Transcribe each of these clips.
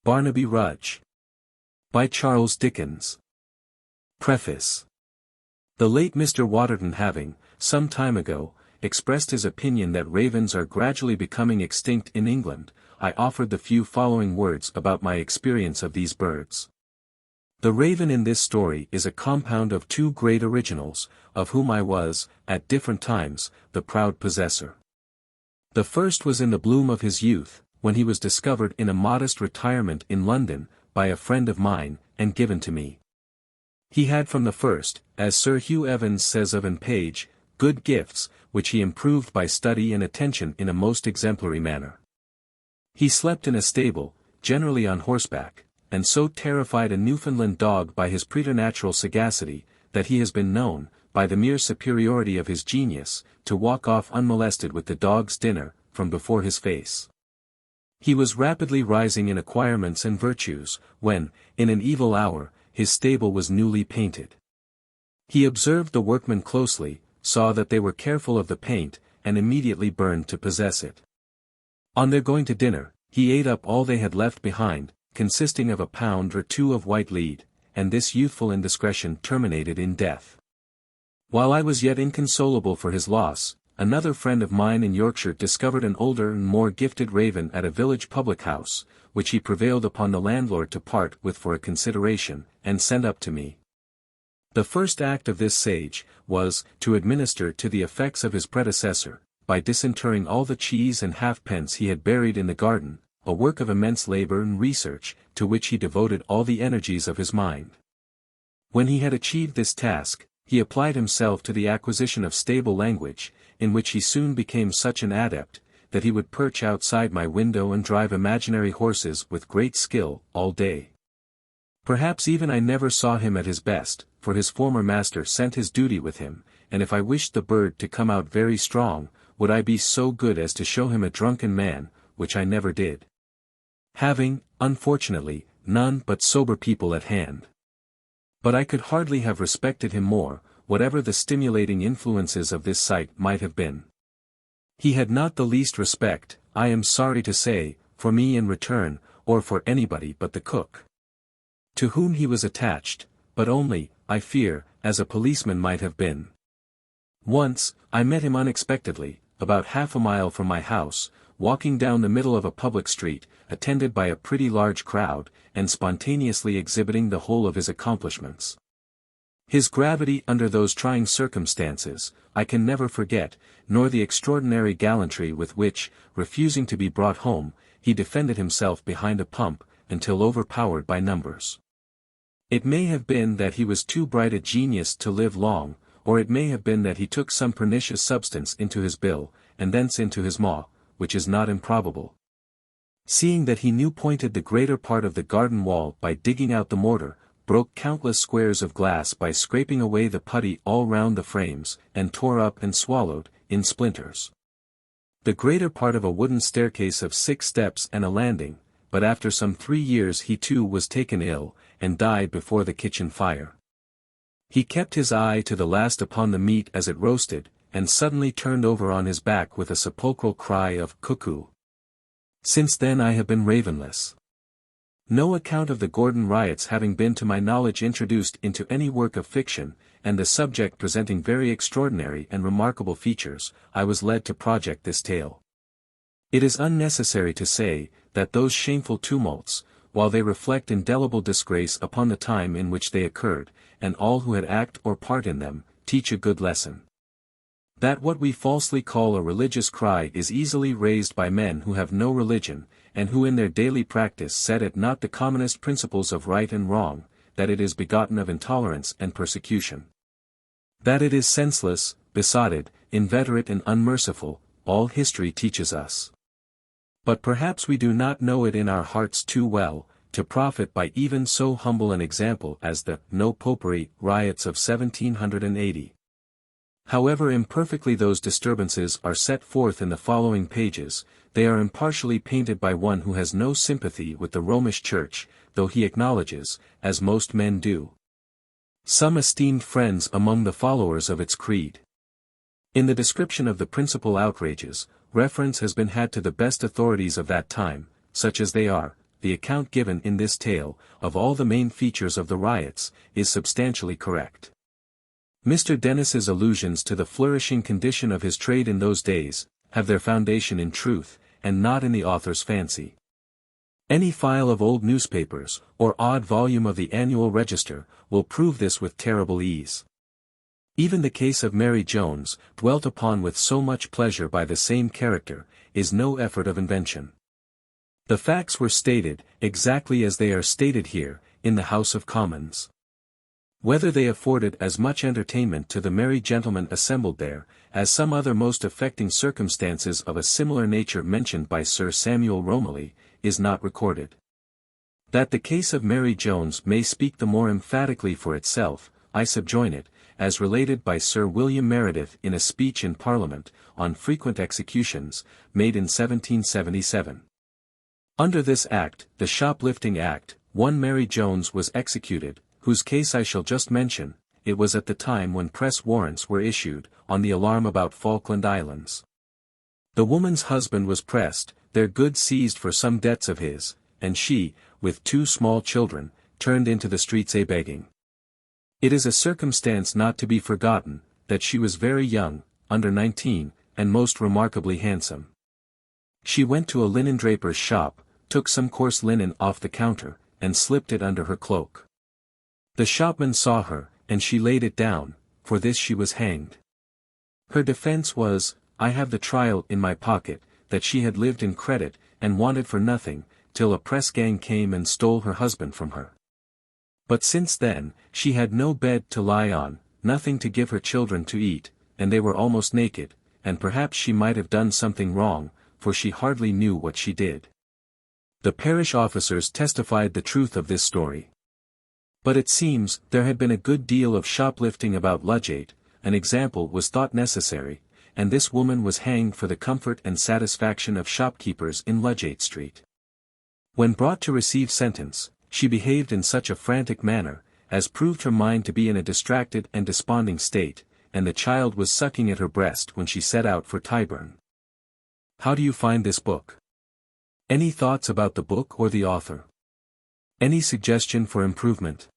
Barnaby Rudge. By Charles Dickens. Preface. The late Mr. Waterton having, some time ago, expressed his opinion that ravens are gradually becoming extinct in England, I offered the few following words about my experience of these birds. The raven in this story is a compound of two great originals, of whom I was, at different times, the proud possessor. The first was in the bloom of his youth, when he was discovered in a modest retirement in London, by a friend of mine, and given to me. He had from the first, as Sir Hugh Evans says of an page, good gifts, which he improved by study and attention in a most exemplary manner. He slept in a stable, generally on horseback, and so terrified a Newfoundland dog by his preternatural sagacity, that he has been known, by the mere superiority of his genius, to walk off unmolested with the dog's dinner, from before his face. He was rapidly rising in acquirements and virtues, when, in an evil hour, his stable was newly painted. He observed the workmen closely, saw that they were careful of the paint, and immediately burned to possess it. On their going to dinner, he ate up all they had left behind, consisting of a pound or two of white lead, and this youthful indiscretion terminated in death. While I was yet inconsolable for his loss, another friend of mine in Yorkshire discovered an older and more gifted raven at a village public-house, which he prevailed upon the landlord to part with for a consideration, and send up to me. The first act of this sage, was, to administer to the effects of his predecessor, by disinterring all the cheese and halfpence he had buried in the garden, a work of immense labour and research, to which he devoted all the energies of his mind. When he had achieved this task, he applied himself to the acquisition of stable language, in which he soon became such an adept, that he would perch outside my window and drive imaginary horses with great skill, all day. Perhaps even I never saw him at his best, for his former master sent his duty with him, and if I wished the bird to come out very strong, would I be so good as to show him a drunken man, which I never did. Having, unfortunately, none but sober people at hand. But I could hardly have respected him more, whatever the stimulating influences of this sight might have been. He had not the least respect, I am sorry to say, for me in return, or for anybody but the cook, to whom he was attached, but only, I fear, as a policeman might have been. Once, I met him unexpectedly, about half a mile from my house, walking down the middle of a public street, attended by a pretty large crowd, and spontaneously exhibiting the whole of his accomplishments. His gravity under those trying circumstances, I can never forget, nor the extraordinary gallantry with which, refusing to be brought home, he defended himself behind a pump, until overpowered by numbers. It may have been that he was too bright a genius to live long, or it may have been that he took some pernicious substance into his bill, and thence into his maw, which is not improbable. Seeing that he new pointed the greater part of the garden wall by digging out the mortar, broke countless squares of glass by scraping away the putty all round the frames, and tore up and swallowed, in splinters, the greater part of a wooden staircase of 6 steps and a landing, but after some 3 years he too was taken ill, and died before the kitchen fire. He kept his eye to the last upon the meat as it roasted, and suddenly turned over on his back with a sepulchral cry of cuckoo. Since then I have been ravenless. No account of the Gordon Riots having been to my knowledge introduced into any work of fiction, and the subject presenting very extraordinary and remarkable features, I was led to project this tale. It is unnecessary to say, that those shameful tumults, while they reflect indelible disgrace upon the time in which they occurred, and all who had act or part in them, teach a good lesson. That what we falsely call a religious cry is easily raised by men who have no religion, and who in their daily practice set at naught the commonest principles of right and wrong, that it is begotten of intolerance and persecution. That it is senseless, besotted, inveterate and unmerciful, all history teaches us. But perhaps we do not know it in our hearts too well, to profit by even so humble an example as the No Popery riots of 1780. However imperfectly those disturbances are set forth in the following pages, they are impartially painted by one who has no sympathy with the Romish Church, though he acknowledges, as most men do, some esteemed friends among the followers of its creed. In the description of the principal outrages, reference has been had to the best authorities of that time, such as they are, the account given in this tale, of all the main features of the riots, is substantially correct. Mr. Dennis's allusions to the flourishing condition of his trade in those days, have their foundation in truth, and not in the author's fancy. Any file of old newspapers, or odd volume of the Annual Register, will prove this with terrible ease. Even the case of Mary Jones, dwelt upon with so much pleasure by the same character, is no effort of invention. The facts were stated, exactly as they are stated here, in the House of Commons. Whether they afforded as much entertainment to the merry gentlemen assembled there, as some other most affecting circumstances of a similar nature mentioned by Sir Samuel Romilly, is not recorded. That the case of Mary Jones may speak the more emphatically for itself, I subjoin it, as related by Sir William Meredith in a speech in Parliament, on frequent executions, made in 1777. Under this Act, the Shoplifting Act, one Mary Jones was executed, whose case I shall just mention. It was at the time when press warrants were issued, on the alarm about Falkland Islands. The woman's husband was pressed, their goods seized for some debts of his, and she, with 2 small children, turned into the streets a-begging. It is a circumstance not to be forgotten, that she was very young, under 19, and most remarkably handsome. She went to a linen-draper's shop, took some coarse linen off the counter, and slipped it under her cloak. The shopman saw her, and she laid it down. For this she was hanged. Her defense was, I have the trial in my pocket, that she had lived in credit, and wanted for nothing, till a press gang came and stole her husband from her. But since then, she had no bed to lie on, nothing to give her children to eat, and they were almost naked, and perhaps she might have done something wrong, for she hardly knew what she did. The parish officers testified the truth of this story. But it seems, there had been a good deal of shoplifting about Ludgate, an example was thought necessary, and this woman was hanged for the comfort and satisfaction of shopkeepers in Ludgate Street. When brought to receive sentence, she behaved in such a frantic manner, as proved her mind to be in a distracted and desponding state, and the child was sucking at her breast when she set out for Tyburn. How do you find this book? Any thoughts about the book or the author? Any suggestion for improvement?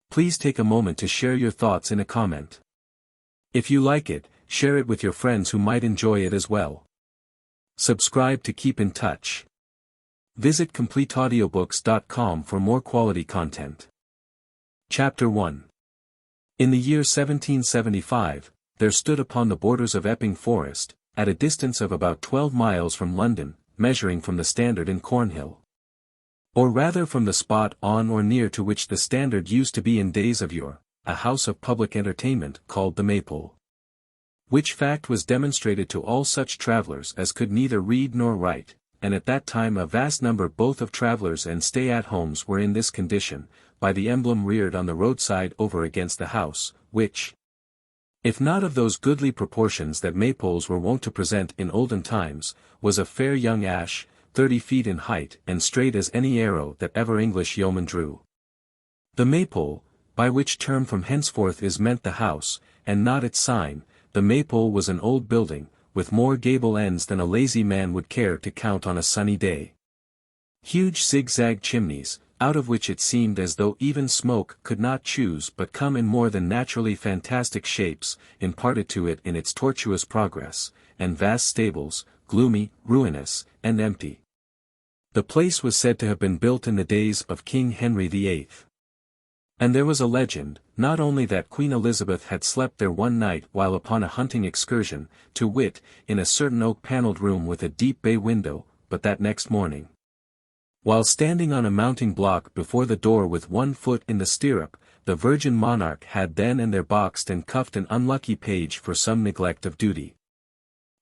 Please take a moment to share your thoughts in a comment. If you like it, share it with your friends who might enjoy it as well. Subscribe to keep in touch. Visit CompleteAudiobooks.com for more quality content. Chapter 1. In the year 1775, there stood upon the borders of Epping Forest, at a distance of about 12 miles from London, measuring from the Standard in Cornhill, or rather from the spot on or near to which the Standard used to be in days of yore, a house of public entertainment called the Maypole. Which fact was demonstrated to all such travellers as could neither read nor write, and at that time a vast number both of travellers and stay-at-homes were in this condition, by the emblem reared on the roadside over against the house, which, if not of those goodly proportions that maypoles were wont to present in olden times, was a fair young ash, 30 feet in height and straight as any arrow that ever English yeoman drew. The Maypole, by which term from henceforth is meant the house, and not its sign, the Maypole was an old building, with more gable ends than a lazy man would care to count on a sunny day. Huge zigzag chimneys, out of which it seemed as though even smoke could not choose but come in more than naturally fantastic shapes, imparted to it in its tortuous progress, and vast stables, gloomy, ruinous, and empty. The place was said to have been built in the days of King Henry VIII. And there was a legend, not only that Queen Elizabeth had slept there one night while upon a hunting excursion, to wit, in a certain oak-panelled room with a deep bay window, but that next morning, while standing on a mounting block before the door with one foot in the stirrup, the virgin monarch had then and there boxed and cuffed an unlucky page for some neglect of duty.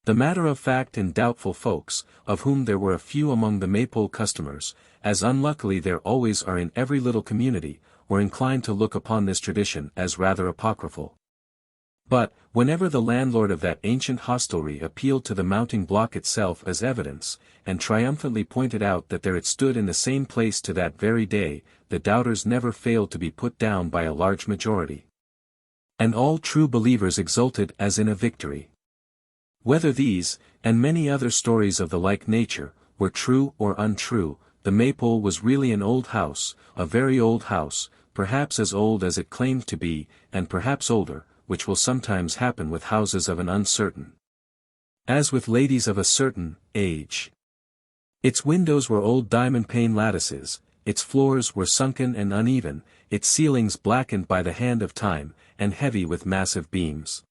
The matter-of-fact and doubtful folks, of whom there were a few among the Maypole customers, as unluckily there always are in every little community, were inclined to look upon this tradition as rather apocryphal. But, whenever the landlord of that ancient hostelry appealed to the mounting block itself as evidence, and triumphantly pointed out that there it stood in the same place to that very day, the doubters never failed to be put down by a large majority. And all true believers exulted as in a victory. Whether these, and many other stories of the like nature, were true or untrue, the Maypole was really an old house, a very old house, perhaps as old as it claimed to be, and perhaps older, which will sometimes happen with houses of an uncertain, as with ladies of a certain age. Its windows were old diamond-pane lattices, its floors were sunken and uneven, its ceilings blackened by the hand of time, and heavy with massive beams.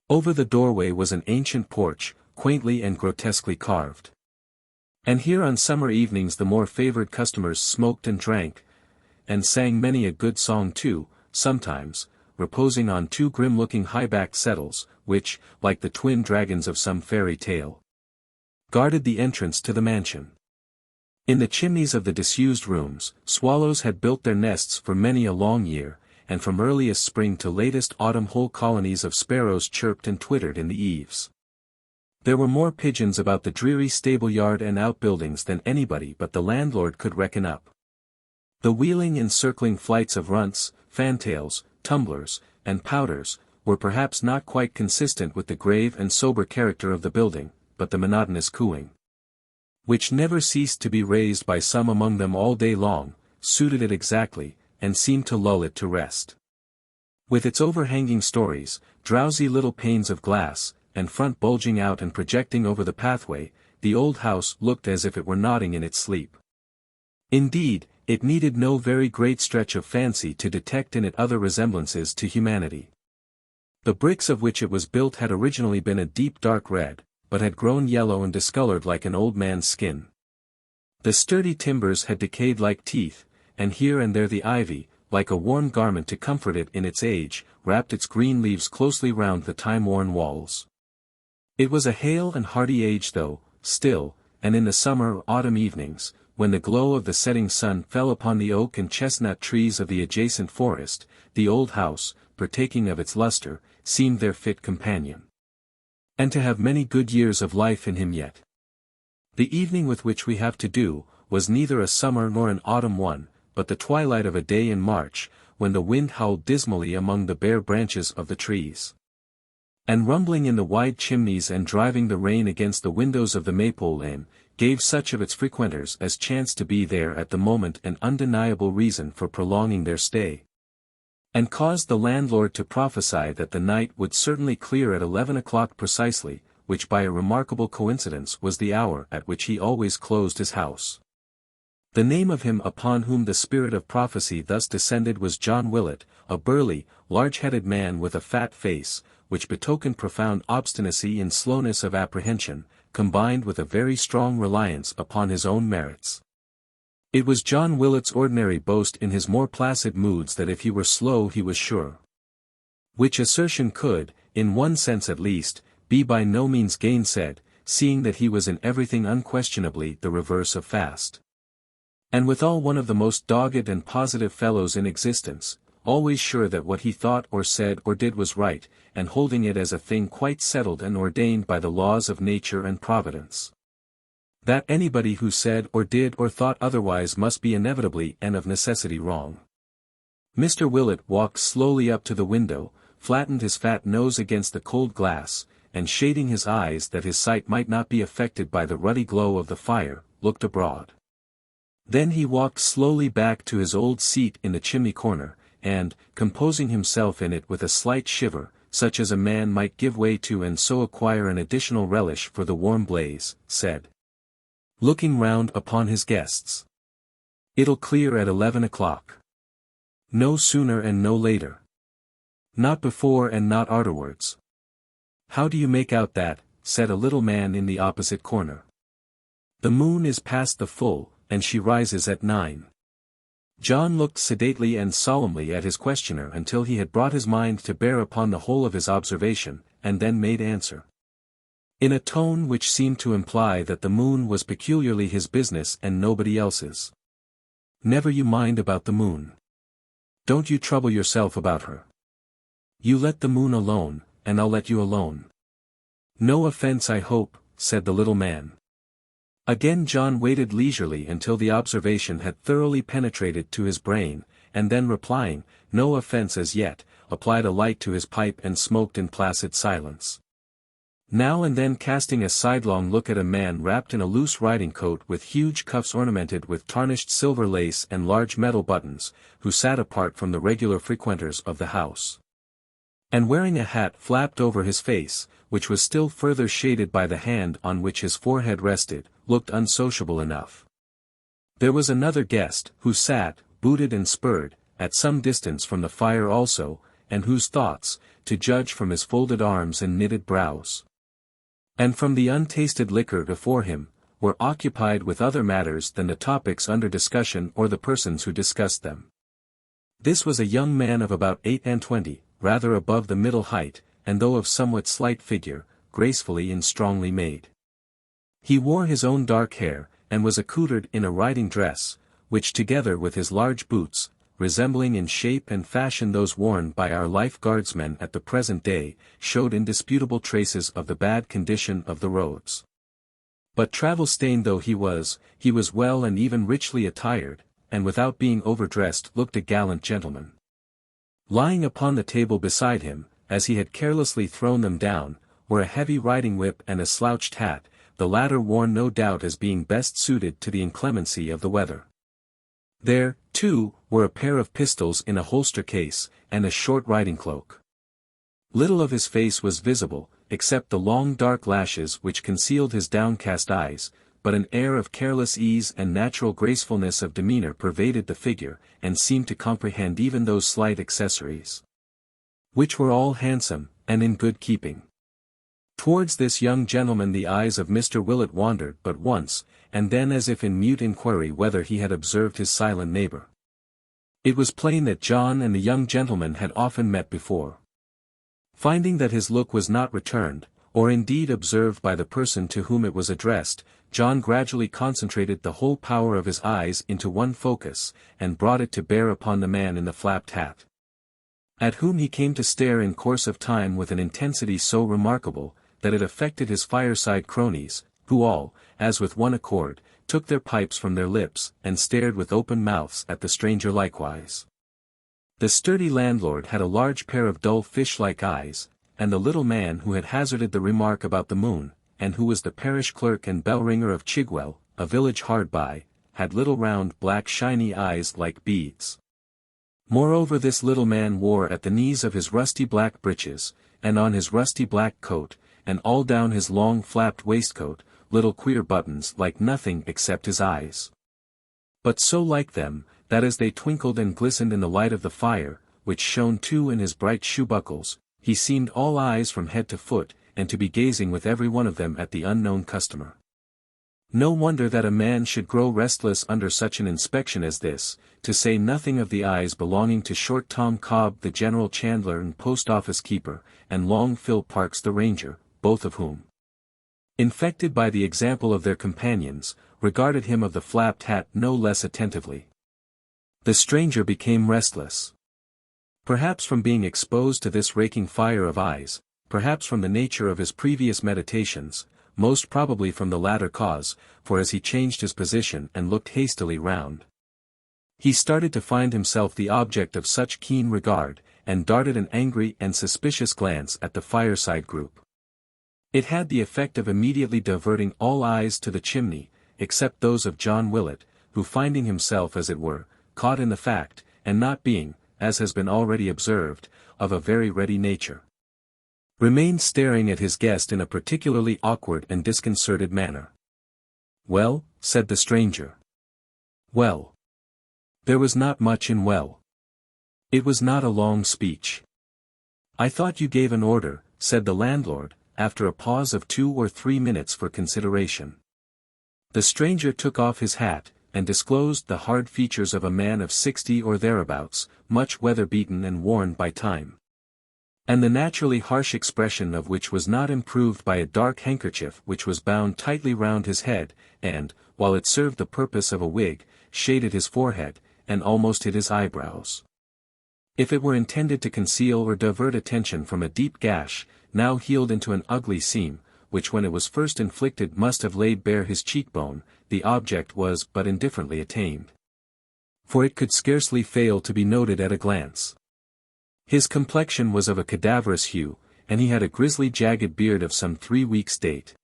Over the doorway was an ancient porch, quaintly and grotesquely carved. And here on summer evenings the more favored customers smoked and drank, and sang many a good song too, sometimes, reposing on two grim-looking high-backed settles, which, like the twin dragons of some fairy tale, guarded the entrance to the mansion. In the chimneys of the disused rooms, swallows had built their nests for many a long year, and from earliest spring to latest autumn whole colonies of sparrows chirped and twittered in the eaves. There were more pigeons about the dreary stable-yard and outbuildings than anybody but the landlord could reckon up. The wheeling and circling flights of runts, fantails, tumblers, and pouters, were perhaps not quite consistent with the grave and sober character of the building, but the monotonous cooing, which never ceased to be raised by some among them all day long, suited it exactly, and seemed to lull it to rest. With its overhanging stories, drowsy little panes of glass, and front bulging out and projecting over the pathway, the old house looked as if it were nodding in its sleep. Indeed, it needed no very great stretch of fancy to detect in it other resemblances to humanity. The bricks of which it was built had originally been a deep dark red, but had grown yellow and discolored like an old man's skin. The sturdy timbers had decayed like teeth, and here and there the ivy, like a warm garment to comfort it in its age, wrapped its green leaves closely round the time-worn walls. It was a hale and hearty age though, still, and in the summer or autumn evenings, when the glow of the setting sun fell upon the oak and chestnut trees of the adjacent forest, the old house, partaking of its luster, seemed their fit companion. And to have many good years of life in him yet. The evening with which we have to do, was neither a summer nor an autumn one, but the twilight of a day in March, when the wind howled dismally among the bare branches of the trees, and rumbling in the wide chimneys and driving the rain against the windows of the Maypole Inn, gave such of its frequenters as chanced to be there at the moment an undeniable reason for prolonging their stay, and caused the landlord to prophesy that the night would certainly clear at 11 o'clock precisely, which by a remarkable coincidence was the hour at which he always closed his house. The name of him upon whom the spirit of prophecy thus descended was John Willet, a burly, large-headed man with a fat face, which betokened profound obstinacy and slowness of apprehension, combined with a very strong reliance upon his own merits. It was John Willet's ordinary boast in his more placid moods that if he were slow he was sure. Which assertion could, in one sense at least, be by no means gainsaid, seeing that he was in everything unquestionably the reverse of fast. And withal one of the most dogged and positive fellows in existence, always sure that what he thought or said or did was right, and holding it as a thing quite settled and ordained by the laws of nature and providence. That anybody who said or did or thought otherwise must be inevitably and of necessity wrong. Mr. Willet walked slowly up to the window, flattened his fat nose against the cold glass, and shading his eyes that his sight might not be affected by the ruddy glow of the fire, looked abroad. Then he walked slowly back to his old seat in the chimney corner, and, composing himself in it with a slight shiver, such as a man might give way to and so acquire an additional relish for the warm blaze, said, looking round upon his guests, "It'll clear at 11 o'clock. No sooner and no later. Not before and not arterwards." "How do you make out that?" said a little man in the opposite corner. "The moon is past the full, and she rises at 9. John looked sedately and solemnly at his questioner until he had brought his mind to bear upon the whole of his observation, and then made answer, in a tone which seemed to imply that the moon was peculiarly his business and nobody else's. "Never you mind about the moon. Don't you trouble yourself about her. You let the moon alone, and I'll let you alone." "No offense I hope," said the little man. Again John waited leisurely until the observation had thoroughly penetrated to his brain, and then replying, "No offense as yet," applied a light to his pipe and smoked in placid silence. now and then casting a sidelong look at a man wrapped in a loose riding coat with huge cuffs ornamented with tarnished silver lace and large metal buttons, who sat apart from the regular frequenters of the house. And wearing a hat flapped over his face, which was still further shaded by the hand on which his forehead rested, looked unsociable enough. There was another guest, who sat, booted and spurred, at some distance from the fire also, and whose thoughts, to judge from his folded arms and knitted brows, and from the untasted liquor before him, were occupied with other matters than the topics under discussion or the persons who discussed them. This was a young man of about 28, rather above the middle height, and though of somewhat slight figure, gracefully and strongly made. He wore his own dark hair, and was accoutred in a riding dress, which together with his large boots, resembling in shape and fashion those worn by our life guardsmen at the present day, showed indisputable traces of the bad condition of the roads. But travel-stained though he was well and even richly attired, and without being overdressed looked a gallant gentleman. Lying upon the table beside him, as he had carelessly thrown them down, were a heavy riding whip and a slouched hat, the latter worn no doubt as being best suited to the inclemency of the weather. There, too, were a pair of pistols in a holster case, and a short riding cloak. Little of his face was visible, except the long dark lashes which concealed his downcast eyes, but an air of careless ease and natural gracefulness of demeanor pervaded the figure, and seemed to comprehend even those slight accessories, which were all handsome, and in good keeping. Towards this young gentleman the eyes of Mr. Willet wandered but once, and then as if in mute inquiry whether he had observed his silent neighbor. It was plain that John and the young gentleman had often met before. Finding that his look was not returned, or indeed observed by the person to whom it was addressed, John gradually concentrated the whole power of his eyes into one focus, and brought it to bear upon the man in the flapped hat, at whom he came to stare in course of time with an intensity so remarkable, that it affected his fireside cronies, who all, as with one accord, took their pipes from their lips, and stared with open mouths at the stranger likewise. The sturdy landlord had a large pair of dull fish-like eyes, and the little man who had hazarded the remark about the moon, and who was the parish clerk and bell-ringer of Chigwell, a village hard by, had little round black shiny eyes like beads. Moreover, this little man wore at the knees of his rusty black breeches, and on his rusty black coat, and all down his long flapped waistcoat, little queer buttons like nothing except his eyes, but so like them, that as they twinkled and glistened in the light of the fire, which shone too in his bright shoe buckles, he seemed all eyes from head to foot, and to be gazing with every one of them at the unknown customer. No wonder that a man should grow restless under such an inspection as this, to say nothing of the eyes belonging to short Tom Cobb the general chandler and post-office keeper, and long Phil Parks the ranger, both of whom, infected by the example of their companions, regarded him of the flapped hat no less attentively. The stranger became restless. Perhaps from being exposed to this raking fire of eyes, perhaps from the nature of his previous meditations, most probably from the latter cause, for as he changed his position and looked hastily round, he started to find himself the object of such keen regard, and darted an angry and suspicious glance at the fireside group. It had the effect of immediately diverting all eyes to the chimney, except those of John Willet, who finding himself as it were, caught in the fact, and not being, as has been already observed, of a very ready nature, remained staring at his guest in a particularly awkward and disconcerted manner. "Well," said the stranger. "Well." There was not much in well. It was not a long speech. "I thought you gave an order," said the landlord, after a pause of 2 or 3 minutes for consideration. The stranger took off his hat, and disclosed the hard features of a man of 60 or thereabouts, much weather-beaten and worn by time, and the naturally harsh expression of which was not improved by a dark handkerchief which was bound tightly round his head, and, while it served the purpose of a wig, shaded his forehead, and almost hid his eyebrows. If it were intended to conceal or divert attention from a deep gash, now healed into an ugly seam, which when it was first inflicted must have laid bare his cheekbone, the object was but indifferently attained, for it could scarcely fail to be noted at a glance. His complexion was of a cadaverous hue, and he had a grisly jagged beard of some 3 weeks' date.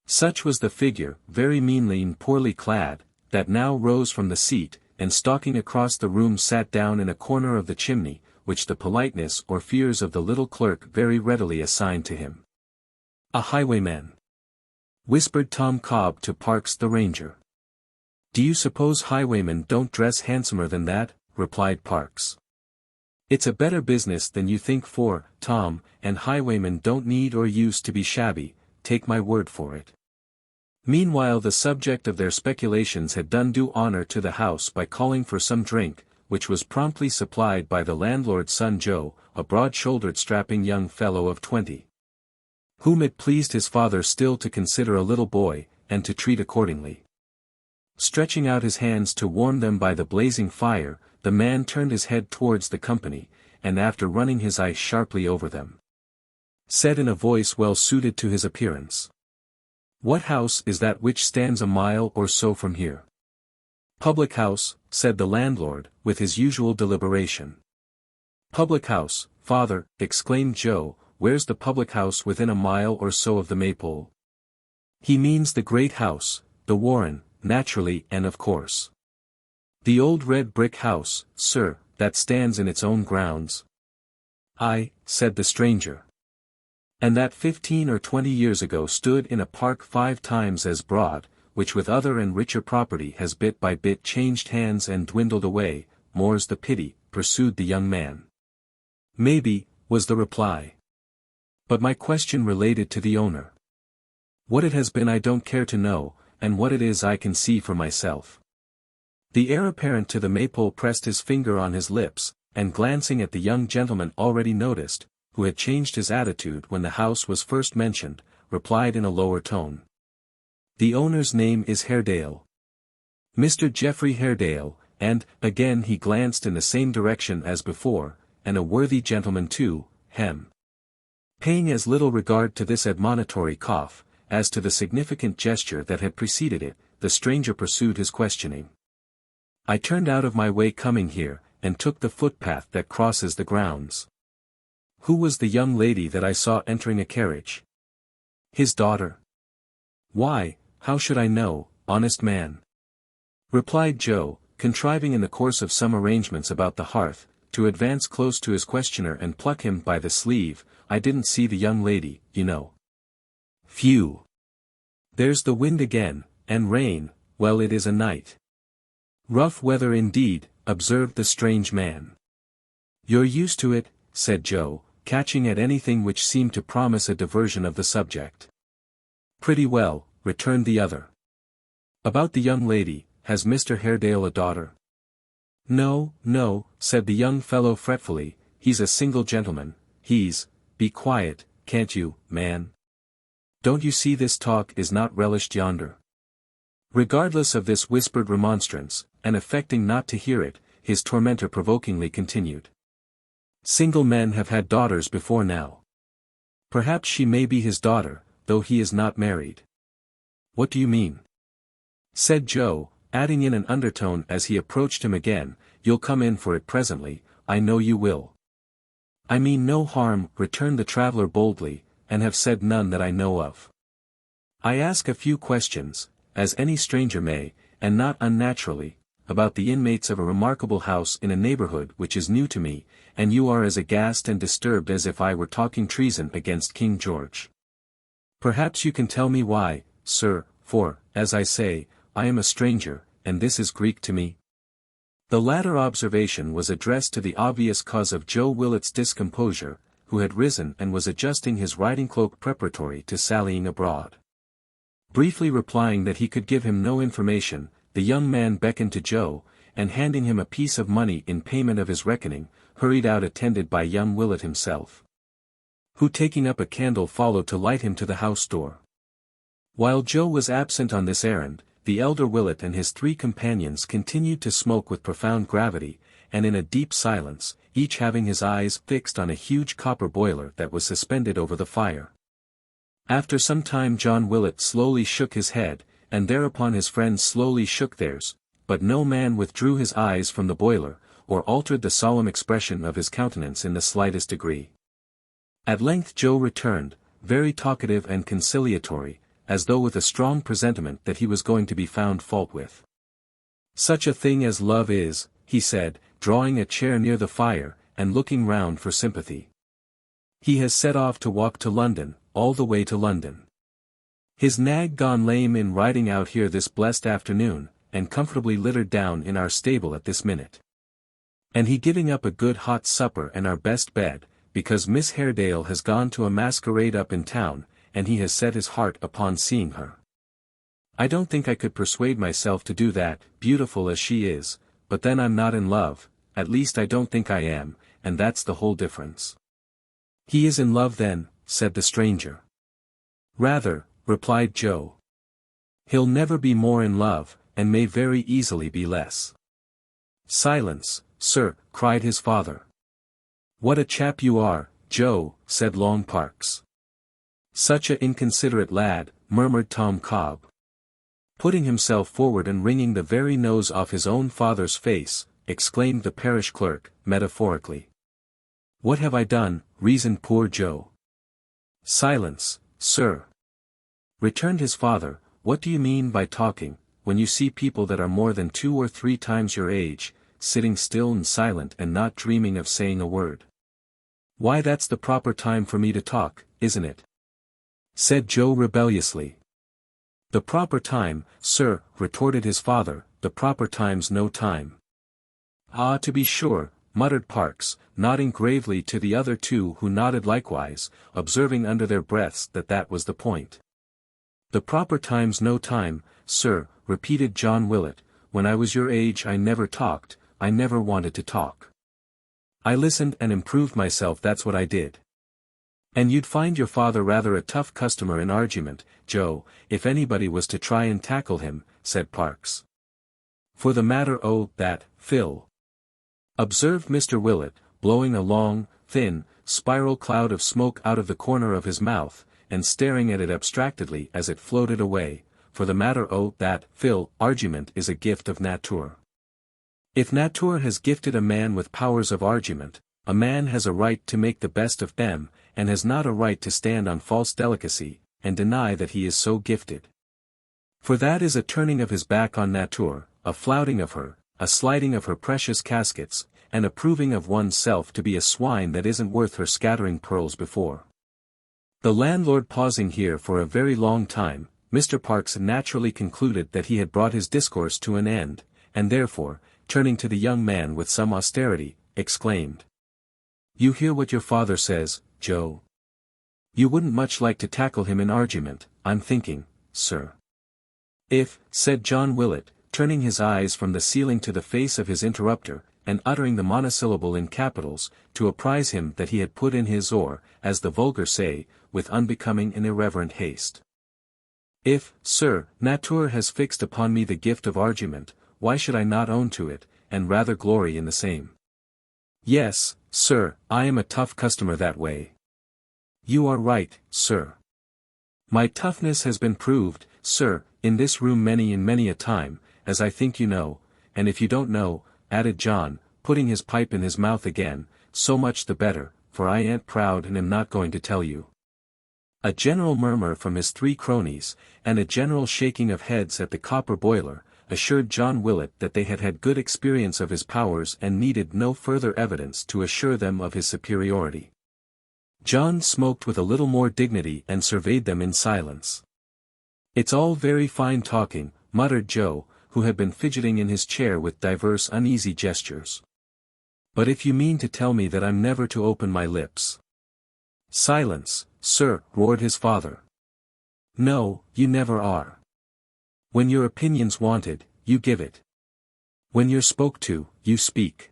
Such was the figure, very meanly and poorly clad, that now rose from the seat, and stalking across the room sat down in a corner of the chimney, which the politeness or fears of the little clerk very readily assigned to him. "A highwayman," whispered Tom Cobb to Parks the ranger. "Do you suppose highwaymen don't dress handsomer than that?" replied Parks. "It's a better business than you think for, Tom, and highwaymen don't need or use to be shabby, take my word for it." Meanwhile the subject of their speculations had done due honor to the house by calling for some drink, which was promptly supplied by the landlord's son Joe, a broad-shouldered strapping young fellow of 20. Whom it pleased his father still to consider a little boy, and to treat accordingly. Stretching out his hands to warm them by the blazing fire, the man turned his head towards the company, and after running his eye sharply over them, said in a voice well suited to his appearance, "What house is that which stands a mile or so from here?" "Public house," said the landlord, with his usual deliberation. "Public house, father," exclaimed Joe, "where's the public house within a mile or so of the Maypole?" "He means the great house, the Warren, naturally and of course. The old red brick house, sir, that stands in its own grounds." "Aye," said the stranger. "And that 15 or 20 years ago stood in a park 5 times as broad, which with other and richer property has bit by bit changed hands and dwindled away, more's the pity," pursued the young man. "Maybe," was the reply. "But my question related to the owner. What it has been I don't care to know, and what it is I can see for myself." The heir apparent to the Maypole pressed his finger on his lips, and glancing at the young gentleman already noticed, who had changed his attitude when the house was first mentioned, replied in a lower tone. "The owner's name is Haredale. Mr. Geoffrey Haredale, and," again he glanced in the same direction as before, "and a worthy gentleman too, hem." Paying as little regard to this admonitory cough, as to the significant gesture that had preceded it, the stranger pursued his questioning. "I turned out of my way coming here, and took the footpath that crosses the grounds." "Who was the young lady that I saw entering a carriage?" "His daughter." "Why, how should I know, honest man?" replied Joe, contriving in the course of some arrangements about the hearth, to advance close to his questioner and pluck him by the sleeve. "I didn't see the young lady, you know." "Phew! There's the wind again, and rain. Well, it is a night." "Rough weather indeed," observed the strange man. "You're used to it," said Joe, catching at anything which seemed to promise a diversion of the subject. "Pretty well," returned the other. "About the young lady, has Mr. Haredale a daughter?" "No, no," said the young fellow fretfully, "he's a single gentleman, be quiet, can't you, man? Don't you see this talk is not relished yonder?" Regardless of this whispered remonstrance, and affecting not to hear it, his tormentor provokingly continued. "Single men have had daughters before now. Perhaps she may be his daughter, though he is not married." "What do you mean?" said Joe, adding in an undertone as he approached him again, "You'll come in for it presently, I know you will." "I mean no harm," returned the traveler boldly, "and have said none that I know of. I ask a few questions, as any stranger may, and not unnaturally, about the inmates of a remarkable house in a neighborhood which is new to me, and you are as aghast and disturbed as if I were talking treason against King George. Perhaps you can tell me why, sir, for, as I say, I am a stranger, and this is Greek to me." The latter observation was addressed to the obvious cause of Joe Willet's discomposure, who had risen and was adjusting his riding cloak preparatory to sallying abroad. Briefly replying that he could give him no information, the young man beckoned to Joe, and handing him a piece of money in payment of his reckoning, hurried out attended by young Willet himself, who taking up a candle followed to light him to the house door. While Joe was absent on this errand, the elder Willet and his 3 companions continued to smoke with profound gravity, and in a deep silence, each having his eyes fixed on a huge copper boiler that was suspended over the fire. After some time John Willet slowly shook his head, and thereupon his friends slowly shook theirs, but no man withdrew his eyes from the boiler, or altered the solemn expression of his countenance in the slightest degree. At length Joe returned, very talkative and conciliatory, as though with a strong presentiment that he was going to be found fault with. "Such a thing as love is," he said, drawing a chair near the fire, and looking round for sympathy. "He has set off to walk to London, all the way to London. His nag gone lame in riding out here this blessed afternoon, and comfortably littered down in our stable at this minute. And he giving up a good hot supper and our best bed, because Miss Haredale has gone to a masquerade up in town, and he has set his heart upon seeing her. I don't think I could persuade myself to do that, beautiful as she is, but then I'm not in love, at least I don't think I am, and that's the whole difference." "He is in love then," said the stranger. "Rather," replied Joe. "He'll never be more in love, and may very easily be less." "Silence, sir," cried his father. "What a chap you are, Joe," said Long Parks. "Such a inconsiderate lad," murmured Tom Cobb. "Putting himself forward and wringing the very nose off his own father's face," exclaimed the parish clerk, metaphorically. "What have I done?" reasoned poor Joe. "Silence, sir," returned his father. "What do you mean by talking, when you see people that are more than 2 or 3 times your age, sitting still and silent and not dreaming of saying a word?" "Why, that's the proper time for me to talk, isn't it?" said Joe rebelliously. "The proper time, sir," retorted his father, "the proper time's no time." "Ah, to be sure," muttered Parks, nodding gravely to the other two who nodded likewise, observing under their breaths that that was the point. "The proper time's no time, sir," repeated John Willet. "When I was your age I never talked, I never wanted to talk. I listened and improved myself, that's what I did." "And you'd find your father rather a tough customer in argument, Joe, if anybody was to try and tackle him," said Parks. "For the matter o' that, Phil," observed Mr. Willet, blowing a long, thin, spiral cloud of smoke out of the corner of his mouth, and staring at it abstractedly as it floated away, "for the matter o' that, Phil, argument is a gift of nature. If nature has gifted a man with powers of argument, a man has a right to make the best of them, and has not a right to stand on false delicacy, and deny that he is so gifted. For that is a turning of his back on nature, a flouting of her, a sliding of her precious caskets, and a proving of one's self to be a swine that isn't worth her scattering pearls before." The landlord pausing here for a very long time, Mr. Parks naturally concluded that he had brought his discourse to an end, and therefore, turning to the young man with some austerity, exclaimed, "You hear what your father says, Joe? You wouldn't much like to tackle him in argument, I'm thinking, sir." "If," said John Willet, turning his eyes from the ceiling to the face of his interrupter, and uttering the monosyllable in capitals, to apprise him that he had put in his oar, as the vulgar say, with unbecoming and irreverent haste. "If, sir, nature has fixed upon me the gift of argument, why should I not own to it, and rather glory in the same? Yes, sir, I am a tough customer that way." "You are right, sir. My toughness has been proved, sir, in this room many and many a time, as I think you know, and if you don't know," added John, putting his pipe in his mouth again, "so much the better, for I ain't proud and am not going to tell you." A general murmur from his 3 cronies, and a general shaking of heads at the copper boiler, assured John Willet that they had had good experience of his powers and needed no further evidence to assure them of his superiority. John smoked with a little more dignity and surveyed them in silence. "It's all very fine talking," muttered Joe, who had been fidgeting in his chair with divers uneasy gestures. "But if you mean to tell me that I'm never to open my lips—" "Silence, sir," roared his father. "No, you never are. When your opinion's wanted, you give it. When you're spoke to, you speak.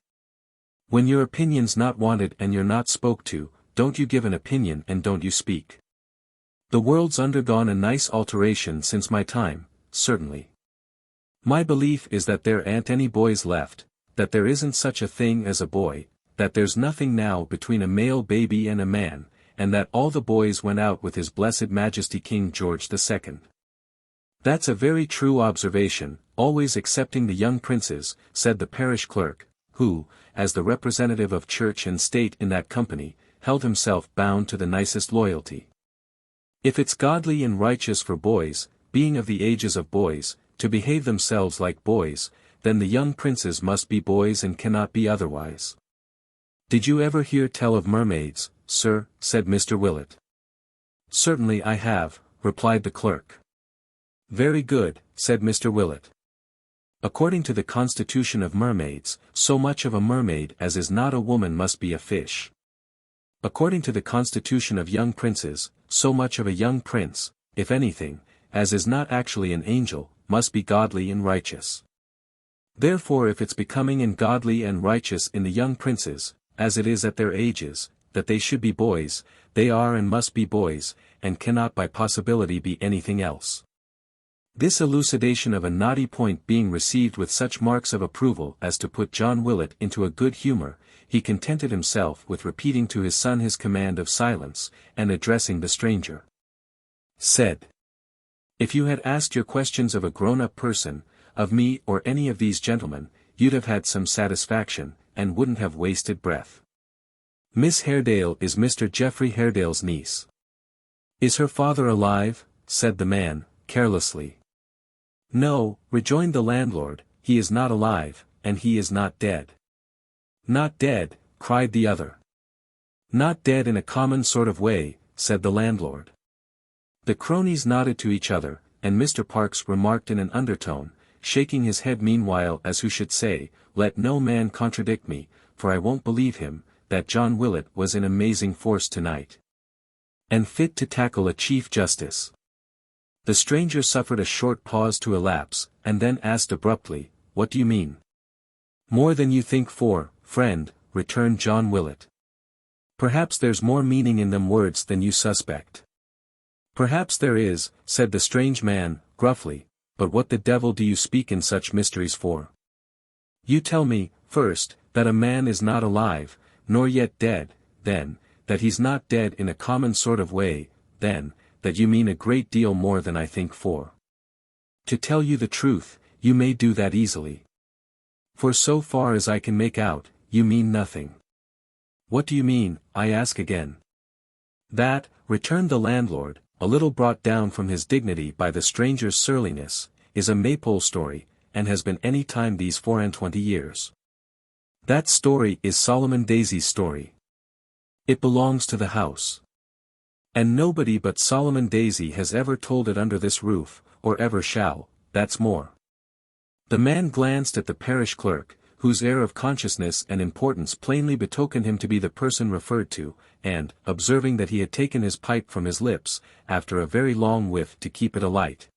When your opinion's not wanted and you're not spoke to, don't you give an opinion and don't you speak. The world's undergone a nice alteration since my time, certainly. My belief is that there ain't any boys left, that there isn't such a thing as a boy, that there's nothing now between a male baby and a man, and that all the boys went out with His Blessed Majesty King George II. "That's a very true observation, always excepting the young princes," said the parish clerk, who, as the representative of church and state in that company, held himself bound to the nicest loyalty. If it's godly and righteous for boys, being of the ages of boys, to behave themselves like boys, then the young princes must be boys and cannot be otherwise. Did you ever hear tell of mermaids, sir? Said Mr. Willet. Certainly I have, replied the clerk. Very good, said Mr. Willet. According to the constitution of mermaids, so much of a mermaid as is not a woman must be a fish. According to the constitution of young princes, so much of a young prince, if anything, as is not actually an angel, must be godly and righteous. Therefore if it's becoming and godly and righteous in the young princes, as it is at their ages, that they should be boys, they are and must be boys, and cannot by possibility be anything else. This elucidation of a knotty point being received with such marks of approval as to put John Willet into a good humor, he contented himself with repeating to his son his command of silence, and addressing the stranger. Said, if you had asked your questions of a grown-up person, of me or any of these gentlemen, you'd have had some satisfaction, and wouldn't have wasted breath. Miss Haredale is Mr. Geoffrey Haredale's niece. Is her father alive? Said the man, carelessly. No, rejoined the landlord, he is not alive, and he is not dead. Not dead, cried the other. Not dead in a common sort of way, said the landlord. The cronies nodded to each other, and Mr. Parkes remarked in an undertone, shaking his head meanwhile as who should say, let no man contradict me, for I won't believe him, that John Willet was in amazing force tonight. And fit to tackle a chief justice. The stranger suffered a short pause to elapse, and then asked abruptly, what do you mean? More than you think for, friend, returned John Willet. Perhaps there's more meaning in them words than you suspect. Perhaps there is, said the strange man, gruffly, but what the devil do you speak in such mysteries for? You tell me, first, that a man is not alive, nor yet dead, then, that he's not dead in a common sort of way, then, that you mean a great deal more than I think for. To tell you the truth, you may do that easily. For so far as I can make out, you mean nothing. What do you mean, I ask again? That, returned the landlord, a little brought down from his dignity by the stranger's surliness, is a Maypole story, and has been any time these 24 years. That story is Solomon Daisy's story. It belongs to the house. And nobody but Solomon Daisy has ever told it under this roof, or ever shall, that's more. The man glanced at the parish clerk, whose air of consciousness and importance plainly betokened him to be the person referred to, and, observing that he had taken his pipe from his lips, after a very long whiff to keep it alight,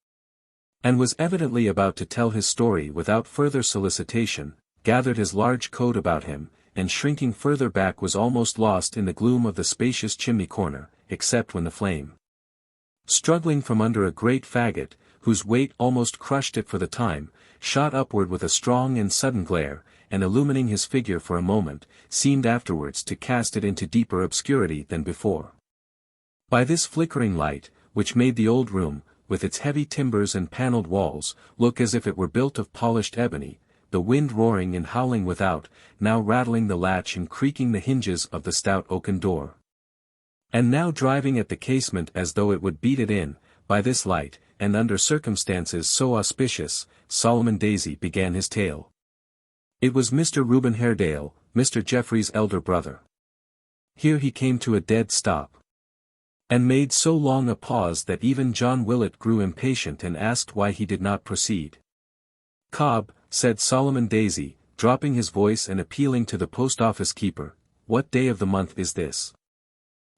and was evidently about to tell his story without further solicitation, gathered his large coat about him, and shrinking further back was almost lost in the gloom of the spacious chimney corner, except when the flame, struggling from under a great faggot, whose weight almost crushed it for the time, shot upward with a strong and sudden glare, and illumining his figure for a moment, seemed afterwards to cast it into deeper obscurity than before. By this flickering light, which made the old room, with its heavy timbers and panelled walls, look as if it were built of polished ebony, the wind roaring and howling without, now rattling the latch and creaking the hinges of the stout oaken door, and now driving at the casement as though it would beat it in, by this light, and under circumstances so auspicious, Solomon Daisy began his tale. It was Mr. Reuben Haredale, Mr. Geoffrey's elder brother. Here he came to a dead stop, and made so long a pause that even John Willet grew impatient and asked why he did not proceed. Cobb, said Solomon Daisy, dropping his voice and appealing to the post-office keeper, what day of the month is this?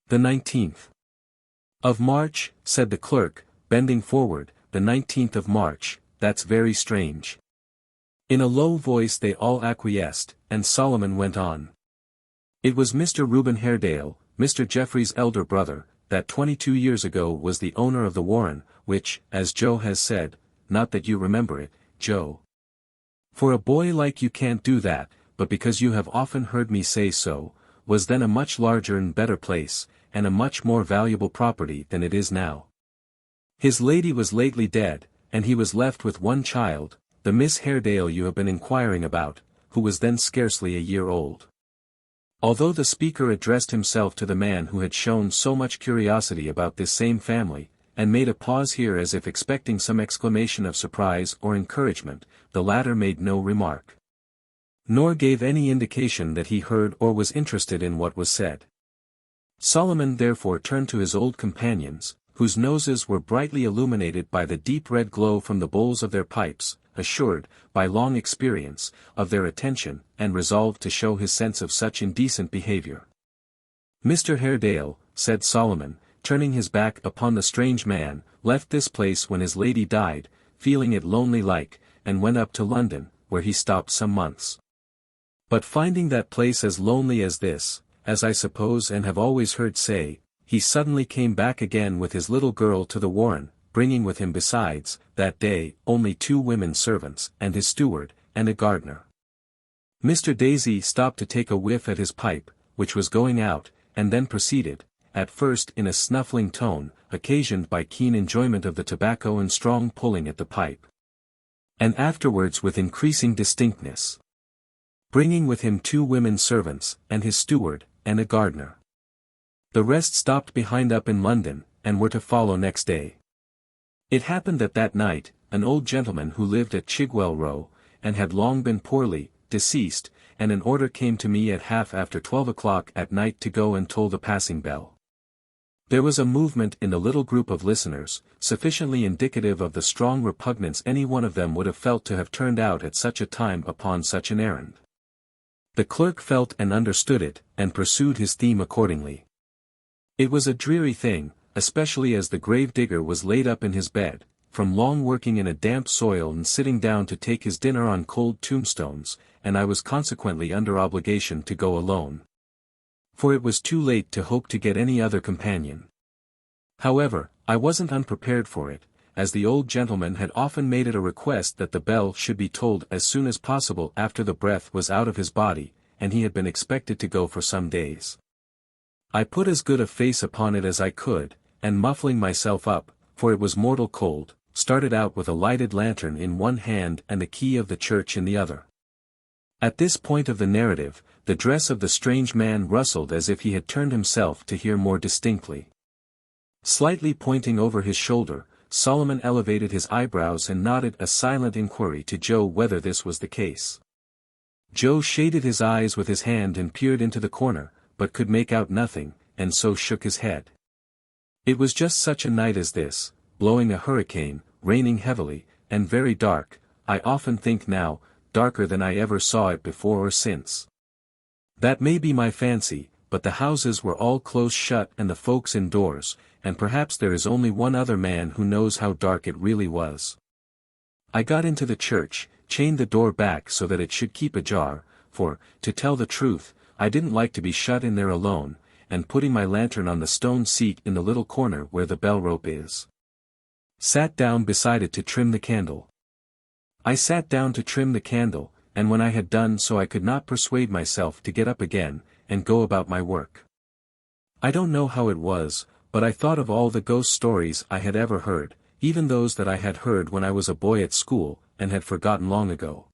The 19th. Of March, said the clerk, bending forward, the 19th of March, that's very strange. In a low voice they all acquiesced, and Solomon went on. It was Mr. Reuben Haredale, Mr. Geoffrey's elder brother, that 22 years ago was the owner of the Warren, which, as Joe has said, not that you remember it, Joe. For a boy like you can't do that, but because you have often heard me say so, was then a much larger and better place, and a much more valuable property than it is now. His lady was lately dead, and he was left with one child, the Miss Haredale you have been inquiring about, who was then scarcely a year old. Although the speaker addressed himself to the man who had shown so much curiosity about this same family, and made a pause here as if expecting some exclamation of surprise or encouragement, the latter made no remark. Nor gave any indication that he heard or was interested in what was said. Solomon therefore turned to his old companions, whose noses were brightly illuminated by the deep red glow from the bowls of their pipes, assured, by long experience, of their attention, and resolved to show his sense of such indecent behavior. "Mr. Haredale," said Solomon, turning his back upon the strange man, "left this place when his lady died, feeling it lonely like, and went up to London, where he stopped some months. But finding that place as lonely as this, as I suppose and have always heard say, he suddenly came back again with his little girl to the warren, bringing with him besides, that day, only 2 women servants, and his steward, and a gardener." Mr. Daisy stopped to take a whiff at his pipe, which was going out, and then proceeded, at first in a snuffling tone, occasioned by keen enjoyment of the tobacco and strong pulling at the pipe, and afterwards with increasing distinctness, "bringing with him 2 women servants, and his steward, and a gardener. The rest stopped behind up in London, and were to follow next day. It happened that night, an old gentleman who lived at Chigwell Row, and had long been poorly, deceased, and an order came to me at half after 12 o'clock at night to go and toll the passing bell." There was a movement in the little group of listeners, sufficiently indicative of the strong repugnance any one of them would have felt to have turned out at such a time upon such an errand. The clerk felt and understood it, and pursued his theme accordingly. It was a dreary thing, especially as the grave digger was laid up in his bed, from long working in a damp soil and sitting down to take his dinner on cold tombstones, and I was consequently under obligation to go alone. For it was too late to hope to get any other companion. However, I wasn't unprepared for it, as the old gentleman had often made it a request that the bell should be tolled as soon as possible after the breath was out of his body, and he had been expected to go for some days. I put as good a face upon it as I could, and muffling myself up, for it was mortal cold, started out with a lighted lantern in one hand and the key of the church in the other. At this point of the narrative, the dress of the strange man rustled as if he had turned himself to hear more distinctly. Slightly pointing over his shoulder, Solomon elevated his eyebrows and nodded a silent inquiry to Joe whether this was the case. Joe shaded his eyes with his hand and peered into the corner, but could make out nothing, and so shook his head. It was just such a night as this, blowing a hurricane, raining heavily, and very dark, I often think now, darker than I ever saw it before or since. That may be my fancy, but the houses were all close shut and the folks indoors, and perhaps there is only one other man who knows how dark it really was. I got into the church, chained the door back so that it should keep ajar, for, to tell the truth, I didn't like to be shut in there alone, and putting my lantern on the stone seat in the little corner where the bell rope is, sat down beside it to trim the candle. I sat down to trim the candle, and when I had done so I could not persuade myself to get up again, and go about my work. I don't know how it was, but I thought of all the ghost stories I had ever heard, even those that I had heard when I was a boy at school, and had forgotten long ago.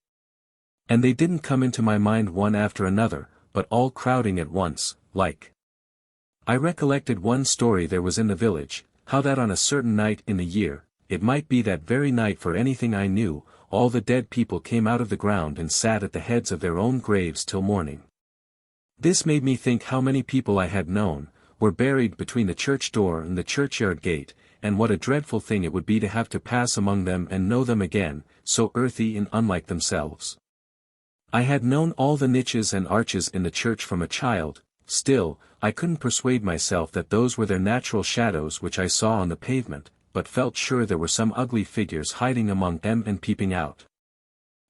And they didn't come into my mind one after another, but all crowding at once, like. I recollected one story there was in the village, how that on a certain night in the year, it might be that very night for anything I knew, all the dead people came out of the ground and sat at the heads of their own graves till morning. This made me think how many people I had known, were buried between the church door and the churchyard gate, and what a dreadful thing it would be to have to pass among them and know them again, so earthy and unlike themselves. I had known all the niches and arches in the church from a child, still, I couldn't persuade myself that those were their natural shadows which I saw on the pavement, but felt sure there were some ugly figures hiding among them and peeping out.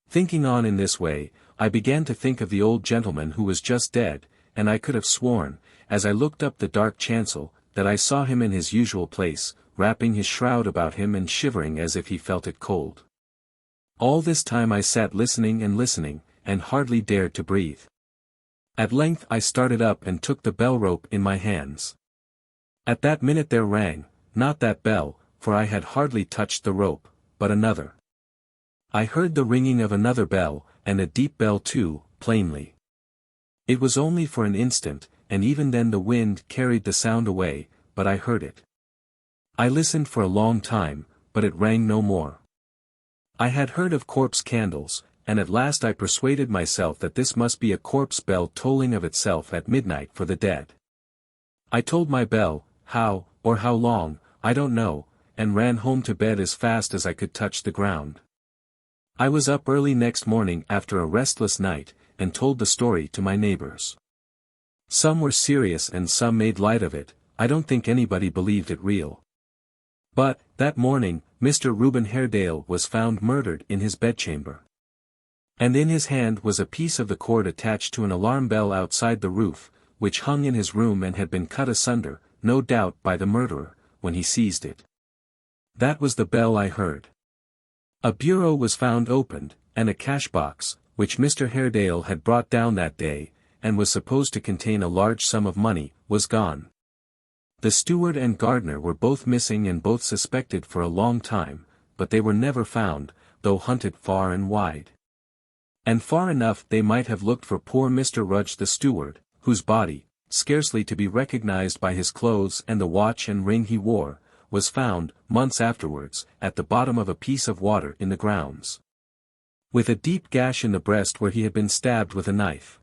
Thinking on in this way, I began to think of the old gentleman who was just dead, and I could have sworn, as I looked up the dark chancel, that I saw him in his usual place, wrapping his shroud about him and shivering as if he felt it cold. All this time I sat listening, and hardly dared to breathe. At length I started up and took the bell rope in my hands. At that minute there rang, not that bell, for I had hardly touched the rope, but another. I heard the ringing of another bell, and a deep bell too, plainly. It was only for an instant, and even then the wind carried the sound away, but I heard it. I listened for a long time, but it rang no more. I had heard of corpse candles, and at last I persuaded myself that this must be a corpse bell tolling of itself at midnight for the dead. I told my bell, how, or how long, I don't know, and ran home to bed as fast as I could touch the ground. I was up early next morning after a restless night, and told the story to my neighbors. Some were serious and some made light of it. I don't think anybody believed it real. But, that morning, Mr. Reuben Haredale was found murdered in his bedchamber. And in his hand was a piece of the cord attached to an alarm bell outside the roof, which hung in his room and had been cut asunder, no doubt by the murderer, when he seized it. That was the bell I heard. A bureau was found opened, and a cash-box, which Mr. Haredale had brought down that day, and was supposed to contain a large sum of money, was gone. The steward and gardener were both missing and both suspected for a long time, but they were never found, though hunted far and wide. And far enough they might have looked for poor Mr. Rudge the steward, whose body, scarcely to be recognized by his clothes and the watch and ring he wore, was found, months afterwards, at the bottom of a piece of water in the grounds, with a deep gash in the breast where he had been stabbed with a knife.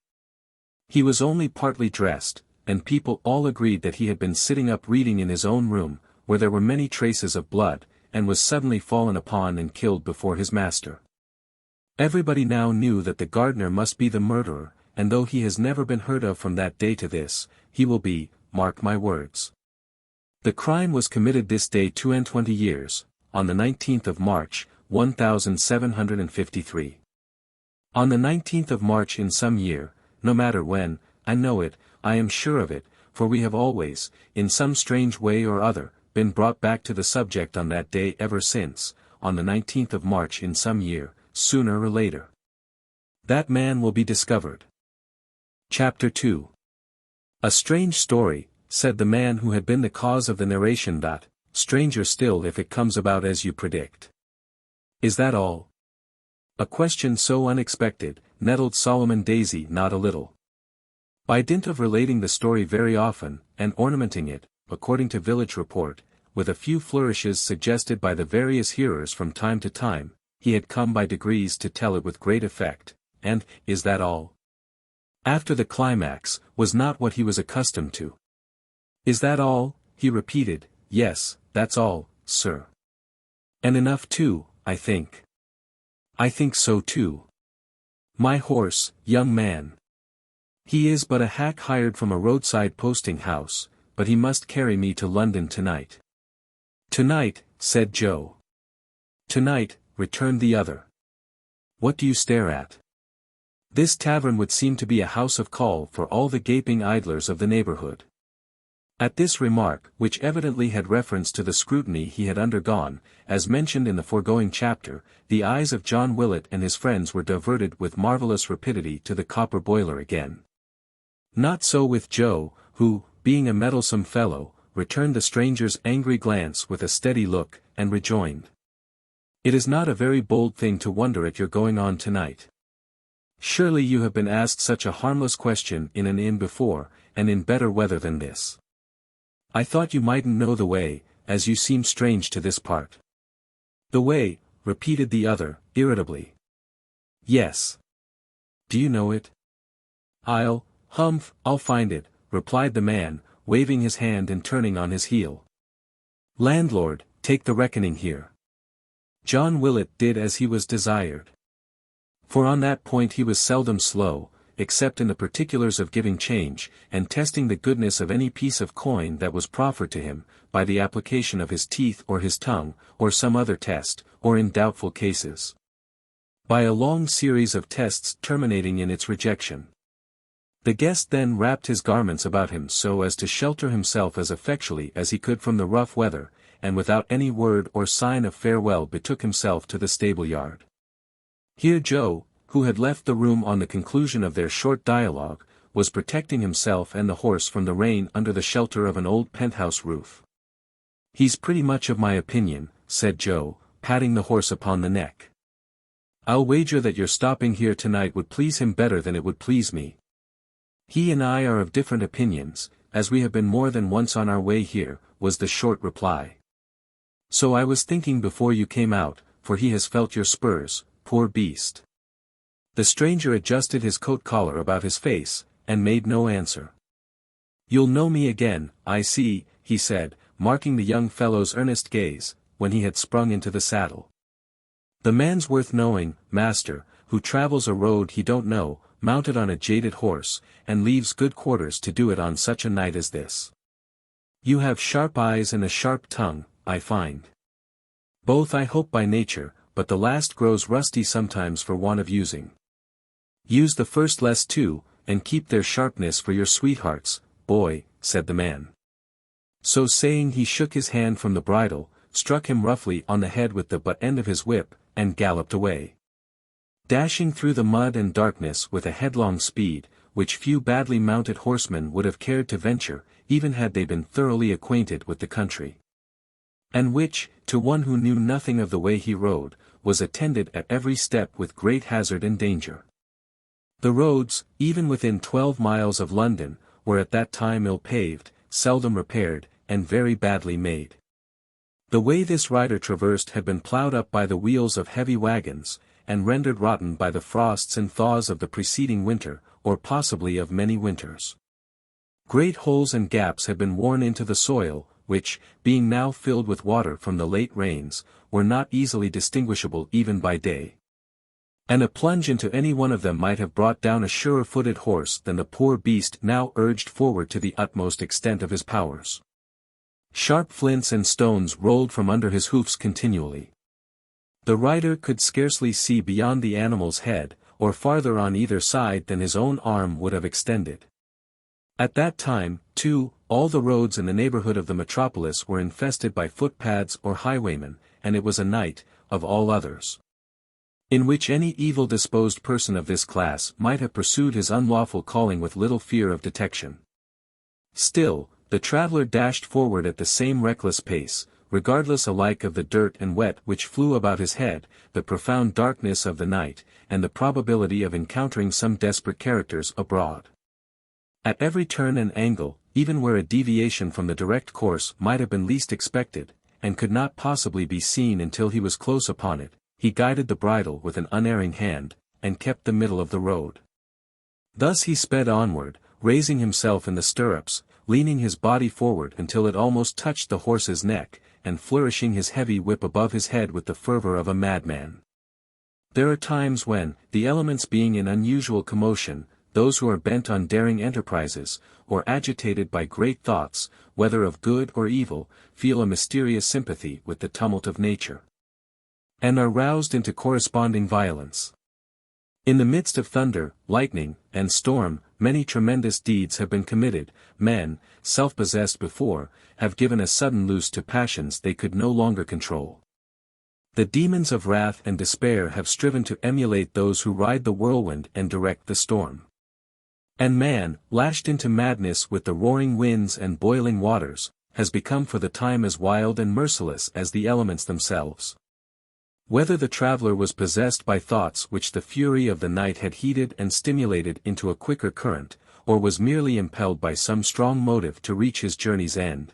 He was only partly dressed, and people all agreed that he had been sitting up reading in his own room, where there were many traces of blood, and was suddenly fallen upon and killed before his master. Everybody now knew that the gardener must be the murderer, and though he has never been heard of from that day to this, he will be, mark my words. The crime was committed this day 22 years, on the 19th of March, 1753. On the 19th of March in some year, no matter when, I know it, I am sure of it, for we have always, in some strange way or other, been brought back to the subject on that day ever since, on the 19th of March in some year, sooner or later. That man will be discovered. Chapter 2. A strange story, said the man who had been the cause of the narration, that, stranger still if it comes about as you predict. Is that all? A question so unexpected, nettled Solomon Daisy not a little. By dint of relating the story very often, and ornamenting it, according to village report, with a few flourishes suggested by the various hearers from time to time, he had come by degrees to tell it with great effect, and, is that all? After the climax, was not what he was accustomed to. Is that all? He repeated. Yes, that's all, sir. And enough too, I think. I think so too. My horse, young man. He is but a hack hired from a roadside posting house, but he must carry me to London tonight. Tonight, said Joe. Tonight, returned the other. What do you stare at? This tavern would seem to be a house of call for all the gaping idlers of the neighborhood. At this remark, which evidently had reference to the scrutiny he had undergone, as mentioned in the foregoing chapter, the eyes of John Willet and his friends were diverted with marvelous rapidity to the copper boiler again. Not so with Joe, who, being a meddlesome fellow, returned the stranger's angry glance with a steady look, and rejoined. It is not a very bold thing to wonder at your going on tonight. Surely you have been asked such a harmless question in an inn before, and in better weather than this. I thought you mightn't know the way, as you seem strange to this part. The way, repeated the other, irritably. Yes. Do you know it? I'll find it, replied the man, waving his hand and turning on his heel. Landlord, take the reckoning here. John Willet did as he was desired. For on that point he was seldom slow, except in the particulars of giving change, and testing the goodness of any piece of coin that was proffered to him, by the application of his teeth or his tongue, or some other test, or in doubtful cases, by a long series of tests terminating in its rejection. The guest then wrapped his garments about him so as to shelter himself as effectually as he could from the rough weather, and without any word or sign of farewell betook himself to the stable-yard. Here Joe, who had left the room on the conclusion of their short dialogue, was protecting himself and the horse from the rain under the shelter of an old penthouse roof. He's pretty much of my opinion, said Joe, patting the horse upon the neck. I'll wager that your stopping here tonight would please him better than it would please me. He and I are of different opinions, as we have been more than once on our way here, was the short reply. So I was thinking before you came out, for he has felt your spurs, poor beast. The stranger adjusted his coat collar about his face, and made no answer. You'll know me again, I see, he said, marking the young fellow's earnest gaze, when he had sprung into the saddle. The man's worth knowing, master, who travels a road he don't know, mounted on a jaded horse, and leaves good quarters to do it on such a night as this. You have sharp eyes and a sharp tongue, I find. Both I hope by nature, but the last grows rusty sometimes for want of using. Use the first less too, and keep their sharpness for your sweethearts, boy, said the man. So saying he shook his hand from the bridle, struck him roughly on the head with the butt end of his whip, and galloped away. Dashing through the mud and darkness with a headlong speed, which few badly mounted horsemen would have cared to venture, even had they been thoroughly acquainted with the country. And which, to one who knew nothing of the way he rode, was attended at every step with great hazard and danger. The roads, even within 12 miles of London, were at that time ill-paved, seldom repaired, and very badly made. The way this rider traversed had been ploughed up by the wheels of heavy wagons, and rendered rotten by the frosts and thaws of the preceding winter, or possibly of many winters. Great holes and gaps had been worn into the soil, which, being now filled with water from the late rains, were not easily distinguishable even by day. And a plunge into any one of them might have brought down a surer-footed horse than the poor beast now urged forward to the utmost extent of his powers. Sharp flints and stones rolled from under his hoofs continually. The rider could scarcely see beyond the animal's head, or farther on either side than his own arm would have extended. At that time, too, all the roads in the neighborhood of the metropolis were infested by footpads or highwaymen, and it was a night, of all others, in which any evil-disposed person of this class might have pursued his unlawful calling with little fear of detection. Still, the traveller dashed forward at the same reckless pace, regardless alike of the dirt and wet which flew about his head, the profound darkness of the night, and the probability of encountering some desperate characters abroad. At every turn and angle, even where a deviation from the direct course might have been least expected, and could not possibly be seen until he was close upon it, he guided the bridle with an unerring hand, and kept the middle of the road. Thus he sped onward, raising himself in the stirrups, leaning his body forward until it almost touched the horse's neck, and flourishing his heavy whip above his head with the fervor of a madman. There are times when, the elements being in unusual commotion, those who are bent on daring enterprises, or agitated by great thoughts, whether of good or evil, feel a mysterious sympathy with the tumult of nature, and are roused into corresponding violence. In the midst of thunder, lightning, and storm, many tremendous deeds have been committed. Men, self-possessed before, have given a sudden loose to passions they could no longer control. The demons of wrath and despair have striven to emulate those who ride the whirlwind and direct the storm. And man, lashed into madness with the roaring winds and boiling waters, has become for the time as wild and merciless as the elements themselves. Whether the traveller was possessed by thoughts which the fury of the night had heated and stimulated into a quicker current, or was merely impelled by some strong motive to reach his journey's end,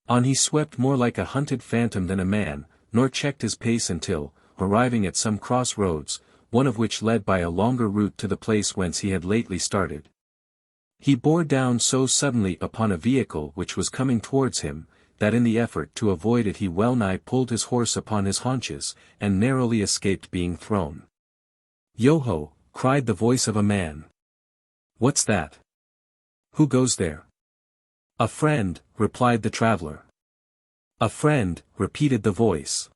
on he swept more like a hunted phantom than a man, nor checked his pace until, arriving at some cross roads, one of which led by a longer route to the place whence he had lately started, he bore down so suddenly upon a vehicle which was coming towards him, that in the effort to avoid it he well-nigh pulled his horse upon his haunches, and narrowly escaped being thrown. "Yo-ho!" cried the voice of a man. "What's that? Who goes there?" "A friend," replied the traveller. "A friend," repeated the voice.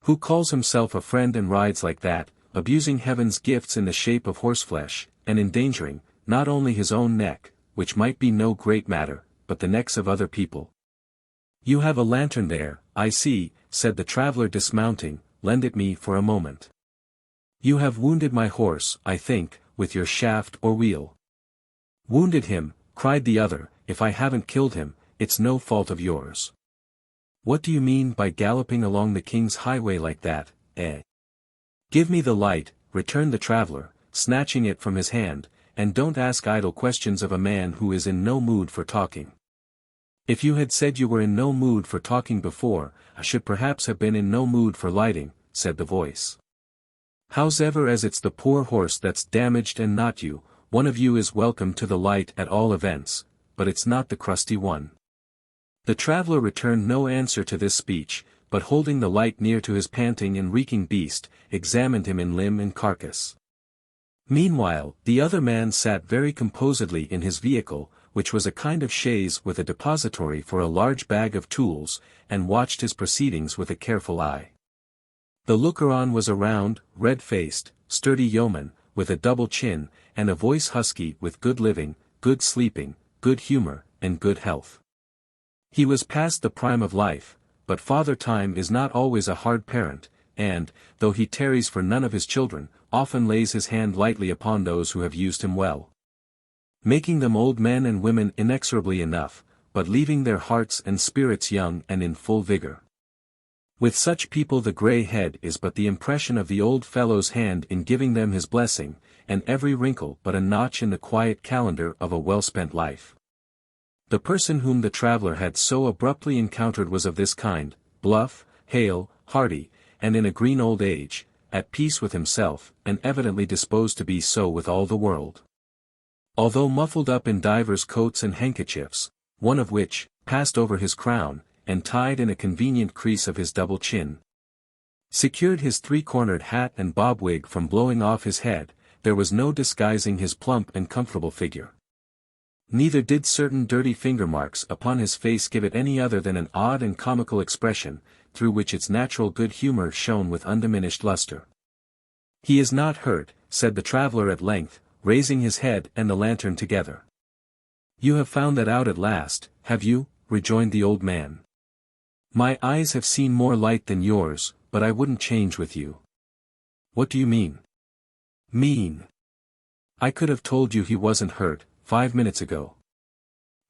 "Who calls himself a friend and rides like that, abusing heaven's gifts in the shape of horseflesh, and endangering, not only his own neck, which might be no great matter, but the necks of other people?" "You have a lantern there, I see," said the traveller dismounting, "lend it me for a moment." "You have wounded my horse, I think, with your shaft or wheel." "Wounded him," cried the other, "if I haven't killed him, it's no fault of yours." "What do you mean by galloping along the King's highway like that, eh?" "Give me the light," returned the traveller, snatching it from his hand, and don't ask idle questions of a man who is in no mood for talking. If you had said you were in no mood for talking before, I should perhaps have been in no mood for lighting, said the voice. Hows'ever as it's the poor horse that's damaged and not you, one of you is welcome to the light at all events, but it's not the crusty one. The traveller returned no answer to this speech, but holding the light near to his panting and reeking beast, examined him in limb and carcass. Meanwhile, the other man sat very composedly in his vehicle, which was a kind of chaise with a depository for a large bag of tools, and watched his proceedings with a careful eye. The looker-on was a round, red-faced, sturdy yeoman, with a double chin, and a voice husky with good living, good sleeping, good humour, and good health. He was past the prime of life, but Father Time is not always a hard parent, and, though he tarries for none of his children, often lays his hand lightly upon those who have used him well, making them old men and women inexorably enough, but leaving their hearts and spirits young and in full vigour. With such people the grey head is but the impression of the old fellow's hand in giving them his blessing, and every wrinkle but a notch in the quiet calendar of a well-spent life. The person whom the traveller had so abruptly encountered was of this kind, bluff, hale, hearty, and in a green old age, at peace with himself, and evidently disposed to be so with all the world. Although muffled up in divers coats and handkerchiefs, one of which, passed over his crown, and tied in a convenient crease of his double chin, secured his three-cornered hat and bob-wig from blowing off his head, there was no disguising his plump and comfortable figure. Neither did certain dirty finger-marks upon his face give it any other than an odd and comical expression, through which its natural good humour shone with undiminished lustre. "He is not hurt," said the traveller at length, raising his head and the lantern together. "You have found that out at last, have you?" rejoined the old man. "My eyes have seen more light than yours, but I wouldn't change with you." "What do you mean?" "Mean? I could have told you he wasn't hurt, 5 minutes ago.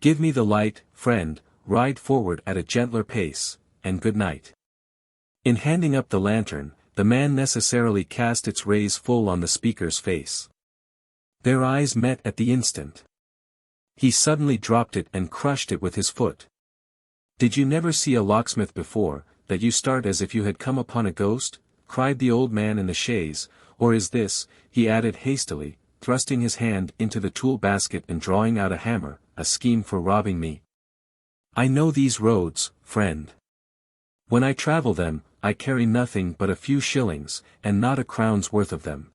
Give me the light, friend, ride forward at a gentler pace, and good night." In handing up the lantern, the man necessarily cast its rays full on the speaker's face. Their eyes met at the instant. He suddenly dropped it and crushed it with his foot. "Did you never see a locksmith before, that you start as if you had come upon a ghost?" cried the old man in the chaise, "or is this," he added hastily, thrusting his hand into the tool basket and drawing out a hammer, "a scheme for robbing me? I know these roads, friend. When I travel them, I carry nothing but a few shillings, and not a crown's worth of them.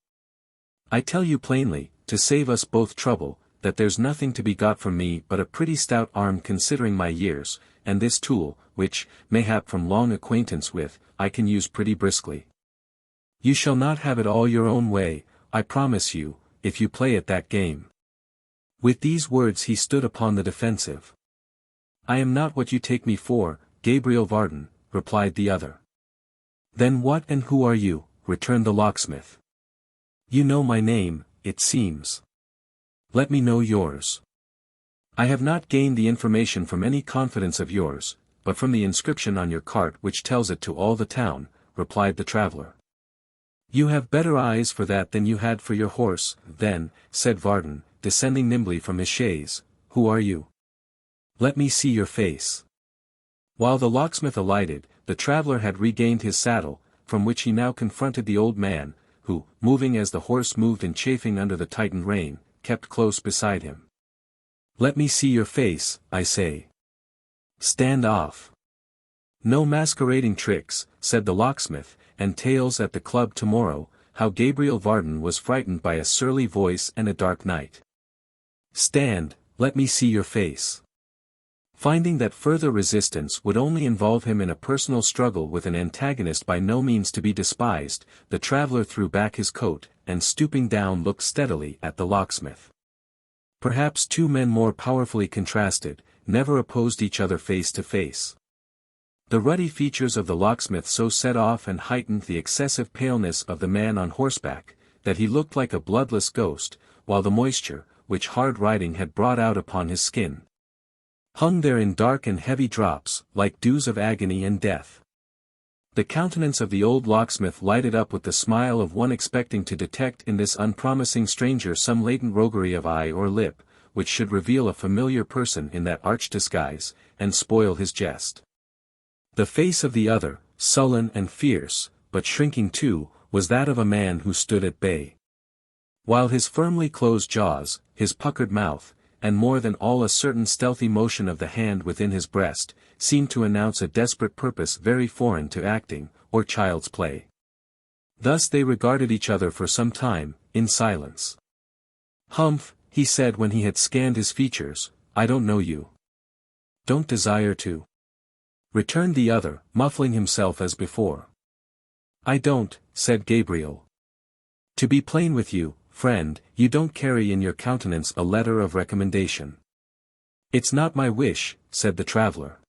I tell you plainly, to save us both trouble, that there's nothing to be got from me but a pretty stout arm considering my years, and this tool, which, mayhap from long acquaintance with, I can use pretty briskly. You shall not have it all your own way, I promise you, if you play at that game." With these words he stood upon the defensive. "I am not what you take me for, Gabriel Varden," replied the other. "Then what and who are you?" returned the locksmith. "You know my name, it seems. Let me know yours." "I have not gained the information from any confidence of yours, but from the inscription on your cart which tells it to all the town," replied the traveller. "You have better eyes for that than you had for your horse, then," said Varden, descending nimbly from his chaise. "Who are you? Let me see your face." While the locksmith alighted, the traveller had regained his saddle, from which he now confronted the old man, who, moving as the horse moved and chafing under the tightened rein, kept close beside him. "Let me see your face, I say. Stand off. No masquerading tricks," said the locksmith, "and tales at the club tomorrow, how Gabriel Varden was frightened by a surly voice and a dark night. Stand, let me see your face." Finding that further resistance would only involve him in a personal struggle with an antagonist by no means to be despised, the traveller threw back his coat, and stooping down looked steadily at the locksmith. Perhaps two men more powerfully contrasted, never opposed each other face to face. The ruddy features of the locksmith so set off and heightened the excessive paleness of the man on horseback, that he looked like a bloodless ghost, while the moisture, which hard riding had brought out upon his skin, hung there in dark and heavy drops, like dews of agony and death. The countenance of the old locksmith lighted up with the smile of one expecting to detect in this unpromising stranger some latent roguery of eye or lip, which should reveal a familiar person in that arch disguise, and spoil his jest. The face of the other, sullen and fierce, but shrinking too, was that of a man who stood at bay. While his firmly closed jaws, his puckered mouth, and more than all a certain stealthy motion of the hand within his breast, seemed to announce a desperate purpose very foreign to acting, or child's play. Thus they regarded each other for some time, in silence. "Humph," he said when he had scanned his features, "I don't know you." "Don't desire to," returned the other, muffling himself as before. "I don't," said Gabriel. "To be plain with you, friend, you don't carry in your countenance a letter of recommendation." "It's not my wish," said the traveller.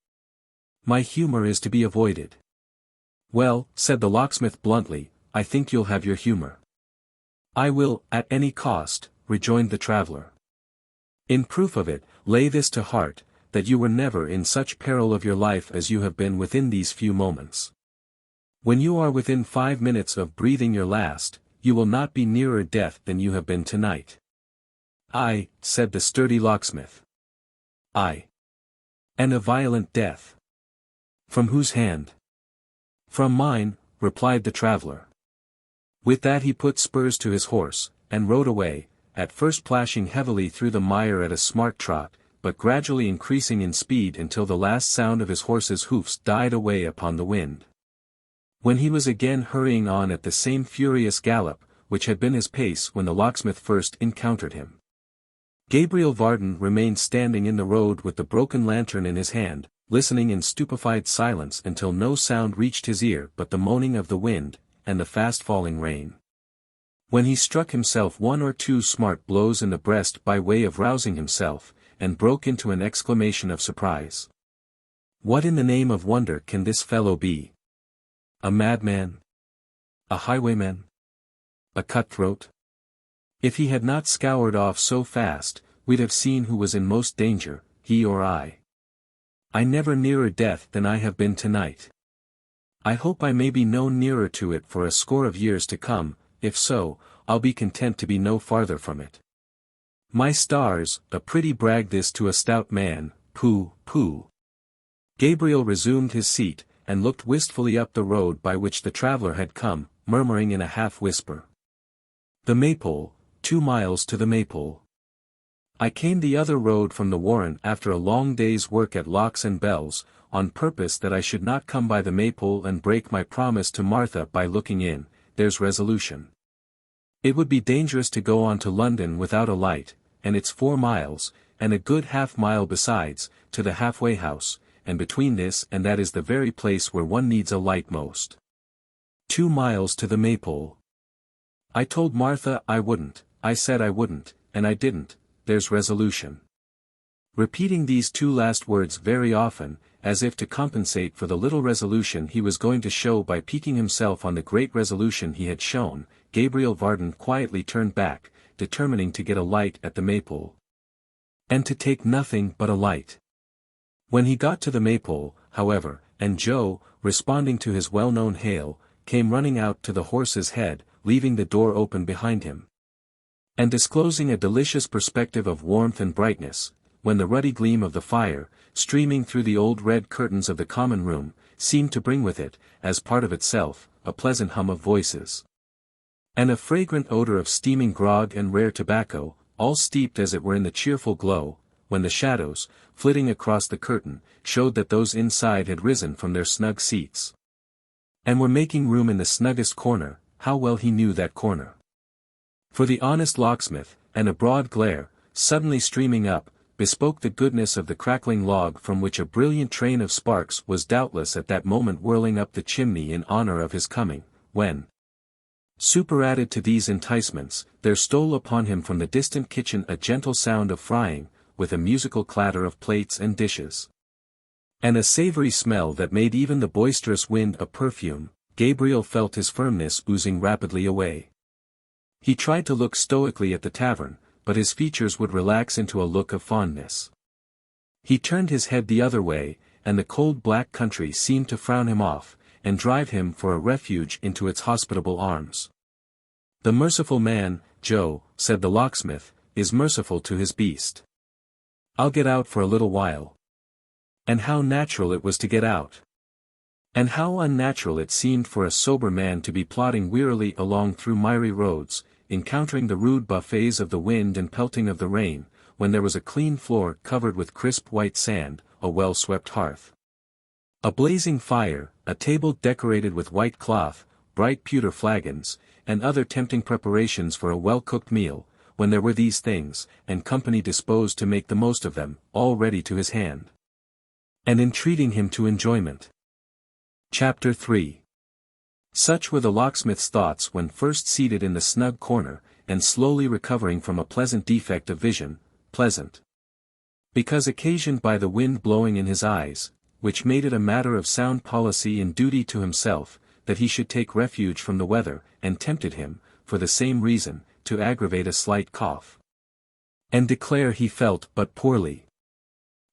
"My humour is to be avoided." "Well," said the locksmith bluntly, "I think you'll have your humour." "I will, at any cost," rejoined the traveller. "In proof of it, lay this to heart, that you were never in such peril of your life as you have been within these few moments. When you are within 5 minutes of breathing your last, you will not be nearer death than you have been tonight." "Aye," said the sturdy locksmith. "Aye. And a violent death. From whose hand?" "From mine," replied the traveller. With that he put spurs to his horse, and rode away, at first plashing heavily through the mire at a smart trot, but gradually increasing in speed until the last sound of his horse's hoofs died away upon the wind. When he was again hurrying on at the same furious gallop, which had been his pace when the locksmith first encountered him, Gabriel Varden remained standing in the road with the broken lantern in his hand, listening in stupefied silence until no sound reached his ear but the moaning of the wind, and the fast-falling rain. When he struck himself 1 or 2 smart blows in the breast by way of rousing himself, and broke into an exclamation of surprise. "What in the name of wonder can this fellow be? A madman? A highwayman? A cutthroat? If he had not scoured off so fast, we'd have seen who was in most danger, he or I. I never nearer death than I have been tonight. I hope I may be no nearer to it for a score of years to come. If so, I'll be content to be no farther from it. My stars, a pretty brag this to a stout man, pooh, pooh." Gabriel resumed his seat, and looked wistfully up the road by which the traveller had come, murmuring in a half-whisper. "The Maypole, 2 miles to the Maypole. I came the other road from the Warren after a long day's work at locks and bells, on purpose that I should not come by the Maypole and break my promise to Martha by looking in. There's resolution. It would be dangerous to go on to London without a light, and it's 4 miles, and a good half-mile besides, to the halfway house, and between this and that is the very place where one needs a light most. 2 miles to the Maypole. I told Martha I wouldn't, I said I wouldn't, and I didn't. There's resolution." Repeating these 2 last words very often, as if to compensate for the little resolution he was going to show by piquing himself on the great resolution he had shown, Gabriel Varden quietly turned back, determining to get a light at the Maypole. And to take nothing but a light. When he got to the Maypole, however, and Joe, responding to his well-known hail, came running out to the horse's head, leaving the door open behind him, and disclosing a delicious perspective of warmth and brightness, when the ruddy gleam of the fire, streaming through the old red curtains of the common room, seemed to bring with it, as part of itself, a pleasant hum of voices, and a fragrant odor of steaming grog and rare tobacco, all steeped as it were in the cheerful glow, when the shadows, flitting across the curtain, showed that those inside had risen from their snug seats, and were making room in the snuggest corner. How well he knew that corner! For the honest locksmith, and a broad glare, suddenly streaming up, bespoke the goodness of the crackling log from which a brilliant train of sparks was doubtless at that moment whirling up the chimney in honor of his coming, when, superadded to these enticements, there stole upon him from the distant kitchen a gentle sound of frying, with a musical clatter of plates and dishes, and a savory smell that made even the boisterous wind a perfume. Gabriel felt his firmness oozing rapidly away. He tried to look stoically at the tavern, but his features would relax into a look of fondness. He turned his head the other way, and the cold black country seemed to frown him off, and drive him for a refuge into its hospitable arms. The merciful man, Joe, said the locksmith, is merciful to his beast. I'll get out for a little while. And how natural it was to get out. And how unnatural it seemed for a sober man to be plodding wearily along through miry roads, encountering the rude buffets of the wind and pelting of the rain, when there was a clean floor covered with crisp white sand, a well-swept hearth, a blazing fire, a table decorated with white cloth, bright pewter flagons, and other tempting preparations for a well-cooked meal, when there were these things, and company disposed to make the most of them, all ready to his hand, and entreating him to enjoyment. Chapter 3. Such were the locksmith's thoughts when first seated in the snug corner, and slowly recovering from a pleasant defect of vision, pleasant because occasioned by the wind blowing in his eyes, which made it a matter of sound policy and duty to himself, that he should take refuge from the weather, and tempted him, for the same reason, to aggravate a slight cough, and declare he felt but poorly.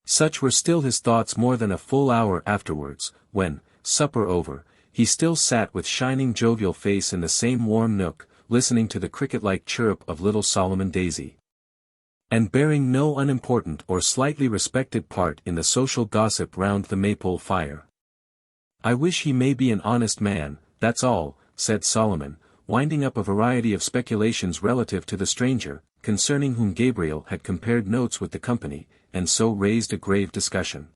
Such were still his thoughts more than a full hour afterwards, when, supper over, he still sat with shining jovial face in the same warm nook, listening to the cricket-like chirrup of little Solomon Daisy, and bearing no unimportant or slightly respected part in the social gossip round the Maypole fire. I wish he may be an honest man, that's all, said Solomon, winding up a variety of speculations relative to the stranger, concerning whom Gabriel had compared notes with the company, and so raised a grave discussion.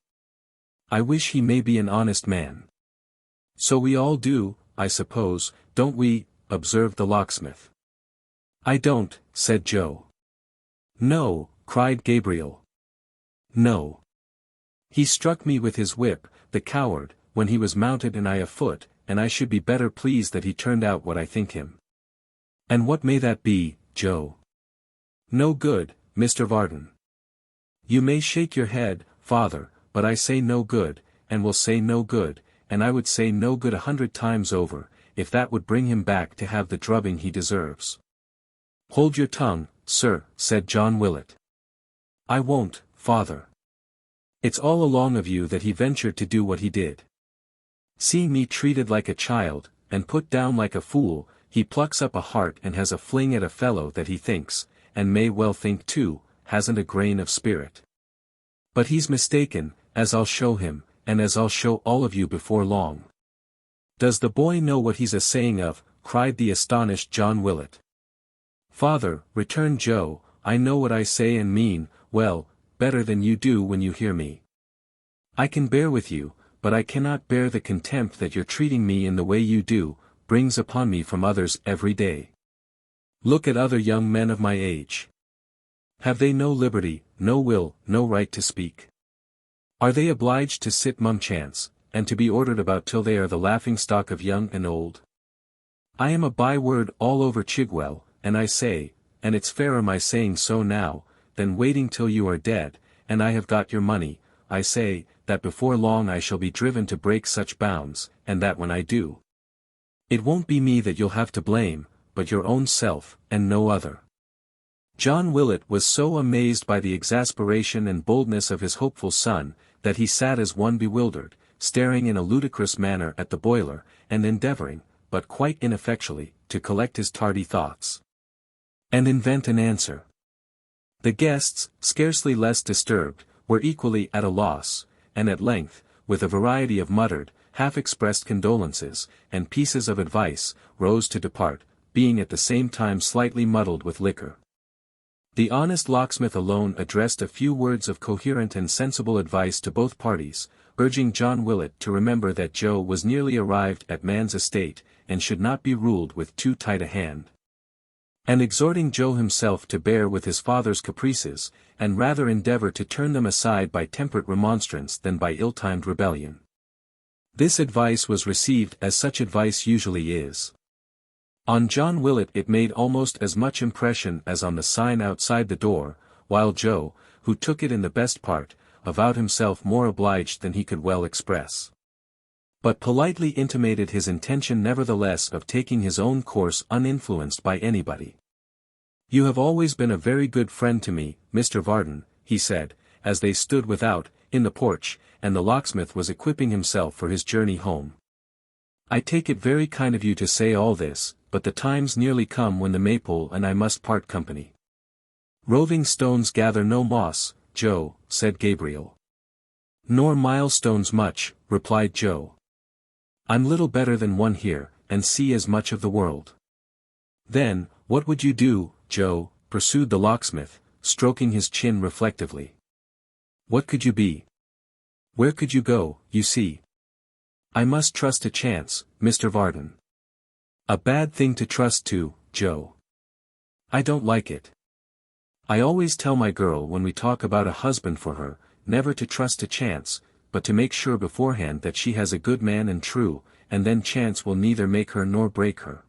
I wish he may be an honest man. So we all do, I suppose, don't we? Observed the locksmith. I don't, said Joe. No, cried Gabriel. No. He struck me with his whip, the coward, when he was mounted and I afoot, and I should be better pleased that he turned out what I think him. And what may that be, Joe? No good, Mr. Varden. You may shake your head, father, but I say no good, and will say no good, and I would say no good 100 times over, if that would bring him back to have the drubbing he deserves. Hold your tongue, sir, said John Willet. I won't, father. It's all along of you that he ventured to do what he did. Seeing me treated like a child, and put down like a fool, he plucks up a heart and has a fling at a fellow that he thinks, and may well think too, hasn't a grain of spirit. But he's mistaken, as I'll show him, and as I'll show all of you before long. Does the boy know what he's a-saying of? Cried the astonished John Willet. Father, returned Joe, I know what I say and mean, well, better than you do when you hear me. I can bear with you, but I cannot bear the contempt that your treating me in the way you do, brings upon me from others every day. Look at other young men of my age. Have they no liberty, no will, no right to speak? Are they obliged to sit mumchance, and to be ordered about till they are the laughing-stock of young and old? I am a byword all over Chigwell, and I say, and it's fairer my saying so now, than waiting till you are dead, and I have got your money, I say, that before long I shall be driven to break such bounds, and that when I do, it won't be me that you'll have to blame, but your own self, and no other. John Willet was so amazed by the exasperation and boldness of his hopeful son, that he sat as one bewildered, staring in a ludicrous manner at the boiler, and endeavoring, but quite ineffectually, to collect his tardy thoughts, and invent an answer. The guests, scarcely less disturbed, were equally at a loss, and at length, with a variety of muttered, half-expressed condolences, and pieces of advice, rose to depart, being at the same time slightly muddled with liquor. The honest locksmith alone addressed a few words of coherent and sensible advice to both parties, urging John Willet to remember that Joe was nearly arrived at man's estate, and should not be ruled with too tight a hand, and exhorting Joe himself to bear with his father's caprices, and rather endeavor to turn them aside by temperate remonstrance than by ill-timed rebellion. This advice was received as such advice usually is. On John Willet it made almost as much impression as on the sign outside the door, while Joe, who took it in the best part, avowed himself more obliged than he could well express, but politely intimated his intention nevertheless of taking his own course uninfluenced by anybody. You have always been a very good friend to me, Mr. Varden, he said, as they stood without, in the porch, and the locksmith was equipping himself for his journey home. I take it very kind of you to say all this, but the time's nearly come when the Maypole and I must part company. Roving stones gather no moss, Joe, said Gabriel. Nor milestones much, replied Joe. I'm little better than one here, and see as much of the world. Then, what would you do, Joe, pursued the locksmith, stroking his chin reflectively. What could you be? Where could you go, you see? I must trust to chance, Mr. Varden. A bad thing to trust to, Joe. I don't like it. I always tell my girl when we talk about a husband for her, never to trust to chance, but to make sure beforehand that she has a good man and true, and then chance will neither make her nor break her.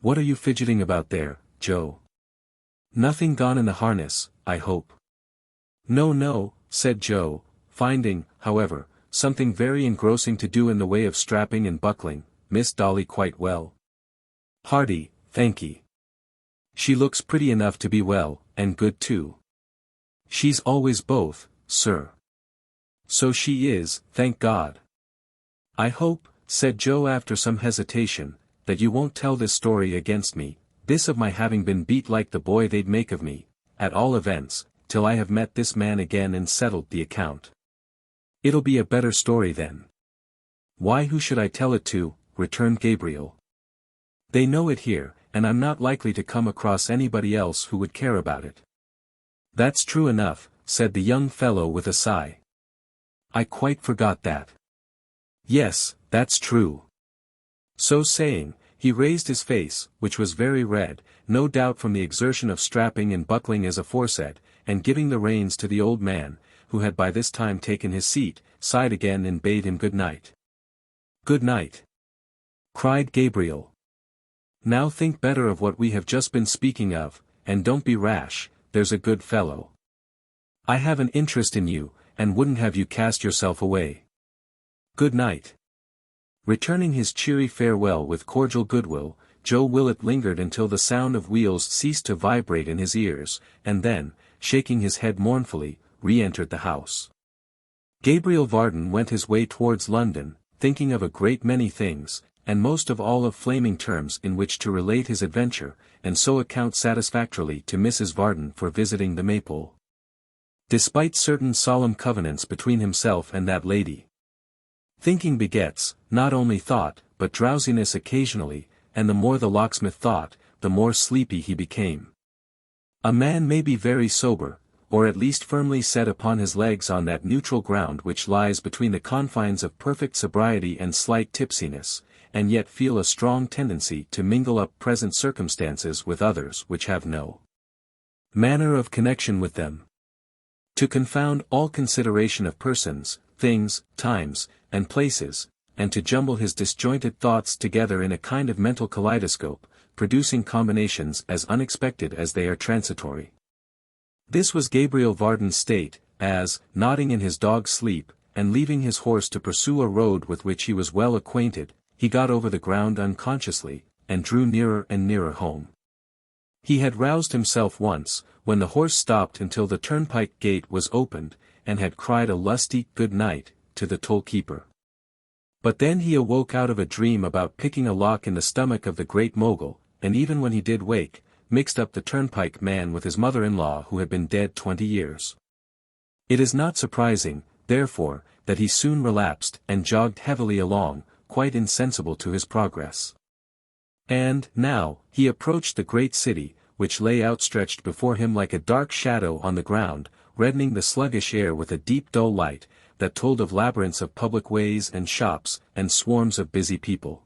What are you fidgeting about there, Joe? Nothing gone in the harness, I hope. No, no, said Joe, finding, however, something very engrossing to do in the way of strapping and buckling, Miss Dolly quite well. Hearty, thank'ee. She looks pretty enough to be well, and good too. She's always both, sir. So she is, thank God. I hope, said Joe after some hesitation, that you won't tell this story against me, this of my having been beat like the boy they'd make of me, at all events, till I have met this man again and settled the account. It'll be a better story then. Why, who should I tell it to, returned Gabriel. They know it here, and I'm not likely to come across anybody else who would care about it. That's true enough, said the young fellow with a sigh. I quite forgot that. Yes, that's true. So saying, he raised his face, which was very red, no doubt from the exertion of strapping and buckling as aforesaid, and giving the reins to the old man, who had by this time taken his seat, sighed again and bade him good night. Good night, cried Gabriel. Now think better of what we have just been speaking of, and don't be rash, there's a good fellow. I have an interest in you, and wouldn't have you cast yourself away. Good night. Returning his cheery farewell with cordial goodwill, Joe Willet lingered until the sound of wheels ceased to vibrate in his ears, and then, shaking his head mournfully, re-entered the house. Gabriel Varden went his way towards London, thinking of a great many things, and most of all of flaming terms in which to relate his adventure, and so account satisfactorily to Mrs. Varden for visiting the Maypole. Despite certain solemn covenants between himself and that lady. Thinking begets, not only thought, but drowsiness occasionally, and the more the locksmith thought, the more sleepy he became. A man may be very sober, or at least firmly set upon his legs on that neutral ground which lies between the confines of perfect sobriety and slight tipsiness, and yet feel a strong tendency to mingle up present circumstances with others which have no manner of connection with them. To confound all consideration of persons, things, times, and places, and to jumble his disjointed thoughts together in a kind of mental kaleidoscope, producing combinations as unexpected as they are transitory. This was Gabriel Varden's state, as, nodding in his dog's sleep, and leaving his horse to pursue a road with which he was well acquainted, he got over the ground unconsciously, and drew nearer and nearer home. He had roused himself once, when the horse stopped until the turnpike gate was opened, and had cried a lusty good night to the toll-keeper. But then he awoke out of a dream about picking a lock in the stomach of the great mogul, and even when he did wake, mixed up the turnpike man with his mother-in-law who had been dead 20 years. It is not surprising, therefore, that he soon relapsed and jogged heavily along, quite insensible to his progress. And, now, he approached the great city, which lay outstretched before him like a dark shadow on the ground, reddening the sluggish air with a deep dull light, that told of labyrinths of public ways and shops, and swarms of busy people.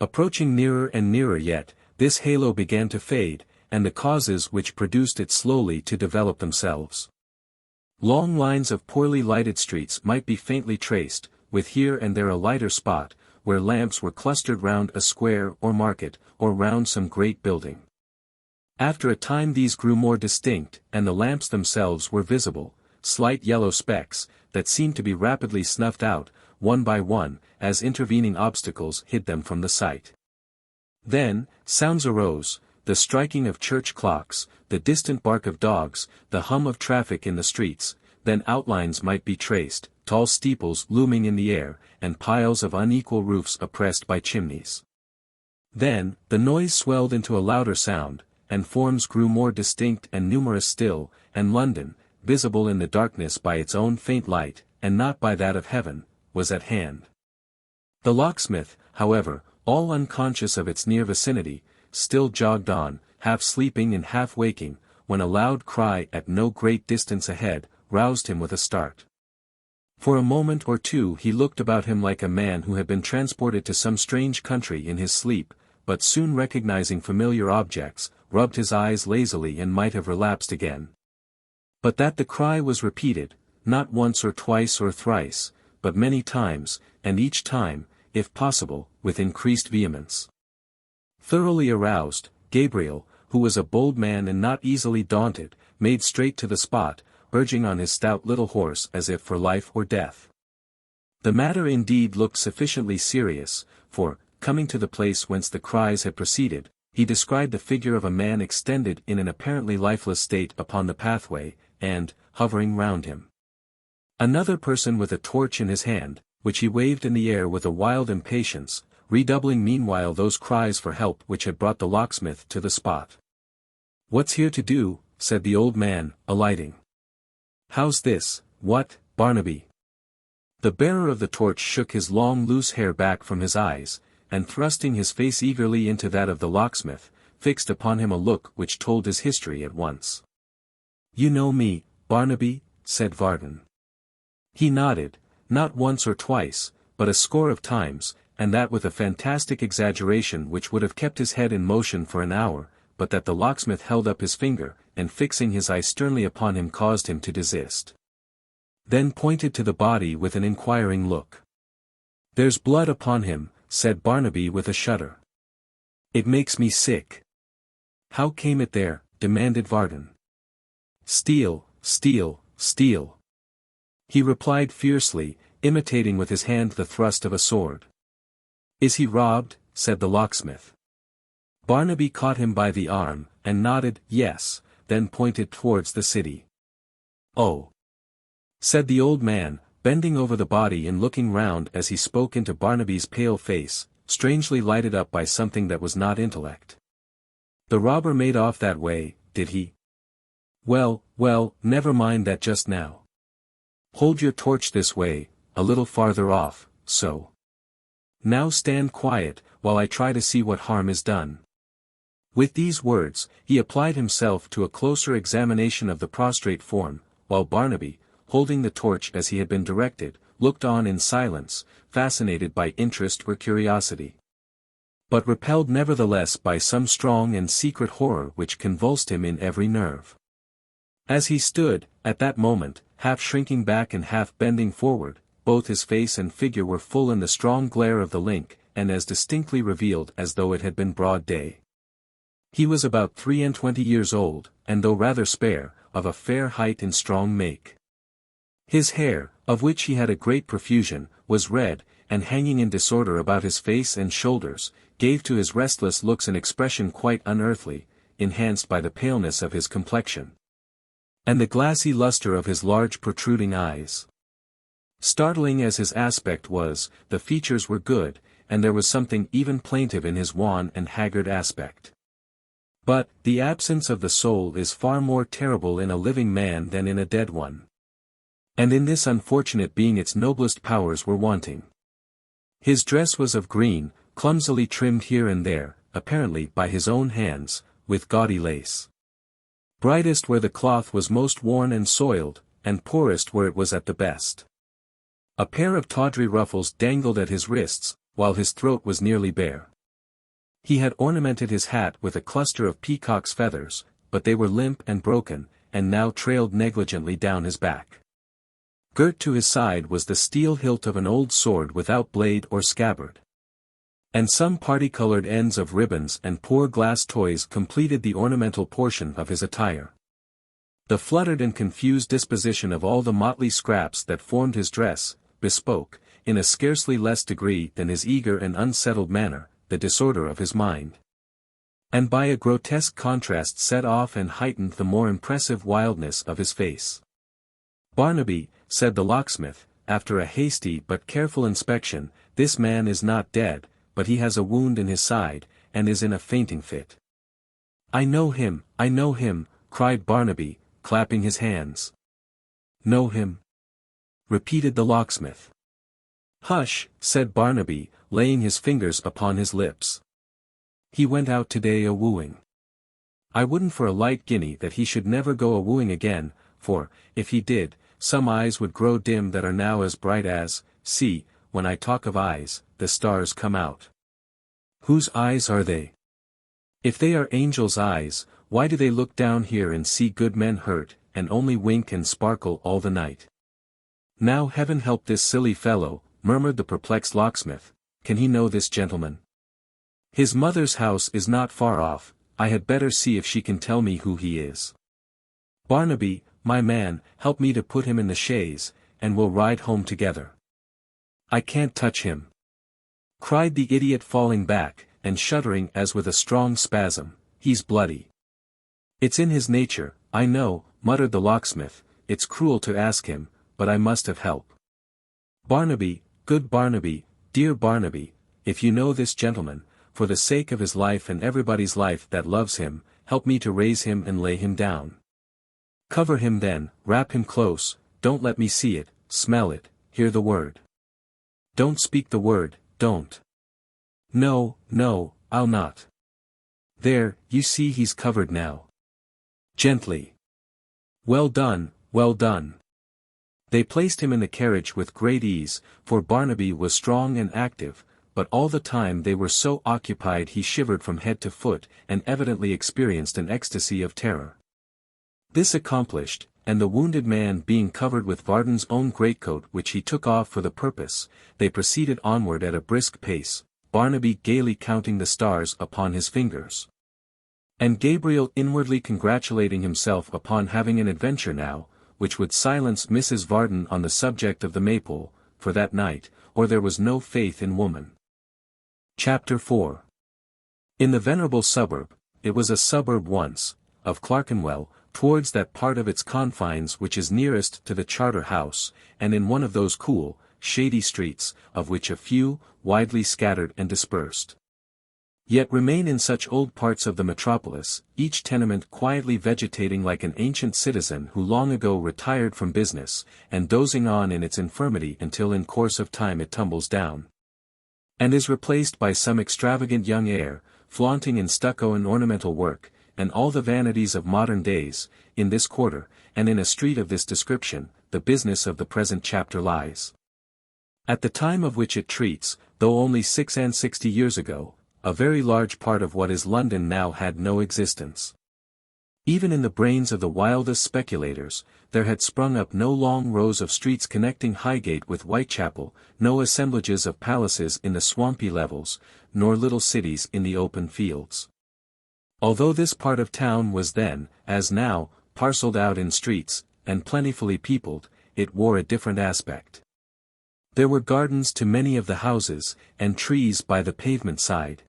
Approaching nearer and nearer yet, this halo began to fade, and the causes which produced it slowly to develop themselves. Long lines of poorly lighted streets might be faintly traced, with here and there a lighter spot, where lamps were clustered round a square or market, or round some great building. After a time these grew more distinct, and the lamps themselves were visible, slight yellow specks, that seemed to be rapidly snuffed out, one by one, as intervening obstacles hid them from the sight. Then, sounds arose, the striking of church clocks, the distant bark of dogs, the hum of traffic in the streets, then outlines might be traced, tall steeples looming in the air, and piles of unequal roofs oppressed by chimneys. Then, the noise swelled into a louder sound, and forms grew more distinct and numerous still, and London, visible in the darkness by its own faint light, and not by that of heaven, was at hand. The locksmith, however, all unconscious of its near vicinity, still jogged on, half sleeping and half waking, when a loud cry at no great distance ahead, roused him with a start. For a moment or two he looked about him like a man who had been transported to some strange country in his sleep, but soon recognizing familiar objects, rubbed his eyes lazily and might have relapsed again. But that the cry was repeated, not once or twice or thrice, but many times, and each time, if possible, with increased vehemence. Thoroughly aroused, Gabriel, who was a bold man and not easily daunted, made straight to the spot, urging on his stout little horse as if for life or death. The matter indeed looked sufficiently serious, for, coming to the place whence the cries had proceeded, he descried the figure of a man extended in an apparently lifeless state upon the pathway, and, hovering round him, another person with a torch in his hand, which he waved in the air with a wild impatience, redoubling meanwhile those cries for help which had brought the locksmith to the spot. "What's here to do?" said the old man, alighting. "How's this, what, Barnaby?" The bearer of the torch shook his long loose hair back from his eyes, and thrusting his face eagerly into that of the locksmith, fixed upon him a look which told his history at once. "You know me, Barnaby?" said Varden. He nodded, not once or twice, but a score of times, and that with a fantastic exaggeration which would have kept his head in motion for an hour, but that the locksmith held up his finger, and fixing his eye sternly upon him caused him to desist. Then pointed to the body with an inquiring look. "There's blood upon him," said Barnaby with a shudder. "It makes me sick." "How came it there?" demanded Varden. "Steal, steal, steal," he replied fiercely, imitating with his hand the thrust of a sword. "Is he robbed?" said the locksmith. Barnaby caught him by the arm, and nodded, "Yes," then pointed towards the city. "Oh," said the old man, bending over the body and looking round as he spoke into Barnaby's pale face, strangely lighted up by something that was not intellect. "The robber made off that way, did he? Well, well, never mind that just now. Hold your torch this way, a little farther off, so. Now stand quiet, while I try to see what harm is done." With these words, he applied himself to a closer examination of the prostrate form, while Barnaby, holding the torch as he had been directed, looked on in silence, fascinated by interest or curiosity, but repelled nevertheless by some strong and secret horror which convulsed him in every nerve. As he stood, at that moment, half shrinking back and half bending forward, both his face and figure were full in the strong glare of the link, and as distinctly revealed as though it had been broad day. He was about 23 years old, and though rather spare, of a fair height and strong make. His hair, of which he had a great profusion, was red, and hanging in disorder about his face and shoulders, gave to his restless looks an expression quite unearthly, enhanced by the paleness of his complexion, and the glassy luster of his large protruding eyes. Startling as his aspect was, the features were good, and there was something even plaintive in his wan and haggard aspect. But, the absence of the soul is far more terrible in a living man than in a dead one. And in this unfortunate being its noblest powers were wanting. His dress was of green, clumsily trimmed here and there, apparently by his own hands, with gaudy lace. Brightest where the cloth was most worn and soiled, and poorest where it was at the best. A pair of tawdry ruffles dangled at his wrists, while his throat was nearly bare. He had ornamented his hat with a cluster of peacock's feathers, but they were limp and broken, and now trailed negligently down his back. Girt to his side was the steel hilt of an old sword without blade or scabbard. And some party-colored ends of ribbons and poor glass toys completed the ornamental portion of his attire. The fluttered and confused disposition of all the motley scraps that formed his dress, bespoke, in a scarcely less degree than his eager and unsettled manner, the disorder of his mind. And by a grotesque contrast set off and heightened the more impressive wildness of his face. "Barnaby," said the locksmith, after a hasty but careful inspection, "this man is not dead, but he has a wound in his side, and is in a fainting fit." I know him," cried Barnaby, clapping his hands. "Know him?" repeated the locksmith. "Hush," said Barnaby, laying his fingers upon his lips. "He went out today a-wooing. I wouldn't for a light guinea that he should never go a-wooing again, for, if he did, some eyes would grow dim that are now as bright as, see, when I talk of eyes, the stars come out." "Whose eyes are they? If they are angels' eyes, why do they look down here and see good men hurt, and only wink and sparkle all the night?" "Now heaven help this silly fellow," murmured the perplexed locksmith. "Can he know this gentleman? His mother's house is not far off, I had better see if she can tell me who he is. Barnaby, my man, help me to put him in the chaise, and we'll ride home together." "I can't touch him," cried the idiot, falling back, and shuddering as with a strong spasm. "He's bloody." "It's in his nature, I know," muttered the locksmith. "It's cruel to ask him, but I must have help. Barnaby, good Barnaby, dear Barnaby, if you know this gentleman, for the sake of his life and everybody's life that loves him, help me to raise him and lay him down. Cover him then, wrap him close, don't let me see it, smell it, hear the word. Don't speak the word, don't." "No, I'll not." "There, you see he's covered now. Gently. Well done, well done." They placed him in the carriage with great ease, for Barnaby was strong and active, but all the time they were so occupied he shivered from head to foot, and evidently experienced an ecstasy of terror. This accomplished, and the wounded man being covered with Varden's own greatcoat which he took off for the purpose, they proceeded onward at a brisk pace, Barnaby gaily counting the stars upon his fingers. And Gabriel inwardly congratulating himself upon having an adventure now, which would silence Mrs. Varden on the subject of the Maypole, for that night, or there was no faith in woman. Chapter 4. In the venerable suburb, it was a suburb once, of Clerkenwell, towards that part of its confines which is nearest to the Charter House, and in one of those cool, shady streets, of which a few, widely scattered and dispersed, yet remain in such old parts of the metropolis, each tenement quietly vegetating like an ancient citizen who long ago retired from business, and dozing on in its infirmity until in course of time it tumbles down, and is replaced by some extravagant young heir, flaunting in stucco and ornamental work, and all the vanities of modern days. In this quarter, and in a street of this description, the business of the present chapter lies. At the time of which it treats, though only 66 years ago, a very large part of what is London now had no existence. Even in the brains of the wildest speculators, there had sprung up no long rows of streets connecting Highgate with Whitechapel, no assemblages of palaces in the swampy levels, nor little cities in the open fields. Although this part of town was then, as now, parcelled out in streets, and plentifully peopled, it wore a different aspect. There were gardens to many of the houses, and trees by the pavement side,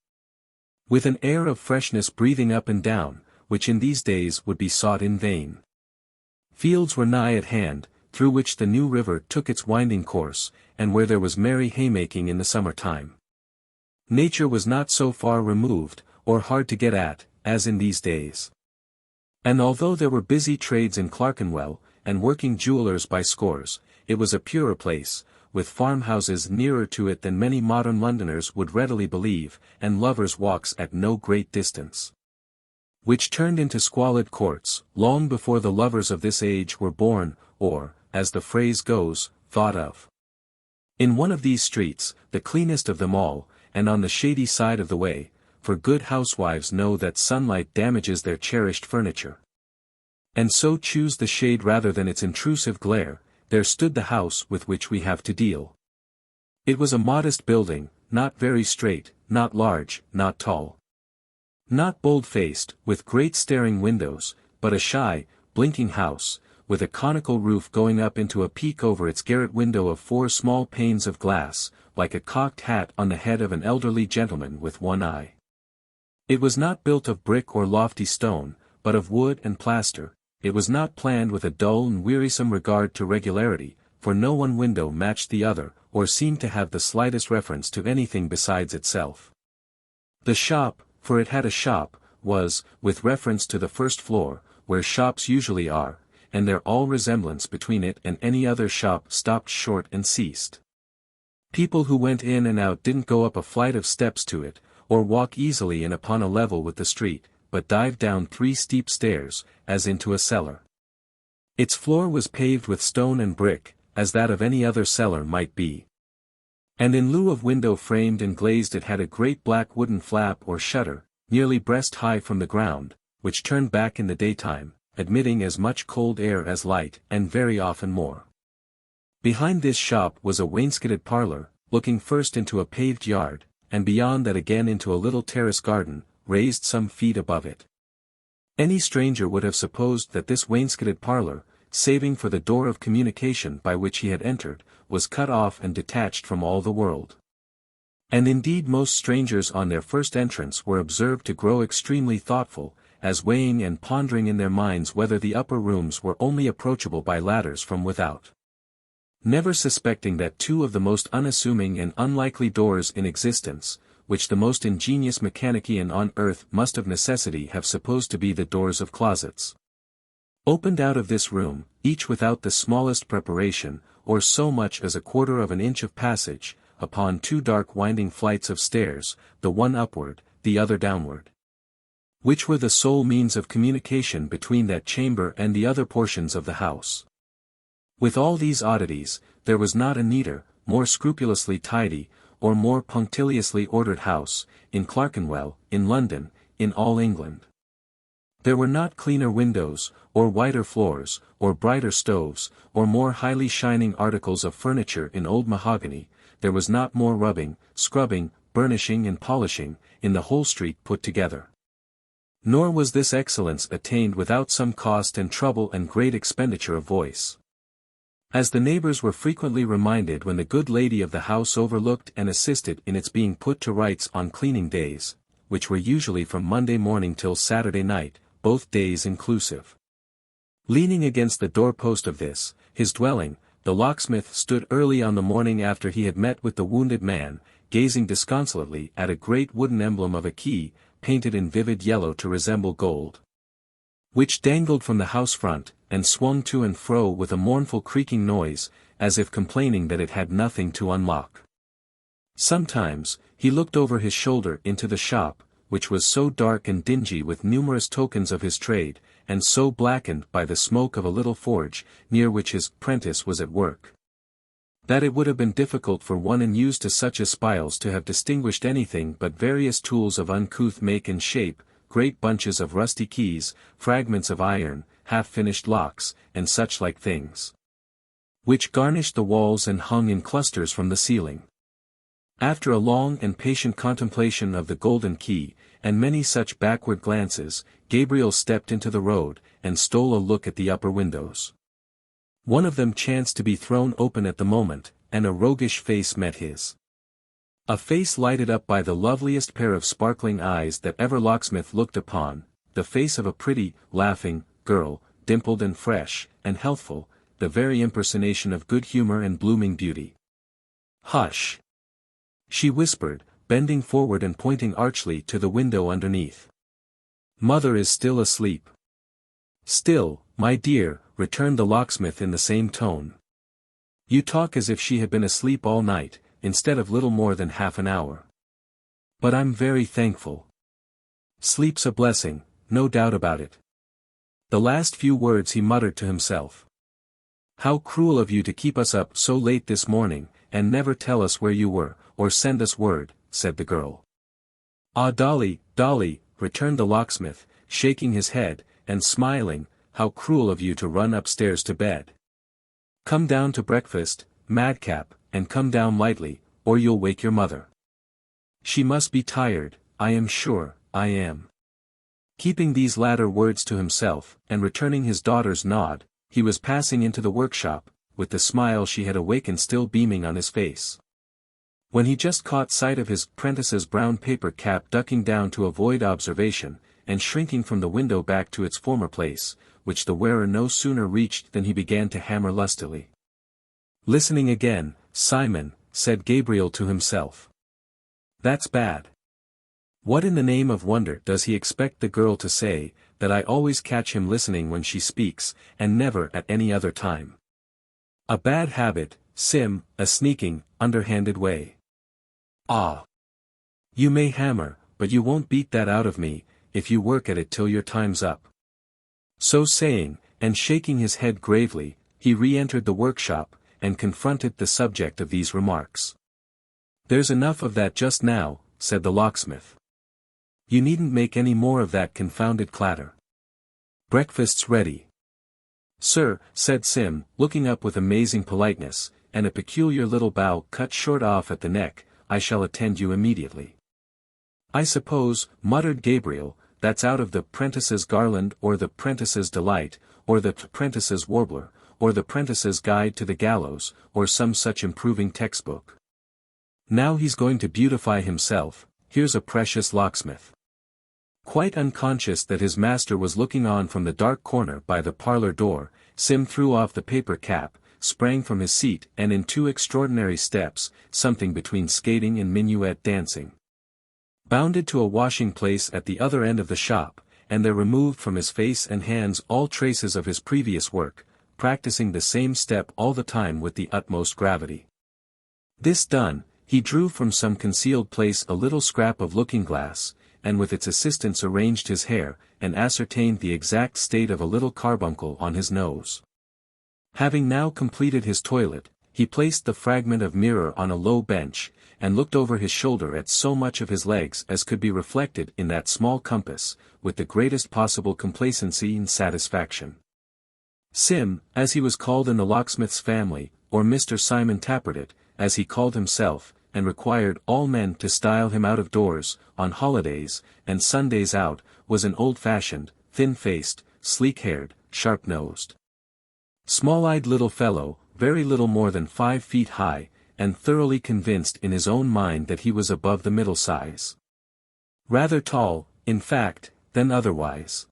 with an air of freshness breathing up and down, which in these days would be sought in vain. Fields were nigh at hand, through which the New River took its winding course, and where there was merry haymaking in the summer time. Nature was not so far removed, or hard to get at, as in these days. And although there were busy trades in Clerkenwell, and working jewellers by scores, it was a purer place, with farmhouses nearer to it than many modern Londoners would readily believe, and lovers' walks at no great distance, which turned into squalid courts, long before the lovers of this age were born, or, as the phrase goes, thought of. In one of these streets, the cleanest of them all, and on the shady side of the way, for good housewives know that sunlight damages their cherished furniture, and so choose the shade rather than its intrusive glare, there stood the house with which we have to deal. It was a modest building, not very straight, not large, not tall, not bold-faced, with great staring windows, but a shy, blinking house, with a conical roof going up into a peak over its garret window of 4 small panes of glass, like a cocked hat on the head of an elderly gentleman with one eye. It was not built of brick or lofty stone, but of wood and plaster, it was not planned with a dull and wearisome regard to regularity, for no one window matched the other, or seemed to have the slightest reference to anything besides itself. The shop, for it had a shop, was, with reference to the first floor, where shops usually are, and there all resemblance between it and any other shop stopped short and ceased. People who went in and out didn't go up a flight of steps to it, or walk easily in upon a level with the street, but dived down 3 steep stairs, as into a cellar. Its floor was paved with stone and brick, as that of any other cellar might be. And in lieu of window framed and glazed it had a great black wooden flap or shutter, nearly breast-high from the ground, which turned back in the daytime, admitting as much cold air as light, and very often more. Behind this shop was a wainscoted parlour, looking first into a paved yard, and beyond that again into a little terrace garden, raised some feet above it. Any stranger would have supposed that this wainscoted parlour, saving for the door of communication by which he had entered, was cut off and detached from all the world. And indeed most strangers on their first entrance were observed to grow extremely thoughtful, as weighing and pondering in their minds whether the upper rooms were only approachable by ladders from without. Never suspecting that 2 of the most unassuming and unlikely doors in existence, which the most ingenious mechanician on earth must of necessity have supposed to be the doors of closets, opened out of this room, each without the smallest preparation, or so much as a quarter of an inch of passage, upon 2 dark winding flights of stairs, the one upward, the other downward, which were the sole means of communication between that chamber and the other portions of the house. With all these oddities, there was not a neater, more scrupulously tidy, or more punctiliously ordered house, in Clerkenwell, in London, in all England. There were not cleaner windows, or whiter floors, or brighter stoves, or more highly shining articles of furniture in old mahogany, there was not more rubbing, scrubbing, burnishing and polishing, in the whole street put together. Nor was this excellence attained without some cost and trouble and great expenditure of voice. As the neighbours were frequently reminded when the good lady of the house overlooked and assisted in its being put to rights on cleaning days, which were usually from Monday morning till Saturday night, both days inclusive. Leaning against the door-post of this, his dwelling, the locksmith stood early on the morning after he had met with the wounded man, gazing disconsolately at a great wooden emblem of a key, painted in vivid yellow to resemble gold, which dangled from the house front, and swung to and fro with a mournful creaking noise, as if complaining that it had nothing to unlock. Sometimes, he looked over his shoulder into the shop, which was so dark and dingy with numerous tokens of his trade, and so blackened by the smoke of a little forge, near which his prentice was at work, that it would have been difficult for one unused to such espials to have distinguished anything but various tools of uncouth make and shape, great bunches of rusty keys, fragments of iron, half-finished locks, and such like things, which garnished the walls and hung in clusters from the ceiling. After a long and patient contemplation of the golden key, and many such backward glances, Gabriel stepped into the road, and stole a look at the upper windows. One of them chanced to be thrown open at the moment, and a roguish face met his. A face lighted up by the loveliest pair of sparkling eyes that ever locksmith looked upon, the face of a pretty, laughing, girl, dimpled and fresh, and healthful, the very impersonation of good humour and blooming beauty. "Hush!" she whispered, bending forward and pointing archly to the window underneath. "Mother is still asleep." "Still, my dear," returned the locksmith in the same tone. "You talk as if she had been asleep all night, instead of little more than half an hour. But I'm very thankful. Sleep's a blessing, no doubt about it." The last few words he muttered to himself. "How cruel of you to keep us up so late this morning, and never tell us where you were, or send us word," said the girl. "Ah, Dolly, Dolly," returned the locksmith, shaking his head, and smiling, "how cruel of you to run upstairs to bed. Come down to breakfast, madcap, and come down lightly, or you'll wake your mother. She must be tired, I am sure, I am." Keeping these latter words to himself, and returning his daughter's nod, he was passing into the workshop, with the smile she had awakened still beaming on his face, when he just caught sight of his prentice's brown paper cap ducking down to avoid observation, and shrinking from the window back to its former place, which the wearer no sooner reached than he began to hammer lustily. Listening again, Simon, said Gabriel to himself. That's bad. What in the name of wonder does he expect the girl to say, that I always catch him listening when she speaks, and never at any other time? A bad habit, Sim, a sneaking, underhanded way. Ah! You may hammer, but you won't beat that out of me, if you work at it till your time's up. So saying, and shaking his head gravely, he re-entered the workshop, and confronted the subject of these remarks. There's enough of that just now, said the locksmith. You needn't make any more of that confounded clatter. Breakfast's ready. Sir, said Sim, looking up with amazing politeness, and a peculiar little bow cut short off at the neck, I shall attend you immediately. I suppose, muttered Gabriel, that's out of the Prentice's Garland or the Prentice's Delight, or the Prentice's Warbler, or the Prentice's Guide to the Gallows, or some such improving textbook. Now he's going to beautify himself, here's a precious locksmith. Quite unconscious that his master was looking on from the dark corner by the parlor door, Sim threw off the paper cap, sprang from his seat and in 2 extraordinary steps, something between skating and minuet dancing, bounded to a washing place at the other end of the shop, and there removed from his face and hands all traces of his previous work, practicing the same step all the time with the utmost gravity. This done, he drew from some concealed place a little scrap of looking-glass, and with its assistance arranged his hair, and ascertained the exact state of a little carbuncle on his nose. Having now completed his toilet, he placed the fragment of mirror on a low bench, and looked over his shoulder at so much of his legs as could be reflected in that small compass, with the greatest possible complacency and satisfaction. Sim, as he was called in the locksmith's family, or Mr. Simon Tappertit, as he called himself, and required all men to style him out of doors, on holidays, and Sundays out, was an old-fashioned, thin-faced, sleek-haired, sharp-nosed, small-eyed little fellow, very little more than 5 feet high, and thoroughly convinced in his own mind that he was above the middle size. Rather tall, in fact, than otherwise.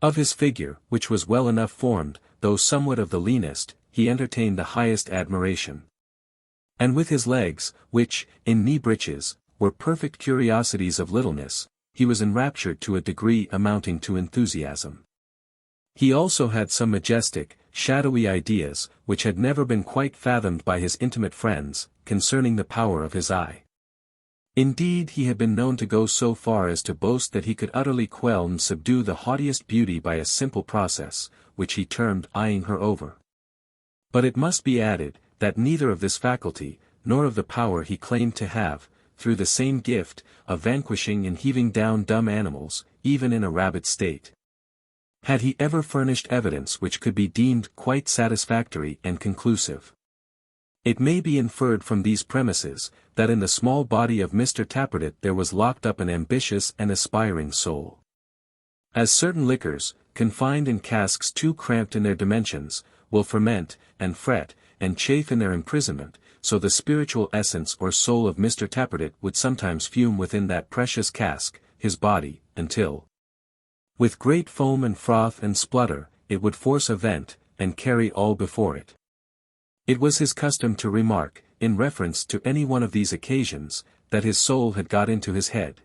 Of his figure, which was well enough formed, though somewhat of the leanest, he entertained the highest admiration. And with his legs, which, in knee breeches, were perfect curiosities of littleness, he was enraptured to a degree amounting to enthusiasm. He also had some majestic, shadowy ideas, which had never been quite fathomed by his intimate friends, concerning the power of his eye. Indeed, he had been known to go so far as to boast that he could utterly quell and subdue the haughtiest beauty by a simple process, which he termed eyeing her over. But it must be added, that neither of this faculty, nor of the power he claimed to have, through the same gift, of vanquishing and heaving down dumb animals, even in a rabid state, had he ever furnished evidence which could be deemed quite satisfactory and conclusive. It may be inferred from these premises, that in the small body of Mr. Tappertit there was locked up an ambitious and aspiring soul. As certain liquors, confined in casks too cramped in their dimensions, will ferment, and fret, and chafe in their imprisonment, so the spiritual essence or soul of Mr. Tappertit would sometimes fume within that precious cask, his body, until, with great foam and froth and splutter, it would force a vent, and carry all before it. It was his custom to remark, in reference to any one of these occasions, that his soul had got into his head.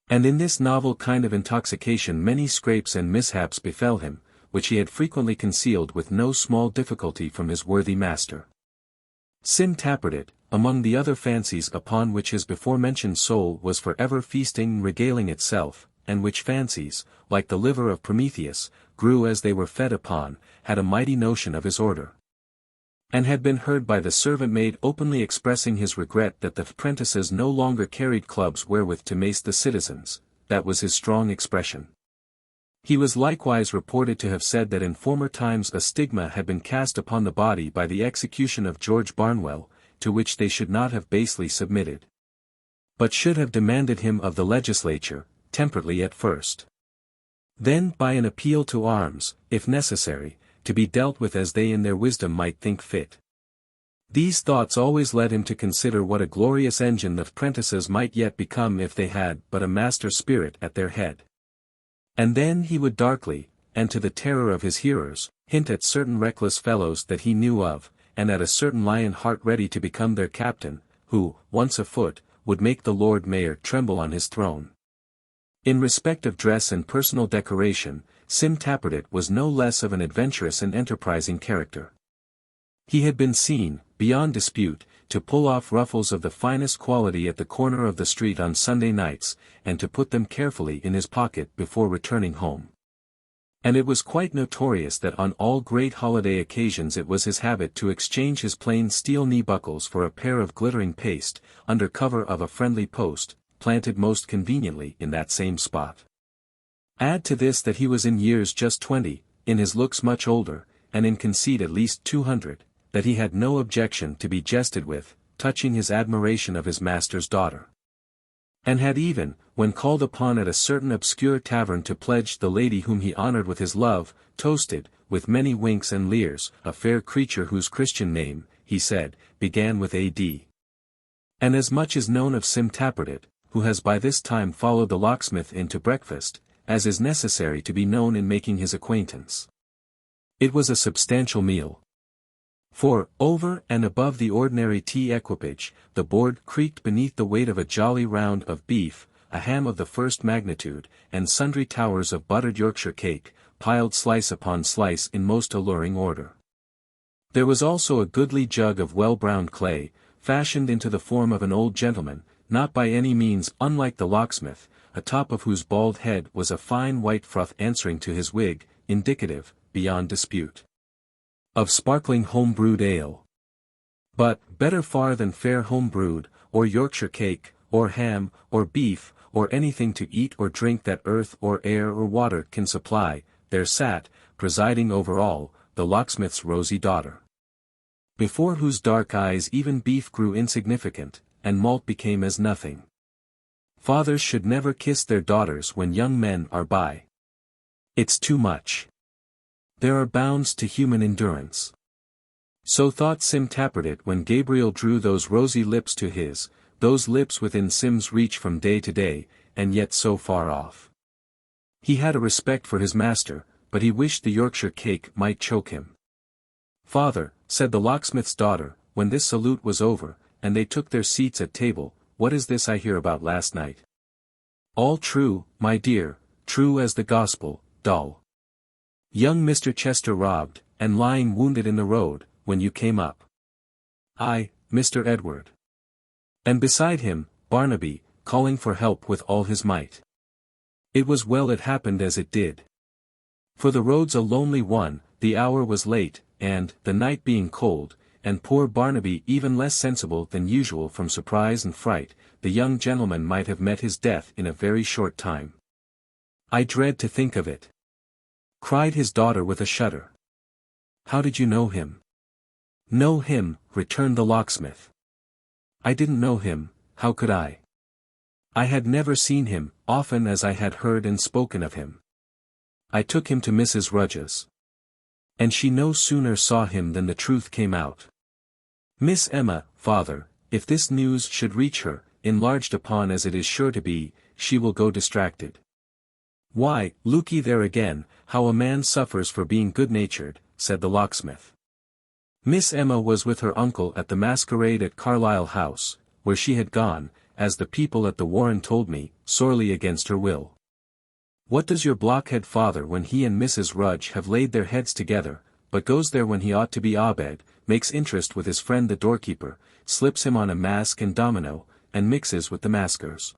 And in this novel kind of intoxication many scrapes and mishaps befell him, which he had frequently concealed with no small difficulty from his worthy master. Sim Tappertit, among the other fancies upon which his before-mentioned soul was for ever feasting and regaling itself, and which fancies, like the liver of Prometheus, grew as they were fed upon, had a mighty notion of his order, and had been heard by the servant-maid openly expressing his regret that the apprentices no longer carried clubs wherewith to mace the citizens. That was his strong expression. He was likewise reported to have said that in former times a stigma had been cast upon the body by the execution of George Barnwell, to which they should not have basely submitted, but should have demanded him of the legislature, temperately at first, then by an appeal to arms, if necessary, to be dealt with as they in their wisdom might think fit. These thoughts always led him to consider what a glorious engine the apprentices might yet become if they had but a master spirit at their head. And then he would darkly, and to the terror of his hearers, hint at certain reckless fellows that he knew of, and at a certain lion heart ready to become their captain, who, once afoot, would make the Lord Mayor tremble on his throne. In respect of dress and personal decoration, Sim Tappertit was no less of an adventurous and enterprising character. He had been seen, beyond dispute, to pull off ruffles of the finest quality at the corner of the street on Sunday nights, and to put them carefully in his pocket before returning home. And it was quite notorious that on all great holiday occasions it was his habit to exchange his plain steel knee buckles for a pair of glittering paste, under cover of a friendly post, planted most conveniently in that same spot. Add to this that he was in years just 20, in his looks much older, and in conceit at least 200, that he had no objection to be jested with, touching his admiration of his master's daughter. And had even, when called upon at a certain obscure tavern to pledge the lady whom he honored with his love, toasted, with many winks and leers, a fair creature whose Christian name, he said, began with A.D. And as much is known of Sim Tappertit, who has by this time followed the locksmith in to breakfast, as is necessary to be known in making his acquaintance. It was a substantial meal. For, over and above the ordinary tea equipage, the board creaked beneath the weight of a jolly round of beef, a ham of the first magnitude, and sundry towers of buttered Yorkshire cake, piled slice upon slice in most alluring order. There was also a goodly jug of well-browned clay, fashioned into the form of an old gentleman, not by any means unlike the locksmith, atop of whose bald head was a fine white froth answering to his wig, indicative, beyond dispute, of sparkling home-brewed ale. But, better far than fair home-brewed, or Yorkshire cake, or ham, or beef, or anything to eat or drink that earth or air or water can supply, there sat, presiding over all, the locksmith's rosy daughter, before whose dark eyes even beef grew insignificant, and malt became as nothing. Fathers should never kiss their daughters when young men are by. It's too much. There are bounds to human endurance. So thought Sim Tappertit when Gabriel drew those rosy lips to his, those lips within Sim's reach from day to day, and yet so far off. He had a respect for his master, but he wished the Yorkshire cake might choke him. "Father," said the locksmith's daughter, when this salute was over, and they took their seats at table, "what is this I hear about last night?" "All true, my dear, true as the gospel, dull. Young Mr. Chester robbed, and lying wounded in the road, when you came up. Ay, Mr. Edward. And beside him, Barnaby, calling for help with all his might. It was well it happened as it did. For the road's a lonely one, the hour was late, and, the night being cold, and poor Barnaby even less sensible than usual from surprise and fright, the young gentleman might have met his death in a very short time. I dread to think of it," cried his daughter with a shudder. "How did you know him?" "Know him," returned the locksmith. "I didn't know him, how could I? I had never seen him, often as I had heard and spoken of him. I took him to Mrs. Rudge's. And she no sooner saw him than the truth came out. Miss Emma, father, if this news should reach her, enlarged upon as it is sure to be, she will go distracted. Why, look'ee there again, how a man suffers for being good-natured," said the locksmith. Miss Emma was with her uncle at the masquerade at Carlisle House, where she had gone, as the people at the Warren told me, sorely against her will. What does your blockhead father when he and Mrs. Rudge have laid their heads together, but goes there when he ought to be abed, makes interest with his friend the doorkeeper, slips him on a mask and domino, and mixes with the maskers.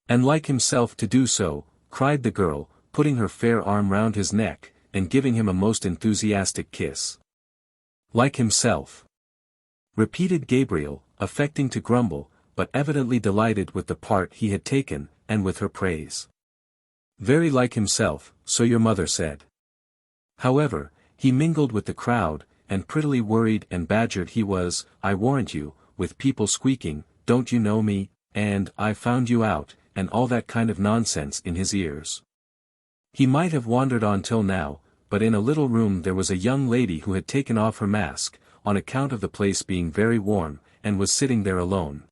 And like himself to do so, cried the girl, putting her fair arm round his neck, and giving him a most enthusiastic kiss. Like himself, repeated Gabriel, affecting to grumble, but evidently delighted with the part he had taken, and with her praise. Very like himself, so your mother said. However, he mingled with the crowd, and prettily worried and badgered he was, I warrant you, with people squeaking, "Don't you know me?" and "I found you out," and all that kind of nonsense in his ears. He might have wandered on till now, but in a little room there was a young lady who had taken off her mask, on account of the place being very warm, and was sitting there alone.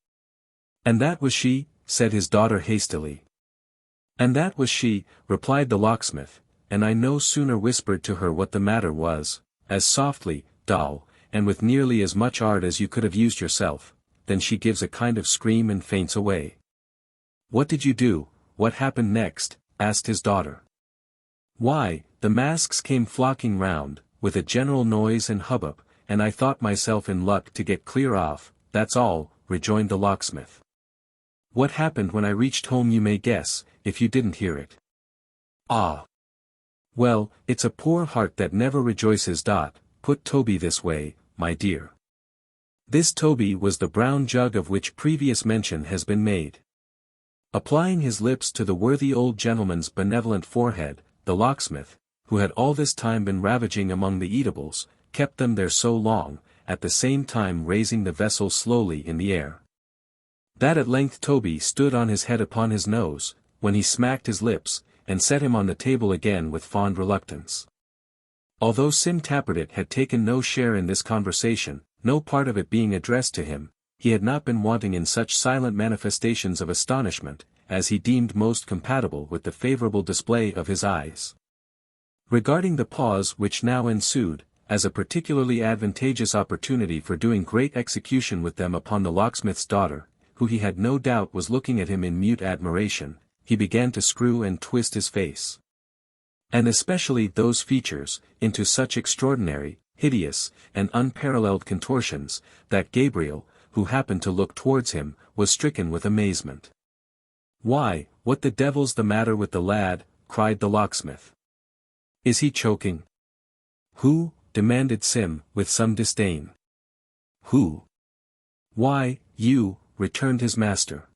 "And that was she?" said his daughter hastily. "And that was she," replied the locksmith, and I no sooner whispered to her what the matter was, as softly, Doll, and with nearly as much art as you could have used yourself, than she gives a kind of scream and faints away. What did you do? What happened next? Asked his daughter. Why, the masks came flocking round, with a general noise and hubbub, and I thought myself in luck to get clear off, that's all, rejoined the locksmith. What happened when I reached home you may guess, if you didn't hear it. Ah! Well, it's a poor heart that never rejoices. Put Toby this way, my dear. This Toby was the brown jug of which previous mention has been made. Applying his lips to the worthy old gentleman's benevolent forehead, the locksmith, who had all this time been ravaging among the eatables, kept them there so long, at the same time raising the vessel slowly in the air, that at length Toby stood on his head upon his nose, when he smacked his lips, and set him on the table again with fond reluctance. Although Sim Tappertit had taken no share in this conversation, no part of it being addressed to him, he had not been wanting in such silent manifestations of astonishment, as he deemed most compatible with the favourable display of his eyes. Regarding the pause which now ensued, as a particularly advantageous opportunity for doing great execution with them upon the locksmith's daughter, who he had no doubt was looking at him in mute admiration, he began to screw and twist his face, and especially those features, into such extraordinary, hideous, and unparalleled contortions, that Gabriel, who happened to look towards him, was stricken with amazement. "Why, what the devil's the matter with the lad?" cried the locksmith. "Is he choking?" "Who?" demanded Sim, with some disdain. "Who?" "Why, you," returned his master.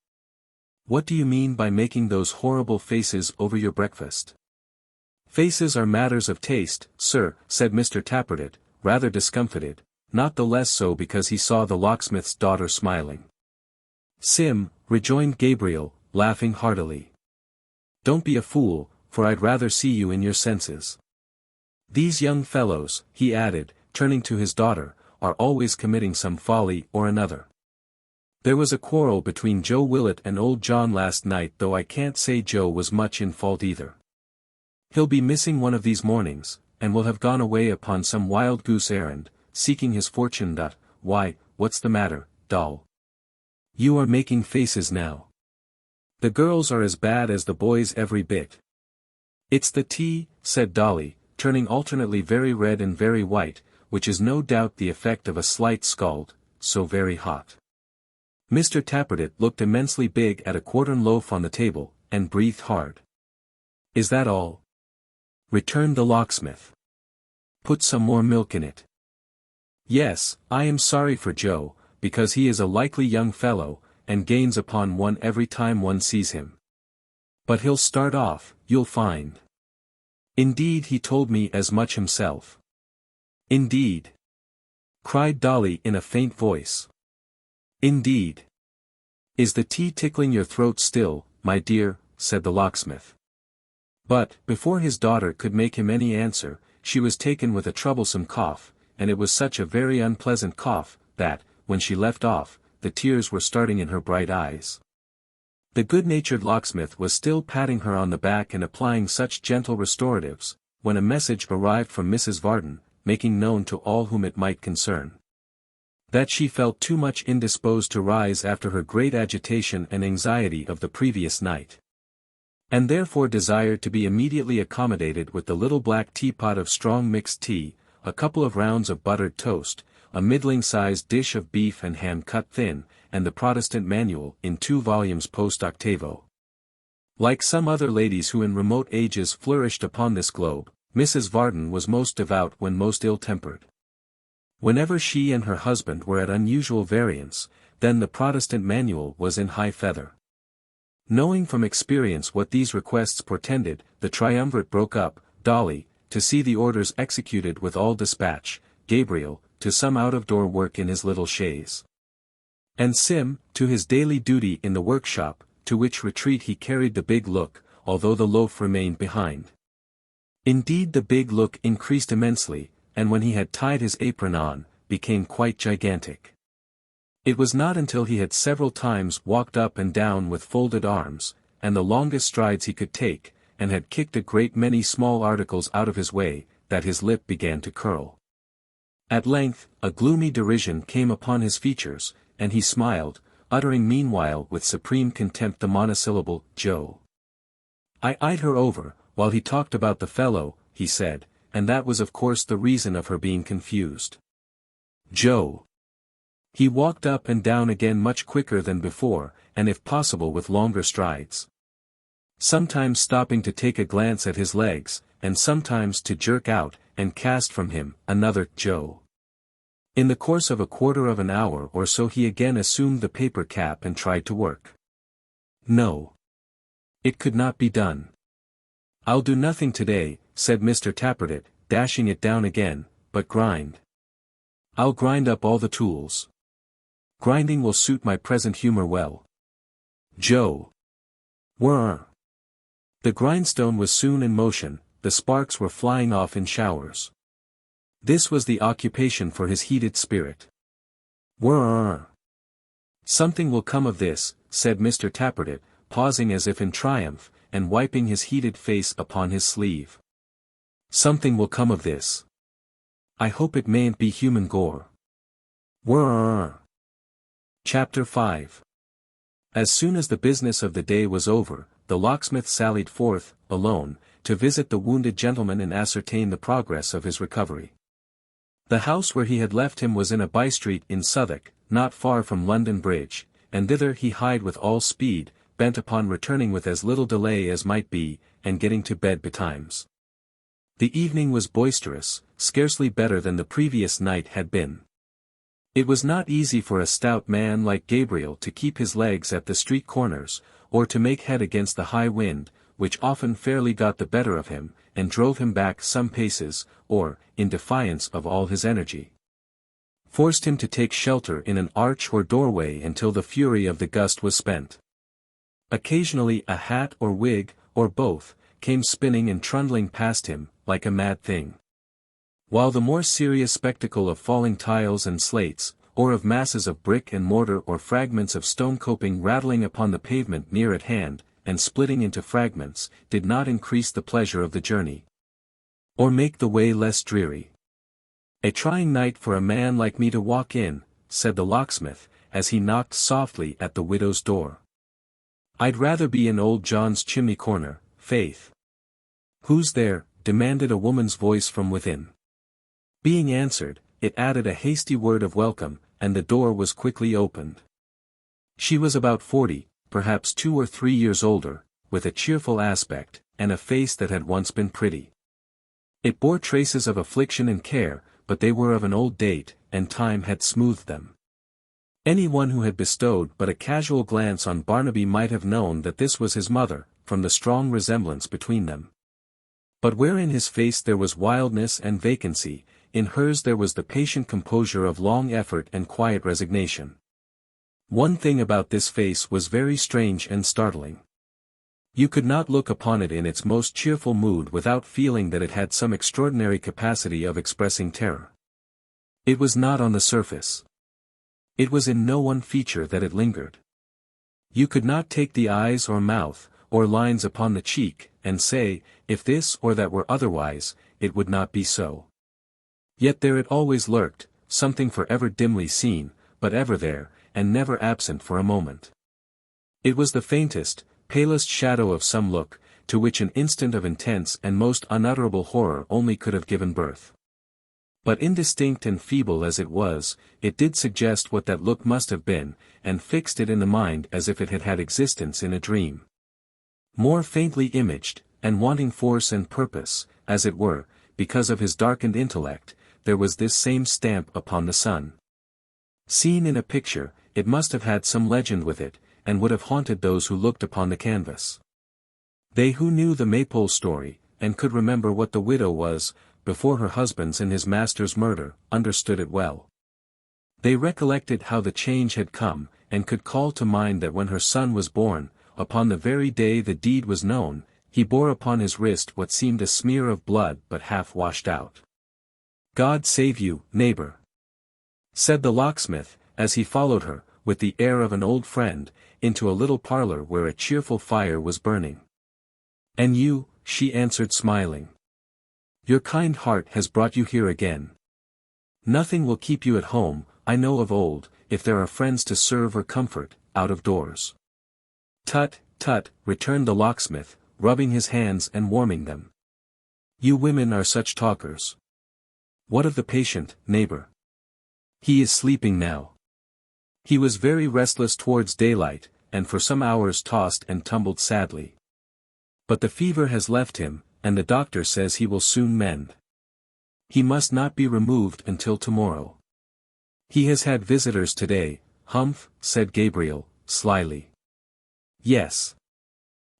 "What do you mean by making those horrible faces over your breakfast?" "Faces are matters of taste, sir," said Mr. Tappertit, rather discomfited, not the less so because he saw the locksmith's daughter smiling. "Sim," rejoined Gabriel, laughing heartily. "Don't be a fool, for I'd rather see you in your senses. These young fellows," he added, turning to his daughter, "are always committing some folly or another. There was a quarrel between Joe Willet and old John last night, though I can't say Joe was much in fault either. He'll be missing one of these mornings, and will have gone away upon some wild goose errand, seeking his fortune. Why, what's the matter, Doll? You are making faces now. The girls are as bad as the boys every bit." "It's the tea," said Dolly, turning alternately very red and very white, which is no doubt the effect of a slight scald, so very hot. Mr. Tappertit looked immensely big at a quartern loaf on the table, and breathed hard. "Is that all?" returned the locksmith. "Put some more milk in it." "Yes, I am sorry for Joe, because he is a likely young fellow, and gains upon one every time one sees him. But he'll start off, you'll find. Indeed, he told me as much himself." "Indeed?" cried Dolly in a faint voice. "Indeed. Is the tea tickling your throat still, my dear?" said the locksmith. But, before his daughter could make him any answer, she was taken with a troublesome cough, and it was such a very unpleasant cough, that, when she left off, the tears were starting in her bright eyes. The good-natured locksmith was still patting her on the back and applying such gentle restoratives, when a message arrived from Mrs. Varden, making known to all whom it might concern, that she felt too much indisposed to rise after her great agitation and anxiety of the previous night, and therefore desired to be immediately accommodated with the little black teapot of strong mixed tea, a couple of rounds of buttered toast, a middling-sized dish of beef and ham cut thin, and the Protestant manual in 2 volumes post-octavo. Like some other ladies who in remote ages flourished upon this globe, Mrs. Varden was most devout when most ill-tempered. Whenever she and her husband were at unusual variance, then the Protestant manual was in high feather. Knowing from experience what these requests portended, the triumvirate broke up, Dolly, to see the orders executed with all dispatch, Gabriel, to some out-of-door work in his little chaise, and Sim, to his daily duty in the workshop, to which retreat he carried the big look, although the loaf remained behind. Indeed, the big look increased immensely, and when he had tied his apron on, became quite gigantic. It was not until he had several times walked up and down with folded arms, and the longest strides he could take, and had kicked a great many small articles out of his way, that his lip began to curl. At length, a gloomy derision came upon his features, and he smiled, uttering meanwhile with supreme contempt the monosyllable, Joe. I eyed her over, while he talked about the fellow, he said, and that was of course the reason of her being confused. Joe. He walked up and down again much quicker than before, and if possible with longer strides. Sometimes stopping to take a glance at his legs, and sometimes to jerk out, and cast from him, another Joe. In the course of a quarter of an hour or so he again assumed the paper cap and tried to work. No. It could not be done. I'll do nothing today, said Mr. Tappertit, dashing it down again, but grind. I'll grind up all the tools. Grinding will suit my present humor well. Joe. Whirr. The grindstone was soon in motion, the sparks were flying off in showers. This was the occupation for his heated spirit. Whirr. Something will come of this, said Mr. Tappertit, pausing as if in triumph, and wiping his heated face upon his sleeve. Something will come of this. I hope it mayn't be human gore. Whirr. Chapter 5. As soon as the business of the day was over, the locksmith sallied forth, alone, to visit the wounded gentleman and ascertain the progress of his recovery. The house where he had left him was in a by-street in Southwark, not far from London Bridge, and thither he hied with all speed, bent upon returning with as little delay as might be, and getting to bed betimes. The evening was boisterous, scarcely better than the previous night had been. It was not easy for a stout man like Gabriel to keep his legs at the street corners, or to make head against the high wind, which often fairly got the better of him, and drove him back some paces, or, in defiance of all his energy, forced him to take shelter in an arch or doorway until the fury of the gust was spent. Occasionally a hat or wig, or both, came spinning and trundling past him, like a mad thing. While the more serious spectacle of falling tiles and slates, or of masses of brick and mortar or fragments of stone coping rattling upon the pavement near at hand, and splitting into fragments, did not increase the pleasure of the journey, or make the way less dreary. A trying night for a man like me to walk in, said the locksmith, as he knocked softly at the widow's door. I'd rather be in old John's chimney corner, faith. Who's there? Demanded a woman's voice from within. Being answered, it added a hasty word of welcome, and the door was quickly opened. She was about 40, perhaps 2 or 3 years older, with a cheerful aspect, and a face that had once been pretty. It bore traces of affliction and care, but they were of an old date, and time had smoothed them. Anyone who had bestowed but a casual glance on Barnaby might have known that this was his mother, from the strong resemblance between them. But where in his face there was wildness and vacancy, in hers there was the patient composure of long effort and quiet resignation. One thing about this face was very strange and startling. You could not look upon it in its most cheerful mood without feeling that it had some extraordinary capacity of expressing terror. It was not on the surface. It was in no one feature that it lingered. You could not take the eyes or mouth, or lines upon the cheek, and say, if this or that were otherwise, it would not be so. Yet there it always lurked, something forever dimly seen, but ever there, and never absent for a moment. It was the faintest, palest shadow of some look, to which an instant of intense and most unutterable horror only could have given birth. But indistinct and feeble as it was, it did suggest what that look must have been, and fixed it in the mind as if it had had existence in a dream. More faintly imaged, and wanting force and purpose, as it were, because of his darkened intellect, there was this same stamp upon the sun. Seen in a picture, it must have had some legend with it, and would have haunted those who looked upon the canvas. They who knew the Maypole story, and could remember what the widow was, before her husband's and his master's murder, understood it well. They recollected how the change had come, and could call to mind that when her son was born, upon the very day the deed was known, he bore upon his wrist what seemed a smear of blood but half washed out. God save you, neighbor, said the locksmith, as he followed her, with the air of an old friend, into a little parlor where a cheerful fire was burning. And you, she answered smiling. Your kind heart has brought you here again. Nothing will keep you at home, I know of old, if there are friends to serve or comfort, out of doors. Tut, tut, returned the locksmith, rubbing his hands and warming them. You women are such talkers. What of the patient, neighbor? He is sleeping now. He was very restless towards daylight, and for some hours tossed and tumbled sadly. But the fever has left him, and the doctor says he will soon mend. He must not be removed until tomorrow. He has had visitors today, humph, said Gabriel, slyly. Yes.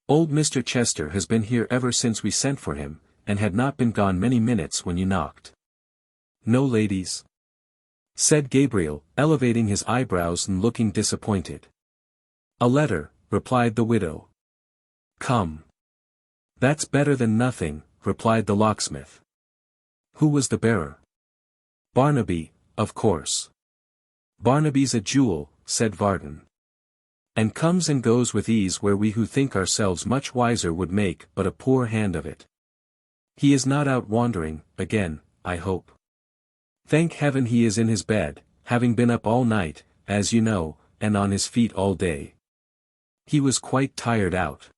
Old Mr. Chester has been here ever since we sent for him, and had not been gone many minutes when you knocked. No ladies? Said Gabriel, elevating his eyebrows and looking disappointed. A letter, replied the widow. Come. That's better than nothing, replied the locksmith. Who was the bearer? Barnaby, of course. Barnaby's a jewel, said Varden. And comes and goes with ease where we who think ourselves much wiser would make but a poor hand of it. He is not out wandering, again, I hope. Thank heaven he is in his bed, having been up all night, as you know, and on his feet all day. He was quite tired out.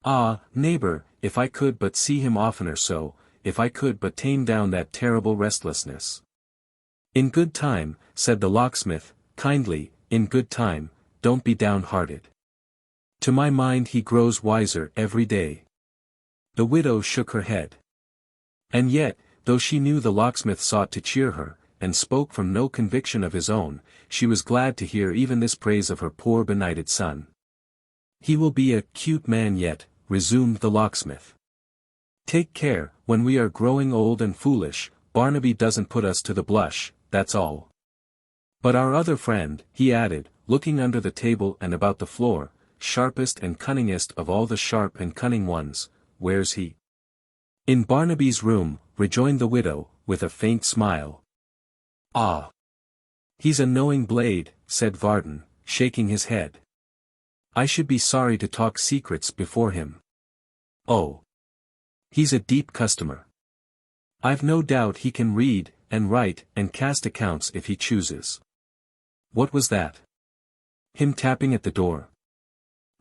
Ah, neighbor, if I could but see him oftener so, if I could but tame down that terrible restlessness. In good time, said the locksmith, kindly, in good time, don't be downhearted. To my mind he grows wiser every day. The widow shook her head. And yet, though she knew the locksmith sought to cheer her, and spoke from no conviction of his own, she was glad to hear even this praise of her poor benighted son. He will be a cute man yet, resumed the locksmith. Take care, when we are growing old and foolish, Barnaby doesn't put us to the blush, that's all. But our other friend, he added, looking under the table and about the floor, sharpest and cunningest of all the sharp and cunning ones, where's he? In Barnaby's room, rejoined the widow, with a faint smile. Ah! He's a knowing blade, said Varden, shaking his head. I should be sorry to talk secrets before him. Oh! He's a deep customer. I've no doubt he can read, and write, and cast accounts if he chooses. What was that? Him tapping at the door?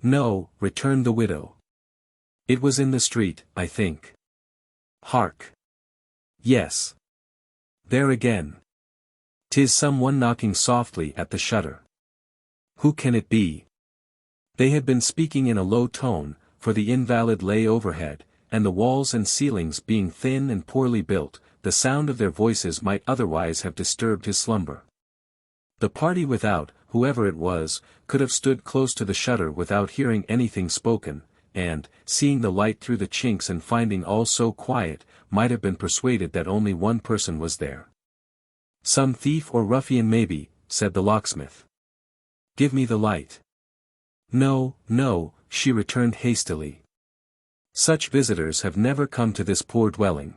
No, returned the widow. It was in the street, I think. Hark! Yes. There again. 'Tis some one knocking softly at the shutter. Who can it be? They had been speaking in a low tone, for the invalid lay overhead, and the walls and ceilings being thin and poorly built, the sound of their voices might otherwise have disturbed his slumber. The party without, whoever it was, could have stood close to the shutter without hearing anything spoken, and, seeing the light through the chinks and finding all so quiet, might have been persuaded that only one person was there. Some thief or ruffian maybe, said the locksmith. Give me the light. No, no, she returned hastily. Such visitors have never come to this poor dwelling.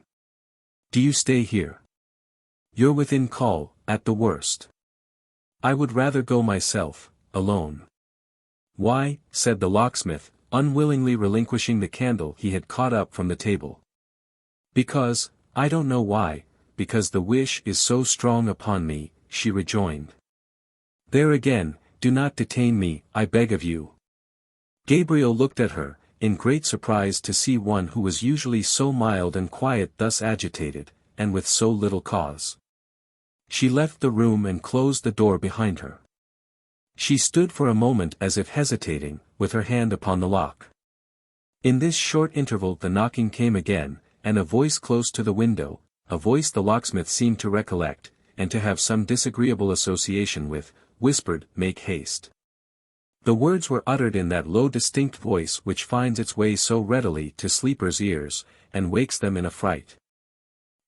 Do you stay here? You're within call, at the worst. I would rather go myself, alone. Why, said the locksmith, unwillingly relinquishing the candle he had caught up from the table. Because, I don't know why, because the wish is so strong upon me, she rejoined. There again, do not detain me, I beg of you. Gabriel looked at her, in great surprise to see one who was usually so mild and quiet thus agitated, and with so little cause. She left the room and closed the door behind her. She stood for a moment as if hesitating, with her hand upon the lock. In this short interval the knocking came again, and a voice close to the window, a voice the locksmith seemed to recollect, and to have some disagreeable association with, whispered, "Make haste." The words were uttered in that low distinct voice which finds its way so readily to sleepers' ears, and wakes them in a fright.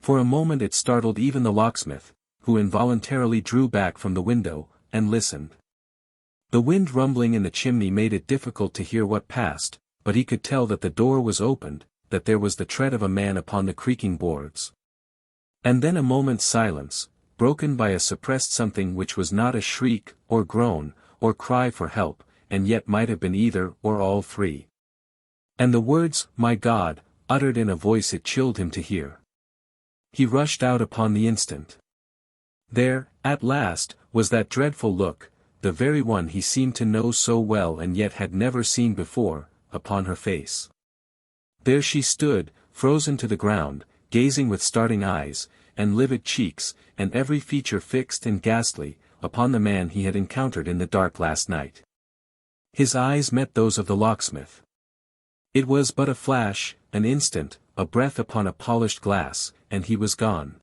For a moment it startled even the locksmith, who involuntarily drew back from the window, and listened. The wind rumbling in the chimney made it difficult to hear what passed, but he could tell that the door was opened, that there was the tread of a man upon the creaking boards. And then a moment's silence, broken by a suppressed something which was not a shriek, or groan, or cry for help, and yet might have been either or all three. And the words, "My God," uttered in a voice it chilled him to hear. He rushed out upon the instant. There, at last, was that dreadful look, the very one he seemed to know so well and yet had never seen before, upon her face. There she stood, frozen to the ground, gazing with starting eyes, and livid cheeks, and every feature fixed and ghastly, upon the man he had encountered in the dark last night. His eyes met those of the locksmith. It was but a flash, an instant, a breath upon a polished glass, and he was gone.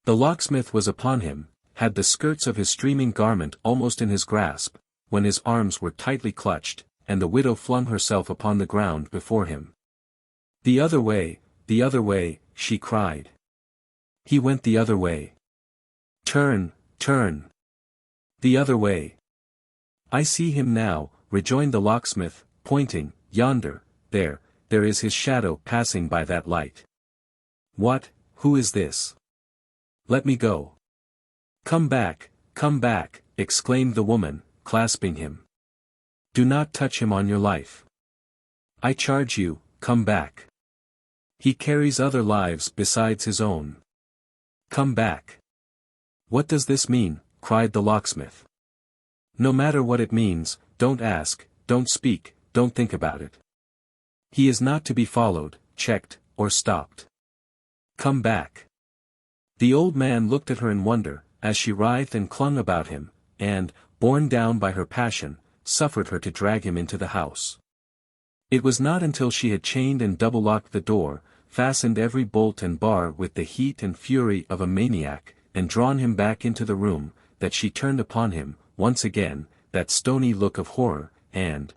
The locksmith was upon him, had the skirts of his streaming garment almost in his grasp, when his arms were tightly clutched, and the widow flung herself upon the ground before him. The other way, she cried. He went the other way. Turn, turn. The other way. I see him now, rejoined the locksmith, pointing, yonder, there is his shadow passing by that light. What, who is this? Let me go. Come back, exclaimed the woman, clasping him. Do not touch him on your life. I charge you, come back. He carries other lives besides his own. Come back. What does this mean? Cried the locksmith. No matter what it means, don't ask, don't speak, don't think about it. He is not to be followed, checked, or stopped. Come back. The old man looked at her in wonder, as she writhed and clung about him, and, borne down by her passion, suffered her to drag him into the house. It was not until she had chained and double-locked the door, fastened every bolt and bar with the heat and fury of a maniac, and drawn him back into the room, that she turned upon him, once again, that stony look of horror, and,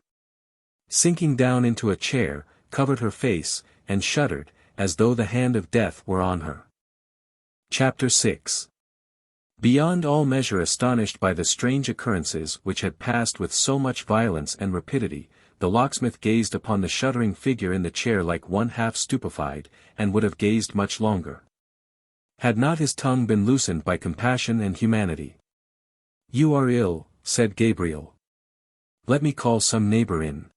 sinking down into a chair, covered her face, and shuddered, as though the hand of death were on her. Chapter 6. Beyond all measure astonished by the strange occurrences which had passed with so much violence and rapidity, the locksmith gazed upon the shuddering figure in the chair like one half stupefied, and would have gazed much longer, had not his tongue been loosened by compassion and humanity. You are ill, said Gabriel. Let me call some neighbor in.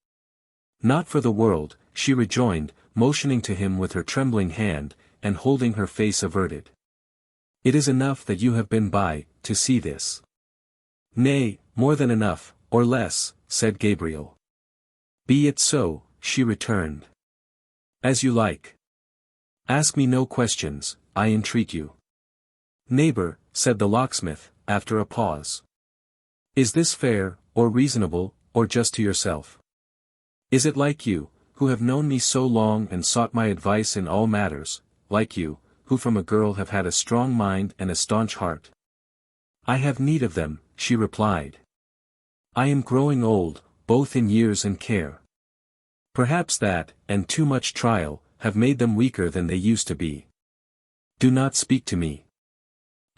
Not for the world, she rejoined, motioning to him with her trembling hand, and holding her face averted. It is enough that you have been by, to see this. Nay, more than enough, or less, said Gabriel. Be it so, she returned. As you like. Ask me no questions, I entreat you. Neighbor, said the locksmith, after a pause. Is this fair, or reasonable, or just to yourself? Is it like you, who have known me so long and sought my advice in all matters, like you, who from a girl have had a strong mind and a staunch heart? I have need of them, she replied. I am growing old, both in years and care. Perhaps that, and too much trial, have made them weaker than they used to be. Do not speak to me.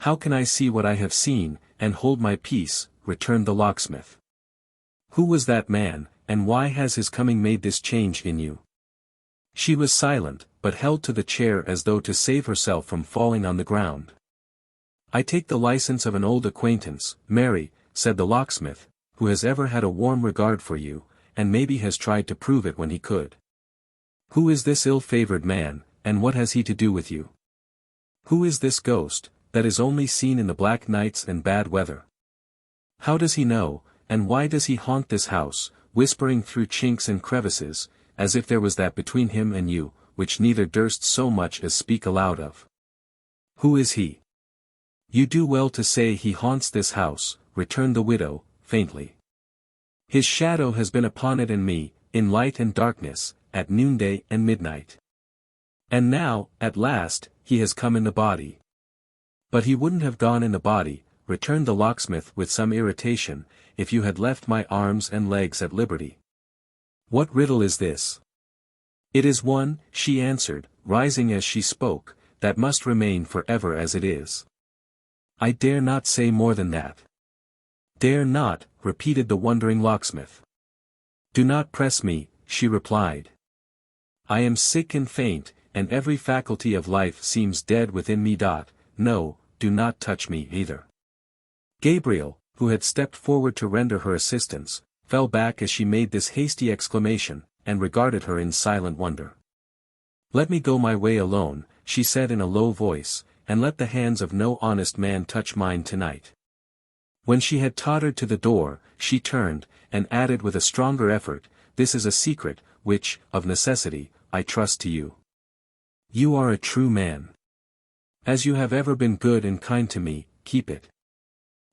How can I see what I have seen, and hold my peace, returned the locksmith. Who was that man, and why has his coming made this change in you? She was silent, but held to the chair as though to save herself from falling on the ground. I take the license of an old acquaintance, Mary, said the locksmith, who has ever had a warm regard for you, and maybe has tried to prove it when he could. Who is this ill-favored man, and what has he to do with you? Who is this ghost, that is only seen in the black nights and bad weather? How does he know, and why does he haunt this house, whispering through chinks and crevices, as if there was that between him and you, which neither durst so much as speak aloud of? Who is he? You do well to say he haunts this house, returned the widow, faintly. His shadow has been upon it and me, in light and darkness, at noonday and midnight. And now, at last, he has come in the body. But he wouldn't have gone in the body, returned the locksmith with some irritation, if you had left my arms and legs at liberty. What riddle is this? It is one, she answered, rising as she spoke, that must remain for ever as it is. I dare not say more than that. Dare not, repeated the wondering locksmith. Do not press me, she replied. I am sick and faint, and every faculty of life seems dead within me. No, do not touch me either. Gabriel, who had stepped forward to render her assistance, fell back as she made this hasty exclamation, and regarded her in silent wonder. "Let me go my way alone," she said in a low voice, "and let the hands of no honest man touch mine tonight." When she had tottered to the door, she turned, and added with a stronger effort, "This is a secret, which, of necessity, I trust to you. You are a true man. As you have ever been good and kind to me, keep it.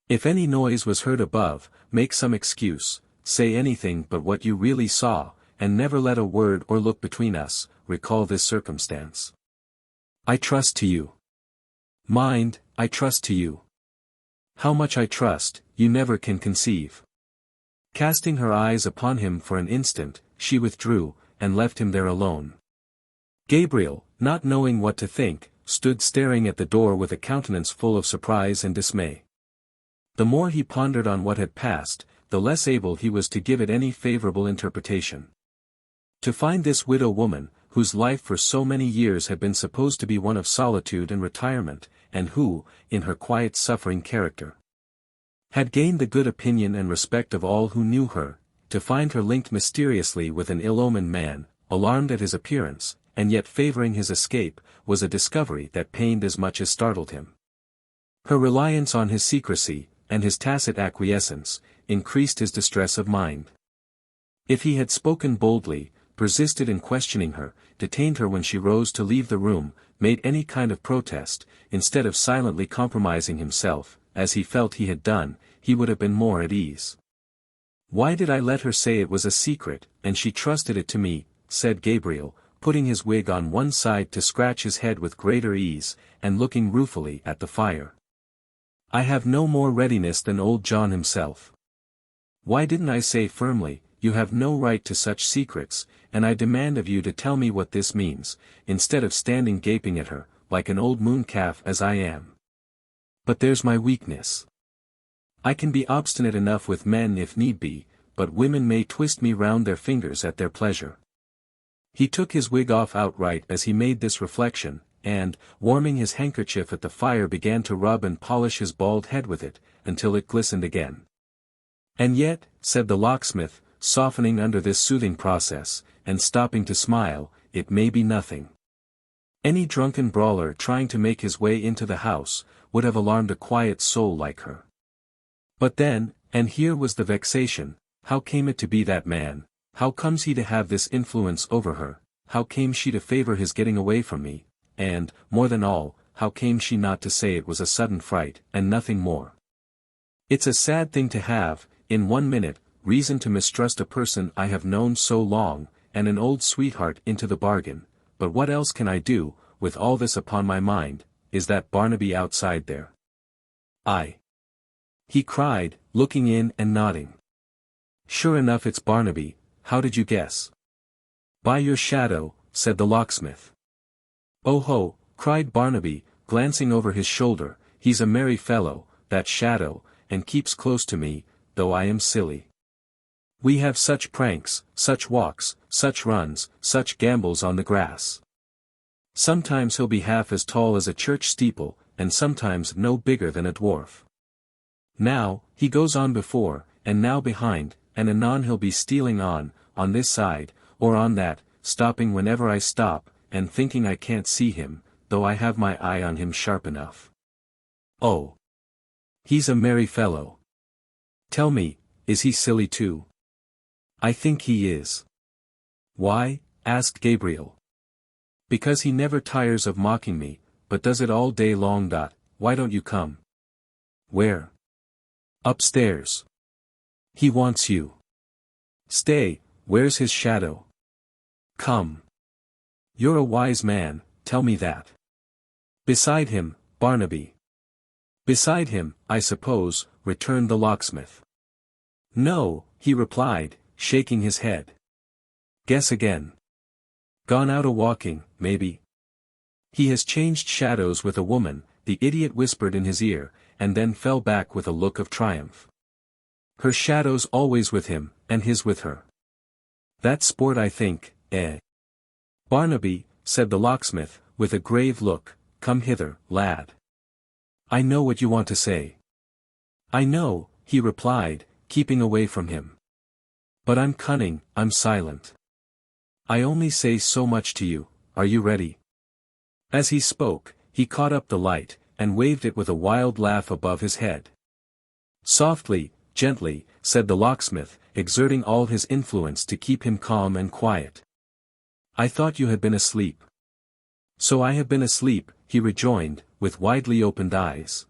If any noise was heard above, make some excuse, say anything but what you really saw, and never let a word or look between us, recall this circumstance. I trust to you. Mind, I trust to you. How much I trust, you never can conceive." Casting her eyes upon him for an instant, she withdrew, and left him there alone. Gabriel, not knowing what to think, stood staring at the door with a countenance full of surprise and dismay. The more he pondered on what had passed, the less able he was to give it any favorable interpretation. To find this widow woman, whose life for so many years had been supposed to be one of solitude and retirement, and who, in her quiet suffering character, had gained the good opinion and respect of all who knew her, to find her linked mysteriously with an ill-omened man, alarmed at his appearance, and yet favoring his escape, was a discovery that pained as much as startled him. Her reliance on his secrecy, and his tacit acquiescence, increased his distress of mind. If he had spoken boldly, persisted in questioning her, detained her when she rose to leave the room, made any kind of protest, instead of silently compromising himself, as he felt he had done, he would have been more at ease. "Why did I let her say it was a secret, and she trusted it to me?" said Gabriel, putting his wig on one side to scratch his head with greater ease, and looking ruefully at the fire. "I have no more readiness than old John himself. Why didn't I say firmly, 'You have no right to such secrets, and I demand of you to tell me what this means,' instead of standing gaping at her, like an old mooncalf as I am? But there's my weakness. I can be obstinate enough with men if need be, but women may twist me round their fingers at their pleasure." He took his wig off outright as he made this reflection, and, warming his handkerchief at the fire, began to rub and polish his bald head with it, until it glistened again. "And yet," said the locksmith, softening under this soothing process, and stopping to smile, "it may be nothing. Any drunken brawler trying to make his way into the house, would have alarmed a quiet soul like her. But then, and here was the vexation, how came it to be that man, how comes he to have this influence over her, how came she to favor his getting away from me, and, more than all, how came she not to say it was a sudden fright, and nothing more? It's a sad thing to have, in 1 minute, reason to mistrust a person I have known so long, and an old sweetheart into the bargain, but what else can I do, with all this upon my mind? Is that Barnaby outside there?" He cried, looking in and nodding. "Sure enough it's Barnaby. How did you guess?" "By your shadow," said the locksmith. "Oh ho," cried Barnaby, glancing over his shoulder, "he's a merry fellow, that shadow, and keeps close to me, though I am silly. We have such pranks, such walks, such runs, such gambols on the grass. Sometimes he'll be half as tall as a church steeple, and sometimes no bigger than a dwarf. Now, he goes on before, and now behind, and anon he'll be stealing on this side, or on that, stopping whenever I stop, and thinking I can't see him, though I have my eye on him sharp enough. Oh! He's a merry fellow. Tell me, is he silly too?" "I think he is." "Why?" asked Gabriel. "Because he never tires of mocking me, but does it all day long. Why don't you come?" "Where?" "Upstairs. He wants you." "Stay, where's his shadow?" "Come. You're a wise man, tell me that." "Beside him, Barnaby." "Beside him, I suppose," returned the locksmith. "No," he replied, shaking his head. "Guess again." "Gone out a-walking, maybe." "He has changed shadows with a woman," the idiot whispered in his ear, and then fell back with a look of triumph. "Her shadow's always with him, and his with her. That's sport, I think, eh?" "Barnaby," said the locksmith, with a grave look, "come hither, lad. I know what you want to say." "I know," he replied, keeping away from him. "But I'm cunning, I'm silent. I only say so much to you, are you ready? As he spoke, he caught up the light, and waved it with a wild laugh above his head. Softly, gently, said the locksmith, exerting all his influence to keep him calm and quiet. I thought you had been asleep. So I have been asleep, he rejoined, with widely opened eyes.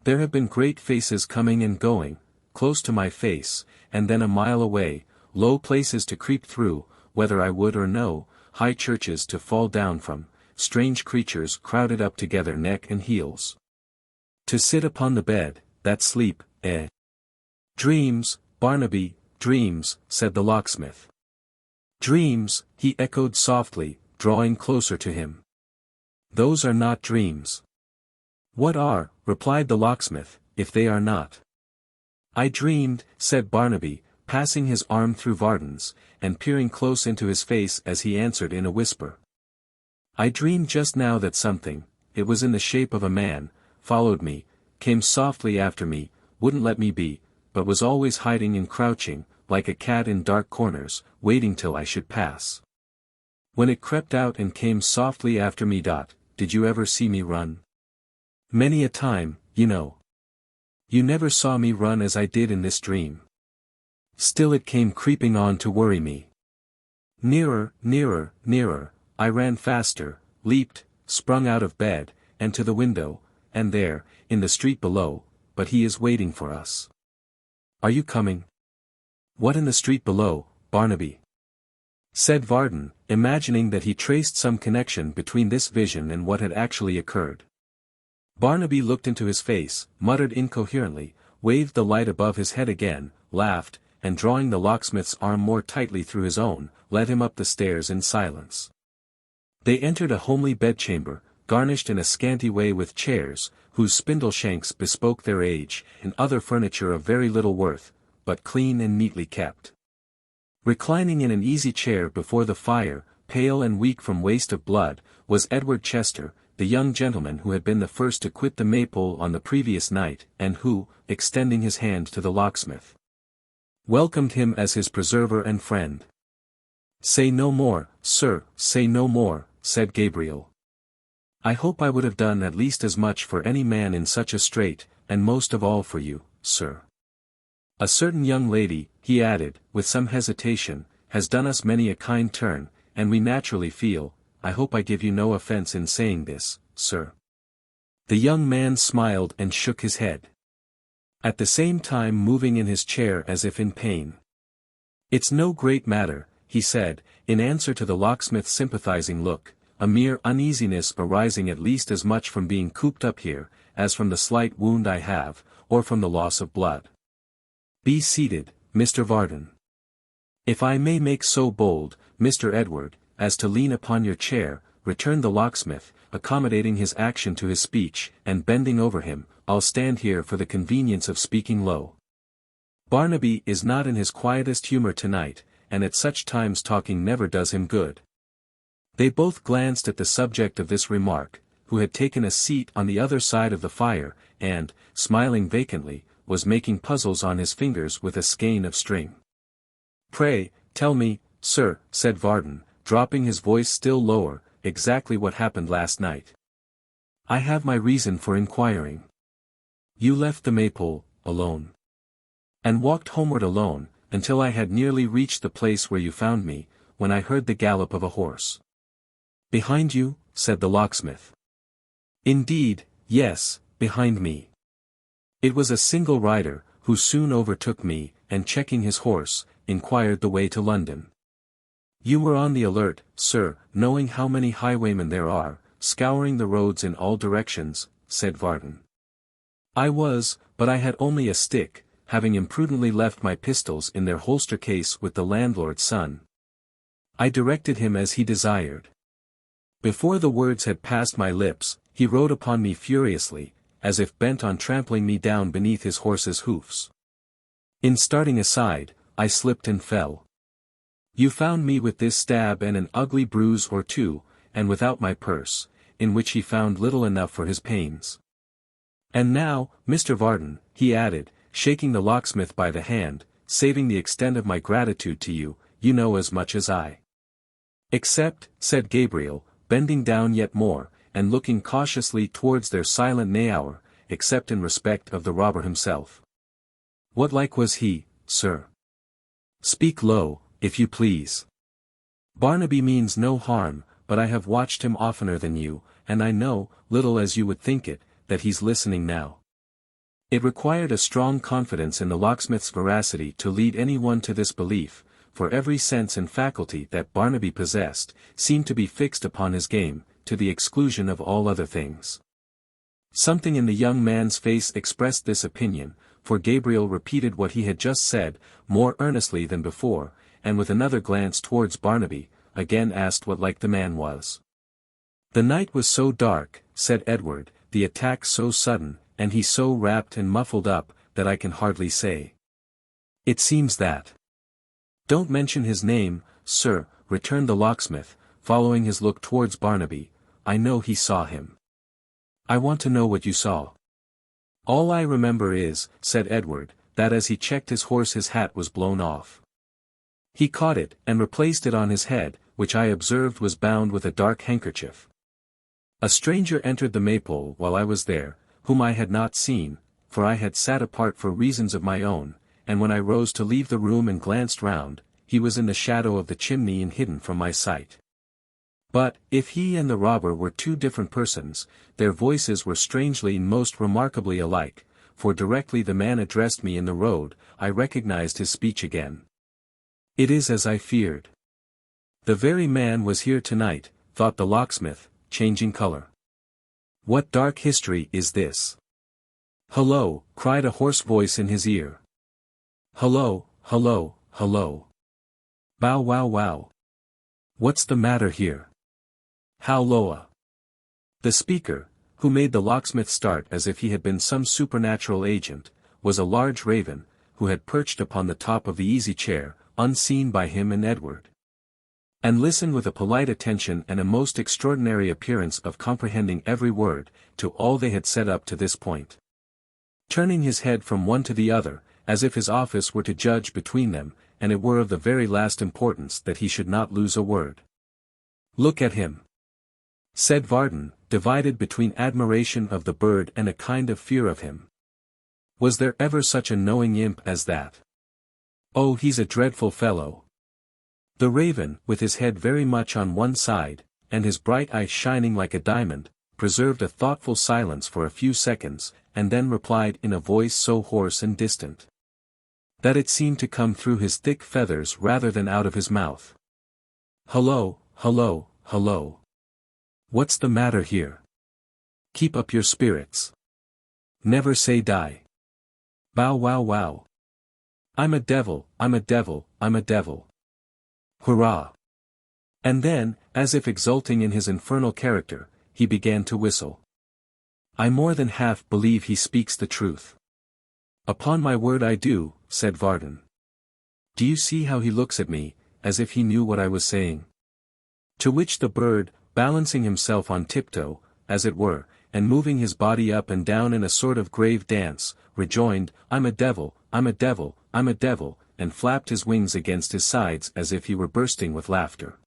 There have been great faces coming and going, close to my face, and then a mile away, low places to creep through, whether I would or no, high churches to fall down from, strange creatures crowded up together neck and heels. To sit upon the bed, that sleep, eh? Dreams, Barnaby, dreams, said the locksmith. Dreams, he echoed softly, drawing closer to him. Those are not dreams. What are, replied the locksmith, if they are not? I dreamed, said Barnaby, passing his arm through Varden's, and peering close into his face as he answered in a whisper. I dreamed just now that something, it was in the shape of a man, followed me, came softly after me, wouldn't let me be, but was always hiding and crouching, like a cat in dark corners, waiting till I should pass. When it crept out and came softly after me. Did you ever see me run? Many a time, you know. You never saw me run as I did in this dream. Still it came creeping on to worry me. Nearer, nearer, nearer, I ran faster, leaped, sprung out of bed, and to the window, and there, in the street below, but he is waiting for us. Are you coming? What in the street below, Barnaby? Said Varden, imagining that he traced some connection between this vision and what had actually occurred. Barnaby looked into his face, muttered incoherently, waved the light above his head again, laughed, and drawing the locksmith's arm more tightly through his own, led him up the stairs in silence. They entered a homely bedchamber, garnished in a scanty way with chairs, whose spindle shanks bespoke their age, and other furniture of very little worth, but clean and neatly kept. Reclining in an easy chair before the fire, pale and weak from waste of blood, was Edward Chester, the young gentleman who had been the first to quit the Maypole on the previous night, and who, extending his hand to the locksmith, welcomed him as his preserver and friend. Say no more, sir, say no more, said Gabriel. I hope I would have done at least as much for any man in such a strait, and most of all for you, sir. A certain young lady, he added, with some hesitation, has done us many a kind turn, and we naturally feel, I hope I give you no offense in saying this, sir. The young man smiled and shook his head, at the same time moving in his chair as if in pain. It's no great matter, he said, in answer to the locksmith's sympathizing look, a mere uneasiness arising at least as much from being cooped up here, as from the slight wound I have, or from the loss of blood. Be seated, Mr. Varden. If I may make so bold, Mr. Edward, as to lean upon your chair, returned the locksmith, accommodating his action to his speech, and bending over him, I'll stand here for the convenience of speaking low. Barnaby is not in his quietest humor tonight, and at such times talking never does him good. They both glanced at the subject of this remark, who had taken a seat on the other side of the fire, and, smiling vacantly, was making puzzles on his fingers with a skein of string. Pray, tell me, sir, said Varden, dropping his voice still lower, exactly what happened last night. I have my reason for inquiring. You left the Maypole, alone. And walked homeward alone, until I had nearly reached the place where you found me, when I heard the gallop of a horse. Behind you, said the locksmith. Indeed, yes, behind me. It was a single rider, who soon overtook me, and checking his horse, inquired the way to London. You were on the alert, sir, knowing how many highwaymen there are, scouring the roads in all directions, said Varden. I was, but I had only a stick, having imprudently left my pistols in their holster case with the landlord's son. I directed him as he desired. Before the words had passed my lips, he rode upon me furiously, as if bent on trampling me down beneath his horse's hoofs. In starting aside, I slipped and fell. You found me with this stab and an ugly bruise or two, and without my purse, in which he found little enough for his pains. And now, Mr. Varden, he added, shaking the locksmith by the hand, saving the extent of my gratitude to you, you know as much as I. Except, said Gabriel, bending down yet more, and looking cautiously towards their silent neighbour, except in respect of the robber himself. What like was he, sir? Speak low, if you please. Barnaby means no harm, but I have watched him oftener than you, and I know, little as you would think it, that he's listening now. It required a strong confidence in the locksmith's veracity to lead anyone to this belief, for every sense and faculty that Barnaby possessed, seemed to be fixed upon his game, to the exclusion of all other things. Something in the young man's face expressed this opinion, for Gabriel repeated what he had just said, more earnestly than before, and with another glance towards Barnaby, again asked what like the man was. The night was so dark, said Edward, the attack so sudden, and he so wrapped and muffled up, that I can hardly say. It seems that. Don't mention his name, sir, returned the locksmith, following his look towards Barnaby. I know he saw him. I want to know what you saw. All I remember is, said Edward, that as he checked his horse his hat was blown off. He caught it, and replaced it on his head, which I observed was bound with a dark handkerchief. A stranger entered the Maypole while I was there, whom I had not seen, for I had sat apart for reasons of my own, and when I rose to leave the room and glanced round, he was in the shadow of the chimney and hidden from my sight. But, if he and the robber were two different persons, their voices were strangely and most remarkably alike, for directly the man addressed me in the road, I recognized his speech again. It is as I feared. The very man was here tonight, thought the locksmith, changing color. What dark history is this? Hullo, cried a hoarse voice in his ear. Hullo, hullo, hullo. Bow wow wow. What's the matter here? How loa. The speaker, who made the locksmith start as if he had been some supernatural agent, was a large raven, who had perched upon the top of the easy chair, unseen by him and Edward, and listened with a polite attention and a most extraordinary appearance of comprehending every word, to all they had said up to this point. Turning his head from one to the other, as if his office were to judge between them, and it were of the very last importance that he should not lose a word. Look at him, said Varden, divided between admiration of the bird and a kind of fear of him. Was there ever such a knowing imp as that? Oh, he's a dreadful fellow. The raven, with his head very much on one side, and his bright eye shining like a diamond, preserved a thoughtful silence for a few seconds, and then replied in a voice so hoarse and distant that it seemed to come through his thick feathers rather than out of his mouth. Hullo, hullo, hullo. What's the matter here? Keep up your spirits. Never say die. Bow wow wow. I'm a devil, I'm a devil, I'm a devil. Hurrah! And then, as if exulting in his infernal character, he began to whistle. I more than half believe he speaks the truth. Upon my word I do, said Varden. Do you see how he looks at me, as if he knew what I was saying? To which the bird, balancing himself on tiptoe, as it were, and moving his body up and down in a sort of grave dance, rejoined, I'm a devil, I'm a devil, I'm a devil, and flapped his wings against his sides as if he were bursting with laughter.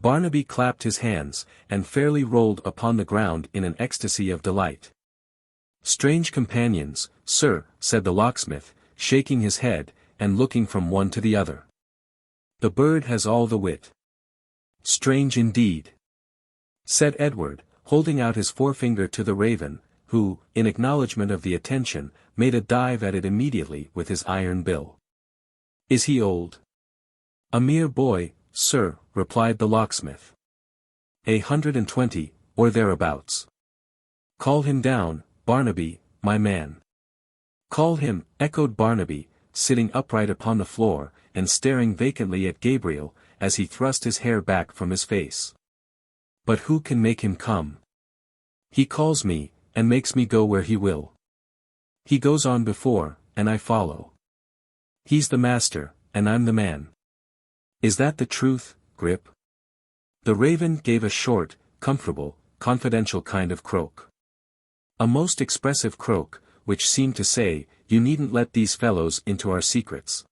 Barnaby clapped his hands, and fairly rolled upon the ground in an ecstasy of delight. Strange companions, sir, said the locksmith, shaking his head, and looking from one to the other. The bird has all the wit. Strange indeed, said Edward, holding out his forefinger to the raven, who, in acknowledgment of the attention, made a dive at it immediately with his iron bill. Is he old? A mere boy, sir, replied the locksmith. 120, or thereabouts. Call him down, Barnaby, my man. Call him, echoed Barnaby, sitting upright upon the floor, and staring vacantly at Gabriel, as he thrust his hair back from his face. But who can make him come? He calls me, and makes me go where he will. He goes on before, and I follow. He's the master, and I'm the man. Is that the truth, Grip? The raven gave a short, comfortable, confidential kind of croak. A most expressive croak, which seemed to say, you needn't let these fellows into our secrets.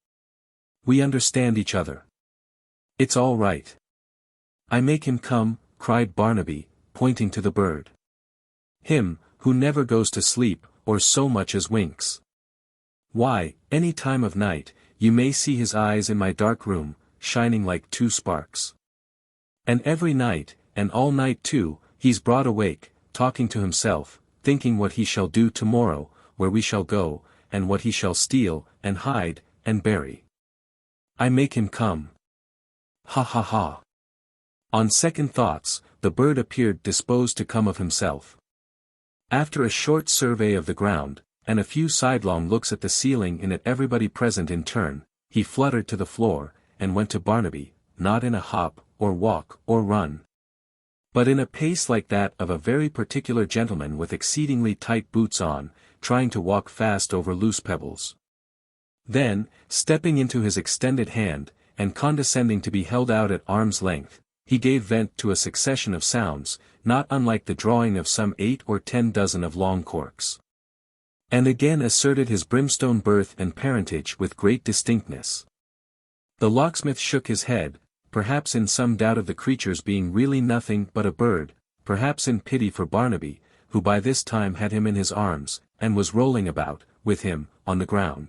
We understand each other. It's all right. I make him come, cried Barnaby, pointing to the bird. Him, who never goes to sleep, or so much as winks. Why, any time of night, you may see his eyes in my dark room, shining like two sparks. And every night, and all night too, he's broad awake, talking to himself, thinking what he shall do tomorrow, where we shall go, and what he shall steal, and hide, and bury. I make him come. Ha ha ha. On second thoughts, the bird appeared disposed to come of himself. After a short survey of the ground, and a few sidelong looks at the ceiling and at everybody present in turn, he fluttered to the floor, and went to Barnaby, not in a hop, or walk, or run, but in a pace like that of a very particular gentleman with exceedingly tight boots on, trying to walk fast over loose pebbles. Then, stepping into his extended hand, and condescending to be held out at arm's length, he gave vent to a succession of sounds, not unlike the drawing of some 8 or 10 dozen of long corks. And again asserted his brimstone birth and parentage with great distinctness. The locksmith shook his head, perhaps in some doubt of the creature's being really nothing but a bird, perhaps in pity for Barnaby, who by this time had him in his arms, and was rolling about, with him, on the ground.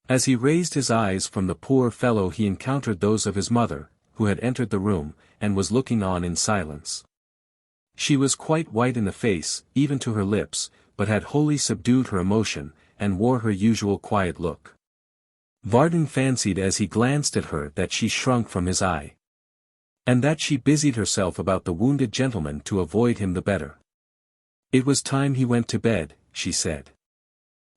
As he raised his eyes from the poor fellow he encountered those of his mother, who had entered the room, and was looking on in silence. She was quite white in the face, even to her lips, but had wholly subdued her emotion, and wore her usual quiet look. Varden fancied as he glanced at her that she shrunk from his eye, and that she busied herself about the wounded gentleman to avoid him the better. It was time he went to bed, she said.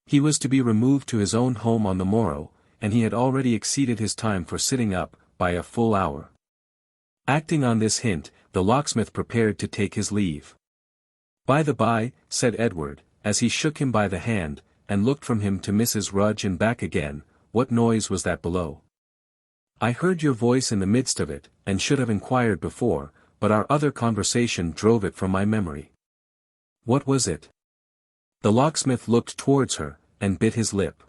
He was to be removed to his own home on the morrow, and he had already exceeded his time for sitting up, by a full hour. Acting on this hint, the locksmith prepared to take his leave. By the by, said Edward, as he shook him by the hand, and looked from him to Mrs. Rudge and back again, what noise was that below? I heard your voice in the midst of it, and should have inquired before, but our other conversation drove it from my memory. What was it? The locksmith looked towards her, and bit his lip.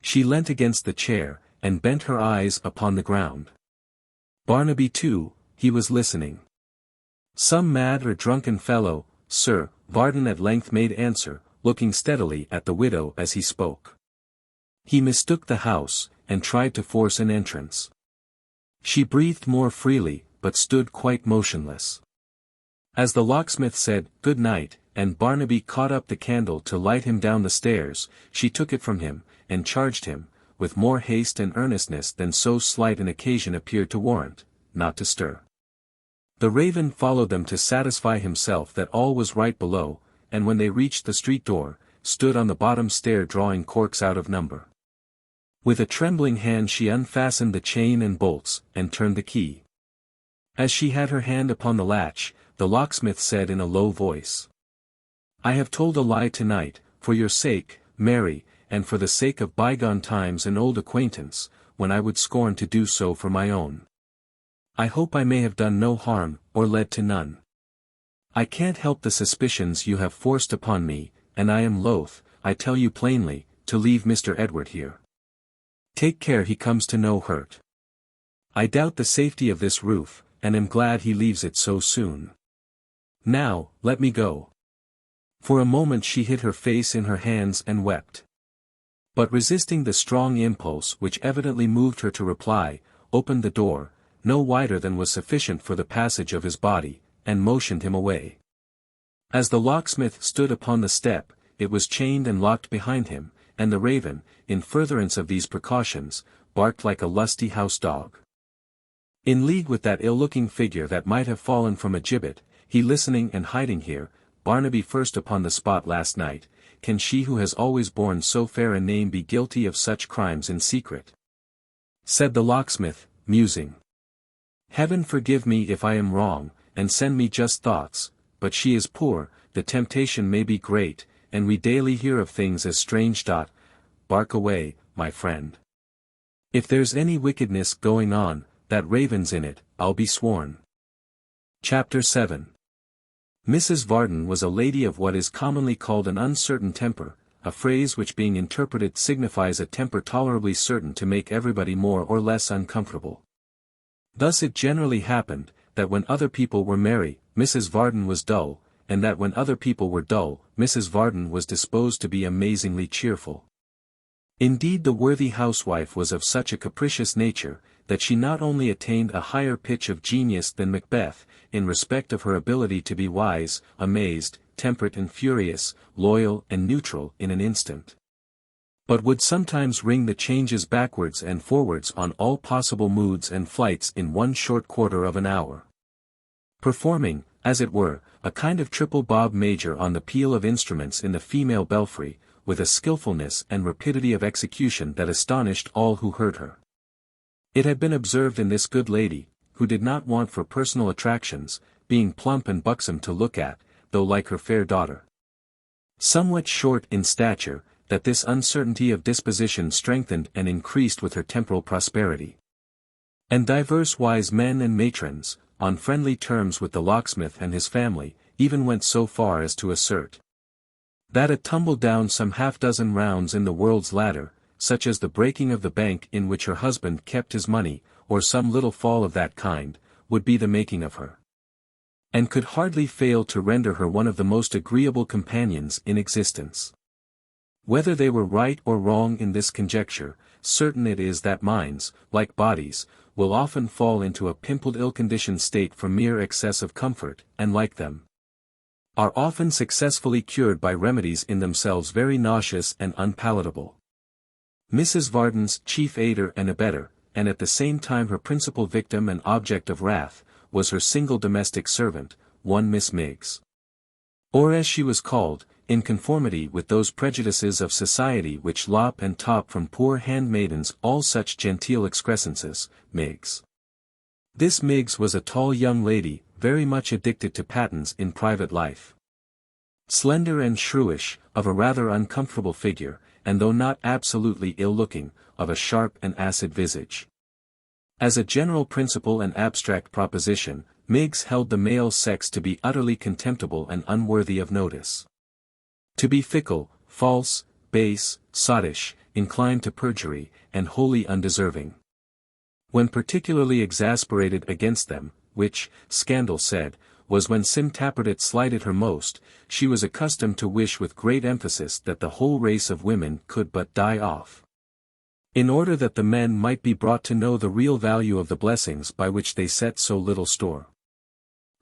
She leant against the chair, and bent her eyes upon the ground. Barnaby too, he was listening. Some mad or drunken fellow, sir, Varden at length made answer, looking steadily at the widow as he spoke. He mistook the house, and tried to force an entrance. She breathed more freely, but stood quite motionless. As the locksmith said, "Good night," and Barnaby caught up the candle to light him down the stairs, she took it from him, and charged him, with more haste and earnestness than so slight an occasion appeared to warrant, not to stir. The raven followed them to satisfy himself that all was right below, and when they reached the street door, stood on the bottom stair drawing corks out of number. With a trembling hand she unfastened the chain and bolts, and turned the key. As she had her hand upon the latch, the locksmith said in a low voice, "I have told a lie tonight, for your sake, Mary, and for the sake of bygone times and old acquaintance, when I would scorn to do so for my own. I hope I may have done no harm, or led to none. I can't help the suspicions you have forced upon me, and I am loath, I tell you plainly, to leave Mr. Edward here. Take care he comes to no hurt. I doubt the safety of this roof, and am glad he leaves it so soon. Now, let me go." For a moment she hid her face in her hands and wept. But resisting the strong impulse which evidently moved her to reply, opened the door, no wider than was sufficient for the passage of his body, and motioned him away. As the locksmith stood upon the step, it was chained and locked behind him, and the raven, in furtherance of these precautions, barked like a lusty house dog. In league with that ill-looking figure that might have fallen from a gibbet, he listening and hiding here, Barnaby first upon the spot last night, can she who has always borne so fair a name be guilty of such crimes in secret? Said the locksmith, musing. Heaven forgive me if I am wrong, and send me just thoughts, but she is poor, the temptation may be great, and we daily hear of things as strange. Bark away, my friend. If there's any wickedness going on, that raven's in it, I'll be sworn. Chapter 7. Mrs. Varden was a lady of what is commonly called an uncertain temper, a phrase which being interpreted signifies a temper tolerably certain to make everybody more or less uncomfortable. Thus it generally happened, that when other people were merry, Mrs. Varden was dull, and that when other people were dull, Mrs. Varden was disposed to be amazingly cheerful. Indeed, the worthy housewife was of such a capricious nature, that she not only attained a higher pitch of genius than Macbeth, in respect of her ability to be wise, amazed, temperate and furious, loyal and neutral in an instant, but would sometimes ring the changes backwards and forwards on all possible moods and flights in one short quarter of an hour, performing, as it were, a kind of triple bob major on the peal of instruments in the female belfry, with a skilfulness and rapidity of execution that astonished all who heard her. It had been observed in this good lady, who did not want for personal attractions, being plump and buxom to look at, though like her fair daughter, somewhat short in stature, that this uncertainty of disposition strengthened and increased with her temporal prosperity. And divers wise men and matrons, on friendly terms with the locksmith and his family, even went so far as to assert that a tumble down some half-dozen rounds in the world's ladder, such as the breaking of the bank in which her husband kept his money, or some little fall of that kind, would be the making of her, and could hardly fail to render her one of the most agreeable companions in existence. Whether they were right or wrong in this conjecture, certain it is that minds, like bodies, will often fall into a pimpled ill-conditioned state from mere excess of comfort, and like them, are often successfully cured by remedies in themselves very nauseous and unpalatable. Mrs. Varden's chief aider and abettor, and at the same time her principal victim and object of wrath, was her single domestic servant, one Miss Miggs, or as she was called, in conformity with those prejudices of society which lop and top from poor handmaidens all such genteel excrescences, Miggs. This Miggs was a tall young lady, very much addicted to pattens in private life. Slender and shrewish, of a rather uncomfortable figure, and though not absolutely ill-looking, of a sharp and acid visage. As a general principle and abstract proposition, Miggs held the male sex to be utterly contemptible and unworthy of notice. To be fickle, false, base, sottish, inclined to perjury, and wholly undeserving. When particularly exasperated against them, which, scandal said, was when Sim Tappertit slighted her most, she was accustomed to wish with great emphasis that the whole race of women could but die off, in order that the men might be brought to know the real value of the blessings by which they set so little store.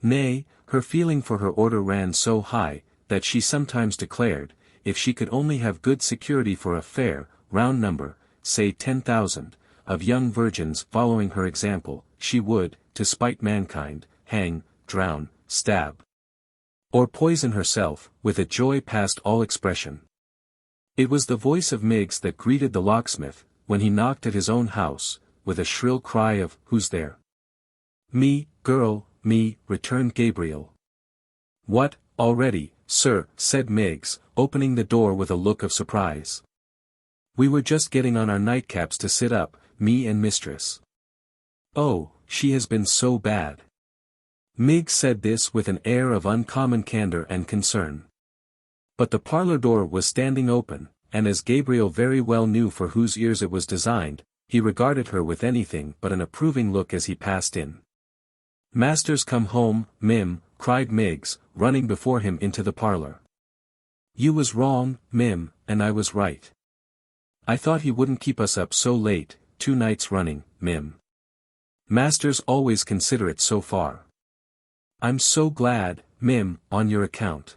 Nay, her feeling for her order ran so high, that she sometimes declared, if she could only have good security for a fair, round number, say 10,000, of young virgins following her example, she would, to spite mankind, hang, drown, stab, or poison herself, with a joy past all expression. It was the voice of Miggs that greeted the locksmith, when he knocked at his own house, with a shrill cry of, "Who's there?" "Me, girl, me," returned Gabriel. "What, already, sir?" said Miggs, opening the door with a look of surprise. "We were just getting on our nightcaps to sit up, me and mistress." "Oh, she has been so bad." Miggs said this with an air of uncommon candor and concern. But the parlour door was standing open, and as Gabriel very well knew for whose ears it was designed, he regarded her with anything but an approving look as he passed in. "Master's come home, Mim," cried Miggs, running before him into the parlour. "You was wrong, Mim, and I was right. I thought he wouldn't keep us up so late, 2 nights running, Mim. Master's always considerate so far. I'm so glad, Mim, on your account.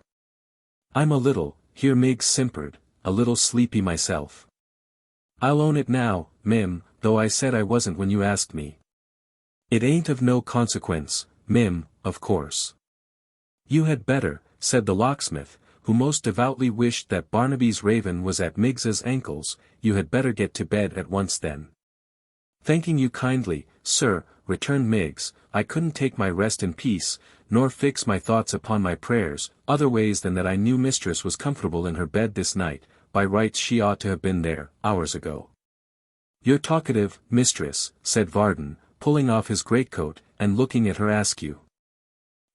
I'm a little," here Miggs simpered, "a little sleepy myself. I'll own it now, Mim, though I said I wasn't when you asked me. It ain't of no consequence, Mim, of course." "You had better," said the locksmith, who most devoutly wished that Barnaby's raven was at Miggs's ankles, "you had better get to bed at once then." "Thanking you kindly, sir," returned Miggs, "I couldn't take my rest in peace, nor fix my thoughts upon my prayers, other ways than that I knew mistress was comfortable in her bed this night. By rights she ought to have been there, hours ago." "You're talkative, mistress," said Varden, pulling off his greatcoat, and looking at her askew.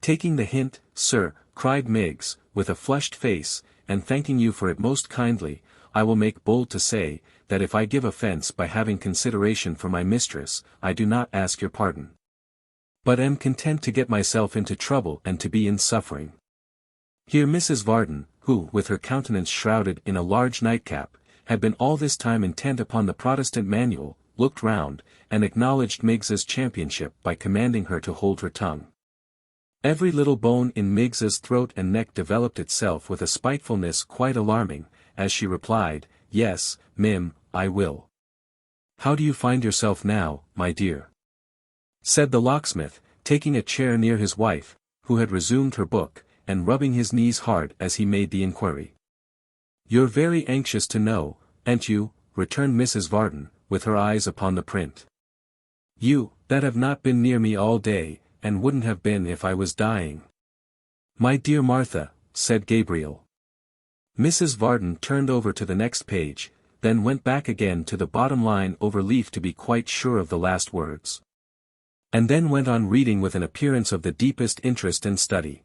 "Taking the hint, sir," cried Miggs, with a flushed face, "and thanking you for it most kindly, I will make bold to say, that if I give offence by having consideration for my mistress, I do not ask your pardon." but am content to get myself into trouble and to be in suffering. Here Mrs. Varden, who, with her countenance shrouded in a large nightcap, had been all this time intent upon the Protestant manual, looked round, and acknowledged Miggs's championship by commanding her to hold her tongue. Every little bone in Miggs's throat and neck developed itself with a spitefulness quite alarming, as she replied, "Yes, Mim, I will." "How do you find yourself now, my dear?" said the locksmith, taking a chair near his wife, who had resumed her book, and rubbing his knees hard as he made the inquiry. "You're very anxious to know, ain't you?" returned Mrs. Varden, with her eyes upon the print. "You, that have not been near me all day, and wouldn't have been if I was dying." "My dear Martha," said Gabriel. Mrs. Varden turned over to the next page, then went back again to the bottom line over leaf to be quite sure of the last words. And then went on reading with an appearance of the deepest interest and study.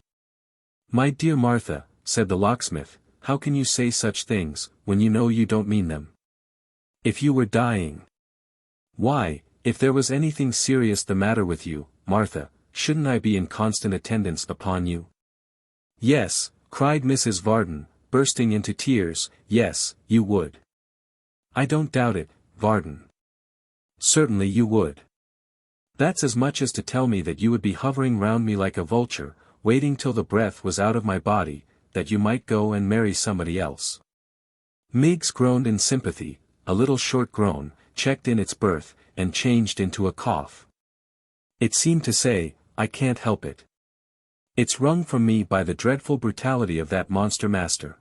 "My dear Martha," said the locksmith, "how can you say such things, when you know you don't mean them? If you were dying. Why, if there was anything serious the matter with you, Martha, shouldn't I be in constant attendance upon you?" "Yes," cried Mrs. Varden, bursting into tears, "yes, you would. I don't doubt it, Varden. Certainly you would. That's as much as to tell me that you would be hovering round me like a vulture, waiting till the breath was out of my body, that you might go and marry somebody else." Miggs groaned in sympathy, a little short groan, checked in its birth, and changed into a cough. It seemed to say, "I can't help it. It's wrung from me by the dreadful brutality of that monster master.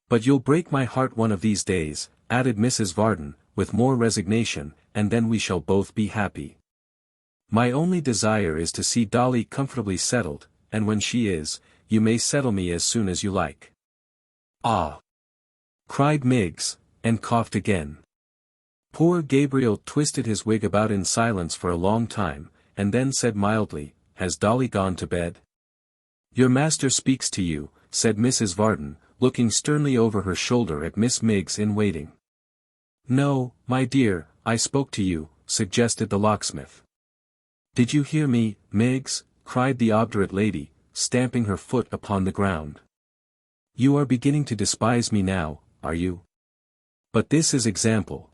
But you'll break my heart one of these days," added Mrs. Varden, with more resignation, "and then we shall both be happy. My only desire is to see Dolly comfortably settled, and when she is, you may settle me as soon as you like." "Ah!" cried Miggs, and coughed again. Poor Gabriel twisted his wig about in silence for a long time, and then said mildly, "Has Dolly gone to bed?" "Your master speaks to you," said Mrs. Varden, looking sternly over her shoulder at Miss Miggs in waiting. "No, my dear, I spoke to you," suggested the locksmith. "Did you hear me, Miggs?" cried the obdurate lady, stamping her foot upon the ground. "You are beginning to despise me now, are you? But this is example."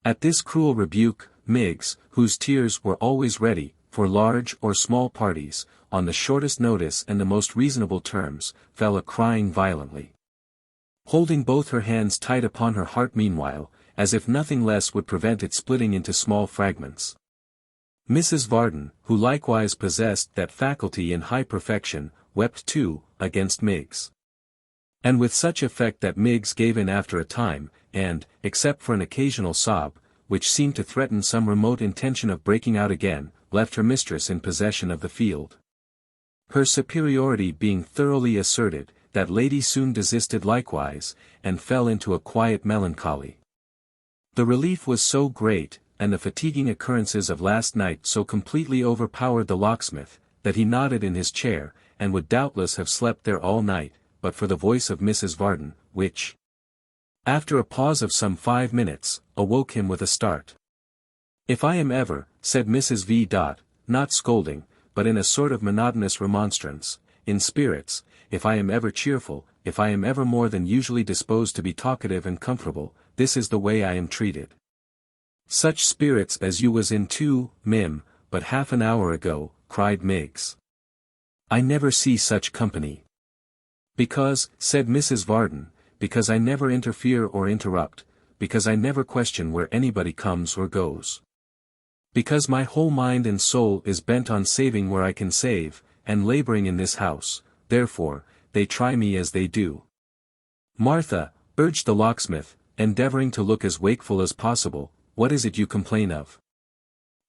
At this cruel rebuke, Miggs, whose tears were always ready, for large or small parties, on the shortest notice and the most reasonable terms, fell a-crying violently, holding both her hands tight upon her heart meanwhile, as if nothing less would prevent it splitting into small fragments. Mrs. Varden, who likewise possessed that faculty in high perfection, wept too, against Miggs. And with such effect that Miggs gave in after a time, and, except for an occasional sob, which seemed to threaten some remote intention of breaking out again, left her mistress in possession of the field. Her superiority being thoroughly asserted, that lady soon desisted likewise, and fell into a quiet melancholy. The relief was so great, and the fatiguing occurrences of last night so completely overpowered the locksmith, that he nodded in his chair, and would doubtless have slept there all night, but for the voice of Mrs. Varden, which, after a pause of some 5 minutes, awoke him with a start. "If I am ever," said Mrs. V. not scolding, but in a sort of monotonous remonstrance, "in spirits, if I am ever cheerful, if I am ever more than usually disposed to be talkative and comfortable, this is the way I am treated." "Such spirits as you was in too, Mim, but half an hour ago," cried Miggs. "I never see such company." "Because," said Mrs. Varden, "because I never interfere or interrupt, because I never question where anybody comes or goes. Because my whole mind and soul is bent on saving where I can save, and laboring in this house, therefore, they try me as they do." "Martha," urged the locksmith, endeavoring to look as wakeful as possible, "what is it you complain of?"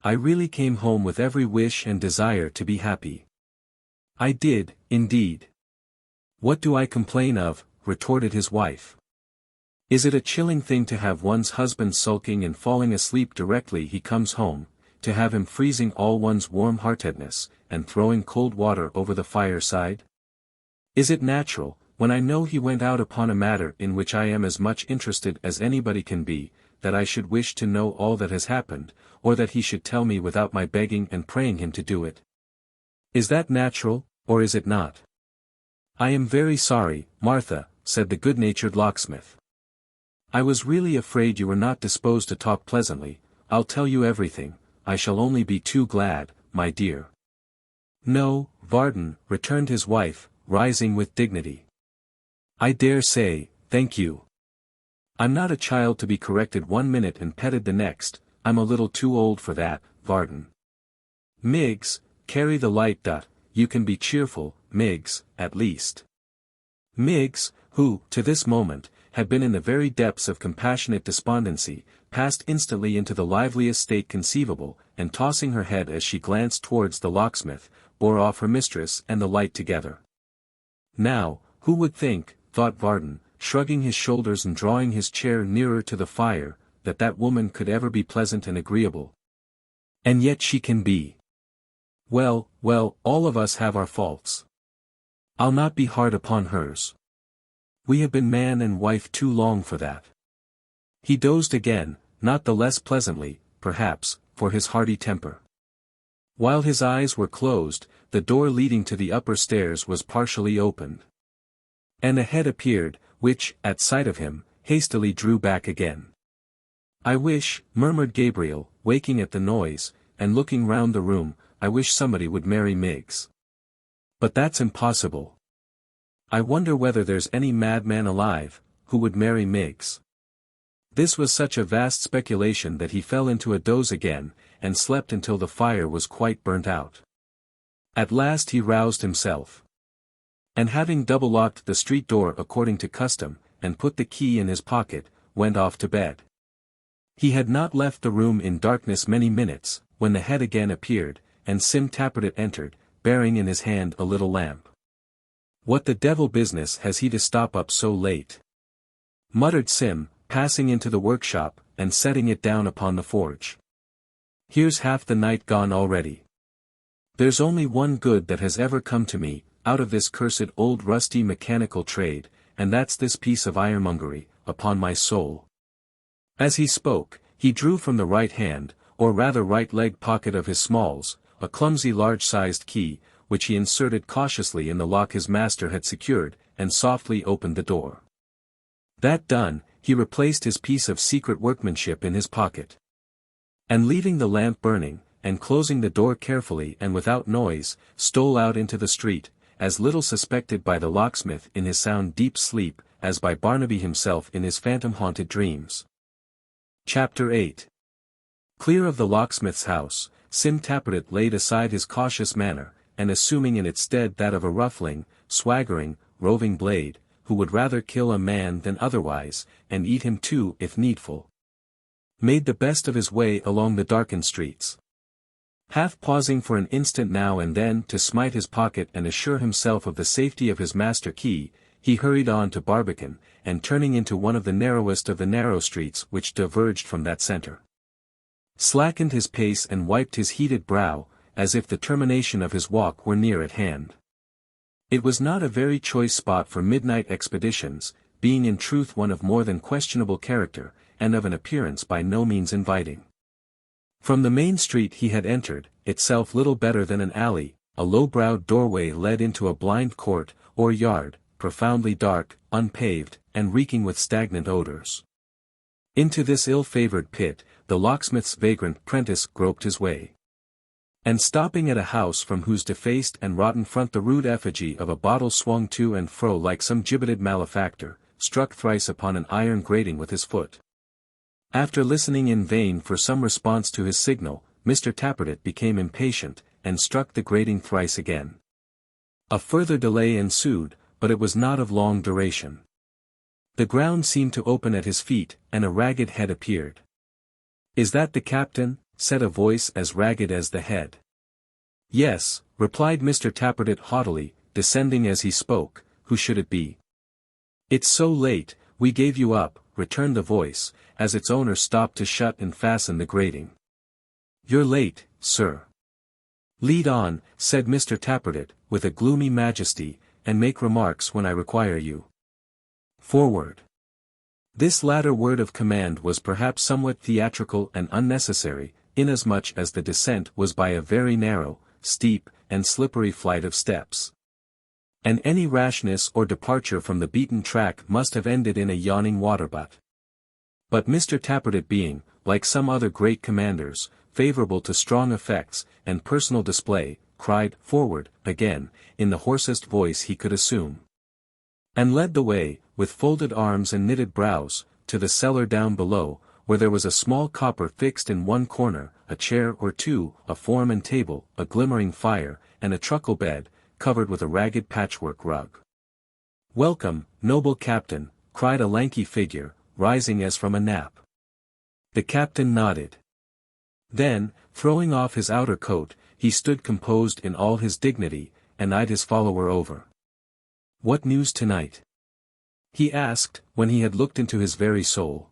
"I really came home with every wish and desire to be happy." "I did, indeed." "What do I complain of?" retorted his wife. "Is it a chilling thing to have one's husband sulking and falling asleep directly he comes home, to have him freezing all one's warm-heartedness, and throwing cold water over the fireside? Is it natural, when I know he went out upon a matter in which I am as much interested as anybody can be, that I should wish to know all that has happened, or that he should tell me without my begging and praying him to do it? Is that natural, or is it not? I am very sorry, Martha, said the good-natured locksmith. I was really afraid you were not disposed to talk pleasantly. I'll tell you everything. I shall only be too glad, my dear. No, Varden, returned his wife, rising with dignity. I dare say, thank you. I'm not a child to be corrected 1 minute and petted the next. I'm a little too old for that, Varden. Miggs, carry the light. You can be cheerful, Miggs, at least. Miggs, who, to this moment, had been in the very depths of compassionate despondency, passed instantly into the liveliest state conceivable, and tossing her head as she glanced towards the locksmith, bore off her mistress and the light together. Now, who would think, thought Varden, shrugging his shoulders and drawing his chair nearer to the fire, that that woman could ever be pleasant and agreeable? And yet she can be. Well, well, all of us have our faults. I'll not be hard upon hers. We have been man and wife too long for that. He dozed again, not the less pleasantly, perhaps, for his hearty temper. While his eyes were closed, the door leading to the upper stairs was partially opened. And a head appeared, which, at sight of him, hastily drew back again. I wish, murmured Gabriel, waking at the noise, and looking round the room, I wish somebody would marry Miggs. But that's impossible. I wonder whether there's any madman alive, who would marry Miggs. This was such a vast speculation that he fell into a doze again, and slept until the fire was quite burnt out. At last he roused himself. And having double-locked the street door according to custom, and put the key in his pocket, went off to bed. He had not left the room in darkness many minutes, when the head again appeared, and Sim Tappertit entered, bearing in his hand a little lamp. What the devil business has he to stop up so late? Muttered Sim, passing into the workshop, and setting it down upon the forge. Here's half the night gone already. There's only one good that has ever come to me, out of this cursed old rusty mechanical trade, and that's this piece of ironmongery, upon my soul. As he spoke, he drew from the right hand, or rather right leg pocket of his smalls, a clumsy large-sized key, which he inserted cautiously in the lock his master had secured, and softly opened the door. That done, he replaced his piece of secret workmanship in his pocket. And leaving the lamp burning, and closing the door carefully and without noise, stole out into the street, as little suspected by the locksmith in his sound deep sleep, as by Barnaby himself in his phantom-haunted dreams. Chapter 8. Clear of the locksmith's house, Sim Tappertit laid aside his cautious manner, and assuming in its stead that of a ruffling, swaggering, roving blade, who would rather kill a man than otherwise, and eat him too if needful, made the best of his way along the darkened streets. Half pausing for an instant now and then to smite his pocket and assure himself of the safety of his master key, he hurried on to Barbican, and turning into one of the narrowest of the narrow streets which diverged from that centre, slackened his pace and wiped his heated brow, as if the termination of his walk were near at hand. It was not a very choice spot for midnight expeditions, being in truth one of more than questionable character, and of an appearance by no means inviting. From the main street he had entered, itself little better than an alley, a low-browed doorway led into a blind court, or yard, profoundly dark, unpaved, and reeking with stagnant odors. Into this ill-favored pit, the locksmith's vagrant prentice groped his way. And stopping at a house from whose defaced and rotten front the rude effigy of a bottle swung to and fro like some gibbeted malefactor, struck thrice upon an iron grating with his foot. After listening in vain for some response to his signal, Mr. Tappertit became impatient, and struck the grating thrice again. A further delay ensued, but it was not of long duration. The ground seemed to open at his feet, and a ragged head appeared. "Is that the captain?" said a voice as ragged as the head. "Yes," replied Mr. Tappertit haughtily, descending as he spoke. "Who should it be?" "It's so late, we gave you up," returned the voice, as its owner stopped to shut and fasten the grating. "You're late, sir." "Lead on," said Mr. Tappertit, with a gloomy majesty, and make remarks when I require you. Forward. This latter word of command was perhaps somewhat theatrical and unnecessary, inasmuch as the descent was by a very narrow, steep, and slippery flight of steps. And any rashness or departure from the beaten track must have ended in a yawning waterbutt. But Mr. Tappertit being, like some other great commanders, favourable to strong effects, and personal display, cried, "Forward," again, in the hoarsest voice he could assume. And led the way, with folded arms and knitted brows, to the cellar down below, where there was a small copper fixed in one corner, a chair or two, a form and table, a glimmering fire, and a truckle bed, covered with a ragged patchwork rug. "Welcome, noble captain," cried a lanky figure, rising as from a nap. The captain nodded. Then, throwing off his outer coat, he stood composed in all his dignity, and eyed his follower over. "What news tonight?" he asked, when he had looked into his very soul.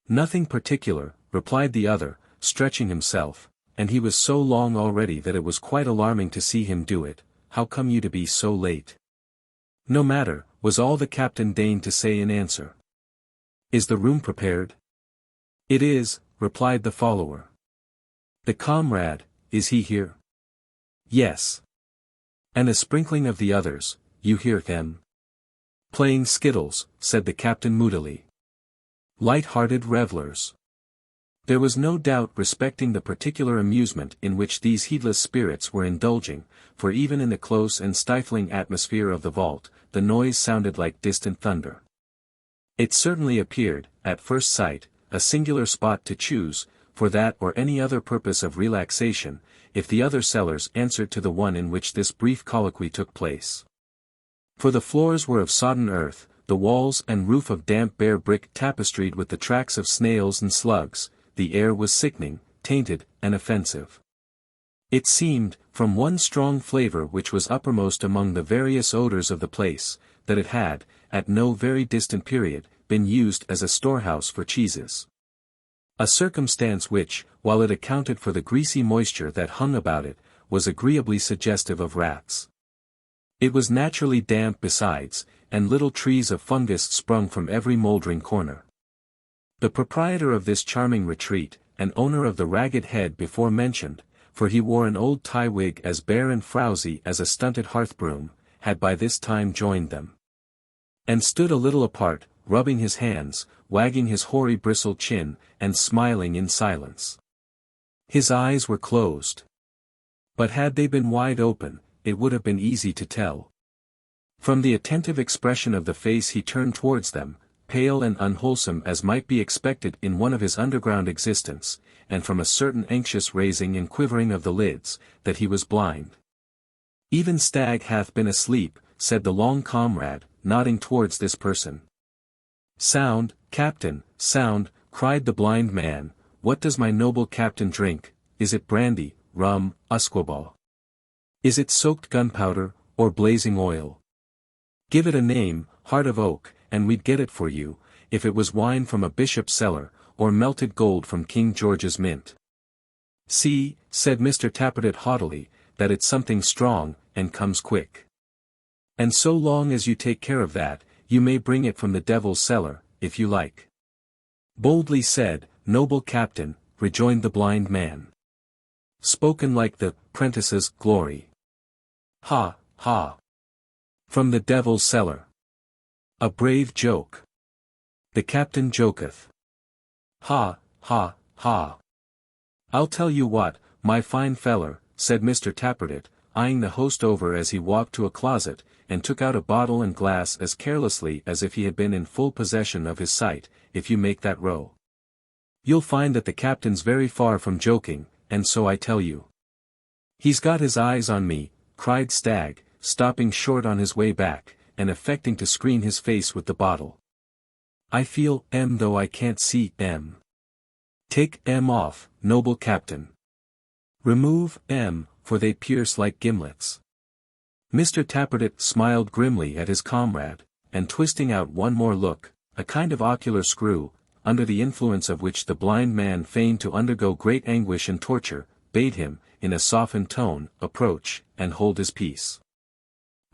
"Nothing particular," replied the other, stretching himself, and he was so long already that it was quite alarming to see him do it. "How come you to be so late?" "No matter," was all the captain deigned to say in answer. "Is the room prepared?" "It is," replied the follower. "The comrade, is he here?" "Yes." "And a sprinkling of the others, you hear them?" "Playing skittles," said the captain moodily. "Light-hearted revellers." There was no doubt respecting the particular amusement in which these heedless spirits were indulging, for even in the close and stifling atmosphere of the vault, the noise sounded like distant thunder. It certainly appeared, at first sight, a singular spot to choose, for that or any other purpose of relaxation, if the other cellars answered to the one in which this brief colloquy took place. For the floors were of sodden earth, the walls and roof of damp bare brick tapestried with the tracks of snails and slugs, the air was sickening, tainted, and offensive. It seemed, from one strong flavour which was uppermost among the various odours of the place, that it had, at no very distant period, been used as a storehouse for cheeses. A circumstance which, while it accounted for the greasy moisture that hung about it, was agreeably suggestive of rats. It was naturally damp besides, and little trees of fungus sprung from every mouldering corner. The proprietor of this charming retreat, and owner of the ragged head before mentioned, for he wore an old tie wig as bare and frowsy as a stunted hearth-broom, had by this time joined them. And stood a little apart, rubbing his hands, wagging his hoary bristled chin, and smiling in silence. His eyes were closed. But had they been wide open, it would have been easy to tell. From the attentive expression of the face he turned towards them, pale and unwholesome as might be expected in one of his underground existence, and from a certain anxious raising and quivering of the lids, that he was blind. "Even Stagg hath been asleep," said the long comrade, nodding towards this person. "Sound, captain, sound," cried the blind man. "What does my noble captain drink? Is it brandy, rum, usquebaugh? Is it soaked gunpowder, or blazing oil? Give it a name, Heart of Oak, and we'd get it for you, if it was wine from a bishop's cellar, or melted gold from King George's mint." "See," said Mr. Tappertit haughtily, "that it's something strong, and comes quick. And so long as you take care of that, you may bring it from the devil's cellar, if you like." "Boldly said, noble captain," rejoined the blind man. "Spoken like the prentice's glory. Ha, ha! From the devil's cellar. A brave joke. The captain joketh. Ha, ha, ha! I'll tell you what, my fine feller," said Mr. Tappertit, eyeing the host over as he walked to a closet, and took out a bottle and glass as carelessly as if he had been in full possession of his sight, "if you make that row, you'll find that the captain's very far from joking, and so I tell you." "He's got his eyes on me," cried Stagg, stopping short on his way back, and affecting to screen his face with the bottle. "I feel though I can't see Take off, noble captain. Remove for they pierce like gimlets." Mr. Tappertit smiled grimly at his comrade, and twisting out one more look, a kind of ocular screw, under the influence of which the blind man feigned to undergo great anguish and torture, bade him, in a softened tone, approach, and hold his peace.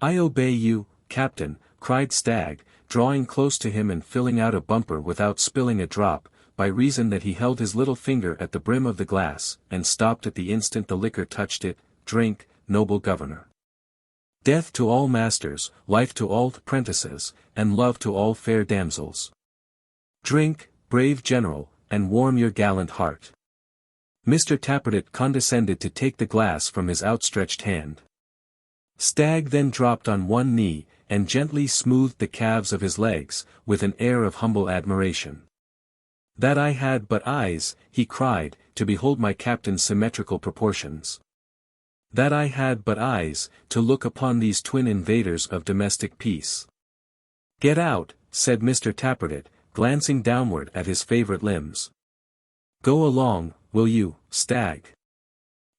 "I obey you, Captain," cried Stagg, drawing close to him and filling out a bumper without spilling a drop, by reason that he held his little finger at the brim of the glass, and stopped at the instant the liquor touched it. "Drink, noble governor. Death to all masters, life to all prentices, and love to all fair damsels. Drink, brave general, and warm your gallant heart." Mr. Tappertit condescended to take the glass from his outstretched hand. Stagg then dropped on one knee, and gently smoothed the calves of his legs, with an air of humble admiration. "That I had but eyes," he cried, "to behold my captain's symmetrical proportions. That I had but eyes, to look upon these twin invaders of domestic peace." "Get out," said Mr. Tappertit, glancing downward at his favourite limbs. "Go along, will you, Stagg?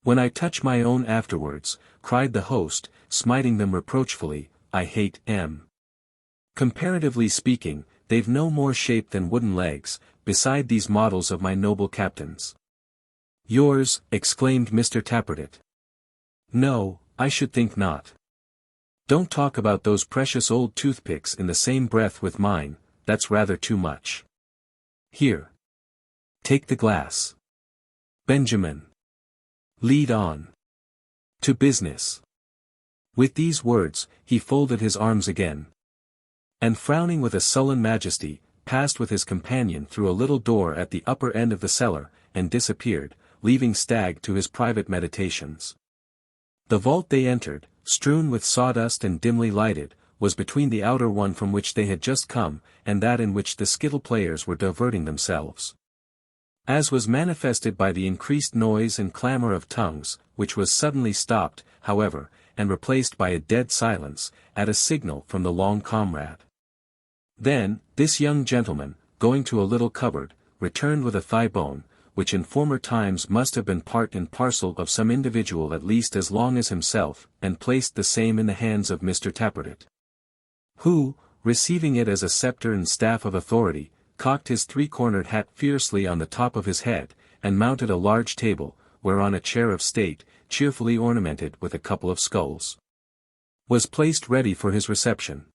When I touch my own afterwards," cried the host, smiting them reproachfully, "I hate 'em. Comparatively speaking, they've no more shape than wooden legs, beside these models of my noble captains." "Yours," exclaimed Mr. Tappertit. "No, I should think not. Don't talk about those precious old toothpicks in the same breath with mine, that's rather too much. Here. Take the glass. Benjamin. Lead on. To business." With these words, he folded his arms again. And frowning with a sullen majesty, passed with his companion through a little door at the upper end of the cellar, and disappeared, leaving Stagg to his private meditations. The vault they entered, strewn with sawdust and dimly lighted, was between the outer one from which they had just come, and that in which the skittle players were diverting themselves. As was manifested by the increased noise and clamour of tongues, which was suddenly stopped, however, and replaced by a dead silence, at a signal from the long comrade. Then, this young gentleman, going to a little cupboard, returned with a thigh bone, which in former times must have been part and parcel of some individual at least as long as himself, and placed the same in the hands of Mr. Tappertit. Who, receiving it as a sceptre and staff of authority, cocked his three-cornered hat fiercely on the top of his head, and mounted a large table, whereon a chair of state, cheerfully ornamented with a couple of skulls, was placed ready for his reception.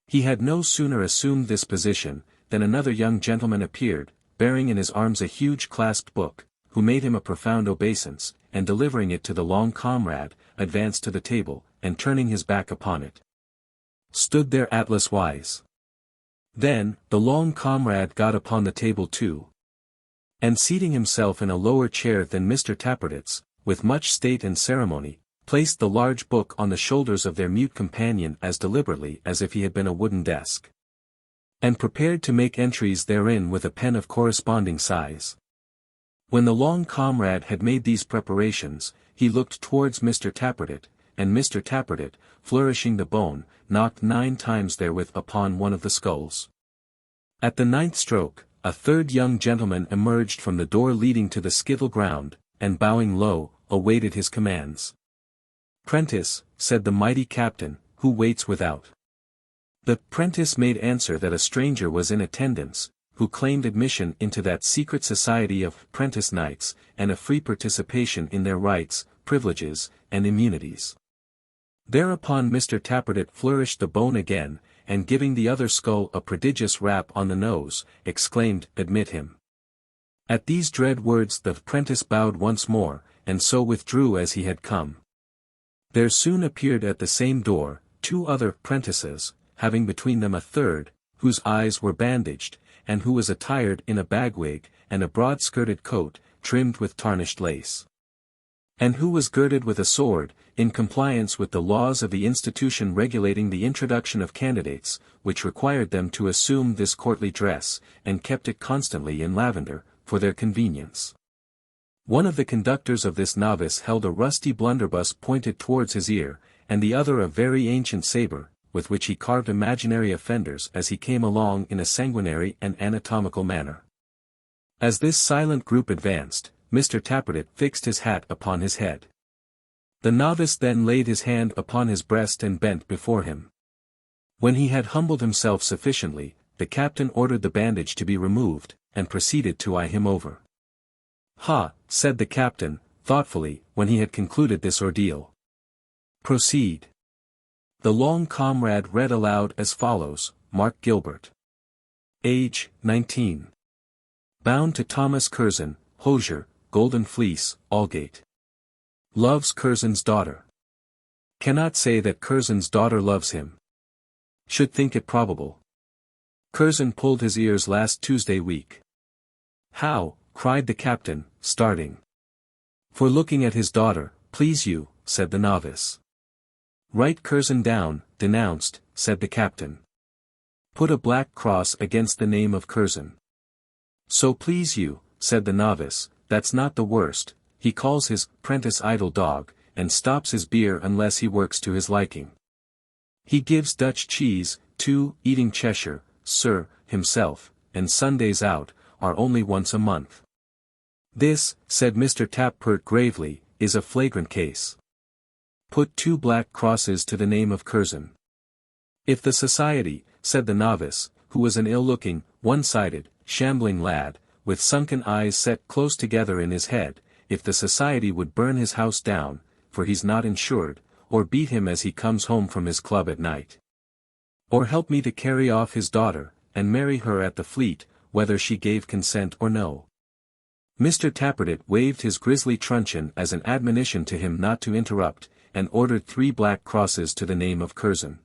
He had no sooner assumed this position, than another young gentleman appeared, bearing in his arms a huge clasped book, who made him a profound obeisance, and delivering it to the long comrade, advanced to the table, and turning his back upon it, stood there atlas-wise. Then, the long comrade got upon the table too, and seating himself in a lower chair than Mr. Tappertit's, with much state and ceremony, placed the large book on the shoulders of their mute companion as deliberately as if he had been a wooden desk, and prepared to make entries therein with a pen of corresponding size. When the long comrade had made these preparations, he looked towards Mr. Tappertit, and Mr. Tappertit, flourishing the bone, knocked 9 times therewith upon one of the skulls. At the 9th stroke, a third young gentleman emerged from the door leading to the skittle ground, and bowing low, awaited his commands. "Prentice," said the mighty captain, "who waits without?" The prentice made answer that a stranger was in attendance, who claimed admission into that secret society of prentice knights, and a free participation in their rights, privileges, and immunities. Thereupon Mr. Tappertit flourished the bone again, and giving the other skull a prodigious rap on the nose, exclaimed, "Admit him." At these dread words the prentice bowed once more, and so withdrew as he had come. There soon appeared at the same door, 2 other prentices, having between them a third, whose eyes were bandaged, and who was attired in a bagwig, and a broad-skirted coat, trimmed with tarnished lace, and who was girded with a sword, in compliance with the laws of the institution regulating the introduction of candidates, which required them to assume this courtly dress, and kept it constantly in lavender, for their convenience. One of the conductors of this novice held a rusty blunderbuss pointed towards his ear, and the other a very ancient sabre, with which he carved imaginary offenders as he came along in a sanguinary and anatomical manner. As this silent group advanced, Mr. Tappertit fixed his hat upon his head. The novice then laid his hand upon his breast and bent before him. When he had humbled himself sufficiently, the captain ordered the bandage to be removed, and proceeded to eye him over. "Ha," said the captain, thoughtfully, when he had concluded this ordeal. "Proceed." The long comrade read aloud as follows: Mark Gilbert. Age, 19. Bound to Thomas Curzon, hosier, Golden Fleece, Aldgate. Loves Curzon's daughter. Cannot say that Curzon's daughter loves him. Should think it probable. Curzon pulled his ears last Tuesday week. How? Cried the captain, starting. For looking at his daughter, please you, said the novice. Write Curzon down, denounced, said the captain. Put a black cross against the name of Curzon. So please you, said the novice, that's not the worst, he calls his prentice idle dog, and stops his beer unless he works to his liking. He gives Dutch cheese, too, eating Cheshire, sir, himself, and Sundays out, are only once a month. This, said Mr. Tappert gravely, is a flagrant case. Put 2 black crosses to the name of Curzon. If the society, said the novice, who was an ill-looking, one-sided, shambling lad, with sunken eyes set close together in his head, if the society would burn his house down, for he's not insured, or beat him as he comes home from his club at night. Or help me to carry off his daughter, and marry her at the Fleet, whether she gave consent or no. Mr. Tappertit waved his grisly truncheon as an admonition to him not to interrupt, and ordered 3 black crosses to the name of Curzon.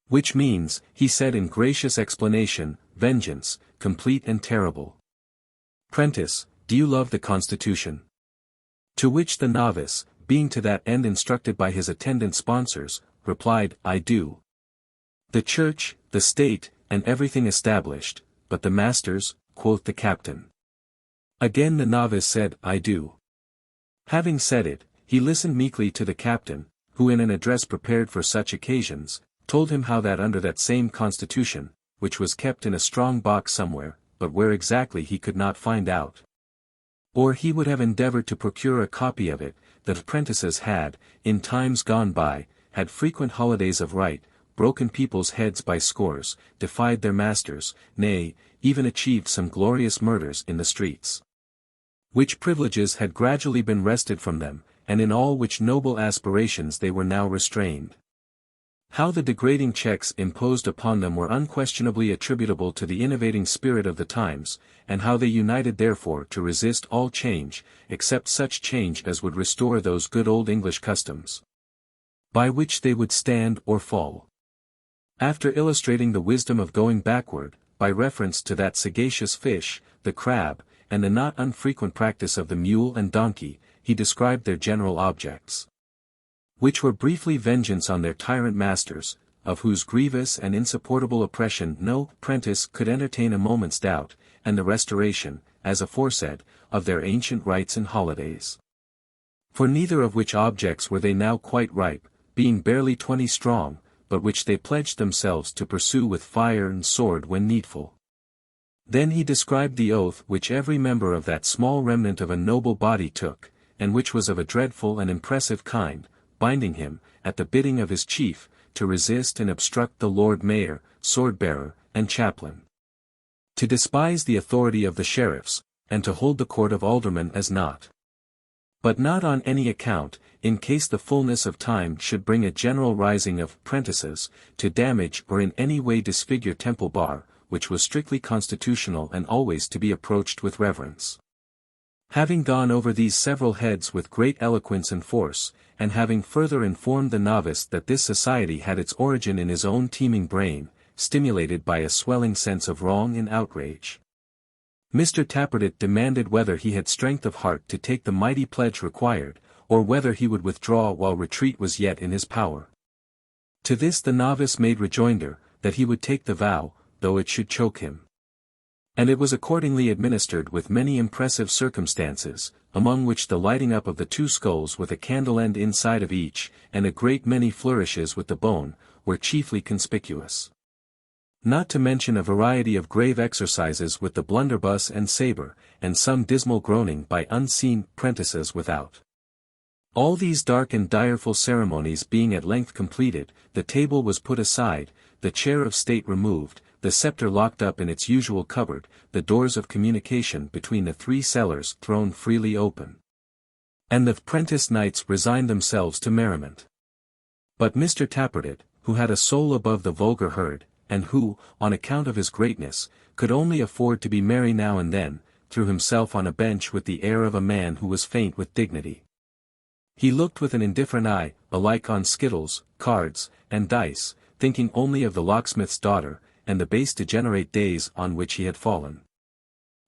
Which means, he said in gracious explanation, vengeance, complete and terrible. Prentice, do you love the Constitution? To which the novice, being to that end instructed by his attendant sponsors, replied, I do. The Church, the State, and everything established, but the masters, quoth the captain. Again the novice said, I do. Having said it, he listened meekly to the captain, who in an address prepared for such occasions, told him how that under that same constitution, which was kept in a strong box somewhere, but where exactly he could not find out. Or he would have endeavored to procure a copy of it, that apprentices had, in times gone by, had frequent holidays of right, broken people's heads by scores, defied their masters, nay, even achieved some glorious murders in the streets. Which privileges had gradually been wrested from them, and in all which noble aspirations they were now restrained. How the degrading checks imposed upon them were unquestionably attributable to the innovating spirit of the times, and how they united therefore to resist all change, except such change as would restore those good old English customs, by which they would stand or fall. After illustrating the wisdom of going backward, by reference to that sagacious fish, the crab, and the not unfrequent practice of the mule and donkey, he described their general objects, which were briefly vengeance on their tyrant masters, of whose grievous and insupportable oppression no prentice could entertain a moment's doubt, and the restoration, as aforesaid, of their ancient rights and holidays. For neither of which objects were they now quite ripe, being barely 20 strong, but which they pledged themselves to pursue with fire and sword when needful. Then he described the oath which every member of that small remnant of a noble body took, and which was of a dreadful and impressive kind, binding him, at the bidding of his chief, to resist and obstruct the Lord Mayor, sword-bearer, and chaplain, to despise the authority of the sheriffs, and to hold the court of aldermen as naught, but not on any account, in case the fullness of time should bring a general rising of prentices, to damage or in any way disfigure Temple Bar, which was strictly constitutional and always to be approached with reverence. Having gone over these several heads with great eloquence and force, and having further informed the novice that this society had its origin in his own teeming brain, stimulated by a swelling sense of wrong and outrage, Mr. Tappertit demanded whether he had strength of heart to take the mighty pledge required, or whether he would withdraw while retreat was yet in his power. To this the novice made rejoinder, that he would take the vow, though it should choke him. And it was accordingly administered with many impressive circumstances, among which the lighting up of the 2 skulls with a candle end inside of each, and a great many flourishes with the bone, were chiefly conspicuous. Not to mention a variety of grave exercises with the blunderbuss and sabre, and some dismal groaning by unseen prentices without. All these dark and direful ceremonies being at length completed, the table was put aside, the chair of state removed, the sceptre locked up in its usual cupboard, the doors of communication between the 3 cellars thrown freely open, and the prentice knights resigned themselves to merriment. But Mr. Tappertit, who had a soul above the vulgar herd, and who, on account of his greatness, could only afford to be merry now and then, threw himself on a bench with the air of a man who was faint with dignity. He looked with an indifferent eye, alike on skittles, cards, and dice, thinking only of the locksmith's daughter, and the base degenerate days on which he had fallen.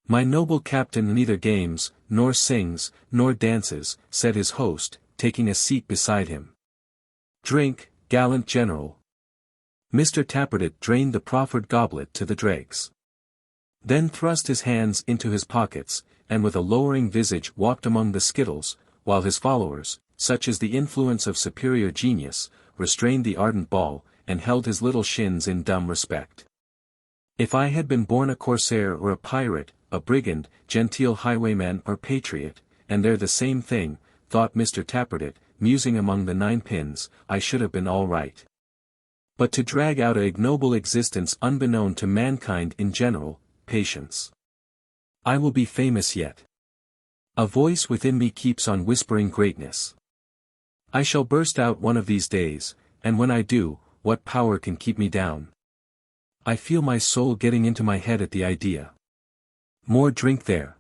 "My noble captain neither games, nor sings, nor dances," said his host, taking a seat beside him. "Drink, gallant general." Mr. Tappertit drained the proffered goblet to the dregs. Then thrust his hands into his pockets, and with a lowering visage walked among the skittles, while his followers, such is the influence of superior genius, restrained the ardent ball, and held his little shins in dumb respect. "If I had been born a corsair or a pirate, a brigand, genteel highwayman or patriot, and they're the same thing," thought Mr. Tappertit, musing among the ninepins, "I should have been all right. But to drag out a ignoble existence unbeknown to mankind in general, patience. I will be famous yet. A voice within me keeps on whispering greatness. I shall burst out one of these days, and when I do, what power can keep me down? I feel my soul getting into my head at the idea. More drink there."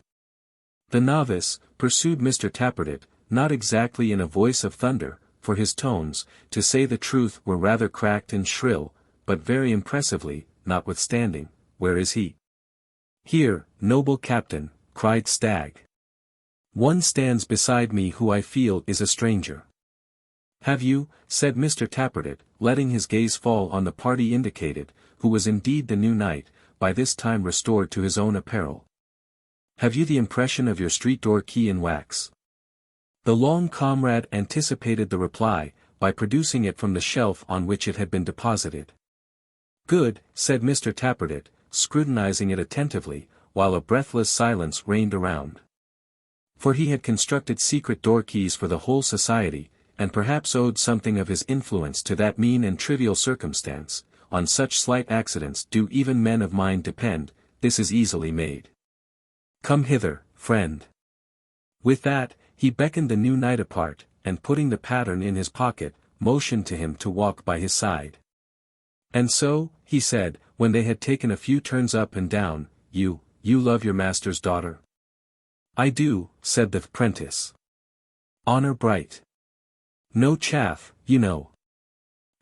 "The novice," pursued Mr. Tappertit, not exactly in a voice of thunder, for his tones, to say the truth, were rather cracked and shrill, but very impressively, notwithstanding, "where is he?" "Here, noble captain," cried Stagg. "One stands beside me who I feel is a stranger." "Have you," said Mr. Tappertit, letting his gaze fall on the party indicated, who was indeed the new knight, by this time restored to his own apparel. "Have you the impression of your street door key in wax?" The long comrade anticipated the reply, by producing it from the shelf on which it had been deposited. "Good," said Mr. Tappertit, scrutinizing it attentively, while a breathless silence reigned around. For he had constructed secret door keys for the whole society, and perhaps owed something of his influence to that mean and trivial circumstance. On such slight accidents do even men of mind depend. This is easily made. "Come hither, friend." With that, he beckoned the new knight apart, and putting the pattern in his pocket, motioned to him to walk by his side. "And so," he said, when they had taken a few turns up and down, you love your master's daughter?" "I do," said the apprentice. "Honor bright. No chaff, you know."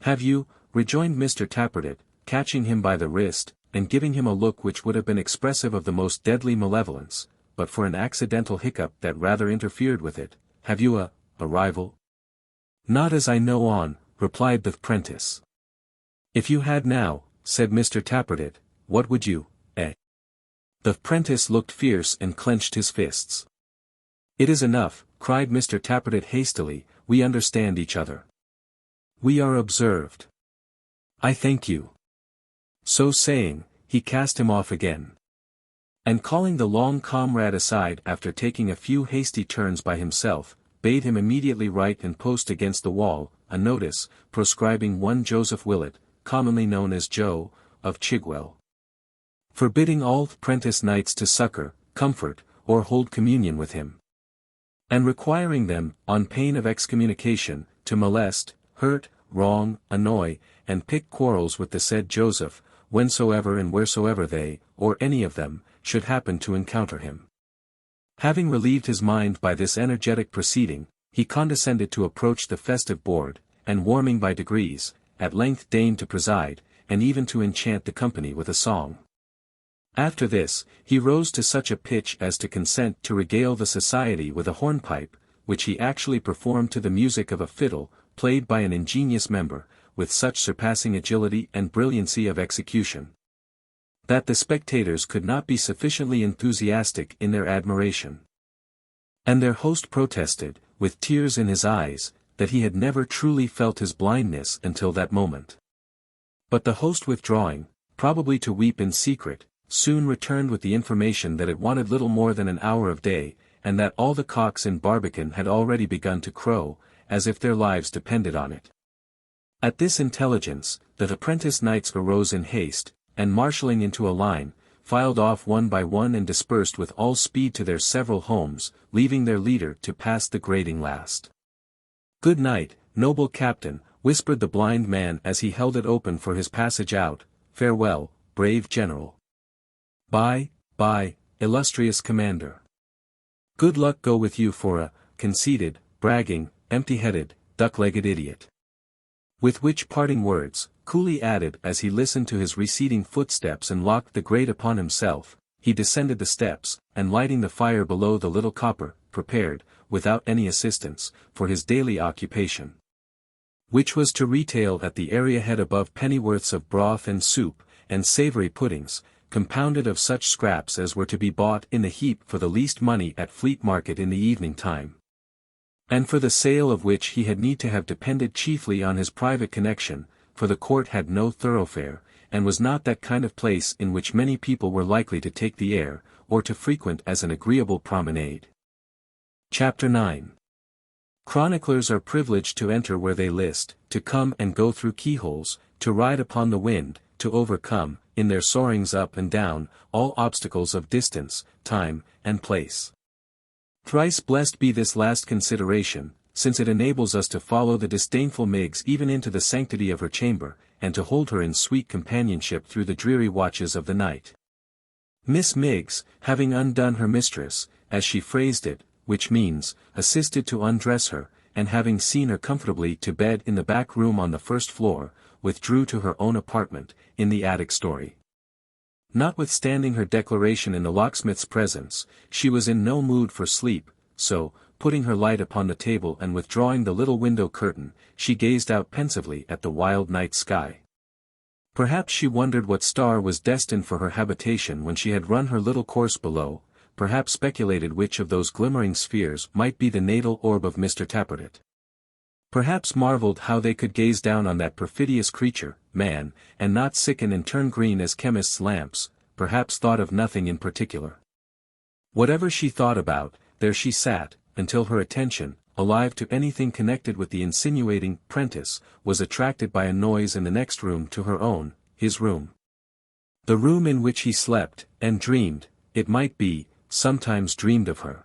"Have you?" rejoined Mr. Tappertit, catching him by the wrist, and giving him a look which would have been expressive of the most deadly malevolence, but for an accidental hiccup that rather interfered with it, "have you a rival?" "Not as I know on," replied the apprentice. "If you had now," said Mr. Tappertit, "what would you, eh?" The apprentice looked fierce and clenched his fists. "It is enough," cried Mr. Tappertit hastily, "we understand each other. We are observed. I thank you." So saying, he cast him off again. And calling the long comrade aside after taking a few hasty turns by himself, bade him immediately write and post against the wall, a notice, proscribing one Joseph Willet, commonly known as Joe, of Chigwell. Forbidding all apprentice knights to succor, comfort, or hold communion with him. And requiring them, on pain of excommunication, to molest, hurt, wrong, annoy, and pick quarrels with the said Joseph, whensoever and wheresoever they, or any of them, should happen to encounter him. Having relieved his mind by this energetic proceeding, he condescended to approach the festive board, and warming by degrees, at length deigned to preside, and even to enchant the company with a song. After this, he rose to such a pitch as to consent to regale the society with a hornpipe, which he actually performed to the music of a fiddle, played by an ingenious member, with such surpassing agility and brilliancy of execution, that the spectators could not be sufficiently enthusiastic in their admiration. And their host protested, with tears in his eyes, that he had never truly felt his blindness until that moment. But the host withdrawing, probably to weep in secret, soon returned with the information that it wanted little more than an hour of day, and that all the cocks in Barbican had already begun to crow, as if their lives depended on it. At this intelligence, the apprentice knights arose in haste, and marshalling into a line, filed off one by one and dispersed with all speed to their several homes, leaving their leader to pass the grating last. "Good night, noble captain," whispered the blind man as he held it open for his passage out, "Farewell, brave general. Bye, illustrious commander. Good luck go with you for a conceited, bragging, empty-headed, duck-legged idiot." With which parting words, coolly added as he listened to his receding footsteps and locked the grate upon himself, he descended the steps, and lighting the fire below the little copper, prepared, without any assistance, for his daily occupation, which was to retail at the area head above pennyworths of broth and soup, and savoury puddings, compounded of such scraps as were to be bought in the heap for the least money at Fleet Market in the evening time, and for the sale of which he had need to have depended chiefly on his private connection, for the court had no thoroughfare, and was not that kind of place in which many people were likely to take the air, or to frequent as an agreeable promenade. Chapter 9. Chroniclers are privileged to enter where they list, to come and go through keyholes, to ride upon the wind, to overcome, in their soarings up and down, all obstacles of distance, time, and place. Thrice blessed be this last consideration, since it enables us to follow the disdainful Miggs even into the sanctity of her chamber, and to hold her in sweet companionship through the dreary watches of the night. Miss Miggs, having undone her mistress, as she phrased it, which means, assisted to undress her, and having seen her comfortably to bed in the back room on the first floor, withdrew to her own apartment, in the attic story. Notwithstanding her declaration in the locksmith's presence, she was in no mood for sleep, so, putting her light upon the table and withdrawing the little window curtain, she gazed out pensively at the wild night sky. Perhaps she wondered what star was destined for her habitation when she had run her little course below, perhaps speculated which of those glimmering spheres might be the natal orb of Mr. Tappertit. Perhaps marvelled how they could gaze down on that perfidious creature, man, and not sicken and turn green as chemists' lamps, perhaps thought of nothing in particular. Whatever she thought about, there she sat, until her attention, alive to anything connected with the insinuating prentice, was attracted by a noise in the next room to her own, his room. The room in which he slept, and dreamed, it might be, sometimes dreamed of her.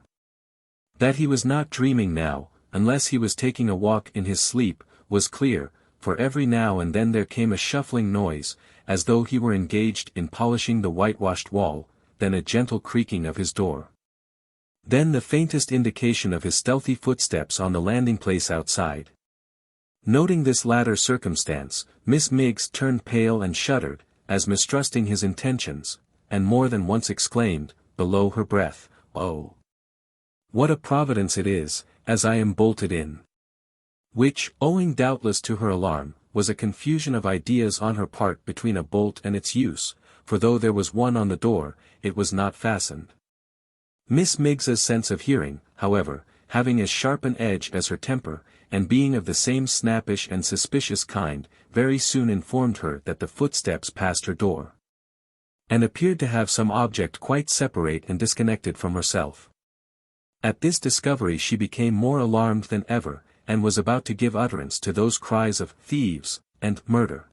That he was not dreaming now, unless he was taking a walk in his sleep, was clear, for every now and then there came a shuffling noise, as though he were engaged in polishing the whitewashed wall, then a gentle creaking of his door. Then the faintest indication of his stealthy footsteps on the landing-place outside. Noting this latter circumstance, Miss Miggs turned pale and shuddered, as mistrusting his intentions, and more than once exclaimed, below her breath, "Oh! What a providence it is, as I am bolted in." Which, owing doubtless to her alarm, was a confusion of ideas on her part between a bolt and its use, for though there was one on the door, it was not fastened. Miss Miggs's sense of hearing, however, having as sharp an edge as her temper, and being of the same snappish and suspicious kind, very soon informed her that the footsteps passed her door, and appeared to have some object quite separate and disconnected from herself. At this discovery she became more alarmed than ever, and was about to give utterance to those cries of "thieves" and "murder,"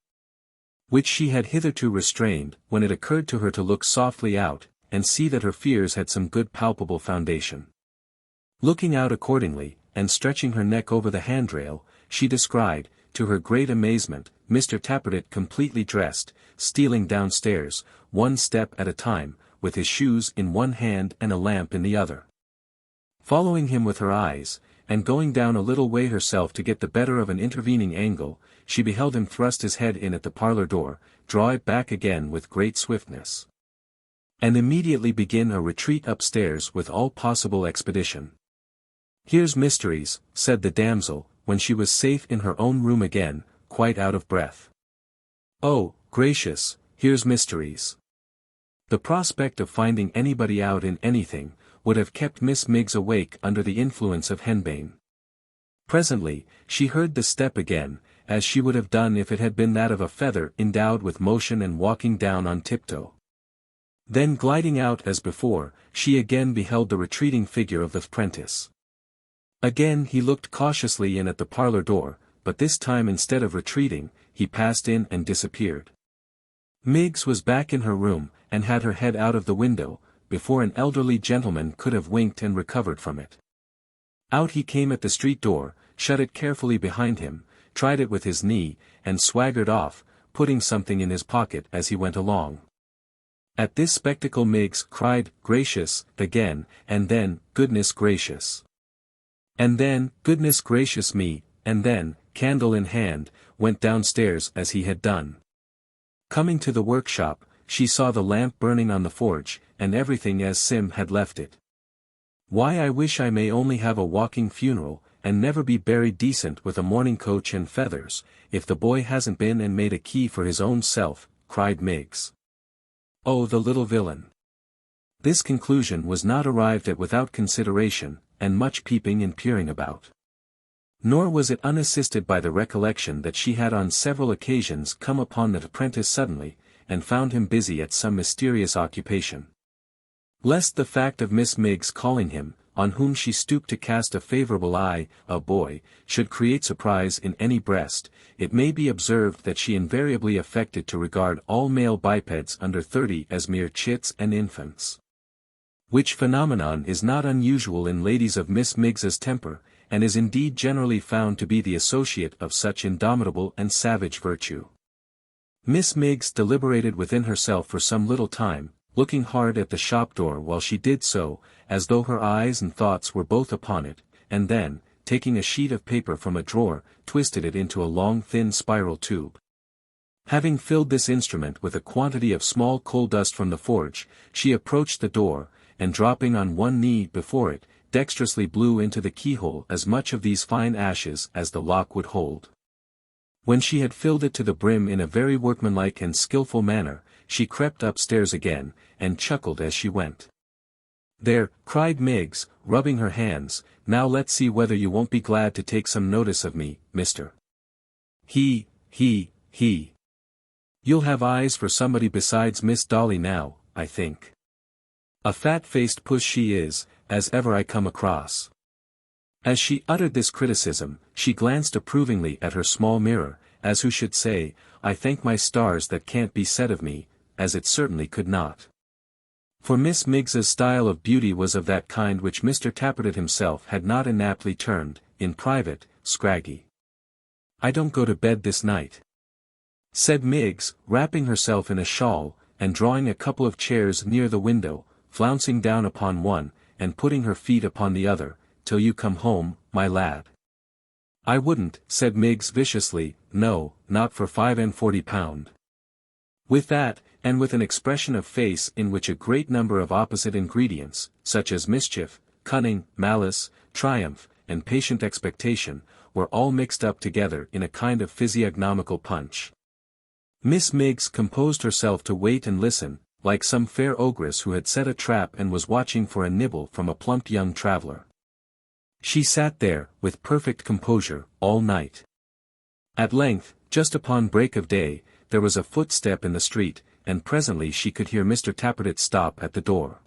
which she had hitherto restrained, when it occurred to her to look softly out, and see that her fears had some good palpable foundation. Looking out accordingly, and stretching her neck over the handrail, she descried, to her great amazement, Mr. Tappertit completely dressed, stealing downstairs, one step at a time, with his shoes in one hand and a lamp in the other. Following him with her eyes, and going down a little way herself to get the better of an intervening angle, she beheld him thrust his head in at the parlour door, draw it back again with great swiftness, and immediately begin a retreat upstairs with all possible expedition. "Here's mysteries," said the damsel, when she was safe in her own room again, quite out of breath. "Oh, gracious, here's mysteries." The prospect of finding anybody out in anything, would have kept Miss Miggs awake under the influence of henbane. Presently, she heard the step again, as she would have done if it had been that of a feather endowed with motion and walking down on tiptoe. Then gliding out as before, she again beheld the retreating figure of the prentice. Again he looked cautiously in at the parlour door, but this time instead of retreating, he passed in and disappeared. Miggs was back in her room, and had her head out of the window, before an elderly gentleman could have winked and recovered from it. Out he came at the street door, shut it carefully behind him, tried it with his knee, and swaggered off, putting something in his pocket as he went along. At this spectacle Miggs cried, "Gracious," again, and then, "Goodness gracious." And then, "Goodness gracious me," and then, candle in hand, went downstairs as he had done. Coming to the workshop, she saw the lamp burning on the forge, and everything as Sim had left it. "Why, I wish I may only have a walking funeral, and never be buried decent with a mourning coach and feathers, if the boy hasn't been and made a key for his own self," cried Miggs. Oh, the little villain! This conclusion was not arrived at without consideration, and much peeping and peering about. Nor was it unassisted by the recollection that she had on several occasions come upon the apprentice suddenly, and found him busy at some mysterious occupation. Lest the fact of Miss Miggs calling him, on whom she stooped to cast a favourable eye, a boy, should create surprise in any breast, it may be observed that she invariably affected to regard all male bipeds under 30 as mere chits and infants. Which phenomenon is not unusual in ladies of Miss Miggs's temper, and is indeed generally found to be the associate of such indomitable and savage virtue. Miss Miggs deliberated within herself for some little time, looking hard at the shop door while she did so, as though her eyes and thoughts were both upon it, and then, taking a sheet of paper from a drawer, twisted it into a long thin spiral tube. Having filled this instrument with a quantity of small coal dust from the forge, she approached the door, and dropping on one knee before it, dexterously blew into the keyhole as much of these fine ashes as the lock would hold. When she had filled it to the brim in a very workmanlike and skilful manner, she crept upstairs again, and chuckled as she went. "There," cried Miggs, rubbing her hands, "now let's see whether you won't be glad to take some notice of me, Mr. He. You'll have eyes for somebody besides Miss Dolly now, I think. A fat-faced puss she is, as ever I come across." As she uttered this criticism, she glanced approvingly at her small mirror, as who should say, "I thank my stars that can't be said of me," as it certainly could not. For Miss Miggs's style of beauty was of that kind which Mr. Tappertit himself had not inaptly termed, in private, scraggy. "I don't go to bed this night," said Miggs, wrapping herself in a shawl, and drawing a couple of chairs near the window, flouncing down upon one, and putting her feet upon the other, "till you come home, my lad." "I wouldn't," said Miggs viciously, "no, not for £45." With that, and with an expression of face in which a great number of opposite ingredients, such as mischief, cunning, malice, triumph, and patient expectation, were all mixed up together in a kind of physiognomical punch, Miss Miggs composed herself to wait and listen, like some fair ogress who had set a trap and was watching for a nibble from a plump young traveller. She sat there, with perfect composure, all night. At length, just upon break of day, there was a footstep in the street, and presently she could hear Mr. Tappertit stop at the door.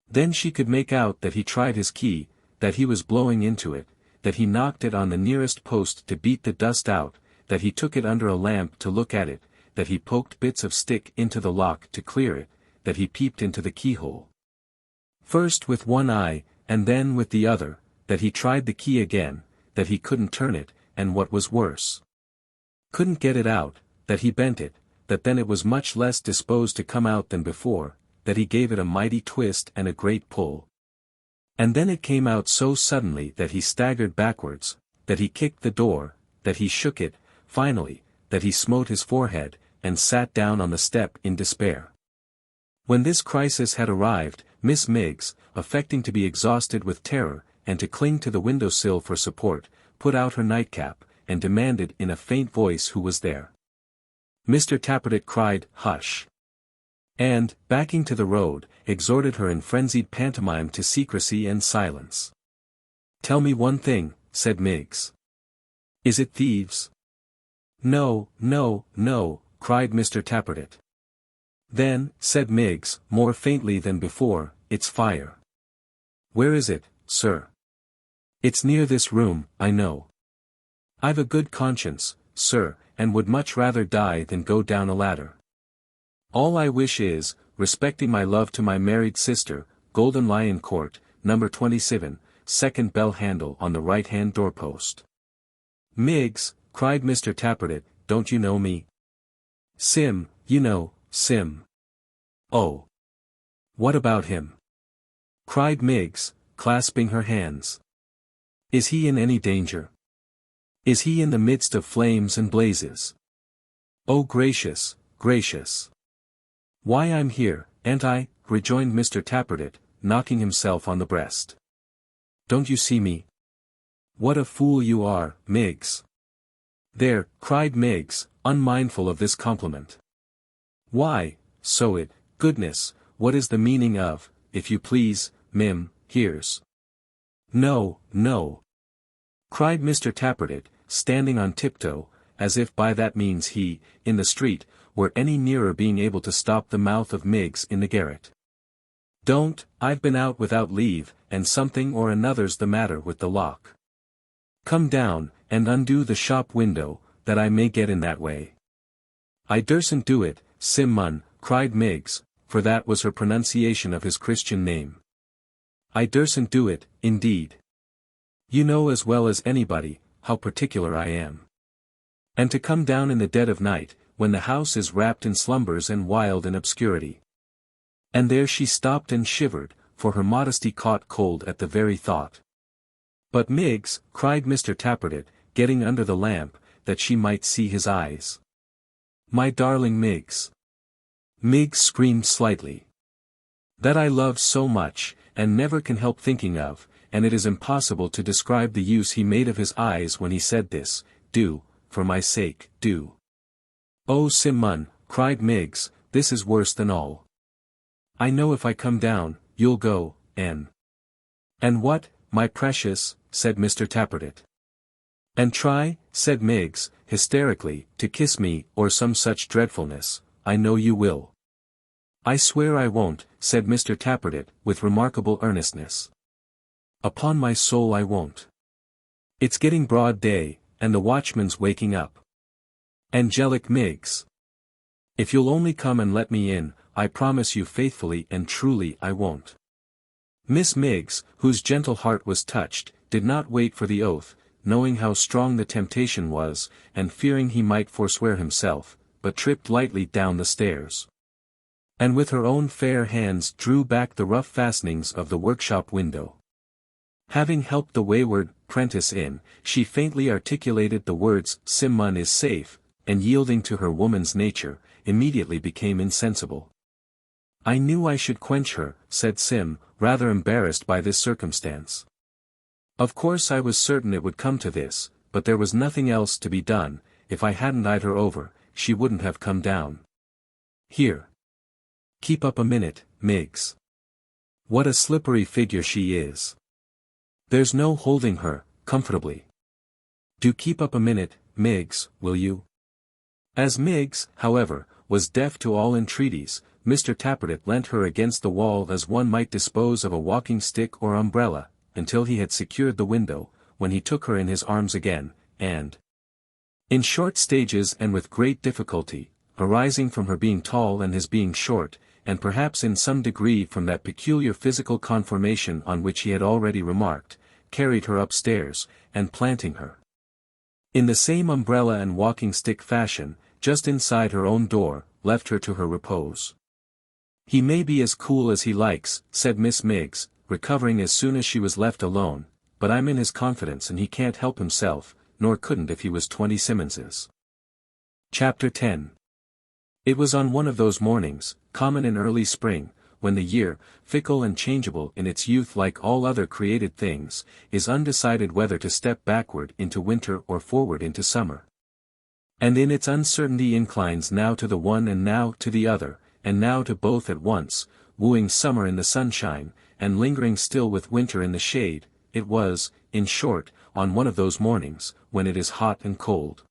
Then she could make out that he tried his key, that he was blowing into it, that he knocked it on the nearest post to beat the dust out, that he took it under a lamp to look at it, that he poked bits of stick into the lock to clear it, that he peeped into the keyhole. First with one eye, and then with the other, that he tried the key again, that he couldn't turn it, and what was worse, couldn't get it out, that he bent it, that then it was much less disposed to come out than before, that he gave it a mighty twist and a great pull. And then it came out so suddenly that he staggered backwards, that he kicked the door, that he shook it, finally, that he smote his forehead, and sat down on the step in despair. When this crisis had arrived, Miss Miggs, affecting to be exhausted with terror, and to cling to the window-sill for support, put out her nightcap, and demanded in a faint voice who was there. Mr. Tappertit cried, "Hush!" and, backing to the road, exhorted her in frenzied pantomime to secrecy and silence. "Tell me one thing," said Miggs. "Is it thieves?" "No, no, no," cried Mr. Tappertit. "Then," said Miggs, more faintly than before, "it's fire." "Where is it, sir?" "It's near this room, I know. I've a good conscience, sir, and would much rather die than go down a ladder. All I wish is, respecting my love to my married sister, Golden Lion Court, number 27, second bell handle on the right-hand doorpost." Miggs, cried Mr. Tappertit, don't you know me? Sim, you know, Sim. Oh. What about him? Cried Miggs, clasping her hands. Is he in any danger? Is he in the midst of flames and blazes? Oh gracious, gracious. Why I'm here, ain't I? Rejoined Mr. Tappertit, knocking himself on the breast. Don't you see me? What a fool you are, Miggs. There, cried Miggs, unmindful of this compliment. Why, so it, goodness, what is the meaning of, if you please, Mim, here's. No, no. Cried Mr. Tappertit, standing on tiptoe, as if by that means he, in the street, were any nearer being able to stop the mouth of Miggs in the garret. Don't, I've been out without leave, and something or another's the matter with the lock. Come down, and undo the shop window, that I may get in that way. I dursn't do it, Sim Mun, cried Miggs, for that was her pronunciation of his Christian name. I dursn't do it, indeed. You know as well as anybody, how particular I am. And to come down in the dead of night, when the house is wrapped in slumbers and wild in obscurity. And there she stopped and shivered, for her modesty caught cold at the very thought. But Miggs, cried Mr. Tappertit, getting under the lamp, that she might see his eyes. My darling Miggs. Miggs screamed slightly. That I love so much, and never can help thinking of, and it is impossible to describe the use he made of his eyes when he said this, do, for my sake, do. Oh Sim Mun, cried Miggs, this is worse than all. I know if I come down, you'll go, and what, my precious, said Mr. Tappertit. And try, said Miggs, hysterically, to kiss me, or some such dreadfulness, I know you will. I swear I won't, said Mr. Tappertit, with remarkable earnestness. Upon my soul I won't. It's getting broad day, and the watchman's waking up. Angelic Miggs. If you'll only come and let me in, I promise you faithfully and truly I won't. Miss Miggs, whose gentle heart was touched, did not wait for the oath, knowing how strong the temptation was, and fearing he might forswear himself, but tripped lightly down the stairs. And with her own fair hands drew back the rough fastenings of the workshop window. Having helped the wayward prentice in, she faintly articulated the words, Sim Mun is safe, and yielding to her woman's nature, immediately became insensible. I knew I should quench her, said Sim, rather embarrassed by this circumstance. Of course I was certain it would come to this, but there was nothing else to be done, if I hadn't eyed her over, she wouldn't have come down. Here. Keep up a minute, Miggs. What a slippery figure she is. There's no holding her, comfortably. Do keep up a minute, Miggs, will you? As Miggs, however, was deaf to all entreaties, Mr. Tappertit leant her against the wall as one might dispose of a walking stick or umbrella, until he had secured the window, when he took her in his arms again, and in short stages and with great difficulty, arising from her being tall and his being short, and perhaps in some degree from that peculiar physical conformation on which he had already remarked, carried her upstairs, and planting her in the same umbrella and walking stick fashion, just inside her own door, left her to her repose. He may be as cool as he likes, said Miss Miggs, recovering as soon as she was left alone, but I'm in his confidence and he can't help himself, nor couldn't if he was 20 Simmonses. Chapter 10. It was on one of those mornings, common in early spring, when the year, fickle and changeable in its youth like all other created things, is undecided whether to step backward into winter or forward into summer. And in its uncertainty inclines now to the one and now to the other, and now to both at once, wooing summer in the sunshine, and lingering still with winter in the shade, it was, in short, on one of those mornings, when it is hot and cold,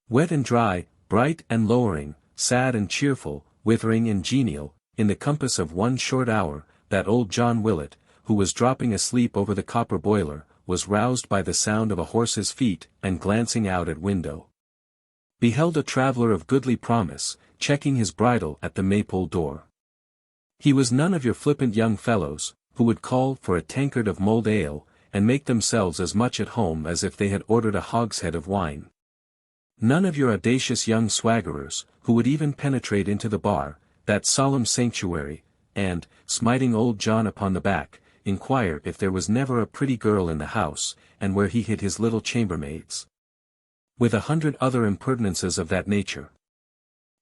wet and dry, bright and lowering, sad and cheerful, withering and genial, in the compass of one short hour, that old John Willet, who was dropping asleep over the copper boiler, was roused by the sound of a horse's feet, and glancing out at window, beheld a traveller of goodly promise, checking his bridle at the Maypole door. He was none of your flippant young fellows, who would call for a tankard of mulled ale, and make themselves as much at home as if they had ordered a hogshead of wine. None of your audacious young swaggerers, who would even penetrate into the bar, that solemn sanctuary, and, smiting old John upon the back, inquire if there was never a pretty girl in the house, and where he hid his little chambermaids. With 100 other impertinences of that nature.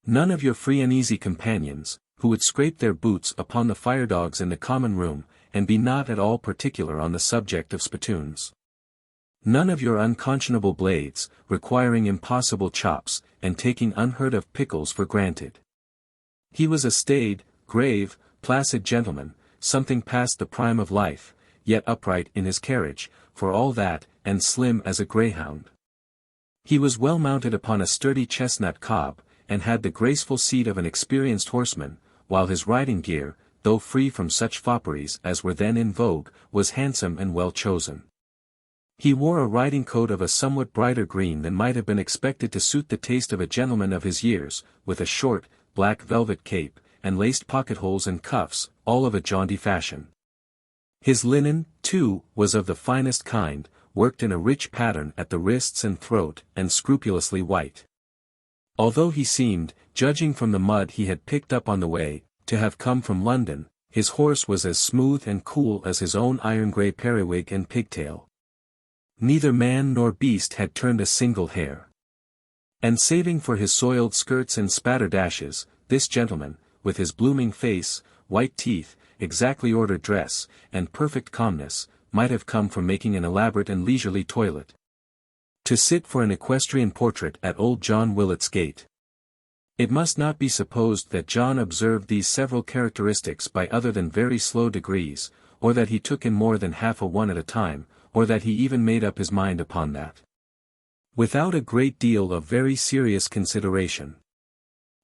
None of your free and easy companions, who would scrape their boots upon the firedogs in the common room, and be not at all particular on the subject of spittoons. None of your unconscionable blades, requiring impossible chops, and taking unheard of pickles for granted. He was a staid, grave, placid gentleman, something past the prime of life, yet upright in his carriage, for all that, and slim as a greyhound. He was well mounted upon a sturdy chestnut cob, and had the graceful seat of an experienced horseman, while his riding gear, though free from such fopperies as were then in vogue, was handsome and well chosen. He wore a riding coat of a somewhat brighter green than might have been expected to suit the taste of a gentleman of his years, with a short, black velvet cape, and laced pocket-holes and cuffs, all of a jaunty fashion. His linen, too, was of the finest kind, worked in a rich pattern at the wrists and throat, and scrupulously white. Although he seemed, judging from the mud he had picked up on the way, to have come from London, his horse was as smooth and cool as his own iron-grey periwig and pigtail. Neither man nor beast had turned a single hair. And saving for his soiled skirts and spatterdashes, this gentleman, with his blooming face, white teeth, exactly ordered dress, and perfect calmness, might have come from making an elaborate and leisurely toilet. To sit for an equestrian portrait at old John Willet's gate. It must not be supposed that John observed these several characteristics by other than very slow degrees, or that he took in more than half a one at a time, or that he even made up his mind upon that. Without a great deal of very serious consideration.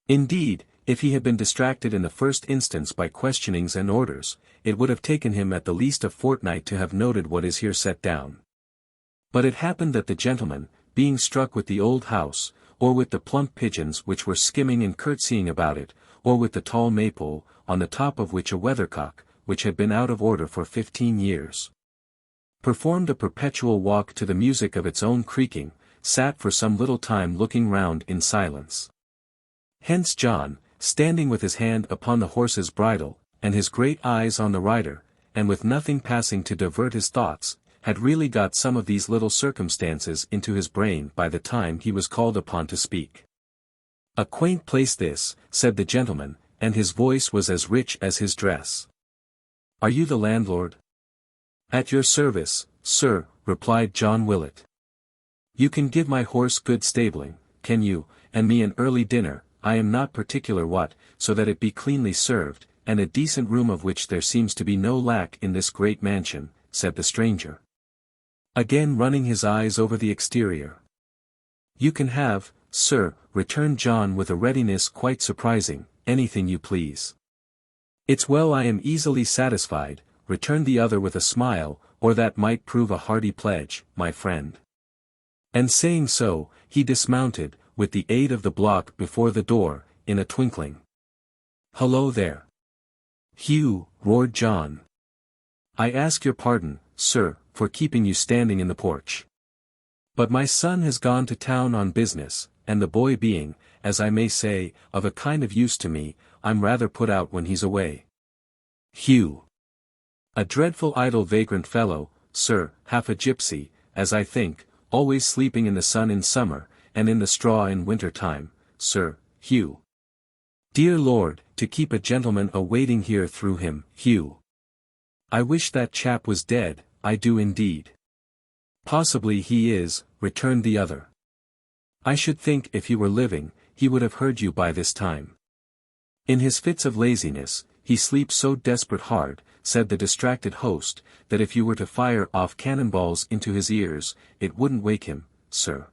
Indeed, if he had been distracted in the first instance by questionings and orders, it would have taken him at the least a fortnight to have noted what is here set down. But it happened that the gentleman, being struck with the old house, or with the plump pigeons which were skimming and curtsying about it, or with the tall maypole, on the top of which a weathercock, which had been out of order for 15 years, performed a perpetual walk to the music of its own creaking, sat for some little time looking round in silence. Hence John, standing with his hand upon the horse's bridle, and his great eyes on the rider, and with nothing passing to divert his thoughts, had really got some of these little circumstances into his brain by the time he was called upon to speak. "A quaint place this," said the gentleman, and his voice was as rich as his dress. "Are you the landlord?" "At your service, sir," replied John Willet. "You can give my horse good stabling, can you, and me an early dinner, I am not particular what, so that it be cleanly served, and a decent room of which there seems to be no lack in this great mansion," said the stranger, again running his eyes over the exterior. "You can have, sir," returned John with a readiness quite surprising, "anything you please." "It's well I am easily satisfied," returned the other with a smile, "or that might prove a hearty pledge, my friend." And saying so, he dismounted, with the aid of the block before the door, in a twinkling. "Hullo there, Hugh," roared John. "I ask your pardon, sir, for keeping you standing in the porch. But my son has gone to town on business, and the boy being, as I may say, of a kind of use to me, I'm rather put out when he's away." "Hugh. A dreadful idle vagrant fellow, sir, half a gypsy, as I think, always sleeping in the sun in summer, and in the straw in winter time, sir, Hugh. Dear Lord, to keep a gentleman a-waiting here through him, Hugh. I wish that chap was dead, I do indeed." "Possibly he is," returned the other. "I should think if he were living, he would have heard you by this time. In his fits of laziness, he sleeps so desperate hard," said the distracted host, "that if you were to fire off cannonballs into his ears, it wouldn't wake him, sir."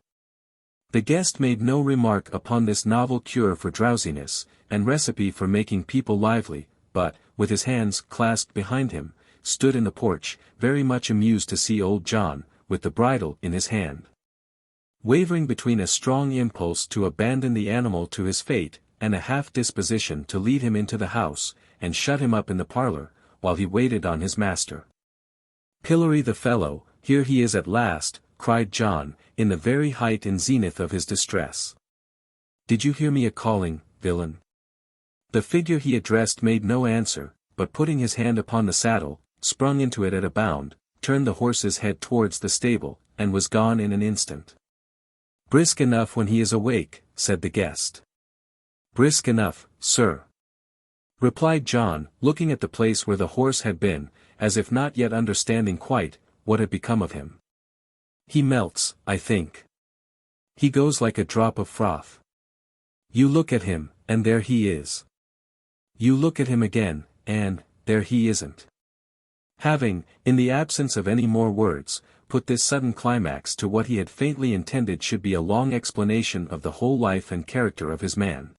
The guest made no remark upon this novel cure for drowsiness, and recipe for making people lively, but, with his hands clasped behind him, stood in the porch, very much amused to see old John, with the bridle in his hand, wavering between a strong impulse to abandon the animal to his fate, and a half disposition to lead him into the house, and shut him up in the parlor, while he waited on his master. "Pillory the fellow, here he is at last," cried John, in the very height and zenith of his distress. "Did you hear me a-calling, villain?" The figure he addressed made no answer, but putting his hand upon the saddle, sprung into it at a bound, turned the horse's head towards the stable, and was gone in an instant. "Brisk enough when he is awake," said the guest. "Brisk enough, sir," replied John, looking at the place where the horse had been, as if not yet understanding quite what had become of him. "He melts, I think. He goes like a drop of froth. You look at him, and there he is. You look at him again, and there he isn't." Having, in the absence of any more words, put this sudden climax to what he had faintly intended should be a long explanation of the whole life and character of his man,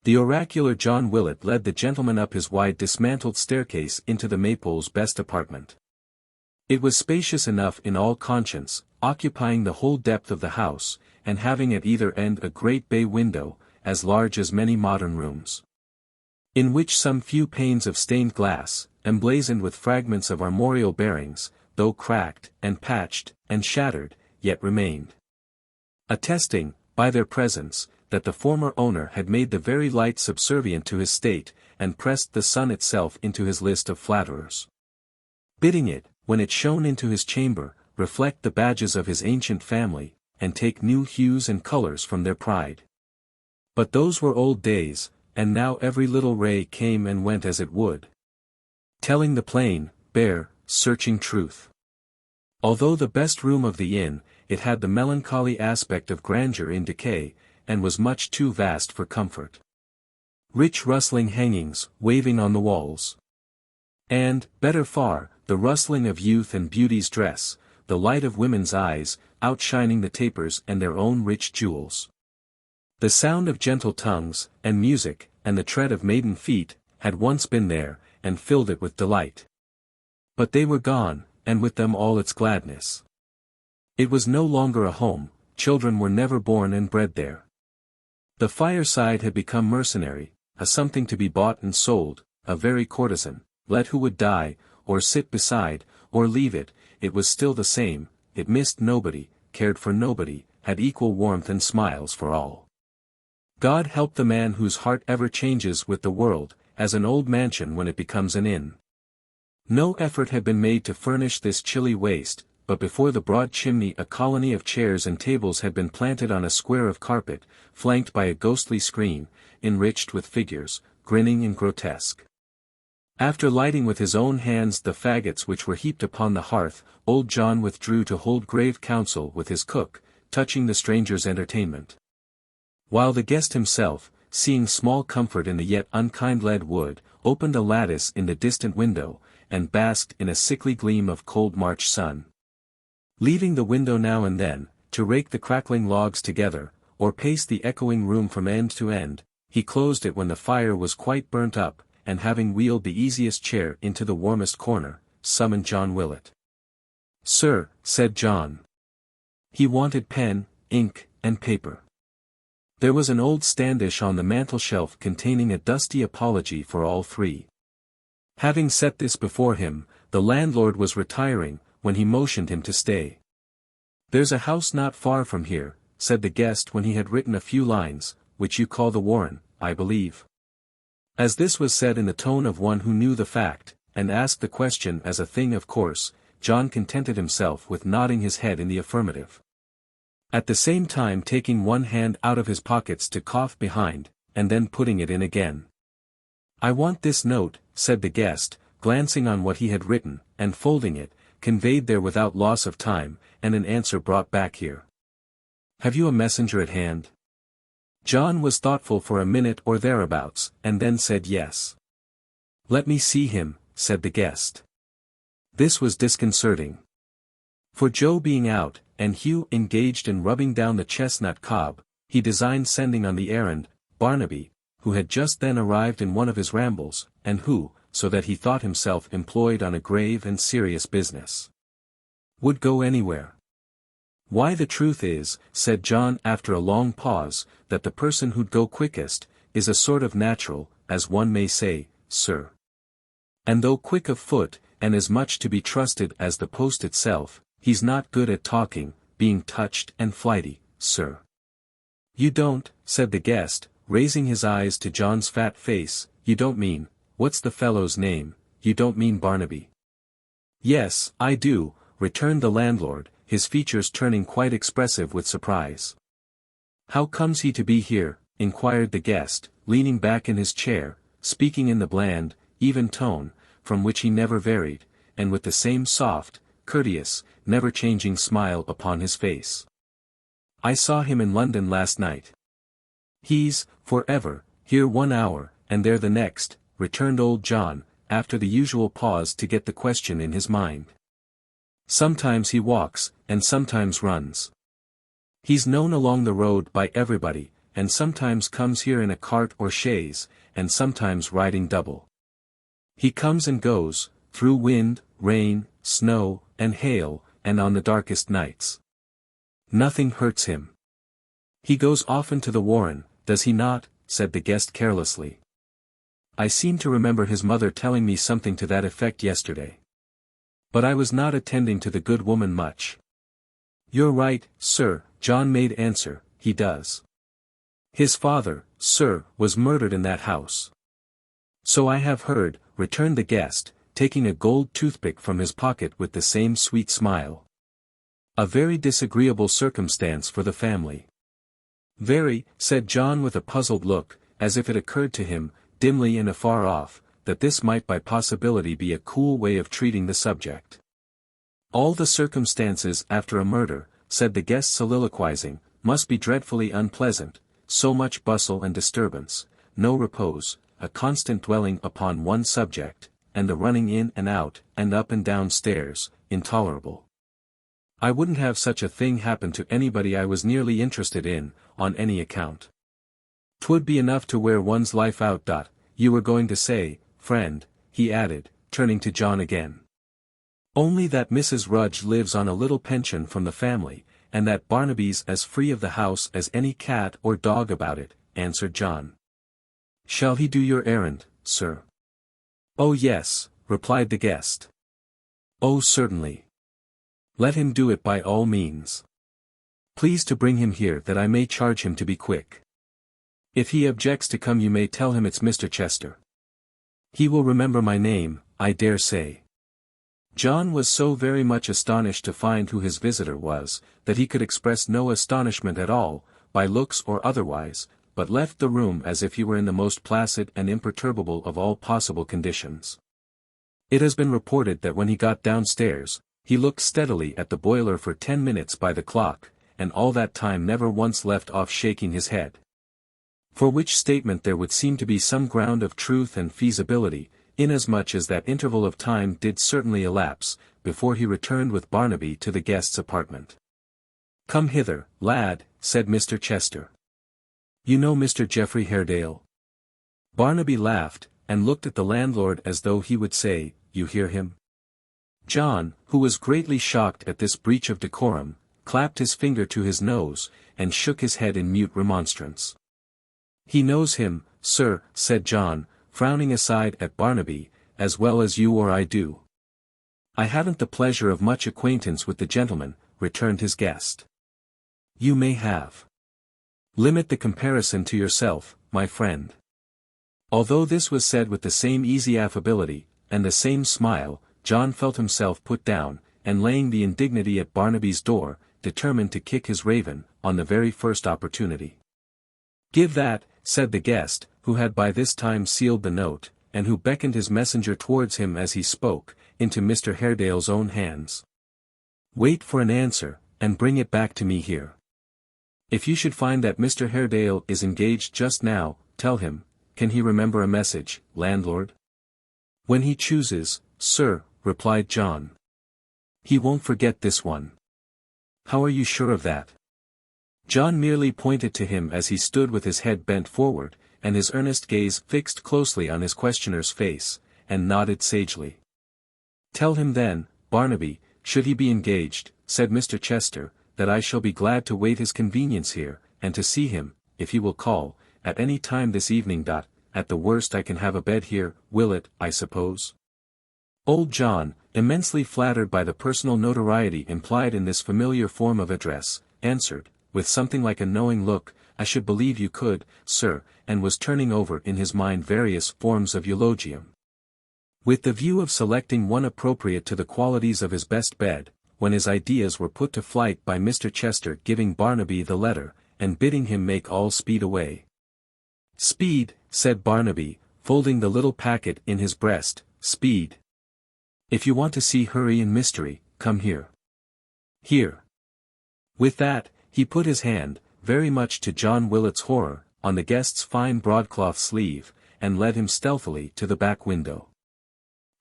the oracular John Willet led the gentleman up his wide dismantled staircase into the Maypole's best apartment. It was spacious enough in all conscience, occupying the whole depth of the house, and having at either end a great bay window, as large as many modern rooms, in which some few panes of stained glass, emblazoned with fragments of armorial bearings, though cracked, and patched, and shattered, yet remained, attesting, by their presence, that the former owner had made the very light subservient to his state, and pressed the sun itself into his list of flatterers, bidding it, when it shone into his chamber, reflect the badges of his ancient family, and take new hues and colors from their pride. But those were old days, and now every little ray came and went as it would, telling the plain, bare, searching truth. Although the best room of the inn, it had the melancholy aspect of grandeur in decay, and was much too vast for comfort. Rich rustling hangings, waving on the walls. And, better far, the rustling of youth and beauty's dress, the light of women's eyes, outshining the tapers and their own rich jewels. The sound of gentle tongues, and music, and the tread of maiden feet, had once been there, and filled it with delight. But they were gone, and with them all its gladness. It was no longer a home, children were never born and bred there. The fireside had become mercenary, a something to be bought and sold, a very courtesan, let who would die, or sit beside, or leave it, it was still the same, it missed nobody, cared for nobody, had equal warmth and smiles for all. God help the man whose heart ever changes with the world, as an old mansion when it becomes an inn. No effort had been made to furnish this chilly waste, but before the broad chimney a colony of chairs and tables had been planted on a square of carpet, flanked by a ghostly screen, enriched with figures, grinning and grotesque. After lighting with his own hands the faggots which were heaped upon the hearth, old John withdrew to hold grave counsel with his cook, touching the stranger's entertainment. While the guest himself, seeing small comfort in the yet unkind lead wood, opened a lattice in the distant window, and basked in a sickly gleam of cold March sun. Leaving the window now and then, to rake the crackling logs together, or pace the echoing room from end to end, he closed it when the fire was quite burnt up, and having wheeled the easiest chair into the warmest corner, summoned John Willet. "Sir," said John. He wanted pen, ink, and paper. There was an old standish on the mantel-shelf containing a dusty apology for all three. Having set this before him, the landlord was retiring, when he motioned him to stay. "There's a house not far from here," said the guest when he had written a few lines, "which you call the Warren, I believe." As this was said in the tone of one who knew the fact, and asked the question as a thing of course, John contented himself with nodding his head in the affirmative, at the same time taking one hand out of his pockets to cough behind, and then putting it in again. "I want this note," said the guest, glancing on what he had written, and folding it, conveyed there without loss of time, and an answer brought back here. "Have you a messenger at hand?" John was thoughtful for a minute or thereabouts, and then said yes. "Let me see him," said the guest. This was disconcerting. For Joe being out, and Hugh engaged in rubbing down the chestnut cob, he designed sending on the errand, Barnaby, who had just then arrived in one of his rambles, and who, so that he thought himself employed on a grave and serious business, would go anywhere. "Why, the truth is," said John after a long pause, "that the person who'd go quickest, is a sort of natural, as one may say, sir. And though quick of foot, and as much to be trusted as the post itself, he's not good at talking, being touched and flighty, sir. You don't, said the guest, raising his eyes to John's fat face, you don't mean, what's the fellow's name, you don't mean Barnaby? Yes, I do, returned the landlord, his features turning quite expressive with surprise. How comes he to be here, inquired the guest, leaning back in his chair, speaking in the bland, even tone, from which he never varied, and with the same soft, courteous, never-changing smile upon his face. I saw him in London last night. He's, forever, here 1 hour, and there the next, returned old John, after the usual pause to get the question in his mind. Sometimes he walks, and sometimes runs. He's known along the road by everybody, and sometimes comes here in a cart or chaise, and sometimes riding double. He comes and goes, through wind, rain, snow, and hail, and on the darkest nights. Nothing hurts him. He goes often to the Warren, does he not? Said the guest carelessly. I seem to remember his mother telling me something to that effect yesterday. But I was not attending to the good woman much. You're right, sir, John made answer, he does. His father, sir, was murdered in that house. So I have heard, returned the guest, taking a gold toothpick from his pocket with the same sweet smile. A very disagreeable circumstance for the family. Very, said John with a puzzled look, as if it occurred to him, dimly and afar off, that this might by possibility be a cool way of treating the subject. All the circumstances after a murder, said the guest soliloquizing, must be dreadfully unpleasant, so much bustle and disturbance, no repose, a constant dwelling upon one subject, and the running in and out, and up and down stairs, intolerable. I wouldn't have such a thing happen to anybody I was nearly interested in, on any account. 'Twould be enough to wear one's life out. You were going to say, friend, he added, turning to John again. Only that Mrs. Rudge lives on a little pension from the family, and that Barnaby's as free of the house as any cat or dog about it, answered John. Shall he do your errand, sir? Oh yes, replied the guest. Oh certainly. Let him do it by all means. Please to bring him here that I may charge him to be quick. If he objects to come you may tell him it's Mr. Chester. He will remember my name, I dare say. John was so very much astonished to find who his visitor was, that he could express no astonishment at all, by looks or otherwise, but left the room as if he were in the most placid and imperturbable of all possible conditions. It has been reported that when he got downstairs, he looked steadily at the boiler for 10 minutes by the clock, and all that time never once left off shaking his head. For which statement there would seem to be some ground of truth and feasibility, inasmuch as that interval of time did certainly elapse, before he returned with Barnaby to the guest's apartment. Come hither, lad, said Mr. Chester. You know Mr. Geoffrey Haredale? Barnaby laughed, and looked at the landlord as though he would say, you hear him? John, who was greatly shocked at this breach of decorum, clapped his finger to his nose, and shook his head in mute remonstrance. He knows him, sir, said John, frowning aside at Barnaby, as well as you or I do. I haven't the pleasure of much acquaintance with the gentleman, returned his guest. You may have. Limit the comparison to yourself, my friend. Although this was said with the same easy affability, and the same smile, John felt himself put down, and laying the indignity at Barnaby's door, determined to kick his raven, on the very first opportunity. Give that, said the guest, who had by this time sealed the note, and who beckoned his messenger towards him as he spoke, into Mr. Haredale's own hands. Wait for an answer, and bring it back to me here. If you should find that Mr. Haredale is engaged just now, tell him, can he remember a message, landlord? When he chooses, sir, replied John. He won't forget this one. How are you sure of that? John merely pointed to him as he stood with his head bent forward, and his earnest gaze fixed closely on his questioner's face, and nodded sagely. Tell him then, Barnaby, should he be engaged, said Mr. Chester, that I shall be glad to wait his convenience here, and to see him, if he will call, at any time this evening. At the worst I can have a bed here, Willet, I suppose. Old John, immensely flattered by the personal notoriety implied in this familiar form of address, answered, with something like a knowing look, "I should believe you could, sir," and was turning over in his mind various forms of eulogium, with the view of selecting one appropriate to the qualities of his best bed, when his ideas were put to flight by Mr. Chester giving Barnaby the letter, and bidding him make all speed away. "Speed," said Barnaby, folding the little packet in his breast, "speed. If you want to see hurry and mystery, come here. Here." With that, he put his hand, very much to John Willet's horror, on the guest's fine broadcloth sleeve, and led him stealthily to the back window.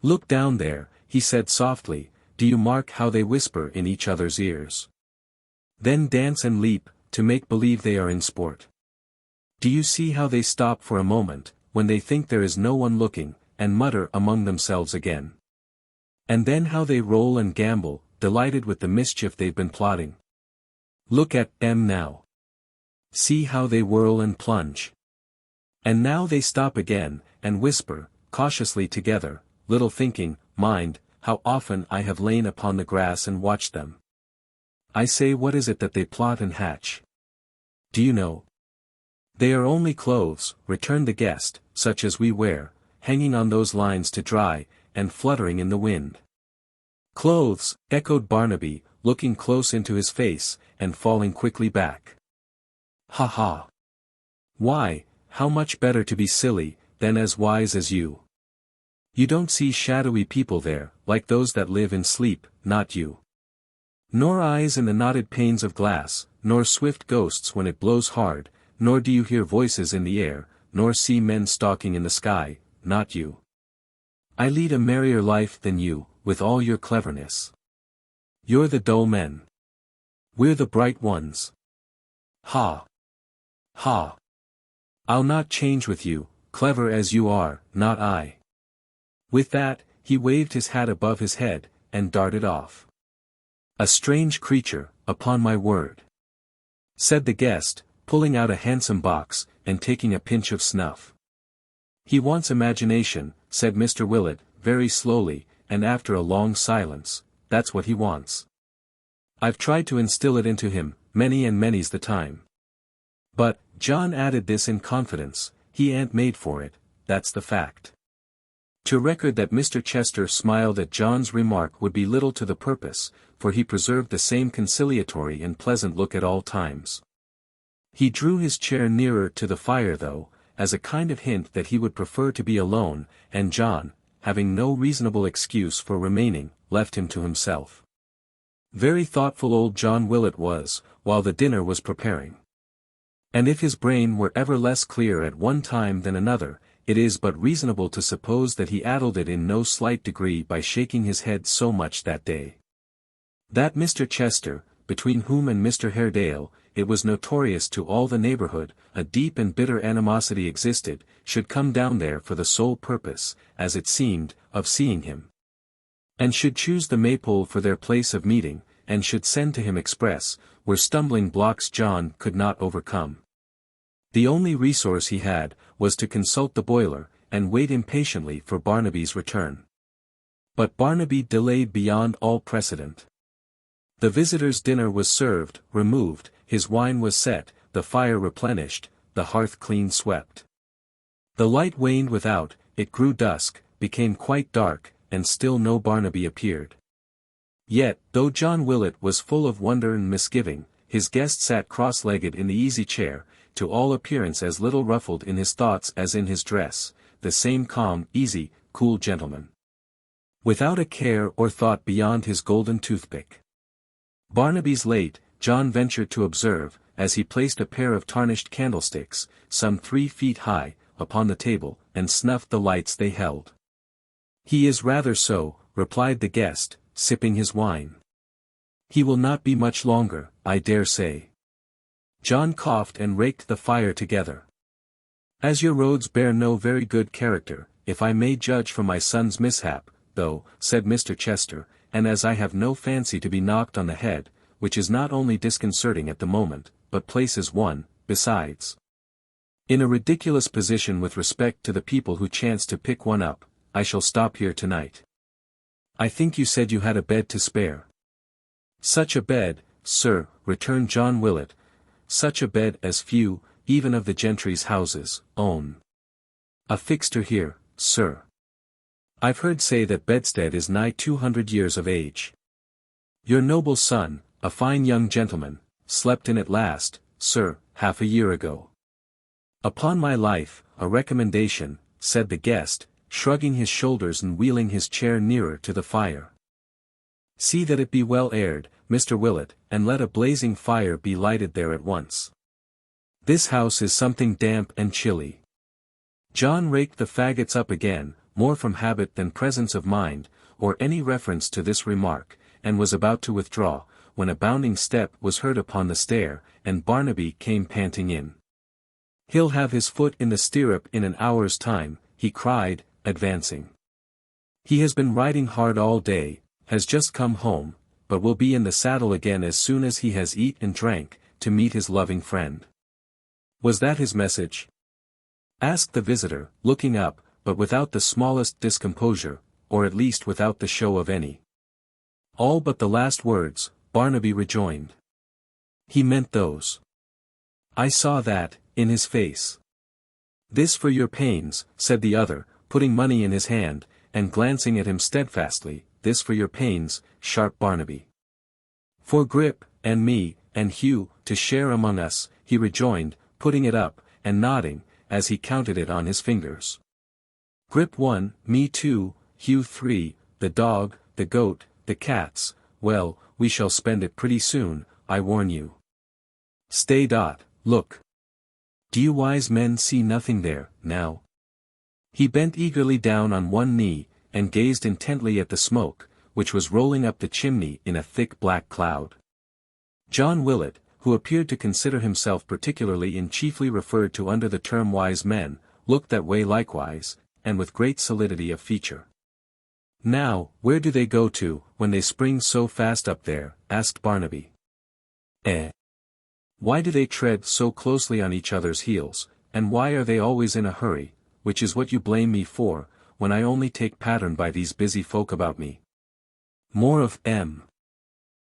"Look down there," he said softly, "do you mark how they whisper in each other's ears? Then dance and leap, to make believe they are in sport. Do you see how they stop for a moment, when they think there is no one looking, and mutter among themselves again? And then how they roll and gambol, delighted with the mischief they've been plotting. Look at them now. See how they whirl and plunge. And now they stop again, and whisper, cautiously together, little thinking, mind, how often I have lain upon the grass and watched them. I say, what is it that they plot and hatch? Do you know? They are only clothes," returned the guest, "such as we wear, hanging on those lines to dry, and fluttering in the wind." "Clothes," echoed Barnaby, looking close into his face, and falling quickly back. "Ha ha! Why, how much better to be silly, than as wise as you. You don't see shadowy people there, like those that live in sleep, not you. Nor eyes in the knotted panes of glass, nor swift ghosts when it blows hard, nor do you hear voices in the air, nor see men stalking in the sky, not you. I lead a merrier life than you, with all your cleverness. You're the dull men. We're the bright ones. Ha! Ha! I'll not change with you, clever as you are, not I." With that, he waved his hat above his head, and darted off. "A strange creature, upon my word," said the guest, pulling out a handsome box, and taking a pinch of snuff. "He wants imagination," said Mr. Willet, very slowly, and after a long silence, "that's what he wants. I've tried to instill it into him, many and many's the time. But," John added this in confidence, "he ain't made for it, that's the fact." To record that Mr. Chester smiled at John's remark would be little to the purpose, for he preserved the same conciliatory and pleasant look at all times. He drew his chair nearer to the fire though, as a kind of hint that he would prefer to be alone, and John, having no reasonable excuse for remaining, left him to himself. Very thoughtful old John Willet was, while the dinner was preparing. And if his brain were ever less clear at one time than another, it is but reasonable to suppose that he addled it in no slight degree by shaking his head so much that day. That Mr. Chester, between whom and Mr. Haredale, it was notorious to all the neighborhood, a deep and bitter animosity existed, should come down there for the sole purpose, as it seemed, of seeing him. And should choose the Maypole for their place of meeting, and should send to him express, were stumbling blocks John could not overcome. The only resource he had, was to consult the boiler, and wait impatiently for Barnaby's return. But Barnaby delayed beyond all precedent. The visitor's dinner was served, removed, his wine was set, the fire replenished, the hearth clean swept. The light waned without, it grew dusk, became quite dark, and still no Barnaby appeared. Yet, though John Willet was full of wonder and misgiving, his guest sat cross-legged in the easy chair, to all appearance as little ruffled in his thoughts as in his dress, the same calm, easy, cool gentleman, without a care or thought beyond his golden toothpick. "Barnaby's late," John ventured to observe, as he placed a pair of tarnished candlesticks, some 3 feet high, upon the table, and snuffed the lights they held. "He is rather so," replied the guest, sipping his wine. "He will not be much longer, I dare say." John coughed and raked the fire together. "As your roads bear no very good character, if I may judge from my son's mishap, though," said Mr. Chester, "and as I have no fancy to be knocked on the head, which is not only disconcerting at the moment, but places one, besides, in a ridiculous position with respect to the people who chance to pick one up, I shall stop here tonight." I think you said you had a bed to spare. Such a bed, sir, returned John Willet, such a bed as few, even of the gentry's houses, own. A fixture here, sir. I've heard say that bedstead is nigh 200 years of age. Your noble son, a fine young gentleman, slept in it last, sir, half a year ago. Upon my life, a recommendation, said the guest, shrugging his shoulders and wheeling his chair nearer to the fire. See that it be well aired, Mr. Willet, and let a blazing fire be lighted there at once. This house is something damp and chilly. John raked the faggots up again, more from habit than presence of mind, or any reference to this remark, and was about to withdraw, when a bounding step was heard upon the stair, and Barnaby came panting in. He'll have his foot in the stirrup in an hour's time, he cried, advancing. He has been riding hard all day, has just come home, but will be in the saddle again as soon as he has eat and drank, to meet his loving friend. Was that his message? Asked the visitor, looking up, but without the smallest discomposure, or at least without the show of any. All but the last words, Barnaby rejoined. He meant those. I saw that, in his face. This for your pains, said the other, putting money in his hand, and glancing at him steadfastly, this for your pains, sharp Barnaby. For Grip, and me, and Hugh, to share among us, he rejoined, putting it up, and nodding, as he counted it on his fingers. Grip 1, me 2, Hugh 3, the dog, the goat, the cats, well, we shall spend it pretty soon, I warn you. Stay. Look. Do you wise men see nothing there, now? He bent eagerly down on one knee, and gazed intently at the smoke, which was rolling up the chimney in a thick black cloud. John Willet, who appeared to consider himself particularly and chiefly referred to under the term wise men, looked that way likewise, and with great solidity of feature. Now, where do they go to, when they spring so fast up there? Asked Barnaby. Why do they tread so closely on each other's heels, and why are they always in a hurry, which is what you blame me for, when I only take pattern by these busy folk about me? More of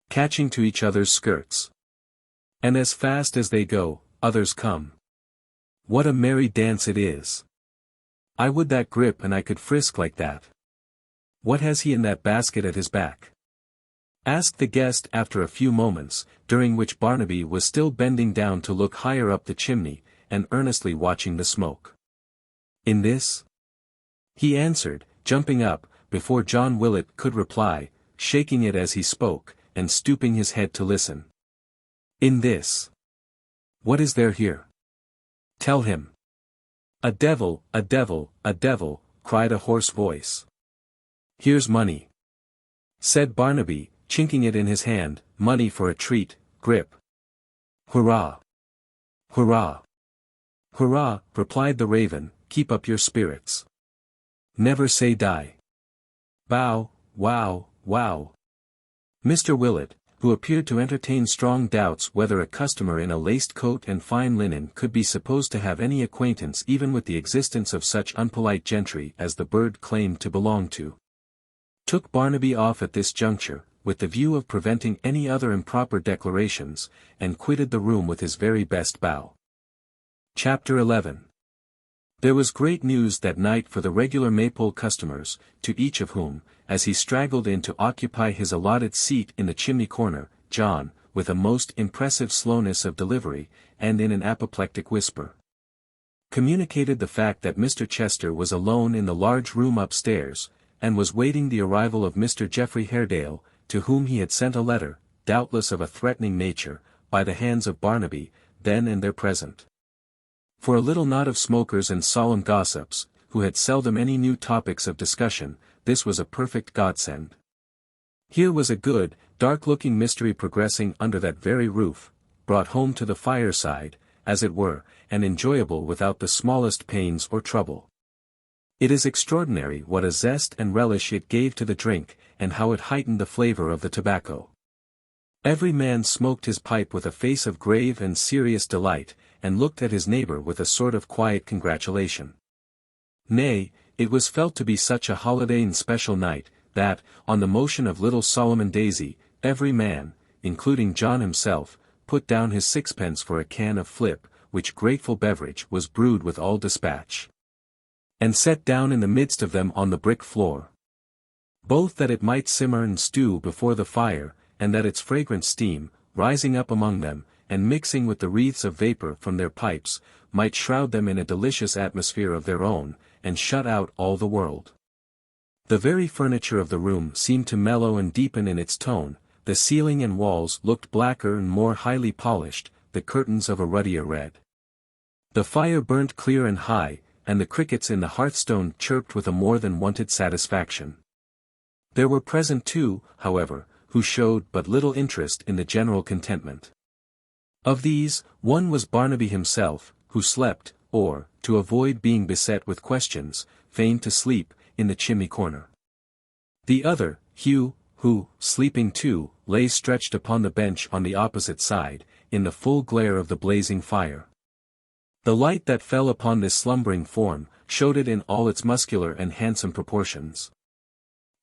catching to each other's skirts. And as fast as they go, others come. What a merry dance it is! I would that Grip and I could frisk like that. What has he in that basket at his back? Asked the guest after a few moments, during which Barnaby was still bending down to look higher up the chimney, and earnestly watching the smoke. In this? He answered, jumping up, before John Willet could reply, shaking it as he spoke, and stooping his head to listen. In this. What is there here? Tell him. A devil, a devil, a devil, cried a hoarse voice. Here's money, said Barnaby, chinking it in his hand, money for a treat, Grip. Hurrah! Hurrah! Hurrah! Replied the raven, keep up your spirits. Never say die. Bow, wow, wow. Mr. Willet, who appeared to entertain strong doubts whether a customer in a laced coat and fine linen could be supposed to have any acquaintance even with the existence of such unpolite gentry as the bird claimed to belong to, took Barnaby off at this juncture, with the view of preventing any other improper declarations, and quitted the room with his very best bow. Chapter 11. There was great news that night for the regular Maypole customers, to each of whom, as he straggled in to occupy his allotted seat in the chimney corner, John, with a most impressive slowness of delivery, and in an apoplectic whisper, communicated the fact that Mr. Chester was alone in the large room upstairs, and was waiting the arrival of Mr. Geoffrey Haredale, to whom he had sent a letter, doubtless of a threatening nature, by the hands of Barnaby, then and there present. For a little knot of smokers and solemn gossips, who had seldom any new topics of discussion, this was a perfect godsend. Here was a good, dark-looking mystery progressing under that very roof, brought home to the fireside, as it were, and enjoyable without the smallest pains or trouble. It is extraordinary what a zest and relish it gave to the drink, and how it heightened the flavor of the tobacco. Every man smoked his pipe with a face of grave and serious delight, and looked at his neighbor with a sort of quiet congratulation. Nay, it was felt to be such a holiday and special night, that, on the motion of little Solomon Daisy, every man, including John himself, put down his sixpence for a can of flip, which grateful beverage was brewed with all dispatch, and set down in the midst of them on the brick floor. Both that it might simmer and stew before the fire, and that its fragrant steam, rising up among them, and mixing with the wreaths of vapor from their pipes, might shroud them in a delicious atmosphere of their own, and shut out all the world. The very furniture of the room seemed to mellow and deepen in its tone, the ceiling and walls looked blacker and more highly polished, the curtains of a ruddier red. The fire burnt clear and high, and the crickets in the hearthstone chirped with a more than wonted satisfaction. There were present too, however, who showed but little interest in the general contentment. Of these, one was Barnaby himself, who slept, or, to avoid being beset with questions, feigned to sleep, in the chimney corner. The other, Hugh, who, sleeping too, lay stretched upon the bench on the opposite side, in the full glare of the blazing fire. The light that fell upon this slumbering form, showed it in all its muscular and handsome proportions.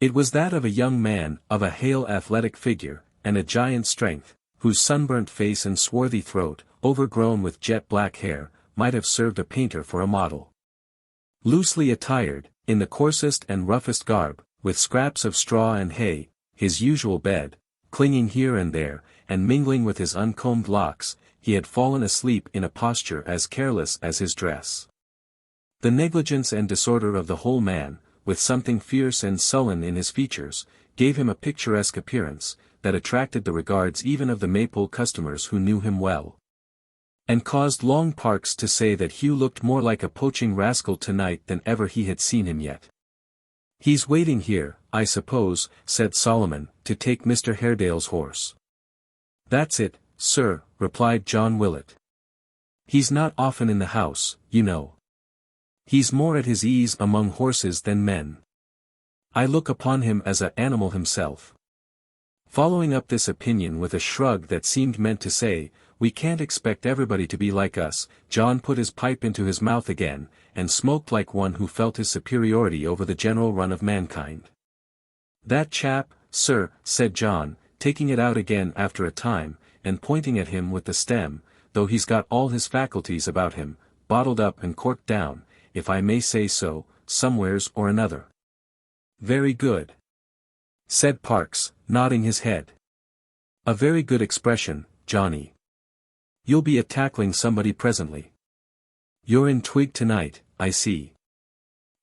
It was that of a young man, of a hale athletic figure, and a giant strength, whose sunburnt face and swarthy throat, overgrown with jet-black hair, might have served a painter for a model. Loosely attired, in the coarsest and roughest garb, with scraps of straw and hay, his usual bed, clinging here and there, and mingling with his uncombed locks, he had fallen asleep in a posture as careless as his dress. The negligence and disorder of the whole man, with something fierce and sullen in his features, gave him a picturesque appearance, that attracted the regards even of the Maypole customers who knew him well, and caused Long Parks to say that Hugh looked more like a poaching rascal tonight than ever he had seen him yet. "He's waiting here, I suppose," said Solomon, "to take Mr. Haredale's horse." "That's it, sir," replied John Willet. "He's not often in the house, you know. He's more at his ease among horses than men. I look upon him as an animal himself." Following up this opinion with a shrug that seemed meant to say, "We can't expect everybody to be like us," John put his pipe into his mouth again, and smoked like one who felt his superiority over the general run of mankind. "That chap, sir," said John, taking it out again after a time, and pointing at him with the stem, "though he's got all his faculties about him, bottled up and corked down, if I may say so, somewheres or another." "Very good," said Parks, nodding his head. "A very good expression, Johnny. You'll be a-tackling somebody presently. You're in twig tonight, I see."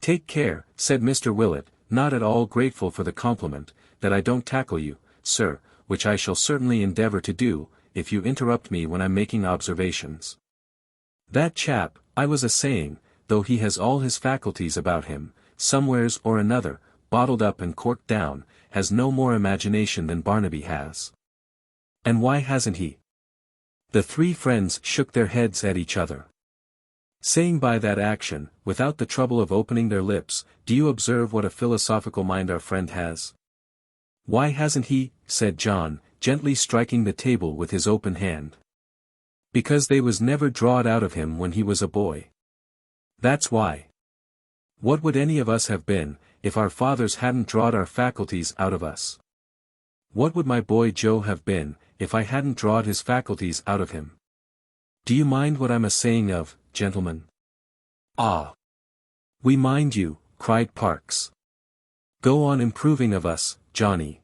"Take care," said Mr. Willet, not at all grateful for the compliment, "that I don't tackle you, sir, which I shall certainly endeavor to do, if you interrupt me when I'm making observations. That chap, I was a-saying, though he has all his faculties about him, somewheres or another, bottled up and corked down, has no more imagination than Barnaby has." "And why hasn't he?" The three friends shook their heads at each other. "Saying by that action, without the trouble of opening their lips, do you observe what a philosophical mind our friend has?" "Why hasn't he?" said John, gently striking the table with his open hand. "Because they was never drawed out of him when he was a boy. That's why. What would any of us have been, if our fathers hadn't drawed our faculties out of us? What would my boy Joe have been, if I hadn't drawed his faculties out of him? Do you mind what I'm a-saying of, gentlemen?" "Ah! We mind you," cried Parks. "Go on improving of us, Johnny."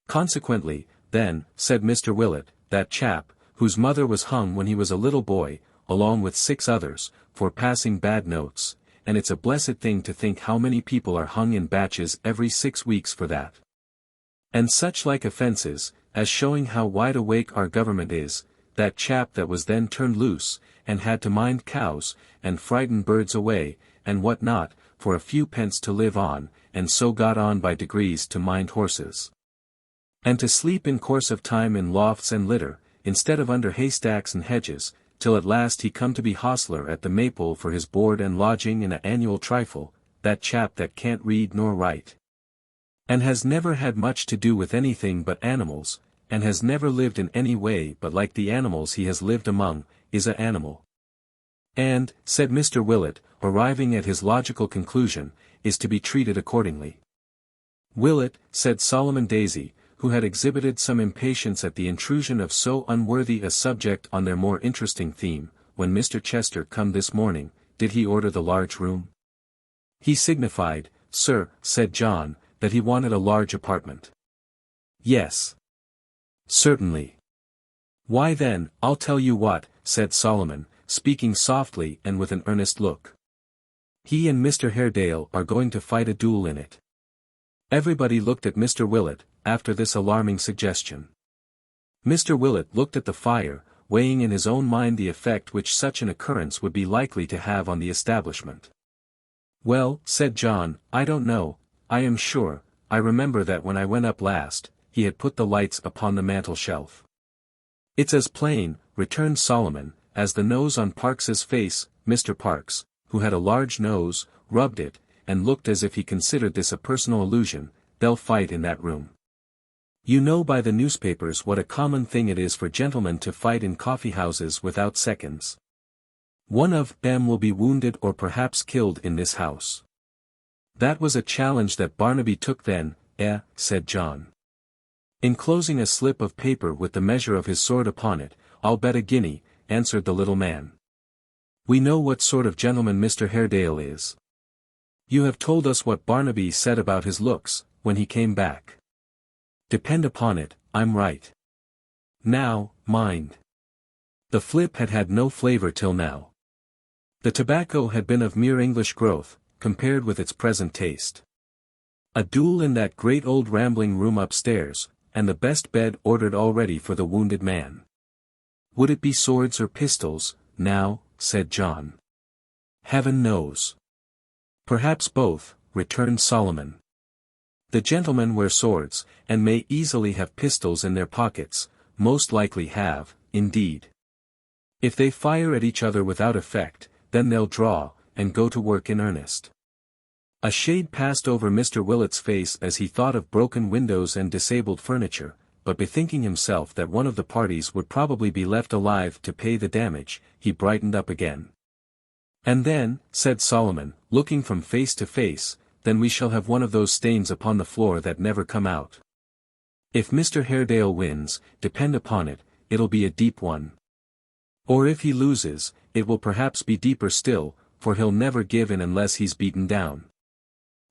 "Consequently, then," said Mr. Willet, "that chap, whose mother was hung when he was a little boy, along with 6 others, for passing bad notes, and it's a blessed thing to think how many people are hung in batches every 6 weeks for that. And such like offences, as showing how wide awake our government is, that chap that was then turned loose, and had to mind cows, and frighten birds away, and what not, for a few pence to live on, and so got on by degrees to mind horses. And to sleep in course of time in lofts and litter, instead of under haystacks and hedges, till at last he come to be hostler at the Maypole for his board and lodging in an annual trifle, that chap that can't read nor write, and has never had much to do with anything but animals, and has never lived in any way but like the animals he has lived among, is a animal. And," said Mr. Willet, arriving at his logical conclusion, "is to be treated accordingly. Willet, said Solomon Daisy, who had exhibited some impatience at the intrusion of so unworthy a subject on their more interesting theme, when Mr. Chester come this morning, did he order the large room? He signified, sir, said John, that he wanted a large apartment. Yes. Certainly. Why then, I'll tell you what, said Solomon, speaking softly and with an earnest look. He and Mr. Haredale are going to fight a duel in it. Everybody looked at Mr. Willet, after this alarming suggestion. Mr. Willet looked at the fire, weighing in his own mind the effect which such an occurrence would be likely to have on the establishment. Well, said John, I don't know, I am sure, I remember that when I went up last, he had put the lights upon the mantel-shelf. It's as plain, returned Solomon, as the nose on Parks's face. Mr. Parks, who had a large nose, rubbed it, and looked as if he considered this a personal allusion. They'll fight in that room. You know by the newspapers what a common thing it is for gentlemen to fight in coffee-houses without seconds. One of them will be wounded or perhaps killed in this house. That was a challenge that Barnaby took then, said John. Enclosing a slip of paper with the measure of his sword upon it, I'll bet a guinea, answered the little man. We know what sort of gentleman Mr. Haredale is. You have told us what Barnaby said about his looks, when he came back. Depend upon it, I'm right. Now, mind. The flip had had no flavour till now. The tobacco had been of mere English growth, compared with its present taste. A duel in that great old rambling room upstairs, and the best bed ordered already for the wounded man. Would it be swords or pistols, now, said John. Heaven knows. Perhaps both, returned Solomon. The gentlemen wear swords, and may easily have pistols in their pockets, most likely have, indeed. If they fire at each other without effect, then they'll draw, and go to work in earnest. A shade passed over Mr. Willet's face as he thought of broken windows and disabled furniture, but bethinking himself that one of the parties would probably be left alive to pay the damage, he brightened up again. And then, said Solomon, looking from face to face, then we shall have one of those stains upon the floor that never come out. If Mr. Haredale wins, depend upon it, it'll be a deep one. Or if he loses, it will perhaps be deeper still, for he'll never give in unless he's beaten down.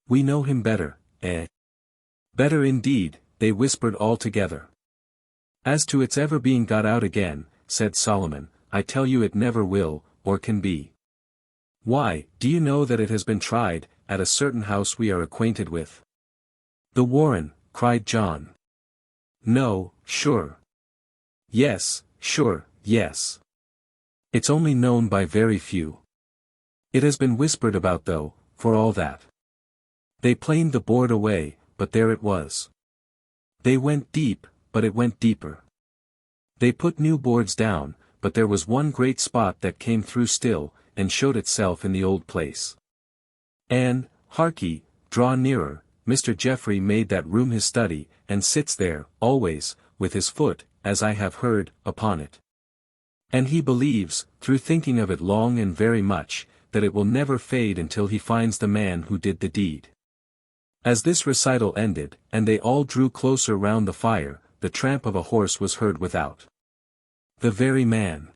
We know him better, Better indeed, they whispered all together. As to its ever being got out again, said Solomon, I tell you it never will, or can be. Why, do you know that it has been tried, at a certain house we are acquainted with? The Warren, cried John. No, sure. Yes, sure, yes. It's only known by very few. It has been whispered about though, for all that. They planed the board away, but there it was. They went deep, but it went deeper. They put new boards down, but there was one great spot that came through still, and showed itself in the old place. And, harkee, draw nearer, Mr. Geoffrey made that room his study, and sits there, always, with his foot, as I have heard, upon it. And he believes, through thinking of it long and very much, that it will never fade until he finds the man who did the deed. As this recital ended, and they all drew closer round the fire, the tramp of a horse was heard without. The very man!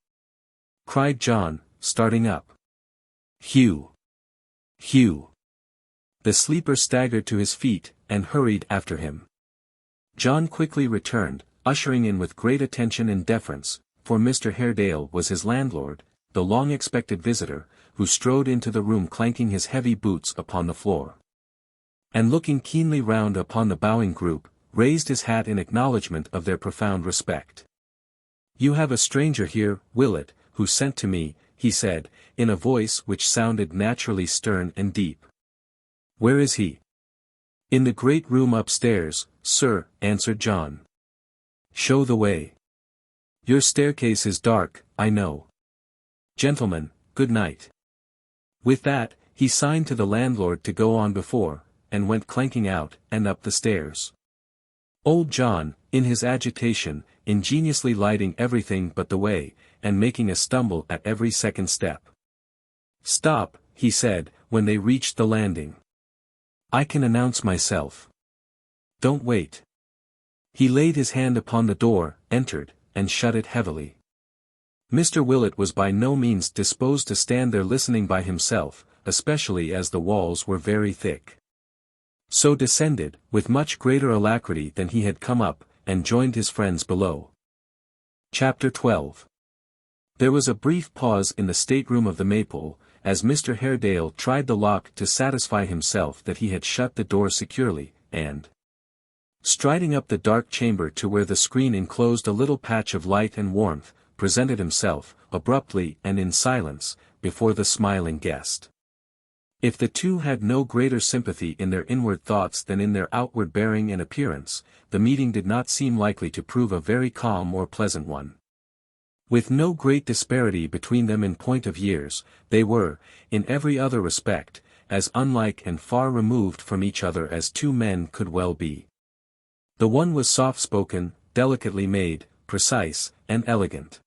Cried John, starting up. Hugh! Hugh! The sleeper staggered to his feet, and hurried after him. John quickly returned, ushering in with great attention and deference, for Mr. Haredale was his landlord, the long-expected visitor, who strode into the room clanking his heavy boots upon the floor. And looking keenly round upon the bowing group, raised his hat in acknowledgment of their profound respect. You have a stranger here, Willet, who sent to me, he said, in a voice which sounded naturally stern and deep. Where is he? In the great room upstairs, sir, answered John. Show the way. Your staircase is dark, I know. Gentlemen, good night. With that, he signed to the landlord to go on before, and went clanking out, and up the stairs. Old John, in his agitation, ingeniously lighting everything but the way, and making a stumble at every second step. Stop, he said, when they reached the landing. I can announce myself. Don't wait. He laid his hand upon the door, entered, and shut it heavily. Mr. Willet was by no means disposed to stand there listening by himself, especially as the walls were very thick. So descended, with much greater alacrity than he had come up, and joined his friends below. Chapter 12. There was a brief pause in the stateroom of the Maypole, as Mr. Haredale tried the lock to satisfy himself that he had shut the door securely, and, striding up the dark chamber to where the screen enclosed a little patch of light and warmth, presented himself, abruptly and in silence, before the smiling guest. If the two had no greater sympathy in their inward thoughts than in their outward bearing and appearance, the meeting did not seem likely to prove a very calm or pleasant one. With no great disparity between them in point of years, they were, in every other respect, as unlike and far removed from each other as two men could well be. The one was soft-spoken, delicately made, precise, and elegant.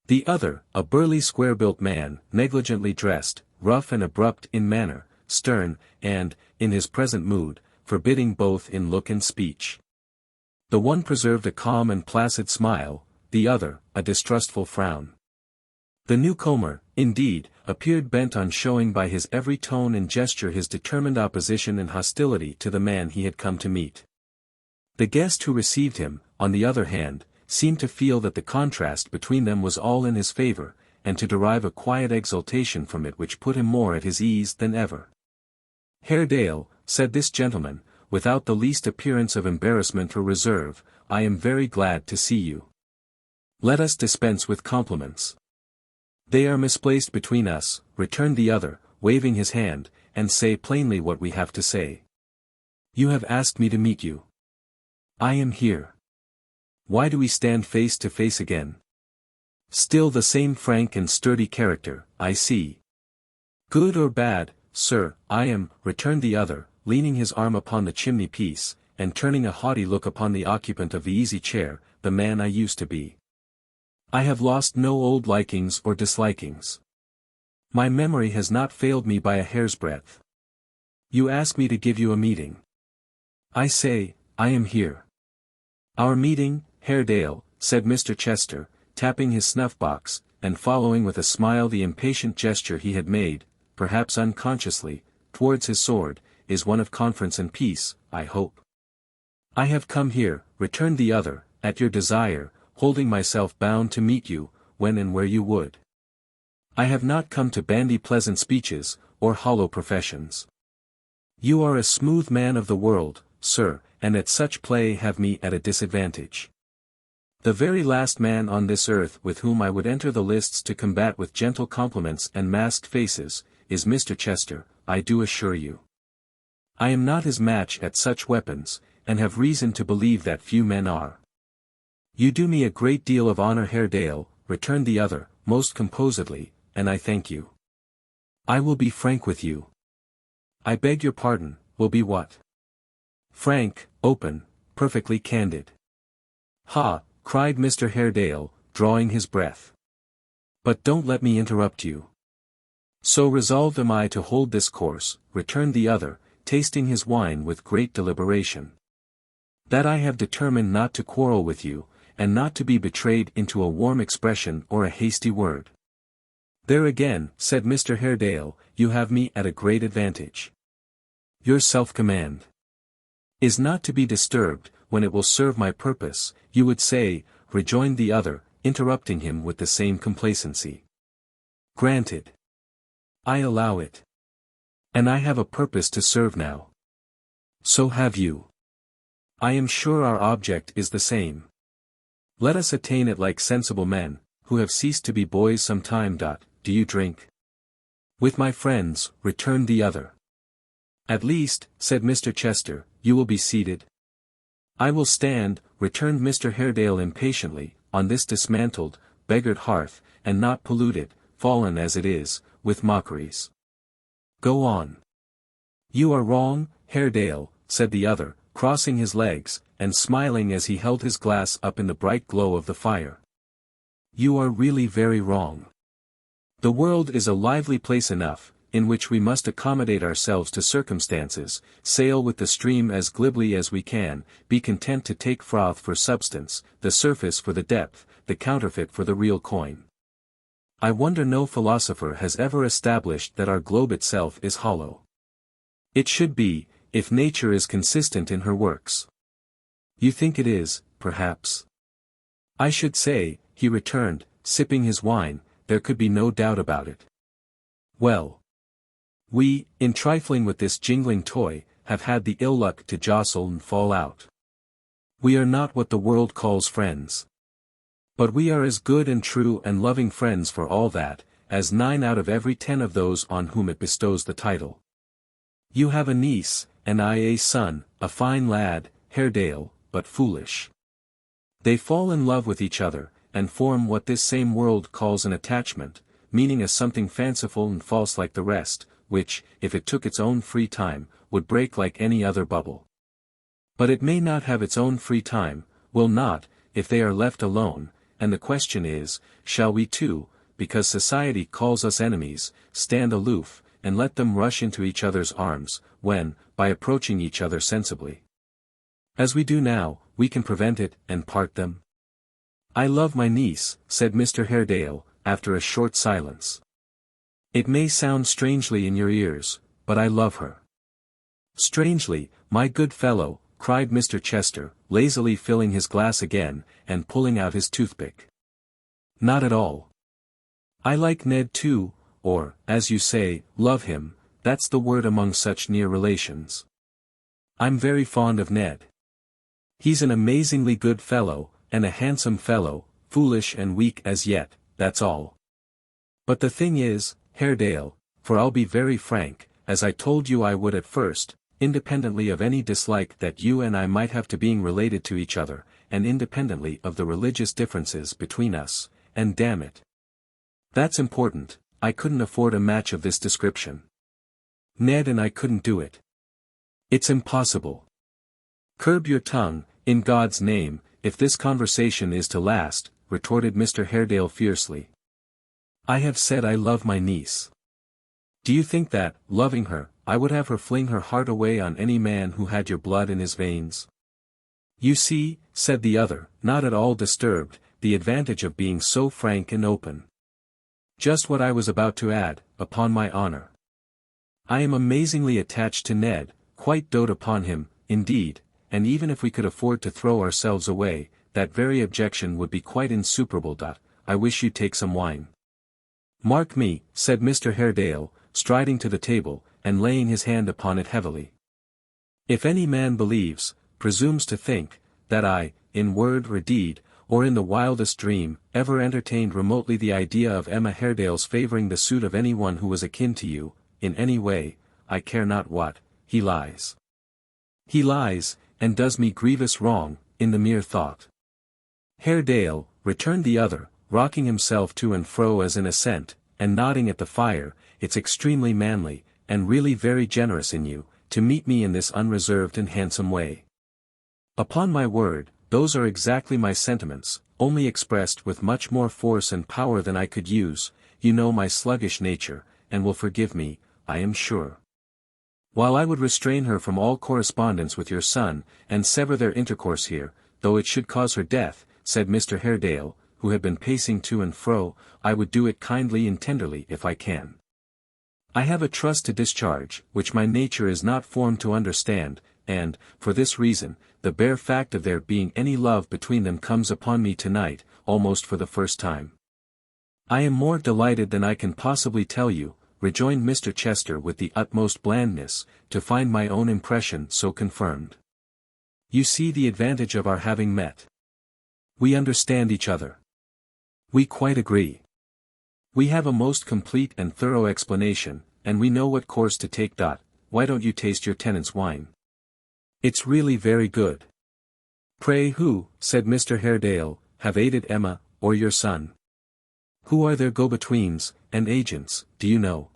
The other, a burly square-built man, negligently dressed, rough and abrupt in manner, stern, and, in his present mood, forbidding both in look and speech. The one preserved a calm and placid smile, the other, a distrustful frown. The newcomer, indeed, appeared bent on showing by his every tone and gesture his determined opposition and hostility to the man he had come to meet. The guest who received him, on the other hand, seemed to feel that the contrast between them was all in his favor, and to derive a quiet exultation from it which put him more at his ease than ever. "Haredale," said this gentleman, without the least appearance of embarrassment or reserve, "I am very glad to see you. Let us dispense with compliments." "They are misplaced between us," returned the other, waving his hand, "and say plainly what we have to say. You have asked me to meet you. I am here. Why do we stand face to face again? Still the same frank and sturdy character, I see." "Good or bad, sir, I am," returned the other, leaning his arm upon the chimney-piece, and turning a haughty look upon the occupant of the easy chair, "the man I used to be. I have lost no old likings or dislikings. My memory has not failed me by a hair's breadth. You ask me to give you a meeting. I say, I am here." "Our meeting, Haredale," said Mr. Chester, tapping his snuff-box, and following with a smile the impatient gesture he had made, perhaps unconsciously, towards his sword, "is one of conference and peace, I hope." "I have come here," returned the other, "at your desire, holding myself bound to meet you, when and where you would. I have not come to bandy pleasant speeches, or hollow professions. You are a smooth man of the world, sir, and at such play have me at a disadvantage. The very last man on this earth with whom I would enter the lists to combat with gentle compliments and masked faces, is Mr. Chester, I do assure you. I am not his match at such weapons, and have reason to believe that few men are." "You do me a great deal of honor, Haredale," returned the other, most composedly, "and I thank you. I will be frank with you." "I beg your pardon, will be what?" "Frank, open, perfectly candid." "Ha!" cried Mr. Haredale, drawing his breath. "But don't let me interrupt you." "So resolved am I to hold this course," returned the other, tasting his wine with great deliberation, "that I have determined not to quarrel with you, and not to be betrayed into a warm expression or a hasty word." "There again," said Mr. Haredale, "you have me at a great advantage. Your self-command is not to be disturbed, when it will serve my purpose, you would say," rejoined the other, interrupting him with the same complacency. "Granted. I allow it. And I have a purpose to serve now. So have you. I am sure our object is the same. Let us attain it like sensible men, who have ceased to be boys some time. Do you drink?" "With my friends," returned the other. "At least," said Mr. Chester, "you will be seated?" "I will stand," returned Mr. Haredale impatiently, "on this dismantled, beggared hearth, and not pollute it, fallen as it is, with mockeries." "Go on." "You are wrong, Haredale," said the other, crossing his legs, and smiling as he held his glass up in the bright glow of the fire. "You are really very wrong. The world is a lively place enough, in which we must accommodate ourselves to circumstances, sail with the stream as glibly as we can, be content to take froth for substance, the surface for the depth, the counterfeit for the real coin. I wonder no philosopher has ever established that our globe itself is hollow. It should be, if nature is consistent in her works. You think it is, perhaps? I should say, he returned, sipping his wine, there could be no doubt about it. Well. We, in trifling with this jingling toy, have had the ill luck to jostle and fall out. We are not what the world calls friends. But we are as good and true and loving friends for all that, as 9 out of every 10 of those on whom it bestows the title. You have a niece, and I a son, a fine lad, Haredale, but foolish. They fall in love with each other, and form what this same world calls an attachment, meaning a something fanciful and false like the rest, which, if it took its own free time, would break like any other bubble. But it may not have its own free time, will not, if they are left alone, and the question is, shall we too, because society calls us enemies, stand aloof, and let them rush into each other's arms, when, by approaching each other sensibly, as we do now, we can prevent it, and part them? I love my niece, said Mr. Haredale, after a short silence. It may sound strangely in your ears, but I love her. Strangely, my good fellow, cried Mr. Chester, lazily filling his glass again, and pulling out his toothpick. Not at all. I like Ned too, or, as you say, love him, that's the word among such near relations. I'm very fond of Ned. He's an amazingly good fellow, and a handsome fellow, foolish and weak as yet, that's all. But the thing is, Haredale, for I'll be very frank, as I told you I would at first, independently of any dislike that you and I might have to being related to each other, and independently of the religious differences between us, and damn it. That's important, I couldn't afford a match of this description. Ned and I couldn't do it. It's impossible. Curb your tongue, in God's name, if this conversation is to last, retorted Mr. Haredale fiercely. I have said I love my niece. Do you think that, loving her, I would have her fling her heart away on any man who had your blood in his veins? You see, said the other, not at all disturbed, the advantage of being so frank and open. Just what I was about to add, upon my honor. I am amazingly attached to Ned, quite dote upon him, indeed, and even if we could afford to throw ourselves away, that very objection would be quite insuperable. I wish you'd take some wine. Mark me, said Mr. Haredale, striding to the table, and laying his hand upon it heavily. If any man believes, presumes to think, that I, in word or deed, or in the wildest dream, ever entertained remotely the idea of Emma Haredale's favoring the suit of any one who was akin to you, in any way, I care not what, he lies. He lies, and does me grievous wrong, in the mere thought. Haredale, returned the other, rocking himself to and fro as in assent, and nodding at the fire, it's extremely manly, and really very generous in you, to meet me in this unreserved and handsome way. Upon my word, those are exactly my sentiments, only expressed with much more force and power than I could use. You know my sluggish nature, and will forgive me, I am sure. While I would restrain her from all correspondence with your son, and sever their intercourse here, though it should cause her death, said Mr. Haredale, who had been pacing to and fro, I would do it kindly and tenderly if I can. I have a trust to discharge, which my nature is not formed to understand, and, for this reason, the bare fact of there being any love between them comes upon me tonight, almost for the first time. I am more delighted than I can possibly tell you, rejoined Mr. Chester with the utmost blandness, to find my own impression so confirmed. You see the advantage of our having met. We understand each other. We quite agree. We have a most complete and thorough explanation, and we know what course to take. Why don't you taste your tenant's wine? It's really very good. Pray who, said Mr. Haredale, have aided Emma, or your son? Who are their go-betweens, and agents, do you know?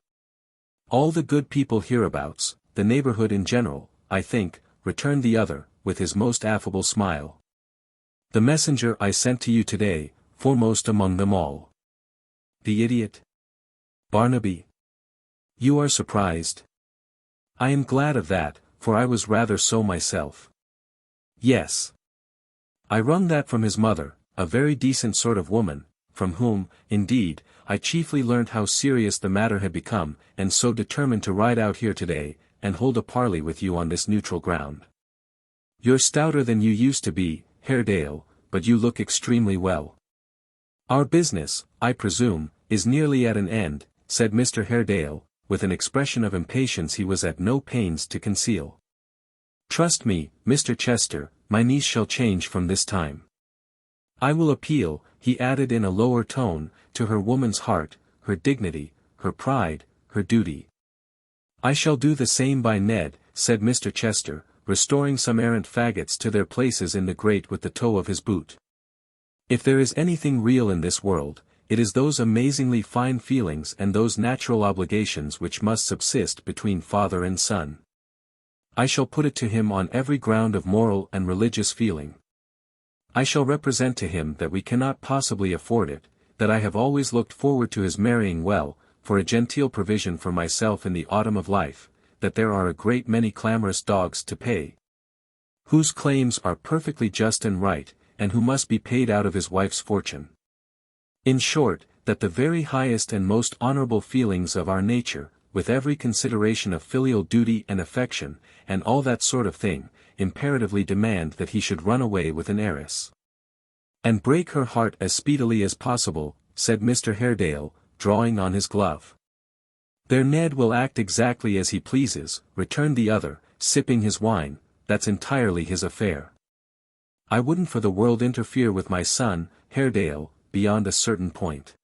All the good people hereabouts, the neighborhood in general, I think, returned the other, with his most affable smile. The messenger I sent to you today, foremost among them all. The idiot? Barnaby? You are surprised? I am glad of that, for I was rather so myself. Yes. I wrung that from his mother, a very decent sort of woman, from whom, indeed, I chiefly learnt how serious the matter had become, and so determined to ride out here today, and hold a parley with you on this neutral ground. You're stouter than you used to be, Haredale, but you look extremely well. Our business, I presume, is nearly at an end, said Mr. Haredale, with an expression of impatience he was at no pains to conceal. Trust me, Mr. Chester, my niece shall change from this time. I will appeal, he added in a lower tone, to her woman's heart, her dignity, her pride, her duty. I shall do the same by Ned, said Mr. Chester, restoring some errant faggots to their places in the grate with the toe of his boot. If there is anything real in this world, it is those amazingly fine feelings and those natural obligations which must subsist between father and son. I shall put it to him on every ground of moral and religious feeling. I shall represent to him that we cannot possibly afford it, that I have always looked forward to his marrying well, for a genteel provision for myself in the autumn of life, that there are a great many clamorous dogs to pay, whose claims are perfectly just and right, and who must be paid out of his wife's fortune. In short, that the very highest and most honorable feelings of our nature, with every consideration of filial duty and affection, and all that sort of thing, imperatively demand that he should run away with an heiress. And break her heart as speedily as possible, said Mr. Haredale, drawing on his glove. There Ned will act exactly as he pleases, returned the other, sipping his wine, that's entirely his affair. I wouldn't for the world interfere with my son, Haredale, beyond a certain point.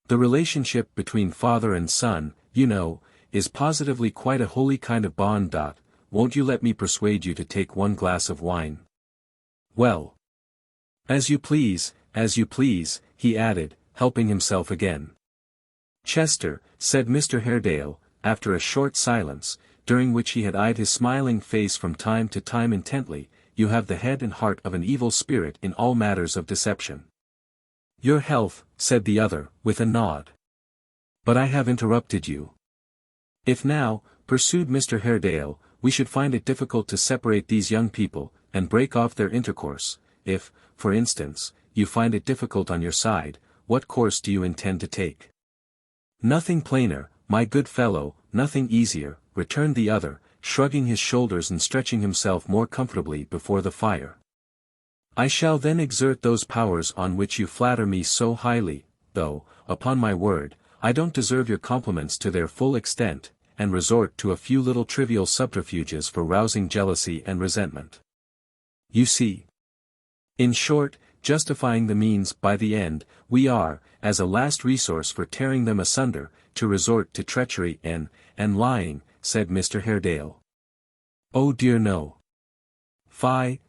The relationship between father and son, you know, is positively quite a holy kind of bond. Won't you let me persuade you to take one glass of wine? Well. As you please, he added, helping himself again. Chester, said Mr. Haredale, after a short silence, during which he had eyed his smiling face from time to time intently, you have the head and heart of an evil spirit in all matters of deception. Your health, said the other, with a nod. But I have interrupted you. If now, pursued Mr. Haredale, we should find it difficult to separate these young people, and break off their intercourse, if, for instance, you find it difficult on your side, what course do you intend to take? Nothing plainer, my good fellow, nothing easier, returned the other, shrugging his shoulders and stretching himself more comfortably before the fire. I shall then exert those powers on which you flatter me so highly, though, upon my word, I don't deserve your compliments to their full extent, and resort to a few little trivial subterfuges for rousing jealousy and resentment. You see. In short, justifying the means by the end, we are, as a last resource for tearing them asunder, to resort to treachery and lying, said Mr. Haredale. Oh dear no. Fie,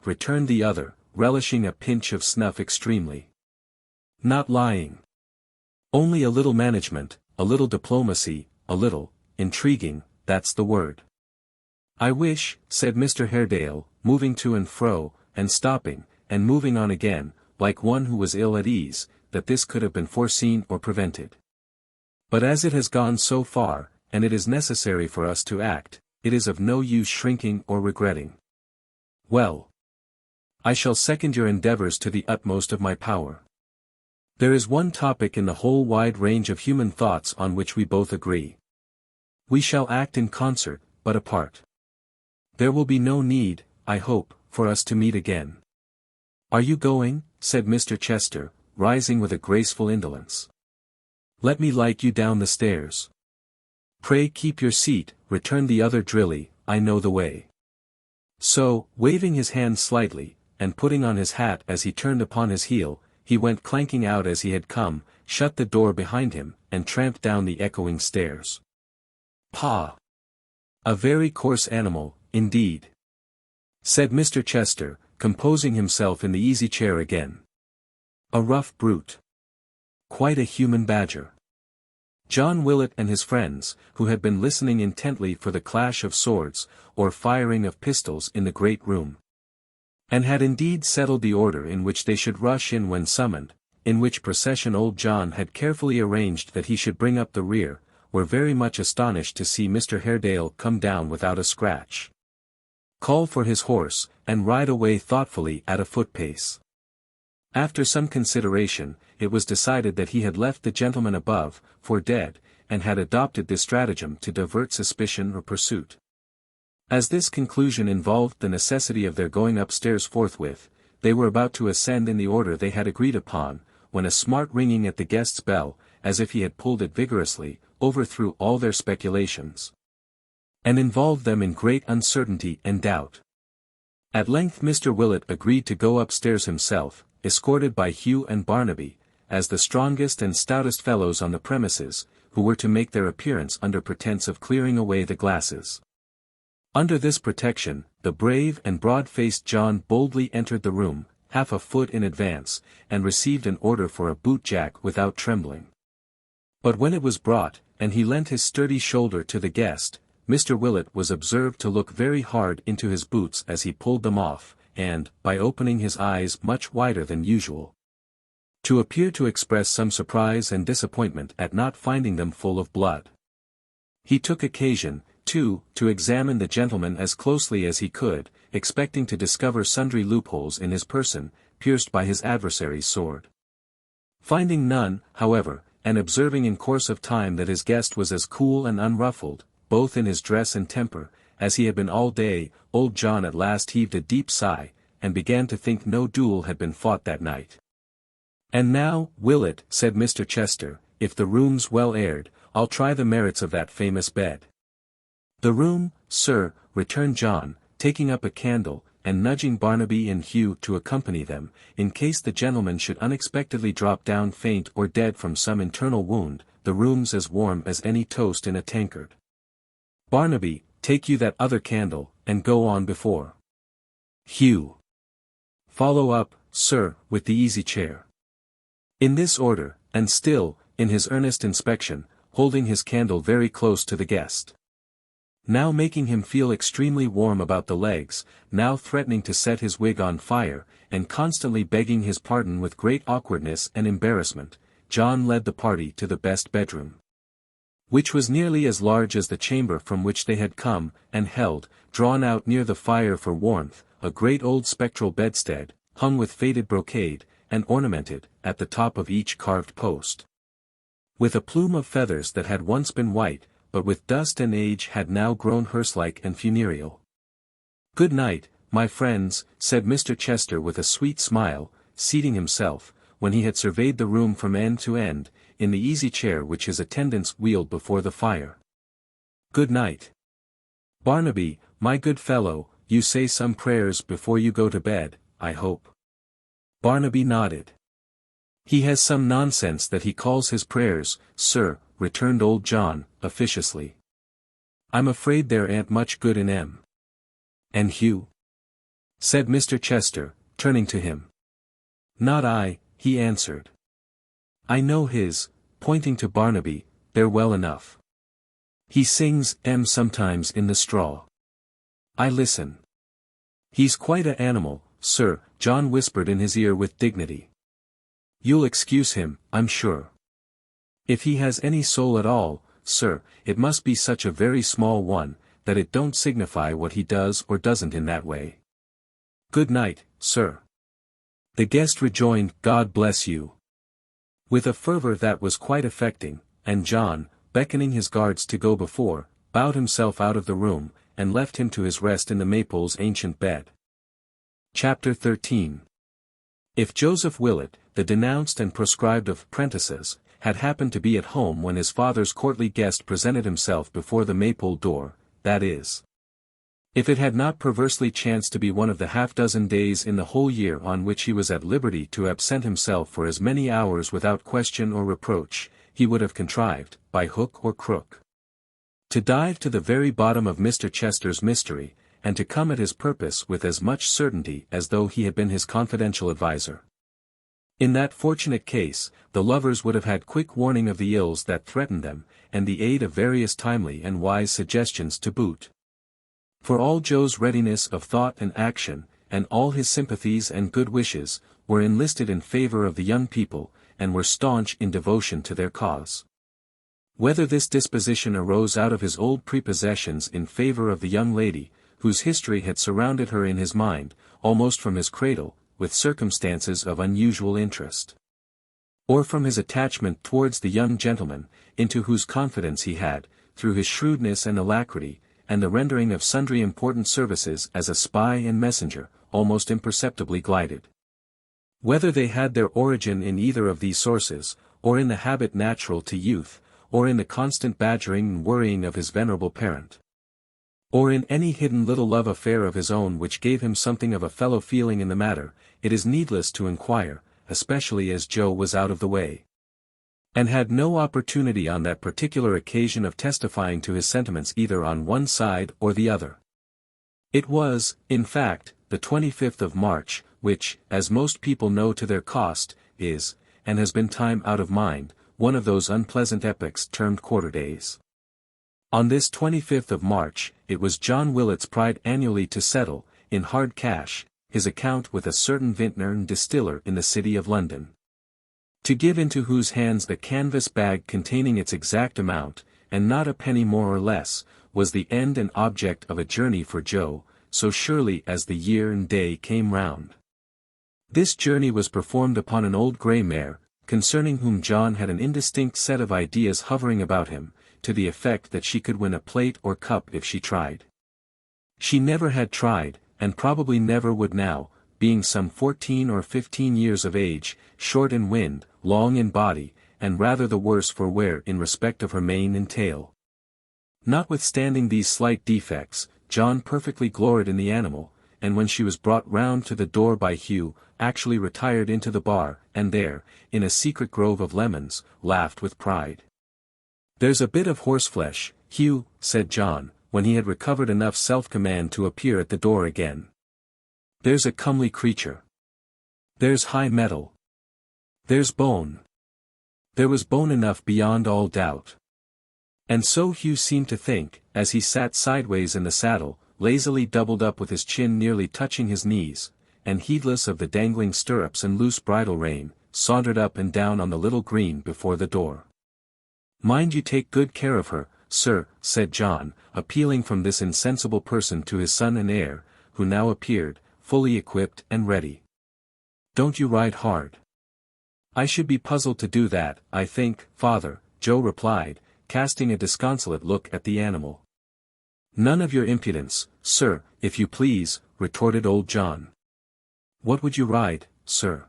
returned the other, relishing a pinch of snuff extremely. Not lying. Only a little management, a little diplomacy, a little intriguing, that's the word. I wish, said Mr. Haredale, moving to and fro, and stopping, and moving on again, like one who was ill at ease, that this could have been foreseen or prevented. But as it has gone so far, and it is necessary for us to act, it is of no use shrinking or regretting. Well. I shall second your endeavors to the utmost of my power. There is one topic in the whole wide range of human thoughts on which we both agree. We shall act in concert, but apart. There will be no need, I hope, for us to meet again. Are you going? Said Mr. Chester, rising with a graceful indolence. Let me light you down the stairs. Pray keep your seat, returned the other drily, I know the way. So, waving his hand slightly, and putting on his hat as he turned upon his heel, he went clanking out as he had come, shut the door behind him, and tramped down the echoing stairs. Pah! A very coarse animal, indeed, said Mr. Chester, composing himself in the easy chair again. A rough brute. Quite a human badger. John Willet and his friends, who had been listening intently for the clash of swords, or firing of pistols in the great room, and had indeed settled the order in which they should rush in when summoned, in which procession old John had carefully arranged that he should bring up the rear, were very much astonished to see Mr. Haredale come down without a scratch, call for his horse, and ride away thoughtfully at a foot-pace. After some consideration, it was decided that he had left the gentleman above, for dead, and had adopted this stratagem to divert suspicion or pursuit. As this conclusion involved the necessity of their going upstairs forthwith, they were about to ascend in the order they had agreed upon, when a smart ringing at the guest's bell, as if he had pulled it vigorously, overthrew all their speculations, and involved them in great uncertainty and doubt. At length Mr. Willet agreed to go upstairs himself, escorted by Hugh and Barnaby, as the strongest and stoutest fellows on the premises, who were to make their appearance under pretence of clearing away the glasses. Under this protection, the brave and broad-faced John boldly entered the room, half a foot in advance, and received an order for a boot-jack without trembling. But when it was brought, and he lent his sturdy shoulder to the guest, Mr. Willet was observed to look very hard into his boots as he pulled them off, and, by opening his eyes much wider than usual, to appear to express some surprise and disappointment at not finding them full of blood. He took occasion, too, to examine the gentleman as closely as he could, expecting to discover sundry loopholes in his person, pierced by his adversary's sword. Finding none, however, and observing in course of time that his guest was as cool and unruffled, both in his dress and temper, as he had been all day, old John at last heaved a deep sigh, and began to think no duel had been fought that night. "And now, Willet," said Mr. Chester, "if the room's well aired, I'll try the merits of that famous bed." "The room, sir," returned John, taking up a candle, and nudging Barnaby and Hugh to accompany them, in case the gentleman should unexpectedly drop down faint or dead from some internal wound, "the room's as warm as any toast in a tankard. Barnaby, take you that other candle, and go on before. Hugh, follow up, sir, with the easy chair." In this order, and still, in his earnest inspection, holding his candle very close to the guest. Now making him feel extremely warm about the legs, now threatening to set his wig on fire, and constantly begging his pardon with great awkwardness and embarrassment, John led the party to the best bedroom, which was nearly as large as the chamber from which they had come, and held, drawn out near the fire for warmth, a great old spectral bedstead, hung with faded brocade, and ornamented, at the top of each carved post, with a plume of feathers that had once been white, but with dust and age had now grown hearse-like and funereal. "Good night, my friends," said Mr. Chester with a sweet smile, seating himself, when he had surveyed the room from end to end, in the easy chair which his attendants wheeled before the fire. "Good night. Barnaby, my good fellow, you say some prayers before you go to bed, I hope." Barnaby nodded. "He has some nonsense that he calls his prayers, sir," returned old John, officiously. "I'm afraid there ain't much good in 'em." "And Hugh?" said Mr. Chester, turning to him. "Not I," he answered. "I know his," pointing to Barnaby, "they're well enough. He sings 'em sometimes in the straw. I listen. He's quite a animal, sir," John whispered in his ear with dignity. "You'll excuse him, I'm sure. If he has any soul at all, sir, it must be such a very small one, that it don't signify what he does or doesn't in that way. Good night, sir." The guest rejoined, "God bless you," with a fervor that was quite affecting, and John, beckoning his guards to go before, bowed himself out of the room, and left him to his rest in the Maypole's ancient bed. Chapter 13. If Joseph Willet, the denounced and proscribed of prentices, had happened to be at home when his father's courtly guest presented himself before the Maypole door, that is, if it had not perversely chanced to be one of the half-dozen days in the whole year on which he was at liberty to absent himself for as many hours without question or reproach, he would have contrived, by hook or crook, to dive to the very bottom of Mr. Chester's mystery, and to come at his purpose with as much certainty as though he had been his confidential adviser. In that fortunate case, the lovers would have had quick warning of the ills that threatened them, and the aid of various timely and wise suggestions to boot. For all Joe's readiness of thought and action, and all his sympathies and good wishes, were enlisted in favor of the young people, and were staunch in devotion to their cause. Whether this disposition arose out of his old prepossessions in favor of the young lady, whose history had surrounded her in his mind, almost from his cradle, with circumstances of unusual interest. Or from his attachment towards the young gentleman, into whose confidence he had, through his shrewdness and alacrity, and the rendering of sundry important services as a spy and messenger, almost imperceptibly glided. Whether they had their origin in either of these sources, or in the habit natural to youth, or in the constant badgering and worrying of his venerable parent, or in any hidden little love affair of his own which gave him something of a fellow feeling in the matter, it is needless to inquire, especially as Joe was out of the way, and had no opportunity on that particular occasion of testifying to his sentiments either on one side or the other. It was, in fact, the 25th of March, which, as most people know to their cost, is, and has been time out of mind, one of those unpleasant epochs termed quarter days. On this 25th of March, it was John Willet's pride annually to settle, in hard cash, his account with a certain vintner and distiller in the city of London. To give into whose hands the canvas bag containing its exact amount, and not a penny more or less, was the end and object of a journey for Joe, so surely as the year and day came round. This journey was performed upon an old grey mare, concerning whom John had an indistinct set of ideas hovering about him, to the effect that she could win a plate or cup if she tried. She never had tried, and probably never would now, being some 14 or 15 years of age, short in wind, long in body, and rather the worse for wear in respect of her mane and tail. Notwithstanding these slight defects, John perfectly gloried in the animal, and when she was brought round to the door by Hugh, actually retired into the bar, and there, in a secret grove of lemons, laughed with pride. "There's a bit of horseflesh, Hugh," said John, when he had recovered enough self-command to appear at the door again. "There's a comely creature. There's high mettle. There's bone." There was bone enough beyond all doubt. And so Hugh seemed to think, as he sat sideways in the saddle, lazily doubled up with his chin nearly touching his knees, and heedless of the dangling stirrups and loose bridle rein, sauntered up and down on the little green before the door. "Mind you take good care of her, sir," said John, appealing from this insensible person to his son and heir, who now appeared, fully equipped and ready. "Don't you ride hard." "I should be puzzled to do that, I think, father," Joe replied, casting a disconsolate look at the animal. "None of your impudence, sir, if you please," retorted old John. "What would you ride, sir?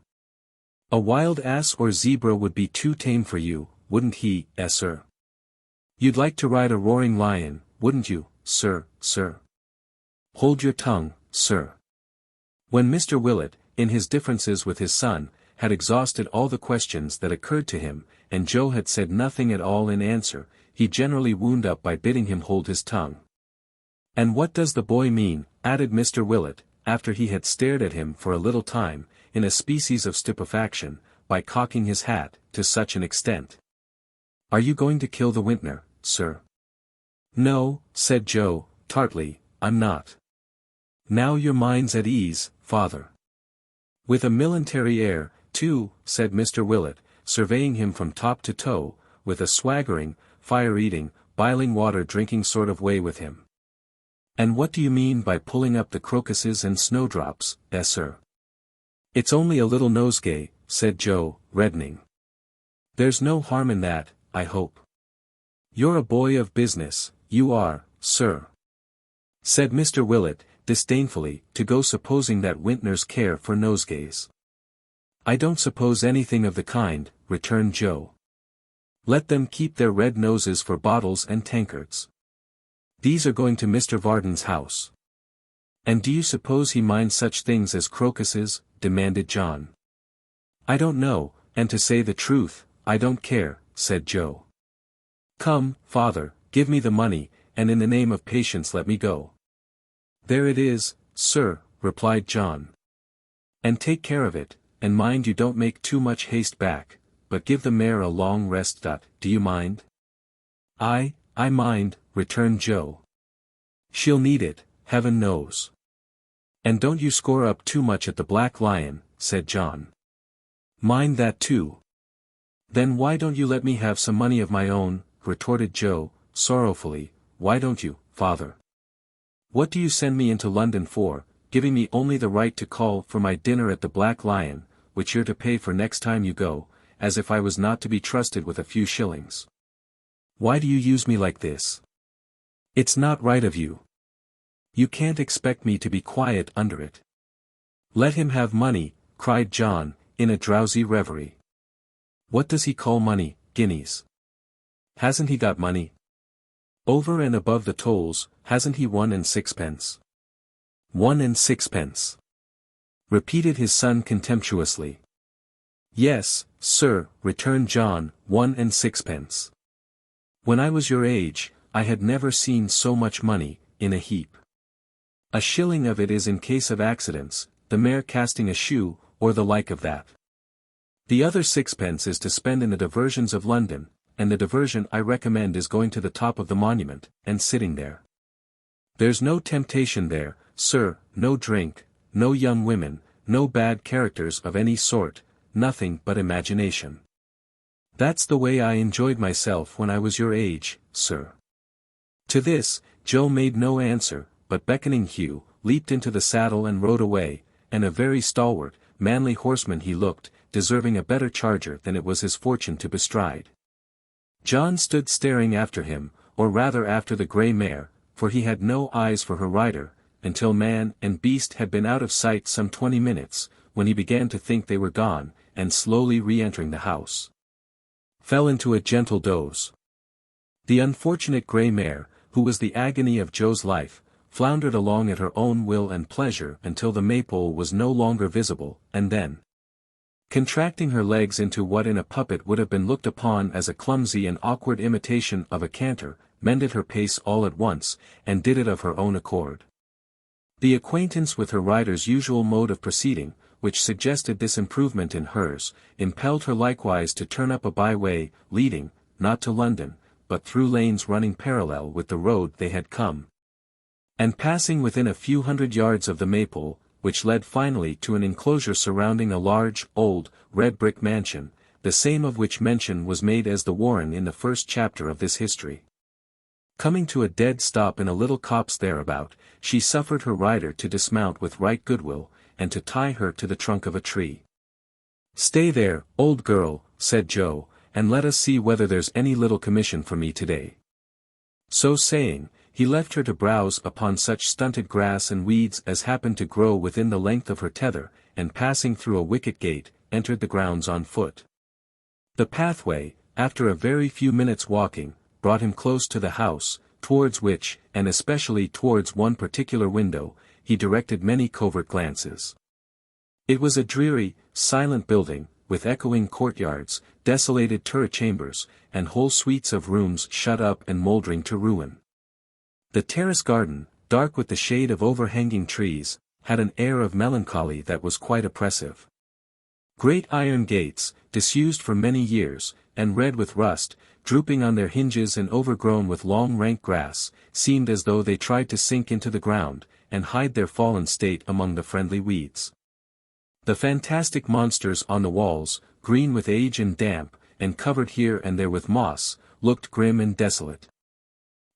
A wild ass or zebra would be too tame for you, wouldn't he, sir? You'd like to ride a roaring lion, wouldn't you, sir?" "Hold your tongue, sir." When Mr. Willet, in his differences with his son, had exhausted all the questions that occurred to him, and Joe had said nothing at all in answer, he generally wound up by bidding him hold his tongue. "And what does the boy mean?" added Mr. Willet, after he had stared at him for a little time, in a species of stupefaction, by cocking his hat, to such an extent. "Are you going to kill the vintner, sir?" "No," said Joe, tartly, "I'm not." "Now your mind's at ease, father." "With a military air, too," said Mr. Willet, surveying him from top to toe, with a swaggering, fire-eating, biling water-drinking sort of way with him. "And what do you mean by pulling up the crocuses and snowdrops, sir?" "It's only a little nosegay," said Joe, reddening. "There's no harm in that, I hope." "You're a boy of business, you are, sir," said Mr. Willet, disdainfully, to go supposing that vintners care for nosegays. "I don't suppose anything of the kind," returned Joe. "Let them keep their red noses for bottles and tankards. These are going to Mr. Varden's house." "And do you suppose he minds such things as crocuses?" demanded John. "I don't know, and to say the truth, I don't care," said Joe. "Come, father, give me the money, and in the name of patience let me go." "There it is, sir," replied John. "And take care of it, and mind you don't make too much haste back, but give the mare a long rest. Do you mind?" I mind," returned Joe. "She'll need it, heaven knows." "And don't you score up too much at the Black Lion," said John. "Mind that too." "Then why don't you let me have some money of my own, retorted Joe, sorrowfully, why don't you, father? What do you send me into London for, giving me only the right to call for my dinner at the Black Lion, which you're to pay for next time you go, as if I was not to be trusted with a few shillings? Why do you use me like this? It's not right of you. You can't expect me to be quiet under it. Let him have money, cried John, in a drowsy reverie. What does he call money, guineas? Hasn't he got money? Over and above the tolls, hasn't he 1 and 6pence? 1 and 6pence. Repeated his son contemptuously. Yes, sir, returned John, 1 and 6pence. When I was your age, I had never seen so much money, in a heap. A shilling of it is in case of accidents, the mare casting a shoe, or the like of that. The other 6pence is to spend in the diversions of London, and the diversion I recommend is going to the top of the Monument, and sitting there. There's no temptation there, sir, no drink, no young women, no bad characters of any sort, nothing but imagination. That's the way I enjoyed myself when I was your age, sir. To this, Joe made no answer, but beckoning Hugh, leaped into the saddle and rode away, and a very stalwart, manly horseman he looked, deserving a better charger than it was his fortune to bestride. John stood staring after him, or rather after the grey mare, for he had no eyes for her rider, until man and beast had been out of sight some 20 minutes, when he began to think they were gone, and slowly re-entering the house, fell into a gentle doze. The unfortunate grey mare, who was the agony of Joe's life, floundered along at her own will and pleasure until the maypole was no longer visible, and then, contracting her legs into what in a puppet would have been looked upon as a clumsy and awkward imitation of a canter, mended her pace all at once, and did it of her own accord. The acquaintance with her rider's usual mode of proceeding, which suggested this improvement in hers, impelled her likewise to turn up a by-way, leading, not to London, but through lanes running parallel with the road they had come, and passing within a few hundred yards of the Maypole, which led finally to an enclosure surrounding a large, old, red-brick mansion, the same of which mention was made as the Warren in the first chapter of this history. Coming to a dead stop in a little copse thereabout, she suffered her rider to dismount with right goodwill, and to tie her to the trunk of a tree. "Stay there, old girl," said Joe, "and let us see whether there's any little commission for me today." So saying, he left her to browse upon such stunted grass and weeds as happened to grow within the length of her tether, and passing through a wicket gate, entered the grounds on foot. The pathway, after a very few minutes' walking, brought him close to the house, towards which, and especially towards one particular window, he directed many covert glances. It was a dreary, silent building, with echoing courtyards, desolated turret chambers, and whole suites of rooms shut up and mouldering to ruin. The terrace garden, dark with the shade of overhanging trees, had an air of melancholy that was quite oppressive. Great iron gates, disused for many years, and red with rust, drooping on their hinges and overgrown with long rank grass, seemed as though they tried to sink into the ground, and hide their fallen state among the friendly weeds. The fantastic monsters on the walls, green with age and damp, and covered here and there with moss, looked grim and desolate.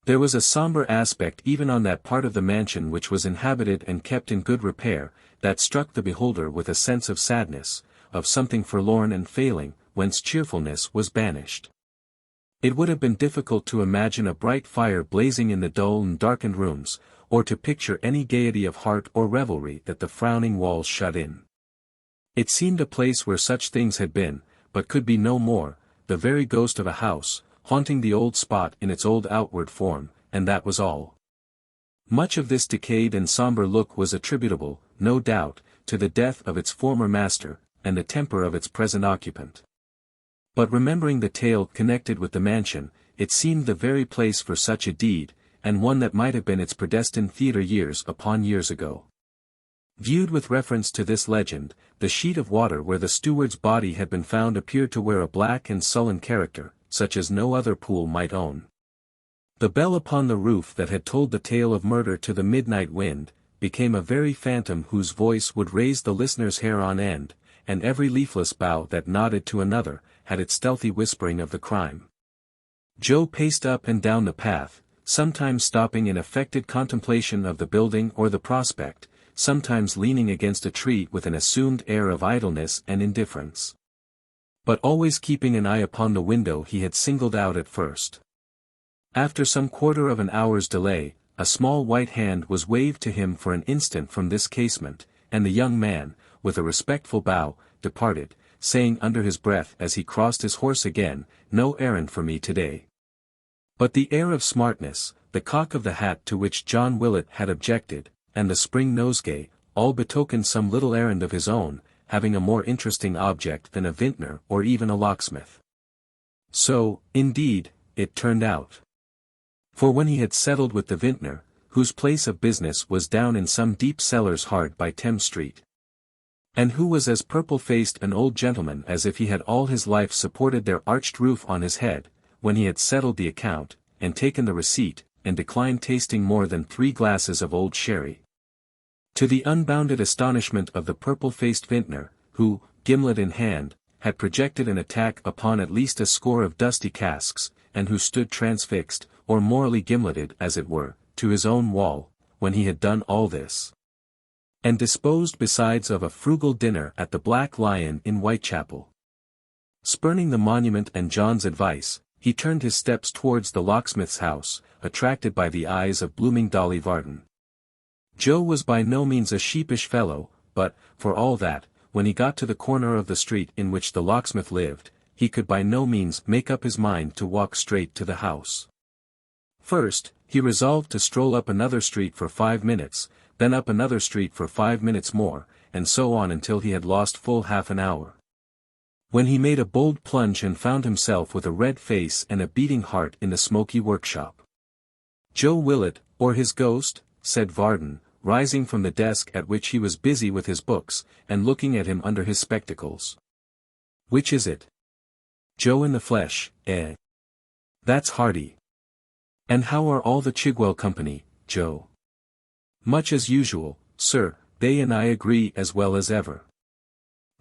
There was a sombre aspect even on that part of the mansion which was inhabited and kept in good repair, that struck the beholder with a sense of sadness, of something forlorn and failing, whence cheerfulness was banished. It would have been difficult to imagine a bright fire blazing in the dull and darkened rooms, or to picture any gaiety of heart or revelry that the frowning walls shut in. It seemed a place where such things had been, but could be no more, the very ghost of a house, haunting the old spot in its old outward form, and that was all. Much of this decayed and sombre look was attributable, no doubt, to the death of its former master, and the temper of its present occupant. But remembering the tale connected with the mansion, it seemed the very place for such a deed, and one that might have been its predestined theatre years upon years ago. Viewed with reference to this legend, the sheet of water where the steward's body had been found appeared to wear a black and sullen character, such as no other pool might own. The bell upon the roof that had told the tale of murder to the midnight wind, became a very phantom whose voice would raise the listener's hair on end, and every leafless bough that nodded to another, had its stealthy whispering of the crime. Joe paced up and down the path, sometimes stopping in affected contemplation of the building or the prospect, sometimes leaning against a tree with an assumed air of idleness and indifference. But always keeping an eye upon the window he had singled out at first. After some quarter of an hour's delay, a small white hand was waved to him for an instant from this casement, and the young man, with a respectful bow, departed, saying under his breath as he crossed his horse again, "No errand for me today." But the air of smartness, the cock of the hat to which John Willet had objected, and the spring nosegay, all betokened some little errand of his own, having a more interesting object than a vintner or even a locksmith. So, indeed, it turned out. For when he had settled with the vintner, whose place of business was down in some deep cellars hard by Thames Street, and who was as purple-faced an old gentleman as if he had all his life supported their arched roof on his head, when he had settled the account, and taken the receipt, and declined tasting more than 3 glasses of old sherry, to the unbounded astonishment of the purple-faced vintner, who, gimlet in hand, had projected an attack upon at least a score of dusty casks, and who stood transfixed, or morally gimleted as it were, to his own wall, when he had done all this, and disposed besides of a frugal dinner at the Black Lion in Whitechapel. Spurning the monument and John's advice, he turned his steps towards the locksmith's house, attracted by the eyes of blooming Dolly Varden. Joe was by no means a sheepish fellow, but, for all that, when he got to the corner of the street in which the locksmith lived, he could by no means make up his mind to walk straight to the house. First, he resolved to stroll up another street for 5 minutes, then up another street for 5 minutes more, and so on until he had lost full half an hour. When he made a bold plunge and found himself with a red face and a beating heart in the smoky workshop. "Joe Willet, or his ghost?" said Varden, rising from the desk at which he was busy with his books, and looking at him under his spectacles. "Which is it? Joe in the flesh, eh? That's hearty. And how are all the Chigwell company, Joe?" "Much as usual, sir, they and I agree as well as ever."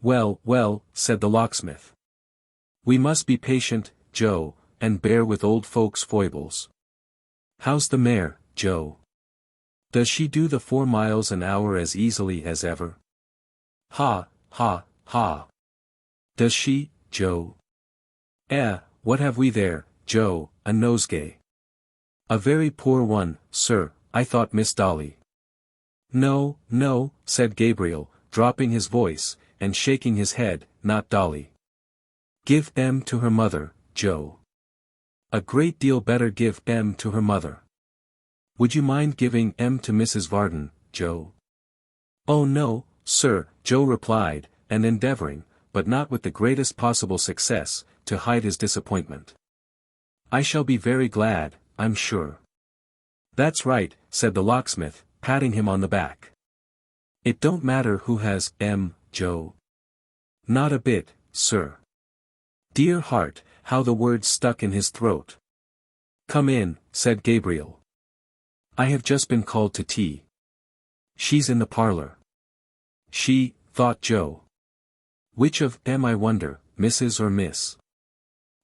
"Well, well," said the locksmith. "We must be patient, Joe, and bear with old folks' foibles. How's the mare, Joe? Does she do the 4 miles an hour as easily as ever?" "Ha, ha, ha. Does she, Joe?" What have we there, Joe? A nosegay." "A very poor one, sir, I thought Miss Dolly." "No, no," said Gabriel, dropping his voice, and shaking his head, "not Dolly. Give M to her mother, Joe. A great deal better give M to her mother. Would you mind giving M to Mrs. Varden, Joe?" "Oh no, sir," Joe replied, and endeavoring, but not with the greatest possible success, to hide his disappointment. "I shall be very glad, I'm sure." "That's right," said the locksmith, patting him on the back. "It don't matter who has M, Joe." "Not a bit, sir." Dear heart, how the words stuck in his throat. "Come in," said Gabriel. "I have just been called to tea." "She's in the parlor." "She," thought Joe. "Which of M I wonder, Mrs. or Miss?"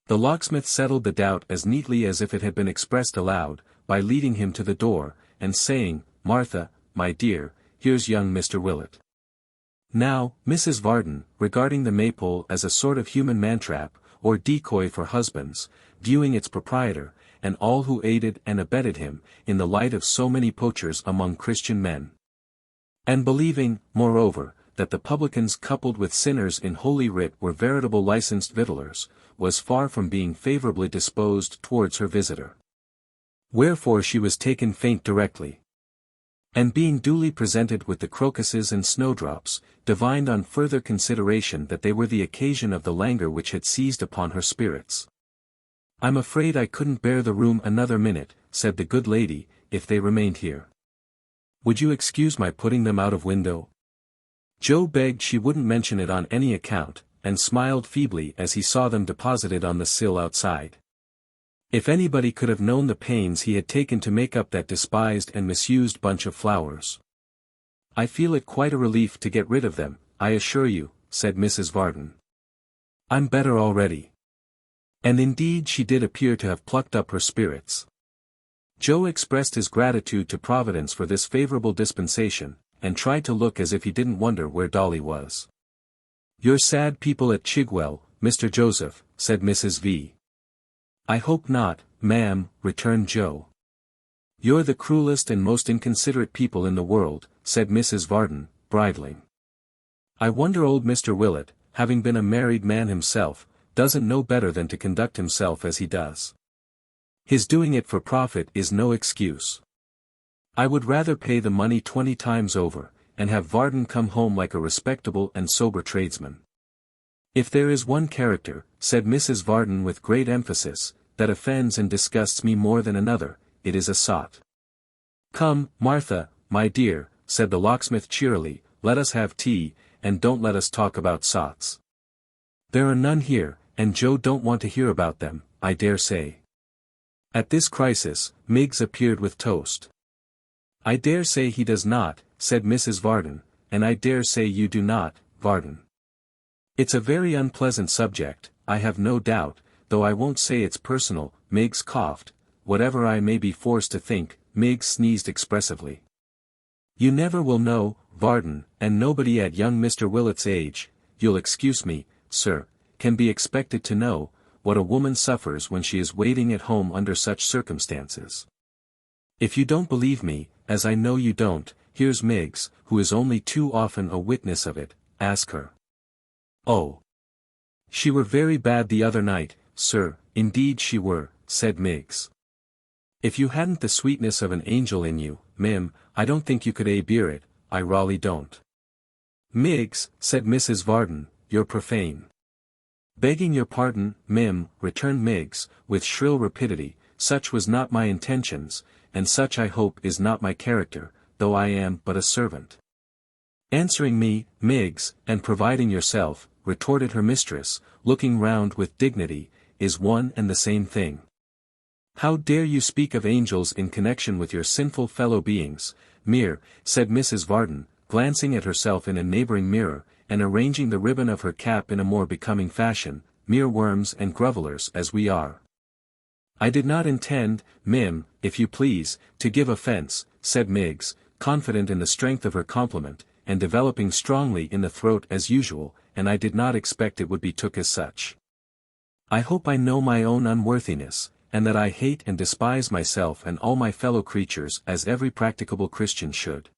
The locksmith settled the doubt as neatly as if it had been expressed aloud, by leading him to the door, and saying, "Martha, my dear, here's young Mr. Willet." Now, Mrs. Varden, regarding the Maypole as a sort of human mantrap, or decoy for husbands, viewing its proprietor, and all who aided and abetted him, in the light of so many poachers among Christian men. And believing, moreover, that the publicans coupled with sinners in Holy Writ were veritable licensed victuallers, was far from being favourably disposed towards her visitor. Wherefore she was taken faint directly. And being duly presented with the crocuses and snowdrops, divined on further consideration that they were the occasion of the languor which had seized upon her spirits. "I'm afraid I couldn't bear the room another minute," said the good lady, "if they remained here. Would you excuse my putting them out of window?" Joe begged she wouldn't mention it on any account, and smiled feebly as he saw them deposited on the sill outside. If anybody could have known the pains he had taken to make up that despised and misused bunch of flowers. "I feel it quite a relief to get rid of them, I assure you," said Mrs. Varden. "I'm better already." And indeed she did appear to have plucked up her spirits. Joe expressed his gratitude to Providence for this favorable dispensation, and tried to look as if he didn't wonder where Dolly was. "You're sad people at Chigwell, Mr. Joseph," said Mrs. V. "I hope not, ma'am," returned Joe. "You're the cruelest and most inconsiderate people in the world," said Mrs. Varden, bridling. "I wonder old Mr. Willet, having been a married man himself, doesn't know better than to conduct himself as he does. His doing it for profit is no excuse. I would rather pay the money 20 times over, and have Varden come home like a respectable and sober tradesman. If there is one character," said Mrs. Varden with great emphasis, "that offends and disgusts me more than another, it is a sot." "Come, Martha, my dear," said the locksmith cheerily, "let us have tea, and don't let us talk about sots. There are none here, and Joe don't want to hear about them, I dare say." At this crisis, Miggs appeared with toast. "I dare say he does not," said Mrs. Varden, "and I dare say you do not, Varden. It's a very unpleasant subject, I have no doubt, though I won't say it's personal." Miggs coughed. "Whatever I may be forced to think," Miggs sneezed expressively. "You never will know, Varden, and nobody at young Mr. Willet's age, you'll excuse me, sir, can be expected to know, what a woman suffers when she is waiting at home under such circumstances. If you don't believe me, as I know you don't, here's Miggs, who is only too often a witness of it, ask her." "Oh. She were very bad the other night, sir, indeed she were," said Miggs. "If you hadn't the sweetness of an angel in you, mim, I don't think you could bear it, I rawly don't." "Miggs," said Mrs. Varden, "you're profane." "Begging your pardon, mim," returned Miggs, with shrill rapidity, "such was not my intentions, and such I hope is not my character, though I am but a servant." "Answering me, Miggs, and providing yourself," retorted her mistress, looking round with dignity, "is one and the same thing. How dare you speak of angels in connection with your sinful fellow beings, mere," said Mrs. Varden, glancing at herself in a neighbouring mirror, and arranging the ribbon of her cap in a more becoming fashion, "mere worms and grovellers as we are." "I did not intend, mim, if you please, to give offence," said Miggs, confident in the strength of her compliment, and developing strongly in the throat as usual, "and I did not expect it would be took as such. I hope I know my own unworthiness, and that I hate and despise myself and all my fellow creatures as every practicable Christian should."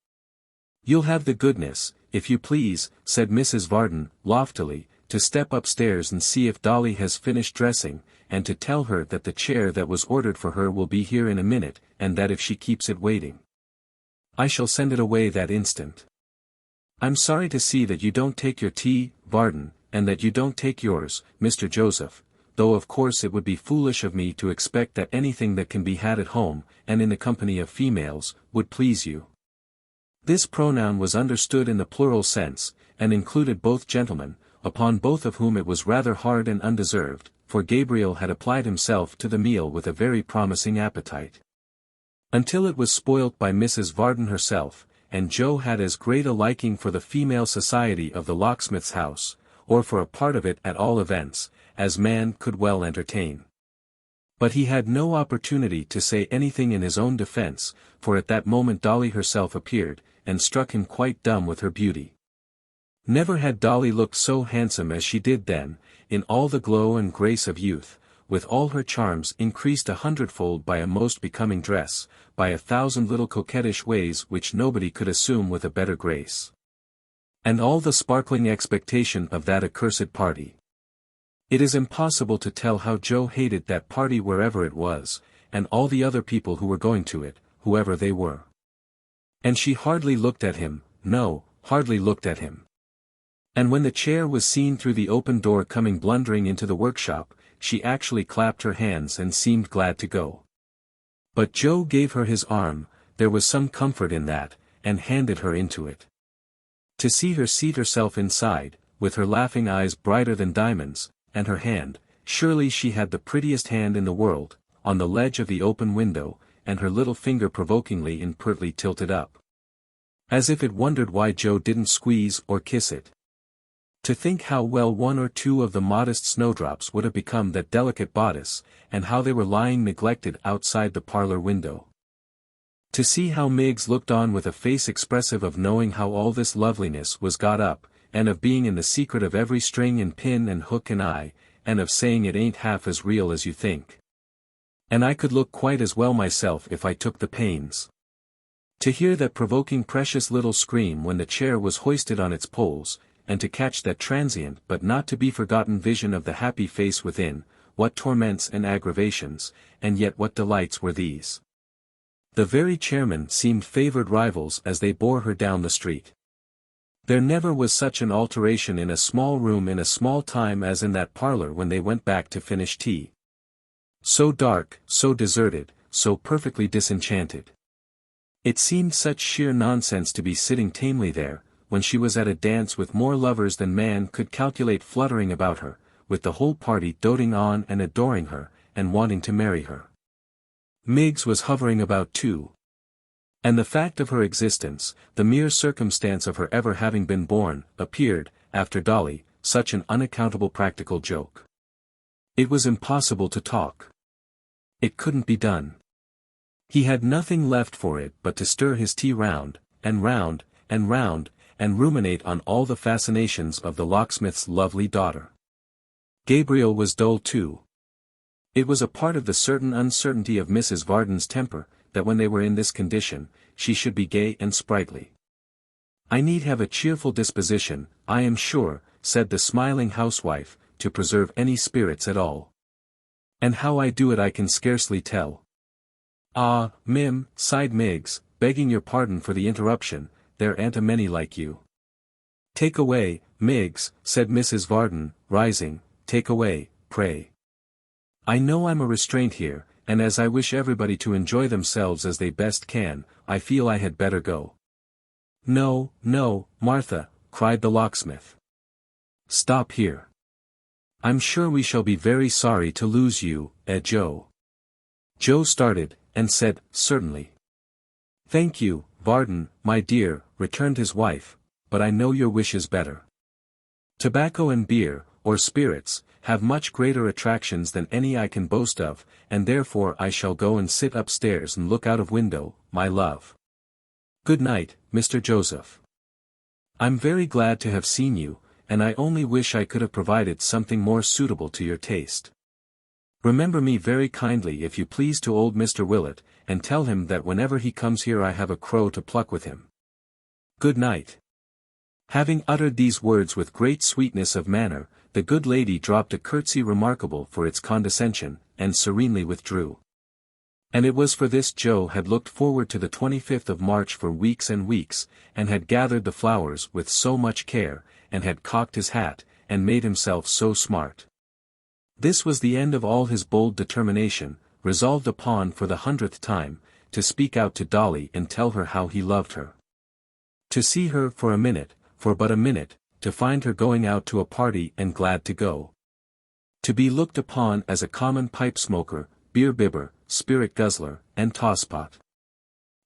"You'll have the goodness, if you please," said Mrs. Varden, loftily, "to step upstairs and see if Dolly has finished dressing, and to tell her that the chair that was ordered for her will be here in a minute, and that if she keeps it waiting, I shall send it away that instant. I'm sorry to see that you don't take your tea, Varden, and that you don't take yours, Mr. Joseph, though of course it would be foolish of me to expect that anything that can be had at home, and in the company of females, would please you." This pronoun was understood in the plural sense, and included both gentlemen, upon both of whom it was rather hard and undeserved, for Gabriel had applied himself to the meal with a very promising appetite. Until it was spoilt by Mrs. Varden herself, and Joe had as great a liking for the female society of the locksmith's house, or for a part of it at all events, as man could well entertain. But he had no opportunity to say anything in his own defence, for at that moment Dolly herself appeared, and struck him quite dumb with her beauty. Never had Dolly looked so handsome as she did then, in all the glow and grace of youth, with all her charms increased 100-fold by a most becoming dress, by 1,000 little coquettish ways which nobody could assume with a better grace. And all the sparkling expectation of that accursed party. It is impossible to tell how Joe hated that party wherever it was, and all the other people who were going to it, whoever they were. And she hardly looked at him, no, hardly looked at him. And when the chair was seen through the open door coming blundering into the workshop, she actually clapped her hands and seemed glad to go. But Joe gave her his arm, there was some comfort in that, and handed her into it. To see her seat herself inside, with her laughing eyes brighter than diamonds, and her hand, surely she had the prettiest hand in the world, on the ledge of the open window, and her little finger provokingly and pertly tilted up. As if it wondered why Joe didn't squeeze or kiss it. To think how well one or two of the modest snowdrops would have become that delicate bodice, and how they were lying neglected outside the parlor window. To see how Miggs looked on with a face expressive of knowing how all this loveliness was got up, and of being in the secret of every string and pin and hook and eye, and of saying it ain't half as real as you think. And I could look quite as well myself if I took the pains. To hear that provoking precious little scream when the chair was hoisted on its poles, and to catch that transient but not to be forgotten vision of the happy face within, what torments and aggravations, and yet what delights were these! The very chairmen seemed favoured rivals as they bore her down the street. There never was such an alteration in a small room in a small time as in that parlour when they went back to finish tea. So dark, so deserted, so perfectly disenchanted. It seemed such sheer nonsense to be sitting tamely there, when she was at a dance with more lovers than man could calculate fluttering about her, with the whole party doting on and adoring her, and wanting to marry her. Miggs was hovering about too. And the fact of her existence, the mere circumstance of her ever having been born, appeared, after Dolly, such an unaccountable practical joke. It was impossible to talk. It couldn't be done. He had nothing left for it but to stir his tea round, and round, and round, and ruminate on all the fascinations of the locksmith's lovely daughter. Gabriel was dull too. It was a part of the certain uncertainty of Mrs. Varden's temper, that when they were in this condition, she should be gay and sprightly. "I need have a cheerful disposition, I am sure," said the smiling housewife, "to preserve any spirits at all. And how I do it I can scarcely tell." "Ah, Mim," sighed Miggs, "begging your pardon for the interruption, there ain't a many like you." "Take away, Miggs," said Mrs. Varden, rising, "take away, pray. I know I'm a restraint here, and as I wish everybody to enjoy themselves as they best can, I feel I had better go." "No, no, Martha," cried the locksmith. "Stop here. I'm sure we shall be very sorry to lose you, Joe." Joe started, and said, "Certainly." "Thank you, Varden, my dear," returned his wife, "but I know your wishes better. Tobacco and beer, or spirits, have much greater attractions than any I can boast of, and therefore I shall go and sit upstairs and look out of window, my love. Good night, Mr. Joseph. I'm very glad to have seen you, and I only wish I could have provided something more suitable to your taste. Remember me very kindly if you please to old Mr. Willet, and tell him that whenever he comes here I have a crow to pluck with him. Good night." Having uttered these words with great sweetness of manner, the good lady dropped a curtsy remarkable for its condescension, and serenely withdrew. And it was for this Joe had looked forward to the 25th of March for weeks and weeks, and had gathered the flowers with so much care, and had cocked his hat, and made himself so smart. This was the end of all his bold determination, resolved upon for the 100th time, to speak out to Dolly and tell her how he loved her. To see her for a minute, for but a minute, to find her going out to a party and glad to go. To be looked upon as a common pipe smoker, beer bibber, spirit guzzler, and tosspot.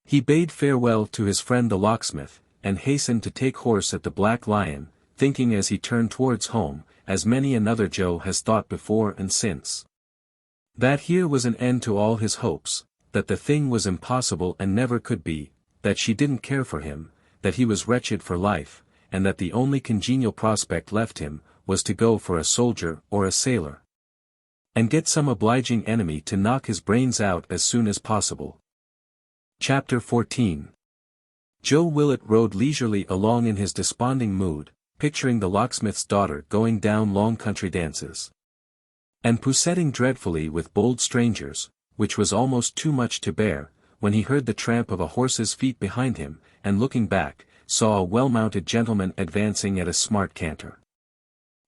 He bade farewell to his friend the locksmith, and hastened to take horse at the Black Lion, thinking as he turned towards home, as many another Joe has thought before and since. That here was an end to all his hopes, that the thing was impossible and never could be, that she didn't care for him, that he was wretched for life, and that the only congenial prospect left him, was to go for a soldier or a sailor. And get some obliging enemy to knock his brains out as soon as possible. Chapter 14. Joe Willet rode leisurely along in his desponding mood, picturing the locksmith's daughter going down long country dances. And poussetting dreadfully with bold strangers, which was almost too much to bear, when he heard the tramp of a horse's feet behind him, and looking back, saw a well-mounted gentleman advancing at a smart canter.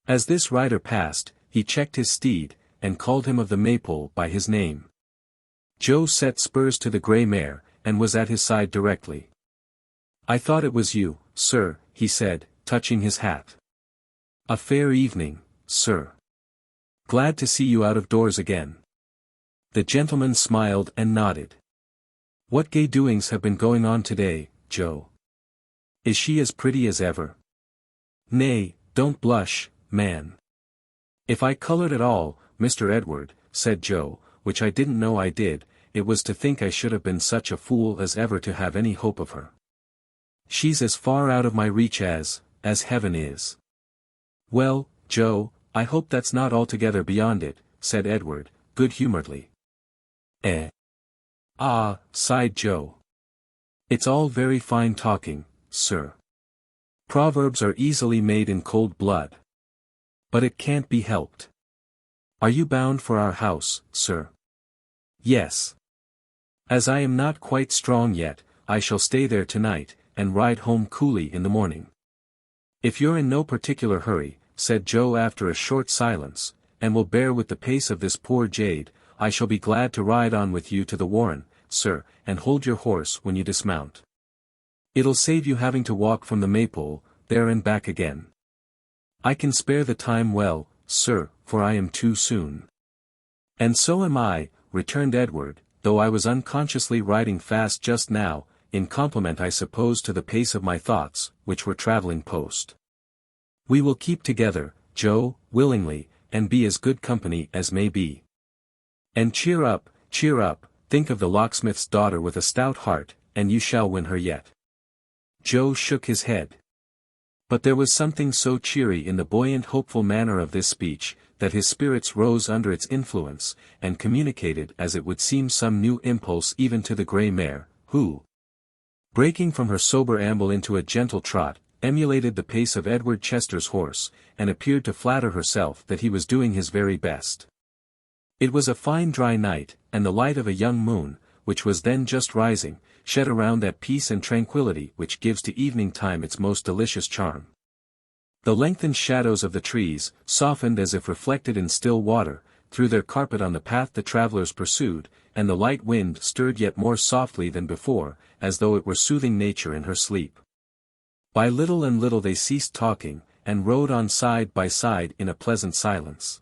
As this rider passed, he checked his steed, and called him of the Maypole by his name. Joe set spurs to the grey mare, and was at his side directly. "I thought it was you, sir," he said, touching his hat. "A fair evening, sir. Glad to see you out of doors again." The gentleman smiled and nodded. "What gay doings have been going on today, Joe? Is she as pretty as ever?" "Nay, Don't blush, man. If I colored at all, Mr. Edward, said Joe, which I didn't know I did, it was to think I should have been such a fool as ever to have any hope of her. She's as far out of my reach as heaven is. Well, Joe, I hope that's not altogether beyond it, said Edward, good-humoredly. Ah, sighed Joe. It's all very fine talking, sir. Proverbs are easily made in cold blood. But it can't be helped. Are you bound for our house, sir? Yes. As I am not quite strong yet, I shall stay there tonight, and ride home coolly in the morning. If you're in no particular hurry, said Joe after a short silence, and will bear with the pace of this poor jade, I shall be glad to ride on with you to the warren, sir, and hold your horse when you dismount. It'll save you having to walk from the Maypole, there and back again. I can spare the time well, sir, for I am too soon. And so am I, returned Edward, though I was unconsciously riding fast just now, in compliment I suppose to the pace of my thoughts, which were travelling post. We will keep together, Joe, willingly, and be as good company as may be. And cheer up, think of the locksmith's daughter with a stout heart, and you shall win her yet. Joe shook his head. But there was something so cheery in the buoyant hopeful manner of this speech, that his spirits rose under its influence, and communicated as it would seem some new impulse even to the grey mare, who, breaking from her sober amble into a gentle trot, emulated the pace of Edward Chester's horse, and appeared to flatter herself that he was doing his very best. It was a fine dry night, and the light of a young moon, which was then just rising, shed around that peace and tranquillity which gives to evening time its most delicious charm. The lengthened shadows of the trees, softened as if reflected in still water, threw their carpet on the path the travellers pursued, and the light wind stirred yet more softly than before, as though it were soothing nature in her sleep. By little and little they ceased talking, and rode on side by side in a pleasant silence.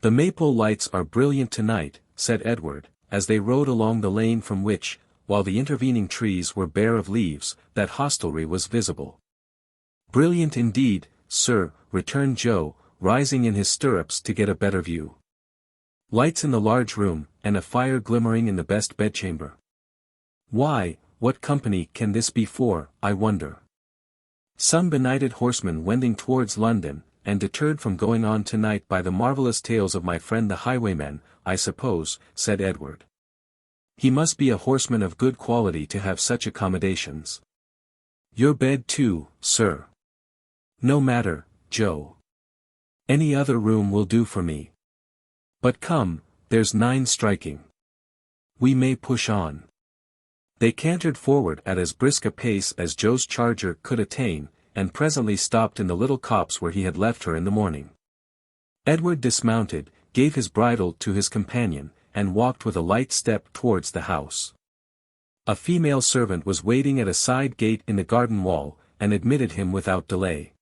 The Maypole lights are brilliant tonight, said Edward, as they rode along the lane from which, while the intervening trees were bare of leaves, that hostelry was visible. Brilliant indeed, sir, returned Joe, rising in his stirrups to get a better view. Lights in the large room, and a fire glimmering in the best bedchamber. Why, what company can this be for, I wonder? Some benighted horseman wending towards London, and deterred from going on tonight by the marvellous tales of my friend the highwayman, I suppose, said Edward. He must be a horseman of good quality to have such accommodations. Your bed too, sir. No matter, Joe. Any other room will do for me. But come, there's 9 striking. We may push on. They cantered forward at as brisk a pace as Joe's charger could attain, and presently stopped in the little copse where he had left her in the morning. Edward dismounted, gave his bridle to his companion, and walked with a light step towards the house. A female servant was waiting at a side gate in the garden wall, and admitted him without delay.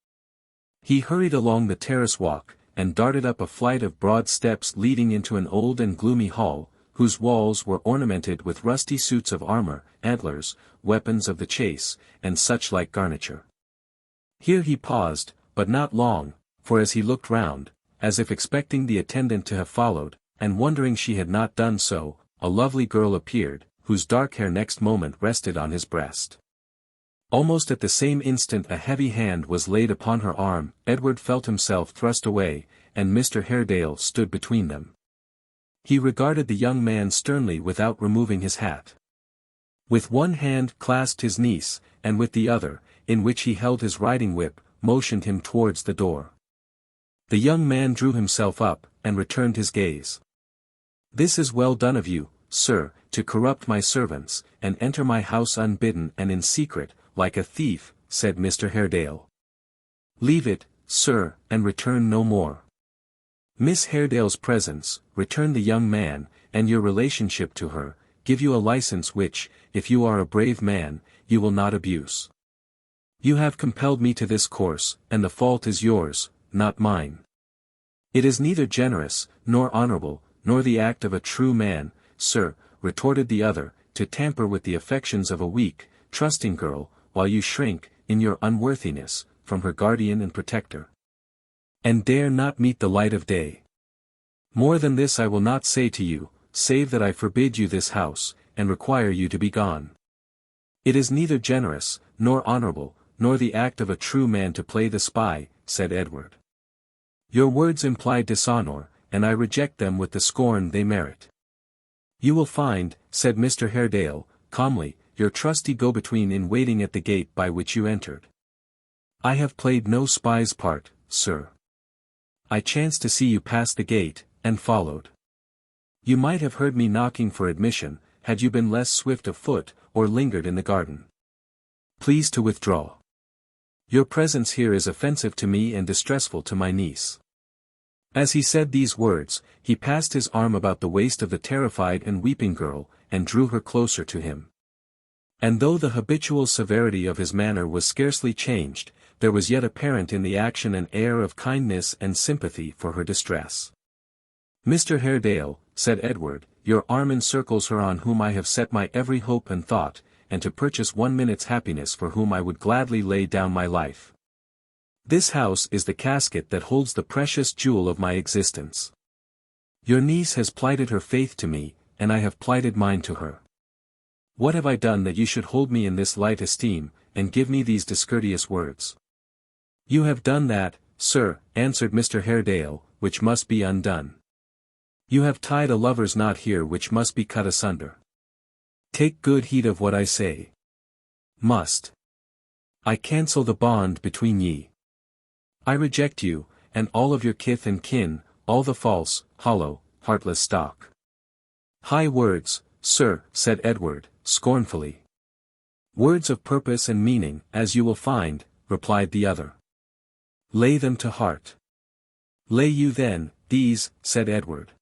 He hurried along the terrace walk, and darted up a flight of broad steps leading into an old and gloomy hall, whose walls were ornamented with rusty suits of armor, antlers, weapons of the chase, and such like garniture. Here he paused, but not long, for as he looked round, as if expecting the attendant to have followed, and wondering she had not done so, a lovely girl appeared, whose dark hair next moment rested on his breast. Almost at the same instant a heavy hand was laid upon her arm, Edward felt himself thrust away, and Mr. Haredale stood between them. He regarded the young man sternly without removing his hat. With one hand clasped his niece, and with the other, in which he held his riding whip, motioned him towards the door. The young man drew himself up, and returned his gaze. This is well done of you, sir, to corrupt my servants, and enter my house unbidden and in secret, like a thief, said Mr. Haredale. Leave it, sir, and return no more. Miss Haredale's presence, returned the young man, and your relationship to her, give you a license which, if you are a brave man, you will not abuse. You have compelled me to this course, and the fault is yours, not mine. It is neither generous, nor honorable, nor the act of a true man, sir, retorted the other, to tamper with the affections of a weak, trusting girl, while you shrink, in your unworthiness, from her guardian and protector. and dare not meet the light of day. More than this I will not say to you, save that I forbid you this house, and require you to be gone. It is neither generous, nor honorable, nor the act of a true man to play the spy, said Edward. Your words imply dishonor, and I reject them with the scorn they merit. You will find, said Mr. Haredale, calmly, your trusty go-between in waiting at the gate by which you entered. I have played no spy's part, sir. I chanced to see you pass the gate, and followed. You might have heard me knocking for admission, had you been less swift of foot, or lingered in the garden. Please to withdraw. Your presence here is offensive to me and distressful to my niece. As he said these words, he passed his arm about the waist of the terrified and weeping girl, and drew her closer to him. And though the habitual severity of his manner was scarcely changed, there was yet apparent in the action an air of kindness and sympathy for her distress. Mr. Haredale, said Edward, your arm encircles her on whom I have set my every hope and thought, and to purchase 1 minute's happiness for whom I would gladly lay down my life. This house is the casket that holds the precious jewel of my existence. Your niece has plighted her faith to me, and I have plighted mine to her. What have I done that you should hold me in this light esteem, and give me these discourteous words? You have done that, sir, answered Mr. Haredale, which must be undone. You have tied a lover's knot here which must be cut asunder. Take good heed of what I say. Must. I cancel the bond between ye. I reject you, and all of your kith and kin, all the false, hollow, heartless stock. High words, sir, said Edward, scornfully. Words of purpose and meaning, as you will find, replied the other. Lay them to heart. Lay you then, these, said Edward.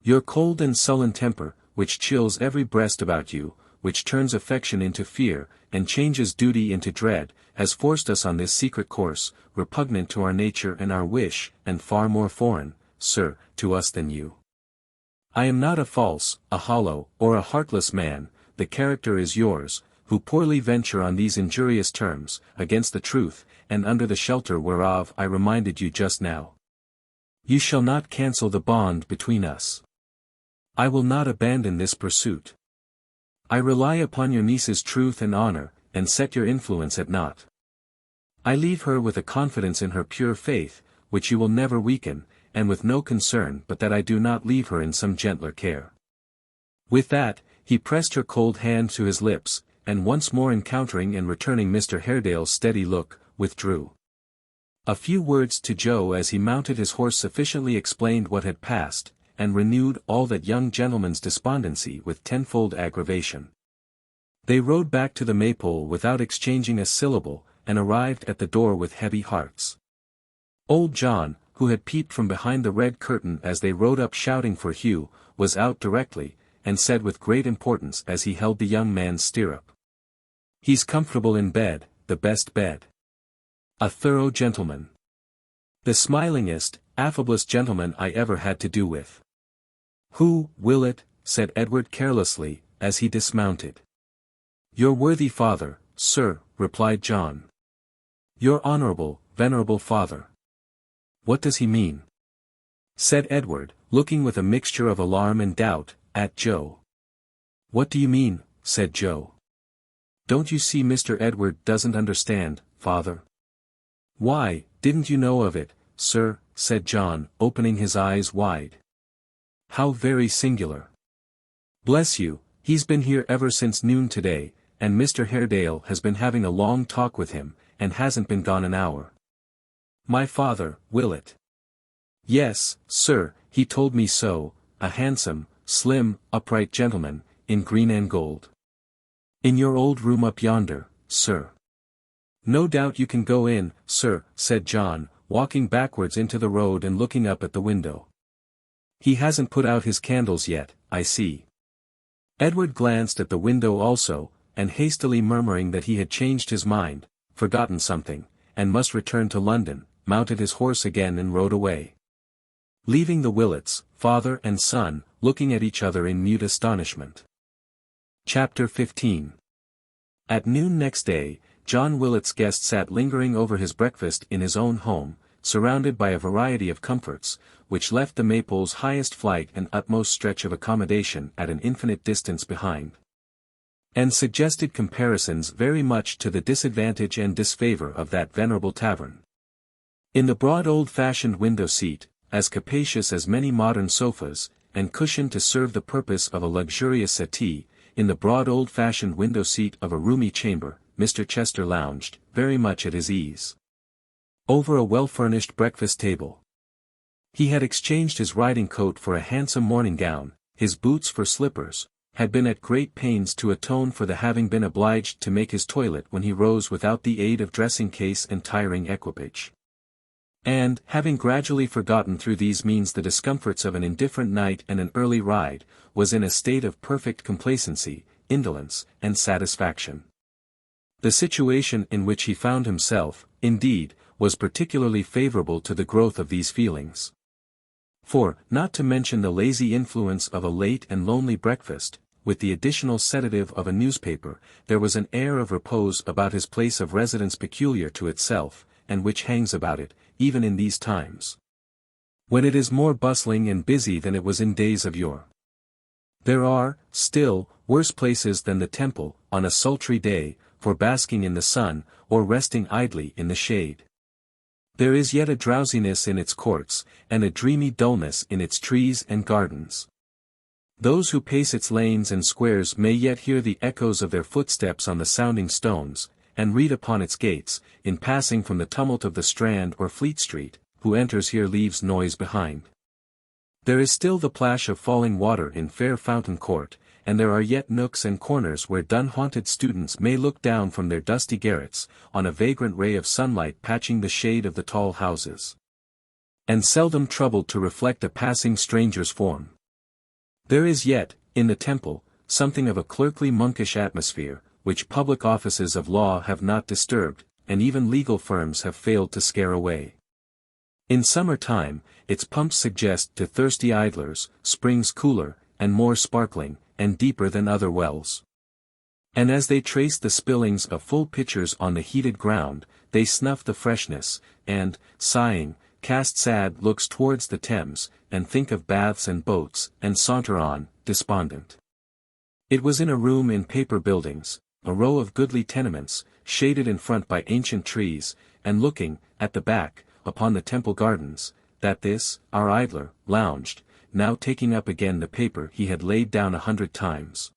Your cold and sullen temper, which chills every breast about you, which turns affection into fear, and changes duty into dread, has forced us on this secret course, repugnant to our nature and our wish, and far more foreign, sir, to us than you. I am not a false, a hollow, or a heartless man, the character is yours, who poorly venture on these injurious terms, against the truth, and under the shelter whereof I reminded you just now. You shall not cancel the bond between us. I will not abandon this pursuit. I rely upon your niece's truth and honor, and set your influence at naught. I leave her with a confidence in her pure faith, which you will never weaken, and with no concern but that I do not leave her in some gentler care. With that, he pressed her cold hand to his lips, and once more encountering and returning Mr. Haredale's steady look, withdrew. A few words to Joe as he mounted his horse sufficiently explained what had passed, and renewed all that young gentleman's despondency with tenfold aggravation. They rode back to the Maypole without exchanging a syllable, and arrived at the door with heavy hearts. Old John, who had peeped from behind the red curtain as they rode up shouting for Hugh, was out directly, and said with great importance as he held the young man's stirrup. He's comfortable in bed, the best bed. A thorough gentleman. The smilingest, affablest gentleman I ever had to do with. Who, Willet, said Edward carelessly, as he dismounted. Your worthy father, sir, replied John. Your honorable, venerable father. What does he mean? Said Edward, looking with a mixture of alarm and doubt, at Joe. What do you mean? Said Joe. Don't you see Mr. Edward doesn't understand, father? Why, didn't you know of it, sir, said John, opening his eyes wide. How very singular. Bless you, he's been here ever since noon today, and Mr. Haredale has been having a long talk with him, and hasn't been gone an hour. My father, Willet. Yes, sir, he told me so, a handsome, slim, upright gentleman, in green and gold. In your old room up yonder, sir. No doubt you can go in, sir, said John, walking backwards into the road and looking up at the window. He hasn't put out his candles yet, I see. Edward glanced at the window also, and hastily murmuring that he had changed his mind, forgotten something, and must return to London, mounted his horse again and rode away. Leaving the Willets, father and son, looking at each other in mute astonishment. Chapter 15. At noon next day, John Willet's guest sat lingering over his breakfast in his own home, surrounded by a variety of comforts, which left the Maypole's highest flight and utmost stretch of accommodation at an infinite distance behind, and suggested comparisons very much to the disadvantage and disfavor of that venerable tavern. In the broad old-fashioned window seat, as capacious as many modern sofas, and cushioned to serve the purpose of a luxurious settee, in the broad old-fashioned window seat of a roomy chamber, Mr. Chester lounged, very much at his ease, over a well-furnished breakfast table. He had exchanged his riding coat for a handsome morning gown, his boots for slippers, had been at great pains to atone for the having been obliged to make his toilet when he rose without the aid of dressing-case and tiring equipage. And, having gradually forgotten through these means the discomforts of an indifferent night and an early ride, was in a state of perfect complacency, indolence, and satisfaction. The situation in which he found himself, indeed, was particularly favorable to the growth of these feelings. For, not to mention the lazy influence of a late and lonely breakfast, with the additional sedative of a newspaper, there was an air of repose about his place of residence peculiar to itself, and which hangs about it, even in these times, when it is more bustling and busy than it was in days of yore. There are, still, worse places than the Temple, on a sultry day, for basking in the sun, or resting idly in the shade. There is yet a drowsiness in its courts, and a dreamy dullness in its trees and gardens. Those who pace its lanes and squares may yet hear the echoes of their footsteps on the sounding stones, and read upon its gates, in passing from the tumult of the Strand or Fleet Street, who enters here leaves noise behind. There is still the plash of falling water in fair Fountain Court, and there are yet nooks and corners where dun-haunted students may look down from their dusty garrets, on a vagrant ray of sunlight patching the shade of the tall houses, and seldom troubled to reflect a passing stranger's form. There is yet, in the Temple, something of a clerkly monkish atmosphere, which public offices of law have not disturbed, and even legal firms have failed to scare away. In summer time, its pumps suggest to thirsty idlers, springs cooler, and more sparkling, and deeper than other wells. And as they trace the spillings of full pitchers on the heated ground, they snuff the freshness, and, sighing, cast sad looks towards the Thames, and think of baths and boats, and saunter on, despondent. It was in a room in Paper Buildings, a row of goodly tenements, shaded in front by ancient trees, and looking, at the back, upon the Temple Gardens, that this, our idler, lounged, now taking up again the paper he had laid down 100 times.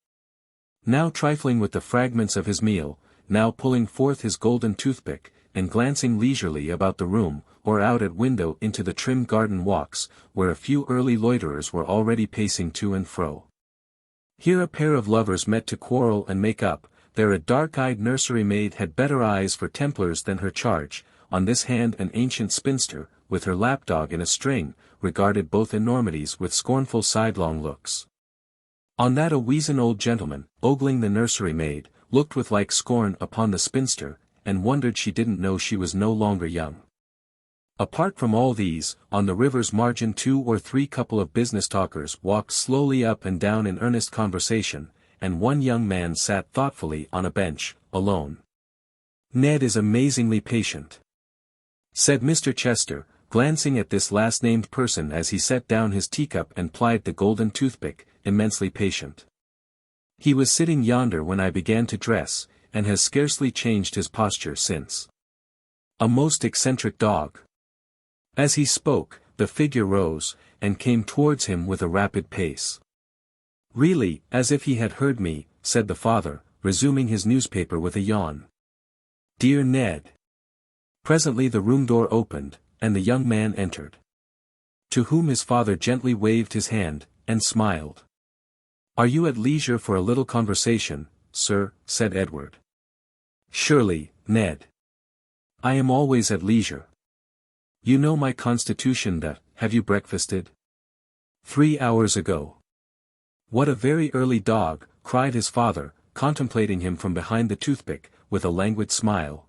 Now trifling with the fragments of his meal, now pulling forth his golden toothpick, and glancing leisurely about the room, or out at window into the trim garden walks, where a few early loiterers were already pacing to and fro. Here a pair of lovers met to quarrel and make up, there a dark-eyed nursery maid had better eyes for Templars than her charge, on this hand an ancient spinster, with her lapdog in a string, regarded both enormities with scornful sidelong looks. On that a weazen old gentleman, ogling the nursery maid, looked with like scorn upon the spinster, and wondered she didn't know she was no longer young. Apart from all these, on the river's margin 2 or 3 couple of business talkers walked slowly up and down in earnest conversation, and one young man sat thoughtfully on a bench, alone. "Ned is amazingly patient," said Mr. Chester, glancing at this last-named person as he set down his teacup and plied the golden toothpick, "immensely patient. He was sitting yonder when I began to dress, and has scarcely changed his posture since. A most eccentric dog." As he spoke, the figure rose, and came towards him with a rapid pace. "Really, as if he had heard me," said the father, resuming his newspaper with a yawn. "Dear Ned." Presently the room door opened, and the young man entered, to whom his father gently waved his hand, and smiled. "Are you at leisure for a little conversation, sir?" said Edward. "Surely, Ned. I am always at leisure. You know my constitution that, have you breakfasted?" "3 hours ago." "What a very early dog," cried his father, contemplating him from behind the toothpick, with a languid smile.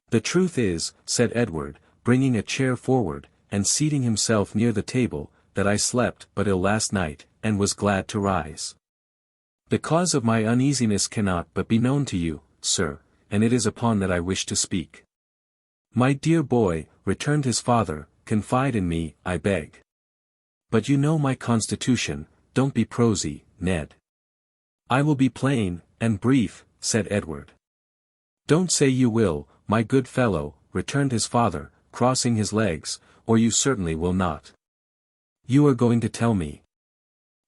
"The truth is," said Edward, bringing a chair forward, and seating himself near the table, "that I slept but ill last night, and was glad to rise. The cause of my uneasiness cannot but be known to you, sir, and it is upon that I wish to speak." "My dear boy, returned his father, confide in me, I beg. But you know my constitution, don't be prosy, Ned. I will be plain, and brief, said Edward. Don't say you will, my good fellow, returned his father, crossing his legs, or you certainly will not. You are going to tell me.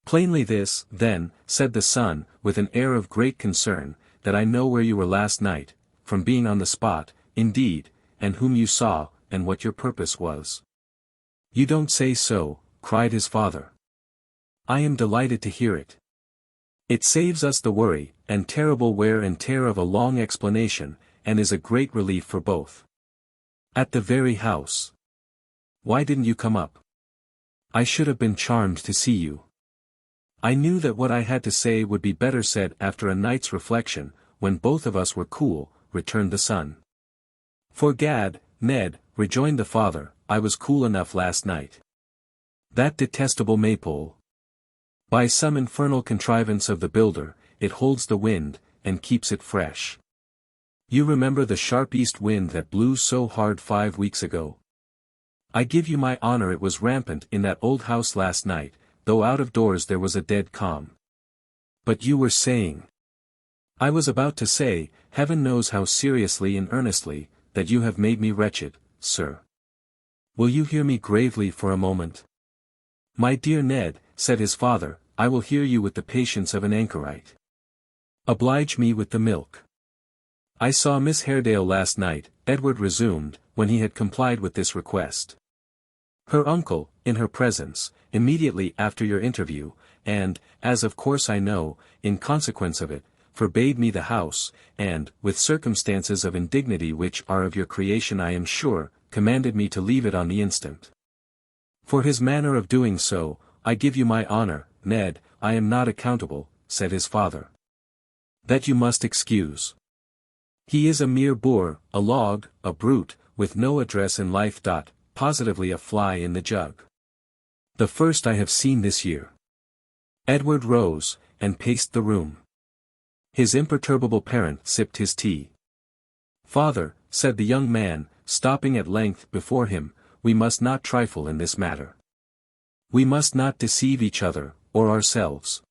Plainly this, then, said the son, with an air of great concern, that I know where you were last night, from being on the spot, indeed, and whom you saw, and what your purpose was. You don't say so, cried his father. I am delighted to hear it. It saves us the worry, and terrible wear and tear of a long explanation, and is a great relief for both. At the very house. Why didn't you come up? I should have been charmed to see you. I knew that what I had to say would be better said after a night's reflection, when both of us were cool, returned the son. For gad, Ned, rejoined the father, I was cool enough last night. That detestable Maypole. By some infernal contrivance of the builder, it holds the wind, and keeps it fresh. You remember the sharp east wind that blew so hard 5 weeks ago? I give you my honor it was rampant in that old house last night, though out of doors there was a dead calm. But you were saying. I was about to say, heaven knows how seriously and earnestly, that you have made me wretched, sir. Will you hear me gravely for a moment? My dear Ned, said his father, I will hear you with the patience of an anchorite. Oblige me with the milk. I saw Miss Haredale last night, Edward resumed, when he had complied with this request. Her uncle, in her presence, immediately after your interview, and, as of course I know, in consequence of it, forbade me the house, and, with circumstances of indignity which are of your creation I am sure, commanded me to leave it on the instant. For his manner of doing so, I give you my honor, Ned, I am not accountable, said his father. That you must excuse. He is a mere boor, a log, a brute, with no address in life. Positively a fly in the jug. The first I have seen this year. Edward rose, and paced the room. His imperturbable parent sipped his tea. Father, said the young man, stopping at length before him, we must not trifle in this matter. We must not deceive each other, or ourselves.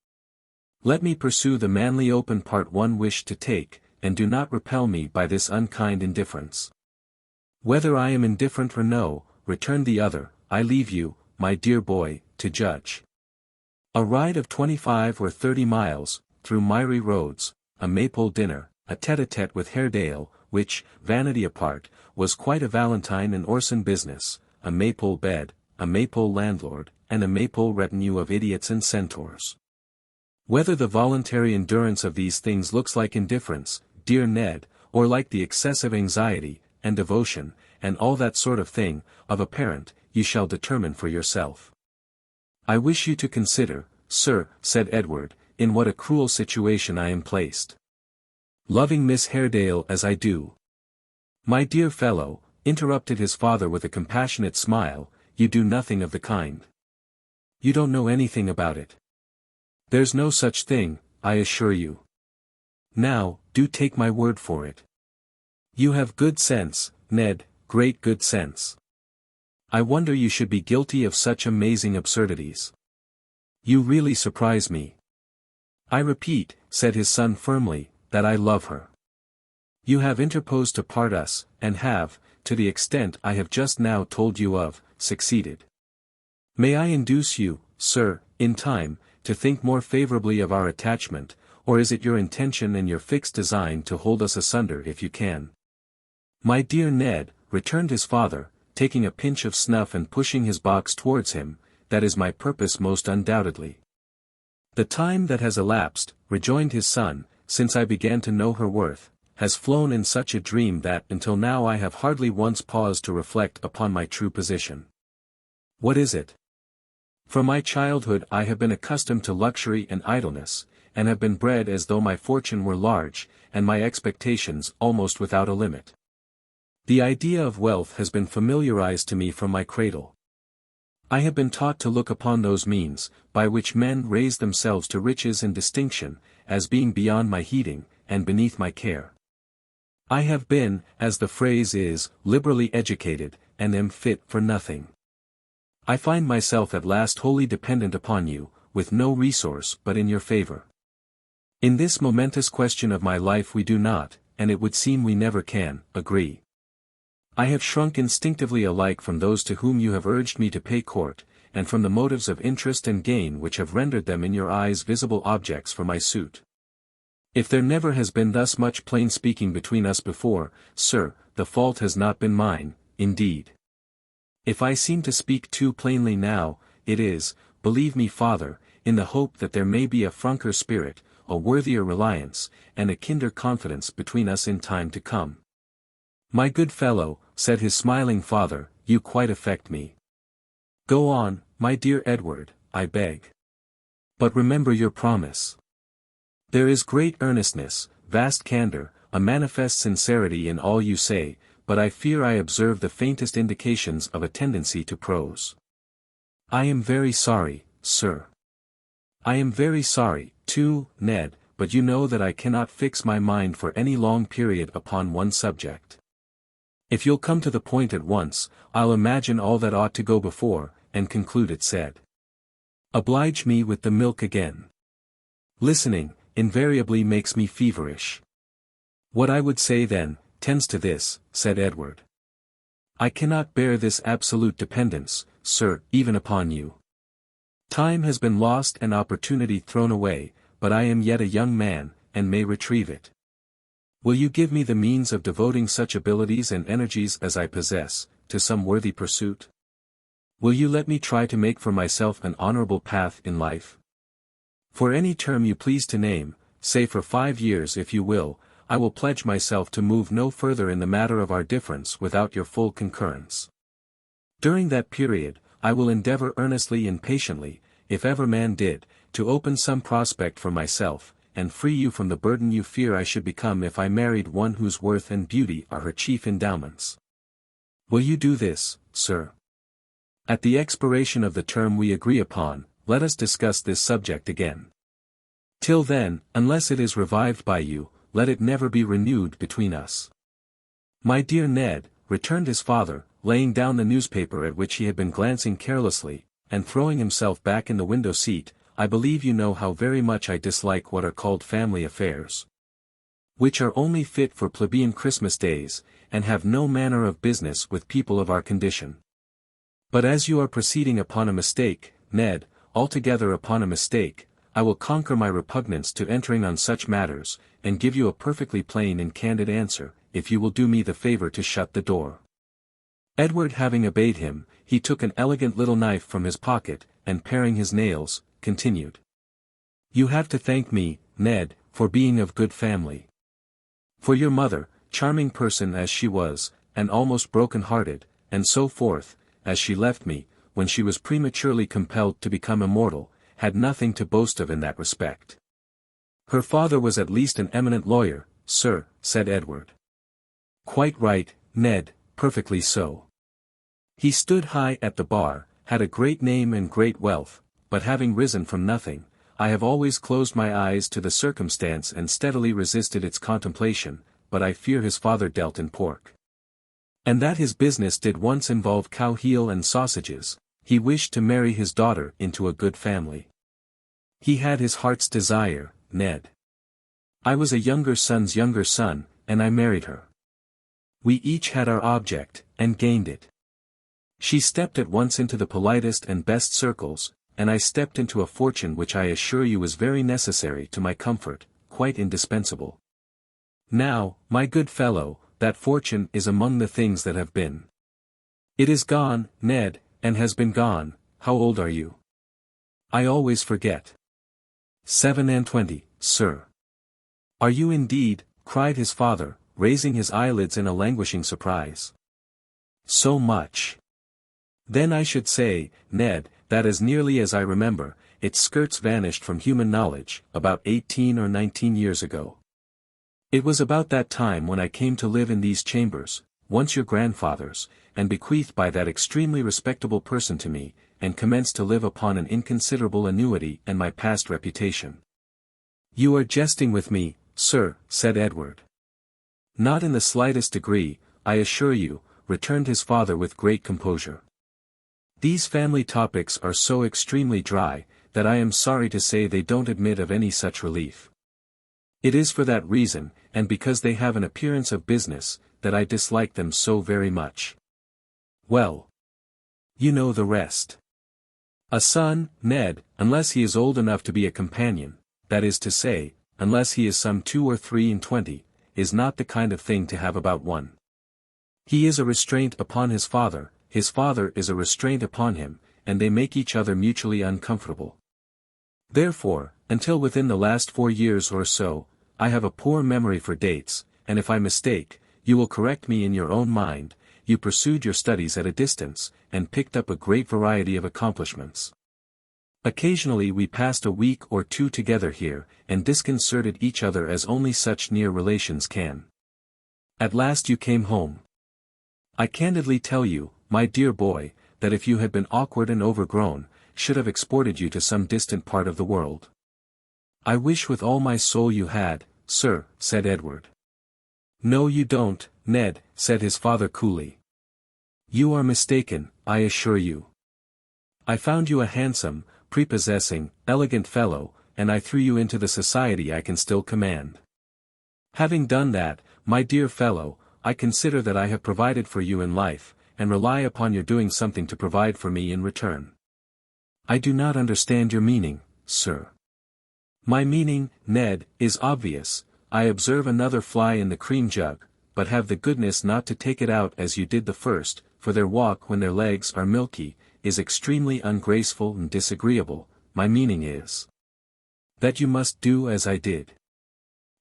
Let me pursue the manly open part one wished to take, and do not repel me by this unkind indifference. Whether I am indifferent or no, returned the other, I leave you, my dear boy, to judge. A ride of 25 or 30 miles, through miry roads, a Maypole dinner, a tete-a-tete with Haredale, which, vanity apart, was quite a Valentine and Orson business, a Maypole bed, a Maypole landlord, and a Maypole retinue of idiots and centaurs. Whether the voluntary endurance of these things looks like indifference, dear Ned, or like the excessive anxiety, and devotion, and all that sort of thing, of a parent, you shall determine for yourself. I wish you to consider, sir, said Edward, in what a cruel situation I am placed. Loving Miss Haredale as I do. My dear fellow, interrupted his father with a compassionate smile, you do nothing of the kind. You don't know anything about it. There's no such thing, I assure you. Now, do take my word for it. You have good sense, Ned, great good sense. I wonder you should be guilty of such amazing absurdities. You really surprise me. I repeat, said his son firmly, that I love her. You have interposed to part us, and have, to the extent I have just now told you of, succeeded. May I induce you, sir, in time, to think more favorably of our attachment, or is it your intention and your fixed design to hold us asunder if you can? My dear Ned, returned his father, taking a pinch of snuff and pushing his box towards him, that is my purpose most undoubtedly. The time that has elapsed, rejoined his son, since I began to know her worth, has flown in such a dream that until now I have hardly once paused to reflect upon my true position. What is it? From my childhood I have been accustomed to luxury and idleness, and have been bred as though my fortune were large, and my expectations almost without a limit. The idea of wealth has been familiarized to me from my cradle. I have been taught to look upon those means, by which men raise themselves to riches and distinction, as being beyond my heeding, and beneath my care. I have been, as the phrase is, liberally educated, and am fit for nothing. I find myself at last wholly dependent upon you, with no resource but in your favor. In this momentous question of my life we do not, and it would seem we never can, agree. I have shrunk instinctively alike from those to whom you have urged me to pay court, and from the motives of interest and gain which have rendered them in your eyes visible objects for my suit. If there never has been thus much plain speaking between us before, sir, the fault has not been mine, indeed. If I seem to speak too plainly now, it is, believe me father, in the hope that there may be a franker spirit, a worthier reliance, and a kinder confidence between us in time to come. My good fellow, said his smiling father, you quite affect me. Go on, my dear Edward, I beg. But remember your promise. There is great earnestness, vast candor, a manifest sincerity in all you say, but I fear I observe the faintest indications of a tendency to prose. I am very sorry, sir. I am very sorry, too, Ned, but you know that I cannot fix my mind for any long period upon one subject. If you'll come to the point at once, I'll imagine all that ought to go before, and conclude it said. Oblige me with the milk again. Listening, invariably makes me feverish. What I would say then, tends to this, said Edward. I cannot bear this absolute dependence, sir, even upon you. Time has been lost and opportunity thrown away, but I am yet a young man, and may retrieve it. Will you give me the means of devoting such abilities and energies as I possess, to some worthy pursuit? Will you let me try to make for myself an honorable path in life? For any term you please to name, say for 5 years if you will, I will pledge myself to move no further in the matter of our difference without your full concurrence. During that period, I will endeavor earnestly and patiently, if ever man did, to open some prospect for myself, and free you from the burden you fear I should become if I married one whose worth and beauty are her chief endowments. Will you do this, sir? At the expiration of the term we agree upon, let us discuss this subject again. Till then, unless it is revived by you, let it never be renewed between us. My dear Ned, returned his father, laying down the newspaper at which he had been glancing carelessly, and throwing himself back in the window seat, I believe you know how very much I dislike what are called family affairs, which are only fit for plebeian Christmas days, and have no manner of business with people of our condition. But as you are proceeding upon a mistake, Ned, altogether upon a mistake, I will conquer my repugnance to entering on such matters, and give you a perfectly plain and candid answer, if you will do me the favor to shut the door. Edward having obeyed him, he took an elegant little knife from his pocket, and paring his nails, continued. You have to thank me, Ned, for being of good family. For your mother, charming person as she was, and almost broken-hearted, and so forth, as she left me, when she was prematurely compelled to become immortal, had nothing to boast of in that respect. Her father was at least an eminent lawyer, sir, said Edward. Quite right, Ned, perfectly so. He stood high at the bar, had a great name and great wealth, but having risen from nothing, I have always closed my eyes to the circumstance and steadily resisted its contemplation, but I fear his father dealt in pork. And that his business did once involve cow heel and sausages, he wished to marry his daughter into a good family. He had his heart's desire, Ned. I was a younger son's younger son, and I married her. We each had our object, and gained it. She stepped at once into the politest and best circles, and I stepped into a fortune which I assure you was very necessary to my comfort, quite indispensable. Now, my good fellow, that fortune is among the things that have been. It is gone, Ned, and has been gone. How old are you? I always forget. 27, sir. Are you indeed? Cried his father, raising his eyelids in a languishing surprise. So much. Then I should say, Ned, that as nearly as I remember, its skirts vanished from human knowledge, about 18 or 19 years ago. It was about that time when I came to live in these chambers, once your grandfather's, and bequeathed by that extremely respectable person to me, and commenced to live upon an inconsiderable annuity and my past reputation. You are jesting with me, sir, said Edward. Not in the slightest degree, I assure you, returned his father with great composure. These family topics are so extremely dry, that I am sorry to say they don't admit of any such relief. It is for that reason, and because they have an appearance of business, that I dislike them so very much. Well, you know the rest. A son, Ned, unless he is old enough to be a companion, that is to say, unless he is some 2 or 23, is not the kind of thing to have about one. He is a restraint upon his father is a restraint upon him, and they make each other mutually uncomfortable. Therefore, until within the last 4 years or so, I have a poor memory for dates, and if I mistake, you will correct me in your own mind. You pursued your studies at a distance, and picked up a great variety of accomplishments. Occasionally we passed a week or 2 together here, and disconcerted each other as only such near relations can. At last you came home. I candidly tell you, my dear boy, that if you had been awkward and overgrown, should have exported you to some distant part of the world. I wish with all my soul you had, sir, said Edward. No you don't, Ned, said his father coolly. You are mistaken, I assure you. I found you a handsome, prepossessing, elegant fellow, and I threw you into the society I can still command. Having done that, my dear fellow, I consider that I have provided for you in life, and rely upon your doing something to provide for me in return. I do not understand your meaning, sir. My meaning, Ned, is obvious. I observe another fly in the cream jug, but have the goodness not to take it out as you did the first, for their walk when their legs are milky, is extremely ungraceful and disagreeable. My meaning is that you must do as I did.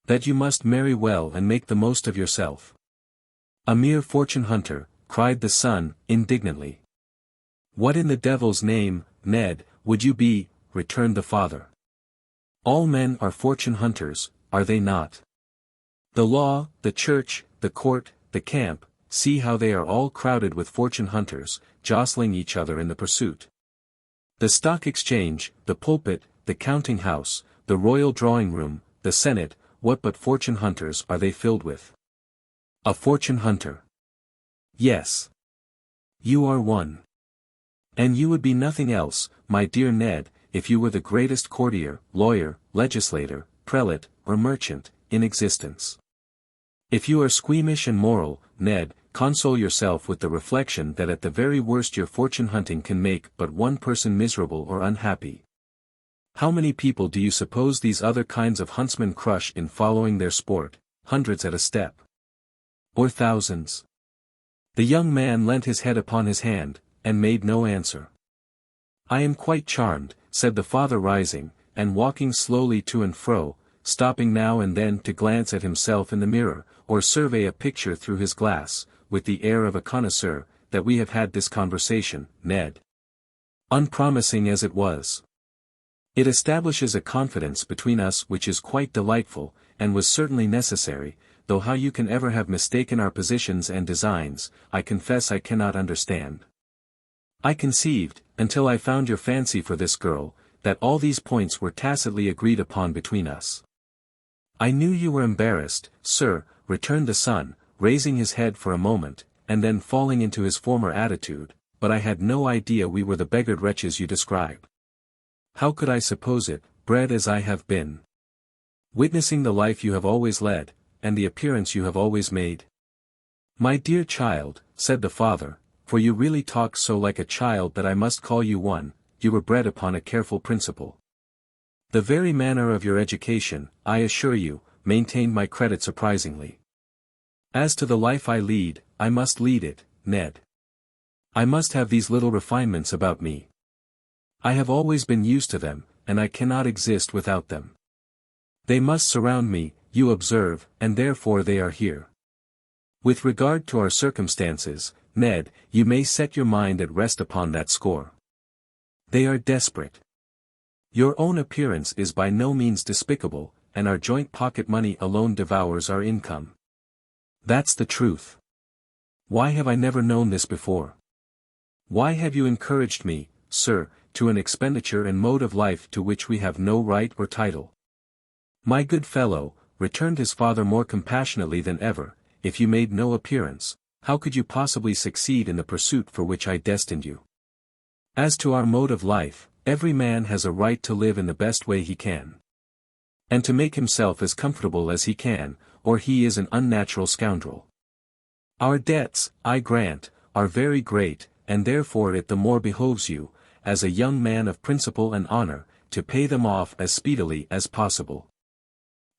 That you must marry well and make the most of yourself. A mere fortune hunter, cried the son, indignantly. What in the devil's name, Ned, would you be, returned the father. All men are fortune hunters, are they not? The law, the church, the court, the camp, see how they are all crowded with fortune hunters, jostling each other in the pursuit. The stock exchange, the pulpit, the counting house, the royal drawing room, the senate, what but fortune hunters are they filled with? A fortune hunter. Yes. You are one. And you would be nothing else, my dear Ned, if you were the greatest courtier, lawyer, legislator, prelate, or merchant, in existence. If you are squeamish and moral, Ned, console yourself with the reflection that at the very worst your fortune hunting can make but one person miserable or unhappy. How many people do you suppose these other kinds of huntsmen crush in following their sport? Hundreds at a step. Or thousands? The young man leant his head upon his hand, and made no answer. I am quite charmed, said the father rising, and walking slowly to and fro, stopping now and then to glance at himself in the mirror, or survey a picture through his glass, with the air of a connoisseur, that we have had this conversation, Ned. Unpromising as it was. It establishes a confidence between us which is quite delightful, and was certainly necessary, though how you can ever have mistaken our positions and designs, I confess I cannot understand. I conceived, until I found your fancy for this girl, that all these points were tacitly agreed upon between us. I knew you were embarrassed, sir, returned the son, raising his head for a moment, and then falling into his former attitude, but I had no idea we were the beggared wretches you describe. How could I suppose it, bred as I have been? Witnessing the life you have always led, and the appearance you have always made. My dear child, said the father, for you really talk so like a child that I must call you one, you were bred upon a careful principle. The very manner of your education, I assure you, maintained my credit surprisingly. As to the life I lead, I must lead it, Ned. I must have these little refinements about me. I have always been used to them, and I cannot exist without them. They must surround me, you observe, and therefore they are here. With regard to our circumstances, Ned, you may set your mind at rest upon that score. They are desperate. Your own appearance is by no means despicable, and our joint pocket money alone devours our income. That's the truth. Why have I never known this before? Why have you encouraged me, sir, to an expenditure and mode of life to which we have no right or title? My good fellow, returned his father more compassionately than ever, if you made no appearance, how could you possibly succeed in the pursuit for which I destined you? As to our mode of life, every man has a right to live in the best way he can. And to make himself as comfortable as he can, or he is an unnatural scoundrel. Our debts, I grant, are very great, and therefore it the more behoves you, as a young man of principle and honor, to pay them off as speedily as possible.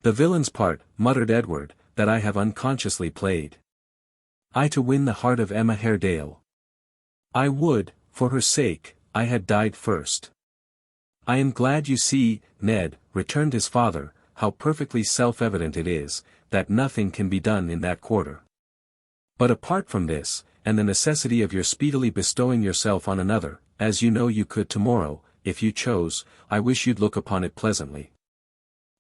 The villain's part, muttered Edward, that I have unconsciously played. I to win the heart of Emma Haredale. I would, for her sake, I had died first. I am glad you see, Ned, returned his father, how perfectly self-evident it is, that nothing can be done in that quarter. But apart from this, and the necessity of your speedily bestowing yourself on another, as you know you could tomorrow, if you chose, I wish you'd look upon it pleasantly.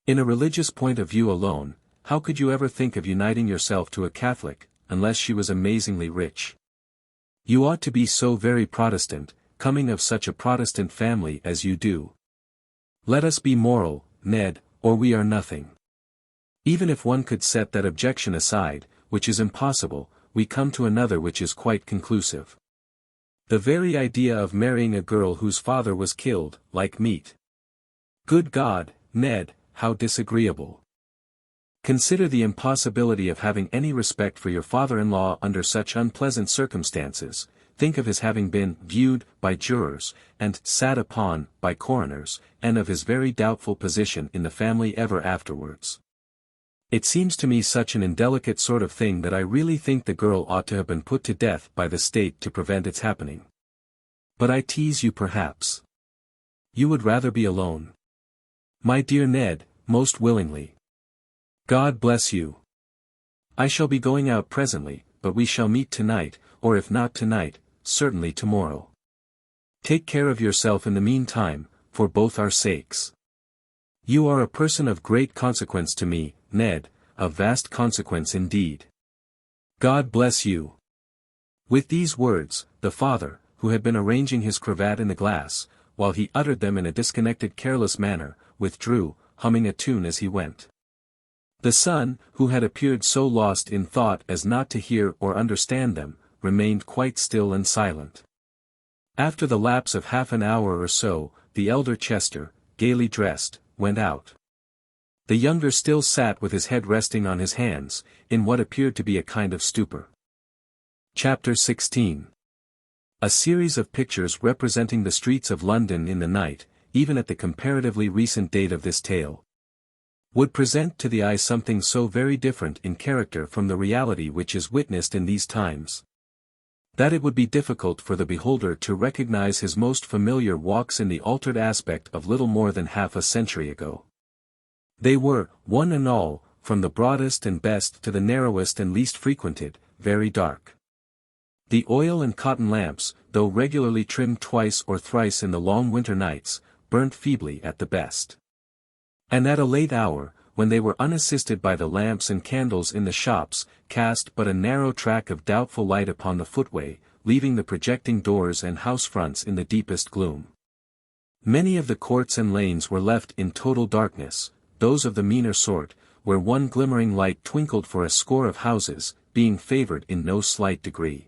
In a religious point of view alone, how could you ever think of uniting yourself to a Catholic, unless she was amazingly rich? You ought to be so very Protestant, coming of such a Protestant family as you do. Let us be moral, Ned, or we are nothing. Even if one could set that objection aside, which is impossible, we come to another which is quite conclusive. The very idea of marrying a girl whose father was killed, like meat. Good God, Ned, how disagreeable. Consider the impossibility of having any respect for your father-in-law under such unpleasant circumstances. Think of his having been viewed by jurors, and sat upon by coroners, and of his very doubtful position in the family ever afterwards. It seems to me such an indelicate sort of thing that I really think the girl ought to have been put to death by the state to prevent its happening. But I tease you perhaps. You would rather be alone. My dear Ned, most willingly. God bless you. I shall be going out presently, but we shall meet tonight, or if not tonight, certainly tomorrow. Take care of yourself in the meantime, for both our sakes. You are a person of great consequence to me, Ned, of vast consequence indeed. God bless you. With these words, the father, who had been arranging his cravat in the glass, while he uttered them in a disconnected careless manner, withdrew, humming a tune as he went. The son, who had appeared so lost in thought as not to hear or understand them, remained quite still and silent. After the lapse of half an hour or so, the elder Chester, gaily dressed, went out. The younger still sat with his head resting on his hands, in what appeared to be a kind of stupor. Chapter 16. A series of pictures representing the streets of London in the night, even at the comparatively recent date of this tale, would present to the eye something so very different in character from the reality which is witnessed in these times, that it would be difficult for the beholder to recognize his most familiar walks in the altered aspect of little more than half a century ago. They were, one and all, from the broadest and best to the narrowest and least frequented, very dark. The oil and cotton lamps, though regularly trimmed twice or thrice in the long winter nights, burnt feebly at the best. And at a late hour, when they were unassisted by the lamps and candles in the shops, cast but a narrow track of doubtful light upon the footway, leaving the projecting doors and house fronts in the deepest gloom. Many of the courts and lanes were left in total darkness, those of the meaner sort, where one glimmering light twinkled for a score of houses, being favored in no slight degree.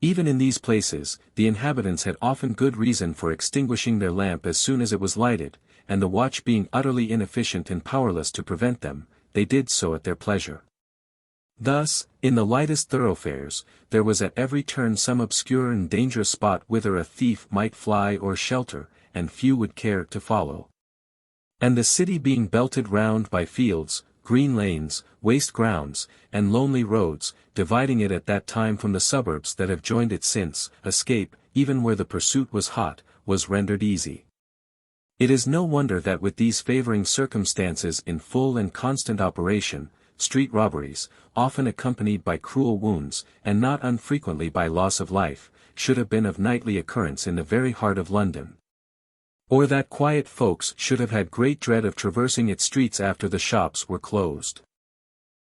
Even in these places, the inhabitants had often good reason for extinguishing their lamp as soon as it was lighted, and the watch being utterly inefficient and powerless to prevent them, they did so at their pleasure. Thus, in the lightest thoroughfares, there was at every turn some obscure and dangerous spot whither a thief might fly or shelter, and few would care to follow. And the city being belted round by fields, green lanes, waste grounds, and lonely roads, dividing it at that time from the suburbs that have joined it since, escape, even where the pursuit was hot, was rendered easy. It is no wonder that with these favoring circumstances in full and constant operation, street robberies, often accompanied by cruel wounds, and not unfrequently by loss of life, should have been of nightly occurrence in the very heart of London. Or that quiet folks should have had great dread of traversing its streets after the shops were closed.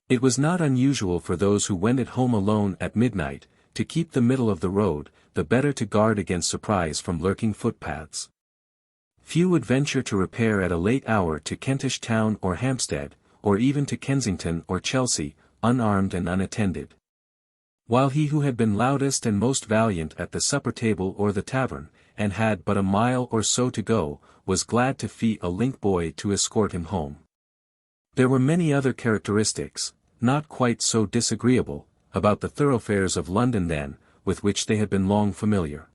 It was not unusual for those who wended home alone at midnight, to keep the middle of the road, the better to guard against surprise from lurking footpaths. Few would venture to repair at a late hour to Kentish Town or Hampstead, or even to Kensington or Chelsea, unarmed and unattended. While he who had been loudest and most valiant at the supper table or the tavern, and had but a mile or so to go, was glad to fee a link boy to escort him home. There were many other characteristics, not quite so disagreeable, about the thoroughfares of London then, with which they had been long familiar.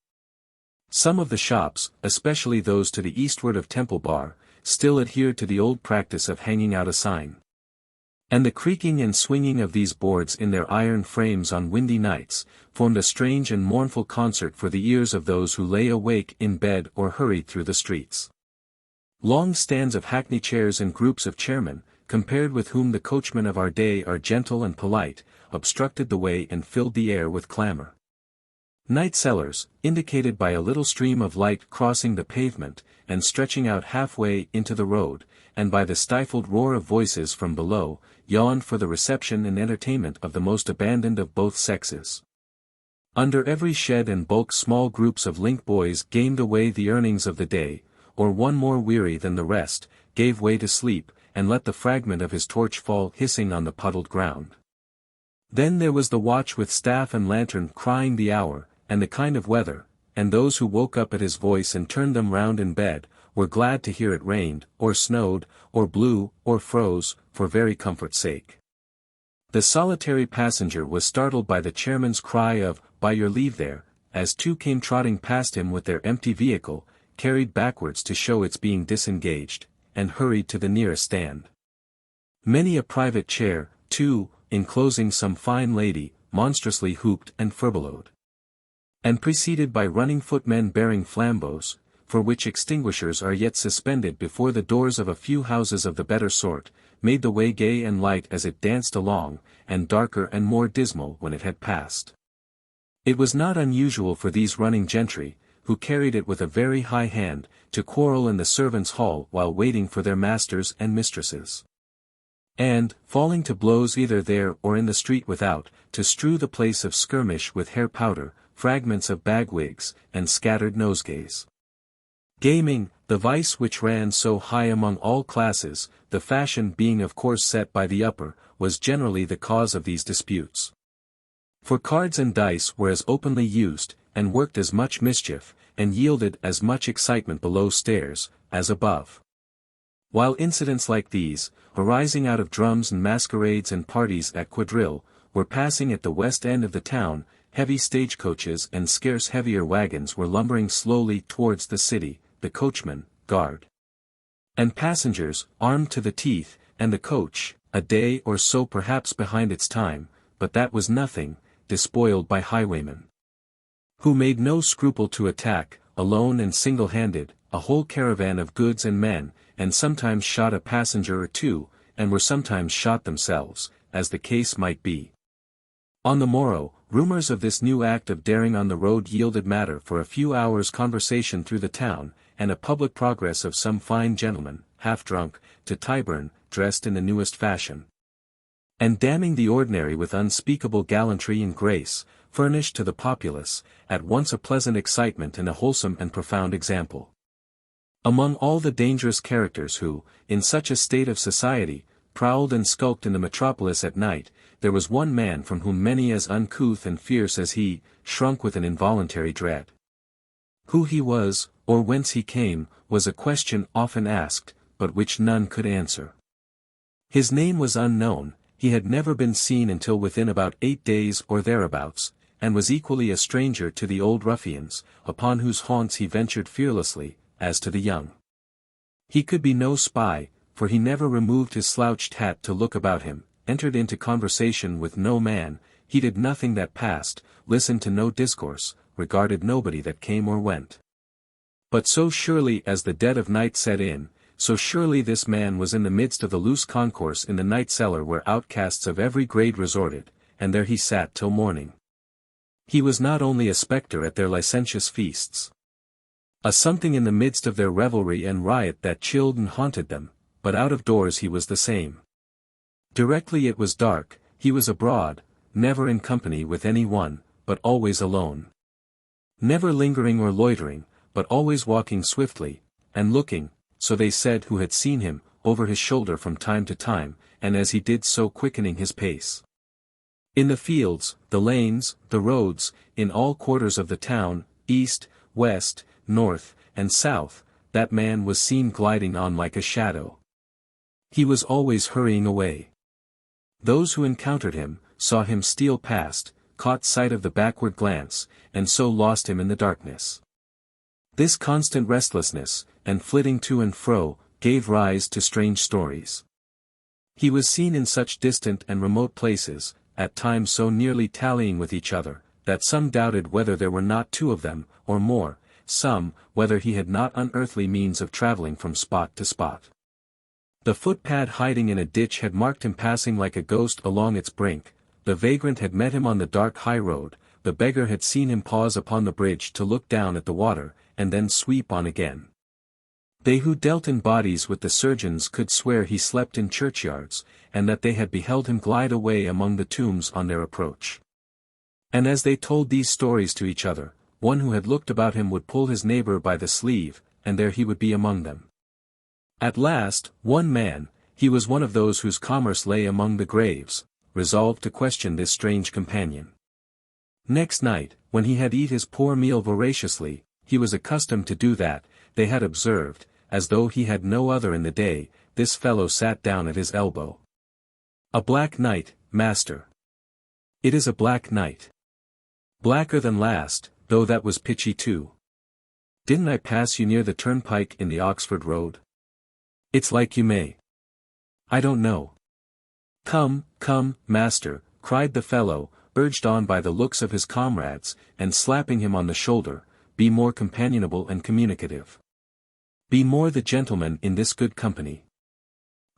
Some of the shops, especially those to the eastward of Temple Bar, still adhered to the old practice of hanging out a sign. And the creaking and swinging of these boards in their iron frames on windy nights, formed a strange and mournful concert for the ears of those who lay awake in bed or hurried through the streets. Long stands of hackney chairs and groups of chairmen, compared with whom the coachmen of our day are gentle and polite, obstructed the way and filled the air with clamour. Night cellars, indicated by a little stream of light crossing the pavement, and stretching out halfway into the road, and by the stifled roar of voices from below, yawned for the reception and entertainment of the most abandoned of both sexes. Under every shed and bulk small groups of link boys gamed away the earnings of the day, or one more weary than the rest, gave way to sleep, and let the fragment of his torch fall hissing on the puddled ground. Then there was the watch with staff and lantern crying the hour, and the kind of weather, and those who woke up at his voice and turned them round in bed, were glad to hear it rained, or snowed, or blew, or froze, for very comfort's sake. The solitary passenger was startled by the chairman's cry of, "By your leave there," as two came trotting past him with their empty vehicle, carried backwards to show its being disengaged, and hurried to the nearest stand. Many a private chair, too, enclosing some fine lady, monstrously hooped and furbeloed. And preceded by running footmen bearing flambeaux, for which extinguishers are yet suspended before the doors of a few houses of the better sort, made the way gay and light as it danced along, and darker and more dismal when it had passed. It was not unusual for these running gentry, who carried it with a very high hand, to quarrel in the servants' hall while waiting for their masters and mistresses. And, falling to blows either there or in the street without, to strew the place of skirmish with hair powder, fragments of bagwigs, and scattered nosegays. Gaming, the vice which ran so high among all classes, the fashion being of course set by the upper, was generally the cause of these disputes. For cards and dice were as openly used, and worked as much mischief, and yielded as much excitement below stairs, as above. While incidents like these, arising out of drums and masquerades and parties at quadrille, were passing at the west end of the town, heavy stagecoaches and scarce heavier wagons were lumbering slowly towards the city, the coachman, guard, and passengers, armed to the teeth, and the coach, a day or so perhaps behind its time, but that was nothing, despoiled by highwaymen, who made no scruple to attack, alone and single-handed, a whole caravan of goods and men, and sometimes shot a passenger or two, and were sometimes shot themselves, as the case might be. On the morrow, rumors of this new act of daring on the road yielded matter for a few hours' conversation through the town, and a public progress of some fine gentleman, half drunk, to Tyburn, dressed in the newest fashion, and damning the ordinary with unspeakable gallantry and grace, furnished to the populace, at once a pleasant excitement and a wholesome and profound example. Among all the dangerous characters who, in such a state of society, prowled and skulked in the metropolis at night, there was one man from whom many as uncouth and fierce as he, shrunk with an involuntary dread. Who he was, or whence he came, was a question often asked, but which none could answer. His name was unknown, he had never been seen until within about 8 days or thereabouts, and was equally a stranger to the old ruffians, upon whose haunts he ventured fearlessly, as to the young. He could be no spy, for he never removed his slouched hat to look about him, entered into conversation with no man, heeded nothing that passed, listened to no discourse, regarded nobody that came or went. But so surely as the dead of night set in, so surely this man was in the midst of the loose concourse in the night cellar where outcasts of every grade resorted, and there he sat till morning. He was not only a spectre at their licentious feasts, a something in the midst of their revelry and riot that chilled and haunted them, but out of doors he was the same. Directly it was dark, he was abroad, never in company with any one, but always alone. Never lingering or loitering, but always walking swiftly, and looking, so they said who had seen him, over his shoulder from time to time, and as he did so quickening his pace. In the fields, the lanes, the roads, in all quarters of the town, east, west, north, and south, that man was seen gliding on like a shadow. He was always hurrying away. Those who encountered him, saw him steal past, caught sight of the backward glance, and so lost him in the darkness. This constant restlessness, and flitting to and fro, gave rise to strange stories. He was seen in such distant and remote places, at times so nearly tallying with each other, that some doubted whether there were not two of them, or more, some, whether he had not unearthly means of travelling from spot to spot. The footpad hiding in a ditch had marked him passing like a ghost along its brink, the vagrant had met him on the dark high road, the beggar had seen him pause upon the bridge to look down at the water, and then sweep on again. They who dealt in bodies with the surgeons could swear he slept in churchyards, and that they had beheld him glide away among the tombs on their approach. And as they told these stories to each other, one who had looked about him would pull his neighbor by the sleeve, and there he would be among them. At last, one man, he was one of those whose commerce lay among the graves, resolved to question this strange companion. Next night, when he had eat his poor meal voraciously, he was accustomed to do that, they had observed, as though he had no other in the day, this fellow sat down at his elbow. "A black night, master." "It is a black night." "Blacker than last, though that was pitchy too." "Didn't I pass you near the turnpike in the Oxford road?" "It's like you may." "I don't know." "Come, come, master," cried the fellow, urged on by the looks of his comrades, and slapping him on the shoulder, "be more companionable and communicative. Be more the gentleman in this good company.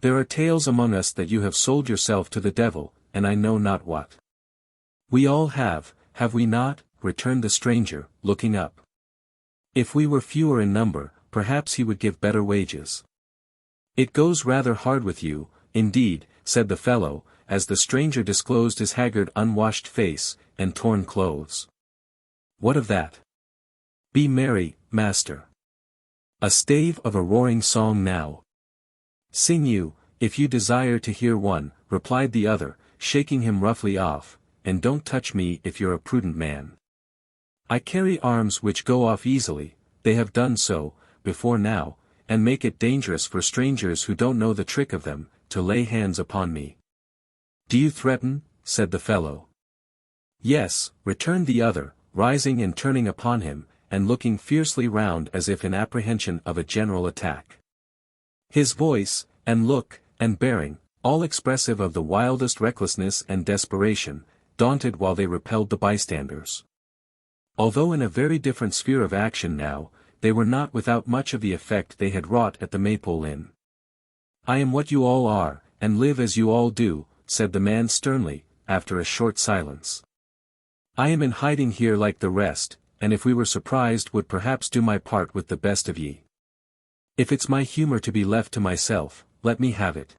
There are tales among us that you have sold yourself to the devil, and I know not what." "We all have we not?" returned the stranger, looking up. "If we were fewer in number, perhaps he would give better wages." "It goes rather hard with you, indeed," said the fellow, as the stranger disclosed his haggard unwashed face, and torn clothes. "What of that? Be merry, master. A stave of a roaring song now." "Sing you, if you desire to hear one," replied the other, shaking him roughly off, "and don't touch me if you're a prudent man. I carry arms which go off easily, they have done so, before now, and make it dangerous for strangers who don't know the trick of them, to lay hands upon me." "Do you threaten?" said the fellow. "Yes," returned the other, rising and turning upon him, and looking fiercely round as if in apprehension of a general attack. His voice, and look, and bearing, all expressive of the wildest recklessness and desperation, daunted while they repelled the bystanders. Although in a very different sphere of action now, they were not without much of the effect they had wrought at the Maypole Inn. "I am what you all are, and live as you all do," said the man sternly, after a short silence. "I am in hiding here like the rest, and if we were surprised would perhaps do my part with the best of ye. If it's my humour to be left to myself, let me have it.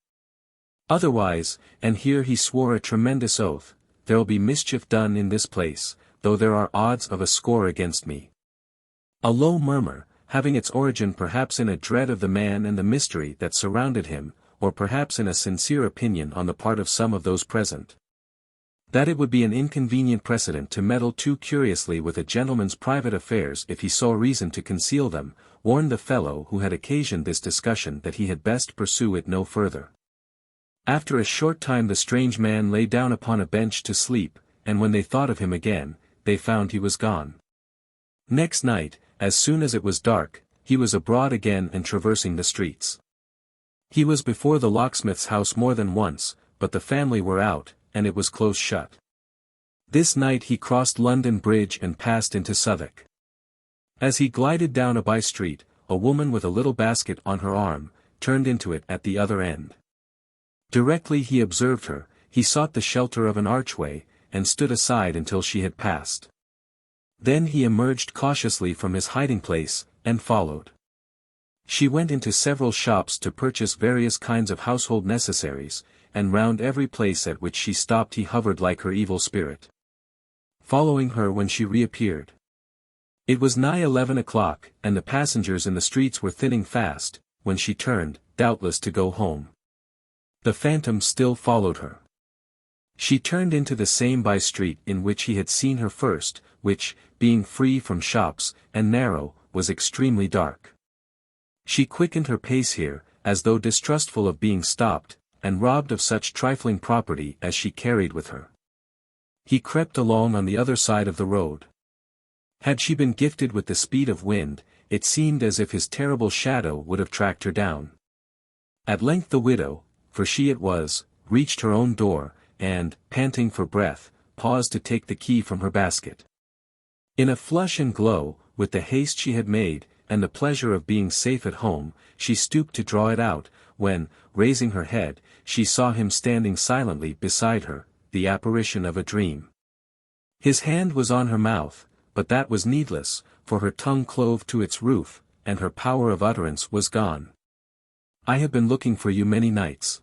Otherwise," and here he swore a tremendous oath, "there'll be mischief done in this place, though there are odds of a score against me." A low murmur, having its origin perhaps in a dread of the man and the mystery that surrounded him, or perhaps in a sincere opinion on the part of some of those present, that it would be an inconvenient precedent to meddle too curiously with a gentleman's private affairs if he saw reason to conceal them, warned the fellow who had occasioned this discussion that he had best pursue it no further. After a short time the strange man lay down upon a bench to sleep, and when they thought of him again, they found he was gone. Next night, as soon as it was dark, he was abroad again and traversing the streets. He was before the locksmith's house more than once, but the family were out, and it was close shut. This night he crossed London Bridge and passed into Southwark. As he glided down a by-street, a woman with a little basket on her arm, turned into it at the other end. Directly he observed her, he sought the shelter of an archway, and stood aside until she had passed. Then he emerged cautiously from his hiding-place, and followed. She went into several shops to purchase various kinds of household necessaries, and round every place at which she stopped he hovered like her evil spirit, following her when she reappeared. It was nigh 11 o'clock, and the passengers in the streets were thinning fast, when she turned, doubtless to go home. The phantom still followed her. She turned into the same by-street in which he had seen her first, which, being free from shops, and narrow, was extremely dark. She quickened her pace here, as though distrustful of being stopped, and robbed of such trifling property as she carried with her. He crept along on the other side of the road. Had she been gifted with the speed of wind, it seemed as if his terrible shadow would have tracked her down. At length the widow, for she it was, reached her own door, and, panting for breath, paused to take the key from her basket. In a flush and glow, with the haste she had made, and the pleasure of being safe at home, she stooped to draw it out, when, raising her head, she saw him standing silently beside her, the apparition of a dream. His hand was on her mouth, but that was needless, for her tongue clove to its roof, and her power of utterance was gone. "I have been looking for you many nights.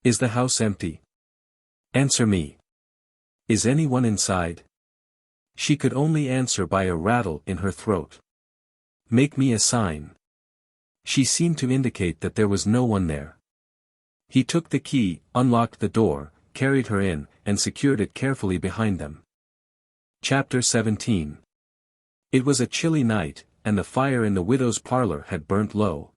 Is the house empty? Answer me. Is anyone inside?" She could only answer by a rattle in her throat. "Make me a sign." She seemed to indicate that there was no one there. He took the key, unlocked the door, carried her in, and secured it carefully behind them. Chapter 17. It was a chilly night, and the fire in the widow's parlour had burnt low.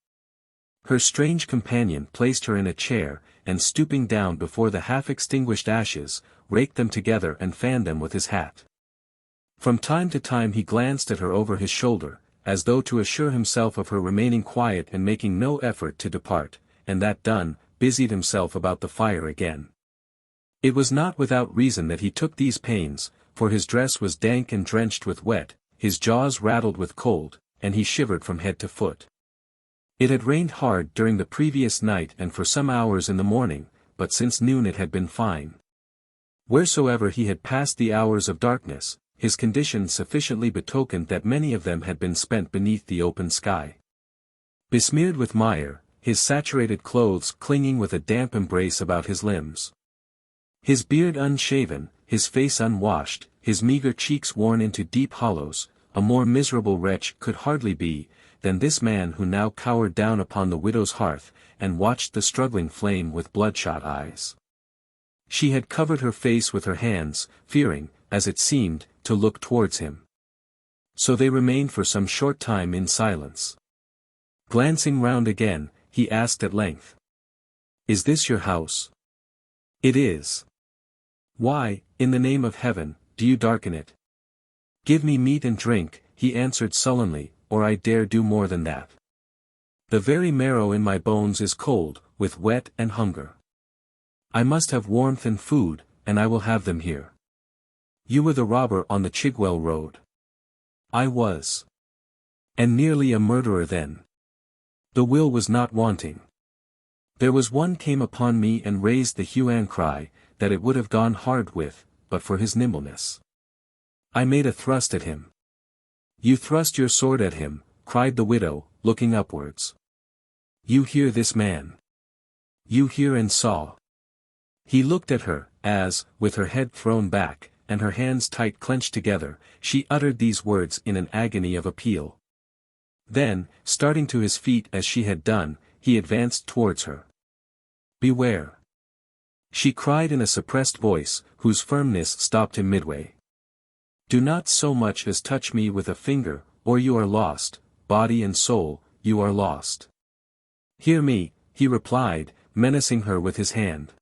Her strange companion placed her in a chair, and stooping down before the half-extinguished ashes, raked them together and fanned them with his hat. From time to time he glanced at her over his shoulder, as though to assure himself of her remaining quiet and making no effort to depart, and that done, busied himself about the fire again. It was not without reason that he took these pains, for his dress was dank and drenched with wet, his jaws rattled with cold, and he shivered from head to foot. It had rained hard during the previous night and for some hours in the morning, but since noon it had been fine. Wheresoever he had passed the hours of darkness, his condition sufficiently betokened that many of them had been spent beneath the open sky. Besmeared with mire, his saturated clothes clinging with a damp embrace about his limbs. His beard unshaven, his face unwashed, his meagre cheeks worn into deep hollows, a more miserable wretch could hardly be, than this man who now cowered down upon the widow's hearth, and watched the struggling flame with bloodshot eyes. She had covered her face with her hands, fearing, as it seemed, to look towards him. So they remained for some short time in silence. Glancing round again, he asked at length, "Is this your house?" "It is." "Why, in the name of heaven, do you darken it?" "Give me meat and drink," he answered sullenly, "or I dare do more than that. The very marrow in my bones is cold, with wet and hunger. I must have warmth and food, and I will have them here." "You were the robber on the Chigwell road." "I was. And nearly a murderer then. The will was not wanting. There was one came upon me and raised the hue and cry, that it would have gone hard with, but for his nimbleness. I made a thrust at him." "You thrust your sword at him," cried the widow, looking upwards. "You hear this man? You hear and saw?" He looked at her, as, with her head thrown back, and her hands tight clenched together, she uttered these words in an agony of appeal. Then, starting to his feet as she had done, he advanced towards her. "Beware!" she cried in a suppressed voice, whose firmness stopped him midway. "Do not so much as touch me with a finger, or you are lost, body and soul, you are lost." "Hear me," he replied, menacing her with his hand.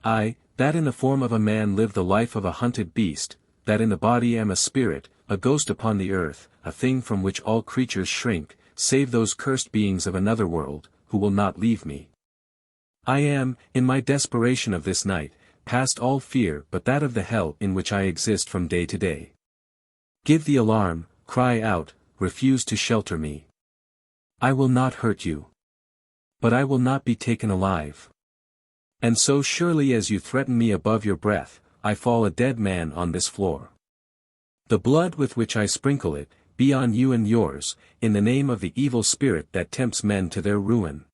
"I, that in the form of a man live the life of a hunted beast, that in the body am a spirit, a ghost upon the earth, a thing from which all creatures shrink, save those cursed beings of another world, who will not leave me. I am, in my desperation of this night, past all fear but that of the hell in which I exist from day to day. Give the alarm, cry out, refuse to shelter me. I will not hurt you. But I will not be taken alive. And so surely as you threaten me above your breath, I fall a dead man on this floor. The blood with which I sprinkle it, be on you and yours, in the name of the evil spirit that tempts men to their ruin."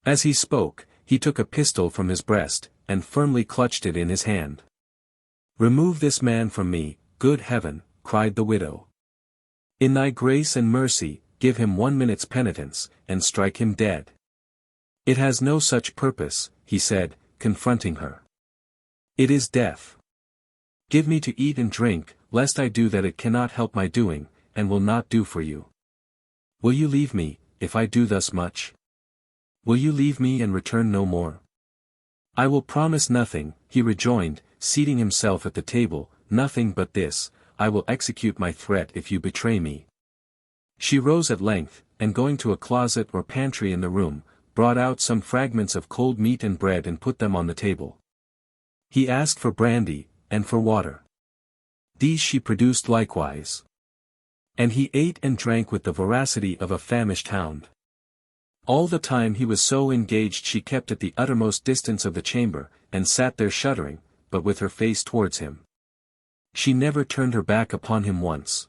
As he spoke, he took a pistol from his breast, and firmly clutched it in his hand. "Remove this man from me, good heaven," cried the widow. "In thy grace and mercy, give him 1 minute's penitence, and strike him dead." "It has no such purpose," he said, confronting her. It is death. Give me to eat and drink, lest I do that it cannot help my doing, and will not do for you. Will you leave me, if I do thus much? Will you leave me and return no more? I will promise nothing, he rejoined, seating himself at the table, nothing but this, I will execute my threat if you betray me. She rose at length, and going to a closet or pantry in the room, brought out some fragments of cold meat and bread and put them on the table. He asked for brandy, and for water. These she produced likewise. And he ate and drank with the voracity of a famished hound. All the time he was so engaged she kept at the uttermost distance of the chamber, and sat there shuddering, but with her face towards him. She never turned her back upon him once.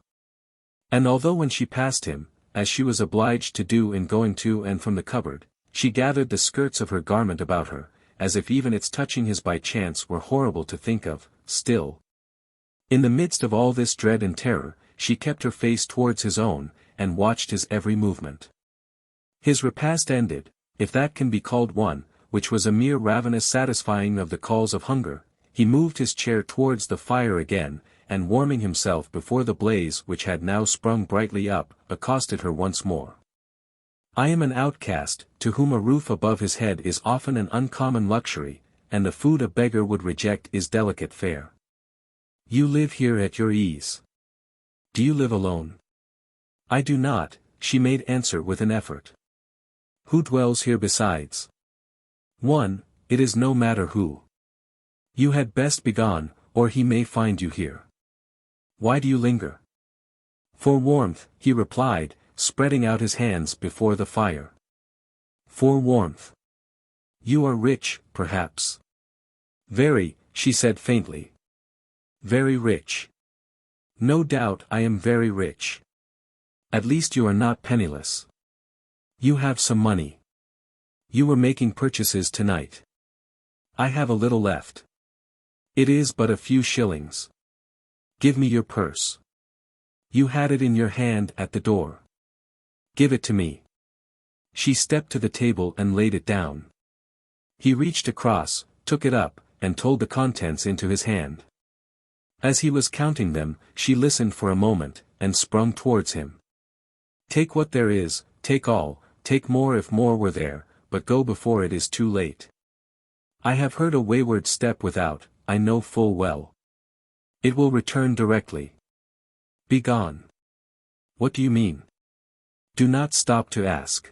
And although when she passed him, as she was obliged to do in going to and from the cupboard, she gathered the skirts of her garment about her, as if even its touching his by chance were horrible to think of, still. In the midst of all this dread and terror, she kept her face towards his own, and watched his every movement. His repast ended, if that can be called one, which was a mere ravenous satisfying of the calls of hunger, he moved his chair towards the fire again, and warming himself before the blaze which had now sprung brightly up, accosted her once more. I am an outcast, to whom a roof above his head is often an uncommon luxury, and the food a beggar would reject is delicate fare. You live here at your ease. Do you live alone? I do not, she made answer with an effort. Who dwells here besides? One, it is no matter who. You had best be gone, or he may find you here. Why do you linger? For warmth, he replied, spreading out his hands before the fire. For warmth. You are rich, perhaps. Very, she said faintly. Very rich. No doubt I am very rich. At least you are not penniless. You have some money. You were making purchases tonight. I have a little left. It is but a few shillings. Give me your purse. You had it in your hand at the door. Give it to me. She stepped to the table and laid it down. He reached across, took it up, and told the contents into his hand. As he was counting them, she listened for a moment, and sprung towards him. Take what there is, take all, take more if more were there, but go before it is too late. I have heard a wayward step without, I know full well. It will return directly. Be gone. What do you mean? Do not stop to ask.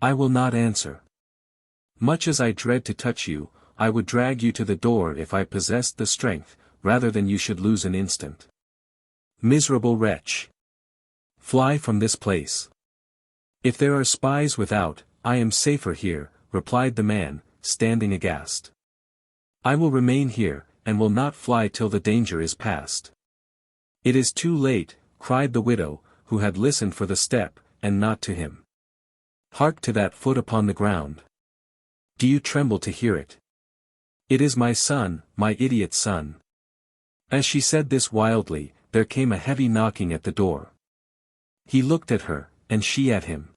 I will not answer. Much as I dread to touch you, I would drag you to the door if I possessed the strength, rather than you should lose an instant. Miserable wretch! Fly from this place. If there are spies without, I am safer here, replied the man, standing aghast. I will remain here, and will not fly till the danger is past. It is too late, cried the widow, who had listened for the step, and not to him. Hark to that foot upon the ground. Do you tremble to hear it? It is my son, my idiot son. As she said this wildly, there came a heavy knocking at the door. He looked at her, and she at him.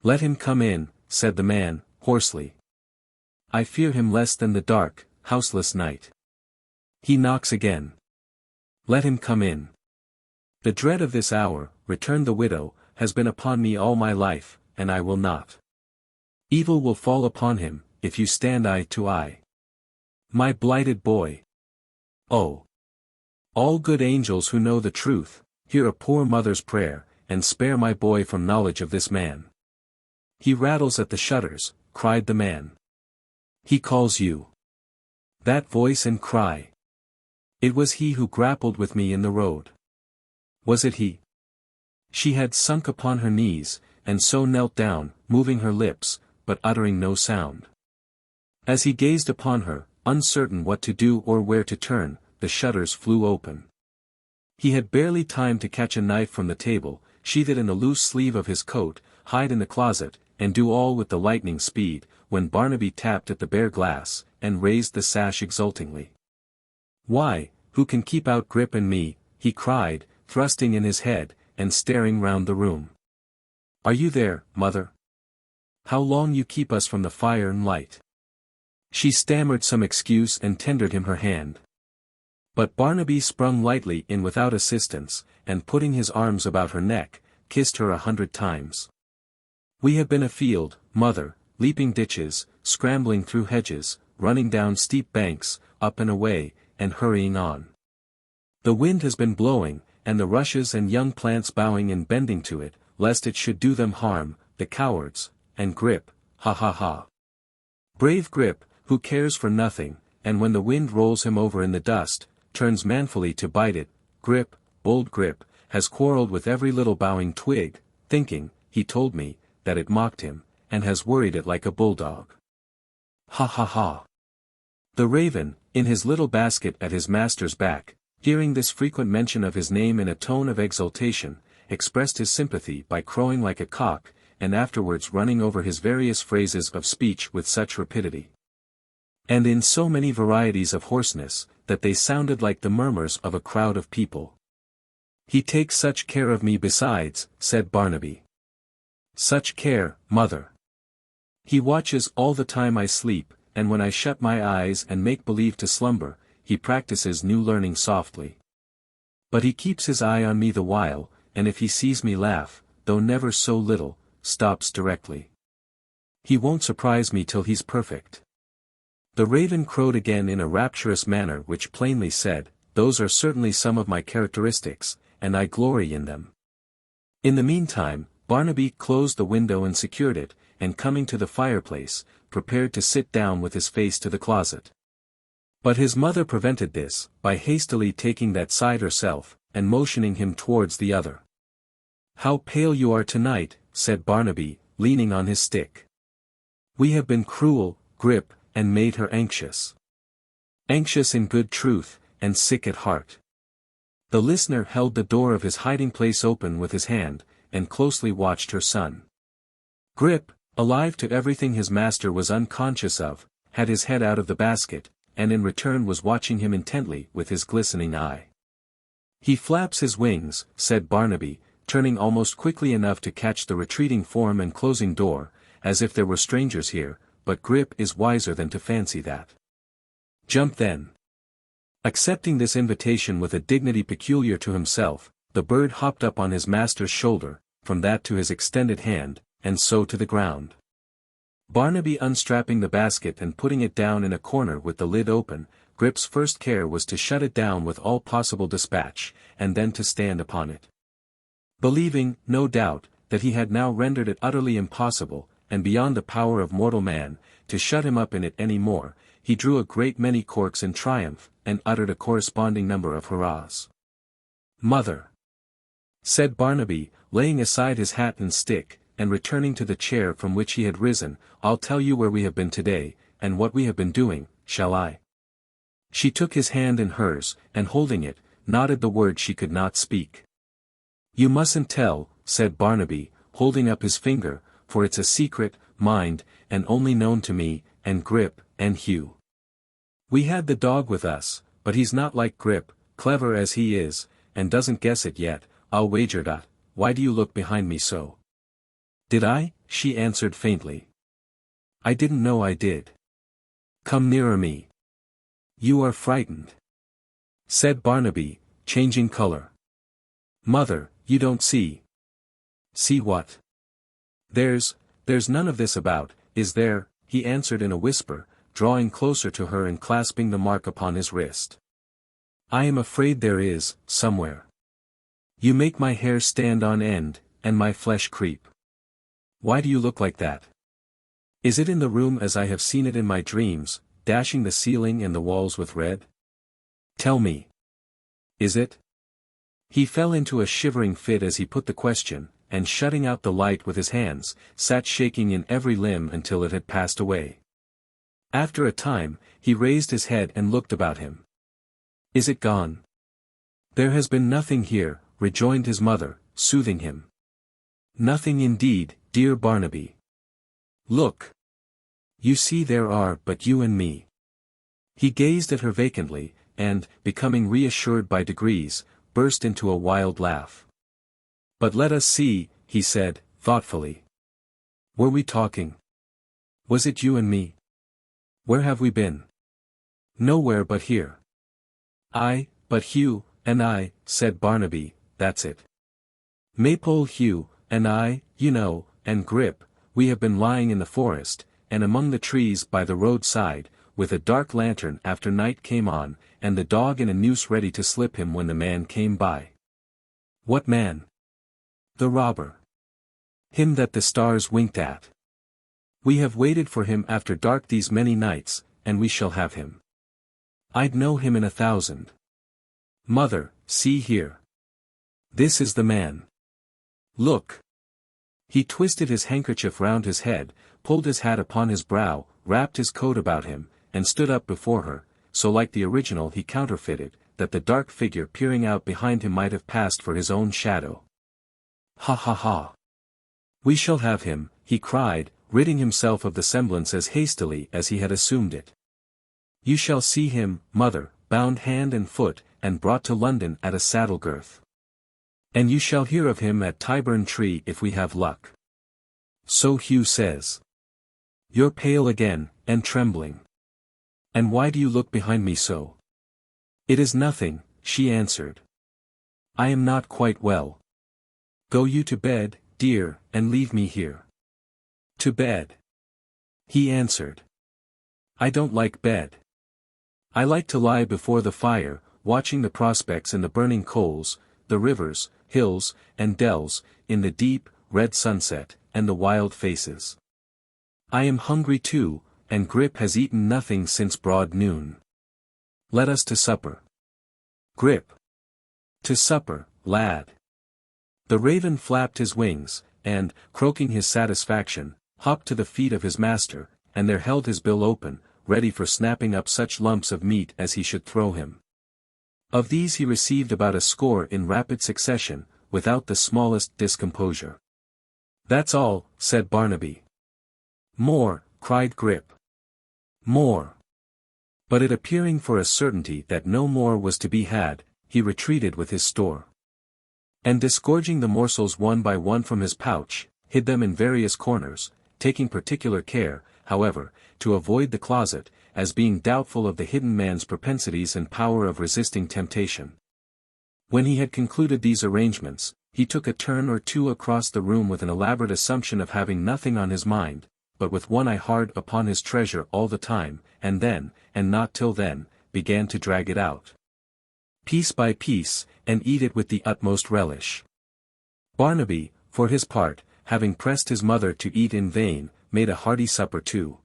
Let him come in, said the man, hoarsely. I fear him less than the dark, houseless night. He knocks again. Let him come in. The dread of this hour, returned the widow, has been upon me all my life, and I will not. Evil will fall upon him, if you stand eye to eye. My blighted boy. Oh! All good angels who know the truth, hear a poor mother's prayer, and spare my boy from knowledge of this man. He rattles at the shutters, cried the man. He calls you. That voice and cry. It was he who grappled with me in the road. Was it he? She had sunk upon her knees, and so knelt down, moving her lips, but uttering no sound. As he gazed upon her, uncertain what to do or where to turn, the shutters flew open. He had barely time to catch a knife from the table, sheath it in the loose sleeve of his coat, hide in the closet, and do all with the lightning speed, when Barnaby tapped at the bare glass, and raised the sash exultingly. Why, who can keep out Grip and me, he cried, thrusting in his head, and staring round the room. Are you there, mother? How long you keep us from the fire and light? She stammered some excuse and tendered him her hand. But Barnaby sprung lightly in without assistance, and putting his arms about her neck, kissed her 100 times. We have been afield, mother, leaping ditches, scrambling through hedges, running down steep banks, up and away, and hurrying on. The wind has been blowing, and the rushes and young plants bowing and bending to it, lest it should do them harm, the cowards, and Grip, ha ha ha. Brave Grip, who cares for nothing, and when the wind rolls him over in the dust, turns manfully to bite it. Grip, bold Grip, has quarrelled with every little bowing twig, thinking, he told me, that it mocked him, and has worried it like a bulldog. Ha ha ha. The raven, in his little basket at his master's back, hearing this frequent mention of his name in a tone of exultation, expressed his sympathy by crowing like a cock, and afterwards running over his various phrases of speech with such rapidity, and in so many varieties of hoarseness, that they sounded like the murmurs of a crowd of people. He takes such care of me besides, said Barnaby. Such care, mother. He watches all the time I sleep, and when I shut my eyes and make believe to slumber, he practices new learning softly. But he keeps his eye on me the while, and if he sees me laugh, though never so little, stops directly. He won't surprise me till he's perfect. The raven crowed again in a rapturous manner which plainly said, those are certainly some of my characteristics, and I glory in them. In the meantime, Barnaby closed the window and secured it, and coming to the fireplace, prepared to sit down with his face to the closet. But his mother prevented this, by hastily taking that side herself, and motioning him towards the other. How pale you are tonight, said Barnaby, leaning on his stick. We have been cruel, Grip, and made her anxious. Anxious in good truth, and sick at heart. The listener held the door of his hiding place open with his hand, and closely watched her son. Grip, alive to everything his master was unconscious of, had his head out of the basket, and in return was watching him intently with his glistening eye. He flaps his wings, said Barnaby, turning almost quickly enough to catch the retreating form and closing door, as if there were strangers here, but Grip is wiser than to fancy that. Jump then. Accepting this invitation with a dignity peculiar to himself, the bird hopped up on his master's shoulder, from that to his extended hand, and so to the ground. Barnaby unstrapping the basket and putting it down in a corner with the lid open, Grip's first care was to shut it down with all possible dispatch, and then to stand upon it. Believing, no doubt, that he had now rendered it utterly impossible, and beyond the power of mortal man, to shut him up in it any more, he drew a great many corks in triumph, and uttered a corresponding number of hurrahs. Mother, said Barnaby, laying aside his hat and stick, and returning to the chair from which he had risen, I'll tell you where we have been today, and what we have been doing, shall I? She took his hand in hers, and holding it, nodded the word she could not speak. You mustn't tell, said Barnaby, holding up his finger, for it's a secret, mind, and only known to me, and Grip, and Hugh. We had the dog with us, but he's not like Grip, clever as he is, and doesn't guess it yet, I'll wager that. Why do you look behind me so? Did I? She answered faintly. I didn't know I did. Come nearer me. You are frightened, said Barnaby, changing color. Mother, you don't see. See what? There's none of this about, is there? He answered in a whisper, drawing closer to her and clasping the mark upon his wrist. I am afraid there is, somewhere. You make my hair stand on end, and my flesh creep. Why do you look like that? Is it in the room as I have seen it in my dreams, dashing the ceiling and the walls with red? Tell me. Is it? He fell into a shivering fit as he put the question, and shutting out the light with his hands, sat shaking in every limb until it had passed away. After a time, he raised his head and looked about him. Is it gone? There has been nothing here, rejoined his mother, soothing him. Nothing indeed, dear Barnaby. Look. You see there are but you and me. He gazed at her vacantly, and, becoming reassured by degrees, burst into a wild laugh. But let us see, he said, thoughtfully. Were we talking? Was it you and me? Where have we been? Nowhere but here. Aye, but Hugh, and I, said Barnaby, that's it. Maypole Hugh, and I, you know, and Grip, we have been lying in the forest, and among the trees by the roadside, with a dark lantern after night came on, and the dog in a noose ready to slip him when the man came by. What man? The robber. Him that the stars winked at. We have waited for him after dark these many nights, and we shall have him. I'd know him in 1,000. Mother, see here. This is the man. Look. He twisted his handkerchief round his head, pulled his hat upon his brow, wrapped his coat about him, and stood up before her, so like the original he counterfeited, that the dark figure peering out behind him might have passed for his own shadow. Ha ha ha. We shall have him, he cried, ridding himself of the semblance as hastily as he had assumed it. You shall see him, mother, bound hand and foot, and brought to London at a saddle girth. And you shall hear of him at Tyburn Tree if we have luck. So Hugh says. You're pale again, and trembling. And why do you look behind me so? It is nothing, she answered. I am not quite well. Go you to bed, dear, and leave me here. To bed. He answered. I don't like bed. I like to lie before the fire, watching the prospects in the burning coals, the rivers, hills, and dells, in the deep, red sunset, and the wild faces. I am hungry too, and Grip has eaten nothing since broad noon. Let us to supper. Grip. To supper, lad. The raven flapped his wings, and, croaking his satisfaction, hopped to the feet of his master, and there held his bill open, ready for snapping up such lumps of meat as he should throw him. Of these he received about a score in rapid succession, without the smallest discomposure. That's all, said Barnaby. More, cried Grip. More. But it appearing for a certainty that no more was to be had, he retreated with his store. And disgorging the morsels one by one from his pouch, hid them in various corners, taking particular care, however, to avoid the closet, as being doubtful of the hidden man's propensities and power of resisting temptation. When he had concluded these arrangements, he took a turn or two across the room with an elaborate assumption of having nothing on his mind, but with one eye hard upon his treasure all the time, and then, and not till then, began to drag it out, piece by piece, and eat it with the utmost relish. Barnaby, for his part, having pressed his mother to eat in vain, made a hearty supper too.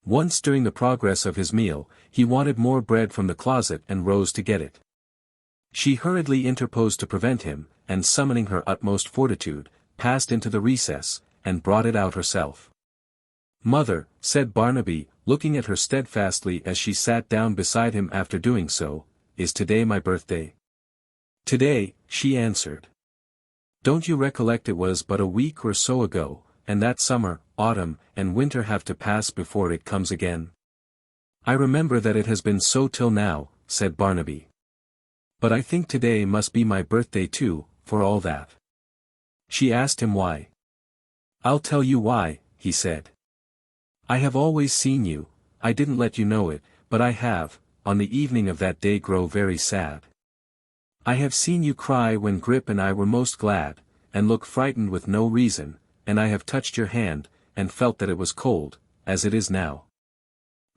Once during the progress of his meal, he wanted more bread from the closet and rose to get it. She hurriedly interposed to prevent him, and summoning her utmost fortitude, passed into the recess, and brought it out herself. Mother, said Barnaby, looking at her steadfastly as she sat down beside him after doing so, is today my birthday? Today, she answered. Don't you recollect it was but a week or so ago, and that summer, autumn, and winter have to pass before it comes again? I remember that it has been so till now, said Barnaby. But I think today must be my birthday too, for all that. She asked him why. I'll tell you why, he said. I have always seen you, I didn't let you know it, but I have, on the evening of that day grow very sad. I have seen you cry when Grip and I were most glad, and look frightened with no reason, and I have touched your hand, and felt that it was cold, as it is now.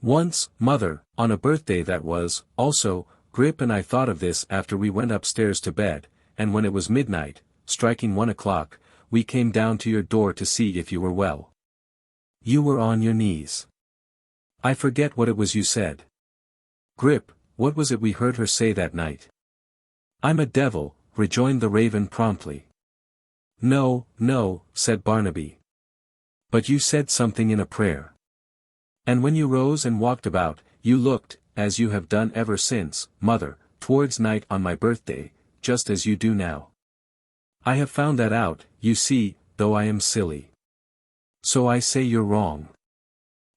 Once, mother, on a birthday that was, also, Grip and I thought of this after we went upstairs to bed, and when it was midnight, striking 1 o'clock, we came down to your door to see if you were well. You were on your knees. I forget what it was you said. Grip, what was it we heard her say that night? I'm a devil, rejoined the raven promptly. No, no, said Barnaby. But you said something in a prayer. And when you rose and walked about, you looked, as you have done ever since, mother, towards night on my birthday, just as you do now. I have found that out, you see, though I am silly. So I say you're wrong.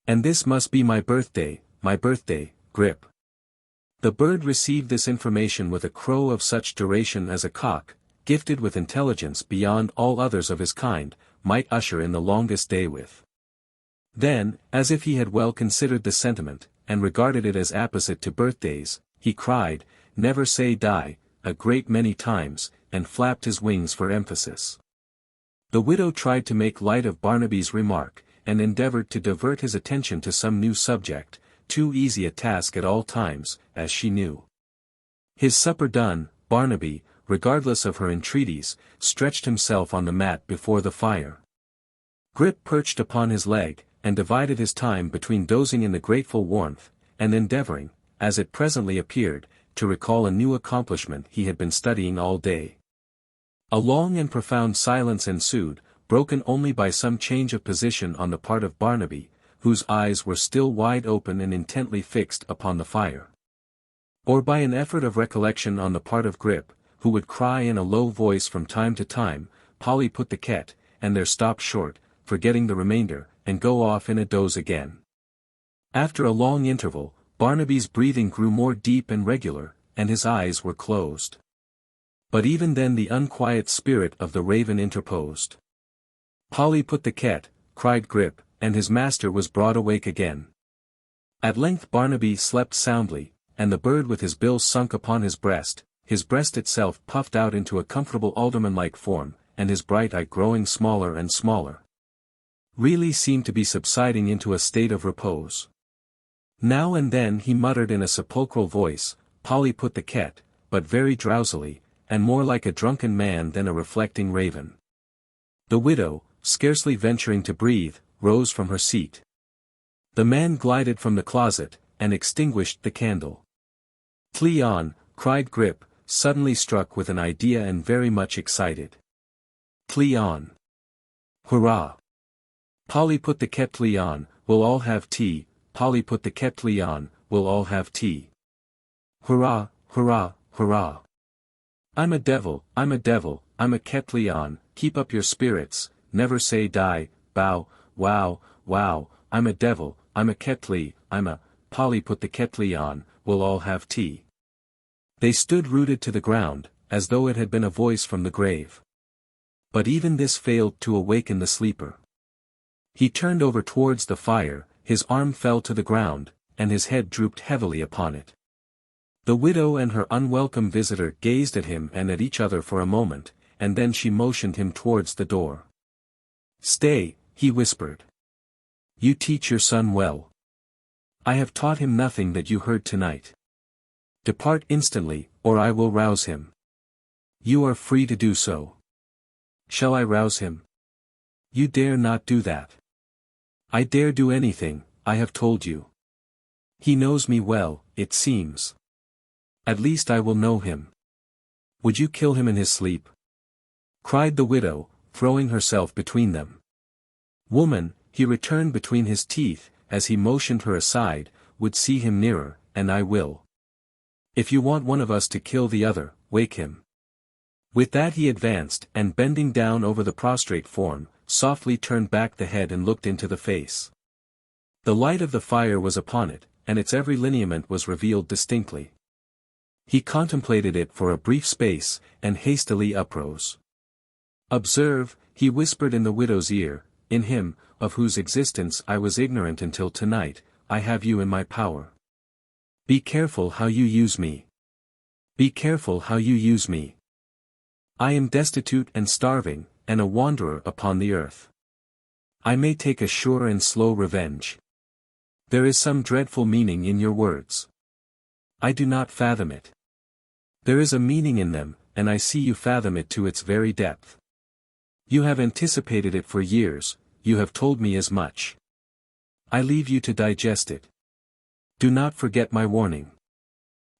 And this must be my birthday, Grip. The bird received this information with a crow of such duration as a cock, gifted with intelligence beyond all others of his kind, might usher in the longest day with. Then, as if he had well considered the sentiment, and regarded it as apposite to birthdays, he cried, "Never say die," a great many times, and flapped his wings for emphasis. The widow tried to make light of Barnaby's remark, and endeavored to divert his attention to some new subject, too easy a task at all times, as she knew. His supper done, Barnaby, regardless of her entreaties, stretched himself on the mat before the fire. Grip perched upon his leg, and divided his time between dozing in the grateful warmth, and endeavoring, as it presently appeared, to recall a new accomplishment he had been studying all day. A long and profound silence ensued, broken only by some change of position on the part of Barnaby, whose eyes were still wide open and intently fixed upon the fire. Or by an effort of recollection on the part of Grip, who would cry in a low voice from time to time, "Polly put the ket," and there stop short, forgetting the remainder, and go off in a doze again. After a long interval, Barnaby's breathing grew more deep and regular, and his eyes were closed. But even then the unquiet spirit of the raven interposed. "Polly put the ket," cried Grip, and his master was broad awake again. At length Barnaby slept soundly, and the bird with his bill sunk upon his breast itself puffed out into a comfortable alderman-like form, and his bright eye growing smaller and smaller, really seemed to be subsiding into a state of repose. Now and then he muttered in a sepulchral voice, "Polly put the ket," but very drowsily, and more like a drunken man than a reflecting raven. The widow, scarcely venturing to breathe, rose from her seat. The man glided from the closet, and extinguished the candle. "Cleon," cried Grip, suddenly struck with an idea and very much excited. "Cleon! Hurrah! Polly put the ket Cleon, we'll all have tea, Polly put the ket Cleon, we'll all have tea. Hurrah, hurrah, hurrah! I'm a devil, I'm a ket Leon, keep up your spirits, never say die, bow, wow, wow, I'm a devil, I'm a ket Lee, I'm a, Polly put the ket Leon, we'll all have tea." They stood rooted to the ground, as though it had been a voice from the grave. But even this failed to awaken the sleeper. He turned over towards the fire, his arm fell to the ground, and his head drooped heavily upon it. The widow and her unwelcome visitor gazed at him and at each other for a moment, and then she motioned him towards the door. "Stay," he whispered. "You teach your son well. I have taught him nothing that you heard tonight. Depart instantly, or I will rouse him. You are free to do so." "Shall I rouse him?" "You dare not do that." "I dare do anything, I have told you. He knows me well, it seems. At least I will know him." "Would you kill him in his sleep?" cried the widow, throwing herself between them. "Woman," he returned between his teeth, as he motioned her aside, "would see him nearer, and I will. If you want one of us to kill the other, wake him." With that he advanced, and bending down over the prostrate form, softly turned back the head and looked into the face. The light of the fire was upon it, and its every lineament was revealed distinctly. He contemplated it for a brief space, and hastily uprose. "Observe," he whispered in the widow's ear, "in him, of whose existence I was ignorant until tonight, I have you in my power. Be careful how you use me. Be careful how you use me. I am destitute and starving, and a wanderer upon the earth. I may take a sure and slow revenge. There is some dreadful meaning in your words. I do not fathom it. There is a meaning in them, and I see you fathom it to its very depth. You have anticipated it for years, you have told me as much. I leave you to digest it. Do not forget my warning."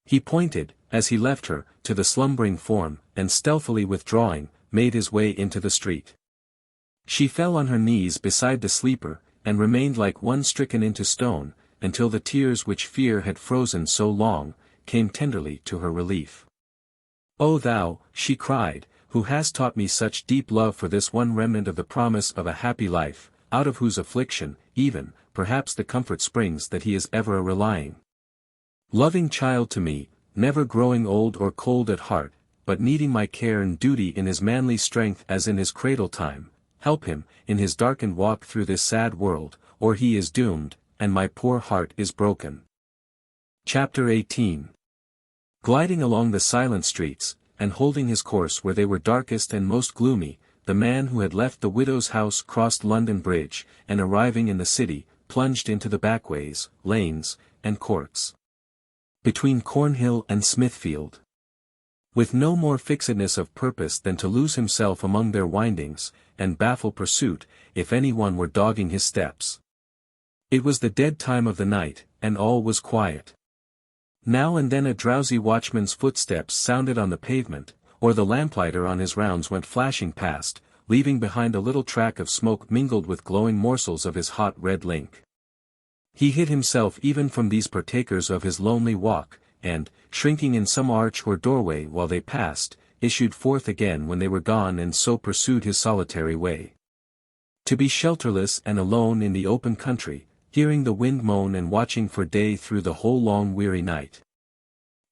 He pointed, as he left her, to the slumbering form, and stealthily withdrawing, made his way into the street. She fell on her knees beside the sleeper, and remained like one stricken into stone, until the tears which fear had frozen so long, came tenderly to her relief. "O thou," she cried, "who hast taught me such deep love for this one remnant of the promise of a happy life, out of whose affliction, even, perhaps the comfort springs that he is ever a relying. Loving child to me, never growing old or cold at heart, but needing my care and duty in his manly strength as in his cradle time, help him, in his darkened walk through this sad world, or he is doomed, and my poor heart is broken. Chapter 18. Gliding along the silent streets, and holding his course where they were darkest and most gloomy, the man who had left the widow's house crossed London Bridge, and arriving in the city, plunged into the backways, lanes, and courts between Cornhill and Smithfield, with no more fixedness of purpose than to lose himself among their windings, and baffle pursuit, if any one were dogging his steps. It was the dead time of the night, and all was quiet. Now and then a drowsy watchman's footsteps sounded on the pavement, or the lamplighter on his rounds went flashing past, leaving behind a little track of smoke mingled with glowing morsels of his hot red link. He hid himself even from these partakers of his lonely walk, and, shrinking in some arch or doorway while they passed, issued forth again when they were gone, and so pursued his solitary way. To be shelterless and alone in the open country, hearing the wind moan and watching for day through the whole long weary night.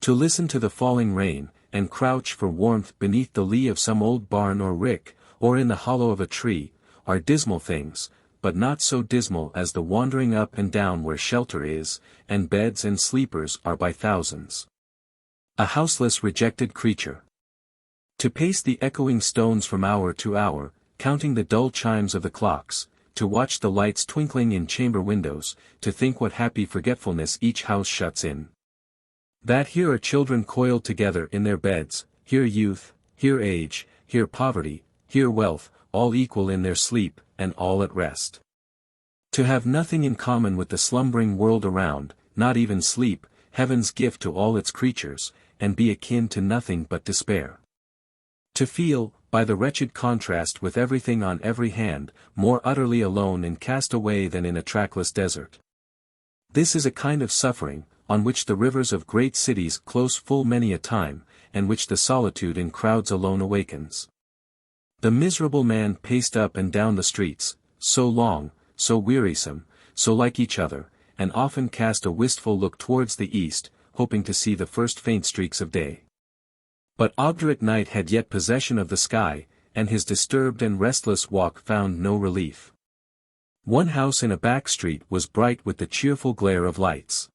To listen to the falling rain, and crouch for warmth beneath the lee of some old barn or rick, or in the hollow of a tree, are dismal things, but not so dismal as the wandering up and down where shelter is, and beds and sleepers are by thousands. A houseless rejected creature. To pace the echoing stones from hour to hour, counting the dull chimes of the clocks, to watch the lights twinkling in chamber windows, to think what happy forgetfulness each house shuts in. That here are children coiled together in their beds, here youth, here age, here poverty, here wealth, all equal in their sleep, and all at rest. To have nothing in common with the slumbering world around, not even sleep, heaven's gift to all its creatures, and be akin to nothing but despair. To feel, by the wretched contrast with everything on every hand, more utterly alone and cast away than in a trackless desert. This is a kind of suffering, on which the rivers of great cities close full many a time, and which the solitude in crowds alone awakens. The miserable man paced up and down the streets, so long, so wearisome, so like each other, and often cast a wistful look towards the east, hoping to see the first faint streaks of day. But obdurate night had yet possession of the sky, and his disturbed and restless walk found no relief. One house in a back street was bright with the cheerful glare of lights.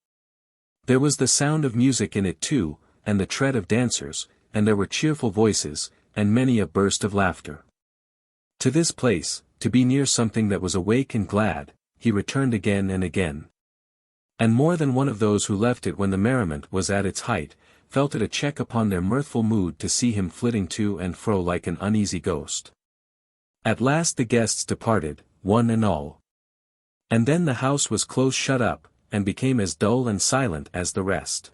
There was the sound of music in it too, and the tread of dancers, and there were cheerful voices, and many a burst of laughter. To this place, to be near something that was awake and glad, he returned again and again. And more than one of those who left it when the merriment was at its height, felt it a check upon their mirthful mood to see him flitting to and fro like an uneasy ghost. At last the guests departed, one and all. And then the house was close shut up, and became as dull and silent as the rest.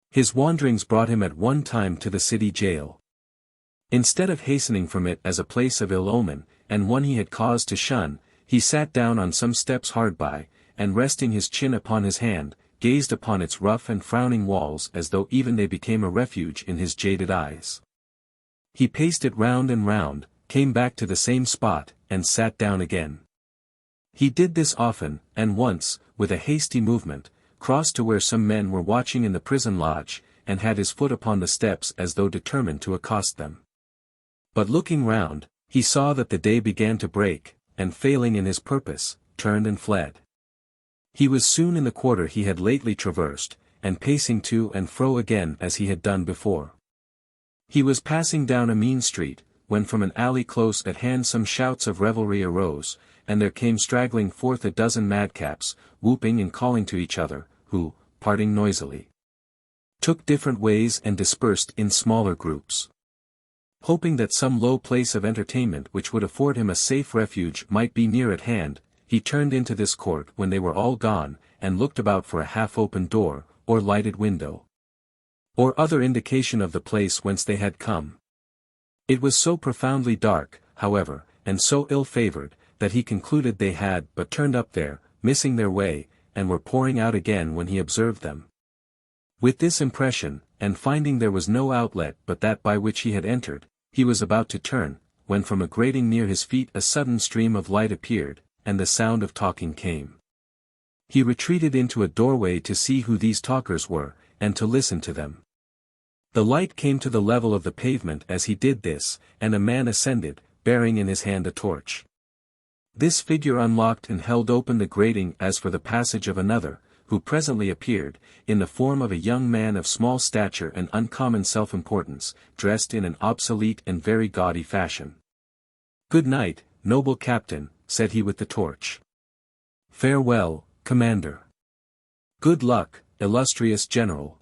His wanderings brought him at one time to the city jail. Instead of hastening from it as a place of ill omen, and one he had cause to shun, he sat down on some steps hard by, and resting his chin upon his hand, gazed upon its rough and frowning walls as though even they became a refuge in his jaded eyes. He paced it round and round, came back to the same spot, and sat down again. He did this often, and once, with a hasty movement, crossed to where some men were watching in the prison lodge, and had his foot upon the steps as though determined to accost them. But looking round, he saw that the day began to break, and failing in his purpose, turned and fled. He was soon in the quarter he had lately traversed, and pacing to and fro again as he had done before. He was passing down a mean street, when from an alley close at hand some shouts of revelry arose, and there came straggling forth a dozen madcaps, whooping and calling to each other, who, parting noisily, took different ways and dispersed in smaller groups. Hoping that some low place of entertainment which would afford him a safe refuge might be near at hand, he turned into this court when they were all gone, and looked about for a half-open door, or lighted window, or other indication of the place whence they had come. It was so profoundly dark, however, and so ill-favored, that he concluded they had but turned up there, missing their way, and were pouring out again when he observed them. With this impression, and finding there was no outlet but that by which he had entered, he was about to turn, when from a grating near his feet a sudden stream of light appeared, and the sound of talking came. He retreated into a doorway to see who these talkers were, and to listen to them. The light came to the level of the pavement as he did this, and a man ascended, bearing in his hand a torch. This figure unlocked and held open the grating as for the passage of another, who presently appeared, in the form of a young man of small stature and uncommon self-importance, dressed in an obsolete and very gaudy fashion. "Good night, noble captain," said he with the torch. "Farewell, commander." "Good luck, illustrious general."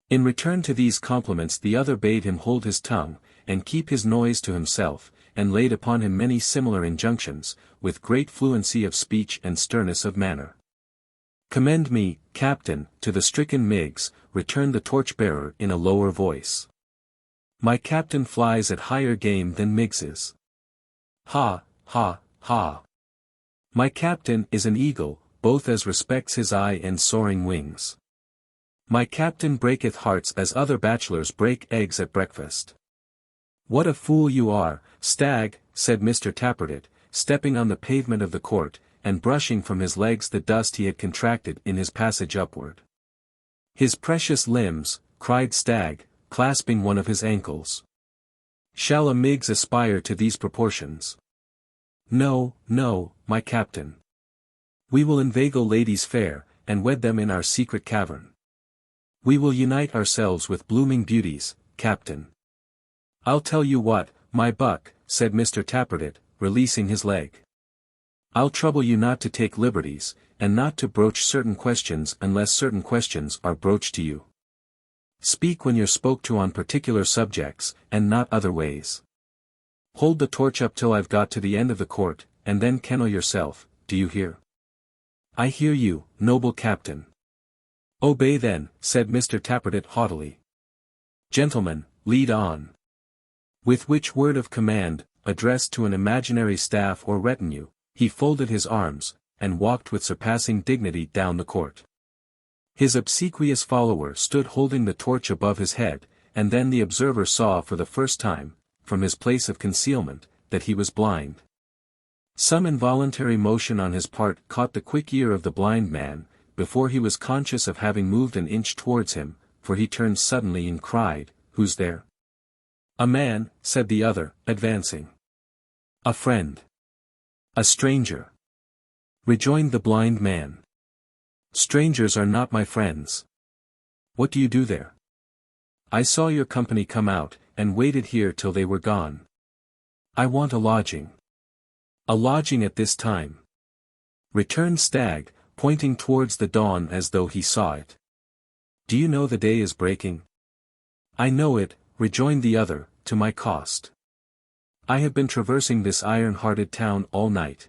In return to these compliments the other bade him hold his tongue, and keep his noise to himself, and laid upon him many similar injunctions, with great fluency of speech and sternness of manner. "Commend me, captain, to the stricken Miggs," returned the torch-bearer in a lower voice. "My captain flies at higher game than Miggs's." "Ha, ha, ha. My captain is an eagle, both as respects his eye and soaring wings. My captain breaketh hearts as other bachelors break eggs at breakfast." "What a fool you are, Stagg," said Mr. Tappertit, stepping on the pavement of the court, and brushing from his legs the dust he had contracted in his passage upward. "His precious limbs," cried Stagg, clasping one of his ankles. "Shall a Miggs aspire to these proportions?" "No, no, my captain. We will inveigle ladies fair, and wed them in our secret cavern. We will unite ourselves with blooming beauties, captain." "I'll tell you what, my buck," said Mr. Tappertit, releasing his leg. "I'll trouble you not to take liberties, and not to broach certain questions unless certain questions are broached to you. Speak when you're spoke to on particular subjects, and not other ways. Hold the torch up till I've got to the end of the court, and then kennel yourself, do you hear?" "I hear you, noble captain." "Obey then," said Mr. Tappertit haughtily. "Gentlemen, lead on." With which word of command, addressed to an imaginary staff or retinue, he folded his arms, and walked with surpassing dignity down the court. His obsequious follower stood holding the torch above his head, and then the observer saw for the first time, from his place of concealment, that he was blind. Some involuntary motion on his part caught the quick ear of the blind man, before he was conscious of having moved an inch towards him, for he turned suddenly and cried, "Who's there?" "A man," said the other, advancing. "A friend." "A stranger," rejoined the blind man. "Strangers are not my friends." "What do you do there?" "I saw your company come out, and waited here till they were gone." "I want a lodging." "A lodging at this time?" returned Stagg, pointing towards the dawn as though he saw it. "Do you know the day is breaking?" "I know it," rejoined the other, "to my cost. I have been traversing this iron-hearted town all night."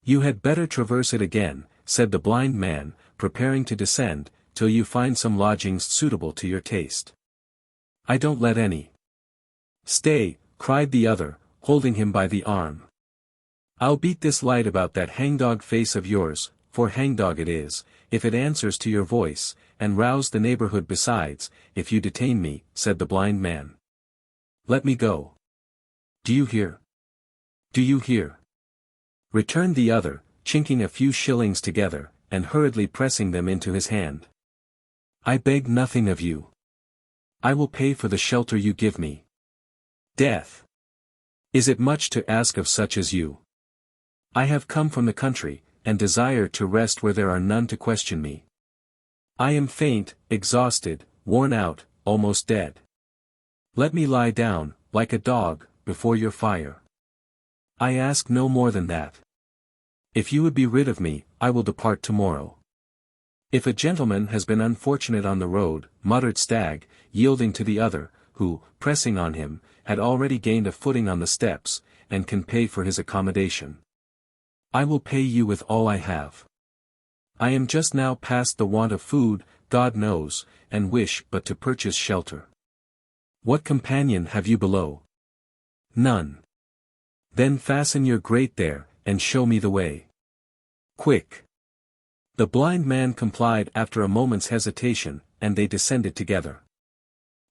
"You had better traverse it again," said the blind man, preparing to descend, "till you find some lodgings suitable to your taste." "I don't let any." "Stay," cried the other, holding him by the arm. "I'll beat this light about that hangdog face of yours, for hangdog it is, if it answers to your voice, and rouse the neighborhood besides, if you detain me," said the blind man. "Let me go." "Do you hear? Do you hear?" returned the other, chinking a few shillings together, and hurriedly pressing them into his hand. "I beg nothing of you. I will pay for the shelter you give me." "Death! Is it much to ask of such as you? I have come from the country, and desire to rest where there are none to question me. I am faint, exhausted, worn out, almost dead. Let me lie down, like a dog, before your fire. I ask no more than that. If you would be rid of me, I will depart tomorrow." "If a gentleman has been unfortunate on the road," muttered Stagg, yielding to the other, who, pressing on him, had already gained a footing on the steps, and can pay for his accommodation. "I will pay you with all I have. I am just now past the want of food, God knows, and wish but to purchase shelter." "What companion have you below?" "None." "Then fasten your grate there, and show me the way. Quick." The blind man complied after a moment's hesitation, and they descended together.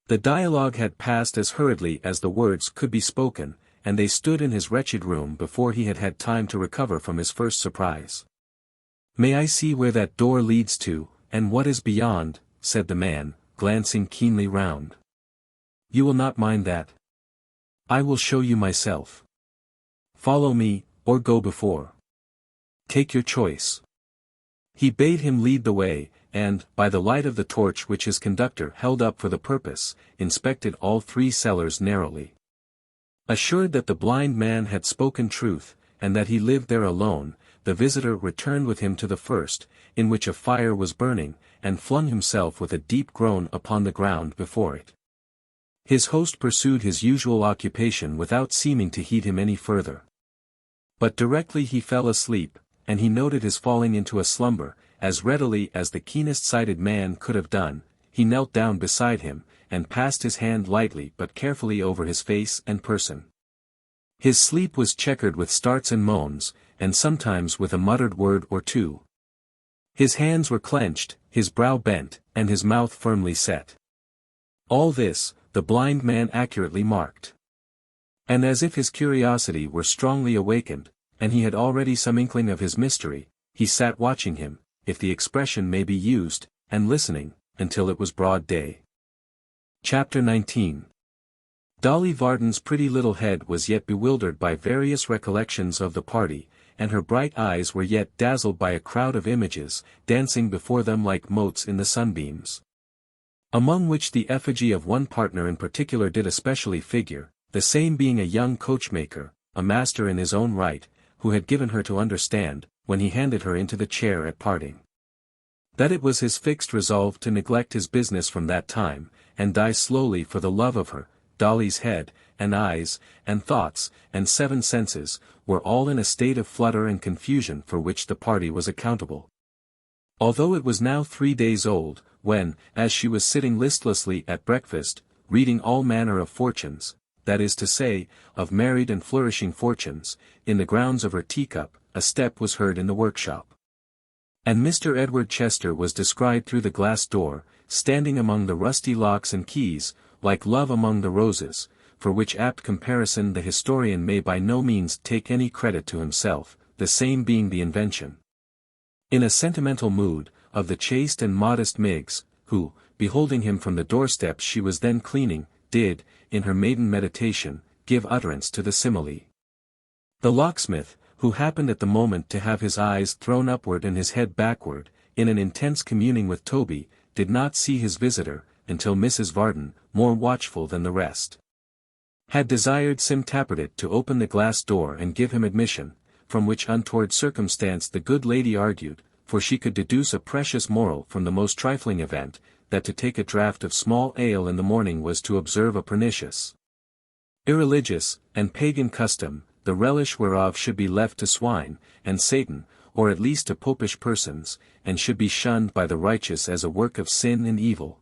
The dialogue had passed as hurriedly as the words could be spoken, and they stood in his wretched room before he had had time to recover from his first surprise. "May I see where that door leads to, and what is beyond?" said the man, glancing keenly round. "You will not mind that? I will show you myself. Follow me, or go before. Take your choice. He bade him lead the way, and, by the light of the torch which his conductor held up for the purpose, inspected all 3 cellars narrowly. Assured that the blind man had spoken truth, and that he lived there alone, the visitor returned with him to the first, in which a fire was burning, and flung himself with a deep groan upon the ground before it. His host pursued his usual occupation without seeming to heed him any further. But directly he fell asleep, and he noted his falling into a slumber, as readily as the keenest-sighted man could have done, he knelt down beside him, and passed his hand lightly but carefully over his face and person. His sleep was checkered with starts and moans, and sometimes with a muttered word or two. His hands were clenched, his brow bent, and his mouth firmly set. All this, the blind man accurately marked. And as if his curiosity were strongly awakened, and he had already some inkling of his mystery, he sat watching him, if the expression may be used, and listening, until it was broad day. Chapter 19. Dolly Varden's pretty little head was yet bewildered by various recollections of the party, and her bright eyes were yet dazzled by a crowd of images, dancing before them like motes in the sunbeams. Among which the effigy of one partner in particular did especially figure, the same being a young coachmaker, a master in his own right, who had given her to understand, when he handed her into the chair at parting, that it was his fixed resolve to neglect his business from that time, and die slowly for the love of her. Dolly's head, and eyes, and thoughts, and 7 senses, were all in a state of flutter and confusion for which the party was accountable. Although it was now 3 days old, when, as she was sitting listlessly at breakfast, reading all manner of fortunes, that is to say, of married and flourishing fortunes, in the grounds of her teacup, a step was heard in the workshop. And Mr. Edward Chester was descried through the glass door, standing among the rusty locks and keys, like love among the roses, for which apt comparison the historian may by no means take any credit to himself, the same being the invention, in a sentimental mood, of the chaste and modest Miggs, who, beholding him from the doorstep she was then cleaning, did, in her maiden meditation, give utterance to the simile. The locksmith, who happened at the moment to have his eyes thrown upward and his head backward, in an intense communing with Toby, did not see his visitor, until Mrs. Varden, more watchful than the rest, had desired Sim Tappertit to open the glass door and give him admission, from which untoward circumstance the good lady argued, for she could deduce a precious moral from the most trifling event, that to take a draught of small ale in the morning was to observe a pernicious, irreligious, and pagan custom, the relish whereof should be left to swine, and Satan, or at least to popish persons, and should be shunned by the righteous as a work of sin and evil.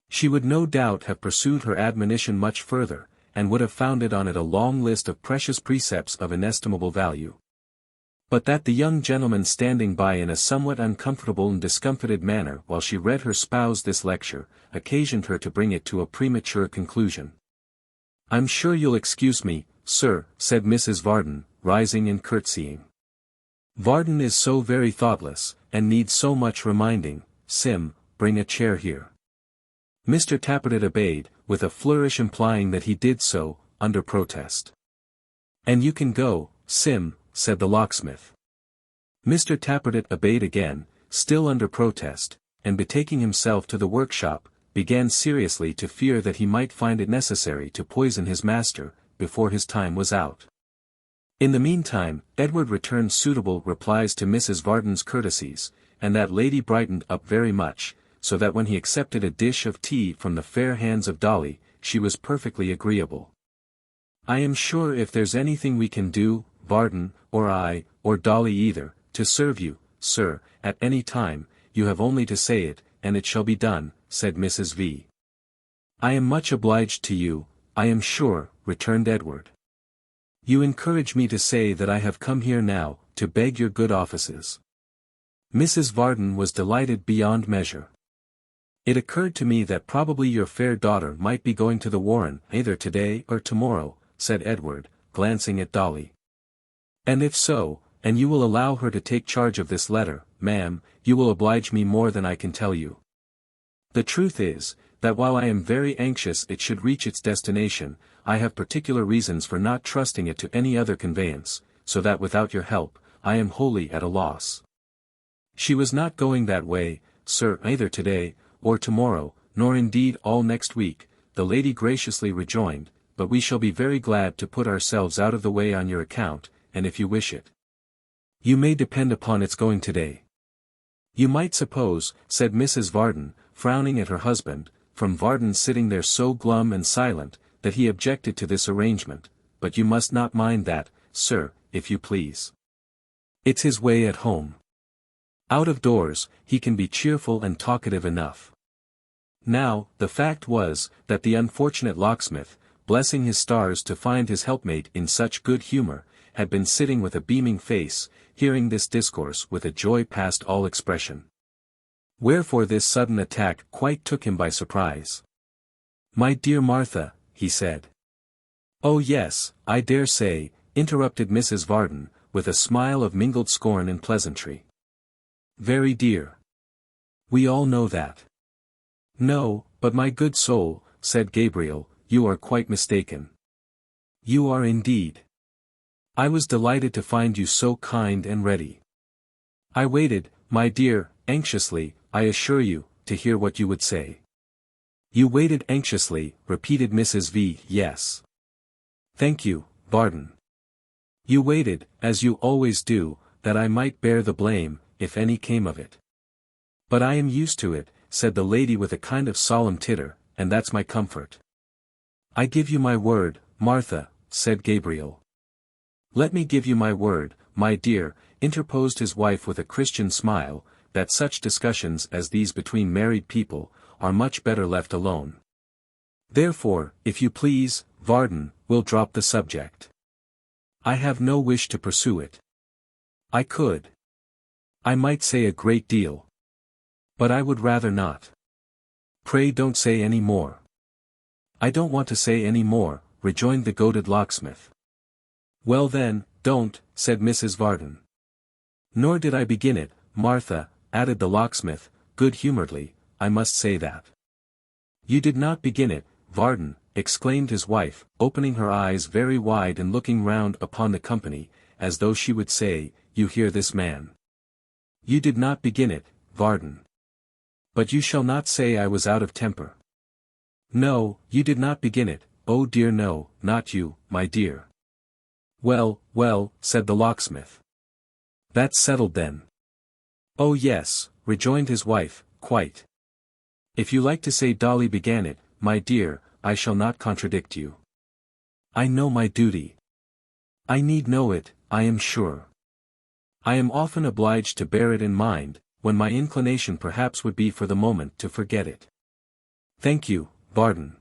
She would no doubt have pursued her admonition much further, and would have founded on it a long list of precious precepts of inestimable value. But that the young gentleman standing by in a somewhat uncomfortable and discomfited manner while she read her spouse this lecture, occasioned her to bring it to a premature conclusion. "I'm sure you'll excuse me, sir," said Mrs. Varden, rising and curtsying. "Varden is so very thoughtless, and needs so much reminding. Sim, bring a chair here." Mr. Tappertit obeyed, with a flourish implying that he did so, under protest. "And you can go, Sim," said the locksmith. Mr. Tappertit obeyed again, still under protest, and betaking himself to the workshop, began seriously to fear that he might find it necessary to poison his master, before his time was out. In the meantime, Edward returned suitable replies to Mrs. Varden's courtesies, and that lady brightened up very much, so that when he accepted a dish of tea from the fair hands of Dolly, she was perfectly agreeable. "I am sure if there's anything we can do, Varden, or I, or Dolly either, to serve you, sir, at any time, you have only to say it, and it shall be done," said Mrs. V. "I am much obliged to you, I am sure," returned Edward. "You encourage me to say that I have come here now, to beg your good offices." Mrs. Varden was delighted beyond measure. "It occurred to me that probably your fair daughter might be going to the Warren either today or tomorrow," said Edward, glancing at Dolly. "And if so, and you will allow her to take charge of this letter, ma'am, you will oblige me more than I can tell you. The truth is, that while I am very anxious it should reach its destination, I have particular reasons for not trusting it to any other conveyance, so that without your help, I am wholly at a loss. She was not going that way, sir, either today, or tomorrow, nor indeed all next week, the lady graciously rejoined, but we shall be very glad to put ourselves out of the way on your account, and if you wish it, you may depend upon its going today. You might suppose, said Mrs. Varden, frowning at her husband, from Varden sitting there so glum and silent, that he objected to this arrangement, but you must not mind that, sir, if you please. It's his way at home. Out of doors, he can be cheerful and talkative enough. Now, the fact was, that the unfortunate locksmith, blessing his stars to find his helpmate in such good humor, had been sitting with a beaming face, hearing this discourse with a joy past all expression. Wherefore this sudden attack quite took him by surprise. "My dear Martha," he said. "Oh yes, I dare say," interrupted Mrs. Varden, with a smile of mingled scorn and pleasantry. "Very dear. We all know that." "No, but my good soul," said Gabriel, "you are quite mistaken. You are indeed. I was delighted to find you so kind and ready. I waited, my dear, anxiously, I assure you, to hear what you would say." "You waited anxiously," repeated Mrs. V. "Yes. Thank you, Varden. You waited, as you always do, that I might bear the blame, if any came of it. But I am used to it," said the lady with a kind of solemn titter, "and that's my comfort." "I give you my word, Martha," said Gabriel. "Let me give you my word, my dear," interposed his wife with a Christian smile, "that such discussions as these between married people, are much better left alone. Therefore, if you please, Varden, we'll drop the subject. I have no wish to pursue it. I might say a great deal. But I would rather not. Pray don't say any more." "I don't want to say any more," rejoined the goaded locksmith. "Well then, don't," said Mrs. Varden. "Nor did I begin it, Martha," added the locksmith, good-humoredly, "I must say that." "You did not begin it, Varden," exclaimed his wife, opening her eyes very wide and looking round upon the company, as though she would say, "You hear this man. You did not begin it, Varden. But you shall not say I was out of temper. No, you did not begin it, oh dear no, not you, my dear." "Well, well," said the locksmith. "That's settled then." "Oh yes," rejoined his wife, "quite. If you like to say Dolly began it, my dear, I shall not contradict you. I know my duty. I need know it, I am sure. I am often obliged to bear it in mind, when my inclination perhaps would be for the moment to forget it. Thank you, Varden."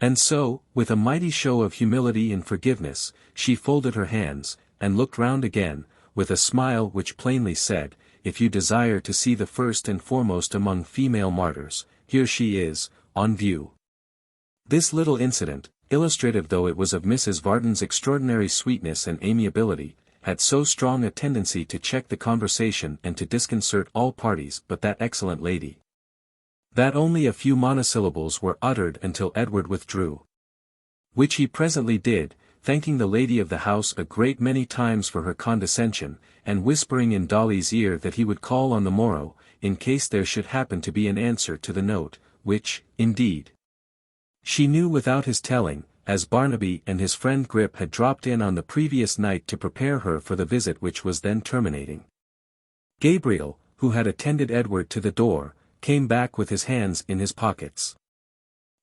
And so, with a mighty show of humility and forgiveness, she folded her hands, and looked round again, with a smile which plainly said, "If you desire to see the first and foremost among female martyrs, here she is, on view." This little incident, illustrative though it was of Mrs. Varden's extraordinary sweetness and amiability, had so strong a tendency to check the conversation and to disconcert all parties but that excellent lady, that only a few monosyllables were uttered until Edward withdrew. Which he presently did, thanking the lady of the house a great many times for her condescension, and whispering in Dolly's ear that he would call on the morrow, in case there should happen to be an answer to the note, which, indeed, she knew without his telling, as Barnaby and his friend Grip had dropped in on the previous night to prepare her for the visit which was then terminating. Gabriel, who had attended Edward to the door, came back with his hands in his pockets.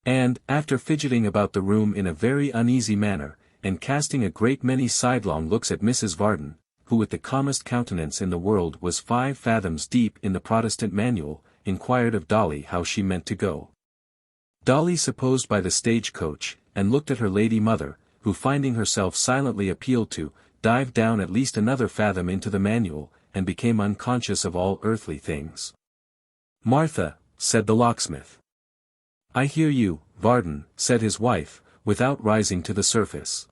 And, after fidgeting about the room in a very uneasy manner, and casting a great many sidelong looks at Mrs. Varden, who with the calmest countenance in the world was 5 fathoms deep in the Protestant manual, inquired of Dolly how she meant to go. Dolly supposed by the stage-coach, and looked at her lady mother, who finding herself silently appealed to, dived down at least another fathom into the manual, and became unconscious of all earthly things. "Martha," said the locksmith. "I hear you, Varden," said his wife, without rising to the surface.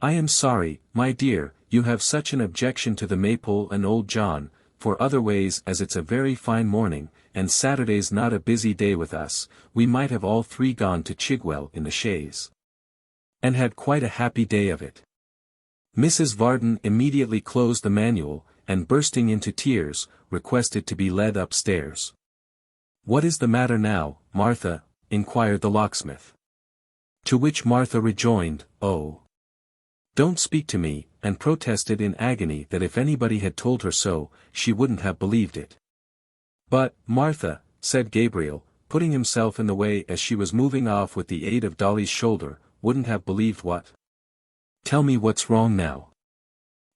"I am sorry, my dear, you have such an objection to the Maypole and old John, for other ways as it's a very fine morning, and Saturday's not a busy day with us, we might have all 3 gone to Chigwell in the chaise. And had quite a happy day of it. Mrs. Varden immediately closed the manual, and bursting into tears, requested to be led upstairs. "What is the matter now, Martha?" inquired the locksmith. To which Martha rejoined, "Oh, don't speak to me," and protested in agony that if anybody had told her so, she wouldn't have believed it. "But, Martha," said Gabriel, putting himself in the way as she was moving off with the aid of Dolly's shoulder, "wouldn't have believed what? Tell me what's wrong now.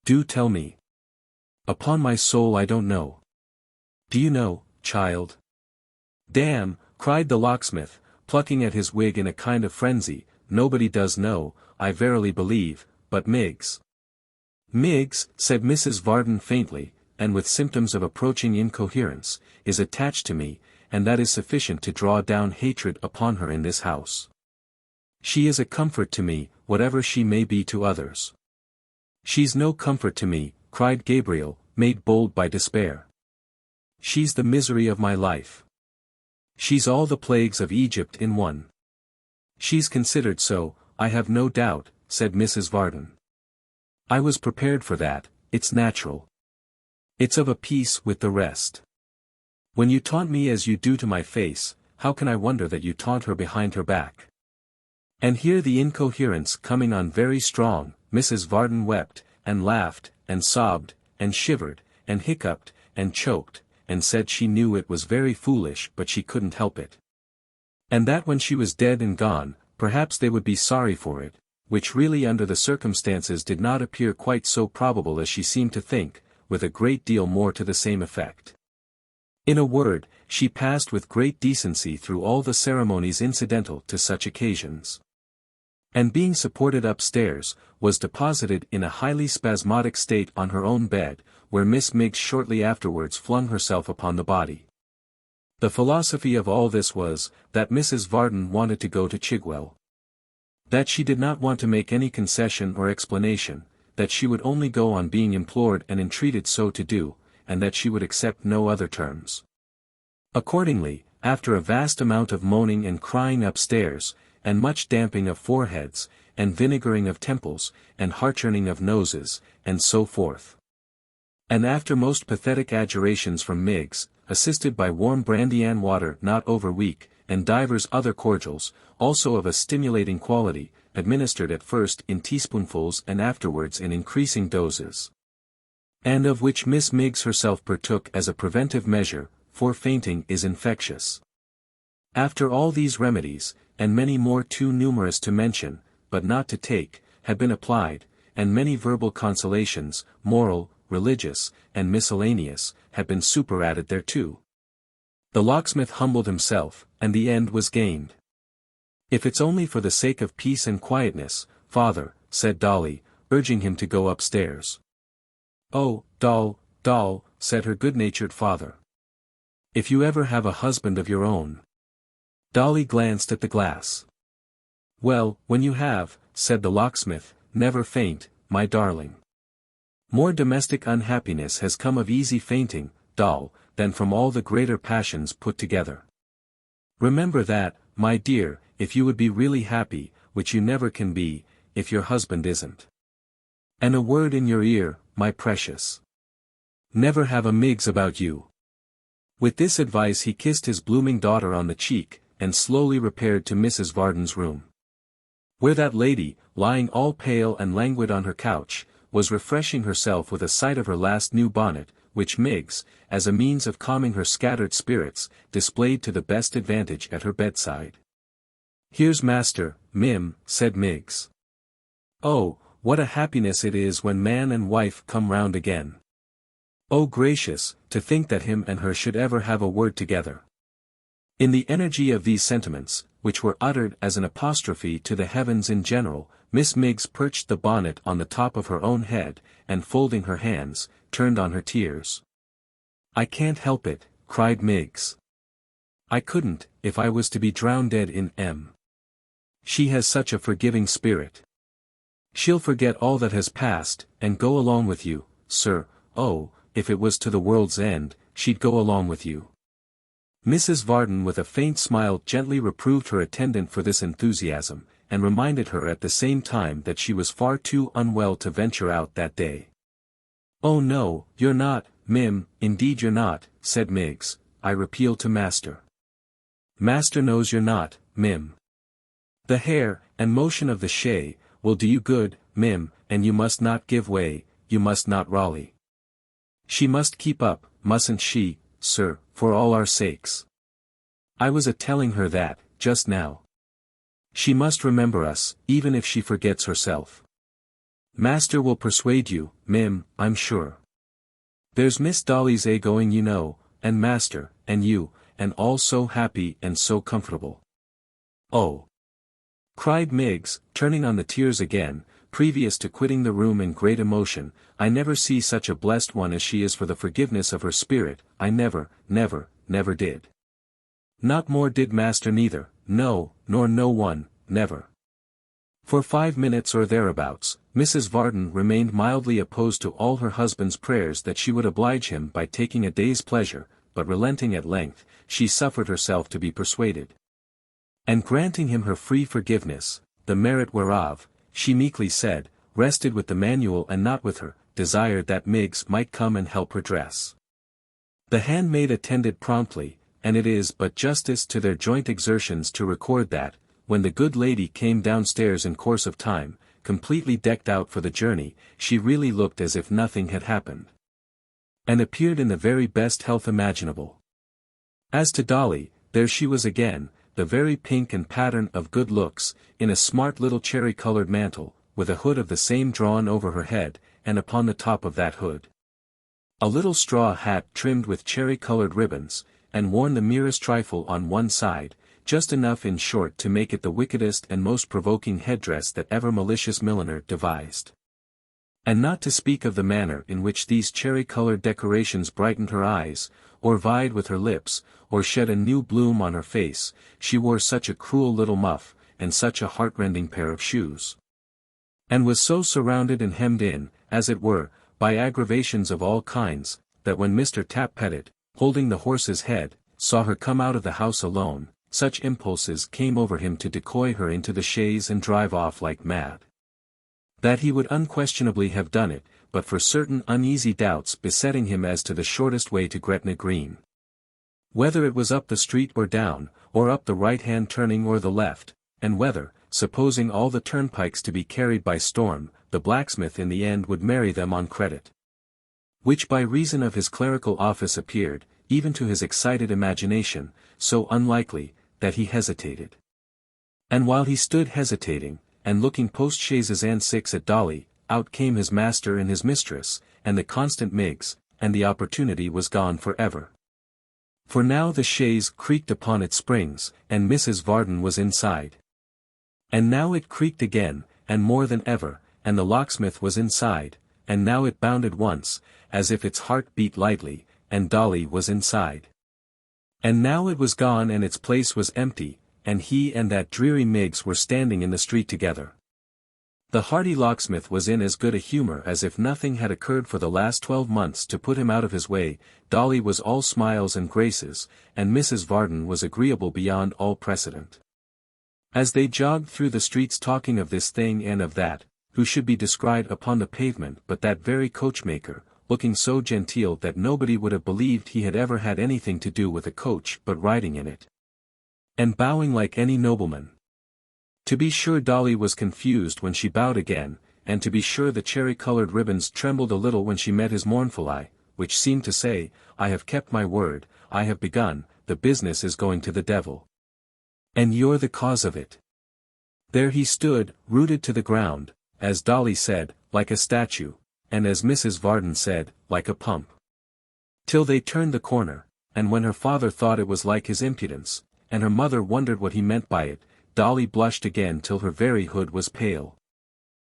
Do tell me." "Upon my soul I don't know." "Do you know, child?" "Damn," cried the locksmith, plucking at his wig in a kind of frenzy, "nobody does know, I verily believe, but Miggs." "Miggs," said Mrs. Varden faintly, and with symptoms of approaching incoherence, "is attached to me, and that is sufficient to draw down hatred upon her in this house. She is a comfort to me, whatever she may be to others." "She's no comfort to me," cried Gabriel, made bold by despair. "She's the misery of my life. She's all the plagues of Egypt in one." "She's considered so, I have no doubt," said Mrs. Varden. "I was prepared for that, it's natural. It's of a piece with the rest. When you taunt me as you do to my face, how can I wonder that you taunt her behind her back?" And here the incoherence coming on very strong, Mrs. Varden wept, and laughed, and sobbed, and shivered, and hiccuped, and choked, and said she knew it was very foolish but she couldn't help it. And that when she was dead and gone, perhaps they would be sorry for it, which really under the circumstances did not appear quite so probable as she seemed to think, with a great deal more to the same effect. In a word, she passed with great decency through all the ceremonies incidental to such occasions. And being supported upstairs, was deposited in a highly spasmodic state on her own bed, where Miss Miggs shortly afterwards flung herself upon the body. The philosophy of all this was, that Mrs. Varden wanted to go to Chigwell. That she did not want to make any concession or explanation, that she would only go on being implored and entreated so to do, and that she would accept no other terms. Accordingly, after a vast amount of moaning and crying upstairs, and much damping of foreheads, and vinegaring of temples, and heart-churning of noses, and so forth. And after most pathetic adjurations from Miggs, assisted by warm brandy and water not over weak, and divers other cordials, also of a stimulating quality, administered at first in teaspoonfuls and afterwards in increasing doses, and of which Miss Miggs herself partook as a preventive measure, for fainting is infectious. After all these remedies, and many more too numerous to mention, but not to take, had been applied, and many verbal consolations, moral, religious, and miscellaneous, had been superadded thereto, the locksmith humbled himself, and the end was gained. "If it's only for the sake of peace and quietness, father," said Dolly, urging him to go upstairs. "Oh, Doll," said her good-natured father. "If you ever have a husband of your own." Dolly glanced at the glass. "Well, when you have," said the locksmith, "never faint, my darling. More domestic unhappiness has come of easy fainting, Doll, than from all the greater passions put together. Remember that, my dear, if you would be really happy, which you never can be, if your husband isn't. And a word in your ear, my precious. Never have a Miggs about you." With this advice he kissed his blooming daughter on the cheek, and slowly repaired to Mrs. Varden's room, where that lady, lying all pale and languid on her couch, was refreshing herself with a sight of her last new bonnet, which Miggs, as a means of calming her scattered spirits, displayed to the best advantage at her bedside. "Here's master, Mim," said Miggs. "Oh, what a happiness it is when man and wife come round again. Oh gracious, to think that him and her should ever have a word together." In the energy of these sentiments, which were uttered as an apostrophe to the heavens in general, Miss Miggs perched the bonnet on the top of her own head, and folding her hands, turned on her tears. "I can't help it," cried Miggs. "I couldn't, if I was to be drowned dead in M. She has such a forgiving spirit. She'll forget all that has passed, and go along with you, sir. Oh, if it was to the world's end, she'd go along with you." Mrs. Varden with a faint smile gently reproved her attendant for this enthusiasm, and reminded her at the same time that she was far too unwell to venture out that day. "Oh no, you're not, Mim, indeed you're not," said Miggs. "I repeal to master. Master knows you're not, Mim. The hair, and motion of the shay, will do you good, Mim, and you must not give way, you must not rally. She must keep up, mustn't she, sir, for all our sakes? I was a-telling her that, just now. She must remember us, even if she forgets herself. Master will persuade you, Mim, I'm sure. There's Miss Dolly's going you know, and master, and you, and all so happy and so comfortable." "Oh!" cried Miggs, turning on the tears again, previous to quitting the room in great emotion. "I never see such a blessed one as she is for the forgiveness of her spirit, I never, never, never did. Not more did master neither, no, nor no one, never." For 5 minutes or thereabouts, Mrs. Varden remained mildly opposed to all her husband's prayers that she would oblige him by taking a day's pleasure, but relenting at length, she suffered herself to be persuaded. And granting him her free forgiveness, the merit whereof, she meekly said, rested with the manual and not with her, desired that Miggs might come and help her dress. The handmaid attended promptly, and it is but justice to their joint exertions to record that, when the good lady came downstairs in course of time, completely decked out for the journey, she really looked as if nothing had happened. And appeared in the very best health imaginable. As to Dolly, there she was again, the very pink and pattern of good looks, in a smart little cherry-colored mantle, with a hood of the same drawn over her head, and upon the top of that hood a little straw hat trimmed with cherry-colored ribbons, and worn the merest trifle on one side, just enough in short to make it the wickedest and most provoking headdress that ever malicious milliner devised. And not to speak of the manner in which these cherry-colored decorations brightened her eyes, or vied with her lips, or shed a new bloom on her face, she wore such a cruel little muff, and such a heart-rending pair of shoes. And was so surrounded and hemmed in, as it were, by aggravations of all kinds, that when Mr. Tap-Pettit, holding the horse's head, saw her come out of the house alone, such impulses came over him to decoy her into the chaise and drive off like mad, that he would unquestionably have done it, but for certain uneasy doubts besetting him as to the shortest way to Gretna Green. Whether it was up the street or down, or up the right-hand turning or the left, and whether, supposing all the turnpikes to be carried by storm, the blacksmith in the end would marry them on credit. Which by reason of his clerical office appeared, even to his excited imagination, so unlikely, that he hesitated. And while he stood hesitating, and looking post-chaises and six at Dolly, out came his master and his mistress, and the constant Miggs, and the opportunity was gone for ever. For now the chaise creaked upon its springs, and Mrs. Varden was inside. And now it creaked again, and more than ever, and the locksmith was inside, and now it bounded once, as if its heart beat lightly, and Dolly was inside. And now it was gone and its place was empty, and he and that dreary Miggs were standing in the street together. The hearty locksmith was in as good a humour as if nothing had occurred for the last 12 months to put him out of his way. Dolly was all smiles and graces, and Mrs. Varden was agreeable beyond all precedent. As they jogged through the streets talking of this thing and of that, who should be descried upon the pavement but that very coachmaker, looking so genteel that nobody would have believed he had ever had anything to do with a coach but riding in it, and bowing like any nobleman. To be sure Dolly was confused when she bowed again, and to be sure the cherry-colored ribbons trembled a little when she met his mournful eye, which seemed to say, "I have kept my word, I have begun, the business is going to the devil. And you're the cause of it." There he stood, rooted to the ground, as Dolly said, like a statue, and as Mrs. Varden said, like a pump. Till they turned the corner, and when her father thought it was like his impudence, and her mother wondered what he meant by it, Dolly blushed again till her very hood was pale.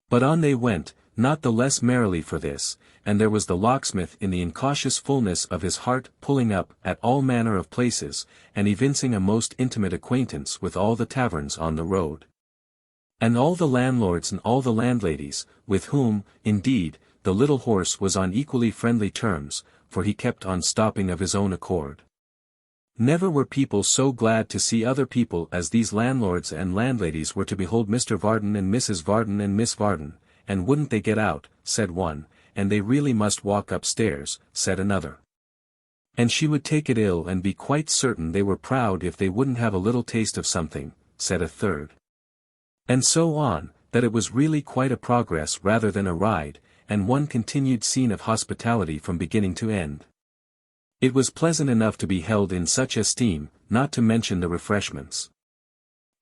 But on they went, not the less merrily for this, and there was the locksmith in the incautious fullness of his heart pulling up at all manner of places, and evincing a most intimate acquaintance with all the taverns on the road, and all the landlords and all the landladies, with whom, indeed, the little horse was on equally friendly terms, for he kept on stopping of his own accord. Never were people so glad to see other people as these landlords and landladies were to behold Mr. Varden and Mrs. Varden and Miss Varden, and wouldn't they get out, said one, and they really must walk upstairs, said another. And she would take it ill and be quite certain they were proud if they wouldn't have a little taste of something, said a third. And so on, that it was really quite a progress rather than a ride, and one continued scene of hospitality from beginning to end. It was pleasant enough to be held in such esteem, not to mention the refreshments.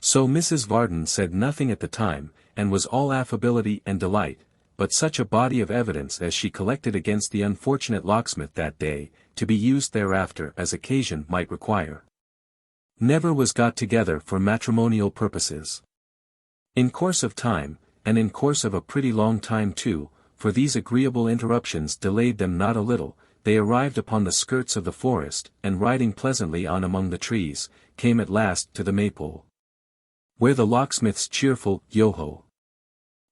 So Mrs. Varden said nothing at the time, and was all affability and delight, but such a body of evidence as she collected against the unfortunate locksmith that day, to be used thereafter as occasion might require, never was got together for matrimonial purposes. In course of time, and in course of a pretty long time too, for these agreeable interruptions delayed them not a little, they arrived upon the skirts of the forest, and riding pleasantly on among the trees, came at last to the Maypole, where the locksmith's cheerful yo-ho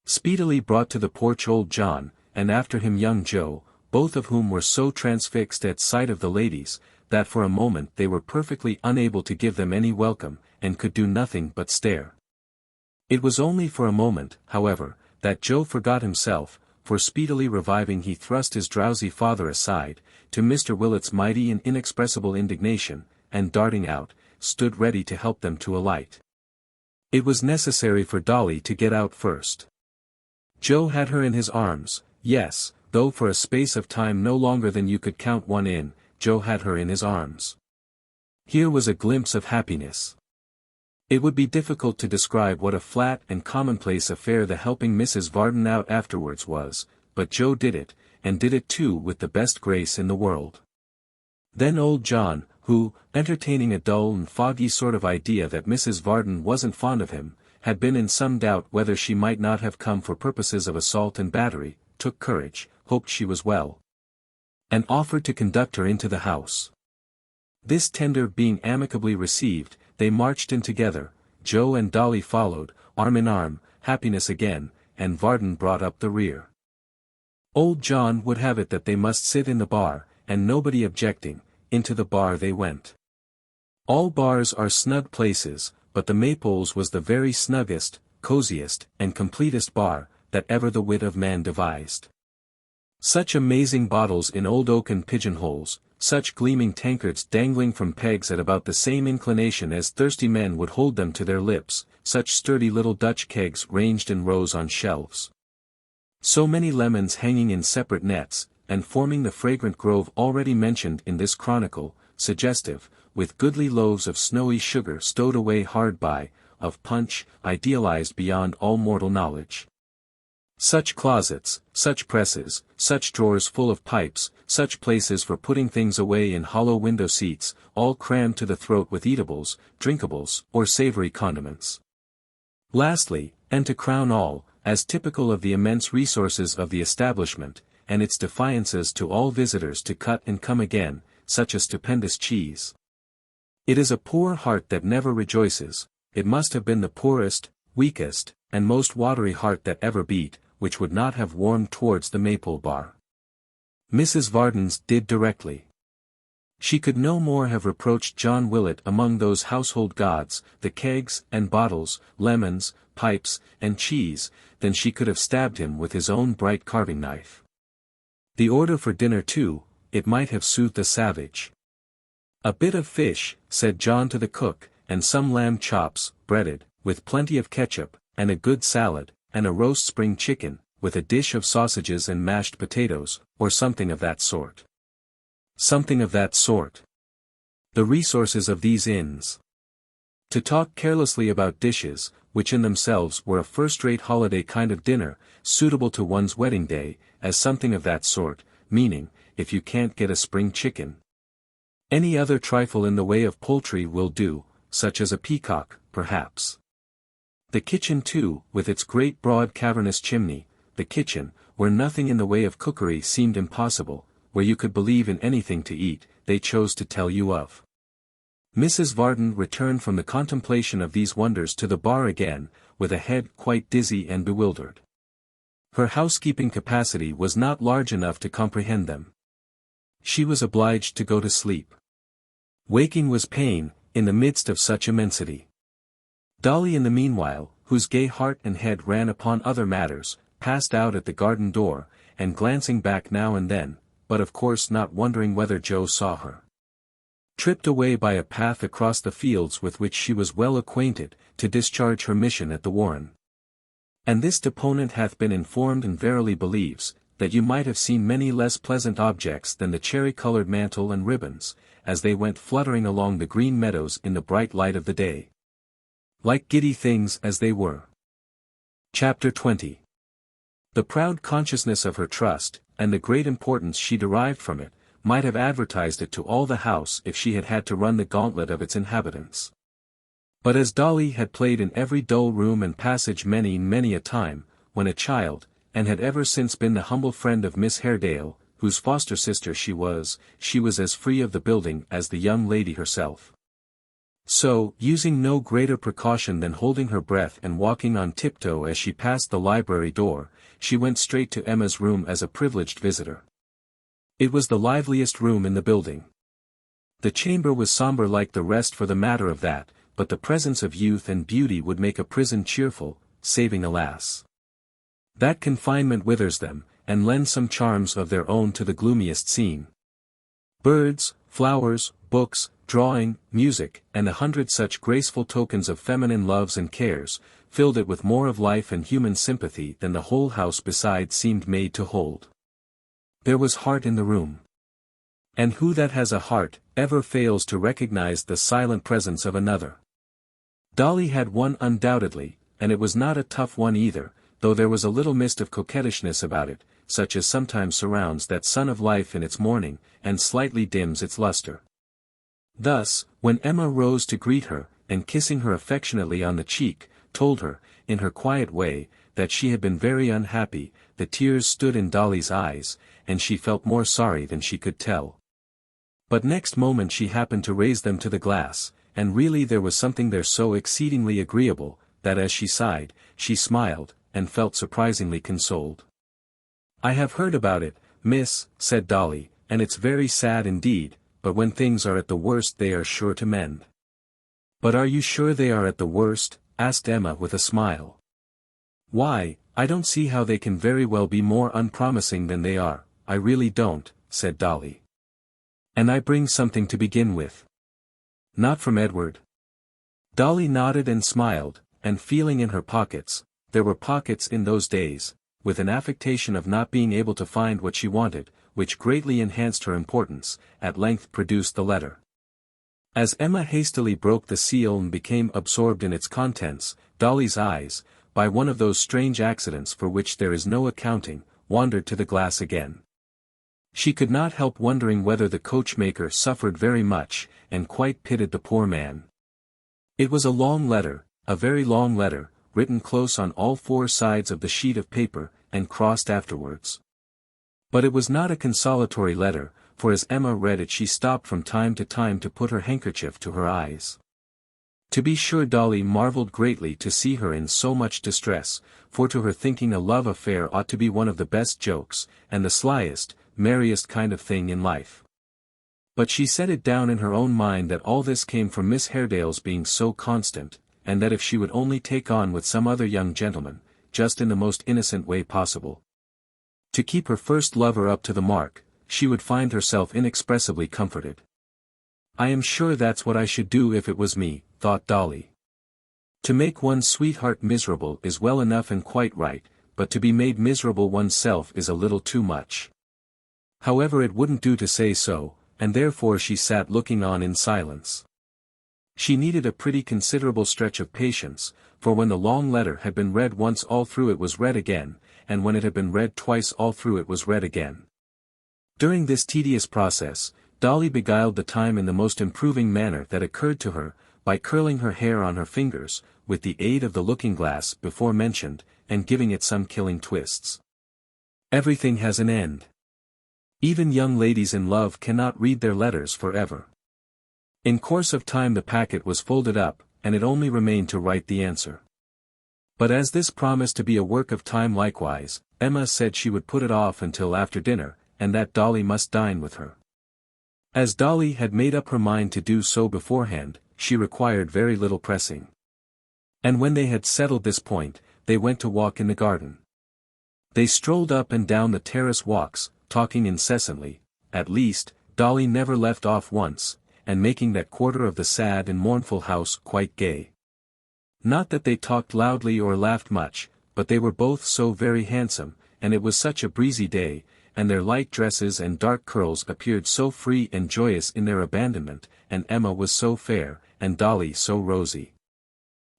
speedily brought to the porch old John, and after him young Joe, both of whom were so transfixed at sight of the ladies, that for a moment they were perfectly unable to give them any welcome, and could do nothing but stare. It was only for a moment, however, that Joe forgot himself, for speedily reviving he thrust his drowsy father aside, to Mr. Willet's mighty and inexpressible indignation, and darting out, stood ready to help them to alight. It was necessary for Dolly to get out first. Joe had her in his arms, yes, though for a space of time no longer than you could count one in, Joe had her in his arms. Here was a glimpse of happiness. It would be difficult to describe what a flat and commonplace affair the helping Mrs. Varden out afterwards was, but Joe did it, and did it too with the best grace in the world. Then old John, who, entertaining a dull and foggy sort of idea that Mrs. Varden wasn't fond of him, had been in some doubt whether she might not have come for purposes of assault and battery, took courage, hoped she was well, and offered to conduct her into the house. This tender being amicably received, they marched in together, Joe and Dolly followed, arm in arm, happiness again, and Varden brought up the rear. Old John would have it that they must sit in the bar, and nobody objecting, into the bar they went. All bars are snug places, but the Maypole's was the very snuggest, coziest, and completest bar, that ever the wit of man devised. Such amazing bottles in old oaken pigeonholes, such gleaming tankards dangling from pegs at about the same inclination as thirsty men would hold them to their lips, such sturdy little Dutch kegs ranged in rows on shelves. So many lemons hanging in separate nets, and forming the fragrant grove already mentioned in this chronicle, suggestive, with goodly loaves of snowy sugar stowed away hard by, of punch, idealized beyond all mortal knowledge. Such closets, such presses, such drawers full of pipes, such places for putting things away in hollow window seats, all crammed to the throat with eatables, drinkables, or savory condiments. Lastly, and to crown all, as typical of the immense resources of the establishment, and its defiances to all visitors to cut and come again, such a stupendous cheese. It is a poor heart that never rejoices, it must have been the poorest, weakest, and most watery heart that ever beat, which would not have warmed towards the Maypole bar. Mrs. Varden's did directly. She could no more have reproached John Willet among those household gods, the kegs and bottles, lemons, pipes, and cheese, than she could have stabbed him with his own bright carving knife. The order for dinner too, it might have soothed a savage. A bit of fish, said John to the cook, and some lamb chops, breaded, with plenty of ketchup, and a good salad, and a roast spring chicken, with a dish of sausages and mashed potatoes, or something of that sort. Something of that sort. The resources of these inns. To talk carelessly about dishes, which in themselves were a first-rate holiday kind of dinner, suitable to one's wedding day, as something of that sort, meaning, if you can't get a spring chicken, any other trifle in the way of poultry will do, such as a peacock, perhaps. The kitchen too, with its great broad cavernous chimney, the kitchen, where nothing in the way of cookery seemed impossible, where you could believe in anything to eat, they chose to tell you of. Mrs. Varden returned from the contemplation of these wonders to the bar again, with a head quite dizzy and bewildered. Her housekeeping capacity was not large enough to comprehend them. She was obliged to go to sleep. Waking was pain, in the midst of such immensity. Dolly in the meanwhile, whose gay heart and head ran upon other matters, passed out at the garden door, and glancing back now and then, but of course not wondering whether Joe saw her, tripped away by a path across the fields with which she was well acquainted, to discharge her mission at the warren. And this deponent hath been informed and verily believes, that you might have seen many less pleasant objects than the cherry-coloured mantle and ribbons, as they went fluttering along the green meadows in the bright light of the day. Like giddy things as they were. Chapter 20. The proud consciousness of her trust, and the great importance she derived from it, might have advertised it to all the house if she had had to run the gauntlet of its inhabitants. But as Dolly had played in every dull room and passage many a time, when a child, and had ever since been the humble friend of Miss Haredale, whose foster sister she was as free of the building as the young lady herself. So, using no greater precaution than holding her breath and walking on tiptoe as she passed the library door, she went straight to Emma's room as a privileged visitor. It was the liveliest room in the building. The chamber was sombre like the rest for the matter of that, but the presence of youth and beauty would make a prison cheerful, saving alas, that confinement withers them, and lends some charms of their own to the gloomiest scene. Birds, flowers, books, drawing, music, and 100 such graceful tokens of feminine loves and cares, filled it with more of life and human sympathy than the whole house beside seemed made to hold. There was heart in the room. And who that has a heart, ever fails to recognize the silent presence of another? Dolly had one undoubtedly, and it was not a tough one either, though there was a little mist of coquettishness about it, such as sometimes surrounds that sun of life in its morning, and slightly dims its luster. Thus, when Emma rose to greet her, and kissing her affectionately on the cheek, told her, in her quiet way, that she had been very unhappy, the tears stood in Dolly's eyes, and she felt more sorry than she could tell. But next moment she happened to raise them to the glass, and really there was something there so exceedingly agreeable, that as she sighed, she smiled, and felt surprisingly consoled. "I have heard about it, miss," said Dolly, "and it's very sad indeed, but when things are at the worst they are sure to mend." "But are you sure they are at the worst?" asked Emma with a smile. "Why, I don't see how they can very well be more unpromising than they are, I really don't," said Dolly. "And I bring something to begin with." "Not from Edward?" Dolly nodded and smiled, and feeling in her pockets, there were pockets in those days, with an affectation of not being able to find what she wanted, which greatly enhanced her importance, at length produced the letter. As Emma hastily broke the seal and became absorbed in its contents, Dolly's eyes, by one of those strange accidents for which there is no accounting, wandered to the glass again. She could not help wondering whether the coachmaker suffered very much, and quite pitied the poor man. It was a long letter, a very long letter, written close on all 4 sides of the sheet of paper, and crossed afterwards. But it was not a consolatory letter, for as Emma read it she stopped from time to time to put her handkerchief to her eyes. To be sure Dolly marvelled greatly to see her in so much distress, for to her thinking a love affair ought to be one of the best jokes, and the slyest, merriest kind of thing in life. But she set it down in her own mind that all this came from Miss Haredale's being so constant, and that if she would only take on with some other young gentleman, just in the most innocent way possible, to keep her first lover up to the mark, she would find herself inexpressibly comforted. "I am sure that's what I should do if it was me," thought Dolly. To make one's sweetheart miserable is well enough and quite right, but to be made miserable oneself is a little too much. However, it wouldn't do to say so, and therefore she sat looking on in silence. She needed a pretty considerable stretch of patience, for when the long letter had been read once all through it was read again, and when it had been read twice all through it was read again. During this tedious process, Dolly beguiled the time in the most improving manner that occurred to her, by curling her hair on her fingers, with the aid of the looking-glass before mentioned, and giving it some killing twists. Everything has an end. Even young ladies in love cannot read their letters forever. In course of time the packet was folded up, and it only remained to write the answer. But as this promised to be a work of time likewise, Emma said she would put it off until after dinner, and that Dolly must dine with her. As Dolly had made up her mind to do so beforehand, she required very little pressing. And when they had settled this point, they went to walk in the garden. They strolled up and down the terrace walks, talking incessantly, at least, Dolly never left off once, and making that quarter of the sad and mournful house quite gay. Not that they talked loudly or laughed much, but they were both so very handsome, and it was such a breezy day, and their light dresses and dark curls appeared so free and joyous in their abandonment, and Emma was so fair, and Dolly so rosy.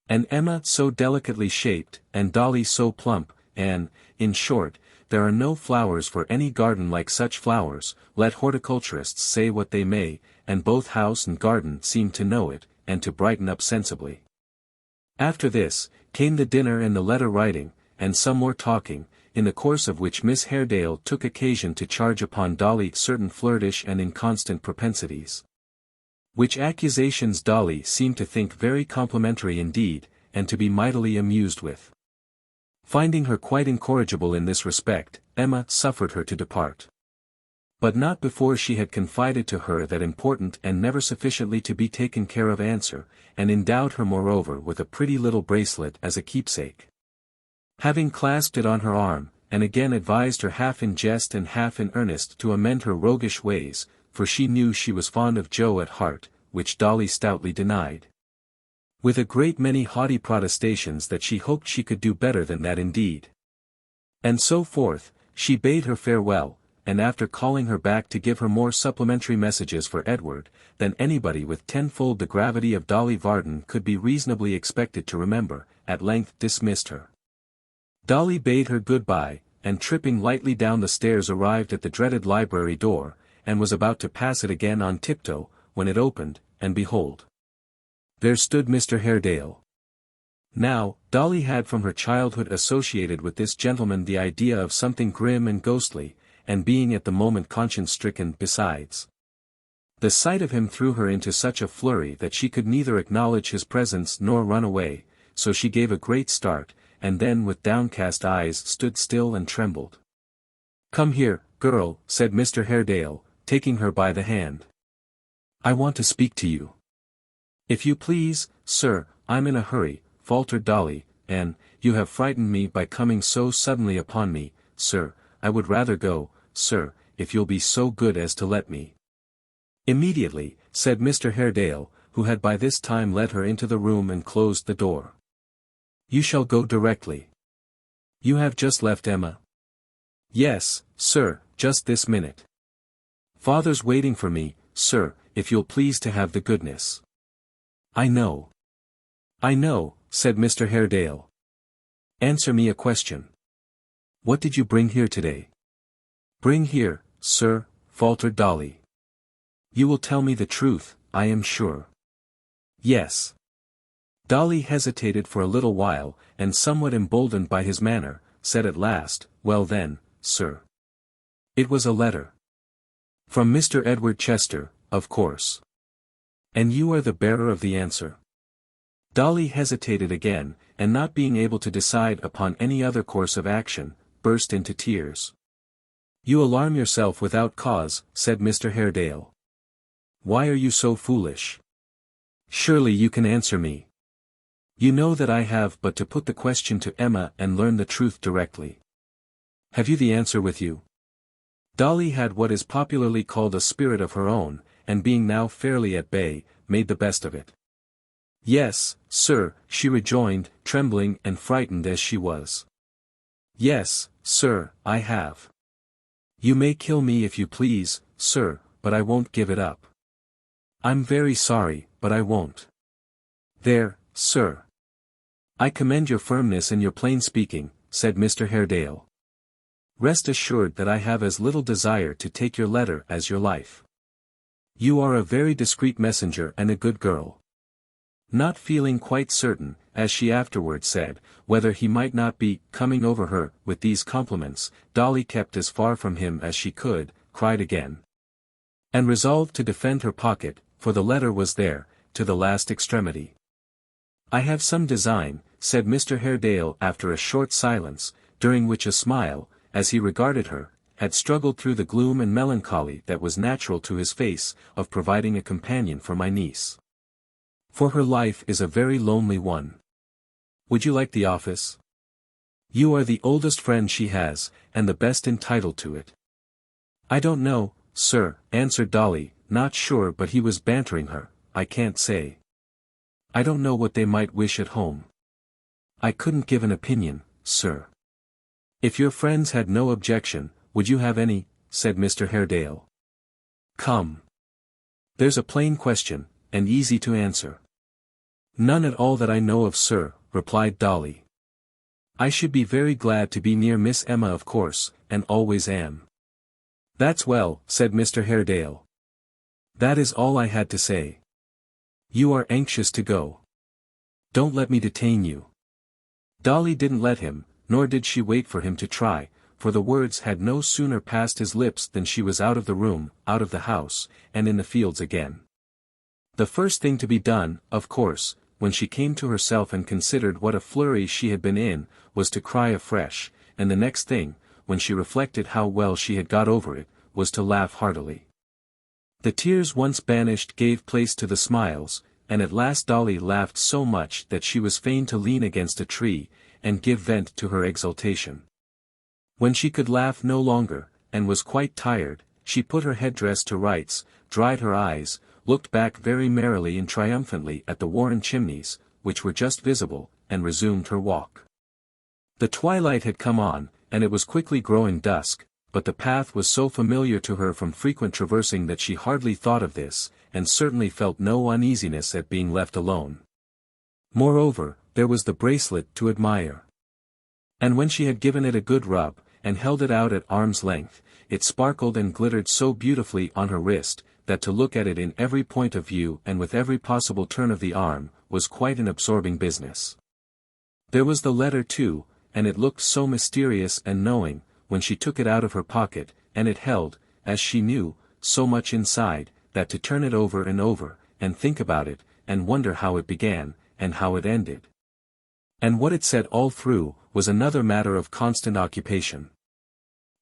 And Emma so delicately shaped, and Dolly so plump, and, in short, there are no flowers for any garden like such flowers, let horticulturists say what they may, and both house and garden seemed to know it, and to brighten up sensibly. After this, came the dinner and the letter writing, and some more talking, in the course of which Miss Haredale took occasion to charge upon Dolly certain flirtish and inconstant propensities. Which accusations Dolly seemed to think very complimentary indeed, and to be mightily amused with. Finding her quite incorrigible in this respect, Emma suffered her to depart. But not before she had confided to her that important and never sufficiently to be taken care of answer, and endowed her moreover with a pretty little bracelet as a keepsake. Having clasped it on her arm, and again advised her half in jest and half in earnest to amend her roguish ways, for she knew she was fond of Joe at heart, which Dolly stoutly denied. With a great many haughty protestations that she hoped she could do better than that indeed. And so forth, she bade her farewell, and after calling her back to give her more supplementary messages for Edward, than anybody with tenfold the gravity of Dolly Varden could be reasonably expected to remember, at length dismissed her. Dolly bade her good-bye, and tripping lightly down the stairs arrived at the dreaded library door, and was about to pass it again on tiptoe, when it opened, and behold, there stood Mr. Haredale. Now, Dolly had from her childhood associated with this gentleman the idea of something grim and ghostly, and being at the moment conscience-stricken besides. The sight of him threw her into such a flurry that she could neither acknowledge his presence nor run away, so she gave a great start, and then with downcast eyes stood still and trembled. "Come here, girl," said Mr. Haredale, taking her by the hand. "I want to speak to you." "If you please, sir, I'm in a hurry," faltered Dolly, "and, you have frightened me by coming so suddenly upon me, sir. I would rather go, sir, if you'll be so good as to let me." "Immediately," said Mr. Haredale, who had by this time led her into the room and closed the door. "You shall go directly." "You have just left Emma?" "Yes, sir, just this minute. Father's waiting for me, sir, if you'll please to have the goodness." "I know." "I know," said Mr. Haredale. "Answer me a question. What did you bring here today?" "Bring here, sir," faltered Dolly. "You will tell me the truth, I am sure." "Yes." Dolly hesitated for a little while, and somewhat emboldened by his manner, said at last, "Well then, sir." "It was a letter." "From Mr. Edward Chester, of course. And you are the bearer of the answer?" Dolly hesitated again, and not being able to decide upon any other course of action, burst into tears. "You alarm yourself without cause," said Mr. Haredale. "Why are you so foolish? Surely you can answer me. You know that I have but to put the question to Emma and learn the truth directly. Have you the answer with you?" Dolly had what is popularly called a spirit of her own, and being now fairly at bay, made the best of it. "Yes, sir," she rejoined, trembling and frightened as she was. "Yes, sir, I have. You may kill me if you please, sir, but I won't give it up. I'm very sorry, but I won't. There, sir. I commend your firmness and your plain speaking," said Mr. Haredale. "Rest assured that I have as little desire to take your letter as your life. You are a very discreet messenger and a good girl." Not feeling quite certain, as she afterwards said, whether he might not be coming over her with these compliments, Dolly kept as far from him as she could, cried again, and resolved to defend her pocket, for the letter was there, to the last extremity. "I have some design," said Mr. Haredale after a short silence, during which a smile, as he regarded her, had struggled through the gloom and melancholy that was natural to his face, of providing a companion for my niece. For her life is a very lonely one. Would you like the office? You are the oldest friend she has, and the best entitled to it. I don't know, sir, answered Dolly, not sure, but he was bantering her. I can't say. I don't know what they might wish at home. I couldn't give an opinion, sir. If your friends had no objection, would you have any? Said Mr. Haredale. Come. There's a plain question, and easy to answer. None at all that I know of, sir, replied Dolly. I should be very glad to be near Miss Emma, of course, and always am. That's well, said Mr. Haredale. That is all I had to say. You are anxious to go. Don't let me detain you. Dolly didn't let him, nor did she wait for him to try, for the words had no sooner passed his lips than she was out of the room, out of the house, and in the fields again. The first thing to be done, of course, when she came to herself and considered what a flurry she had been in, was to cry afresh, and the next thing, when she reflected how well she had got over it, was to laugh heartily. The tears once banished gave place to the smiles, and at last Dolly laughed so much that she was fain to lean against a tree, and give vent to her exultation. When she could laugh no longer, and was quite tired, she put her headdress to rights, dried her eyes, looked back very merrily and triumphantly at the Warren chimneys, which were just visible, and resumed her walk. The twilight had come on, and it was quickly growing dusk, but the path was so familiar to her from frequent traversing that she hardly thought of this, and certainly felt no uneasiness at being left alone. Moreover, there was the bracelet to admire. And when she had given it a good rub, and held it out at arm's length, it sparkled and glittered so beautifully on her wrist, that to look at it in every point of view and with every possible turn of the arm, was quite an absorbing business. There was the letter too, and it looked so mysterious and knowing, when she took it out of her pocket, and it held, as she knew, so much inside, that to turn it over and over, and think about it, and wonder how it began, and how it ended, and what it said all through, was another matter of constant occupation.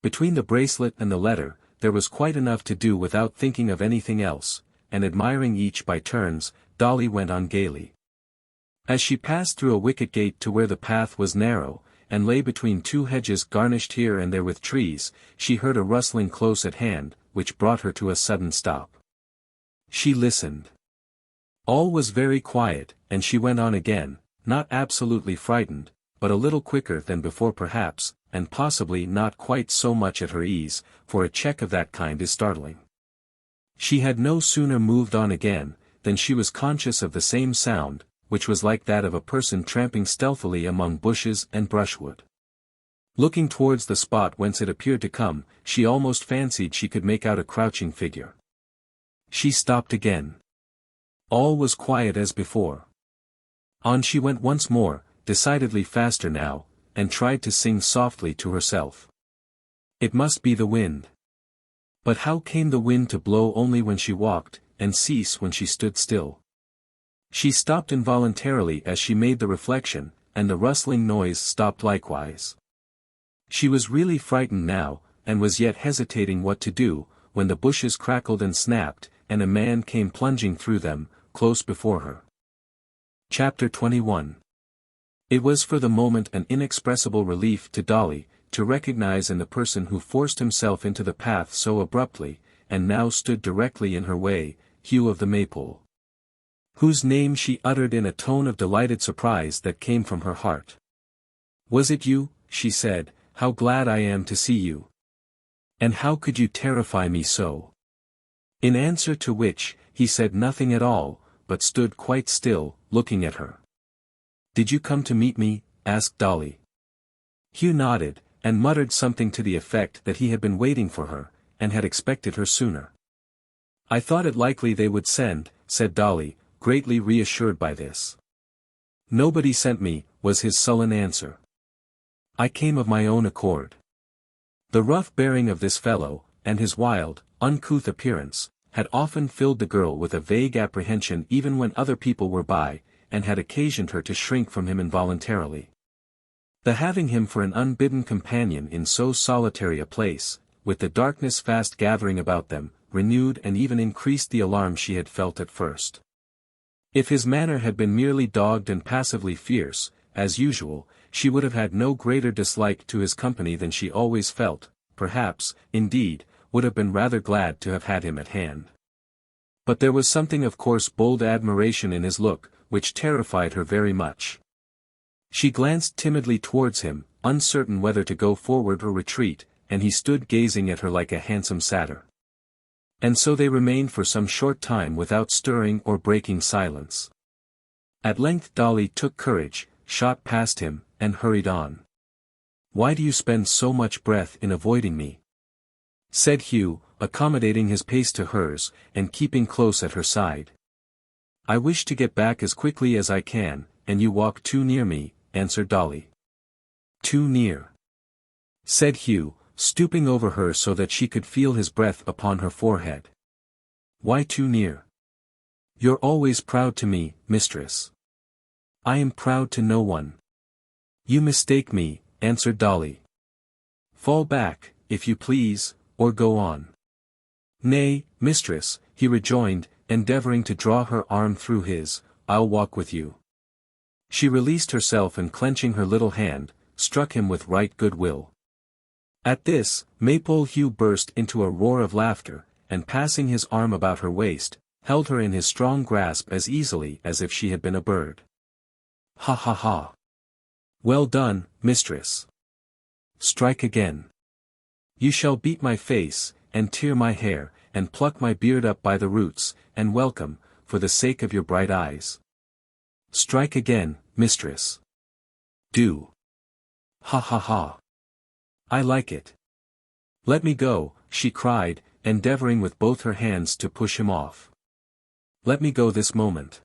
Between the bracelet and the letter, there was quite enough to do without thinking of anything else, and admiring each by turns, Dolly went on gaily. As she passed through a wicket gate to where the path was narrow, and lay between two hedges garnished here and there with trees, she heard a rustling close at hand, which brought her to a sudden stop. She listened. All was very quiet, and she went on again, not absolutely frightened, but a little quicker than before perhaps, and possibly not quite so much at her ease, for a check of that kind is startling. She had no sooner moved on again, than she was conscious of the same sound, which was like that of a person tramping stealthily among bushes and brushwood. Looking towards the spot whence it appeared to come, she almost fancied she could make out a crouching figure. She stopped again. All was quiet as before. On she went once more, decidedly faster now, and tried to sing softly to herself. It must be the wind. But how came the wind to blow only when she walked, and cease when she stood still? She stopped involuntarily as she made the reflection, and the rustling noise stopped likewise. She was really frightened now, and was yet hesitating what to do, when the bushes crackled and snapped, and a man came plunging through them, close before her. Chapter 21. It was for the moment an inexpressible relief to Dolly, to recognize in the person who forced himself into the path so abruptly, and now stood directly in her way, Hugh of the Maypole, whose name she uttered in a tone of delighted surprise that came from her heart. "Was it you?" she said. "How glad I am to see you. And how could you terrify me so?" In answer to which, he said nothing at all, but stood quite still, looking at her. "Did you come to meet me?" asked Dolly. Hugh nodded, and muttered something to the effect that he had been waiting for her, and had expected her sooner. "I thought it likely they would send," said Dolly, greatly reassured by this. "Nobody sent me," was his sullen answer. "I came of my own accord." The rough bearing of this fellow, and his wild, uncouth appearance, had often filled the girl with a vague apprehension even when other people were by, and had occasioned her to shrink from him involuntarily. The having him for an unbidden companion in so solitary a place, with the darkness fast gathering about them, renewed and even increased the alarm she had felt at first. If his manner had been merely dogged and passively fierce, as usual, she would have had no greater dislike to his company than she always felt, perhaps, indeed, would have been rather glad to have had him at hand. But there was something of course bold admiration in his look, which terrified her very much. She glanced timidly towards him, uncertain whether to go forward or retreat, and he stood gazing at her like a handsome satyr. And so they remained for some short time without stirring or breaking silence. At length Dolly took courage, shot past him, and hurried on. "Why do you spend so much breath in avoiding me?" said Hugh, accommodating his pace to hers, and keeping close at her side. "I wish to get back as quickly as I can, and you walk too near me," answered Dolly. "Too near?" said Hugh, stooping over her so that she could feel his breath upon her forehead. "Why too near? You're always proud to me, mistress." "I am proud to no one." "You mistake me," answered Dolly. "Fall back, if you please, or go on." "Nay, mistress," he rejoined, endeavoring to draw her arm through his, "I'll walk with you." She released herself and clenching her little hand, struck him with right good will. At this, Maypole Hugh burst into a roar of laughter, and passing his arm about her waist, held her in his strong grasp as easily as if she had been a bird. "Ha ha ha! Well done, mistress. Strike again. You shall beat my face, and tear my hair, and pluck my beard up by the roots, and welcome, for the sake of your bright eyes. Strike again, mistress. Do. Ha ha ha. I like it. Let me go," she cried, endeavoring with both her hands to push him off. "Let me go this moment."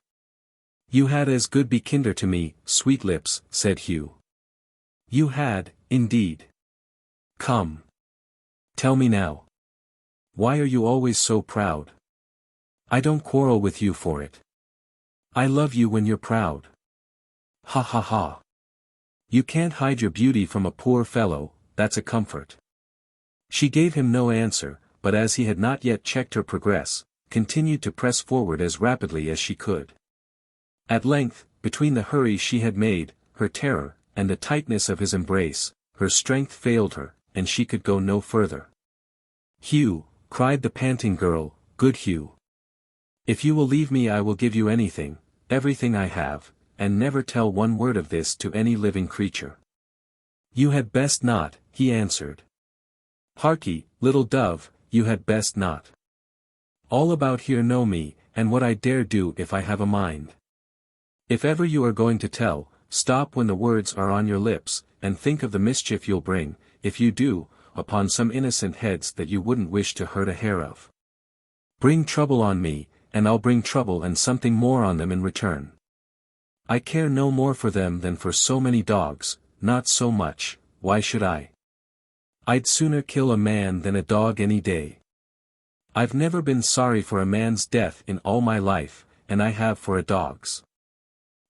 "You had as good be kinder to me, sweet lips," said Hugh. "You had, indeed. Come. Tell me now. Why are you always so proud? I don't quarrel with you for it. I love you when you're proud. Ha ha ha. You can't hide your beauty from a poor fellow, that's a comfort." She gave him no answer, but as he had not yet checked her progress, continued to press forward as rapidly as she could. At length, between the hurry she had made, her terror, and the tightness of his embrace, her strength failed her, and she could go no further. "Hugh," cried the panting girl, "good Hugh. If you will leave me I will give you anything, everything I have, and never tell one word of this to any living creature." "You had best not," he answered. "Harkee, little dove, you had best not. All about here know me, and what I dare do if I have a mind. If ever you are going to tell, stop when the words are on your lips, and think of the mischief you'll bring, if you do, upon some innocent heads that you wouldn't wish to hurt a hair of. Bring trouble on me, and I'll bring trouble and something more on them in return. I care no more for them than for so many dogs, not so much, why should I? I'd sooner kill a man than a dog any day. I've never been sorry for a man's death in all my life, and I have for a dog's."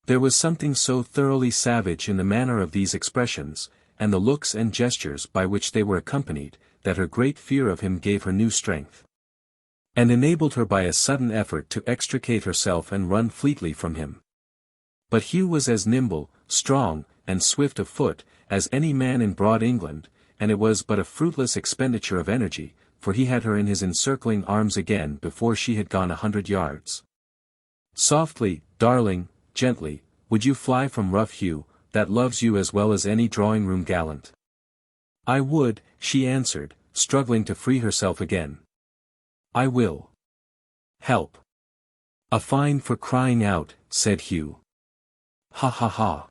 There was something so thoroughly savage in the manner of these expressions, and the looks and gestures by which they were accompanied, that her great fear of him gave her new strength, and enabled her by a sudden effort to extricate herself and run fleetly from him. But Hugh was as nimble, strong, and swift of foot, as any man in broad England, and it was but a fruitless expenditure of energy, for he had her in his encircling arms again before she had gone 100 yards. "Softly, darling, gently, would you fly from rough Hugh, that loves you as well as any drawing-room gallant?" "I would," she answered, struggling to free herself again. "I will. Help." "A fine for crying out," said Hugh. "Ha ha ha.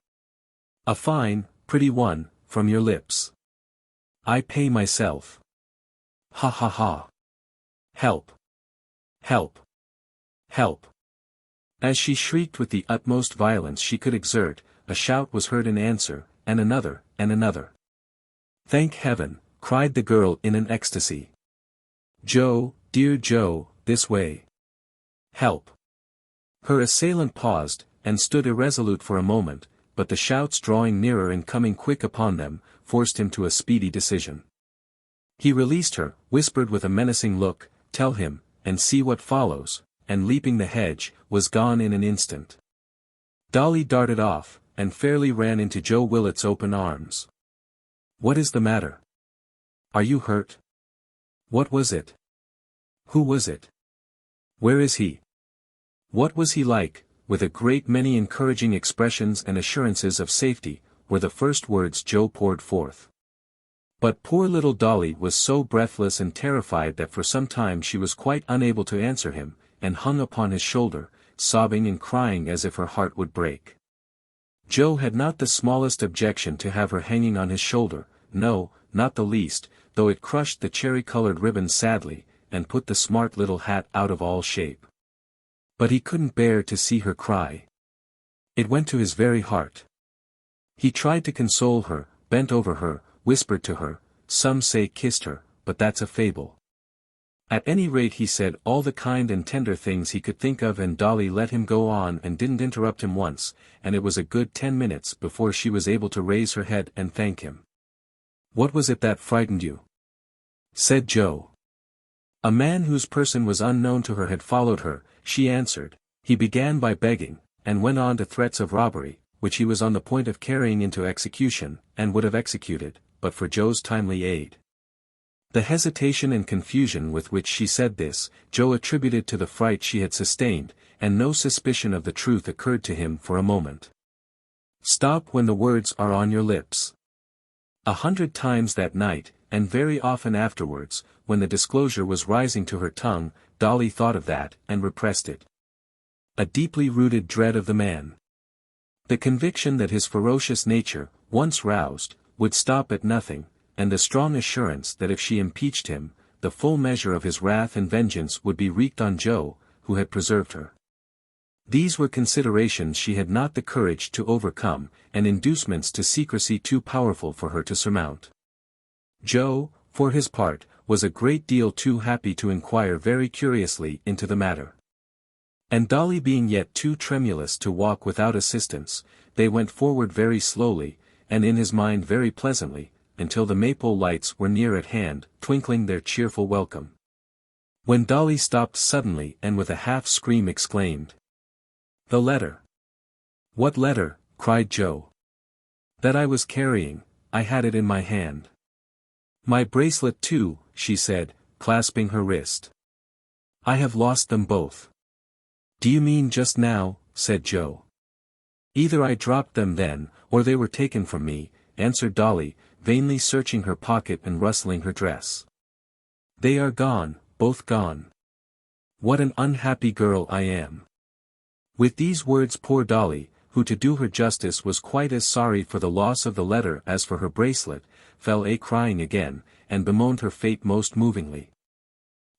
A fine, pretty one, from your lips. I pay myself. Ha ha ha. Help. Help. Help." As she shrieked with the utmost violence she could exert, a shout was heard in answer, and another, and another. "Thank heaven," cried the girl in an ecstasy. "Joe, dear Joe, this way. Help." Her assailant paused, and stood irresolute for a moment, but the shouts drawing nearer and coming quick upon them, forced him to a speedy decision. He released her, whispered with a menacing look, "Tell him, and see what follows," and leaping the hedge, was gone in an instant. Dolly darted off, and fairly ran into Joe Willet's open arms. "What is the matter? Are you hurt? What was it? Who was it? Where is he? What was he like?" With a great many encouraging expressions and assurances of safety, were the first words Joe poured forth. But poor little Dolly was so breathless and terrified that for some time she was quite unable to answer him, and hung upon his shoulder, sobbing and crying as if her heart would break. Joe had not the smallest objection to have her hanging on his shoulder, no, not the least, though it crushed the cherry-colored ribbons sadly, and put the smart little hat out of all shape. But he couldn't bear to see her cry. It went to his very heart. He tried to console her, bent over her, whispered to her, some say kissed her, but that's a fable. At any rate he said all the kind and tender things he could think of, and Dolly let him go on and didn't interrupt him once, and it was a good 10 minutes before she was able to raise her head and thank him. "What was it that frightened you?" said Joe. A man whose person was unknown to her had followed her, she answered. He began by begging, and went on to threats of robbery, which he was on the point of carrying into execution, and would have executed, but for Joe's timely aid. The hesitation and confusion with which she said this, Joe attributed to the fright she had sustained, and no suspicion of the truth occurred to him for a moment. Stop when the words are on your lips. 100 times that night, and very often afterwards, when the disclosure was rising to her tongue, Dolly thought of that, and repressed it. A deeply rooted dread of the man. The conviction that his ferocious nature, once roused, would stop at nothing, and the strong assurance that if she impeached him, the full measure of his wrath and vengeance would be wreaked on Joe, who had preserved her. These were considerations she had not the courage to overcome, and inducements to secrecy too powerful for her to surmount. Joe, for his part, was a great deal too happy to inquire very curiously into the matter. And Dolly being yet too tremulous to walk without assistance, they went forward very slowly, and in his mind very pleasantly, until the Maypole lights were near at hand, twinkling their cheerful welcome. When Dolly stopped suddenly and with a half-scream exclaimed, "The letter!" "What letter?" cried Joe. "That I was carrying, I had it in my hand." "My bracelet too," she said, clasping her wrist. "I have lost them both." "Do you mean just now?" said Joe. "Either I dropped them then, or they were taken from me," answered Dolly, vainly searching her pocket and rustling her dress. "They are gone, both gone. What an unhappy girl I am." With these words poor Dolly, who to do her justice was quite as sorry for the loss of the letter as for her bracelet, fell a-crying again, and bemoaned her fate most movingly.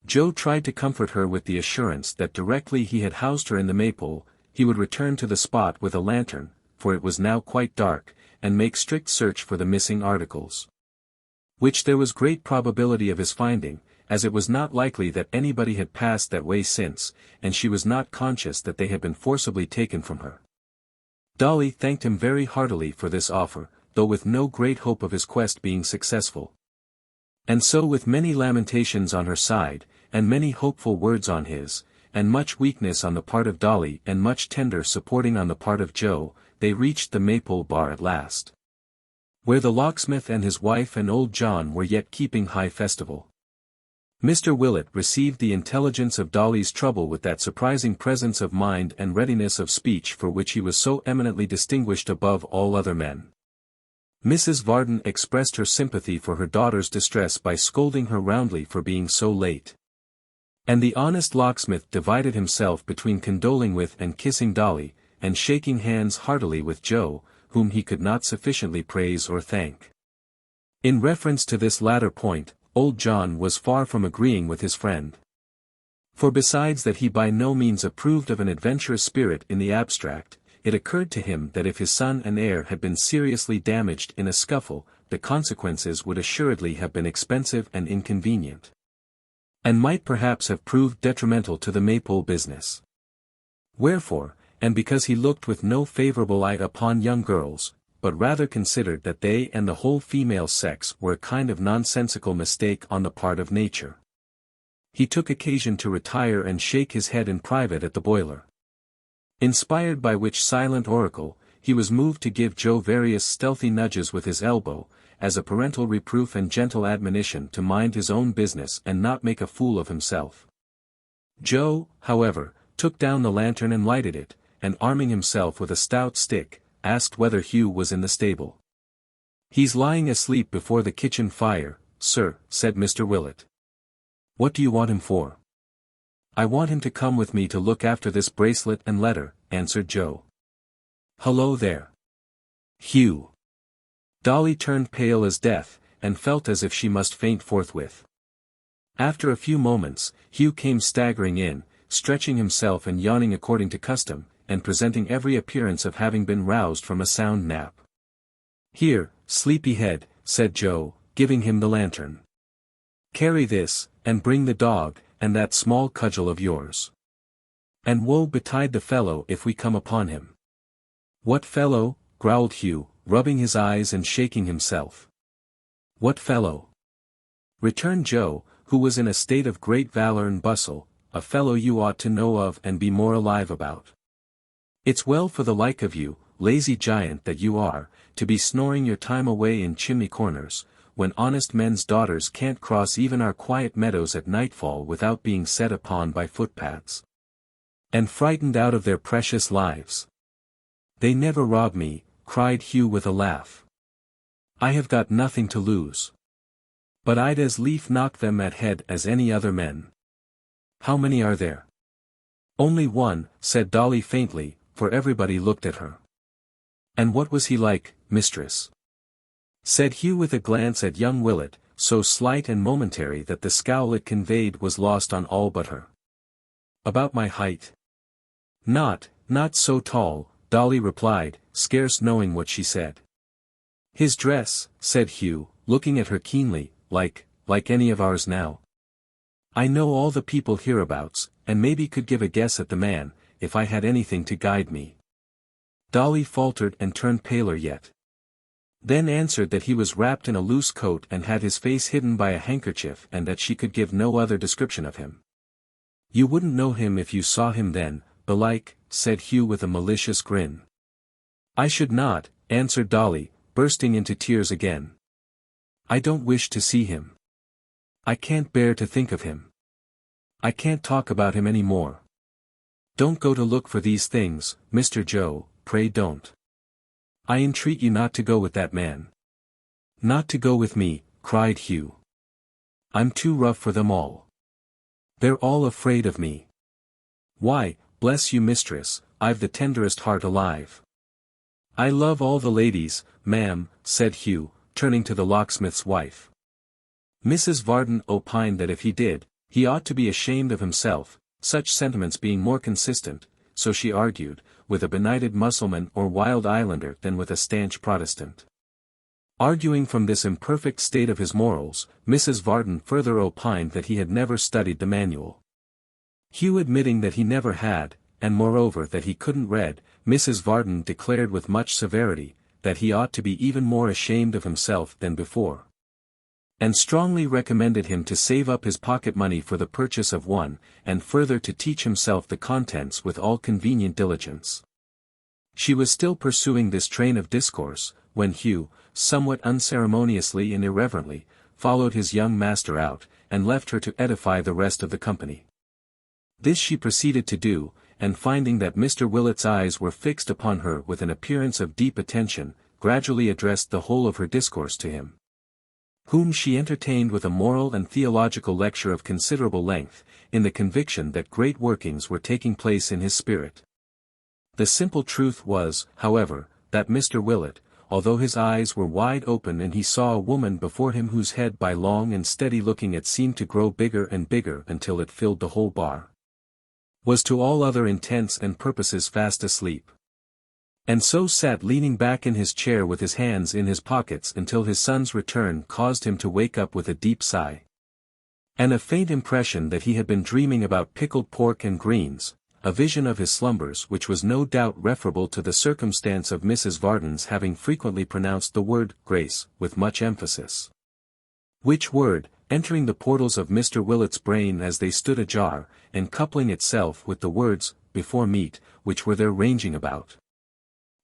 Joe tried to comfort her with the assurance that directly he had housed her in the Maypole, he would return to the spot with a lantern, for it was now quite dark, and make strict search for the missing articles. Which there was great probability of his finding, as it was not likely that anybody had passed that way since, and she was not conscious that they had been forcibly taken from her. Dolly thanked him very heartily for this offer, though with no great hope of his quest being successful. And so with many lamentations on her side, and many hopeful words on his, and much weakness on the part of Dolly and much tender supporting on the part of Joe, they reached the Maypole bar at last, where the locksmith and his wife and old John were yet keeping high festival. Mr. Willet received the intelligence of Dolly's trouble with that surprising presence of mind and readiness of speech for which he was so eminently distinguished above all other men. Mrs. Varden expressed her sympathy for her daughter's distress by scolding her roundly for being so late. And the honest locksmith divided himself between condoling with and kissing Dolly, and shaking hands heartily with Joe, whom he could not sufficiently praise or thank. In reference to this latter point, old John was far from agreeing with his friend. For besides that he by no means approved of an adventurous spirit in the abstract, it occurred to him that if his son and heir had been seriously damaged in a scuffle, the consequences would assuredly have been expensive and inconvenient, and might perhaps have proved detrimental to the Maypole business. Wherefore, and because he looked with no favorable eye upon young girls, but rather considered that they and the whole female sex were a kind of nonsensical mistake on the part of nature. He took occasion to retire and shake his head in private at the boiler. Inspired by which silent oracle, he was moved to give Joe various stealthy nudges with his elbow, as a parental reproof and gentle admonition to mind his own business and not make a fool of himself. Joe, however, took down the lantern and lighted it, and arming himself with a stout stick, asked whether Hugh was in the stable. "He's lying asleep before the kitchen fire, sir," said Mr. Willet. "What do you want him for?" "I want him to come with me to look after this bracelet and letter," answered Joe. "Hullo there, Hugh." Dolly turned pale as death, and felt as if she must faint forthwith. After a few moments, Hugh came staggering in, stretching himself and yawning according to custom, and presenting every appearance of having been roused from a sound nap. "Here, sleepy-head," said Joe, giving him the lantern. "Carry this, and bring the dog, and that small cudgel of yours. And woe betide the fellow if we come upon him." "What fellow?" growled Hugh, rubbing his eyes and shaking himself. "What fellow?" returned Joe, who was in a state of great valor and bustle, "a fellow you ought to know of and be more alive about. It's well for the like of you, lazy giant that you are, to be snoring your time away in chimney corners, when honest men's daughters can't cross even our quiet meadows at nightfall without being set upon by footpads, and frightened out of their precious lives." "They never rob me," cried Hugh with a laugh. "I have got nothing to lose. But I'd as lief knock them at head as any other men." "How many are there?" "Only one," said Dolly faintly, for everybody looked at her. "And what was he like, mistress?" said Hugh with a glance at young Willet, so slight and momentary that the scowl it conveyed was lost on all but her. "About my height." Not so tall," Dolly replied, scarce knowing what she said. "His dress," said Hugh, looking at her keenly, like any of ours now." "I know all the people hereabouts, and maybe could give a guess at the man, if I had anything to guide me." Dolly faltered and turned paler yet. Then answered that he was wrapped in a loose coat and had his face hidden by a handkerchief and that she could give no other description of him. "You wouldn't know him if you saw him then, belike," said Hugh with a malicious grin. "I should not," answered Dolly, bursting into tears again. "I don't wish to see him. I can't bear to think of him. I can't talk about him any more. Don't go to look for these things, Mr. Joe, pray don't. I entreat you not to go with that man." "Not to go with me," cried Hugh. "I'm too rough for them all. They're all afraid of me. Why, bless you mistress, I've the tenderest heart alive." "I love all the ladies, ma'am," said Hugh, turning to the locksmith's wife. Mrs. Varden opined that if he did, he ought to be ashamed of himself, such sentiments being more consistent, so she argued, with a benighted Mussulman or wild islander than with a stanch Protestant. Arguing from this imperfect state of his morals, Mrs. Varden further opined that he had never studied the manual. Hugh admitting that he never had, and moreover that he couldn't read, Mrs. Varden declared with much severity, that he ought to be even more ashamed of himself than before, and strongly recommended him to save up his pocket money for the purchase of one, and further to teach himself the contents with all convenient diligence. She was still pursuing this train of discourse, when Hugh, somewhat unceremoniously and irreverently, followed his young master out, and left her to edify the rest of the company. This she proceeded to do, and finding that Mr. Willet's eyes were fixed upon her with an appearance of deep attention, gradually addressed the whole of her discourse to him, whom she entertained with a moral and theological lecture of considerable length, in the conviction that great workings were taking place in his spirit. The simple truth was, however, that Mr. Willet, although his eyes were wide open and he saw a woman before him whose head by long and steady looking it seemed to grow bigger and bigger until it filled the whole bar, was to all other intents and purposes fast asleep, and so sat leaning back in his chair with his hands in his pockets until his son's return caused him to wake up with a deep sigh, and a faint impression that he had been dreaming about pickled pork and greens, a vision of his slumbers which was no doubt referable to the circumstance of Mrs. Varden's having frequently pronounced the word grace with much emphasis. Which word, entering the portals of Mr. Willet's brain as they stood ajar, and coupling itself with the words, before meat, which were there ranging about,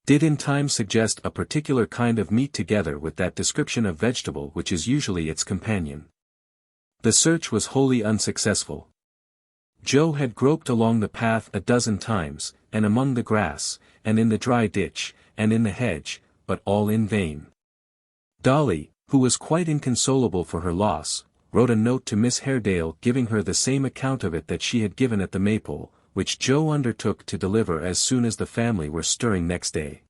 did in time suggest a particular kind of meat together with that description of vegetable which is usually its companion. The search was wholly unsuccessful. Joe had groped along the path a dozen times, and among the grass, and in the dry ditch, and in the hedge, but all in vain. Dolly, who was quite inconsolable for her loss, wrote a note to Miss Haredale giving her the same account of it that she had given at the Maypole, which Joe undertook to deliver as soon as the family were stirring next day.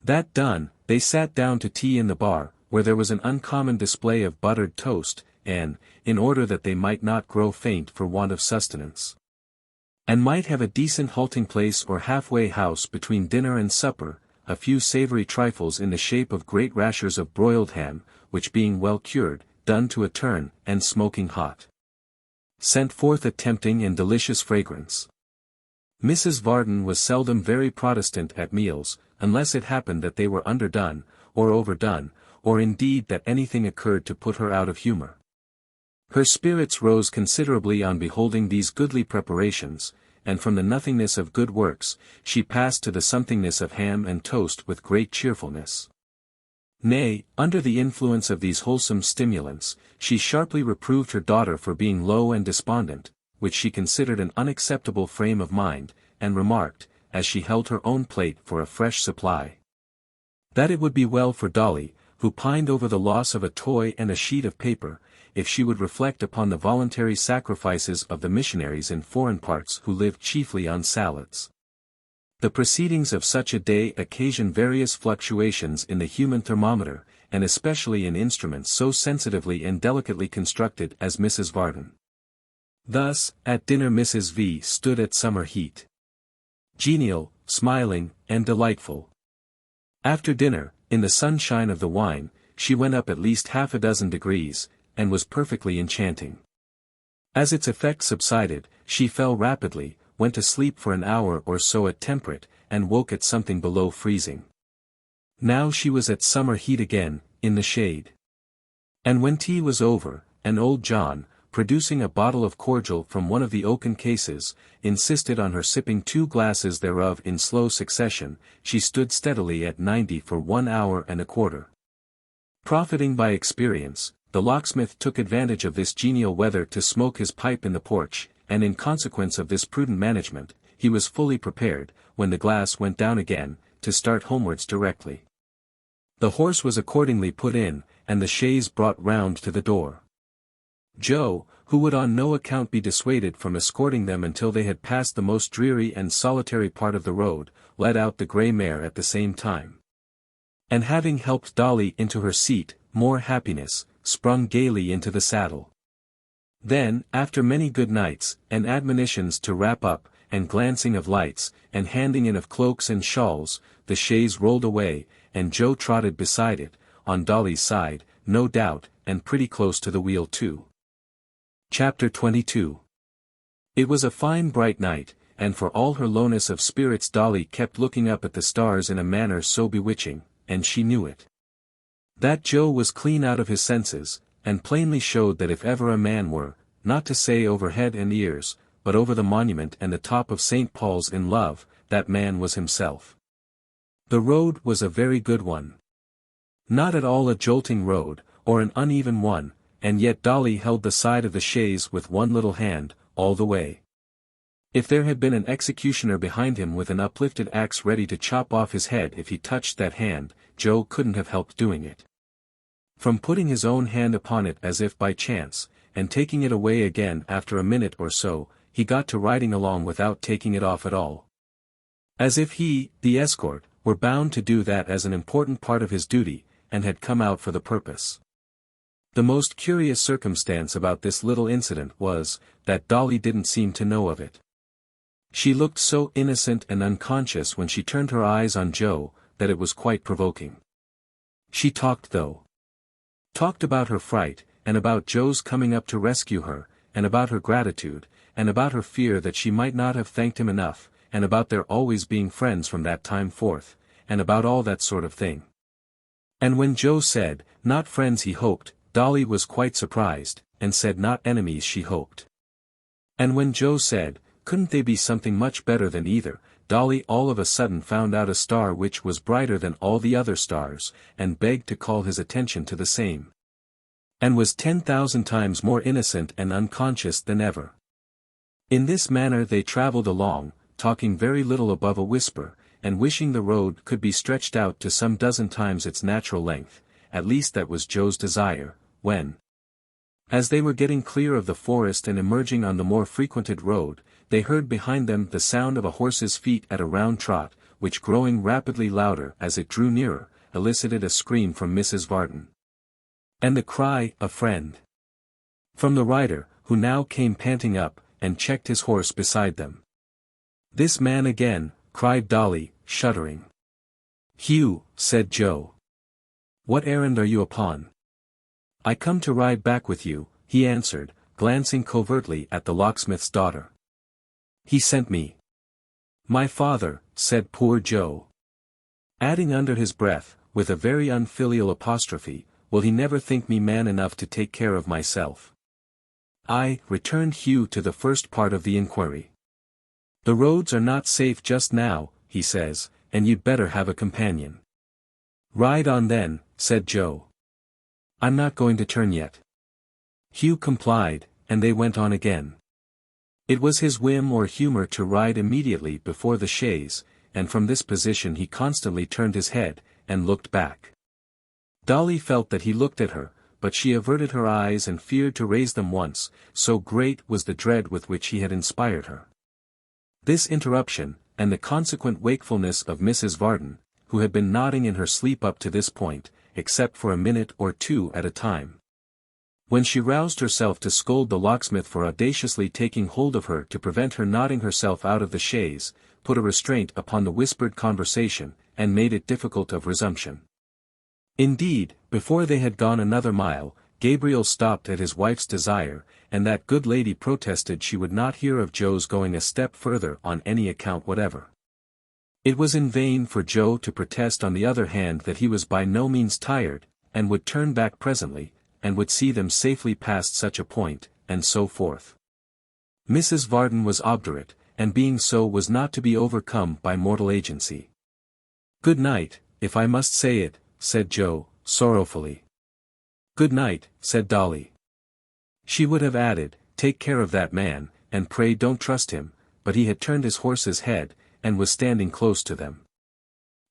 That done, they sat down to tea in the bar, where there was an uncommon display of buttered toast, and, in order that they might not grow faint for want of sustenance, and might have a decent halting-place or halfway house between dinner and supper, a few savoury trifles in the shape of great rashers of broiled ham, which being well cured, done to a turn, and smoking hot, sent forth a tempting and delicious fragrance. Mrs. Varden was seldom very Protestant at meals, unless it happened that they were underdone, or overdone, or indeed that anything occurred to put her out of humour. Her spirits rose considerably on beholding these goodly preparations, and from the nothingness of good works, she passed to the somethingness of ham and toast with great cheerfulness. Nay, under the influence of these wholesome stimulants, she sharply reproved her daughter for being low and despondent, which she considered an unacceptable frame of mind, and remarked, as she held her own plate for a fresh supply, that it would be well for Dolly, who pined over the loss of a toy and a sheet of paper, if she would reflect upon the voluntary sacrifices of the missionaries in foreign parts who lived chiefly on salads. The proceedings of such a day occasion various fluctuations in the human thermometer, and especially in instruments so sensitively and delicately constructed as Mrs. Varden. Thus, at dinner Mrs. V stood at summer heat. Genial, smiling, and delightful. After dinner, in the sunshine of the wine, she went up at least half a dozen degrees, and was perfectly enchanting. As its effect subsided, she fell rapidly, went to sleep for an hour or so at temperate, and woke at something below freezing. Now she was at summer heat again, in the shade. And when tea was over, and old John, producing a bottle of cordial from one of the oaken cases, insisted on her sipping 2 glasses thereof in slow succession, she stood steadily at 90 for 1 hour and a quarter. Profiting by experience, the locksmith took advantage of this genial weather to smoke his pipe in the porch, and in consequence of this prudent management, he was fully prepared, when the glass went down again, to start homewards directly. The horse was accordingly put in, and the chaise brought round to the door. Joe, who would on no account be dissuaded from escorting them until they had passed the most dreary and solitary part of the road, led out the grey mare at the same time. And having helped Dolly into her seat, more happiness, sprung gaily into the saddle. Then, after many good nights, and admonitions to wrap up, and glancing of lights, and handing in of cloaks and shawls, the chaise rolled away, and Joe trotted beside it, on Dolly's side, no doubt, and pretty close to the wheel too. Chapter 22. It was a fine bright night, and for all her lowness of spirits Dolly kept looking up at the stars in a manner so bewitching, and she knew it. That Joe was clean out of his senses, and plainly showed that if ever a man were, not to say over head and ears, but over the monument and the top of St. Paul's in love, that man was himself. The road was a very good one. Not at all a jolting road, or an uneven one, and yet Dolly held the side of the chaise with one little hand, all the way. If there had been an executioner behind him with an uplifted axe ready to chop off his head if he touched that hand, Joe couldn't have helped doing it. From putting his own hand upon it as if by chance, and taking it away again after a minute or so, he got to riding along without taking it off at all. As if he, the escort, were bound to do that as an important part of his duty, and had come out for the purpose. The most curious circumstance about this little incident was, that Dolly didn't seem to know of it. She looked so innocent and unconscious when she turned her eyes on Joe, that it was quite provoking. She talked though. Talked about her fright, and about Joe's coming up to rescue her, and about her gratitude, and about her fear that she might not have thanked him enough, and about their always being friends from that time forth, and about all that sort of thing. And when Joe said, not friends he hoped, Dolly was quite surprised, and said not enemies she hoped. And when Joe said, couldn't they be something much better than either, Dolly all of a sudden found out a star which was brighter than all the other stars, and begged to call his attention to the same. And was 10,000 times more innocent and unconscious than ever. In this manner they travelled along, talking very little above a whisper, and wishing the road could be stretched out to some dozen times its natural length, at least that was Joe's desire, when, as they were getting clear of the forest and emerging on the more frequented road, they heard behind them the sound of a horse's feet at a round trot, which growing rapidly louder as it drew nearer, elicited a scream from Mrs. Varden. And the cry, a friend, from the rider, who now came panting up, and checked his horse beside them. This man again, cried Dolly, shuddering. Hugh, said Joe. What errand are you upon? I come to ride back with you, he answered, glancing covertly at the locksmith's daughter. He sent me. My father, said poor Joe. Adding under his breath, with a very unfilial apostrophe, will he never think me man enough to take care of myself? I, returned Hugh to the first part of the inquiry. The roads are not safe just now, he says, and you'd better have a companion. Ride on then, said Joe. I'm not going to turn yet. Hugh complied, and they went on again. It was his whim or humour to ride immediately before the chaise, and from this position he constantly turned his head, and looked back. Dolly felt that he looked at her, but she averted her eyes and feared to raise them once, so great was the dread with which he had inspired her. This interruption, and the consequent wakefulness of Mrs. Varden, who had been nodding in her sleep up to this point, except for a minute or two at a time. When she roused herself to scold the locksmith for audaciously taking hold of her to prevent her nodding herself out of the chaise, put a restraint upon the whispered conversation, and made it difficult of resumption. Indeed, before they had gone another mile, Gabriel stopped at his wife's desire, and that good lady protested she would not hear of Joe's going a step further on any account whatever. It was in vain for Joe to protest on the other hand that he was by no means tired, and would turn back presently, and would see them safely past such a point, and so forth. Mrs. Varden was obdurate, and being so was not to be overcome by mortal agency. Good night, if I must say it, said Joe, sorrowfully. Good night, said Dolly. She would have added, take care of that man, and pray don't trust him, but he had turned his horse's head, and was standing close to them.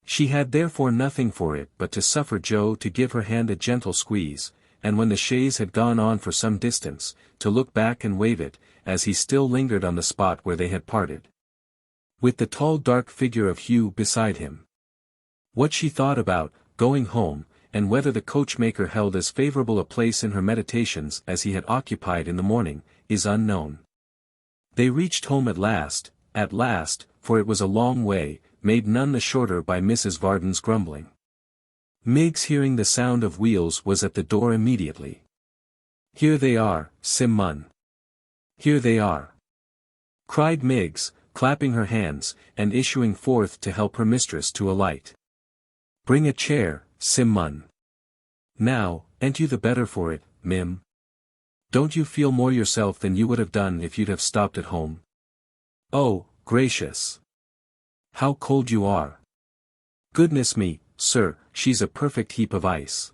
She had therefore nothing for it but to suffer Joe to give her hand a gentle squeeze, and when the chaise had gone on for some distance, to look back and wave it, as he still lingered on the spot where they had parted, with the tall dark figure of Hugh beside him. What she thought about going home, and whether the coachmaker held as favourable a place in her meditations as he had occupied in the morning, is unknown. They reached home at last, for it was a long way, made none the shorter by Mrs. Varden's grumbling. Miggs, hearing the sound of wheels, was at the door immediately. Here they are, Sim Mun. Here they are, cried Miggs, clapping her hands, and issuing forth to help her mistress to alight. Bring a chair, Sim Mun. Now, ain't you the better for it, Mim? Don't you feel more yourself than you would have done if you'd have stopped at home? Oh, gracious! How cold you are! Goodness me, sir, she's a perfect heap of ice.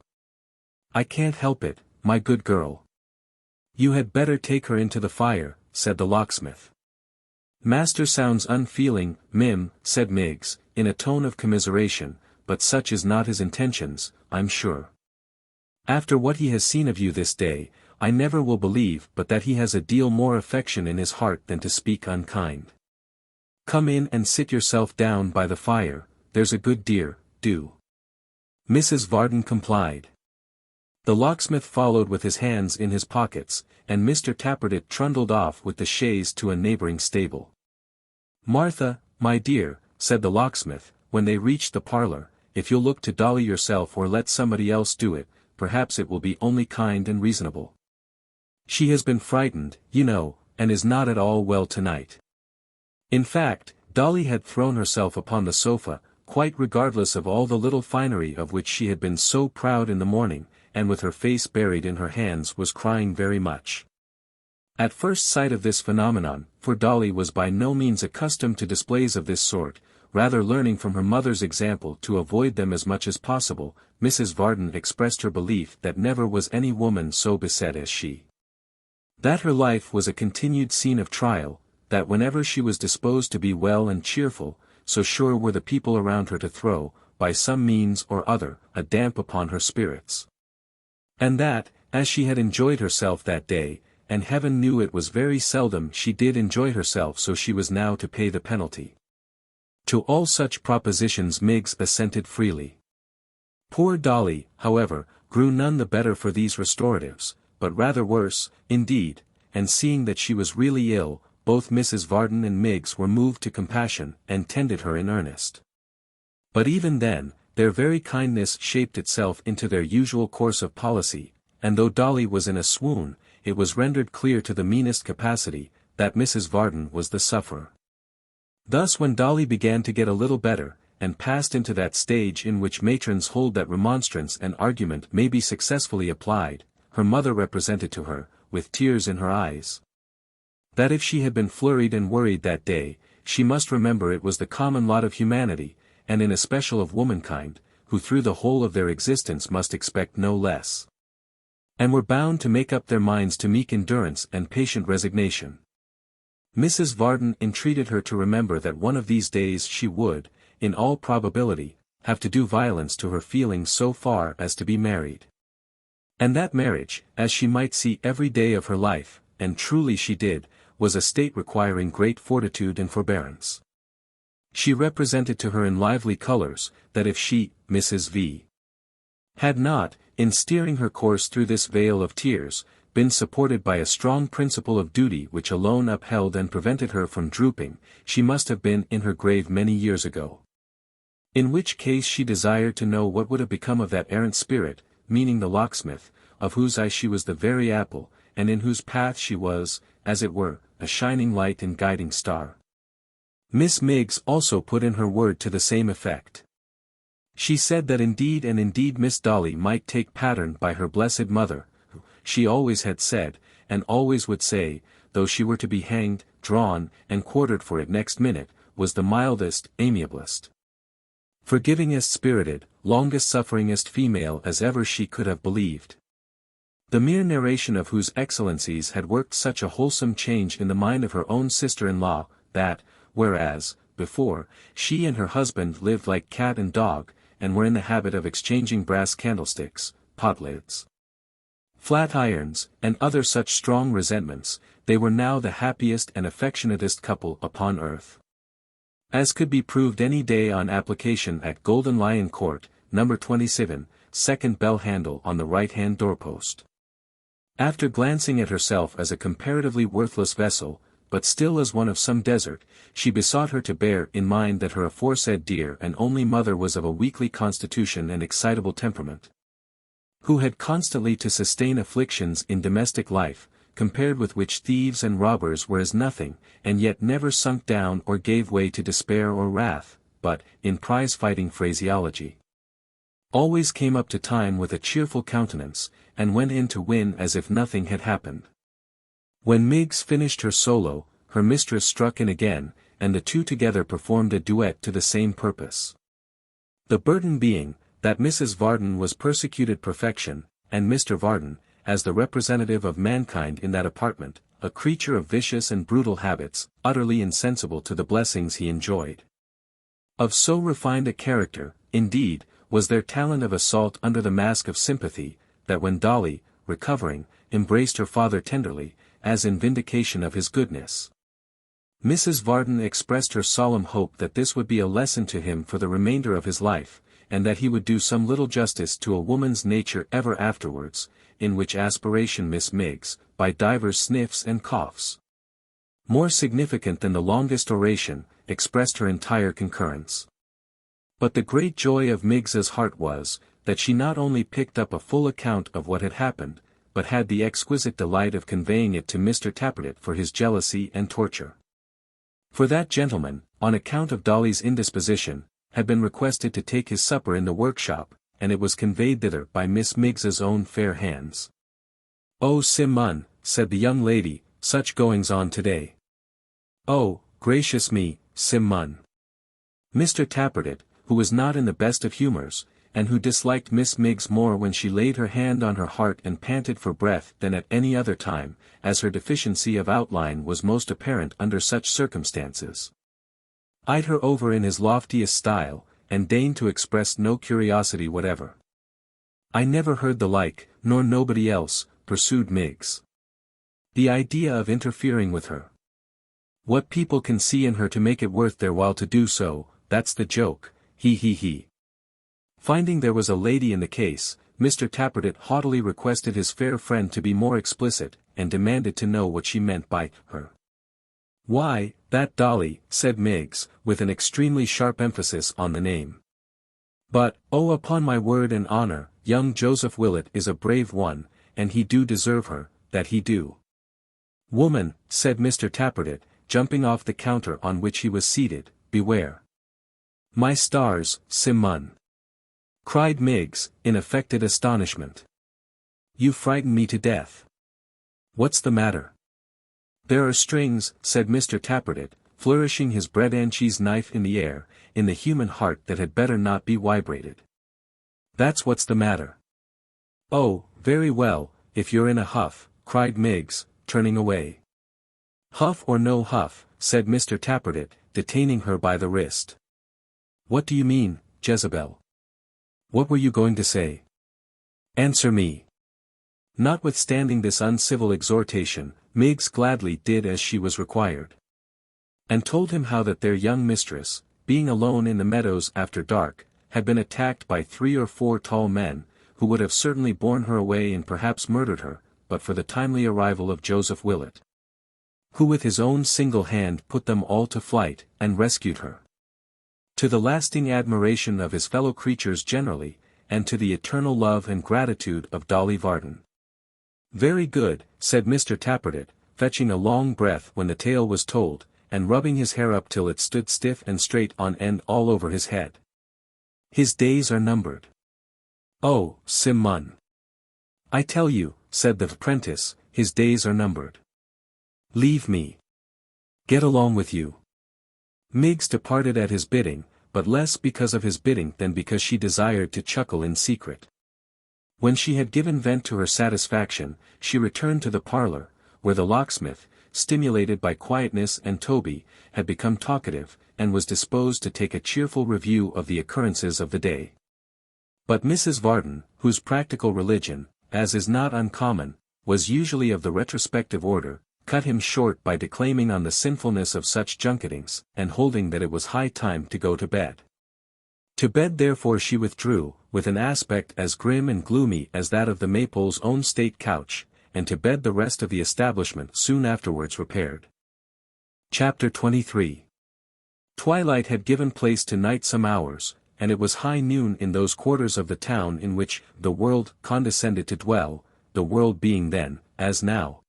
I can't help it, my good girl. You had better take her into the fire, said the locksmith. Master sounds unfeeling, Mim, said Miggs, in a tone of commiseration, but such is not his intentions, I'm sure. After what he has seen of you this day, I never will believe but that he has a deal more affection in his heart than to speak unkind. Come in and sit yourself down by the fire, there's a good dear, do. Mrs. Varden complied. The locksmith followed with his hands in his pockets, and Mr. Tappertit trundled off with the chaise to a neighbouring stable. Martha, my dear, said the locksmith, when they reached the parlour, if you'll look to Dolly yourself or let somebody else do it, perhaps it will be only kind and reasonable. She has been frightened, you know, and is not at all well tonight. In fact, Dolly had thrown herself upon the sofa, quite regardless of all the little finery of which she had been so proud in the morning, and with her face buried in her hands was crying very much. At first sight of this phenomenon, for Dolly was by no means accustomed to displays of this sort, rather learning from her mother's example to avoid them as much as possible, Mrs. Varden expressed her belief that never was any woman so beset as she. That her life was a continued scene of trial, that whenever she was disposed to be well and cheerful, so sure were the people around her to throw, by some means or other, a damp upon her spirits. And that, as she had enjoyed herself that day, and heaven knew it was very seldom she did enjoy herself, so she was now to pay the penalty. To all such propositions Miggs assented freely. Poor Dolly, however, grew none the better for these restoratives, but rather worse, indeed, and seeing that she was really ill, both Mrs. Varden and Miggs were moved to compassion, and tended her in earnest. But even then, their very kindness shaped itself into their usual course of policy, and though Dolly was in a swoon, it was rendered clear to the meanest capacity, that Mrs. Varden was the sufferer. Thus when Dolly began to get a little better, and passed into that stage in which matrons hold that remonstrance and argument may be successfully applied, her mother represented to her, with tears in her eyes, that if she had been flurried and worried that day, she must remember it was the common lot of humanity, and in especial of womankind, who through the whole of their existence must expect no less, and were bound to make up their minds to meek endurance and patient resignation. Mrs. Varden entreated her to remember that one of these days she would, in all probability, have to do violence to her feelings so far as to be married. And that marriage, as she might see every day of her life, and truly she did, was a state requiring great fortitude and forbearance. She represented to her in lively colours, that if she, Mrs. V., had not, in steering her course through this vale of tears, been supported by a strong principle of duty which alone upheld and prevented her from drooping, she must have been in her grave many years ago. In which case she desired to know what would have become of that errant spirit, meaning the locksmith, of whose eye she was the very apple, and in whose path she was, as it were, a shining light and guiding star. Miss Miggs also put in her word to the same effect. She said that indeed and indeed Miss Dolly might take pattern by her blessed mother, who, she always had said, and always would say, though she were to be hanged, drawn, and quartered for it next minute, was the mildest, amiablest, forgivingest spirited, longest sufferingest female as ever she could have believed. The mere narration of whose excellencies had worked such a wholesome change in the mind of her own sister-in-law, that, whereas, before, she and her husband lived like cat and dog, and were in the habit of exchanging brass candlesticks, pot-lids, flat irons, and other such strong resentments, they were now the happiest and affectionatest couple upon earth. As could be proved any day on application at Golden Lion Court, No. 27, second bell handle on the right-hand doorpost. After glancing at herself as a comparatively worthless vessel, but still as one of some desert, she besought her to bear in mind that her aforesaid dear and only mother was of a weakly constitution and excitable temperament, who had constantly to sustain afflictions in domestic life, compared with which thieves and robbers were as nothing, and yet never sunk down or gave way to despair or wrath, but, in prize-fighting phraseology, always came up to time with a cheerful countenance, and went in to win as if nothing had happened. When Miggs finished her solo, her mistress struck in again, and the two together performed a duet to the same purpose. The burden being, that Mrs. Varden was persecuted perfection, and Mr. Varden, as the representative of mankind in that apartment, a creature of vicious and brutal habits, utterly insensible to the blessings he enjoyed. Of so refined a character, indeed, was their talent of assault under the mask of sympathy, that when Dolly, recovering, embraced her father tenderly, as in vindication of his goodness, Mrs. Varden expressed her solemn hope that this would be a lesson to him for the remainder of his life, and that he would do some little justice to a woman's nature ever afterwards, in which aspiration Miss Miggs, by divers sniffs and coughs, more significant than the longest oration, expressed her entire concurrence. But the great joy of Miggs's heart was, that she not only picked up a full account of what had happened, but had the exquisite delight of conveying it to Mr. Tappertit for his jealousy and torture. For that gentleman, on account of Dolly's indisposition, had been requested to take his supper in the workshop, and it was conveyed thither by Miss Miggs's own fair hands. "Oh, Sim Mun," said the young lady, "such goings on today." "Oh, gracious me, Sim Mun." Mr. Tappertit, who was not in the best of humours, and who disliked Miss Miggs more when she laid her hand on her heart and panted for breath than at any other time, as her deficiency of outline was most apparent under such circumstances, eyed her over in his loftiest style, and deigned to express no curiosity whatever. "I never heard the like, nor nobody else," pursued Miggs. "The idea of interfering with her. What people can see in her to make it worth their while to do so, that's the joke, he. Finding there was a lady in the case, Mr. Tappertit haughtily requested his fair friend to be more explicit, and demanded to know what she meant by her. "Why, that Dolly," said Miggs, with an extremely sharp emphasis on the name. "But, oh, upon my word and honour, young Joseph Willet is a brave one, and he do deserve her, that he do." "Woman," said Mr. Tappertit, jumping off the counter on which he was seated, "beware." "My stars, Sim Mun!" cried Miggs, in affected astonishment. "You frighten me to death. What's the matter?" "There are strings," said Mr. Tappertit, flourishing his bread and cheese knife in the air, "in the human heart that had better not be vibrated. That's what's the matter." "Oh, very well, if you're in a huff," cried Miggs, turning away. "Huff or no huff," said Mr. Tappertit, detaining her by the wrist. "What do you mean, Jezebel? What were you going to say? Answer me." Notwithstanding this uncivil exhortation, Miggs gladly did as she was required, and told him how that their young mistress, being alone in the meadows after dark, had been attacked by 3 or 4 tall men, who would have certainly borne her away and perhaps murdered her, but for the timely arrival of Joseph Willet, who with his own single hand put them all to flight, and rescued her. To the lasting admiration of his fellow creatures generally, and to the eternal love and gratitude of Dolly Varden. "Very good," said Mr. Tappertit, fetching a long breath when the tale was told, and rubbing his hair up till it stood stiff and straight on end all over his head. "His days are numbered." "Oh, Sim Mun." "I tell you," said the apprentice, "his days are numbered. Leave me. Get along with you." Miggs departed at his bidding, but less because of his bidding than because she desired to chuckle in secret. When she had given vent to her satisfaction, she returned to the parlour, where the locksmith, stimulated by quietness and Toby, had become talkative, and was disposed to take a cheerful review of the occurrences of the day. But Mrs. Varden, whose practical religion, as is not uncommon, was usually of the retrospective order, cut him short by declaiming on the sinfulness of such junketings, and holding that it was high time to go to bed. To bed therefore she withdrew, with an aspect as grim and gloomy as that of the Maypole's own state couch, and to bed the rest of the establishment soon afterwards repaired. Chapter 23. Twilight had given place to night some hours, and it was high noon in those quarters of the town in which the world condescended to dwell, the world being then, as now,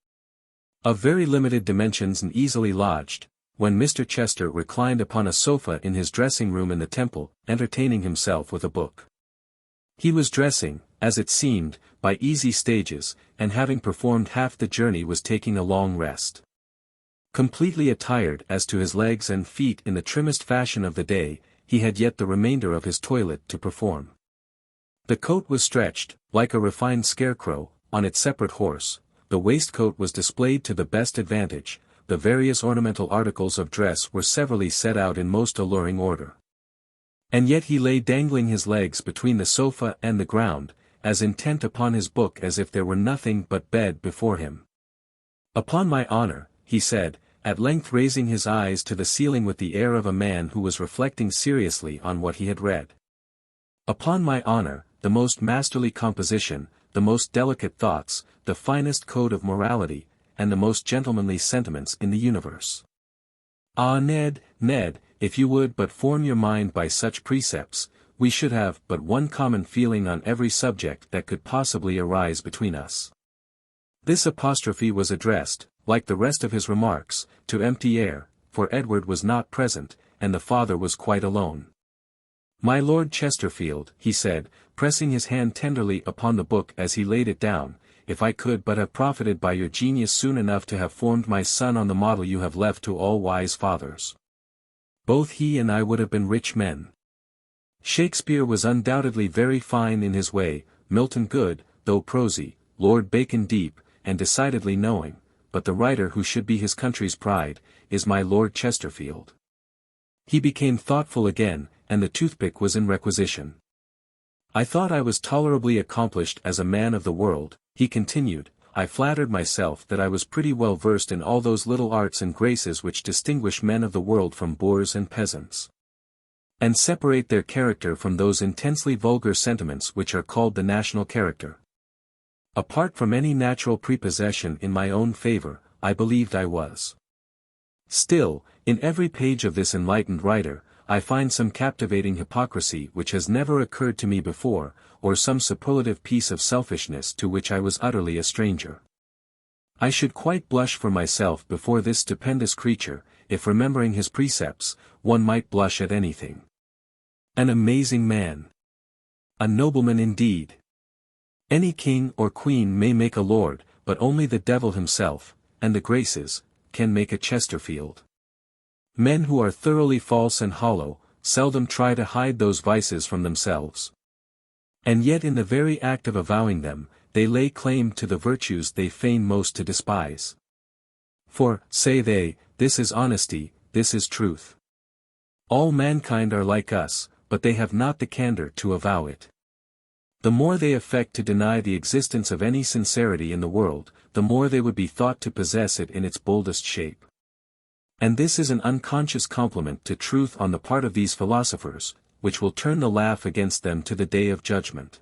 of very limited dimensions and easily lodged, when Mr. Chester reclined upon a sofa in his dressing-room in the Temple, entertaining himself with a book. He was dressing, as it seemed, by easy stages, and having performed half the journey was taking a long rest. Completely attired as to his legs and feet in the trimmest fashion of the day, he had yet the remainder of his toilet to perform. The coat was stretched, like a refined scarecrow, on its separate horse. The waistcoat was displayed to the best advantage, the various ornamental articles of dress were severally set out in most alluring order. And yet he lay dangling his legs between the sofa and the ground, as intent upon his book as if there were nothing but bed before him. "Upon my honour," he said, at length raising his eyes to the ceiling with the air of a man who was reflecting seriously on what he had read. "Upon my honour, the most masterly composition, the most delicate thoughts, the finest code of morality, and the most gentlemanly sentiments in the universe. Ah, Ned, if you would but form your mind by such precepts, we should have but one common feeling on every subject that could possibly arise between us. This apostrophe was addressed, like the rest of his remarks, to empty air, for Edward was not present, and the father was quite alone. "My Lord Chesterfield," he said, pressing his hand tenderly upon the book as he laid it down, "if I could but have profited by your genius soon enough to have formed my son on the model you have left to all wise fathers. Both he and I would have been rich men." Shakespeare was undoubtedly very fine in his way, Milton good, though prosy, Lord Bacon deep, and decidedly knowing, but the writer who should be his country's pride, is my Lord Chesterfield. He became thoughtful again, and the toothpick was in requisition. "I thought I was tolerably accomplished as a man of the world," he continued. "I flattered myself that I was pretty well versed in all those little arts and graces which distinguish men of the world from boors and peasants, and separate their character from those intensely vulgar sentiments which are called the national character. Apart from any natural prepossession in my own favor, I believed I was. Still, in every page of this enlightened writer, I find some captivating hypocrisy which has never occurred to me before, or some superlative piece of selfishness to which I was utterly a stranger. I should quite blush for myself before this stupendous creature, if remembering his precepts, one might blush at anything. An amazing man. A nobleman indeed. Any king or queen may make a lord, but only the devil himself, and the Graces, can make a Chesterfield. Men who are thoroughly false and hollow, seldom try to hide those vices from themselves. And yet in the very act of avowing them, they lay claim to the virtues they feign most to despise. For, say they, this is honesty, this is truth. All mankind are like us, but they have not the candor to avow it. The more they affect to deny the existence of any sincerity in the world, the more they would be thought to possess it in its boldest shape. And this is an unconscious compliment to truth on the part of these philosophers, which will turn the laugh against them to the day of judgment.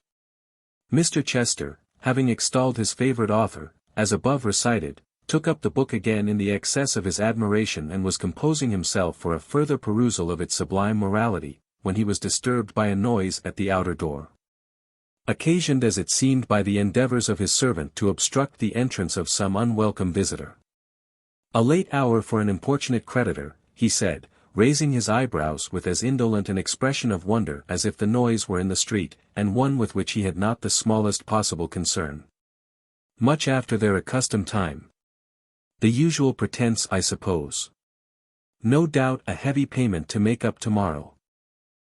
Mr. Chester, having extolled his favorite author, as above recited, took up the book again in the excess of his admiration and was composing himself for a further perusal of its sublime morality, when he was disturbed by a noise at the outer door. Occasioned as it seemed by the endeavors of his servant to obstruct the entrance of some unwelcome visitor. "A late hour for an importunate creditor," he said, raising his eyebrows with as indolent an expression of wonder as if the noise were in the street, and one with which he had not the smallest possible concern. "Much after their accustomed time. The usual pretense, I suppose. No doubt a heavy payment to make up tomorrow.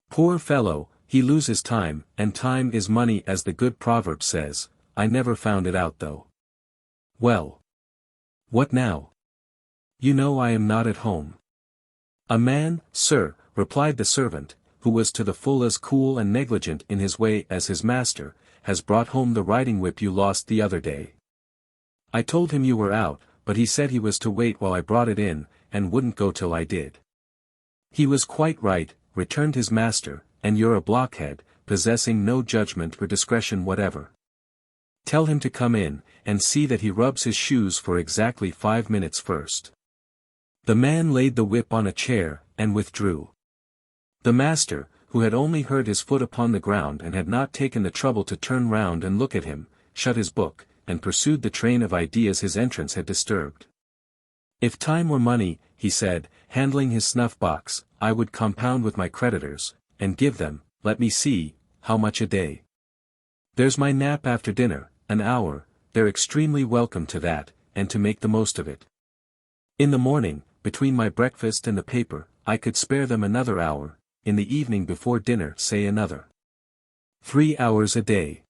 Poor fellow, he loses time, and time is money as the good proverb says. I never found it out though. Well. What now? You know I am not at home." "A man, sir," replied the servant, who was to the full as cool and negligent in his way as his master, "has brought home the riding whip you lost the other day. I told him you were out, but he said he was to wait while I brought it in, and wouldn't go till I did." "He was quite right," returned his master, "and you're a blockhead, possessing no judgment or discretion whatever. Tell him to come in, and see that he rubs his shoes for exactly 5 minutes first." The man laid the whip on a chair, and withdrew. The master, who had only heard his foot upon the ground and had not taken the trouble to turn round and look at him, shut his book, and pursued the train of ideas his entrance had disturbed. "If time were money," he said, handling his snuff-box, "I would compound with my creditors, and give them, let me see, how much a day? There's my nap after dinner, an hour, they're extremely welcome to that, and to make the most of it. In the morning, between my breakfast and the paper, I could spare them another hour, in the evening before dinner say another. 3 hours a day.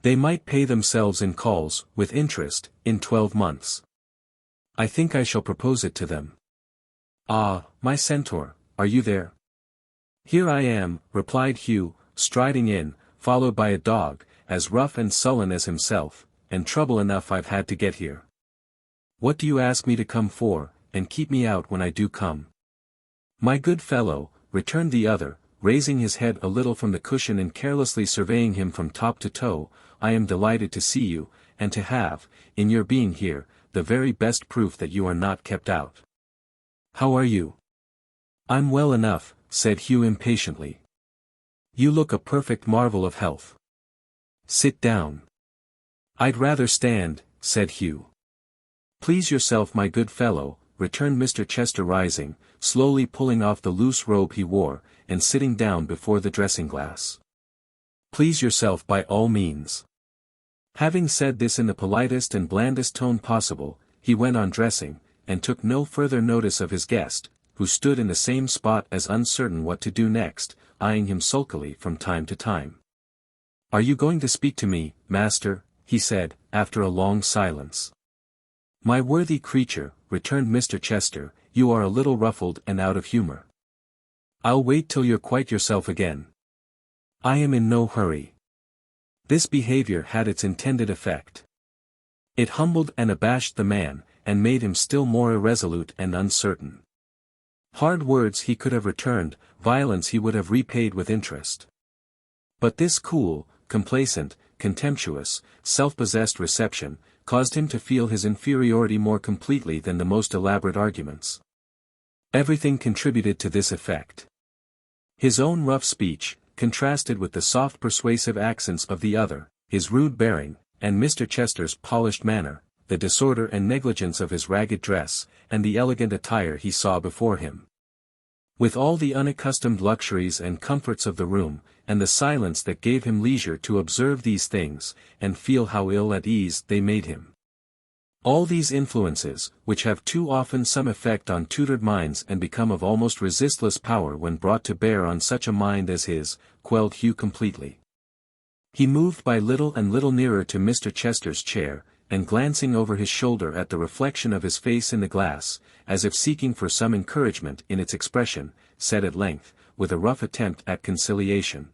They might pay themselves in calls, with interest, in 12 months. I think I shall propose it to them. Ah, my centaur, are you there?" "Here I am," replied Hugh, striding in, followed by a dog, as rough and sullen as himself, "and trouble enough I've had to get here. What do you ask me to come for, and keep me out when I do come?" "My good fellow," returned the other, raising his head a little from the cushion and carelessly surveying him from top to toe, "I am delighted to see you, and to have, in your being here, the very best proof that you are not kept out. How are you?" "I'm well enough," said Hugh impatiently. "You look a perfect marvel of health. Sit down." "I'd rather stand," said Hugh. "Please yourself, my good fellow," returned Mr. Chester, rising, slowly pulling off the loose robe he wore, and sitting down before the dressing-glass. "Please yourself by all means." Having said this in the politest and blandest tone possible, he went on dressing, and took no further notice of his guest, who stood in the same spot as uncertain what to do next, eyeing him sulkily from time to time. "Are you going to speak to me, master?" he said, after a long silence. "My worthy creature," returned Mr. Chester, "you are a little ruffled and out of humour. I'll wait till you're quite yourself again. I am in no hurry." This behaviour had its intended effect. It humbled and abashed the man, and made him still more irresolute and uncertain. Hard words he could have returned, violence he would have repaid with interest. But this cool, complacent, contemptuous, self-possessed reception, caused him to feel his inferiority more completely than the most elaborate arguments. Everything contributed to this effect. His own rough speech, contrasted with the soft persuasive accents of the other, his rude bearing, and Mr. Chester's polished manner, the disorder and negligence of his ragged dress, and the elegant attire he saw before him. With all the unaccustomed luxuries and comforts of the room, and the silence that gave him leisure to observe these things, and feel how ill at ease they made him. All these influences, which have too often some effect on tutored minds and become of almost resistless power when brought to bear on such a mind as his, quelled Hugh completely. He moved by little and little nearer to Mr. Chester's chair, and glancing over his shoulder at the reflection of his face in the glass, as if seeking for some encouragement in its expression, said at length, with a rough attempt at conciliation: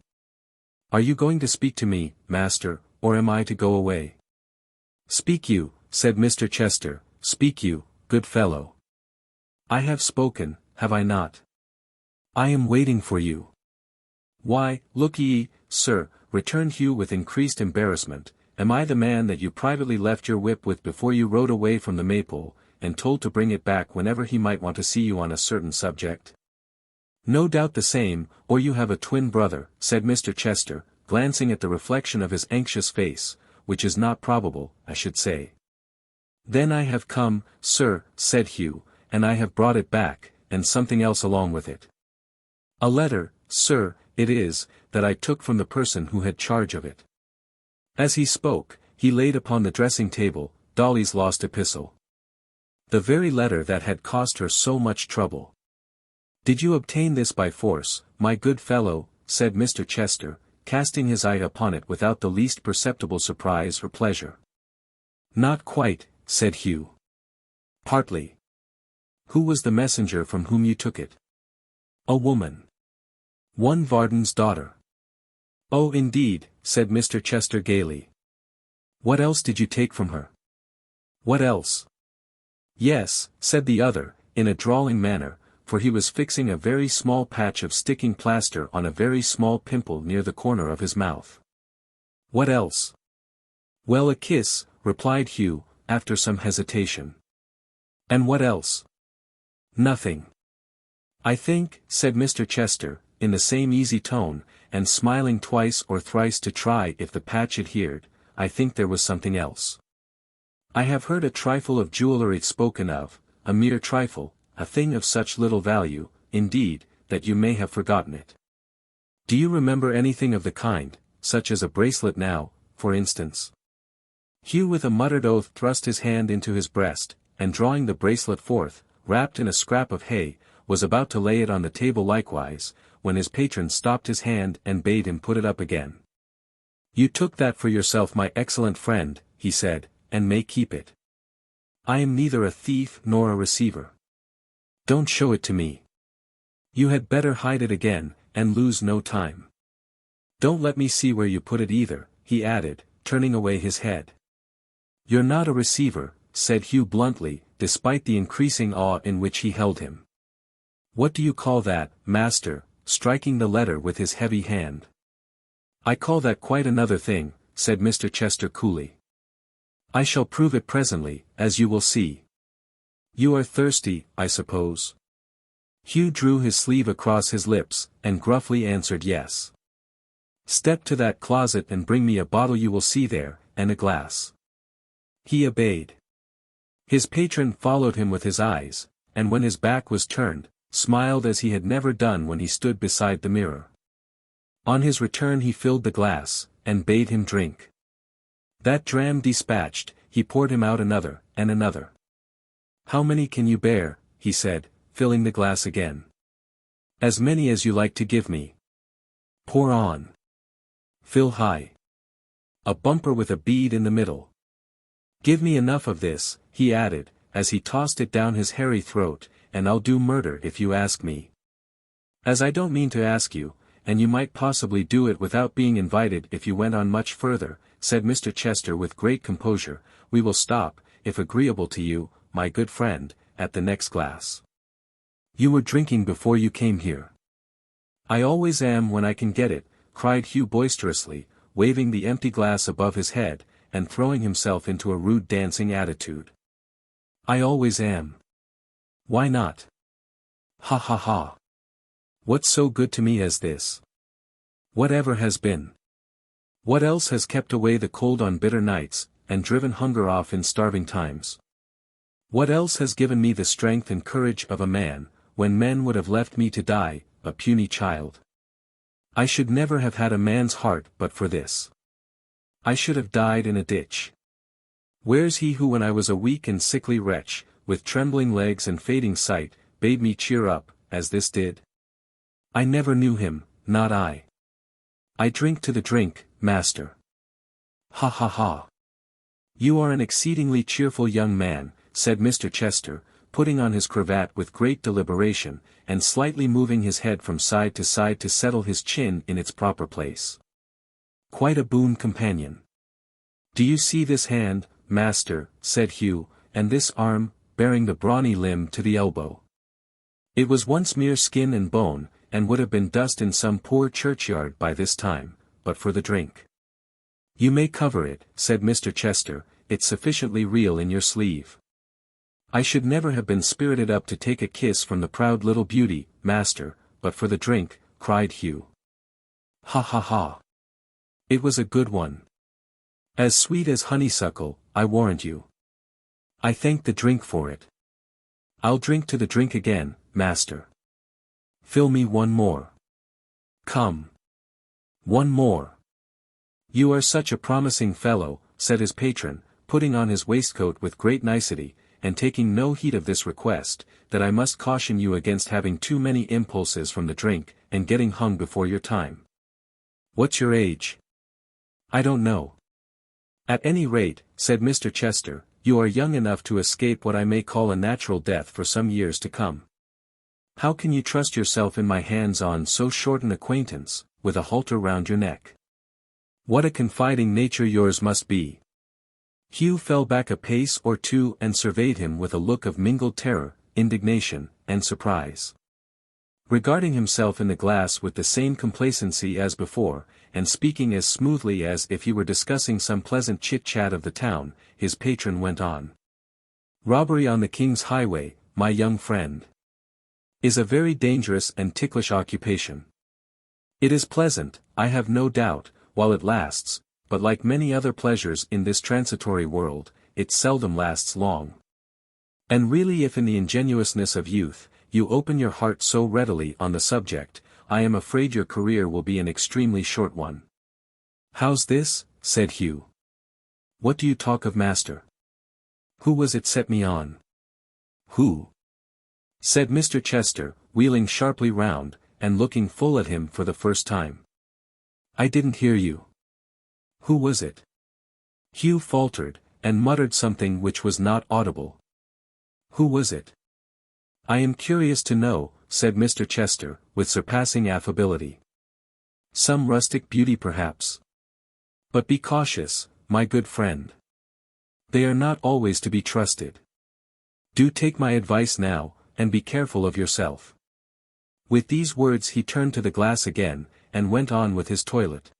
"Are you going to speak to me, master, or am I to go away?" "Speak you," said Mr. Chester, "speak you, good fellow. I have spoken, have I not? I am waiting for you." "Why, look ye, sir," returned Hugh with increased embarrassment, "am I the man that you privately left your whip with before you rode away from the Maypole, and told to bring it back whenever he might want to see you on a certain subject?" "No doubt the same, or you have a twin brother," said Mr. Chester, glancing at the reflection of his anxious face, "which is not probable, I should say." "Then I have come, sir," said Hugh, "and I have brought it back, and something else along with it. A letter, sir, it is, that I took from the person who had charge of it." As he spoke, he laid upon the dressing-table Dolly's lost epistle. The very letter that had cost her so much trouble. "Did you obtain this by force, my good fellow?" said Mr. Chester, casting his eye upon it without the least perceptible surprise or pleasure. "Not quite," said Hugh. "Partly." "Who was the messenger from whom you took it?" "A woman. One Varden's daughter." "Oh, indeed," said Mr. Chester gaily. "What else did you take from her?" "What else?" "Yes," said the other, in a drawling manner, for he was fixing a very small patch of sticking plaster on a very small pimple near the corner of his mouth. "What else?" "Well, a kiss," replied Hugh, after some hesitation. "And what else?" "Nothing." "I think," said Mr. Chester, in the same easy tone, and smiling twice or thrice to try if the patch adhered, "I think there was something else. I have heard a trifle of jewellery spoken of, a mere trifle, a thing of such little value, indeed, that you may have forgotten it. Do you remember anything of the kind, such as a bracelet now, for instance?" Hugh with a muttered oath thrust his hand into his breast, and drawing the bracelet forth, wrapped in a scrap of hay, was about to lay it on the table likewise, when his patron stopped his hand and bade him put it up again. "You took that for yourself, my excellent friend," he said, "and may keep it. I am neither a thief nor a receiver. Don't show it to me. You had better hide it again, and lose no time. Don't let me see where you put it either," he added, turning away his head. "You're not a receiver," said Hugh bluntly, despite the increasing awe in which he held him. "What do you call that, master?" striking the letter with his heavy hand. "I call that quite another thing," said Mr. Chester coolly. "I shall prove it presently, as you will see. You are thirsty, I suppose?" Hugh drew his sleeve across his lips, and gruffly answered yes. "Step to that closet and bring me a bottle you will see there, and a glass." He obeyed. His patron followed him with his eyes, and when his back was turned, smiled as he had never done when he stood beside the mirror. On his return he filled the glass, and bade him drink. That dram dispatched, he poured him out another, and another. "How many can you bear?" he said, filling the glass again. "As many as you like to give me." "Pour on. Fill high. A bumper with a bead in the middle. Give me enough of this," he added, as he tossed it down his hairy throat, "and I'll do murder if you ask me. As I don't mean to ask you, and you might possibly do it without being invited if you went on much further," said Mr. Chester with great composure, "we will stop, if agreeable to you, my good friend, at the next glass. You were drinking before you came here." "I always am when I can get it," cried Hugh boisterously, waving the empty glass above his head, and throwing himself into a rude dancing attitude. "I always am. Why not? Ha ha ha. What's so good to me as this? Whatever has been? What else has kept away the cold on bitter nights, and driven hunger off in starving times? What else has given me the strength and courage of a man, when men would have left me to die, a puny child? I should never have had a man's heart but for this. I should have died in a ditch. Where's he who when I was a weak and sickly wretch, with trembling legs and fading sight, bade me cheer up, as this did? I never knew him, not I. I drink to the drink, master. Ha ha ha. You are an exceedingly cheerful young man," said Mr. Chester, putting on his cravat with great deliberation, and slightly moving his head from side to side to settle his chin in its proper place. "Quite a boon companion. Do you see this hand, master," said Hugh, "and this arm, bearing the brawny limb to the elbow? It was once mere skin and bone, and would have been dust in some poor churchyard by this time, but for the drink. You may cover it," said Mr. Chester, "it's sufficiently real in your sleeve." "I should never have been spirited up to take a kiss from the proud little beauty, master, but for the drink," cried Hugh. "Ha ha ha. It was a good one. As sweet as honeysuckle, I warrant you. I thank the drink for it. I'll drink to the drink again, master. Fill me one more. Come. One more. You are such a promising fellow," said his patron, putting on his waistcoat with great nicety, and taking no heed of this request, "that I must caution you against having too many impulses from the drink, and getting hung before your time. What's your age?" "I don't know. At any rate," said Mr. Chester, "you are young enough to escape what I may call a natural death for some years to come. How can you trust yourself in my hands on so short an acquaintance, with a halter round your neck? What a confiding nature yours must be." Hugh fell back a pace or two and surveyed him with a look of mingled terror, indignation, and surprise. Regarding himself in the glass with the same complacency as before, and speaking as smoothly as if he were discussing some pleasant chit-chat of the town, his patron went on. "Robbery on the King's highway, my young friend, is a very dangerous and ticklish occupation. It is pleasant, I have no doubt, while it lasts, but like many other pleasures in this transitory world, it seldom lasts long. And really if in the ingenuousness of youth, you open your heart so readily on the subject, I am afraid your career will be an extremely short one." "How's this?" said Hugh. "What do you talk of, master? Who was it set me on?" "Who?" said Mr. Chester, wheeling sharply round, and looking full at him for the first time. "I didn't hear you. Who was it?" Hugh faltered, and muttered something which was not audible. "Who was it?" "I am curious to know," said Mr. Chester, with surpassing affability. "Some rustic beauty perhaps. But be cautious, my good friend. They are not always to be trusted. Do take my advice now, and be careful of yourself." With these words he turned to the glass again, and went on with his toilet.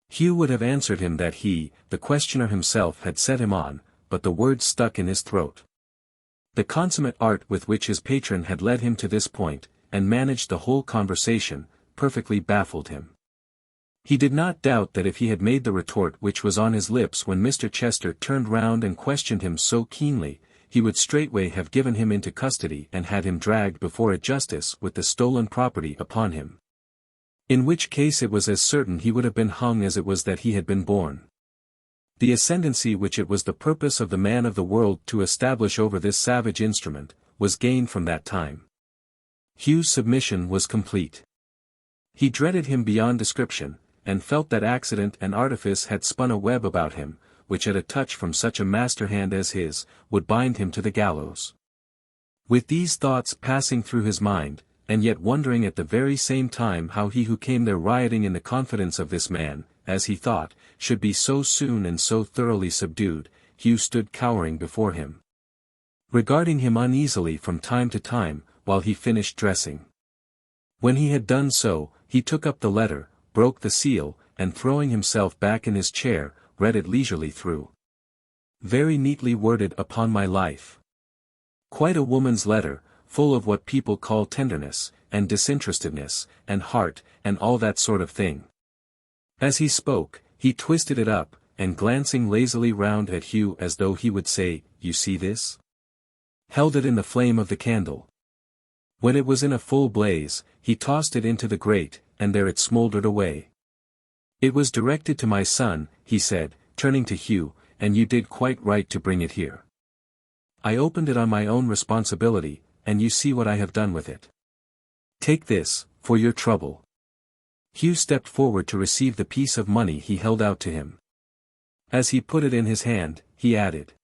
Hugh would have answered him that he, the questioner himself, had set him on, but the words stuck in his throat. The consummate art with which his patron had led him to this point, and managed the whole conversation, perfectly baffled him. He did not doubt that if he had made the retort which was on his lips when Mr. Chester turned round and questioned him so keenly, he would straightway have given him into custody and had him dragged before a justice with the stolen property upon him. In which case it was as certain he would have been hung as it was that he had been born. The ascendancy which it was the purpose of the man of the world to establish over this savage instrument, was gained from that time. Hugh's submission was complete. He dreaded him beyond description, and felt that accident and artifice had spun a web about him, which at a touch from such a master hand as his, would bind him to the gallows. With these thoughts passing through his mind, and yet wondering at the very same time how he who came there rioting in the confidence of this man, as he thought, should be so soon and so thoroughly subdued, Hugh stood cowering before him, regarding him uneasily from time to time, while he finished dressing. When he had done so, he took up the letter, broke the seal, and throwing himself back in his chair, read it leisurely through. Very neatly worded, upon my life. Quite a woman's letter, full of what people call tenderness, and disinterestedness, and heart, and all that sort of thing. As he spoke, he twisted it up, and glancing lazily round at Hugh as though he would say, "You see this?" held it in the flame of the candle. When it was in a full blaze, he tossed it into the grate, and there it smouldered away. "It was directed to my son," he said, turning to Hugh, "and you did quite right to bring it here. I opened it on my own responsibility, and you see what I have done with it. Take this, for your trouble." Hugh stepped forward to receive the piece of money he held out to him. As he put it in his hand, he added,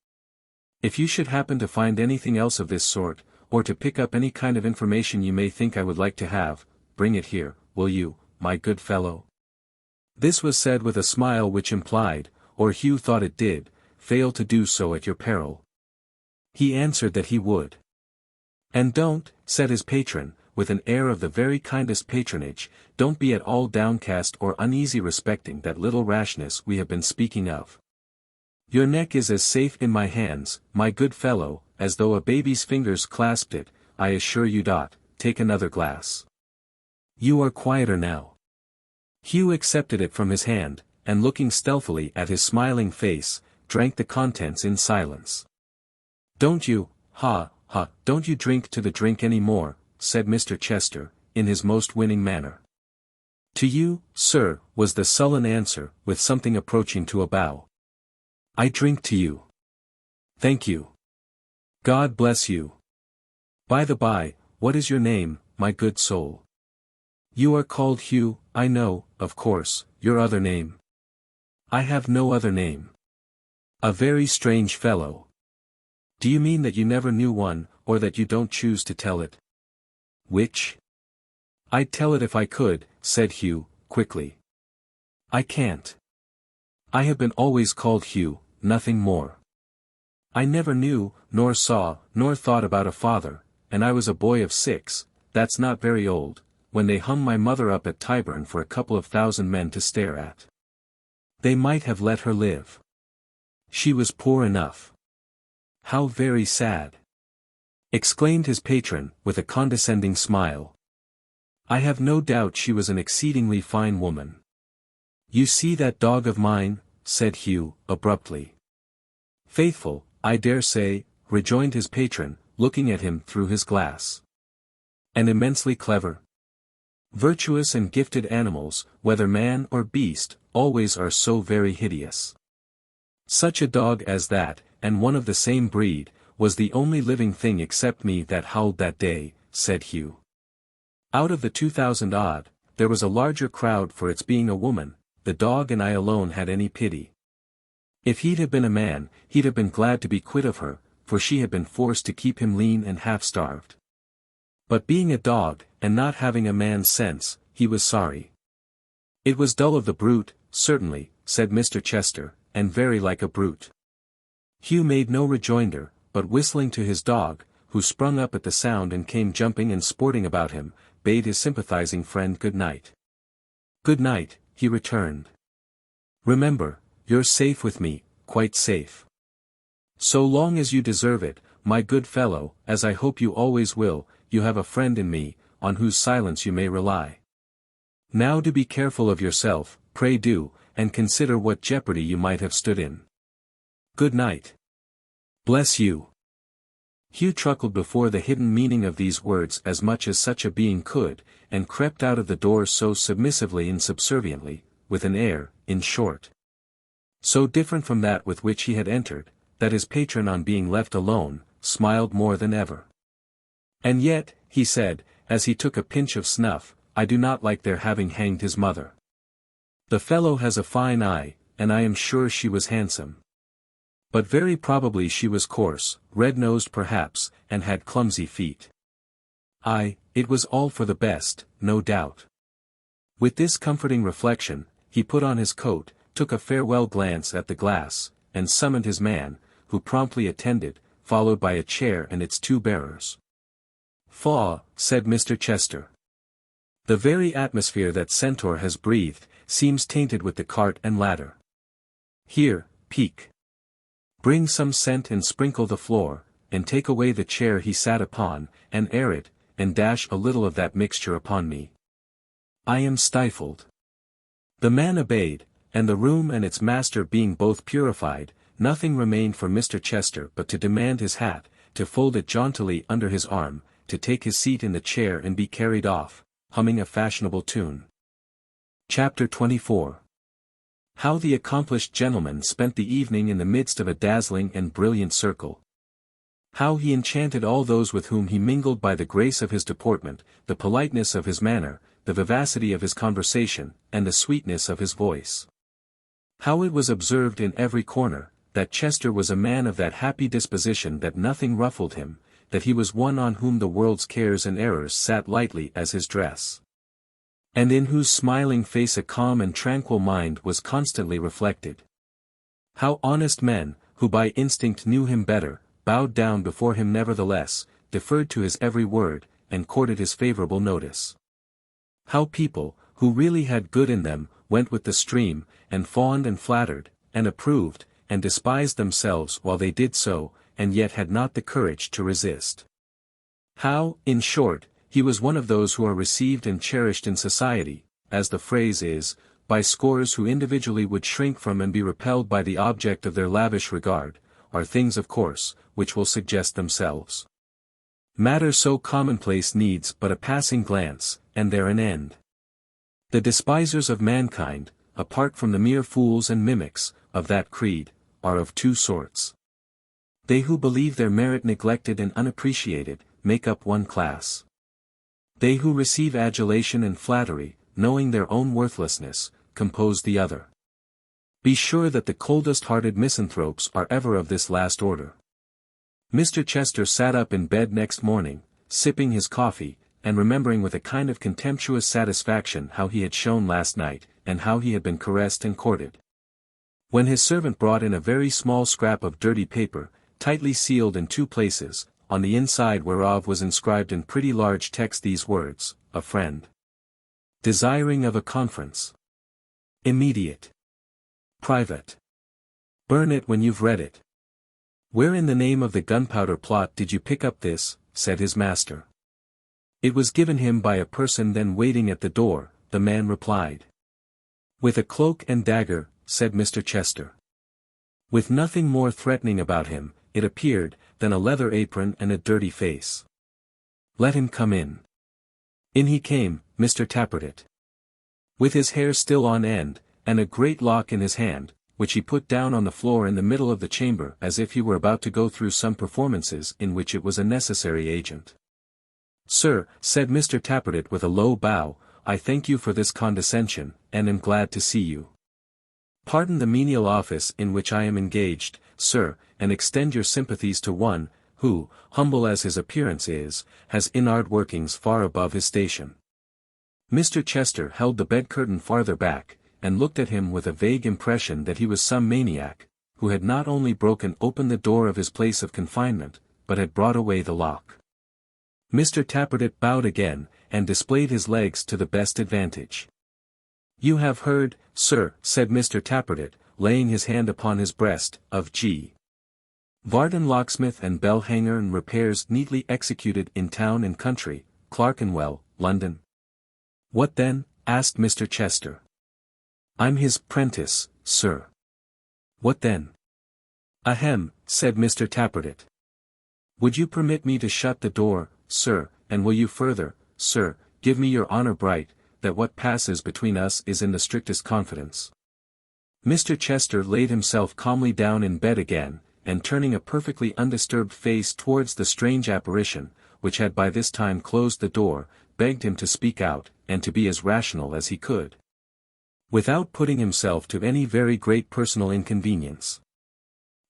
"If you should happen to find anything else of this sort, or to pick up any kind of information you may think I would like to have, bring it here, will you, my good fellow?" This was said with a smile which implied, or Hugh thought it did, "Fail to do so at your peril." He answered that he would. "And don't," said his patron, with an air of the very kindest patronage, "don't be at all downcast or uneasy respecting that little rashness we have been speaking of. Your neck is as safe in my hands, my good fellow, as though a baby's fingers clasped it. I assure you. Take another glass. You are quieter now." Hugh accepted it from his hand, and looking stealthily at his smiling face, drank the contents in silence. "Don't you, don't you drink to the drink any more," said Mr. Chester, in his most winning manner. "To you, sir," was the sullen answer, with something approaching to a bow. "I drink to you." "Thank you. God bless you. By the by, what is your name, my good soul?" "You are called Hugh, I know, of course. Your other name?" "I have no other name." "A very strange fellow. Do you mean that you never knew one, or that you don't choose to tell it?" "Which?" "I'd tell it if I could," said Hugh, quickly. "I can't. I have been always called Hugh, nothing more. I never knew, nor saw, nor thought about a father, and I was a boy of 6, that's not very old, when they hung my mother up at Tyburn for a couple of thousand men to stare at. They might have let her live. She was poor enough." "How very sad!" exclaimed his patron, with a condescending smile. "I have no doubt she was an exceedingly fine woman." "You see that dog of mine?" said Hugh, abruptly. "Faithful, I dare say," rejoined his patron, looking at him through his glass. "And immensely clever. Virtuous and gifted animals, whether man or beast, always are so very hideous. Such a dog as that, and one of the same breed, was the only living thing except me that howled that day," said Hugh. "Out of the 2,000 odd, there was a larger crowd for its being a woman. The dog and I alone had any pity. If he'd have been a man, he'd have been glad to be quit of her, for she had been forced to keep him lean and half-starved. But being a dog, and not having a man's sense, he was sorry." "It was dull of the brute, certainly," said Mr. Chester, "and very like a brute." Hugh made no rejoinder, but whistling to his dog, who sprung up at the sound and came jumping and sporting about him, bade his sympathizing friend good night. "Good night," he returned. "Remember, you're safe with me, quite safe. So long as you deserve it, my good fellow, as I hope you always will, you have a friend in me, on whose silence you may rely." Now do be careful of yourself, pray do, and consider what jeopardy you might have stood in. Good night. Bless you. Hugh truckled before the hidden meaning of these words as much as such a being could, and crept out of the door so submissively and subserviently, with an air, in short, so different from that with which he had entered, that his patron on being left alone, smiled more than ever. And yet, he said, as he took a pinch of snuff, I do not like their having hanged his mother. The fellow has a fine eye, and I am sure she was handsome. But very probably she was coarse, red-nosed perhaps, and had clumsy feet. It was all for the best, no doubt. With this comforting reflection, he put on his coat, took a farewell glance at the glass, and summoned his man, who promptly attended, followed by a chair and its two bearers. Faugh, said Mr. Chester. The very atmosphere that Centaur has breathed, seems tainted with the cart and ladder. Here, Peak. Bring some scent and sprinkle the floor, and take away the chair he sat upon, and air it, and dash a little of that mixture upon me. I am stifled. The man obeyed, and the room and its master being both purified, nothing remained for Mr. Chester but to demand his hat, to fold it jauntily under his arm, to take his seat in the chair and be carried off, humming a fashionable tune. Chapter 24. How the accomplished gentleman spent the evening in the midst of a dazzling and brilliant circle. How he enchanted all those with whom he mingled by the grace of his deportment, the politeness of his manner, the vivacity of his conversation, and the sweetness of his voice. How it was observed in every corner, that Chester was a man of that happy disposition that nothing ruffled him, that he was one on whom the world's cares and errors sat lightly as his dress, and in whose smiling face a calm and tranquil mind was constantly reflected. How honest men, who by instinct knew him better, bowed down before him nevertheless, deferred to his every word, and courted his favorable notice. How people, who really had good in them, went with the stream, and fawned and flattered, and approved, and despised themselves while they did so, and yet had not the courage to resist. How, in short, he was one of those who are received and cherished in society, as the phrase is, by scores who individually would shrink from and be repelled by the object of their lavish regard, are things of course, which will suggest themselves. Matter so commonplace needs but a passing glance, and there an end. The despisers of mankind, apart from the mere fools and mimics, of that creed, are of two sorts. They who believe their merit neglected and unappreciated, make up one class. They who receive adulation and flattery, knowing their own worthlessness, compose the other. Be sure that the coldest-hearted misanthropes are ever of this last order. Mr. Chester sat up in bed next morning, sipping his coffee, and remembering with a kind of contemptuous satisfaction how he had shone last night, and how he had been caressed and courted. When his servant brought in a very small scrap of dirty paper, tightly sealed in two places, on the inside whereof was inscribed in pretty large text these words, a friend. Desiring of a conference. Immediate. Private. Burn it when you've read it. Where in the name of the gunpowder plot did you pick up this? Said his master. It was given him by a person then waiting at the door, the man replied. With a cloak and dagger, said Mr. Chester. With nothing more threatening about him, it appeared, than a leather apron and a dirty face. Let him come in. In he came, Mr. Tappertit. With his hair still on end, and a great lock in his hand, which he put down on the floor in the middle of the chamber as if he were about to go through some performances in which it was a necessary agent. Sir, said Mr. Tappertit with a low bow, I thank you for this condescension, and am glad to see you. Pardon the menial office in which I am engaged, sir, and extend your sympathies to one, who, humble as his appearance is, has inward workings far above his station. Mr. Chester held the bed-curtain farther back, and looked at him with a vague impression that he was some maniac, who had not only broken open the door of his place of confinement, but had brought away the lock. Mr. Tappertit bowed again, and displayed his legs to the best advantage. You have heard, sir, said Mr. Tappertit, laying his hand upon his breast, of G. Varden locksmith and bell hanger and repairs neatly executed in town and country, Clerkenwell, London. What then, asked Mr. Chester. I'm his prentice, sir. What then? Ahem, said Mr. Tappertit. Would you permit me to shut the door, sir, and will you further, sir, give me your honour bright, that what passes between us is in the strictest confidence? Mr. Chester laid himself calmly down in bed again, and turning a perfectly undisturbed face towards the strange apparition, which had by this time closed the door, begged him to speak out, and to be as rational as he could, without putting himself to any very great personal inconvenience.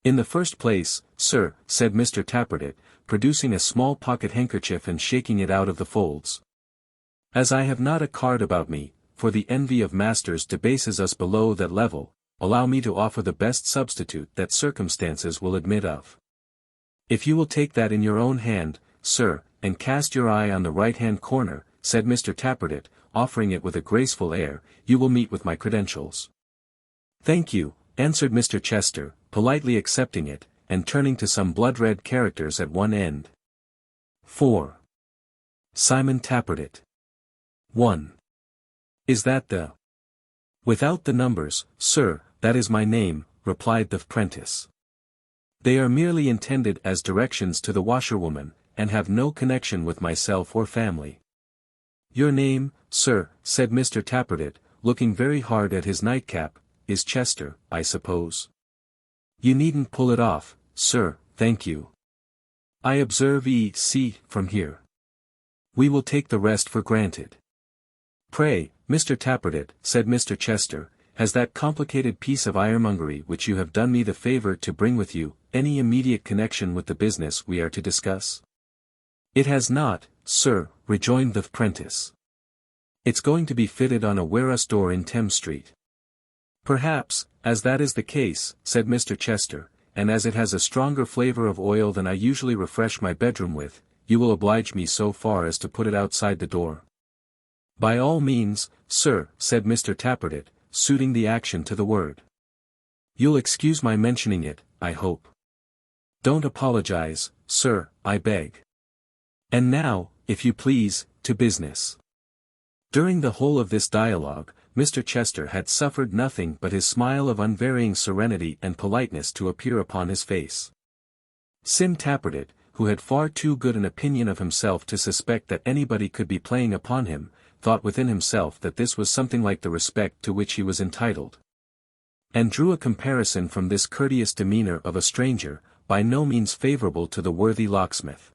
In the first place, sir, said Mr. Tappertit, producing a small pocket handkerchief and shaking it out of the folds. As I have not a card about me, for the envy of masters debases us below that level, allow me to offer the best substitute that circumstances will admit of. If you will take that in your own hand, sir, and cast your eye on the right-hand corner, said Mr. Tappertit, offering it with a graceful air, you will meet with my credentials. Thank you, answered Mr. Chester, politely accepting it, and turning to some blood-red characters at one end. 4. Simon Tappertit. 1. Is that the? Without the numbers, sir, that is my name, replied the prentice. They are merely intended as directions to the washerwoman, and have no connection with myself or family. Your name, sir, said Mr. Tappertit, looking very hard at his nightcap, is Chester, I suppose. You needn't pull it off, sir, thank you. I observe E.C. from here. We will take the rest for granted. Pray, Mr. Tappertit, said Mr. Chester, has that complicated piece of ironmongery which you have done me the favour to bring with you, any immediate connection with the business we are to discuss? It has not, sir, rejoined the prentice. It's going to be fitted on a warehouse door in Thames Street. Perhaps, as that is the case, said Mr. Chester, and as it has a stronger flavour of oil than I usually refresh my bedroom with, you will oblige me so far as to put it outside the door. By all means, sir, said Mr. Tappertit, suiting the action to the word. You'll excuse my mentioning it, I hope. Don't apologize, sir, I beg. And now, if you please, to business. During the whole of this dialogue, Mr. Chester had suffered nothing but his smile of unvarying serenity and politeness to appear upon his face. Sim Tappertit, who had far too good an opinion of himself to suspect that anybody could be playing upon him, thought within himself that this was something like the respect to which he was entitled, and drew a comparison from this courteous demeanour of a stranger, by no means favourable to the worthy locksmith.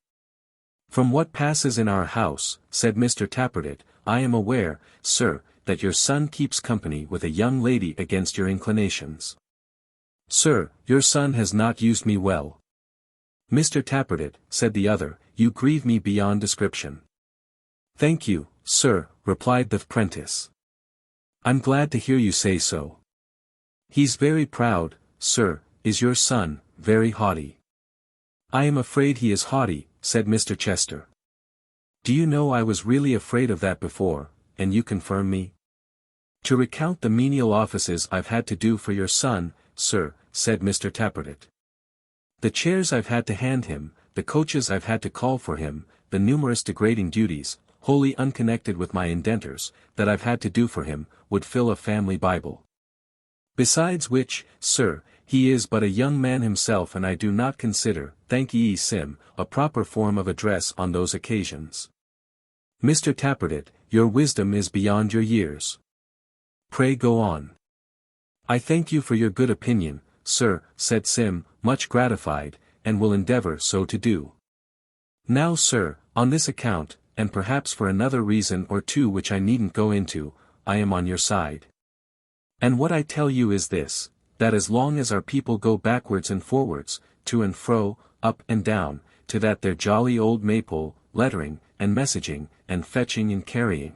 From what passes in our house, said Mr. Tappertit, I am aware, sir, that your son keeps company with a young lady against your inclinations. Sir, your son has not used me well. Mr. Tappertit, said the other, you grieve me beyond description. Thank you, sir, replied the prentice. I'm glad to hear you say so. He's very proud, sir, is your son, very haughty. I am afraid he is haughty, said Mr. Chester. Do you know I was really afraid of that before, and you confirm me? To recount the menial offices I've had to do for your son, sir, said Mr. Tappertit. The chairs I've had to hand him, the coaches I've had to call for him, the numerous degrading duties, wholly unconnected with my indenters, that I've had to do for him, would fill a family Bible. Besides which, sir, he is but a young man himself, and I do not consider, thank ye Sim, a proper form of address on those occasions. Mr. Tappertit, your wisdom is beyond your years. Pray go on. I thank you for your good opinion, sir, said Sim, much gratified, and will endeavour so to do. Now sir, on this account, and perhaps for another reason or two which I needn't go into, I am on your side. And what I tell you is this, that as long as our people go backwards and forwards, to and fro, up and down, to that their jolly old Maypole, lettering, and messaging, and fetching and carrying,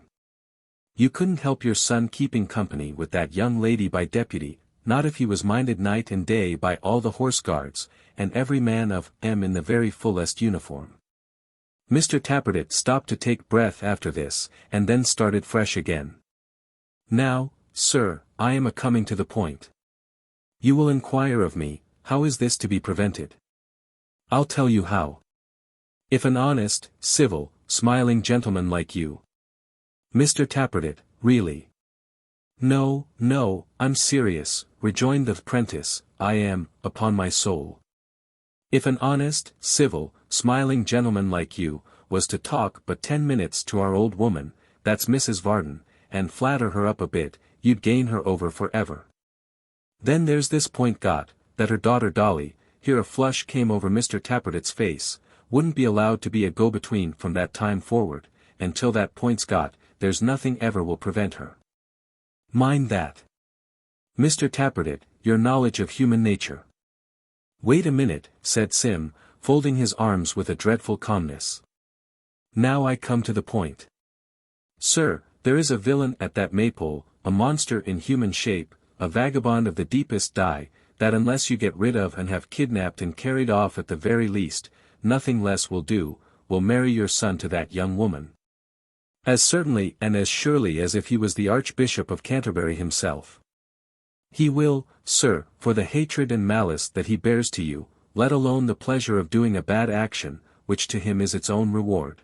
you couldn't help your son keeping company with that young lady by deputy, not if he was minded night and day by all the horse guards, and every man of 'em in the very fullest uniform. Mr. Tappertit stopped to take breath after this, and then started fresh again. Now, sir, I am a-coming to the point. You will inquire of me, how is this to be prevented? I'll tell you how. If an honest, civil, smiling gentleman like you, Mr. Tappertit, really. No, no, I'm serious, rejoined the prentice, I am, upon my soul. If an honest, civil, smiling gentleman like you, was to talk but 10 minutes to our old woman, that's Mrs. Varden, and flatter her up a bit, you'd gain her over forever. Then there's this point got, that her daughter Dolly, here a flush came over Mr. Tappertit's face, wouldn't be allowed to be a go-between from that time forward, and till that point's got, there's nothing ever will prevent her. Mind that. Mr. Tappertit, your knowledge of human nature. Wait a minute, said Sim, folding his arms with a dreadful calmness. Now I come to the point. Sir, there is a villain at that Maypole, a monster in human shape, a vagabond of the deepest dye, that unless you get rid of and have kidnapped and carried off at the very least, nothing less will do, will marry your son to that young woman. As certainly and as surely as if he was the Archbishop of Canterbury himself. He will, sir, for the hatred and malice that he bears to you, let alone the pleasure of doing a bad action, which to him is its own reward.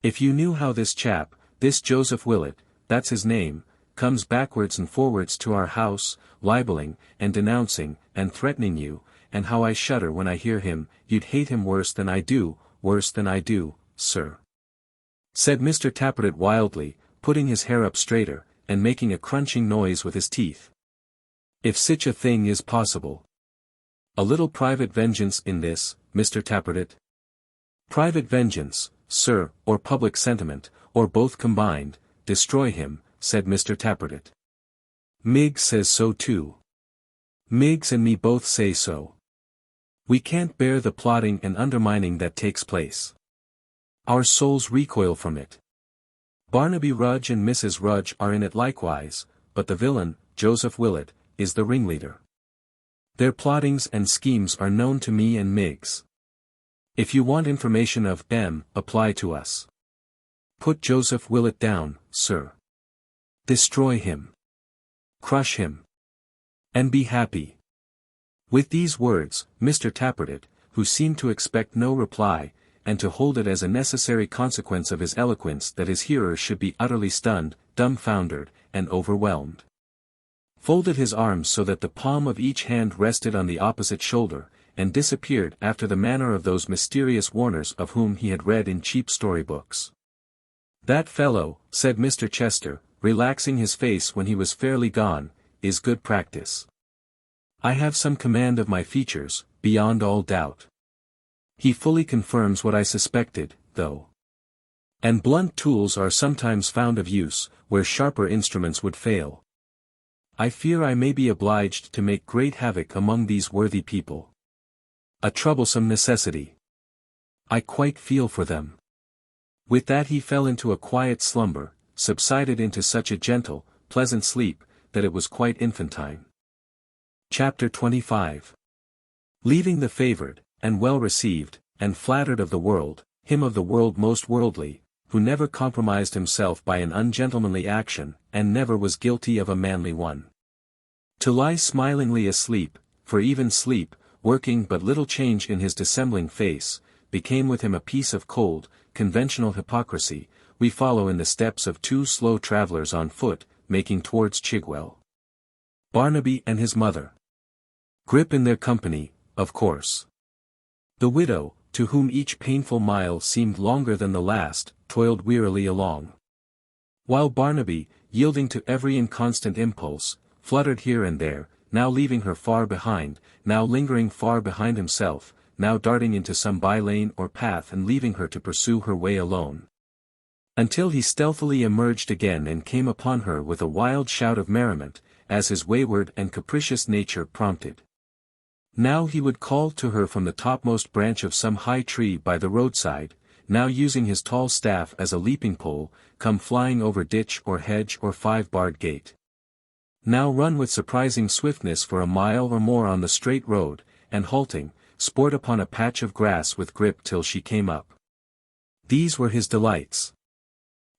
If you knew how this chap, this Joseph Willet, that's his name, comes backwards and forwards to our house, libeling, and denouncing, and threatening you, and how I shudder when I hear him, you'd hate him worse than I do, sir. Said Mr. Tappertit wildly, putting his hair up straighter, and making a crunching noise with his teeth. If such a thing is possible. A little private vengeance in this, Mr. Tappertit? Private vengeance, sir, or public sentiment, or both combined, destroy him, said Mr. Tappertit. Miggs says so too. Miggs and me both say so. We can't bear the plotting and undermining that takes place. Our souls recoil from it. Barnaby Rudge and Mrs. Rudge are in it likewise, but the villain, Joseph Willet, is the ringleader. Their plottings and schemes are known to me and Miggs. If you want information of them, apply to us. Put Joseph Willet down, sir. Destroy him. Crush him. And be happy. With these words, Mr. Tappertit, who seemed to expect no reply, and to hold it as a necessary consequence of his eloquence that his hearers should be utterly stunned, dumbfoundered, and overwhelmed, folded his arms so that the palm of each hand rested on the opposite shoulder, and disappeared after the manner of those mysterious warners of whom he had read in cheap storybooks. That fellow, said Mr. Chester, relaxing his face when he was fairly gone, is good practice. I have some command of my features, beyond all doubt. He fully confirms what I suspected, though. And blunt tools are sometimes found of use, where sharper instruments would fail. I fear I may be obliged to make great havoc among these worthy people. A troublesome necessity. I quite feel for them. With that he fell into a quiet slumber, subsided into such a gentle, pleasant sleep, that it was quite infantine. Chapter 25. Leaving the favored, and well received, and flattered of the world, him of the world most worldly, who never compromised himself by an ungentlemanly action, and never was guilty of a manly one. To lie smilingly asleep, for even sleep, working but little change in his dissembling face, became with him a piece of cold, conventional hypocrisy. We follow in the steps of two slow travellers on foot, making towards Chigwell. Barnaby and his mother. Grip in their company, of course. The widow, to whom each painful mile seemed longer than the last, toiled wearily along. While Barnaby, yielding to every inconstant impulse, fluttered here and there, now leaving her far behind, now lingering far behind himself, now darting into some by-lane or path and leaving her to pursue her way alone. Until he stealthily emerged again and came upon her with a wild shout of merriment, as his wayward and capricious nature prompted. Now he would call to her from the topmost branch of some high tree by the roadside, now using his tall staff as a leaping pole, come flying over ditch or hedge or five-barred gate. Now run with surprising swiftness for a mile or more on the straight road, and halting, sport upon a patch of grass with grip till she came up. These were his delights.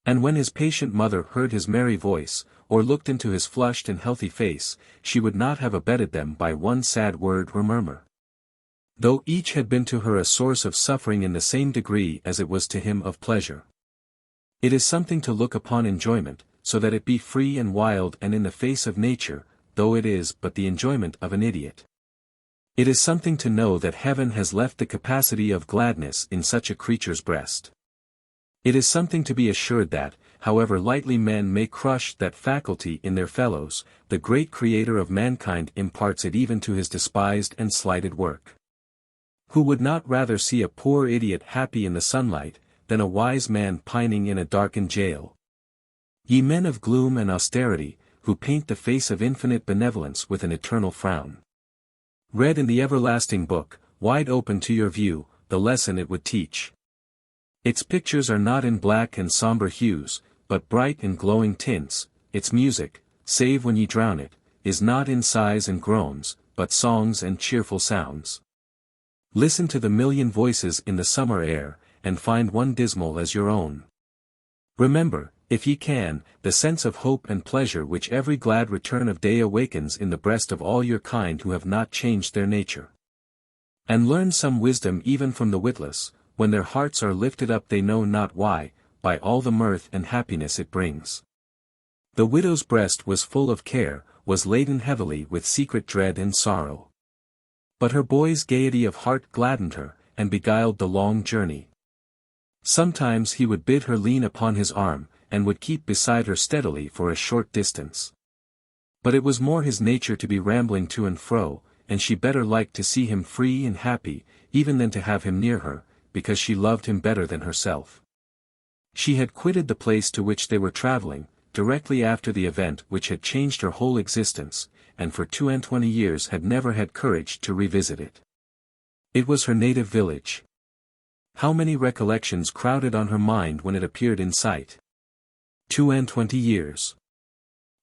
And when his patient mother heard his merry voice, or looked into his flushed and healthy face, she would not have abated them by one sad word or murmur. Though each had been to her a source of suffering in the same degree as it was to him of pleasure. It is something to look upon enjoyment, so that it be free and wild and in the face of nature, though it is but the enjoyment of an idiot. It is something to know that heaven has left the capacity of gladness in such a creature's breast. It is something to be assured that, however lightly men may crush that faculty in their fellows, the great Creator of mankind imparts it even to his despised and slighted work. Who would not rather see a poor idiot happy in the sunlight, than a wise man pining in a darkened jail? Ye men of gloom and austerity, who paint the face of infinite benevolence with an eternal frown. Read in the everlasting book, wide open to your view, the lesson it would teach. Its pictures are not in black and somber hues, but bright and glowing tints. Its music, save when ye drown it, is not in sighs and groans, but songs and cheerful sounds. Listen to the million voices in the summer air, and find one dismal as your own. Remember, if ye can, the sense of hope and pleasure which every glad return of day awakens in the breast of all your kind who have not changed their nature. And learn some wisdom even from the witless, when their hearts are lifted up they know not why, by all the mirth and happiness it brings. The widow's breast was full of care, was laden heavily with secret dread and sorrow. But her boy's gaiety of heart gladdened her, and beguiled the long journey. Sometimes he would bid her lean upon his arm, and would keep beside her steadily for a short distance. But it was more his nature to be rambling to and fro, and she better liked to see him free and happy, even than to have him near her, because she loved him better than herself. She had quitted the place to which they were travelling, directly after the event which had changed her whole existence, and for 22 years had never had courage to revisit it. It was her native village. How many recollections crowded on her mind when it appeared in sight. 22 years.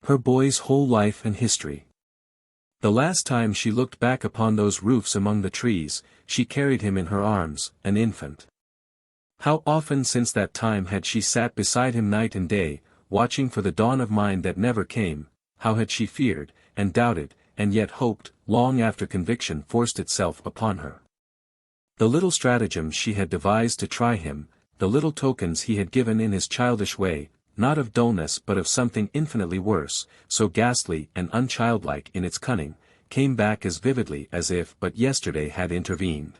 Her boy's whole life and history. The last time she looked back upon those roofs among the trees, she carried him in her arms, an infant. How often since that time had she sat beside him night and day, watching for the dawn of mind that never came, how had she feared, and doubted, and yet hoped, long after conviction forced itself upon her. The little stratagems she had devised to try him, the little tokens he had given in his childish way, not of dullness but of something infinitely worse, so ghastly and unchildlike in its cunning, came back as vividly as if but yesterday had intervened.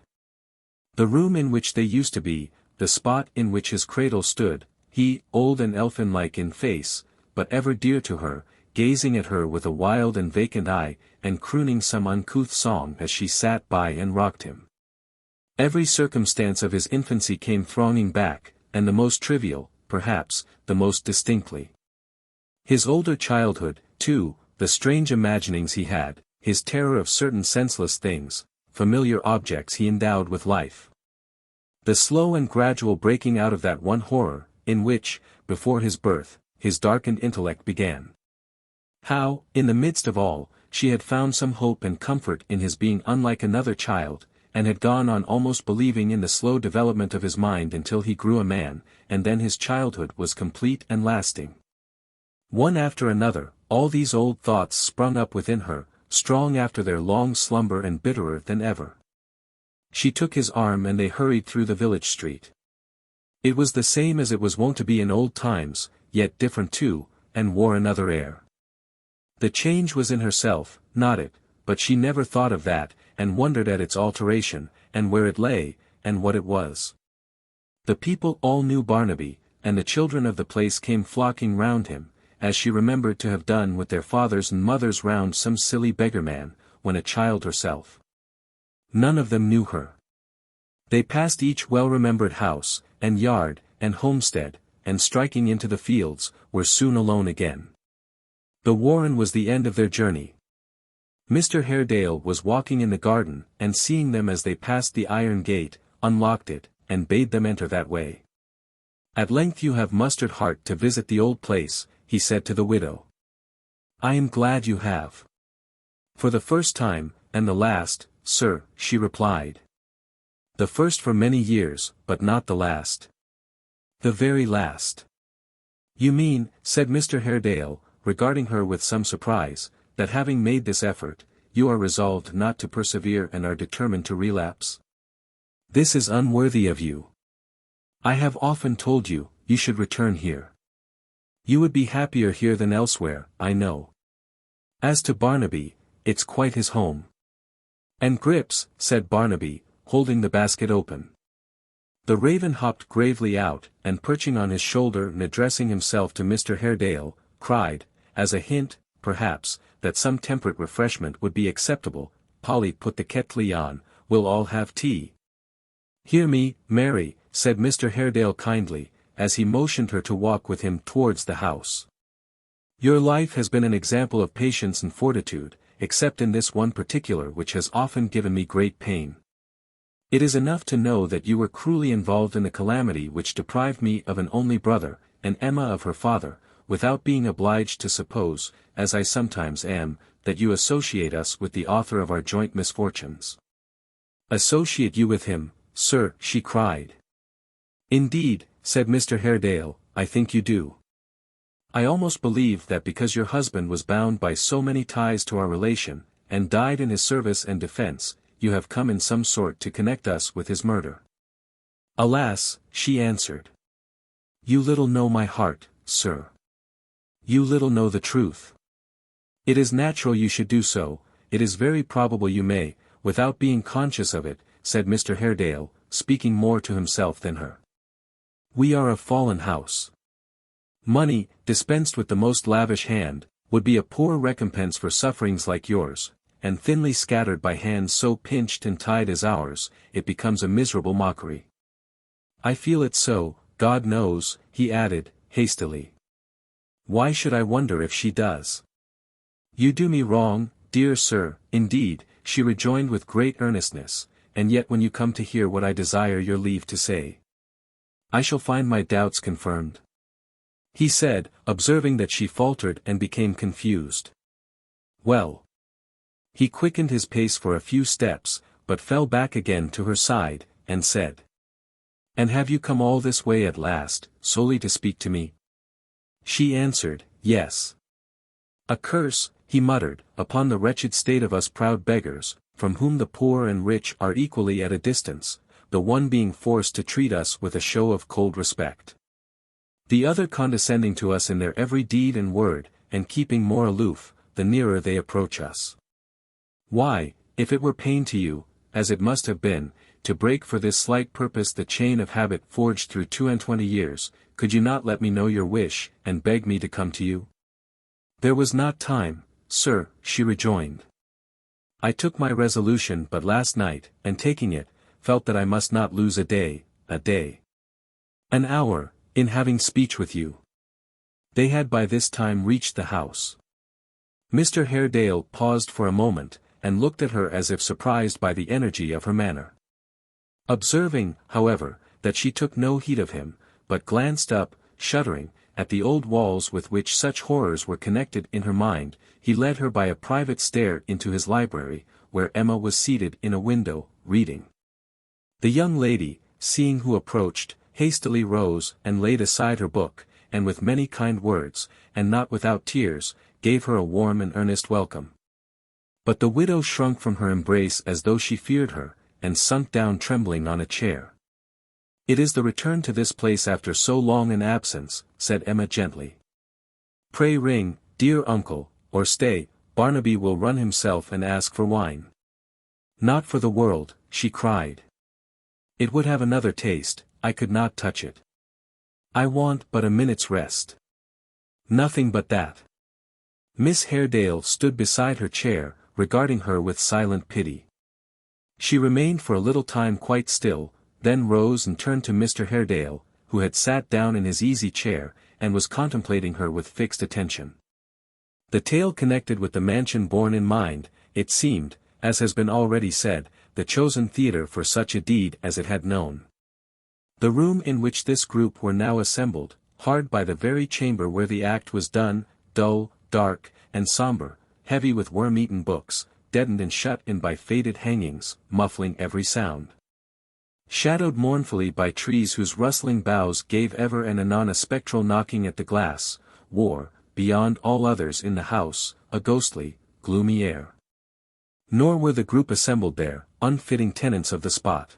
The room in which they used to be, the spot in which his cradle stood, he, old and elfin-like in face, but ever dear to her, gazing at her with a wild and vacant eye, and crooning some uncouth song as she sat by and rocked him. Every circumstance of his infancy came thronging back, and the most trivial, perhaps, the most distinctly. His older childhood, too, the strange imaginings he had, his terror of certain senseless things, familiar objects he endowed with life. The slow and gradual breaking out of that one horror, in which, before his birth, his darkened intellect began. How, in the midst of all, she had found some hope and comfort in his being unlike another child, and had gone on almost believing in the slow development of his mind until he grew a man, and then his childhood was complete and lasting. One after another, all these old thoughts sprung up within her, strong after their long slumber and bitterer than ever. She took his arm and they hurried through the village street. It was the same as it was wont to be in old times, yet different too, and wore another air. The change was in herself, not it, but she never thought of that, and wondered at its alteration, and where it lay, and what it was. The people all knew Barnaby, and the children of the place came flocking round him, as she remembered to have done with their fathers and mothers round some silly beggarman, when a child herself. None of them knew her. They passed each well-remembered house, and yard, and homestead, and striking into the fields, were soon alone again. The warren was the end of their journey. Mr. Haredale was walking in the garden, and seeing them as they passed the iron gate, unlocked it, and bade them enter that way. At length you have mustered heart to visit the old place, he said to the widow. I am glad you have. For the first time, and the last, sir, she replied. The first for many years, but not the last. The very last. You mean, said Mr. Haredale, regarding her with some surprise, that having made this effort, you are resolved not to persevere and are determined to relapse? This is unworthy of you. I have often told you, you should return here. You would be happier here than elsewhere, I know. As to Barnaby, it's quite his home. And Grips, said Barnaby, holding the basket open. The raven hopped gravely out, and perching on his shoulder and addressing himself to Mr. Haredale, cried, as a hint, perhaps, that some temperate refreshment would be acceptable, Polly put the kettle on, we'll all have tea. Hear me, Mary, said Mr. Haredale kindly, as he motioned her to walk with him towards the house. Your life has been an example of patience and fortitude, except in this one particular which has often given me great pain. It is enough to know that you were cruelly involved in the calamity which deprived me of an only brother, and Emma of her father, without being obliged to suppose, as I sometimes am, that you associate us with the author of our joint misfortunes. Associate you with him, sir, she cried. Indeed, said Mr. Haredale, I think you do. I almost believe that because your husband was bound by so many ties to our relation, and died in his service and defense, you have come in some sort to connect us with his murder. Alas, she answered. You little know my heart, sir. You little know the truth. It is natural you should do so, it is very probable you may, without being conscious of it, said Mr. Haredale, speaking more to himself than her. We are a fallen house. Money, dispensed with the most lavish hand, would be a poor recompense for sufferings like yours, and thinly scattered by hands so pinched and tied as ours, it becomes a miserable mockery. I feel it so, God knows, he added, hastily. Why should I wonder if she does? You do me wrong, dear sir, indeed, she rejoined with great earnestness, and yet when you come to hear what I desire your leave to say, I shall find my doubts confirmed. He said, observing that she faltered and became confused. Well. He quickened his pace for a few steps, but fell back again to her side, and said. And have you come all this way at last, solely to speak to me? She answered, yes. A curse, he muttered, upon the wretched state of us proud beggars, from whom the poor and rich are equally at a distance, the one being forced to treat us with a show of cold respect, the other condescending to us in their every deed and word, and keeping more aloof, the nearer they approach us. Why, if it were pain to you, as it must have been, to break for this slight purpose the chain of habit forged through 22 years, could you not let me know your wish, and beg me to come to you? There was not time, sir, she rejoined. I took my resolution but last night, and taking it, felt that I must not lose a day, an hour, in having speech with you. They had by this time reached the house. Mr. Haredale paused for a moment, and looked at her as if surprised by the energy of her manner. Observing, however, that she took no heed of him, but glanced up, shuddering, at the old walls with which such horrors were connected in her mind, he led her by a private stair into his library, where Emma was seated in a window, reading. The young lady, seeing who approached, hastily rose and laid aside her book, and with many kind words, and not without tears, gave her a warm and earnest welcome. But the widow shrunk from her embrace as though she feared her, and sunk down trembling on a chair. It is the return to this place after so long an absence, said Emma gently. Pray ring, dear uncle, or stay, Barnaby will run himself and ask for wine. Not for the world, she cried. It would have another taste, I could not touch it. I want but a minute's rest. Nothing but that. Miss Haredale stood beside her chair, regarding her with silent pity. She remained for a little time quite still, then rose and turned to Mr. Haredale, who had sat down in his easy chair, and was contemplating her with fixed attention. The tale connected with the mansion borne in mind, it seemed, as has been already said, the chosen theatre for such a deed as it had known. The room in which this group were now assembled, hard by the very chamber where the act was done, dull, dark, and sombre, heavy with worm-eaten books, deadened and shut in by faded hangings, muffling every sound. Shadowed mournfully by trees whose rustling boughs gave ever and anon a spectral knocking at the glass, wore, beyond all others in the house, a ghostly, gloomy air. Nor were the group assembled there, unfitting tenants of the spot.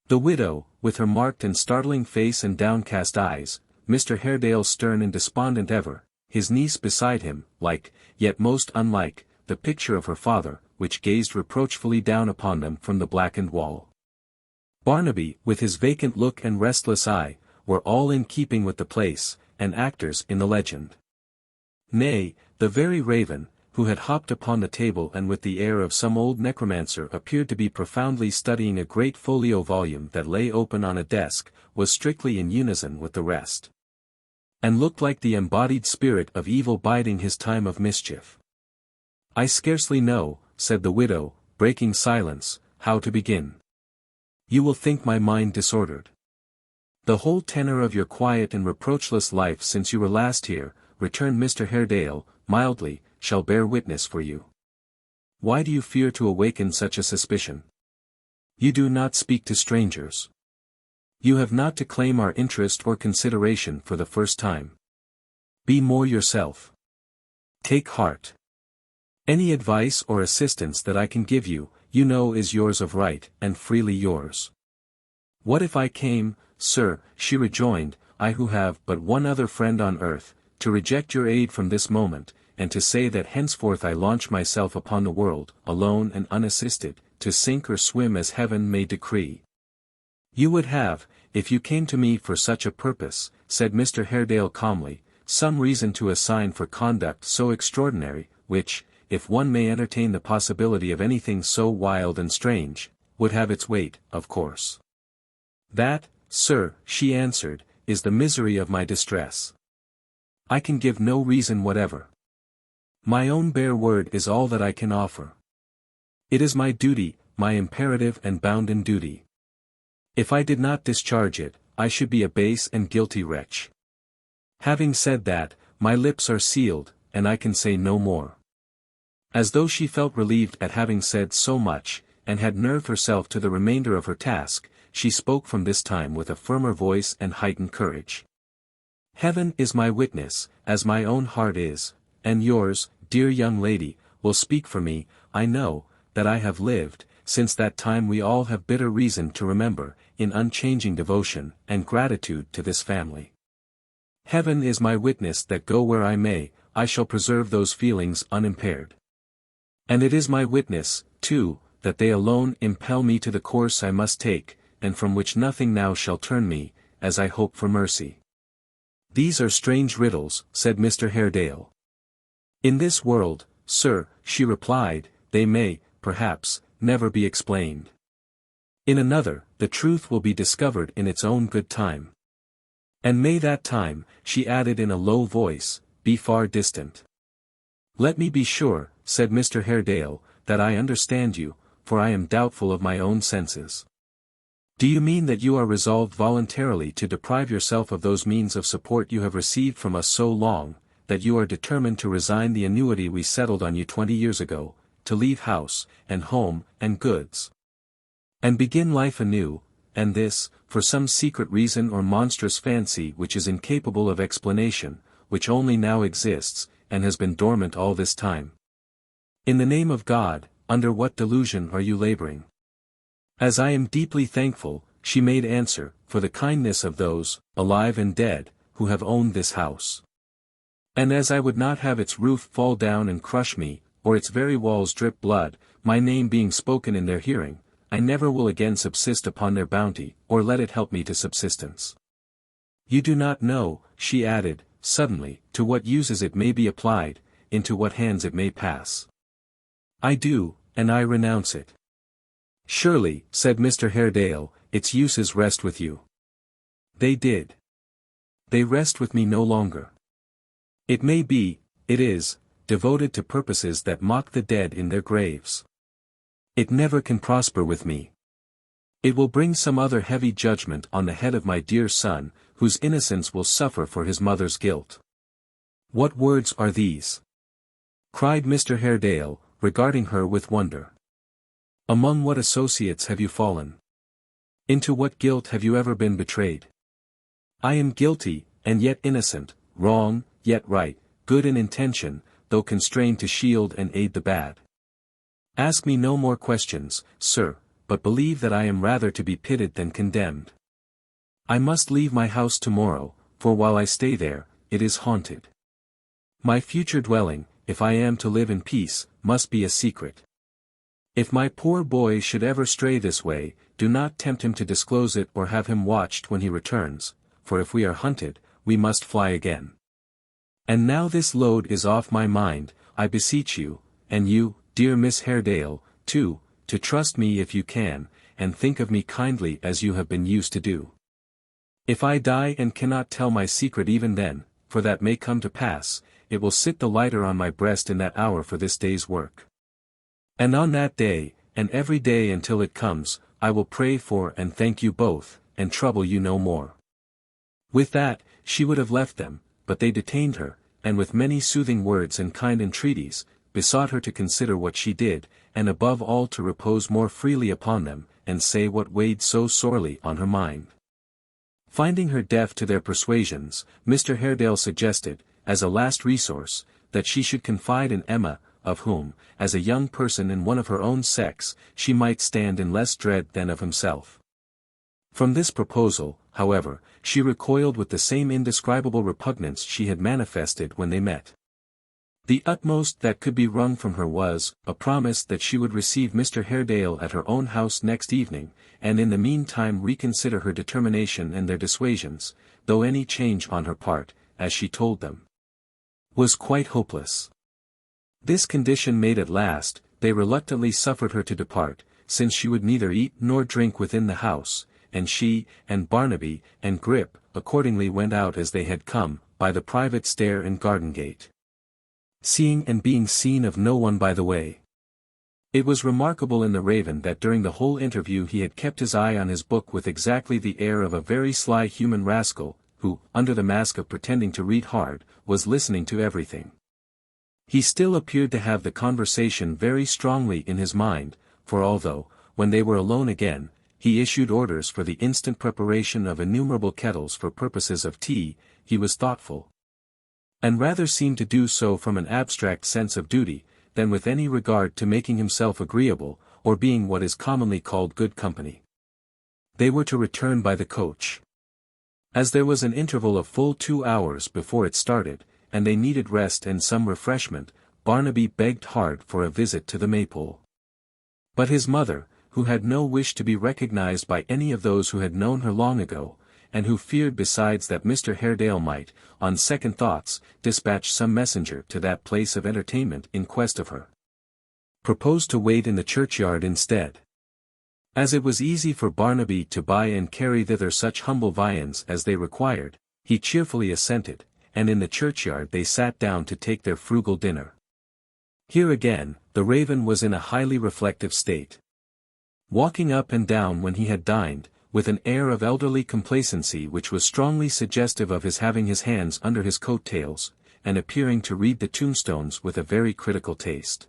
The widow, with her marked and startling face and downcast eyes, Mr. Haredale stern and despondent ever, his niece beside him, like, yet most unlike, the picture of her father, which gazed reproachfully down upon them from the blackened wall. Barnaby, with his vacant look and restless eye, were all in keeping with the place, and actors in the legend. Nay, the very raven, who had hopped upon the table and with the air of some old necromancer appeared to be profoundly studying a great folio volume that lay open on a desk, was strictly in unison with the rest. And looked like the embodied spirit of evil biding his time of mischief. "I scarcely know," said the widow, breaking silence, "how to begin. You will think my mind disordered. The whole tenor of your quiet and reproachless life since you were last here," returned Mr. Haredale, mildly, "shall bear witness for you. Why do you fear to awaken such a suspicion? You do not speak to strangers. You have not to claim our interest or consideration for the first time. Be more yourself. Take heart. Any advice or assistance that I can give you, you know is yours of right, and freely yours." "What if I came, sir," she rejoined, "I who have but one other friend on earth, to reject your aid from this moment, and to say that henceforth I launch myself upon the world, alone and unassisted, to sink or swim as heaven may decree?" "You would have, if you came to me for such a purpose," said Mr. Haredale calmly, "some reason to assign for conduct so extraordinary, which, if one may entertain the possibility of anything so wild and strange, would have its weight, of course." "That, sir," she answered, "is the misery of my distress. I can give no reason whatever. My own bare word is all that I can offer. It is my duty, my imperative and bounden duty. If I did not discharge it, I should be a base and guilty wretch. Having said that, my lips are sealed, and I can say no more." As though she felt relieved at having said so much, and had nerved herself to the remainder of her task, she spoke from this time with a firmer voice and heightened courage. "Heaven is my witness, as my own heart is, and yours, dear young lady, will speak for me, I know, that I have lived, since that time we all have bitter reason to remember, in unchanging devotion and gratitude to this family. Heaven is my witness that go where I may, I shall preserve those feelings unimpaired. And it is my witness, too, that they alone impel me to the course I must take, and from which nothing now shall turn me, as I hope for mercy." "These are strange riddles," said Mr. Haredale. "In this world, sir," she replied, "they may, perhaps, never be explained. In another, the truth will be discovered in its own good time. And may that time," she added in a low voice, "be far distant." "Let me be sure," said Mr. Haredale, "that I understand you, for I am doubtful of my own senses. Do you mean that you are resolved voluntarily to deprive yourself of those means of support you have received from us so long, that you are determined to resign the annuity we settled on you 20 years ago, to leave house, and home, and goods, and begin life anew, and this, for some secret reason or monstrous fancy which is incapable of explanation, which only now exists, and has been dormant all this time? In the name of God, under what delusion are you laboring?" "As I am deeply thankful," she made answer, "for the kindness of those, alive and dead, who have owned this house. And as I would not have its roof fall down and crush me, or its very walls drip blood, my name being spoken in their hearing, I never will again subsist upon their bounty, or let it help me to subsistence. You do not know," she added, suddenly, "to what uses it may be applied, into what hands it may pass." "I do, and I renounce it." "Surely," said Mr. Haredale, "its uses rest with you." "They did. They rest with me no longer. It may be, it is, devoted to purposes that mock the dead in their graves. It never can prosper with me. It will bring some other heavy judgment on the head of my dear son, whose innocence will suffer for his mother's guilt." "What words are these?" cried Mr. Haredale, regarding her with wonder. "Among what associates have you fallen? Into what guilt have you ever been betrayed?" "I am guilty, and yet innocent, wrong, yet right, good in intention, though constrained to shield and aid the bad. Ask me no more questions, sir, but believe that I am rather to be pitied than condemned. I must leave my house tomorrow, for while I stay there, it is haunted. My future dwelling, if I am to live in peace, must be a secret. If my poor boy should ever stray this way, do not tempt him to disclose it or have him watched when he returns, for if we are hunted, we must fly again. And now this load is off my mind, I beseech you, and you, dear Miss Haredale, too, to trust me if you can, and think of me kindly as you have been used to do. If I die and cannot tell my secret even then, for that may come to pass, it will sit the lighter on my breast in that hour for this day's work. And on that day, and every day until it comes, I will pray for and thank you both, and trouble you no more. With that, she would have left them, but they detained her, and with many soothing words and kind entreaties, besought her to consider what she did, and above all to repose more freely upon them, and say what weighed so sorely on her mind. Finding her deaf to their persuasions, Mr. Haredale suggested, as a last resource, that she should confide in Emma, of whom, as a young person and one of her own sex, she might stand in less dread than of himself. From this proposal, however, she recoiled with the same indescribable repugnance she had manifested when they met. The utmost that could be wrung from her was, a promise that she would receive Mr. Haredale at her own house next evening, and in the meantime reconsider her determination and their dissuasions, though any change on her part, as she told them, was quite hopeless. This condition made at last, they reluctantly suffered her to depart, since she would neither eat nor drink within the house, and she, and Barnaby, and Grip, accordingly went out as they had come, by the private stair and garden gate, seeing and being seen of no one by the way. It was remarkable in the Raven that during the whole interview he had kept his eye on his book with exactly the air of a very sly human rascal, who, under the mask of pretending to read hard, was listening to everything. He still appeared to have the conversation very strongly in his mind, for although, when they were alone again, he issued orders for the instant preparation of innumerable kettles for purposes of tea, he was thoughtful, and rather seemed to do so from an abstract sense of duty, than with any regard to making himself agreeable, or being what is commonly called good company. They were to return by the coach. As there was an interval of full 2 hours before it started, and they needed rest and some refreshment, Barnaby begged hard for a visit to the Maypole. But his mother, who had no wish to be recognized by any of those who had known her long ago, and who feared besides that Mr. Haredale might, on second thoughts, dispatch some messenger to that place of entertainment in quest of her, proposed to wait in the churchyard instead. As it was easy for Barnaby to buy and carry thither such humble viands as they required, he cheerfully assented, and in the churchyard they sat down to take their frugal dinner. Here again, the Raven was in a highly reflective state. Walking up and down when he had dined, with an air of elderly complacency which was strongly suggestive of his having his hands under his coat-tails, and appearing to read the tombstones with a very critical taste.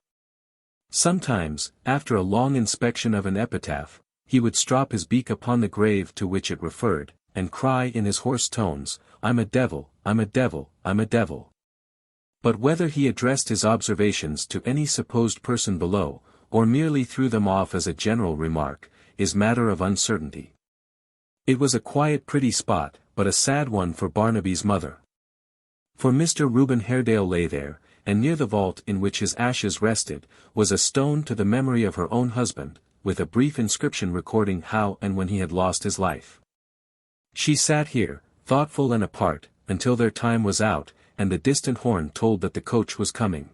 Sometimes, after a long inspection of an epitaph, he would strop his beak upon the grave to which it referred, and cry in his hoarse tones, "I'm a devil, I'm a devil, I'm a devil." But whether he addressed his observations to any supposed person below, or merely threw them off as a general remark, is matter of uncertainty. It was a quiet pretty spot, but a sad one for Barnaby's mother. For Mr. Reuben Haredale lay there, and near the vault in which his ashes rested, was a stone to the memory of her own husband, with a brief inscription recording how and when he had lost his life. She sat here, thoughtful and apart, until their time was out, and the distant horn told that the coach was coming.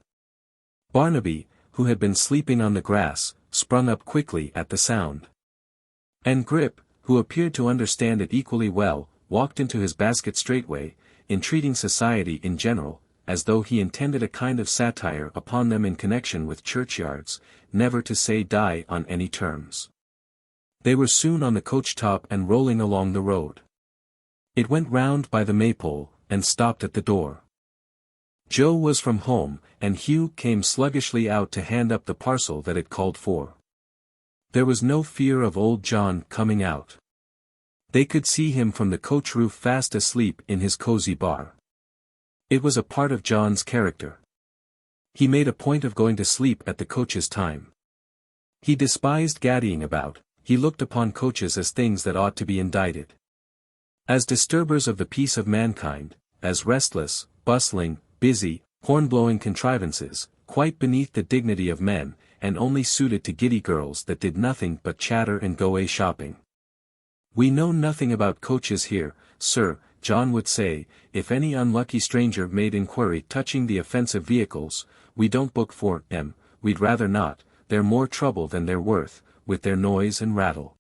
Barnaby, who had been sleeping on the grass, sprung up quickly at the sound. And Grip, who appeared to understand it equally well, walked into his basket straightway, entreating society in general, as though he intended a kind of satire upon them in connection with churchyards, never to say die on any terms. They were soon on the coach-top and rolling along the road. It went round by the Maypole, and stopped at the door. Joe was from home, and Hugh came sluggishly out to hand up the parcel that it called for. There was no fear of old John coming out. They could see him from the coach roof fast asleep in his cosy bar. It was a part of John's character. He made a point of going to sleep at the coach's time. He despised gaddying about, he looked upon coaches as things that ought to be indicted. As disturbers of the peace of mankind, as restless, bustling, busy, horn-blowing contrivances, quite beneath the dignity of men, and only suited to giddy girls that did nothing but chatter and go a-shopping. We know nothing about coaches here, sir, John would say, if any unlucky stranger made inquiry touching the offensive vehicles. We don't book for 'em, we'd rather not, they're more trouble than they're worth, with their noise and rattle.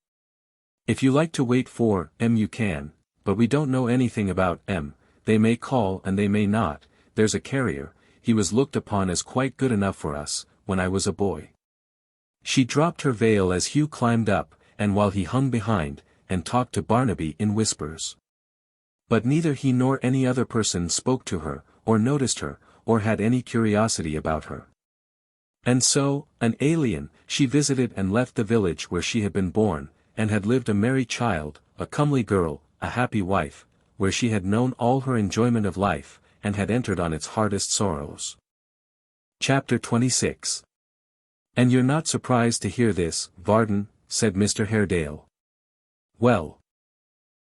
If you like to wait for 'em you can, but we don't know anything about 'em, they may call and they may not. There's a carrier, he was looked upon as quite good enough for us, when I was a boy. She dropped her veil as Hugh climbed up, and while he hung behind, and talked to Barnaby in whispers. But neither he nor any other person spoke to her, or noticed her, or had any curiosity about her. And so, an alien, she visited and left the village where she had been born, and had lived a merry child, a comely girl, a happy wife, where she had known all her enjoyment of life, and had entered on its hardest sorrows. Chapter 26. "And you're not surprised to hear this, Varden," said Mr. Haredale. "Well,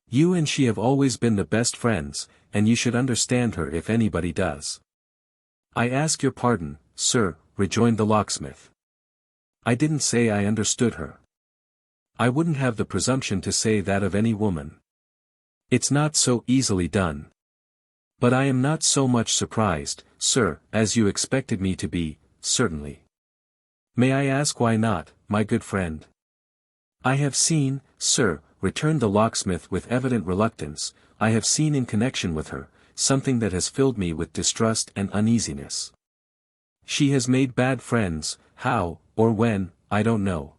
you and she have always been the best friends, and you should understand her if anybody does." "I ask your pardon, sir," rejoined the locksmith. "I didn't say I understood her. I wouldn't have the presumption to say that of any woman. It's not so easily done. But I am not so much surprised, sir, as you expected me to be, certainly." "May I ask why not, my good friend?" "I have seen, sir," returned the locksmith with evident reluctance, "I have seen in connection with her, something that has filled me with distrust and uneasiness. She has made bad friends, how, or when, I don't know.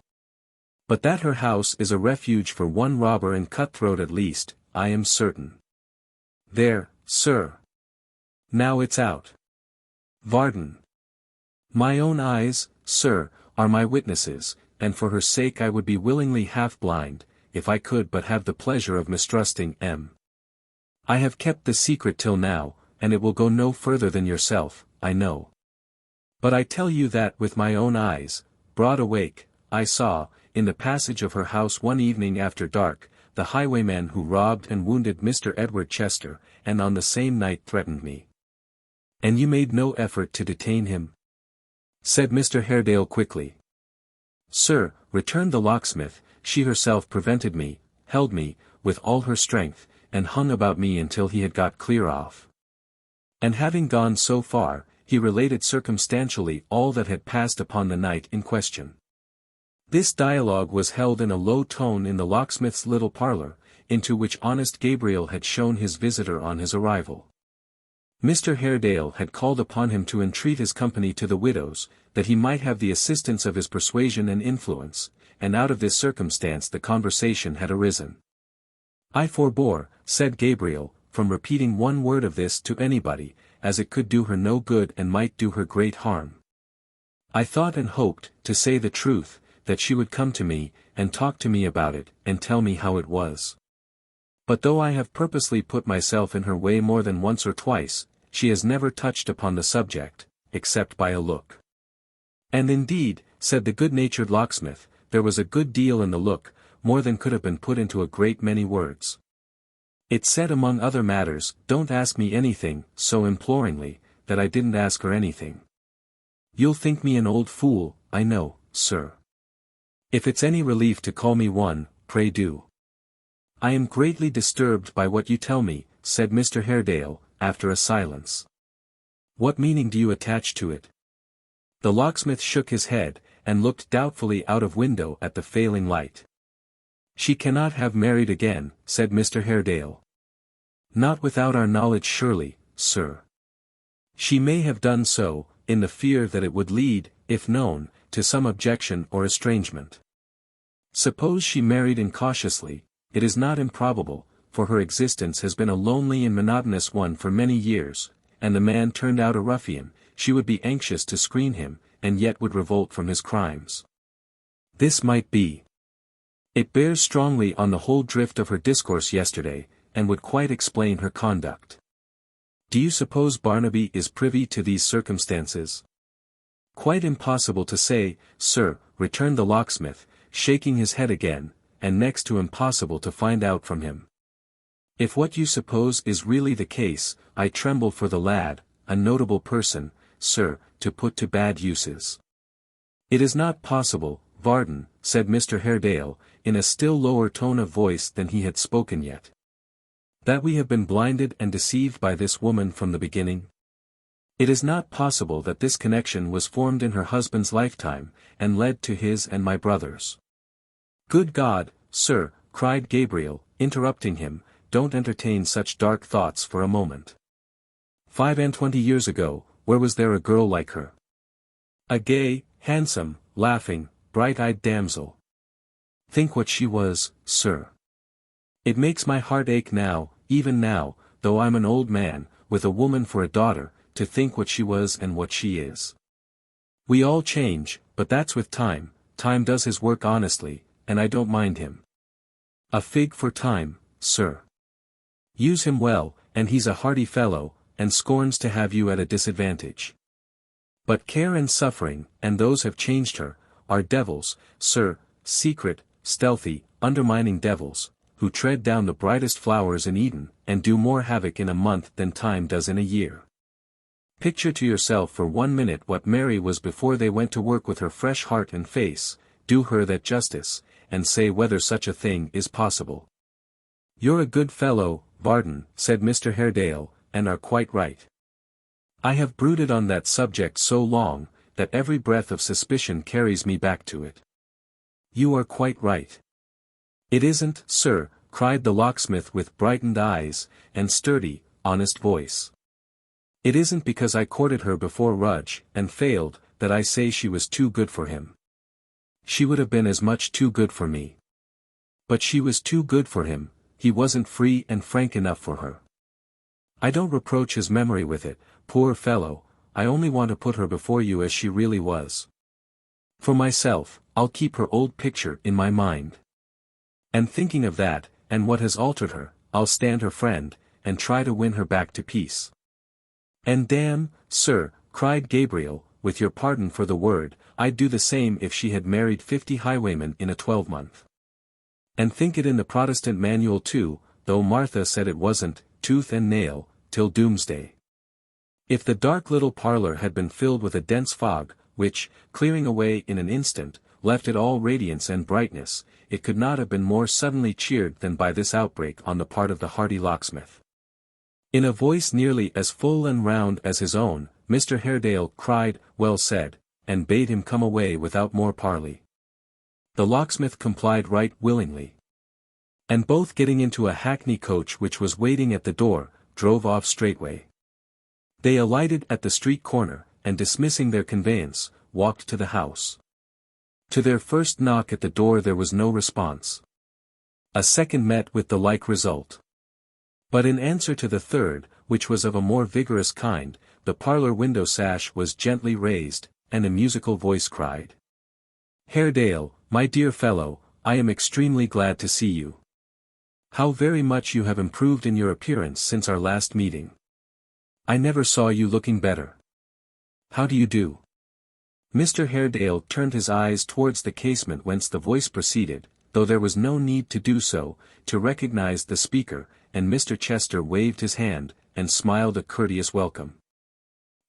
But that her house is a refuge for one robber and cutthroat at least, I am certain. There, sir. Now it's out. Varden. My own eyes, sir, are my witnesses, and for her sake I would be willingly half blind, if I could but have the pleasure of mistrusting 'em. I have kept the secret till now, and it will go no further than yourself, I know. But I tell you that with my own eyes, broad awake, I saw, in the passage of her house one evening after dark, the highwayman who robbed and wounded Mr. Edward Chester, and on the same night threatened me." "And you made no effort to detain him?" said Mr. Haredale quickly. "Sir," returned the locksmith, "she herself prevented me, held me, with all her strength, and hung about me until he had got clear off." And having gone so far, he related circumstantially all that had passed upon the night in question. This dialogue was held in a low tone in the locksmith's little parlour, into which honest Gabriel had shown his visitor on his arrival. Mr. Haredale had called upon him to entreat his company to the widow's, that he might have the assistance of his persuasion and influence, and out of this circumstance the conversation had arisen. "I forbore," said Gabriel, "from repeating one word of this to anybody, as it could do her no good and might do her great harm. I thought and hoped, to say the truth, that she would come to me, and talk to me about it, and tell me how it was. But though I have purposely put myself in her way more than once or twice, she has never touched upon the subject, except by a look." "And indeed," said the good-natured locksmith, "there was a good deal in the look, more than could have been put into a great many words. It said among other matters, 'Don't ask me anything,' so imploringly, that I didn't ask her anything. You'll think me an old fool, I know, sir. If it's any relief to call me one, pray do." "I am greatly disturbed by what you tell me," said Mr. Haredale, after a silence. "What meaning do you attach to it?" The locksmith shook his head, and looked doubtfully out of window at the failing light. "She cannot have married again," said Mr. Haredale. "Not without our knowledge surely, sir. She may have done so, in the fear that it would lead, if known, to some objection or estrangement. Suppose she married incautiously, it is not improbable, for her existence has been a lonely and monotonous one for many years, and the man turned out a ruffian, she would be anxious to screen him, and yet would revolt from his crimes. This might be. It bears strongly on the whole drift of her discourse yesterday, and would quite explain her conduct. Do you suppose Barnaby is privy to these circumstances?" "Quite impossible to say, sir," returned the locksmith, shaking his head again, "and next to impossible to find out from him. If what you suppose is really the case, I tremble for the lad, a notable person, sir, to put to bad uses. It is not possible, Varden, said Mr. Haredale, in a still lower tone of voice than he had spoken yet, that we have been blinded and deceived by this woman from the beginning. It is not possible that this connection was formed in her husband's lifetime, and led to his and my brother's. Good God, sir, cried Gabriel, interrupting him, don't entertain such dark thoughts for a moment. 25 years ago, where was there a girl like her? A gay, handsome, laughing, bright-eyed damsel. Think what she was, sir. It makes my heart ache now, even now, though I'm an old man, with a woman for a daughter, to think what she was and what she is. We all change, but that's with time. Time does his work honestly, and I don't mind him. A fig for time, sir. Use him well, and he's a hearty fellow, and scorns to have you at a disadvantage. But care and suffering, and those have changed her, are devils, sir, secret, stealthy, undermining devils, who tread down the brightest flowers in Eden, and do more havoc in a month than time does in a year. Picture to yourself for 1 minute what Mary was before they went to work with her fresh heart and face, do her that justice, and say whether such a thing is possible. You're a good fellow, Varden, said Mr. Haredale, and are quite right. I have brooded on that subject so long, that every breath of suspicion carries me back to it. You are quite right. It isn't, sir, cried the locksmith with brightened eyes, and sturdy, honest voice. It isn't because I courted her before Rudge, and failed, that I say she was too good for him. She would have been as much too good for me. But she was too good for him, he wasn't free and frank enough for her. I don't reproach his memory with it, poor fellow, I only want to put her before you as she really was. For myself, I'll keep her old picture in my mind. And thinking of that, and what has altered her, I'll stand her friend, and try to win her back to peace. And damn, sir, cried Gabriel, with your pardon for the word, I'd do the same if she had married 50 highwaymen in a 12-month. And think it in the Protestant manual too, though Martha said it wasn't, tooth and nail, till doomsday. If the dark little parlor had been filled with a dense fog, which, clearing away in an instant, left it all radiance and brightness, it could not have been more suddenly cheered than by this outbreak on the part of the hardy locksmith. In a voice nearly as full and round as his own, Mr. Haredale cried, well said, and bade him come away without more parley. The locksmith complied right willingly. And both getting into a hackney coach which was waiting at the door, drove off straightway. They alighted at the street corner, and dismissing their conveyance, walked to the house. To their first knock at the door there was no response. A second met with the like result. But in answer to the third, which was of a more vigorous kind, the parlor window sash was gently raised, and a musical voice cried, Haredale, my dear fellow, I am extremely glad to see you. How very much you have improved in your appearance since our last meeting. I never saw you looking better. How do you do? Mr. Haredale turned his eyes towards the casement whence the voice proceeded, though there was no need to do so, to recognize the speaker, and Mr. Chester waved his hand, and smiled a courteous welcome.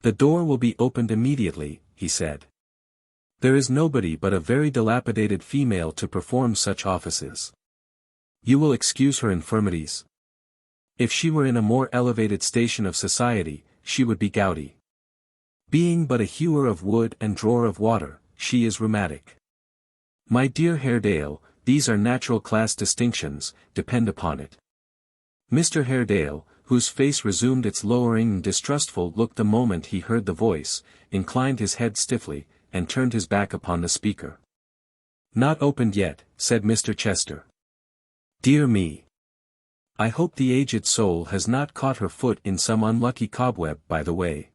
The door will be opened immediately, he said. There is nobody but a very dilapidated female to perform such offices. You will excuse her infirmities. If she were in a more elevated station of society, she would be gouty. Being but a hewer of wood and drawer of water, she is rheumatic. My dear Haredale, these are natural class distinctions, depend upon it. Mr. Haredale, whose face resumed its lowering and distrustful look the moment he heard the voice, inclined his head stiffly, and turned his back upon the speaker. Not opened yet, said Mr. Chester. Dear me! I hope the aged soul has not caught her foot in some unlucky cobweb by the way.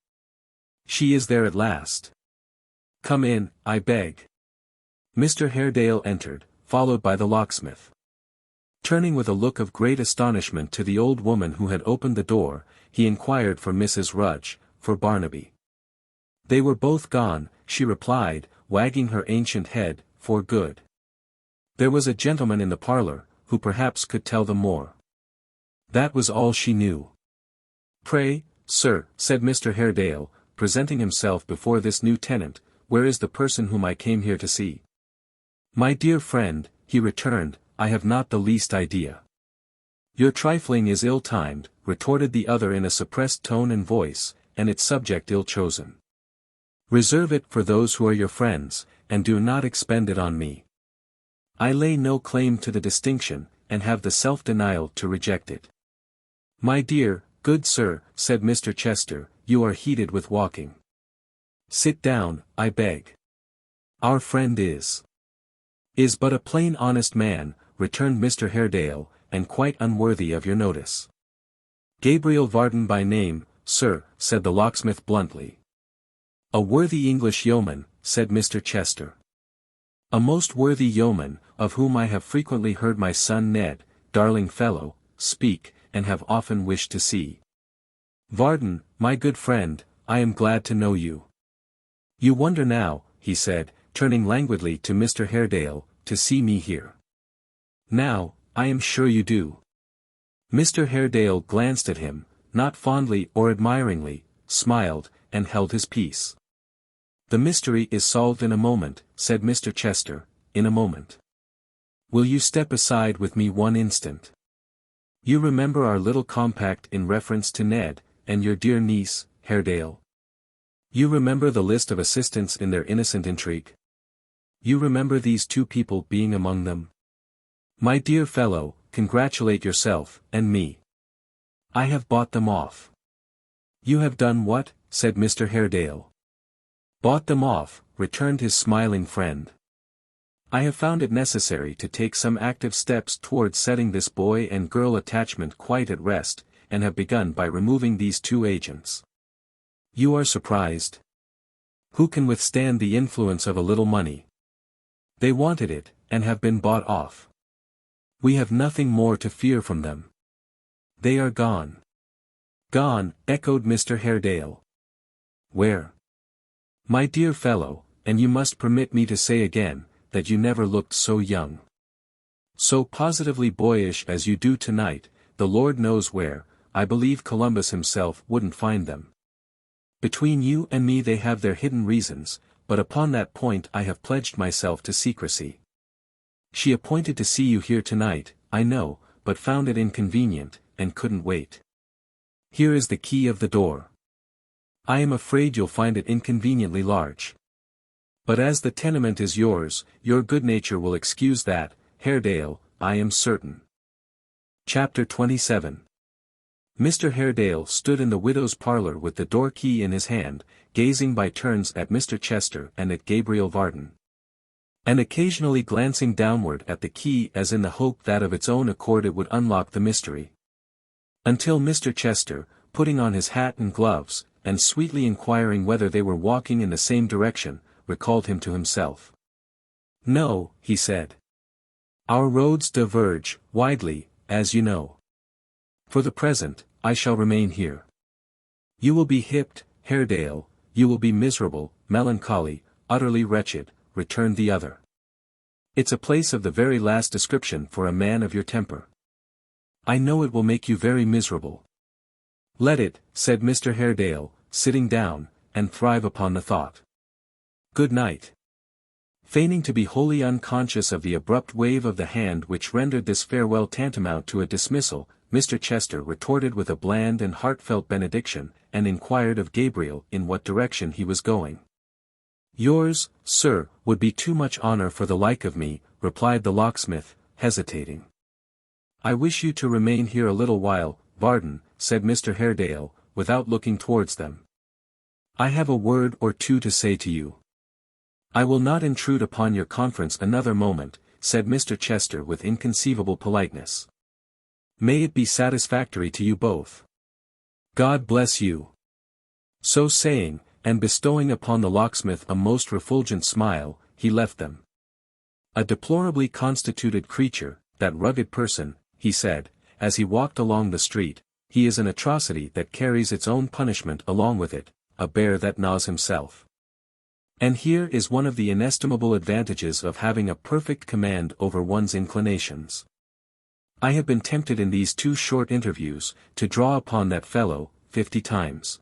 She is there at last. Come in, I beg. Mr. Haredale entered, followed by the locksmith. Turning with a look of great astonishment to the old woman who had opened the door, he inquired for Mrs. Rudge, for Barnaby. They were both gone, she replied, wagging her ancient head, for good. There was a gentleman in the parlor, who perhaps could tell them more. That was all she knew. "Pray, sir," said Mr. Haredale, presenting himself before this new tenant, "where is the person whom I came here to see?" "My dear friend," he returned, "I have not the least idea." "Your trifling is ill-timed," retorted the other in a suppressed tone and voice, "and its subject ill-chosen. Reserve it for those who are your friends, and do not expend it on me. I lay no claim to the distinction, and have the self-denial to reject it." "My dear, good sir," said Mr. Chester, "you are heated with walking. Sit down, I beg. Our friend is but a plain honest man," returned Mr. Haredale, "and quite unworthy of your notice." "Gabriel Varden by name, sir," said the locksmith bluntly. "A worthy English yeoman," said Mr. Chester. "A most worthy yeoman, of whom I have frequently heard my son Ned, darling fellow, speak, and have often wished to see. Varden, my good friend, I am glad to know you. You wonder now," he said, turning languidly to Mr. Haredale, "to see me here. Now, I am sure you do." Mr. Haredale glanced at him, not fondly or admiringly, smiled, and held his peace. "The mystery is solved in a moment," said Mr. Chester, "in a moment. Will you step aside with me one instant? You remember our little compact in reference to Ned, and your dear niece, Haredale? You remember the list of assistants in their innocent intrigue? You remember these two people being among them? My dear fellow, congratulate yourself, and me. I have bought them off." "You have done what?" said Mr. Haredale. "Bought them off," returned his smiling friend. "I have found it necessary to take some active steps towards setting this boy and girl attachment quite at rest, and have begun by removing these two agents. You are surprised? Who can withstand the influence of a little money? They wanted it, and have been bought off. We have nothing more to fear from them. They are gone." "Gone," echoed Mr. Haredale. "Where?" "My dear fellow, and you must permit me to say again, that you never looked so young. So positively boyish as you do tonight, the Lord knows where. I believe Columbus himself wouldn't find them. Between you and me they have their hidden reasons, but upon that point I have pledged myself to secrecy. She appointed to see you here tonight, I know, but found it inconvenient, and couldn't wait. Here is the key of the door. I am afraid you'll find it inconveniently large. But as the tenement is yours, your good nature will excuse that, Haredale, I am certain." Chapter 27. Mr. Haredale stood in the widow's parlour with the door key in his hand, gazing by turns at Mr. Chester and at Gabriel Varden, and occasionally glancing downward at the key as in the hope that of its own accord it would unlock the mystery. Until Mr. Chester, putting on his hat and gloves, and sweetly inquiring whether they were walking in the same direction, recalled him to himself. "No," he said. "Our roads diverge, widely, as you know. For the present, I shall remain here. You will be hipped, Haredale, you will be miserable, melancholy, utterly wretched," returned the other. "It's a place of the very last description for a man of your temper. I know it will make you very miserable." "Let it," said Mr. Haredale, sitting down, "and thrive upon the thought. Good night." Feigning to be wholly unconscious of the abrupt wave of the hand which rendered this farewell tantamount to a dismissal, Mr. Chester retorted with a bland and heartfelt benediction, and inquired of Gabriel in what direction he was going. "Yours, sir, would be too much honour for the like of me," replied the locksmith, hesitating. "I wish you to remain here a little while, Varden," said Mr. Haredale, without looking towards them. "I have a word or two to say to you." "I will not intrude upon your conference another moment," said Mr. Chester with inconceivable politeness. "May it be satisfactory to you both. God bless you." So saying, and bestowing upon the locksmith a most refulgent smile, he left them. "A deplorably constituted creature, that rugged person," he said, as he walked along the street. "He is an atrocity that carries its own punishment along with it, a bear that gnaws himself. And here is one of the inestimable advantages of having a perfect command over one's inclinations. I have been tempted in these 2 short interviews, to draw upon that fellow, 50 times.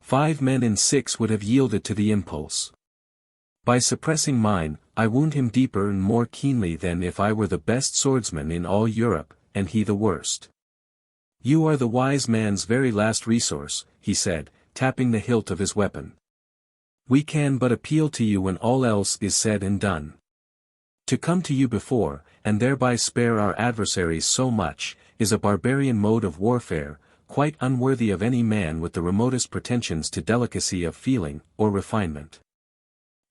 5 men in 6 would have yielded to the impulse. By suppressing mine, I wound him deeper and more keenly than if I were the best swordsman in all Europe, and he the worst. You are the wise man's very last resource, he said, tapping the hilt of his weapon. We can but appeal to you when all else is said and done. To come to you before, and thereby spare our adversaries so much, is a barbarian mode of warfare, quite unworthy of any man with the remotest pretensions to delicacy of feeling, or refinement.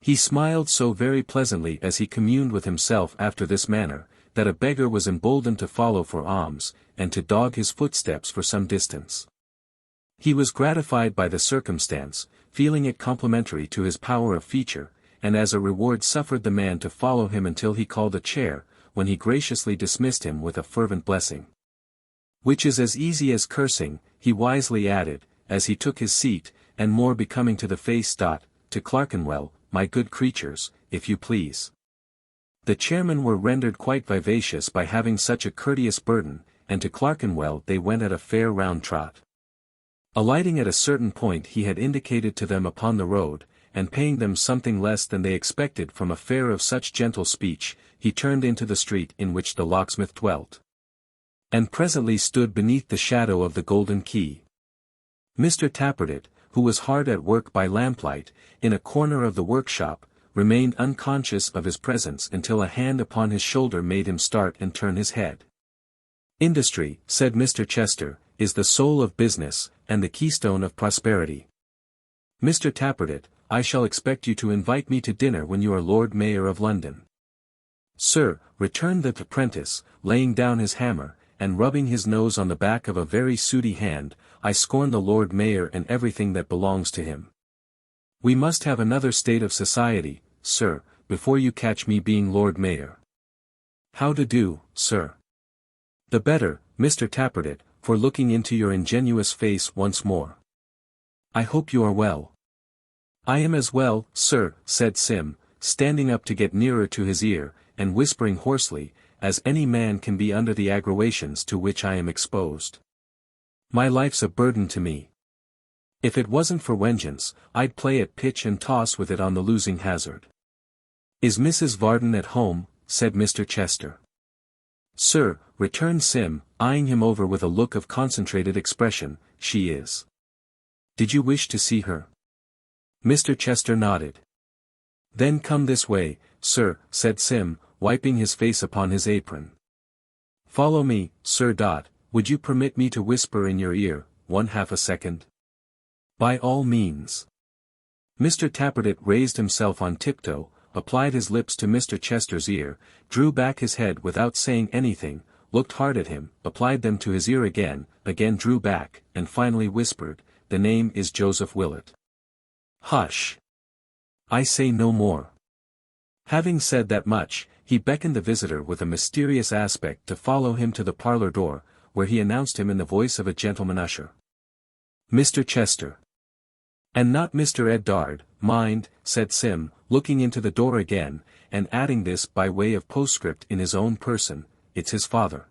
He smiled so very pleasantly as he communed with himself after this manner, that a beggar was emboldened to follow for alms, and to dog his footsteps for some distance. He was gratified by the circumstance, feeling it complimentary to his power of feature, and as a reward suffered the man to follow him until he called a chair, when he graciously dismissed him with a fervent blessing. Which is as easy as cursing, he wisely added, as he took his seat, and more becoming to the face. To Clerkenwell, my good creatures, if you please. The chairmen were rendered quite vivacious by having such a courteous burden, and to Clerkenwell they went at a fair round trot. Alighting at a certain point he had indicated to them upon the road, and paying them something less than they expected from a fare of such gentle speech, he turned into the street in which the locksmith dwelt. And presently stood beneath the shadow of the golden key. Mr. Tappertit, who was hard at work by lamplight, in a corner of the workshop, remained unconscious of his presence until a hand upon his shoulder made him start and turn his head. Industry, said Mr. Chester, is the soul of business, and the keystone of prosperity. Mr. Tappertit, I shall expect you to invite me to dinner when you are Lord Mayor of London. Sir, returned the apprentice, laying down his hammer, and rubbing his nose on the back of a very sooty hand, I scorn the Lord Mayor and everything that belongs to him. We must have another state of society, sir, before you catch me being Lord Mayor. How to do, sir? The better, Mr. Tappertit, for looking into your ingenuous face once more. I hope you are well. I am as well, sir, said Sim, standing up to get nearer to his ear, and whispering hoarsely, as any man can be under the aggravations to which I am exposed. My life's a burden to me. If it wasn't for vengeance, I'd play at pitch and toss with it on the losing hazard. Is Mrs. Varden at home? Said Mr. Chester. Sir, returned Sim, eyeing him over with a look of concentrated expression, she is. Did you wish to see her? Mr. Chester nodded. Then come this way, sir, said Sim, wiping his face upon his apron. Follow me, Sir. Would you permit me to whisper in your ear, 1/2 a second? By all means. Mr. Tappertit raised himself on tiptoe, applied his lips to Mr. Chester's ear, drew back his head without saying anything, looked hard at him, applied them to his ear again drew back, and finally whispered, the name is Joseph Willet. Hush! I say no more. Having said that much, he beckoned the visitor with a mysterious aspect to follow him to the parlour door, where he announced him in the voice of a gentleman usher. Mr. Chester. And not Mr. Eddard, mind, said Sim, looking into the door again, and adding this by way of postscript in his own person, it's his father.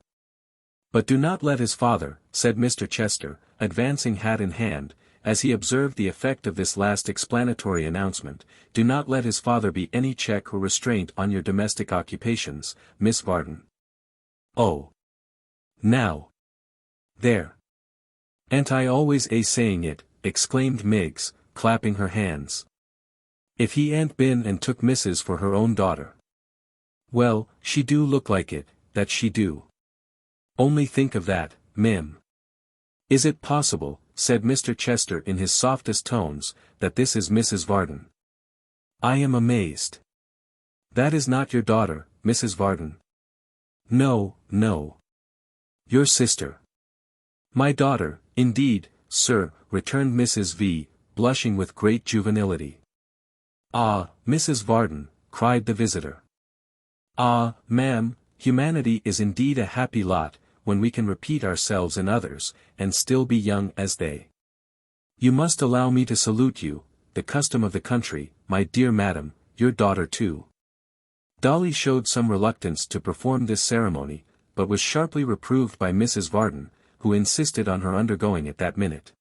But do not let his father, said Mr. Chester, advancing hat in hand, as he observed the effect of this last explanatory announcement, do not let his father be any check or restraint on your domestic occupations, Miss Varden. Oh! Now! There! Ain't I always saying it, exclaimed Miggs, clapping her hands. If he ain't been and took missus for her own daughter. Well, she do look like it, that she do. Only think of that, Mim. Is it possible, said Mr. Chester in his softest tones, that this is Mrs. Varden? I am amazed. That is not your daughter, Mrs. Varden. No, no. Your sister. My daughter, indeed, sir, returned Mrs. V, blushing with great juvenility. Ah, Mrs. Varden, cried the visitor. Ah, ma'am, humanity is indeed a happy lot, when we can repeat ourselves in others, and still be young as they. You must allow me to salute you, the custom of the country, my dear madam, your daughter too. Dolly showed some reluctance to perform this ceremony, but was sharply reproved by Mrs. Varden, who insisted on her undergoing it that minute.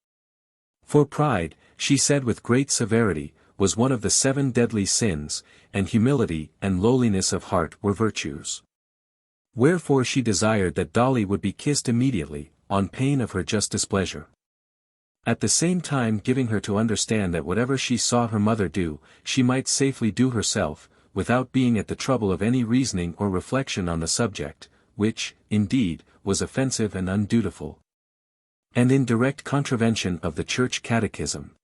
For pride, she said with great severity, was one of the 7 deadly sins, and humility and lowliness of heart were virtues. Wherefore she desired that Dolly would be kissed immediately, on pain of her just displeasure. At the same time giving her to understand that whatever she saw her mother do, she might safely do herself, without being at the trouble of any reasoning or reflection on the subject, which, indeed, was offensive and undutiful, and in direct contravention of the Church Catechism.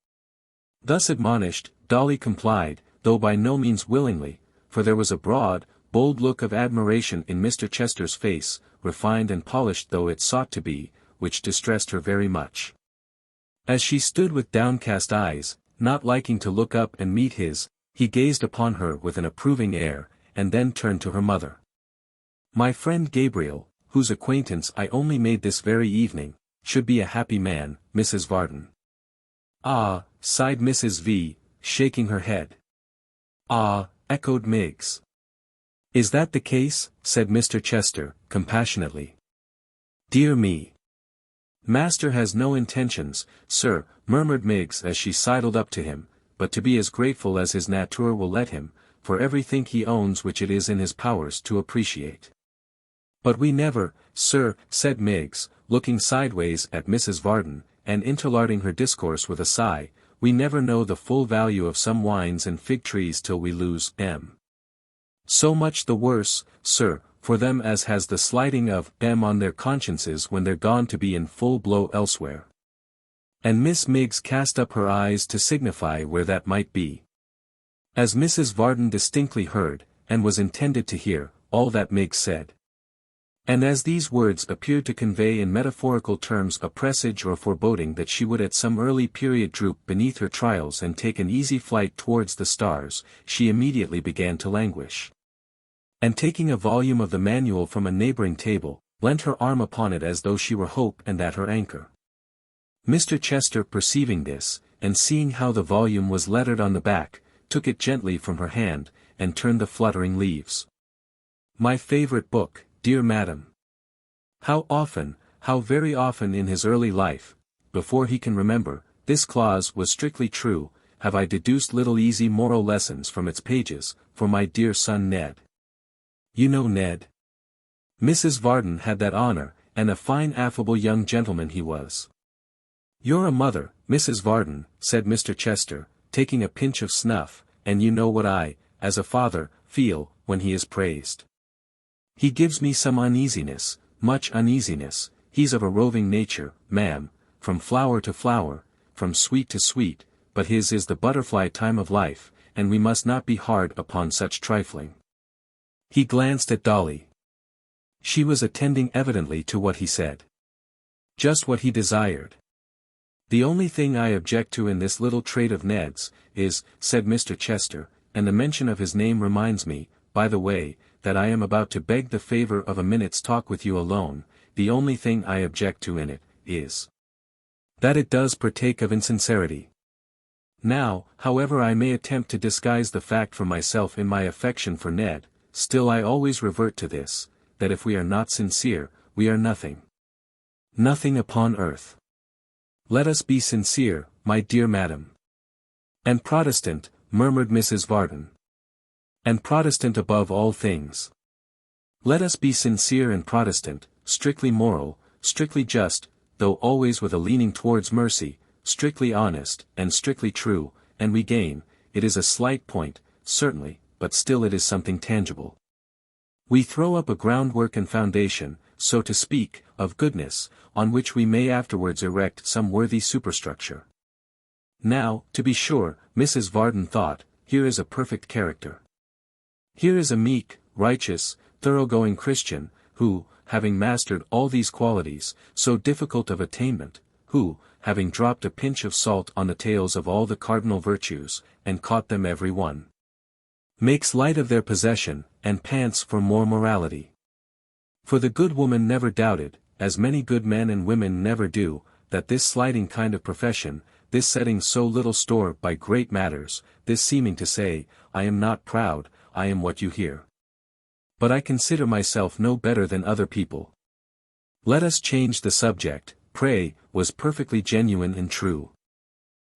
Thus admonished, Dolly complied, though by no means willingly, for there was a broad, bold look of admiration in Mr. Chester's face, refined and polished though it sought to be, which distressed her very much. As she stood with downcast eyes, not liking to look up and meet his, he gazed upon her with an approving air, and then turned to her mother. "My friend Gabriel, whose acquaintance I only made this very evening, should be a happy man, Mrs. Varden." "Ah," sighed Mrs. V., shaking her head. "Ah," echoed Miggs. "Is that the case?" said Mr. Chester, compassionately. "Dear me! Master has no intentions, sir," murmured Miggs as she sidled up to him, "but to be as grateful as his nature will let him, for everything he owns which it is in his powers to appreciate." "But we never, sir," said Miggs, looking sideways at Mrs. Varden, and interlarding her discourse with a sigh, "we never know the full value of some wines and fig trees till we lose them. So much the worse, sir, for them as has the slighting of them on their consciences when they're gone to be in full blow elsewhere." And Miss Miggs cast up her eyes to signify where that might be. As Mrs. Varden distinctly heard, and was intended to hear, all that Miggs said. And as these words appeared to convey in metaphorical terms a presage or foreboding that she would at some early period droop beneath her trials and take an easy flight towards the stars, she immediately began to languish. And taking a volume of the manual from a neighboring table, leant her arm upon it as though she were hope and that her anchor. Mr. Chester perceiving this, and seeing how the volume was lettered on the back, took it gently from her hand, and turned the fluttering leaves. "My favourite book, dear madam." How often, how very often in his early life, before he can remember, this clause was strictly true, have I deduced little easy moral lessons from its pages, for my dear son Ned. You know Ned? Mrs. Varden had that honour, and a fine affable young gentleman he was. "You're a mother, Mrs. Varden," said Mr. Chester, taking a pinch of snuff, "and you know what I, as a father, feel, when he is praised. He gives me some uneasiness, much uneasiness. He's of a roving nature, ma'am, from flower to flower, from sweet to sweet, but his is the butterfly time of life, and we must not be hard upon such trifling." He glanced at Dolly. She was attending evidently to what he said. Just what he desired. "The only thing I object to in this little trait of Ned's, is," said Mr. Chester, "and the mention of his name reminds me, by the way, that I am about to beg the favour of a minute's talk with you alone, the only thing I object to in it, is that it does partake of insincerity. Now, however I may attempt to disguise the fact from myself in my affection for Ned, still I always revert to this, that if we are not sincere, we are nothing. Nothing upon earth. Let us be sincere, my dear madam." "And Protestant," murmured Mrs. Varden. "And Protestant above all things. Let us be sincere and Protestant, strictly moral, strictly just, though always with a leaning towards mercy, strictly honest, and strictly true, and we gain, it is a slight point, certainly, but still it is something tangible. We throw up a groundwork and foundation, so to speak, of goodness, on which we may afterwards erect some worthy superstructure. Now, to be sure, Mrs. Varden thought, here is a perfect character. Here is a meek, righteous, thoroughgoing Christian, who, having mastered all these qualities, so difficult of attainment, who, having dropped a pinch of salt on the tails of all the cardinal virtues, and caught them every one, makes light of their possession, and pants for more morality. For the good woman never doubted, as many good men and women never do, that this slighting kind of profession, this setting so little store by great matters, this seeming to say, I am not proud, I am what you hear, But I consider myself no better than other people. Let us change the subject, pray, was perfectly genuine and true.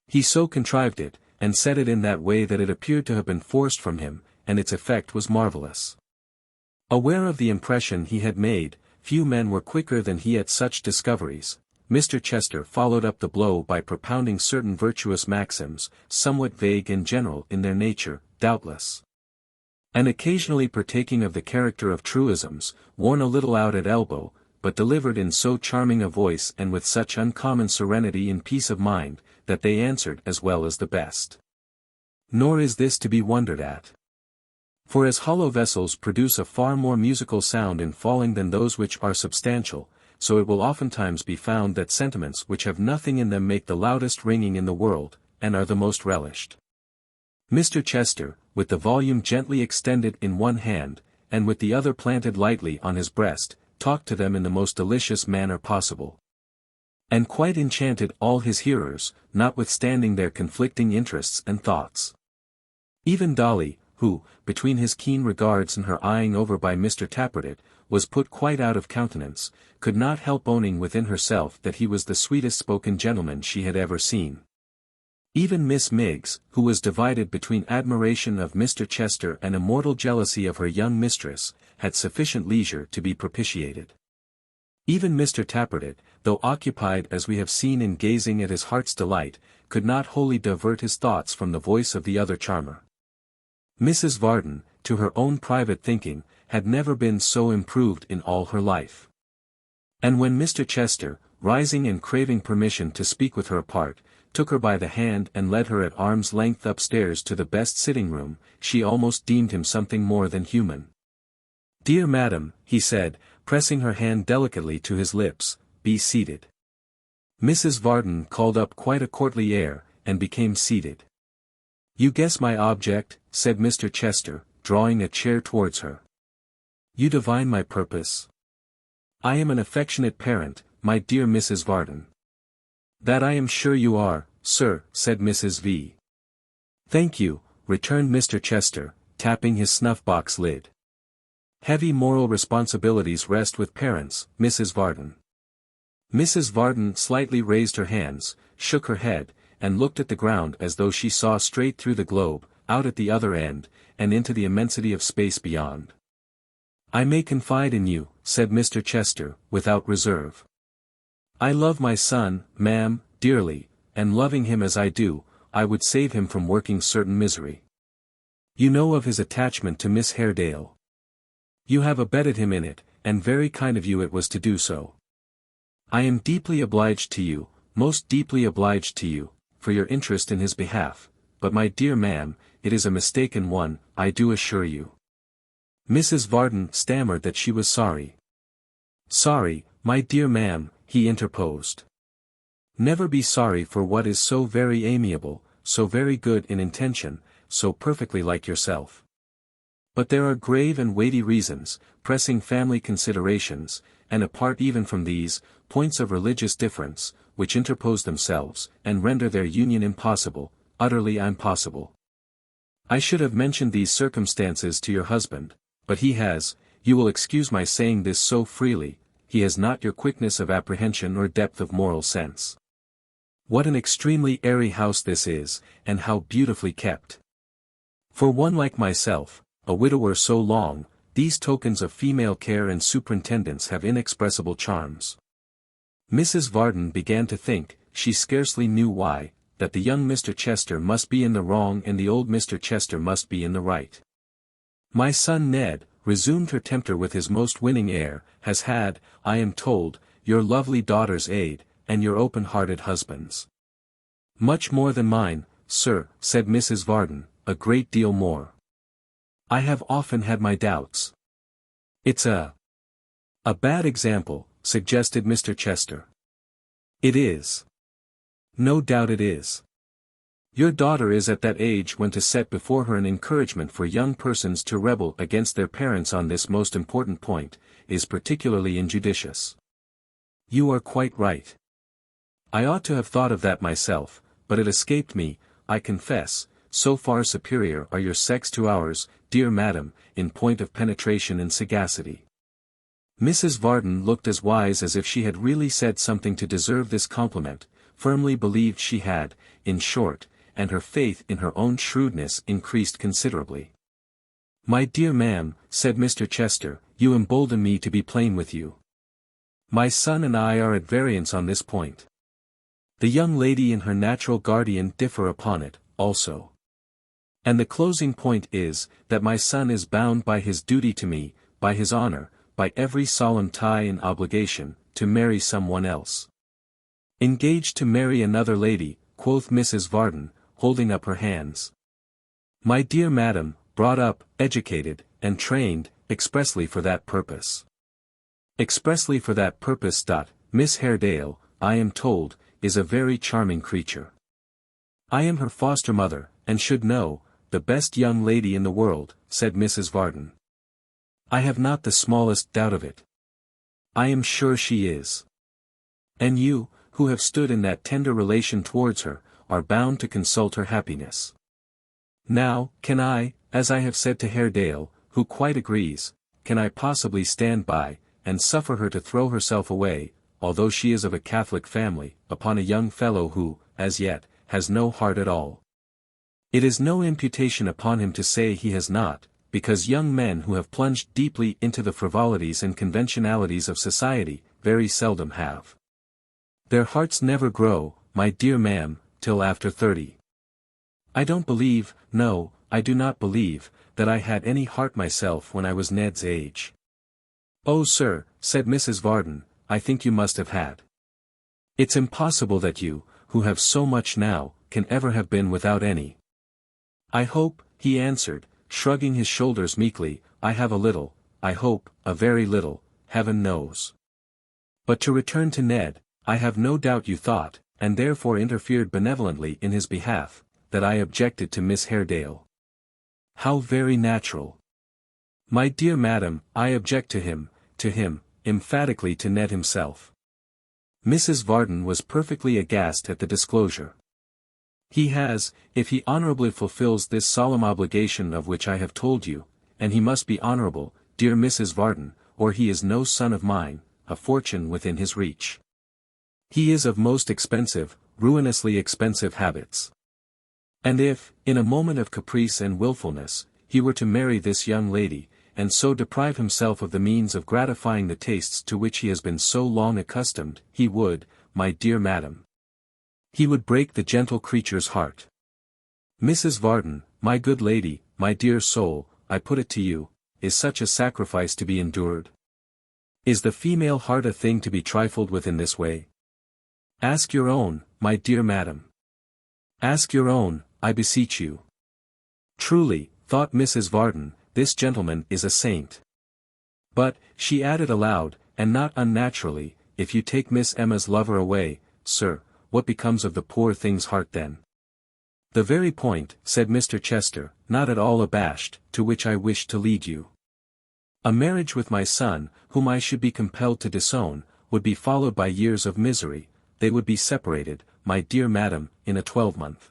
He so contrived it, and said it in that way that it appeared to have been forced from him, and its effect was marvellous. Aware of the impression he had made, few men were quicker than he at such discoveries. Mr. Chester followed up the blow by propounding certain virtuous maxims, somewhat vague and general in their nature, doubtless, and occasionally partaking of the character of truisms, worn a little out at elbow, but delivered in so charming a voice and with such uncommon serenity and peace of mind, that they answered as well as the best. Nor is this to be wondered at. For as hollow vessels produce a far more musical sound in falling than those which are substantial, so it will oftentimes be found that sentiments which have nothing in them make the loudest ringing in the world, and are the most relished. Mr. Chester, with the volume gently extended in one hand, and with the other planted lightly on his breast, talked to them in the most delicious manner possible, and quite enchanted all his hearers, notwithstanding their conflicting interests and thoughts. Even Dolly, who, between his keen regards and her eyeing over by Mr. Tappertit, was put quite out of countenance, could not help owning within herself that he was the sweetest spoken gentleman she had ever seen. Even Miss Miggs, who was divided between admiration of Mr. Chester and immortal jealousy of her young mistress, had sufficient leisure to be propitiated. Even Mr. Tappertit, though occupied as we have seen in gazing at his heart's delight, could not wholly divert his thoughts from the voice of the other charmer. Mrs. Varden, to her own private thinking, had never been so improved in all her life. And when Mr. Chester, rising and craving permission to speak with her apart, took her by the hand and led her at arm's length upstairs to the best sitting-room, she almost deemed him something more than human. "Dear madam," he said, pressing her hand delicately to his lips, "be seated." Mrs. Varden called up quite a courtly air, and became seated. "You guess my object," said Mr. Chester, drawing a chair towards her. "You divine my purpose. I am an affectionate parent, my dear Mrs. Varden." "That I am sure you are, sir," said Mrs. V. "Thank you," returned Mr. Chester, tapping his snuff-box lid. "Heavy moral responsibilities rest with parents, Mrs. Varden." Mrs. Varden slightly raised her hands, shook her head, and looked at the ground as though she saw straight through the globe, out at the other end, and into the immensity of space beyond. "I may confide in you," said Mr. Chester, without reserve. "I love my son, ma'am, dearly, and loving him as I do, I would save him from working certain misery. You know of his attachment to Miss Haredale. You have abetted him in it, and very kind of you it was to do so. I am deeply obliged to you, most deeply obliged to you, for your interest in his behalf, but my dear ma'am, it is a mistaken one, I do assure you." Mrs. Varden stammered that she was sorry. "Sorry, my dear ma'am," he interposed. "Never be sorry for what is so very amiable, so very good in intention, so perfectly like yourself. But there are grave and weighty reasons, pressing family considerations, and apart even from these, points of religious difference, which interpose themselves, and render their union impossible, utterly impossible. I should have mentioned these circumstances to your husband, but he has, you will excuse my saying this so freely, he has not your quickness of apprehension or depth of moral sense. What an extremely airy house this is, and how beautifully kept! For one like myself, a widower so long, these tokens of female care and superintendence have inexpressible charms." Mrs. Varden began to think, she scarcely knew why, that the young Mr. Chester must be in the wrong and the old Mr. Chester must be in the right. "My son Ned," resumed her tempter with his most winning air, "has had, I am told, your lovely daughter's aid, and your open-hearted husband's." "Much more than mine, sir," said Mrs. Varden, "a great deal more. I have often had my doubts." "It's a bad example," suggested Mr. Chester. "It is. No doubt it is. Your daughter is at that age when to set before her an encouragement for young persons to rebel against their parents on this most important point, is particularly injudicious." "You are quite right. I ought to have thought of that myself, but it escaped me, I confess, so far superior are your sex to ours, dear madam, in point of penetration and sagacity. Mrs. Varden looked as wise as if she had really said something to deserve this compliment, firmly believed she had, in short, and her faith in her own shrewdness increased considerably. "My dear ma'am," said Mr. Chester, "you embolden me to be plain with you. My son and I are at variance on this point. The young lady and her natural guardian differ upon it, also. And the closing point is, that my son is bound by his duty to me, by his honor, by every solemn tie and obligation, to marry someone else." "Engaged to marry another lady," quoth Mrs. Varden, holding up her hands. "My dear madam, brought up, educated, and trained, expressly for that purpose." "Expressly for that purpose. Miss Haredale, I am told, is a very charming creature. I am her foster mother, and should know, the best young lady in the world," said Mrs. Varden. "I have not the smallest doubt of it. I am sure she is. And you, who have stood in that tender relation towards her, are bound to consult her happiness. Now, can I, as I have said to Haredale, who quite agrees, can I possibly stand by, and suffer her to throw herself away, although she is of a Catholic family, upon a young fellow who, as yet, has no heart at all? It is no imputation upon him to say he has not, because young men who have plunged deeply into the frivolities and conventionalities of society, very seldom have. Their hearts never grow, my dear ma'am, till after 30. I don't believe, no, I do not believe, that I had any heart myself when I was Ned's age." "Oh sir," said Mrs. Varden, "I think you must have had. It's impossible that you, who have so much now, can ever have been without any." "I hope," he answered, shrugging his shoulders meekly, "I have a little, I hope, a very little, heaven knows. But to return to Ned, I have no doubt you thought, and therefore interfered benevolently in his behalf, that I objected to Miss Haredale." "How very natural." "My dear madam, I object to him, emphatically to Ned himself." Mrs. Varden was perfectly aghast at the disclosure. "He has, if he honorably fulfills this solemn obligation of which I have told you, and he must be honorable, dear Mrs. Varden, or he is no son of mine, a fortune within his reach. He is of most expensive, ruinously expensive habits. And if, in a moment of caprice and wilfulness, he were to marry this young lady, and so deprive himself of the means of gratifying the tastes to which he has been so long accustomed, he would, my dear madam. He would break the gentle creature's heart. Mrs. Varden, my good lady, my dear soul, I put it to you, is such a sacrifice to be endured? Is the female heart a thing to be trifled with in this way? Ask your own, my dear madam. Ask your own, I beseech you. Truly, thought Mrs. Varden, this gentleman is a saint. But, she added aloud, and not unnaturally, if you take Miss Emma's lover away, sir, what becomes of the poor thing's heart then? The very point, said Mr. Chester, not at all abashed, to which I wish to lead you. A marriage with my son, whom I should be compelled to disown, would be followed by years of misery, they would be separated, my dear madam, in a 12-month.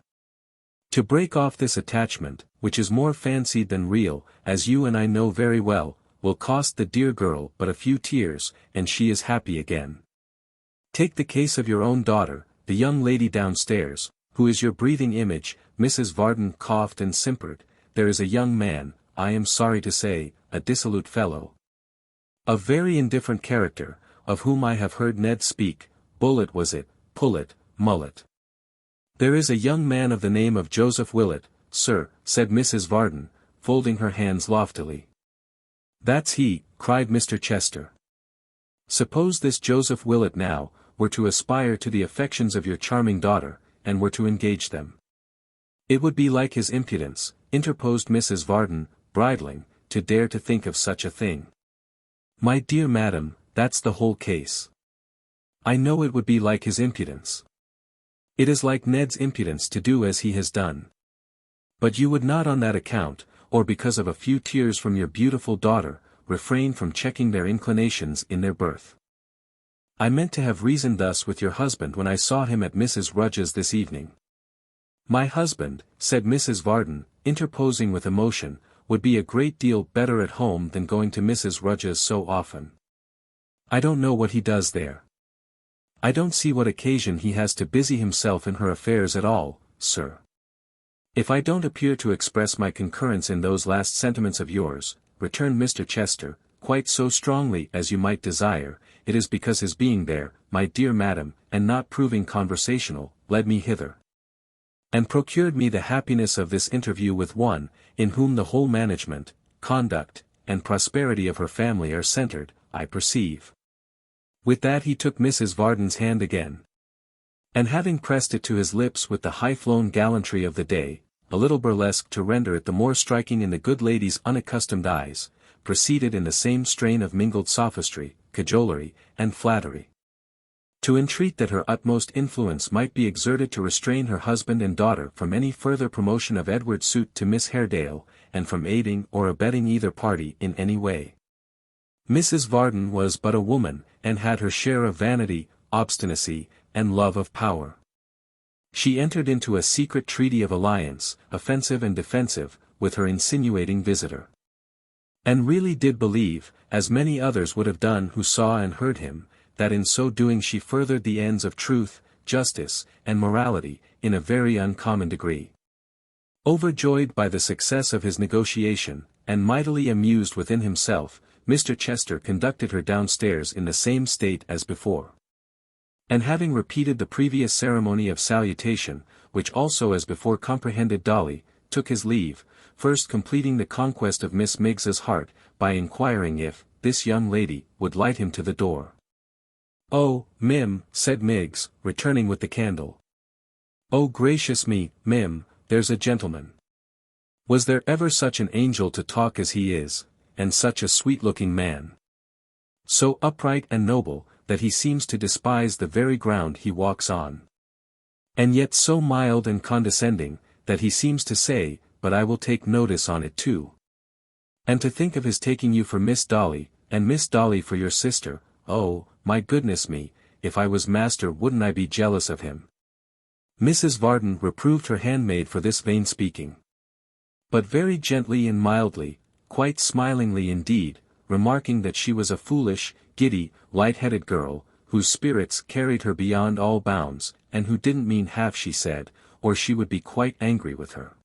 To break off this attachment, which is more fancied than real, as you and I know very well, will cost the dear girl but a few tears, and she is happy again. Take the case of your own daughter, the young lady downstairs, who is your breathing image. Mrs. Varden coughed and simpered. There is a young man, I am sorry to say, a dissolute fellow. Of very indifferent character, of whom I have heard Ned speak, Bullet was it, Pullet, Mullet. There is a young man of the name of Joseph Willet, sir, said Mrs. Varden, folding her hands loftily. That's he, cried Mr. Chester. Suppose this Joseph Willet now, were to aspire to the affections of your charming daughter, and were to engage them. It would be like his impudence, interposed Mrs. Varden, bridling, to dare to think of such a thing. My dear madam, that's the whole case. I know it would be like his impudence. It is like Ned's impudence to do as he has done. But you would not on that account, or because of a few tears from your beautiful daughter, refrain from checking their inclinations in their birth. I meant to have reasoned thus with your husband when I saw him at Mrs. Rudge's this evening. "My husband," said Mrs. Varden, interposing with emotion, "would be a great deal better at home than going to Mrs. Rudge's so often. I don't know what he does there. I don't see what occasion he has to busy himself in her affairs at all, sir." "If I don't appear to express my concurrence in those last sentiments of yours," returned Mr. Chester, "quite so strongly as you might desire, it is because his being there, my dear madam, and not proving conversational, led me hither. And procured me the happiness of this interview with one, in whom the whole management, conduct, and prosperity of her family are centred, I perceive." With that he took Mrs. Varden's hand again. And having pressed it to his lips with the high-flown gallantry of the day, a little burlesque to render it the more striking in the good lady's unaccustomed eyes, proceeded in the same strain of mingled sophistry, cajolery, and flattery, to entreat that her utmost influence might be exerted to restrain her husband and daughter from any further promotion of Edward's suit to Miss Haredale, and from aiding or abetting either party in any way. Mrs. Varden was but a woman, and had her share of vanity, obstinacy, and love of power. She entered into a secret treaty of alliance, offensive and defensive, with her insinuating visitor. And really did believe, as many others would have done who saw and heard him, that in so doing she furthered the ends of truth, justice, and morality, in a very uncommon degree. Overjoyed by the success of his negotiation, and mightily amused within himself, Mr. Chester conducted her downstairs in the same state as before. And having repeated the previous ceremony of salutation, which also as before comprehended Dolly, took his leave, first completing the conquest of Miss Miggs's heart, by inquiring if, this young lady, would light him to the door. "Oh, Mim," said Miggs, returning with the candle. "Oh gracious me, Mim, there's a gentleman. Was there ever such an angel to talk as he is, and such a sweet-looking man? So upright and noble, that he seems to despise the very ground he walks on. And yet so mild and condescending, that he seems to say, but I will take notice on it too. And to think of his taking you for Miss Dolly, and Miss Dolly for your sister, oh, my goodness me, if I was master wouldn't I be jealous of him." Mrs. Varden reproved her handmaid for this vain speaking. But very gently and mildly, quite smilingly indeed, remarking that she was a foolish, giddy, light-headed girl, whose spirits carried her beyond all bounds, and who didn't mean half she said, or she would be quite angry with her.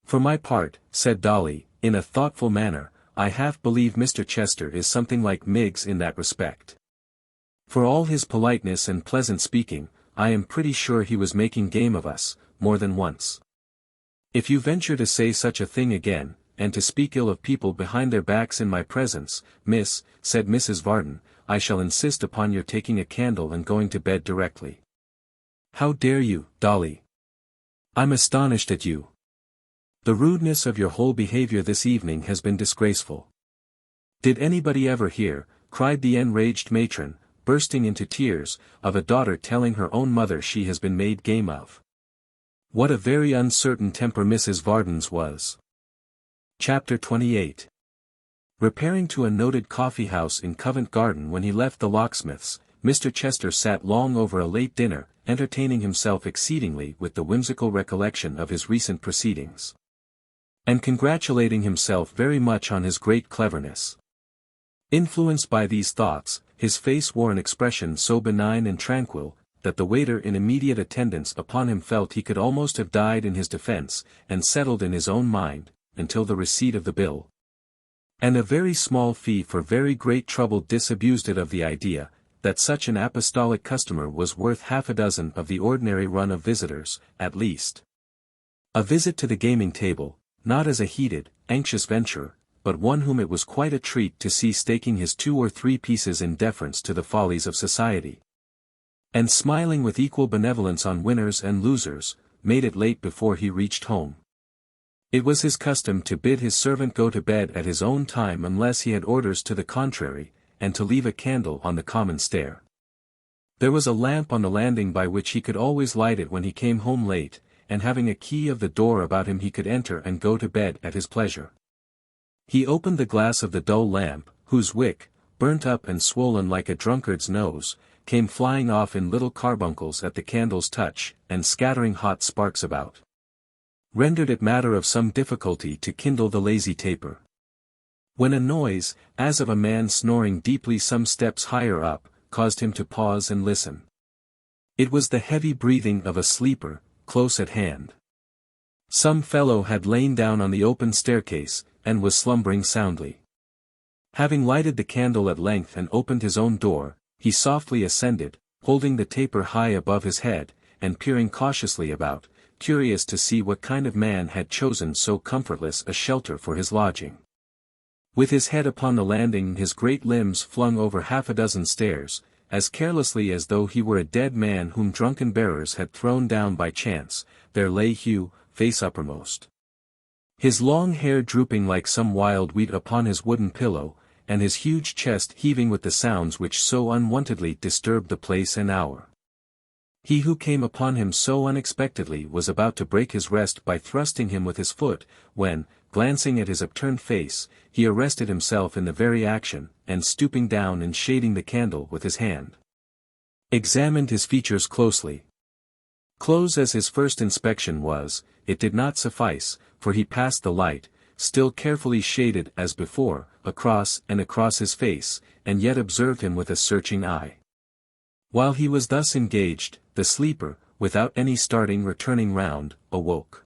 "For my part," said Dolly, in a thoughtful manner, "I half believe Mr. Chester is something like Miggs in that respect. For all his politeness and pleasant speaking, I am pretty sure he was making game of us, more than once. If you venture to say such a thing again, and to speak ill of people behind their backs in my presence, Miss," said Mrs. Varden, "I shall insist upon your taking a candle and going to bed directly." "How dare you, Dolly? I'm astonished at you. The rudeness of your whole behavior this evening has been disgraceful." "Did anybody ever hear," cried the enraged matron, bursting into tears, "of a daughter telling her own mother she has been made game of? What a very uncertain temper Mrs. Varden's was." Chapter 28. Repairing to a noted coffee-house in Covent Garden when he left the locksmith's, Mr. Chester sat long over a late dinner, entertaining himself exceedingly with the whimsical recollection of his recent proceedings, and congratulating himself very much on his great cleverness. Influenced by these thoughts, his face wore an expression so benign and tranquil, that the waiter in immediate attendance upon him felt he could almost have died in his defence, and settled in his own mind, until the receipt of the bill, and a very small fee for very great trouble disabused it of the idea, that such an apostolic customer was worth half a dozen of the ordinary run of visitors, at least. A visit to the gaming table, not as a heated, anxious venturer, but one whom it was quite a treat to see staking his 2 or 3 pieces in deference to the follies of society, and smiling with equal benevolence on winners and losers, made it late before he reached home. It was his custom to bid his servant go to bed at his own time unless he had orders to the contrary, and to leave a candle on the common stair. There was a lamp on the landing by which he could always light it when he came home late, and having a key of the door about him he could enter and go to bed at his pleasure. He opened the glass of the dull lamp, whose wick, burnt up and swollen like a drunkard's nose, came flying off in little carbuncles at the candle's touch, and scattering hot sparks about. Rendered it matter of some difficulty to kindle the lazy taper. When a noise, as of a man snoring deeply some steps higher up, caused him to pause and listen. It was the heavy breathing of a sleeper, close at hand. Some fellow had lain down on the open staircase, and was slumbering soundly. Having lighted the candle at length and opened his own door, he softly ascended, holding the taper high above his head, and peering cautiously about, curious to see what kind of man had chosen so comfortless a shelter for his lodging. With his head upon the landing and his great limbs flung over half a dozen stairs, as carelessly as though he were a dead man whom drunken bearers had thrown down by chance, there lay Hugh, face uppermost. His long hair drooping like some wild wheat upon his wooden pillow, and his huge chest heaving with the sounds which so unwontedly disturbed the place and hour. He who came upon him so unexpectedly was about to break his rest by thrusting him with his foot, when, glancing at his upturned face, he arrested himself in the very action, and stooping down and shading the candle with his hand, examined his features closely. Close as his first inspection was, it did not suffice, for he passed the light, still carefully shaded as before, across his face, and yet observed him with a searching eye. While he was thus engaged, the sleeper, without any starting returning round, awoke.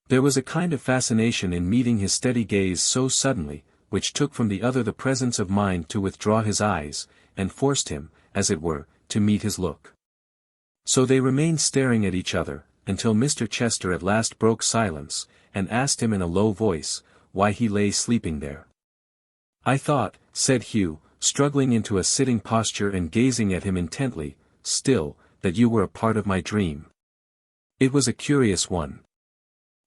There was a kind of fascination in meeting his steady gaze so suddenly, which took from the other the presence of mind to withdraw his eyes, and forced him, as it were, to meet his look. So they remained staring at each other, until Mr. Chester at last broke silence, and asked him in a low voice, why he lay sleeping there. "I thought," said Hugh, struggling into a sitting posture and gazing at him intently, still, "that you were a part of my dream. It was a curious one.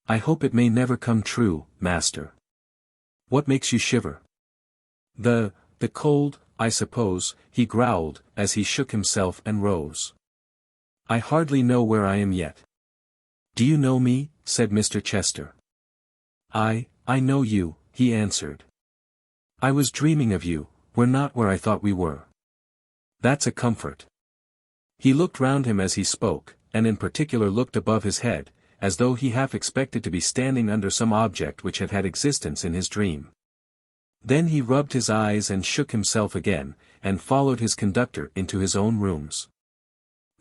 I hope it may never come true, master. What makes you shiver?" The cold, I suppose," he growled, as he shook himself and rose. "I hardly know where I am yet." "Do you know me?" said Mr. Chester. I know you," he answered. "I was dreaming of you, we're not where I thought we were. That's a comfort." He looked round him as he spoke, and in particular looked above his head, as though he half expected to be standing under some object which had had existence in his dream. Then he rubbed his eyes and shook himself again, and followed his conductor into his own rooms.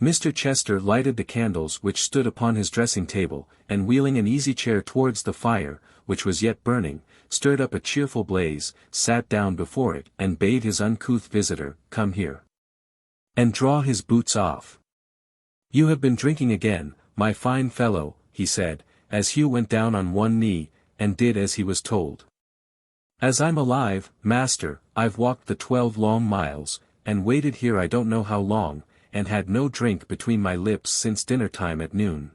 Mr. Chester lighted the candles which stood upon his dressing table, and wheeling an easy chair towards the fire, which was yet burning, stirred up a cheerful blaze, sat down before it, and bade his uncouth visitor, "Come here. And draw his boots off. You have been drinking again, my fine fellow," he said, as Hugh went down on one knee, and did as he was told. "As I'm alive, master, I've walked the 12 long miles, and waited here I don't know how long, and had no drink between my lips since dinner-time at noon.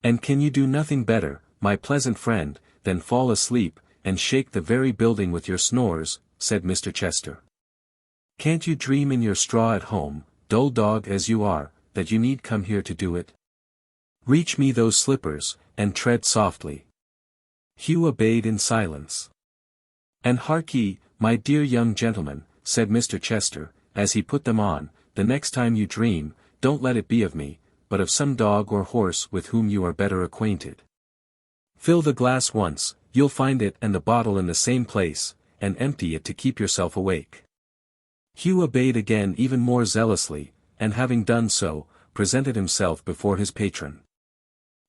And can you do nothing better, my pleasant friend, than fall asleep, and shake the very building with your snores?" said Mr. Chester. "Can't you dream in your straw at home, dull dog as you are, that you need come here to do it? Reach me those slippers, and tread softly." Hugh obeyed in silence. "And hark ye, my dear young gentleman," said Mr. Chester, as he put them on, "the next time you dream, don't let it be of me, but of some dog or horse with whom you are better acquainted. Fill the glass once, you'll find it and the bottle in the same place, and empty it to keep yourself awake." Hugh obeyed again even more zealously, and having done so, presented himself before his patron.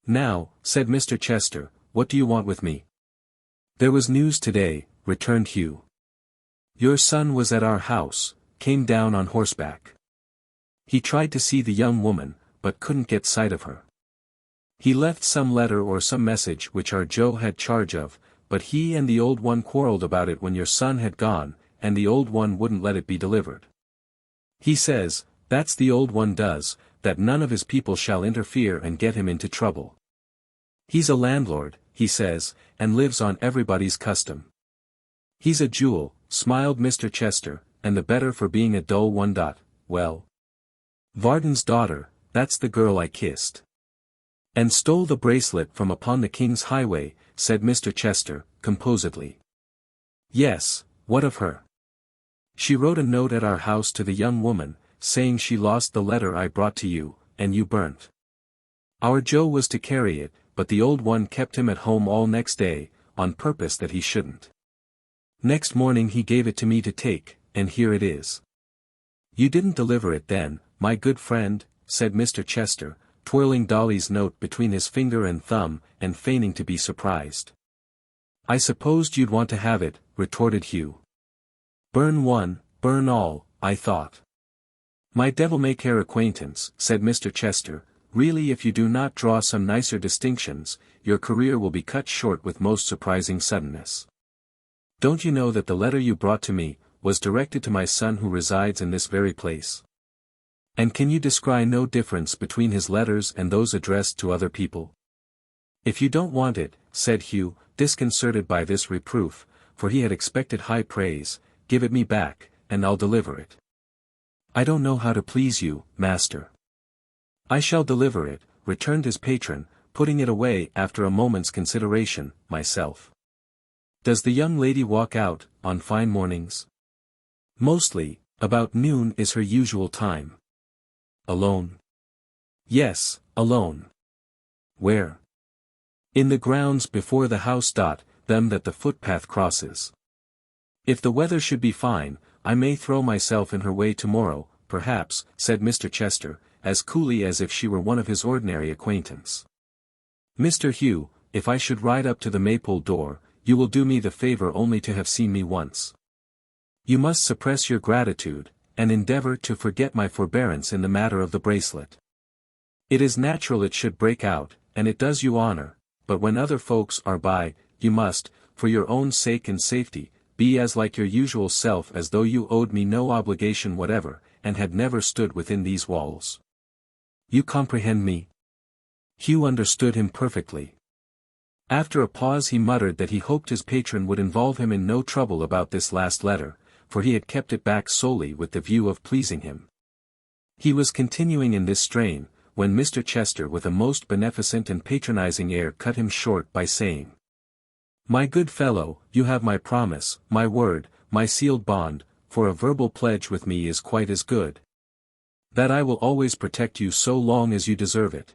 "Now," said Mr. Chester, "what do you want with me?" "There was news today," returned Hugh. "Your son was at our house, came down on horseback. He tried to see the young woman, but couldn't get sight of her. He left some letter or some message which our Joe had charge of, but he and the old one quarreled about it when your son had gone, and the old one wouldn't let it be delivered. He says, that's the old one does, that none of his people shall interfere and get him into trouble. He's a landlord, he says, and lives on everybody's custom. He's a jewel," smiled Mr. Chester, "and the better for being a dull one. Well, Varden's daughter, that's the girl I kissed." "And stole the bracelet from upon the King's highway," said Mr. Chester, composedly. "Yes, what of her?" "She wrote a note at our house to the young woman, saying she lost the letter I brought to you, and you burnt. Our Joe was to carry it, but the old one kept him at home all next day, on purpose that he shouldn't. Next morning he gave it to me to take, and here it is. You didn't deliver it then, my good friend, said Mr. Chester, twirling Dolly's note between his finger and thumb, and feigning to be surprised. I supposed you'd want to have it, retorted Hugh. Burn one, burn all, I thought. My devil-may-care acquaintance, said Mr. Chester, really if you do not draw some nicer distinctions, your career will be cut short with most surprising suddenness. Don't you know that the letter you brought to me, was directed to my son who resides in this very place? And can you descry no difference between his letters and those addressed to other people? If you don't want it, said Hugh, disconcerted by this reproof, for he had expected high praise, give it me back, and I'll deliver it. I don't know how to please you, master. I shall deliver it, returned his patron, putting it away after a moment's consideration, myself. Does the young lady walk out, on fine mornings? Mostly, about noon is her usual time. Alone? Yes, alone. Where? In the grounds before the house. Them that the footpath crosses. If the weather should be fine, I may throw myself in her way tomorrow, perhaps, said Mr. Chester, as coolly as if she were one of his ordinary acquaintance. Mr. Hugh, if I should ride up to the Maypole door, you will do me the favor only to have seen me once. You must suppress your gratitude, and endeavor to forget my forbearance in the matter of the bracelet. It is natural it should break out, and it does you honor, but when other folks are by, you must, for your own sake and safety, be as like your usual self as though you owed me no obligation whatever, and had never stood within these walls. You comprehend me? Hugh understood him perfectly. After a pause he muttered that he hoped his patron would involve him in no trouble about this last letter, for he had kept it back solely with the view of pleasing him. He was continuing in this strain, when Mr. Chester with a most beneficent and patronizing air cut him short by saying, My good fellow, you have my promise, my word, my sealed bond, for a verbal pledge with me is quite as good. That I will always protect you so long as you deserve it.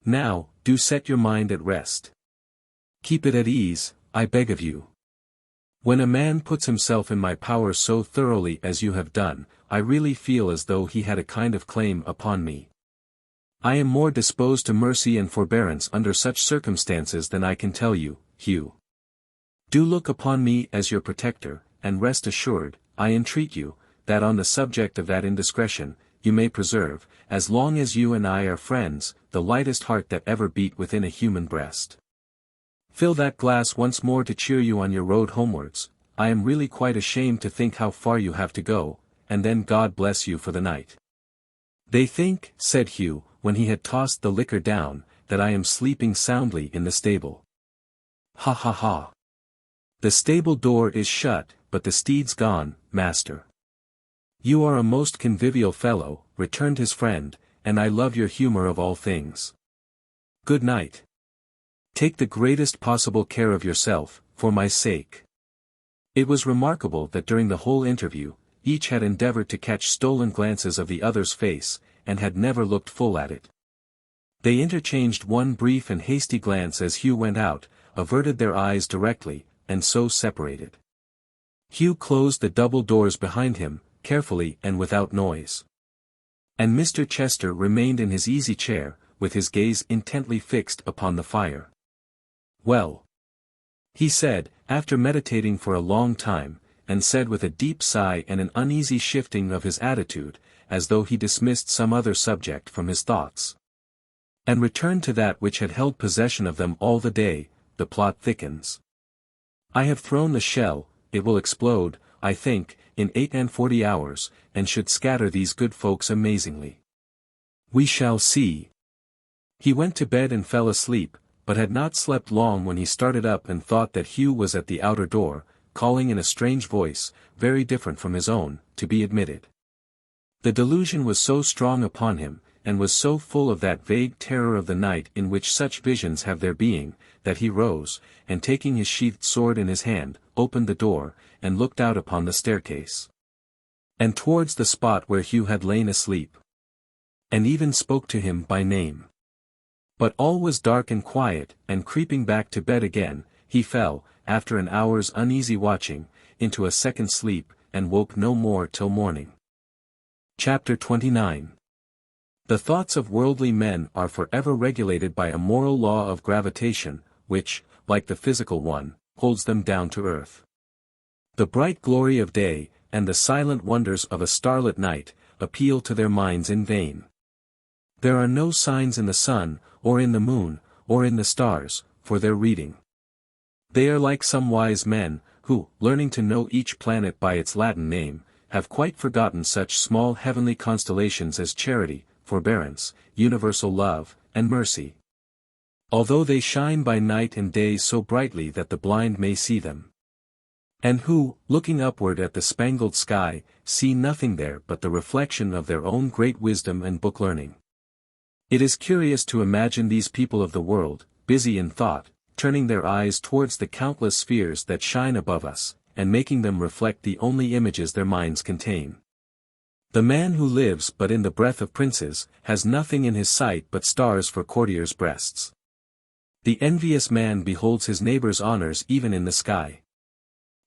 Now, do set your mind at rest. Keep it at ease, I beg of you. When a man puts himself in my power so thoroughly as you have done, I really feel as though he had a kind of claim upon me. I am more disposed to mercy and forbearance under such circumstances than I can tell you, Hugh. Do look upon me as your protector, and rest assured, I entreat you, that on the subject of that indiscretion, you may preserve, as long as you and I are friends, the lightest heart that ever beat within a human breast. Fill that glass once more to cheer you on your road homewards. I am really quite ashamed to think how far you have to go, and then God bless you for the night. They think, said Hugh, when he had tossed the liquor down, that I am sleeping soundly in the stable. Ha ha ha. The stable door is shut, but the steed's gone, master. You are a most convivial fellow, returned his friend, and I love your humor of all things. Good night. Take the greatest possible care of yourself, for my sake. It was remarkable that during the whole interview, each had endeavored to catch stolen glances of the other's face, and had never looked full at it. They interchanged one brief and hasty glance as Hugh went out, averted their eyes directly, and so separated. Hugh closed the double doors behind him, carefully and without noise. And Mr. Chester remained in his easy chair, with his gaze intently fixed upon the fire. Well, he said, after meditating for a long time, and said with a deep sigh and an uneasy shifting of his attitude, as though he dismissed some other subject from his thoughts, and returned to that which had held possession of them all the day, the plot thickens. I have thrown the shell, it will explode, I think, in 48 hours, and should scatter these good folks amazingly. We shall see. He went to bed and fell asleep, but had not slept long when he started up and thought that Hugh was at the outer door, calling in a strange voice, very different from his own, to be admitted. The delusion was so strong upon him, and was so full of that vague terror of the night in which such visions have their being, that he rose, and taking his sheathed sword in his hand, opened the door, and looked out upon the staircase. and towards the spot where Hugh had lain asleep, and even spoke to him by name. But all was dark and quiet, and creeping back to bed again, he fell, after an hour's uneasy watching, into a second sleep, and woke no more till morning. Chapter 29. The thoughts of worldly men are forever regulated by a moral law of gravitation, which, like the physical one, holds them down to earth. The bright glory of day, and the silent wonders of a starlit night, appeal to their minds in vain. There are no signs in the sun, or in the moon, or in the stars, for their reading. They are like some wise men, who, learning to know each planet by its Latin name, have quite forgotten such small heavenly constellations as charity, forbearance, universal love, and mercy. Although they shine by night and day so brightly that the blind may see them. And who, looking upward at the spangled sky, see nothing there but the reflection of their own great wisdom and book learning. It is curious to imagine these people of the world, busy in thought, turning their eyes towards the countless spheres that shine above us, and making them reflect the only images their minds contain. The man who lives but in the breath of princes, has nothing in his sight but stars for courtiers' breasts. The envious man beholds his neighbor's honors even in the sky.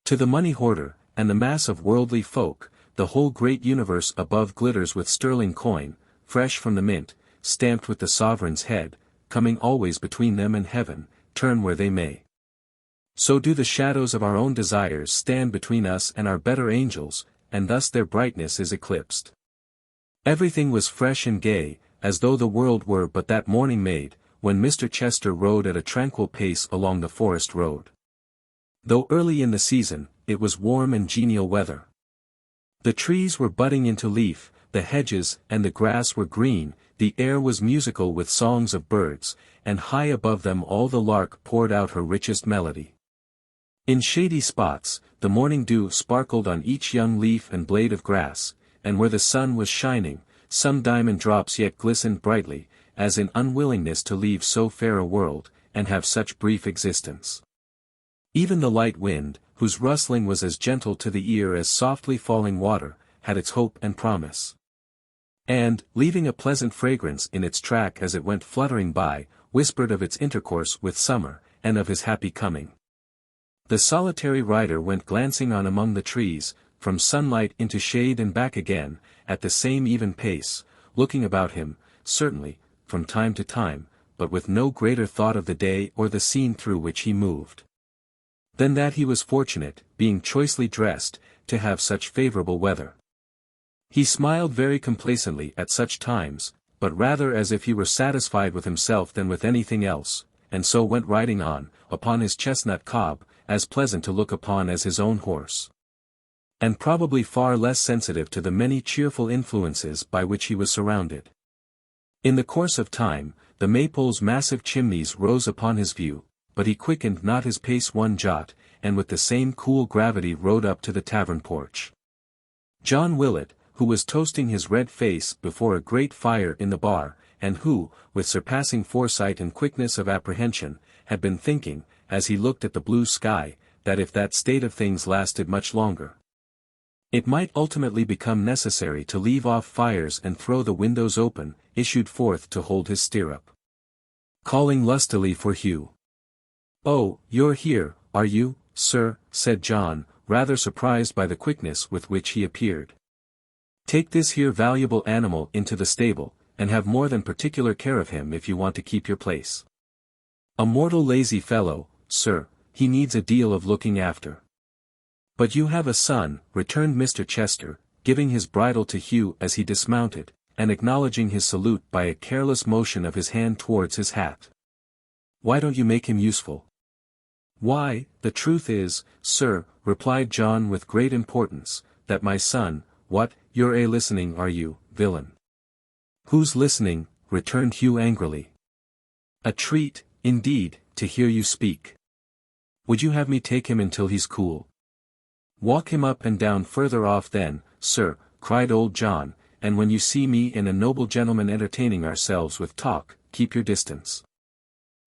To the money hoarder, and the mass of worldly folk, the whole great universe above glitters with sterling coin, fresh from the mint, stamped with the sovereign's head, coming always between them and heaven, turn where they may. So do the shadows of our own desires stand between us and our better angels, and thus their brightness is eclipsed. Everything was fresh and gay, as though the world were but that morning made, when Mr. Chester rode at a tranquil pace along the forest road. Though early in the season, it was warm and genial weather. The trees were budding into leaf, the hedges and the grass were green, the air was musical with songs of birds, and high above them all the lark poured out her richest melody. In shady spots, the morning dew sparkled on each young leaf and blade of grass, and where the sun was shining, some diamond drops yet glistened brightly, as in unwillingness to leave so fair a world, and have such brief existence. Even the light wind, whose rustling was as gentle to the ear as softly falling water, had its hope and promise. And, leaving a pleasant fragrance in its track as it went fluttering by, whispered of its intercourse with summer, and of his happy coming. The solitary rider went glancing on among the trees, from sunlight into shade and back again, at the same even pace, looking about him, certainly, from time to time, but with no greater thought of the day or the scene through which he moved, than that he was fortunate, being choicely dressed, to have such favorable weather. He smiled very complacently at such times, but rather as if he were satisfied with himself than with anything else, and so went riding on, upon his chestnut cob, as pleasant to look upon as his own horse. And probably far less sensitive to the many cheerful influences by which he was surrounded. In the course of time, the Maypole's massive chimneys rose upon his view, but he quickened not his pace one jot, and with the same cool gravity rode up to the tavern porch. John Willet, who was toasting his red face before a great fire in the bar, and who, with surpassing foresight and quickness of apprehension, had been thinking, as he looked at the blue sky, that if that state of things lasted much longer, it might ultimately become necessary to leave off fires and throw the windows open, issued forth to hold his stirrup, calling lustily for Hugh. "Oh, you're here, are you, sir?" said John, rather surprised by the quickness with which he appeared. "Take this here valuable animal into the stable, and have more than particular care of him if you want to keep your place. A mortal lazy fellow, sir, he needs a deal of looking after." "But you have a son," returned Mr. Chester, giving his bridle to Hugh as he dismounted, and acknowledging his salute by a careless motion of his hand towards his hat. "Why don't you make him useful?" "Why, the truth is, sir," replied John with great importance, "that my son—" "What, you're listening, are you, villain?" "Who's listening?" returned Hugh angrily. "A treat, indeed, to hear you speak. Would you have me take him until he's cool?" "Walk him up and down further off then, sir," cried old John, "and when you see me and a noble gentleman entertaining ourselves with talk, keep your distance."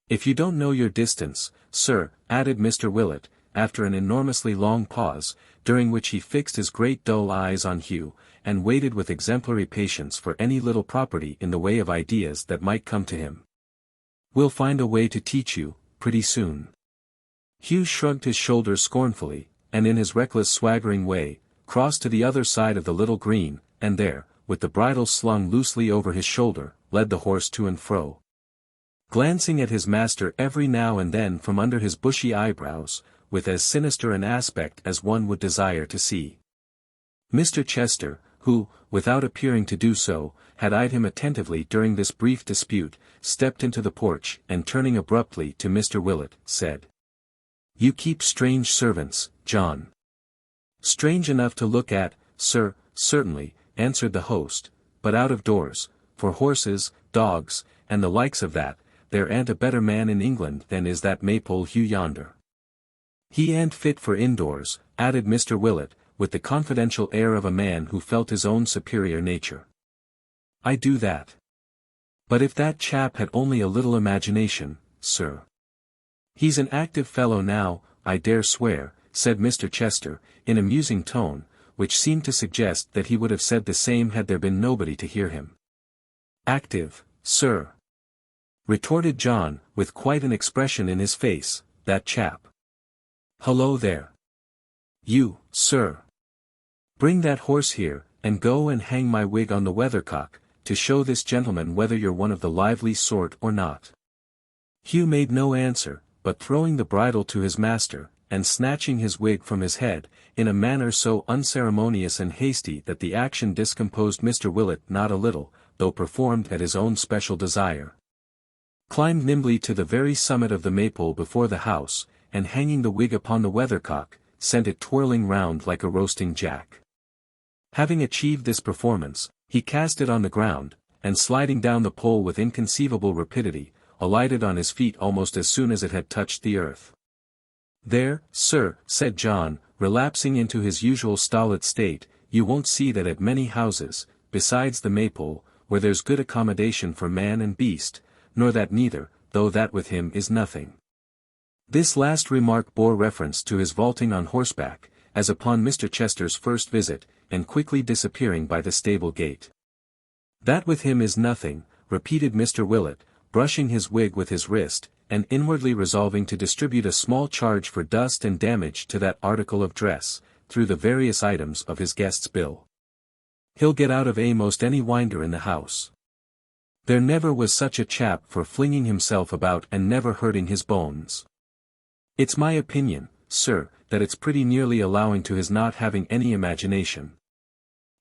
"If you don't know your distance, sir," added Mr. Willet, after an enormously long pause, during which he fixed his great dull eyes on Hugh, and waited with exemplary patience for any little property in the way of ideas that might come to him. "We'll find a way to teach you, pretty soon." Hugh shrugged his shoulders scornfully, and in his reckless swaggering way, crossed to the other side of the little green, and there, with the bridle slung loosely over his shoulder, led the horse to and fro, glancing at his master every now and then from under his bushy eyebrows, with as sinister an aspect as one would desire to see. Mr. Chester, who, without appearing to do so, had eyed him attentively during this brief dispute, stepped into the porch, and turning abruptly to Mr. Willet, said, "You keep strange servants, John." "Strange enough to look at, sir, certainly," answered the host, "but out of doors, for horses, dogs, and the likes of that, there ain't a better man in England than is that Maypole Hugh yonder." "He ain't fit for indoors," added Mr. Willet, with the confidential air of a man who felt his own superior nature. "I do that. But if that chap had only a little imagination, sir." "He's an active fellow now, I dare swear," said Mr. Chester, in a musing tone, which seemed to suggest that he would have said the same had there been nobody to hear him. "Active, sir?" retorted John, with quite an expression in his face, "that chap. Hullo there. You, sir. Bring that horse here, and go and hang my wig on the weathercock, to show this gentleman whether you're one of the lively sort or not." Hugh made no answer, but throwing the bridle to his master, and snatching his wig from his head, in a manner so unceremonious and hasty that the action discomposed Mr. Willet not a little, though performed at his own special desire, climbed nimbly to the very summit of the maypole before the house, and hanging the wig upon the weathercock, sent it twirling round like a roasting jack. Having achieved this performance, he cast it on the ground, and sliding down the pole with inconceivable rapidity, alighted on his feet almost as soon as it had touched the earth. "There, sir," said John, relapsing into his usual stolid state, "you won't see that at many houses, besides the Maypole, where there's good accommodation for man and beast, nor that neither, though that with him is nothing." This last remark bore reference to his vaulting on horseback, as upon Mr. Chester's first visit, and quickly disappearing by the stable gate. "That with him is nothing," repeated Mr. Willet, brushing his wig with his wrist, and inwardly resolving to distribute a small charge for dust and damage to that article of dress, through the various items of his guest's bill. "He'll get out of most any winder in the house. There never was such a chap for flinging himself about and never hurting his bones. It's my opinion, sir, that it's pretty nearly allowing to his not having any imagination.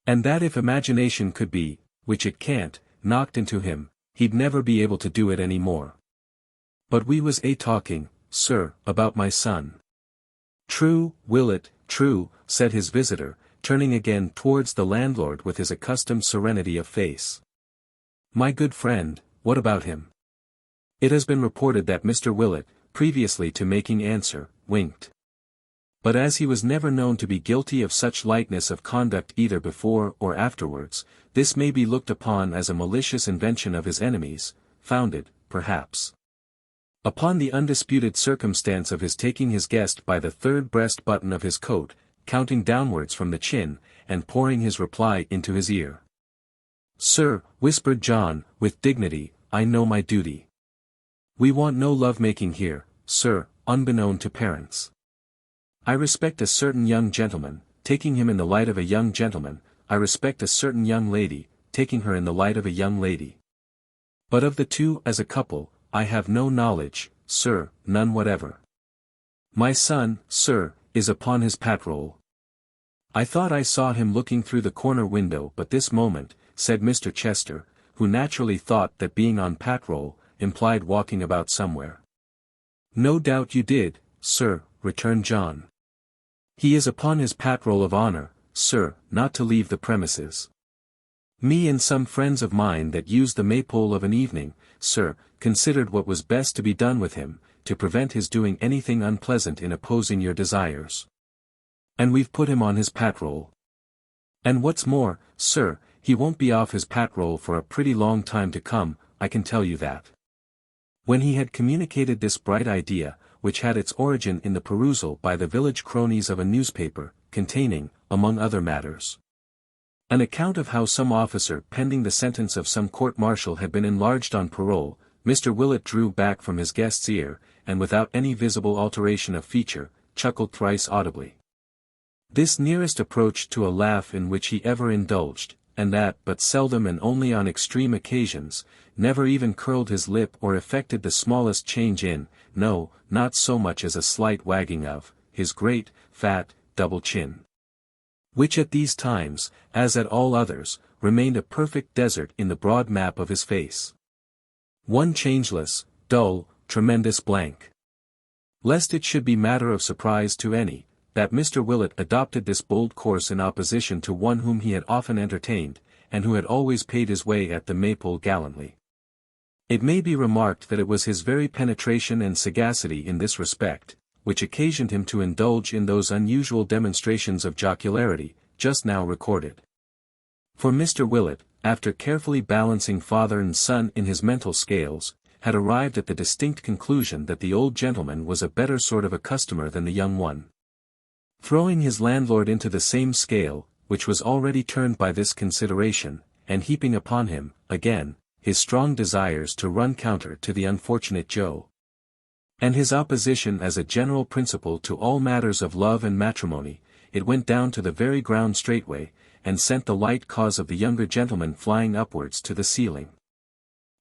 And that if imagination could be, which it can't, knocked into him, he'd never be able to do it any more. But we was talking, sir, about my son." "True, Willet, true," said his visitor, turning again towards the landlord with his accustomed serenity of face. "My good friend, what about him?" It has been reported that Mr. Willet, previously to making answer, winked. But as he was never known to be guilty of such lightness of conduct either before or afterwards, this may be looked upon as a malicious invention of his enemies, founded, perhaps, upon the undisputed circumstance of his taking his guest by the third breast button of his coat, counting downwards from the chin, and pouring his reply into his ear. "Sir," whispered John, with dignity, "I know my duty. We want no love-making here, sir, unbeknown to parents. I respect a certain young gentleman, taking him in the light of a young gentleman, I respect a certain young lady, taking her in the light of a young lady. But of the two as a couple, I have no knowledge, sir, none whatever. My son, sir, is upon his patrol. I thought I saw him looking through the corner window but this moment," said Mr. Chester, who naturally thought that being on patrol implied walking about somewhere. "No doubt you did, sir," returned John. "He is upon his patrol of honor, sir, not to leave the premises. Me and some friends of mine that used the Maypole of an evening, sir, considered what was best to be done with him, to prevent his doing anything unpleasant in opposing your desires. And we've put him on his patrol. And what's more, sir, he won't be off his patrol for a pretty long time to come, I can tell you that." When he had communicated this bright idea, which had its origin in the perusal by the village cronies of a newspaper, containing, among other matters, an account of how some officer pending the sentence of some court-martial had been enlarged on parole. Mr. Willet drew back from his guest's ear, and without any visible alteration of feature, chuckled thrice audibly. This nearest approach to a laugh in which he ever indulged, and that but seldom and only on extreme occasions, never even curled his lip or effected the smallest change in, no, not so much as a slight wagging of, his great, fat, double chin, which at these times, as at all others, remained a perfect desert in the broad map of his face. One changeless, dull, tremendous blank. Lest it should be matter of surprise to any, that Mr. Willet adopted this bold course in opposition to one whom he had often entertained, and who had always paid his way at the Maypole gallantly. It may be remarked that it was his very penetration and sagacity in this respect, which occasioned him to indulge in those unusual demonstrations of jocularity, just now recorded. For Mr. Willet, after carefully balancing father and son in his mental scales, had arrived at the distinct conclusion that the old gentleman was a better sort of a customer than the young one. Throwing his landlord into the same scale, which was already turned by this consideration, and heaping upon him, again, his strong desires to run counter to the unfortunate Joe, and his opposition as a general principle to all matters of love and matrimony, it went down to the very ground straightway, and sent the light cause of the younger gentleman flying upwards to the ceiling.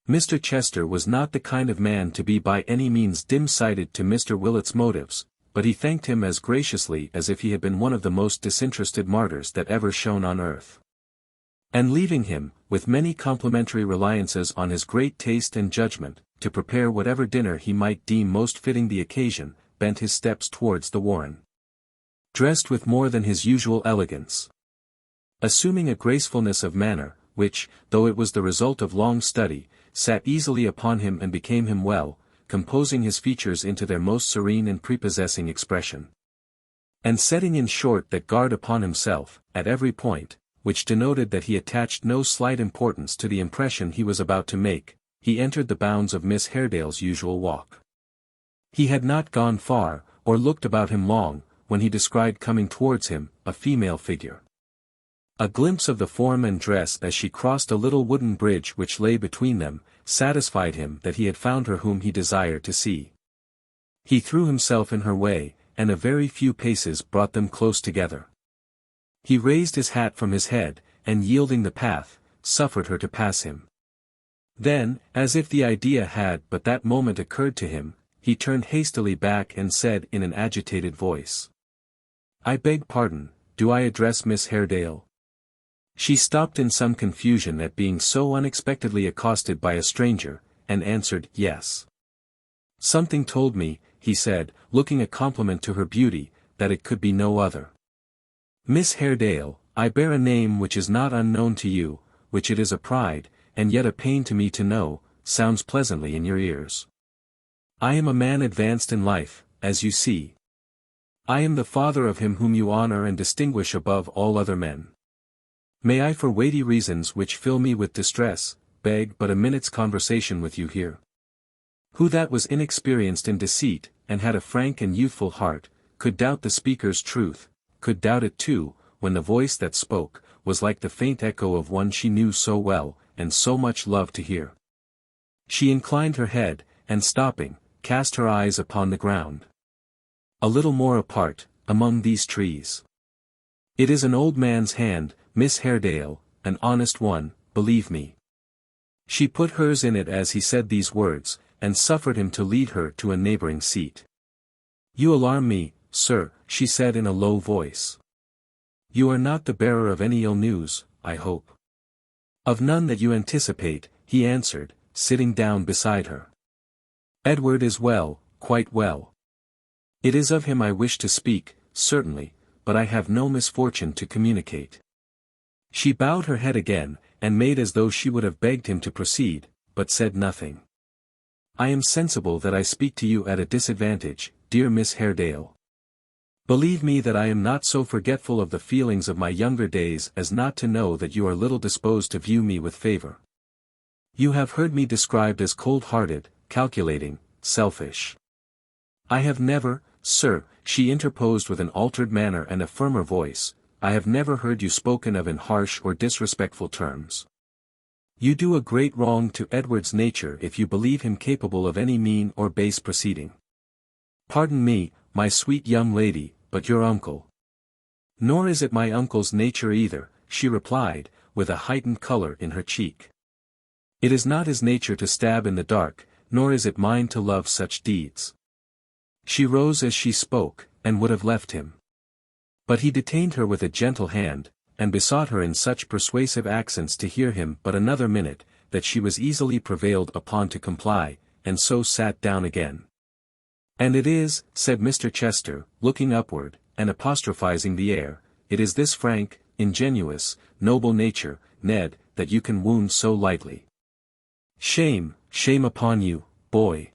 Mr. Chester was not the kind of man to be by any means dim-sighted to Mr. Willet's motives, but he thanked him as graciously as if he had been one of the most disinterested martyrs that ever shone on earth. And leaving him, with many complimentary reliances on his great taste and judgment, to prepare whatever dinner he might deem most fitting the occasion, bent his steps towards the warren. Dressed with more than his usual elegance, assuming a gracefulness of manner, which, though it was the result of long study, sat easily upon him and became him well, composing his features into their most serene and prepossessing expression, and setting in short that guard upon himself, at every point, which denoted that he attached no slight importance to the impression he was about to make, he entered the bounds of Miss Haredale's usual walk. He had not gone far, or looked about him long, when he descried coming towards him, a female figure. A glimpse of the form and dress as she crossed a little wooden bridge which lay between them, satisfied him that he had found her whom he desired to see. He threw himself in her way, and a very few paces brought them close together. He raised his hat from his head, and yielding the path, suffered her to pass him. Then, as if the idea had but that moment occurred to him, he turned hastily back and said in an agitated voice, "I beg pardon, do I address Miss Haredale?" She stopped in some confusion at being so unexpectedly accosted by a stranger, and answered yes. "Something told me," he said, looking a compliment to her beauty, "that it could be no other. Miss Haredale, I bear a name which is not unknown to you, which it is a pride, and yet a pain to me to know, sounds pleasantly in your ears. I am a man advanced in life, as you see. I am the father of him whom you honor and distinguish above all other men. May I for weighty reasons which fill me with distress, beg but a minute's conversation with you here?" Who that was inexperienced in deceit, and had a frank and youthful heart, could doubt the speaker's truth, could doubt it too, when the voice that spoke, was like the faint echo of one she knew so well, and so much loved to hear. She inclined her head, and stopping, cast her eyes upon the ground. "A little more apart, among these trees. It is an old man's hand, Miss Haredale, an honest one, believe me." She put hers in it as he said these words, and suffered him to lead her to a neighboring seat. "You alarm me, sir," she said in a low voice. "You are not the bearer of any ill news, I hope?" "Of none that you anticipate," he answered, sitting down beside her. "Edward is well, quite well. It is of him I wish to speak, certainly, but I have no misfortune to communicate." She bowed her head again, and made as though she would have begged him to proceed, but said nothing. "I am sensible that I speak to you at a disadvantage, dear Miss Haredale. Believe me that I am not so forgetful of the feelings of my younger days as not to know that you are little disposed to view me with favor. You have heard me described as cold-hearted, calculating, selfish. I have never, sir, she interposed with an altered manner and a firmer voice, I have never heard you spoken of in harsh or disrespectful terms. You do a great wrong to Edward's nature if you believe him capable of any mean or base proceeding. Pardon me, my sweet young lady, but your uncle. Nor is it my uncle's nature either, she replied, with a heightened color in her cheek. It is not his nature to stab in the dark, nor is it mine to love such deeds. She rose as she spoke, and would have left him. But he detained her with a gentle hand, and besought her in such persuasive accents to hear him but another minute, that she was easily prevailed upon to comply, and so sat down again. And it is, said Mr. Chester, looking upward, and apostrophizing the air, it is this frank, ingenuous, noble nature, Ned, that you can wound so lightly. Shame, shame upon you, boy.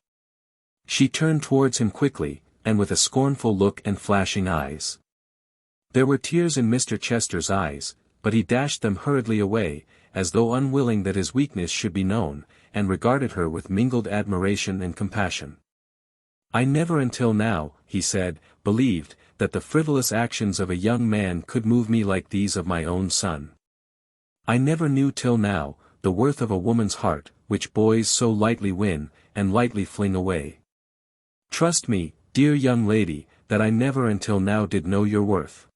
She turned towards him quickly, and with a scornful look and flashing eyes. There were tears in Mr. Chester's eyes, but he dashed them hurriedly away, as though unwilling that his weakness should be known, and regarded her with mingled admiration and compassion. I never until now, he said, believed, that the frivolous actions of a young man could move me like these of my own son. I never knew till now, the worth of a woman's heart, which boys so lightly win, and lightly fling away. Trust me, dear young lady, that I never until now did know your worth.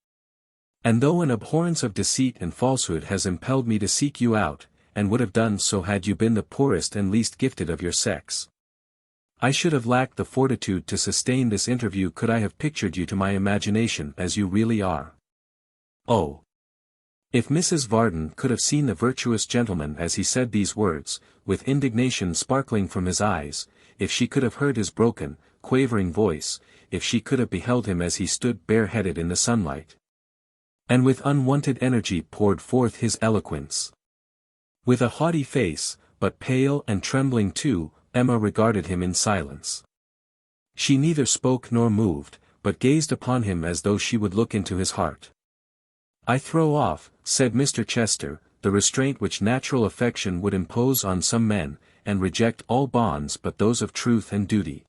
And though an abhorrence of deceit and falsehood has impelled me to seek you out, and would have done so had you been the poorest and least gifted of your sex, I should have lacked the fortitude to sustain this interview could I have pictured you to my imagination as you really are. Oh! If Mrs. Varden could have seen the virtuous gentleman as he said these words, with indignation sparkling from his eyes, if she could have heard his broken, quavering voice, if she could have beheld him as he stood bareheaded in the sunlight, and with unwonted energy poured forth his eloquence. With a haughty face, but pale and trembling too, Emma regarded him in silence. She neither spoke nor moved, but gazed upon him as though she would look into his heart. I throw off, said Mr. Chester, the restraint which natural affection would impose on some men, and reject all bonds but those of truth and duty.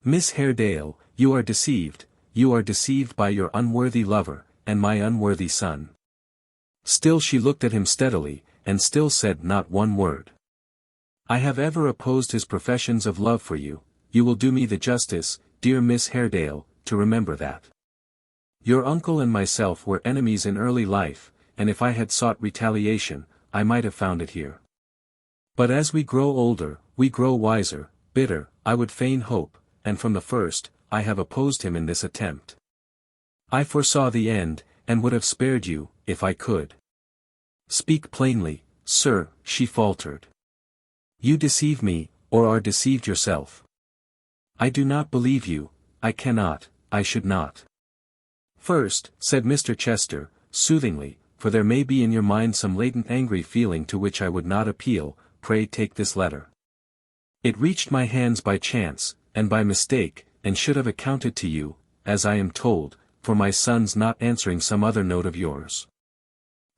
Miss Haredale, you are deceived by your unworthy lover, and my unworthy son. Still she looked at him steadily, and still said not one word. I have ever opposed his professions of love for you, you will do me the justice, dear Miss Haredale, to remember that. Your uncle and myself were enemies in early life, and if I had sought retaliation, I might have found it here. But as we grow older, we grow wiser, bitter, I would fain hope, and from the first, I have opposed him in this attempt. I foresaw the end, and would have spared you, if I could. Speak plainly, sir, she faltered. You deceive me, or are deceived yourself. I do not believe you, I cannot, I should not. First, said Mr. Chester, soothingly, for there may be in your mind some latent angry feeling to which I would not appeal, pray take this letter. It reached my hands by chance, and by mistake, and should have accounted to you, as I am told, for my son's not answering some other note of yours.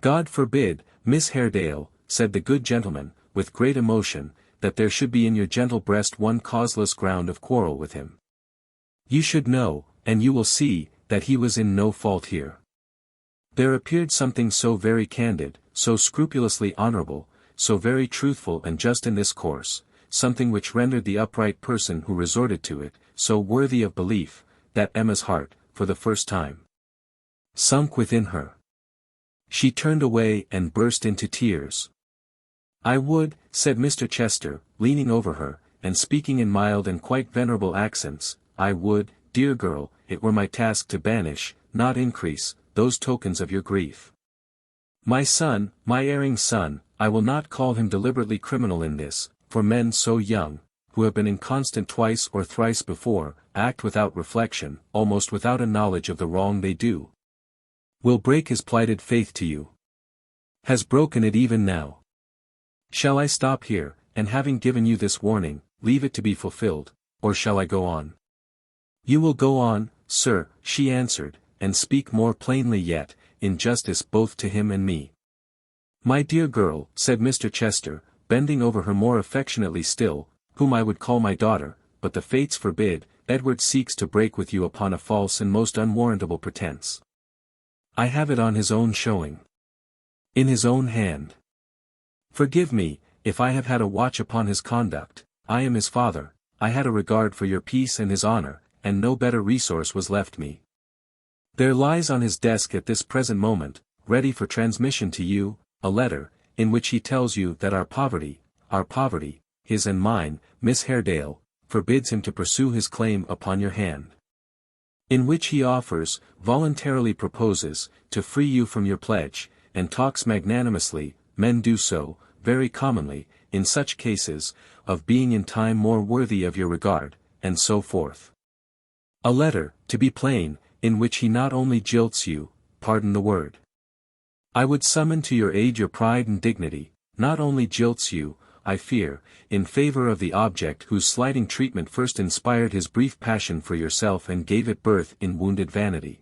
God forbid, Miss Haredale, said the good gentleman, with great emotion, that there should be in your gentle breast one causeless ground of quarrel with him. You should know, and you will see, that he was in no fault here. There appeared something so very candid, so scrupulously honorable, so very truthful and just in this course, something which rendered the upright person who resorted to it, so worthy of belief, that Emma's heart, for the first time, sunk within her. She turned away and burst into tears. I would, said Mr. Chester, leaning over her, and speaking in mild and quite venerable accents, I would, dear girl, it were my task to banish, not increase, those tokens of your grief. My son, my erring son, I will not call him deliberately criminal in this, for men so young, who have been inconstant twice or thrice before, act without reflection, almost without a knowledge of the wrong they do. Will break his plighted faith to you. Has broken it even now. Shall I stop here, and having given you this warning, leave it to be fulfilled, or shall I go on? You will go on, sir, she answered, and speak more plainly yet, in justice both to him and me. My dear girl, said Mr. Chester, bending over her more affectionately still, whom I would call my daughter, but the fates forbid, Edward seeks to break with you upon a false and most unwarrantable pretense. I have it on his own showing. In his own hand. Forgive me, if I have had a watch upon his conduct. I am his father, I had a regard for your peace and his honor, and no better resource was left me. There lies on his desk at this present moment, ready for transmission to you, a letter, in which he tells you that our poverty, his and mine, Miss Haredale, forbids him to pursue his claim upon your hand. In which he offers, voluntarily proposes, to free you from your pledge, and talks magnanimously, men do so, very commonly, in such cases, of being in time more worthy of your regard, and so forth. A letter, to be plain, in which he not only jilts you, pardon the word. I would summon to your aid your pride and dignity, not only jilts you, I fear, in favor of the object whose slighting treatment first inspired his brief passion for yourself and gave it birth in wounded vanity,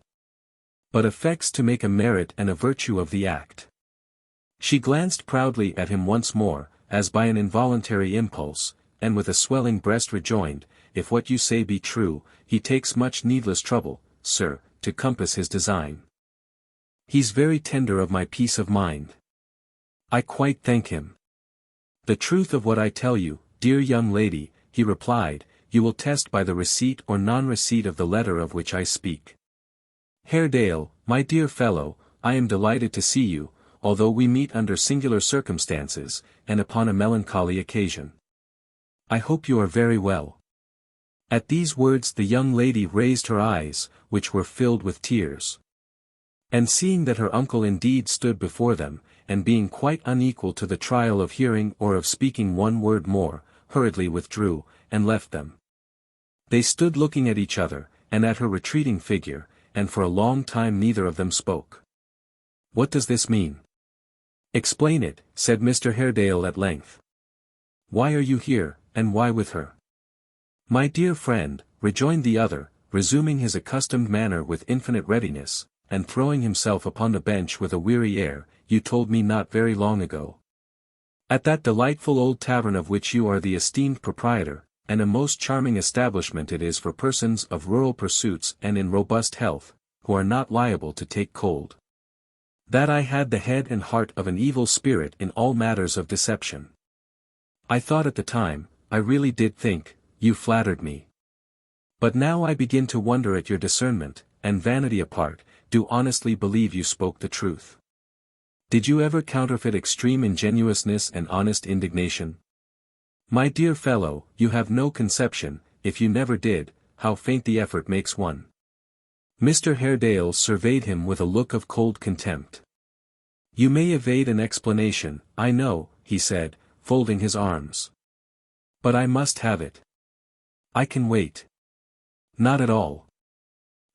but affects to make a merit and a virtue of the act. She glanced proudly at him once more, as by an involuntary impulse, and with a swelling breast rejoined, if what you say be true, he takes much needless trouble, sir, to compass his design. He's very tender of my peace of mind. I quite thank him. The truth of what I tell you, dear young lady, he replied, you will test by the receipt or non-receipt of the letter of which I speak. Haredale, my dear fellow, I am delighted to see you, although we meet under singular circumstances, and upon a melancholy occasion. I hope you are very well. At these words the young lady raised her eyes, which were filled with tears. And seeing that her uncle indeed stood before them, and being quite unequal to the trial of hearing or of speaking one word more, hurriedly withdrew, and left them. They stood looking at each other, and at her retreating figure, and for a long time neither of them spoke. What does this mean? Explain it, said Mr. Haredale at length. Why are you here, and why with her? My dear friend, rejoined the other, resuming his accustomed manner with infinite readiness, and throwing himself upon the bench with a weary air, you told me not very long ago. At that delightful old tavern of which you are the esteemed proprietor, and a most charming establishment it is for persons of rural pursuits and in robust health, who are not liable to take cold. That I had the head and heart of an evil spirit in all matters of deception. I thought at the time, I really did think, you flattered me. But now I begin to wonder at your discernment, and vanity apart, do honestly believe you spoke the truth. Did you ever counterfeit extreme ingenuousness and honest indignation? My dear fellow, you have no conception, if you never did, how faint the effort makes one. Mr. Haredale surveyed him with a look of cold contempt. You may evade an explanation, I know, he said, folding his arms. But I must have it. I can wait. Not at all.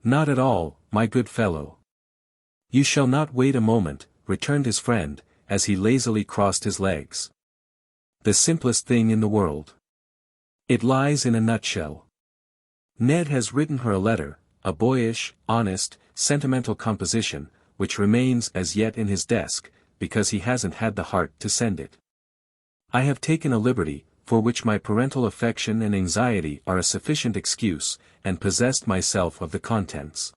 Not at all, my good fellow. You shall not wait a moment, returned his friend, as he lazily crossed his legs. The simplest thing in the world. It lies in a nutshell. Ned has written her a letter, a boyish, honest, sentimental composition, which remains as yet in his desk, because he hasn't had the heart to send it. I have taken a liberty, for which my parental affection and anxiety are a sufficient excuse, and possessed myself of the contents.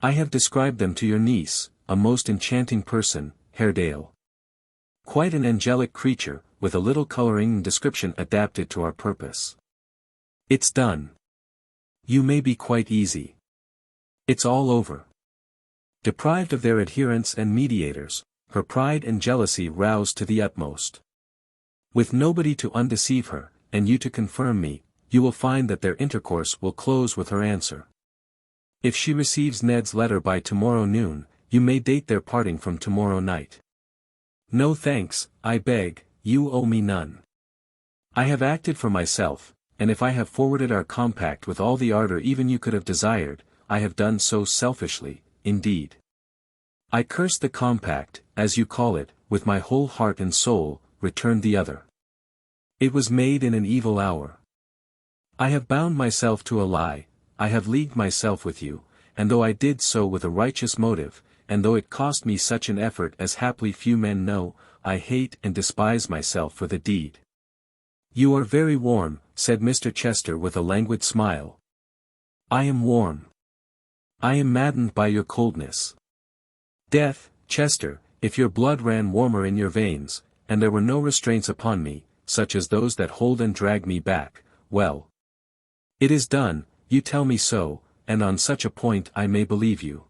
I have described them to your niece, a most enchanting person, Haredale. Quite an angelic creature, with a little coloring and description adapted to our purpose. It's done. You may be quite easy. It's all over. Deprived of their adherents and mediators, her pride and jealousy roused to the utmost. With nobody to undeceive her, and you to confirm me, you will find that their intercourse will close with her answer. If she receives Ned's letter by tomorrow noon, you may date their parting from tomorrow night. No thanks, I beg, you owe me none. I have acted for myself, and if I have forwarded our compact with all the ardor even you could have desired, I have done so selfishly, indeed. I curse the compact, as you call it, with my whole heart and soul, returned the other. It was made in an evil hour. I have bound myself to a lie, I have leagued myself with you, and though I did so with a righteous motive, and though it cost me such an effort as haply few men know, I hate and despise myself for the deed. You are very warm, said Mr. Chester with a languid smile, I am warm. I am maddened by your coldness. Death, Chester, if your blood ran warmer in your veins, and there were no restraints upon me, such as those that hold and drag me back, well. It is done, you tell me so, and on such a point I may believe you.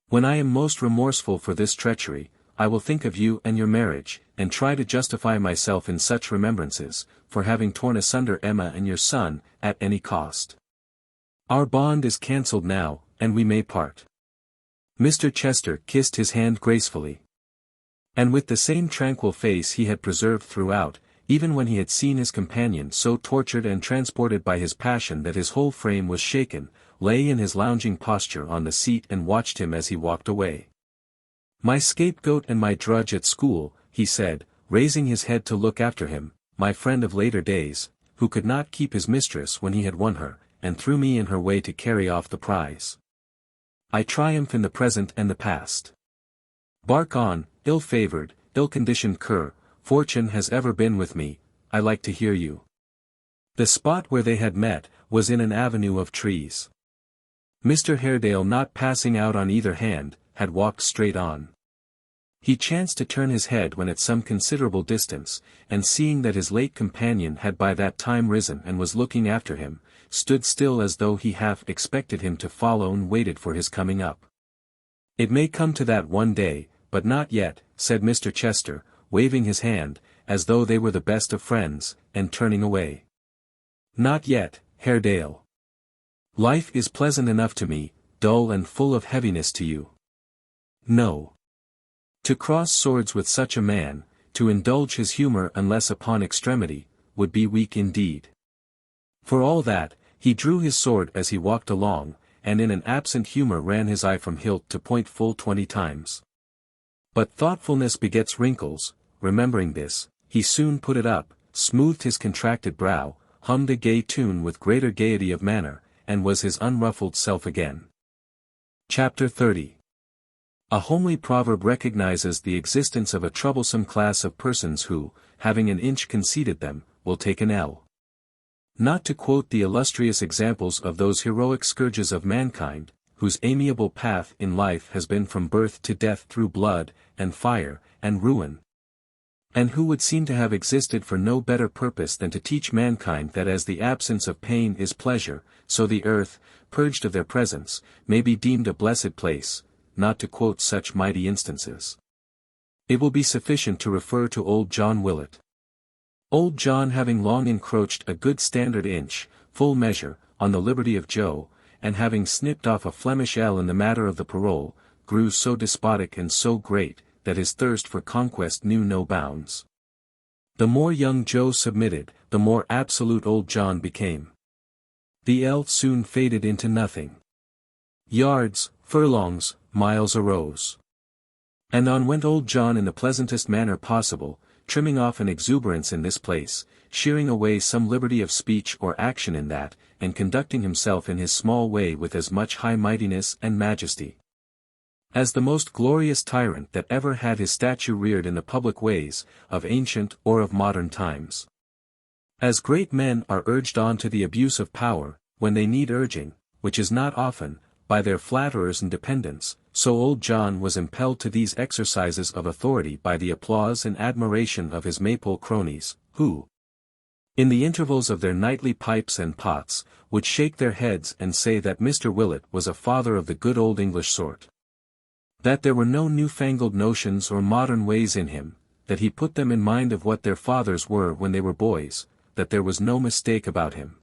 When I am most remorseful for this treachery, I will think of you and your marriage, and try to justify myself in such remembrances, for having torn asunder Emma and your son, at any cost. Our bond is cancelled now, and we may part. Mr. Chester kissed his hand gracefully. And with the same tranquil face he had preserved throughout, even when he had seen his companion so tortured and transported by his passion that his whole frame was shaken, lay in his lounging posture on the seat and watched him as he walked away. My scapegoat and my drudge at school, he said, raising his head to look after him, my friend of later days, who could not keep his mistress when he had won her, and threw me in her way to carry off the prize. I triumph in the present and the past. Bark on, ill-favored, ill-conditioned cur, fortune has ever been with me, I like to hear you. The spot where they had met, was in an avenue of trees. Mr. Haredale, not passing out on either hand, had walked straight on. He chanced to turn his head when at some considerable distance, and seeing that his late companion had by that time risen and was looking after him, stood still as though he half expected him to follow and waited for his coming up. It may come to that one day, but not yet, said Mr. Chester, waving his hand, as though they were the best of friends, and turning away. Not yet, Haredale. Life is pleasant enough to me, dull and full of heaviness to you. No. To cross swords with such a man, to indulge his humor unless upon extremity, would be weak indeed. For all that, he drew his sword as he walked along, and in an absent humor ran his eye from hilt to point full 20 times. But thoughtfulness begets wrinkles. Remembering this, he soon put it up, smoothed his contracted brow, hummed a gay tune with greater gaiety of manner, and was his unruffled self again. Chapter 30. A homely proverb recognizes the existence of a troublesome class of persons who, having an inch conceded them, will take an ell. Not to quote the illustrious examples of those heroic scourges of mankind, whose amiable path in life has been from birth to death through blood, and fire, and ruin, and who would seem to have existed for no better purpose than to teach mankind that as the absence of pain is pleasure, so the earth, purged of their presence, may be deemed a blessed place, not to quote such mighty instances. It will be sufficient to refer to old John Willet. Old John, having long encroached a good standard inch, full measure, on the liberty of Joe, and having snipped off a Flemish L in the matter of the parole, grew so despotic and so great, that his thirst for conquest knew no bounds. The more young Joe submitted, the more absolute old John became. The L soon faded into nothing. Yards, furlongs, miles arose. And on went old John in the pleasantest manner possible, trimming off an exuberance in this place, shearing away some liberty of speech or action in that, and conducting himself in his small way with as much high mightiness and majesty as the most glorious tyrant that ever had his statue reared in the public ways, of ancient or of modern times. As great men are urged on to the abuse of power, when they need urging, which is not often, by their flatterers and dependents, so old John was impelled to these exercises of authority by the applause and admiration of his Maypole cronies, who, in the intervals of their nightly pipes and pots, would shake their heads and say that Mr. Willet was a father of the good old English sort. That there were no newfangled notions or modern ways in him, that he put them in mind of what their fathers were when they were boys, that there was no mistake about him.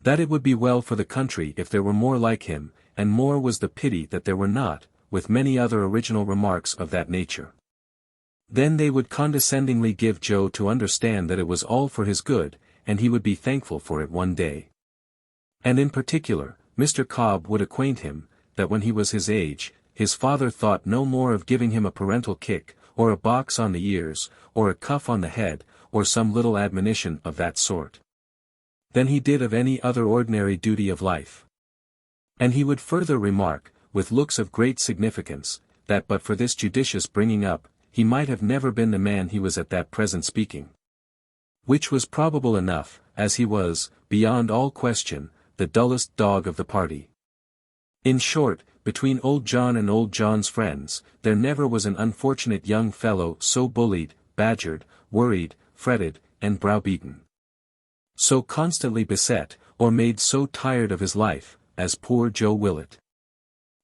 That it would be well for the country if there were more like him, and more was the pity that there were not, with many other original remarks of that nature. Then they would condescendingly give Joe to understand that it was all for his good, and he would be thankful for it one day. And in particular, Mr. Cobb would acquaint him, that when he was his age, his father thought no more of giving him a parental kick, or a box on the ears, or a cuff on the head, or some little admonition of that sort, than he did of any other ordinary duty of life. And he would further remark, with looks of great significance, that but for this judicious bringing up, he might have never been the man he was at that present speaking. Which was probable enough, as he was, beyond all question, the dullest dog of the party. In short, between old John and old John's friends, there never was an unfortunate young fellow so bullied, badgered, worried, fretted, and browbeaten. So constantly beset, or made so tired of his life, as poor Joe Willet.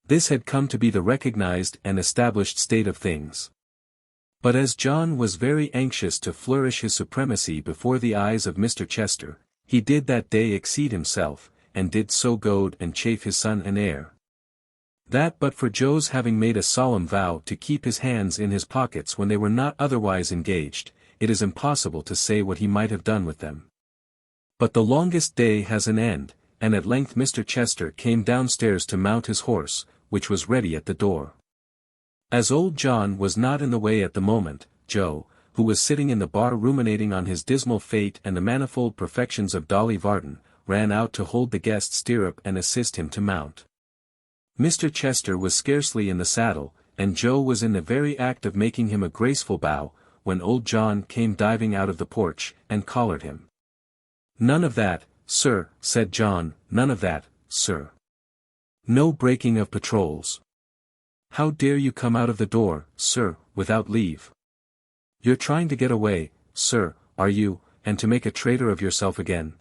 This had come to be the recognized and established state of things. But as John was very anxious to flourish his supremacy before the eyes of Mr. Chester, he did that day exceed himself, and did so goad and chafe his son and heir. That but for Joe's having made a solemn vow to keep his hands in his pockets when they were not otherwise engaged, it is impossible to say what he might have done with them. But the longest day has an end, and at length Mr. Chester came downstairs to mount his horse, which was ready at the door. As old John was not in the way at the moment, Joe, who was sitting in the bar ruminating on his dismal fate and the manifold perfections of Dolly Varden, ran out to hold the guest's stirrup and assist him to mount. Mr. Chester was scarcely in the saddle, and Joe was in the very act of making him a graceful bow, when old John came diving out of the porch, and collared him. "None of that, sir," said John, "none of that, sir. No breaking of patrols. How dare you come out of the door, sir, without leave? You're trying to get away, sir, are you, and to make a traitor of yourself again?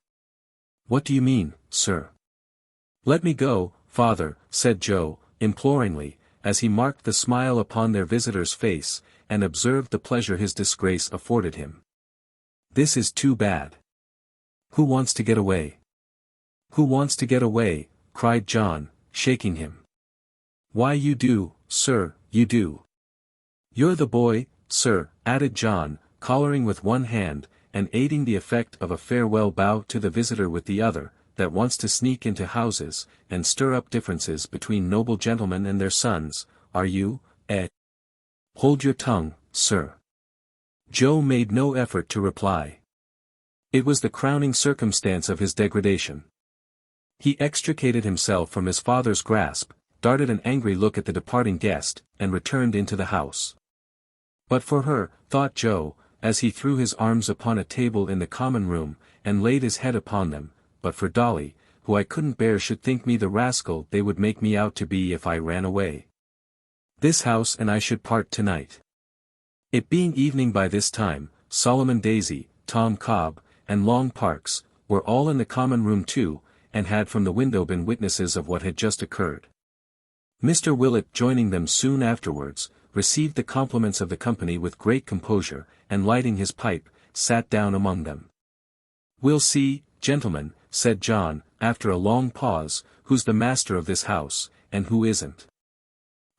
What do you mean, sir?" "Let me go, father," said Joe, imploringly, as he marked the smile upon their visitor's face, and observed the pleasure his disgrace afforded him. "This is too bad. Who wants to get away?" "Who wants to get away?" cried John, shaking him. "Why you do, sir, you do. You're the boy, sir," added John, collaring with one hand, and aiding the effect of a farewell bow to the visitor with the other, that wants to sneak into houses, and stir up differences between noble gentlemen and their sons, "are you, eh? Hold your tongue, sir." Joe made no effort to reply. It was the crowning circumstance of his degradation. He extricated himself from his father's grasp, darted an angry look at the departing guest, and returned into the house. But for her, thought Joe, as he threw his arms upon a table in the common room, and laid his head upon them, but for Dolly, who I couldn't bear should think me the rascal they would make me out to be if I ran away. This house and I should part tonight. It being evening by this time, Solomon Daisy, Tom Cobb, and Long Parks, were all in the common room too, and had from the window been witnesses of what had just occurred. Mr. Willet joining them soon afterwards, received the compliments of the company with great composure, and lighting his pipe, sat down among them. "We'll see, gentlemen," said John, after a long pause, "who's the master of this house, and who isn't.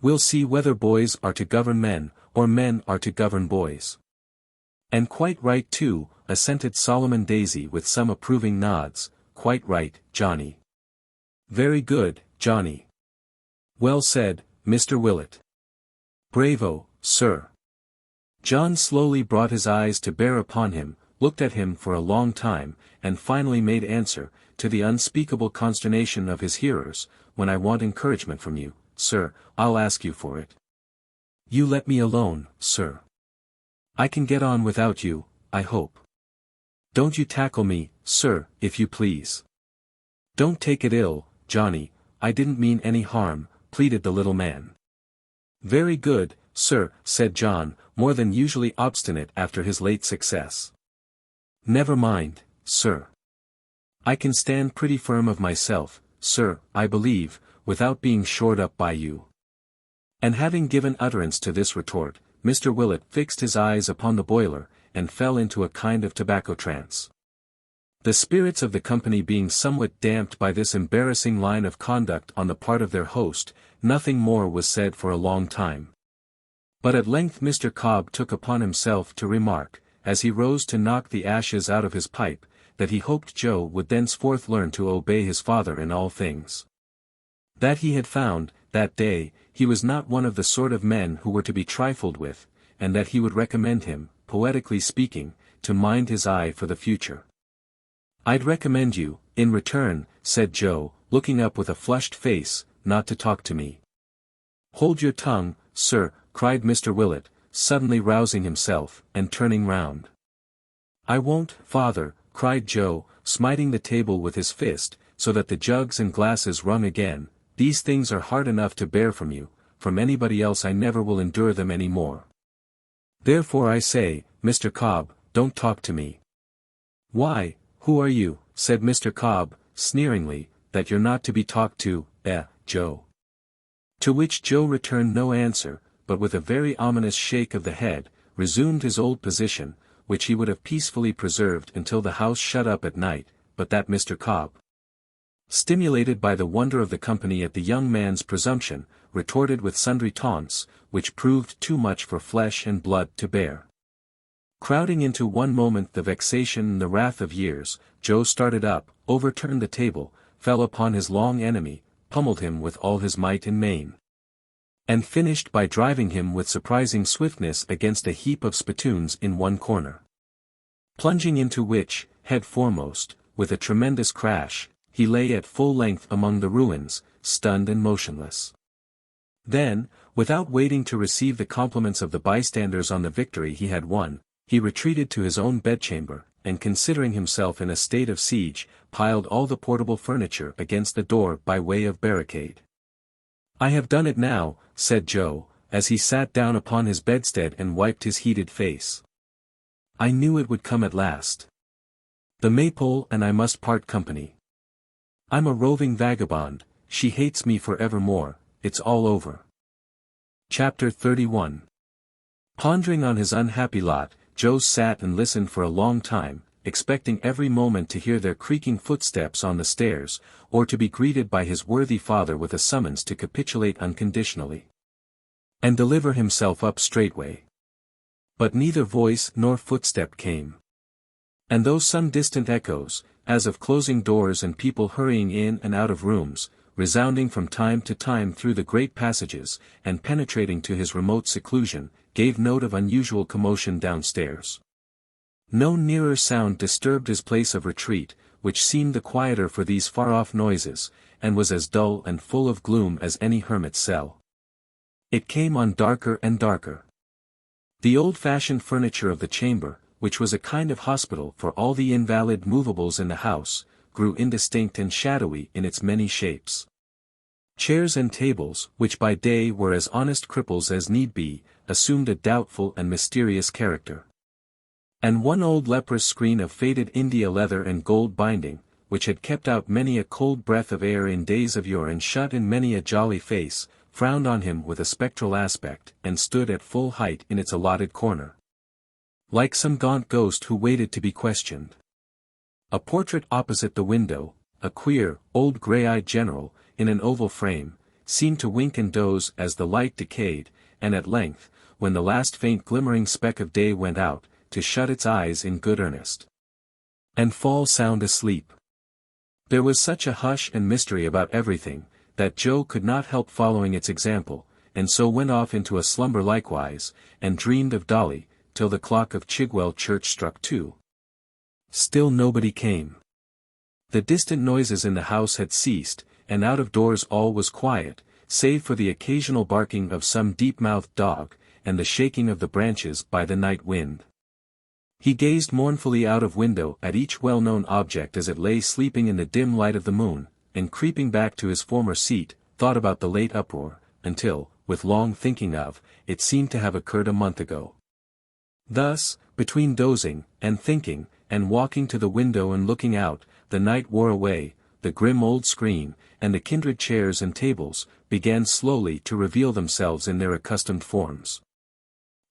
We'll see whether boys are to govern men, or men are to govern boys." "And quite right too," assented Solomon Daisy with some approving nods, "quite right, Johnny." "Very good, Johnny." "Well said, Mr. Willet." "Bravo, sir." John slowly brought his eyes to bear upon him, looked at him for a long time, and finally made answer, to the unspeakable consternation of his hearers, "When I want encouragement from you, sir, I'll ask you for it. You let me alone, sir. I can get on without you, I hope. Don't you tackle me, sir, if you please. Don't take it ill, Johnny, I didn't mean any harm," pleaded the little man. "Very good, sir," said John, more than usually obstinate after his late success. "Never mind, sir. I can stand pretty firm of myself, sir, I believe, without being shored up by you." And having given utterance to this retort, Mr. Willet fixed his eyes upon the boiler, and fell into a kind of tobacco trance. The spirits of the company being somewhat damped by this embarrassing line of conduct on the part of their host, nothing more was said for a long time. But at length Mr. Cobb took upon himself to remark, as he rose to knock the ashes out of his pipe, that he hoped Joe would thenceforth learn to obey his father in all things. That he had found, that day, he was not one of the sort of men who were to be trifled with, and that he would recommend him, poetically speaking, to mind his eye for the future. "I'd recommend you, in return," said Joe, looking up with a flushed face, "not to talk to me." "Hold your tongue, sir," cried Mr. Willet, suddenly rousing himself, and turning round. "I won't, father," cried Joe, smiting the table with his fist, so that the jugs and glasses rung again. These things are hard enough to bear from you, from anybody else I never will endure them any more. Therefore I say, Mr. Cobb, don't talk to me. Why, who are you, said Mr. Cobb, sneeringly, that you're not to be talked to, Joe? To which Joe returned no answer, but with a very ominous shake of the head, resumed his old position, which he would have peacefully preserved until the house shut up at night, but that Mr. Cobb, stimulated by the wonder of the company at the young man's presumption, retorted with sundry taunts, which proved too much for flesh and blood to bear. Crowding into one moment the vexation and the wrath of years, Joe started up, overturned the table, fell upon his long enemy, pummeled him with all his might and main, and finished by driving him with surprising swiftness against a heap of spittoons in one corner, plunging into which, head foremost, with a tremendous crash, he lay at full length among the ruins, stunned and motionless. Then, without waiting to receive the compliments of the bystanders on the victory he had won, he retreated to his own bedchamber, and considering himself in a state of siege, piled all the portable furniture against the door by way of barricade. I have done it now, said Joe, as he sat down upon his bedstead and wiped his heated face. I knew it would come at last. The Maypole and I must part company. I'm a roving vagabond, she hates me for evermore, it's all over. Chapter 31. Pondering on his unhappy lot, Joe sat and listened for a long time, expecting every moment to hear their creaking footsteps on the stairs, or to be greeted by his worthy father with a summons to capitulate unconditionally, and deliver himself up straightway. But neither voice nor footstep came. And though some distant echoes, as of closing doors and people hurrying in and out of rooms, resounding from time to time through the great passages, and penetrating to his remote seclusion, gave note of unusual commotion downstairs, no nearer sound disturbed his place of retreat, which seemed the quieter for these far-off noises, and was as dull and full of gloom as any hermit's cell. It came on darker and darker. The old-fashioned furniture of the chamber, which was a kind of hospital for all the invalid movables in the house, grew indistinct and shadowy in its many shapes. Chairs and tables, which by day were as honest cripples as need be, assumed a doubtful and mysterious character. And one old leprous screen of faded India leather and gold binding, which had kept out many a cold breath of air in days of yore and shut in many a jolly face, frowned on him with a spectral aspect, and stood at full height in its allotted corner, like some gaunt ghost who waited to be questioned. A portrait opposite the window, a queer, old grey-eyed general, in an oval frame, seemed to wink and doze as the light decayed, and at length, when the last faint glimmering speck of day went out, to shut its eyes in good earnest, and fall sound asleep. There was such a hush and mystery about everything, that Joe could not help following its example, and so went off into a slumber likewise, and dreamed of Dolly, till the clock of Chigwell church struck 2. Still nobody came. The distant noises in the house had ceased, and out of doors all was quiet, save for the occasional barking of some deep-mouthed dog, and the shaking of the branches by the night wind. He gazed mournfully out of window at each well-known object as it lay sleeping in the dim light of the moon, and creeping back to his former seat, thought about the late uproar, until, with long thinking of, it seemed to have occurred a month ago. Thus, between dozing, and thinking, and walking to the window and looking out, the night wore away, the grim old screen, and the kindred chairs and tables, began slowly to reveal themselves in their accustomed forms.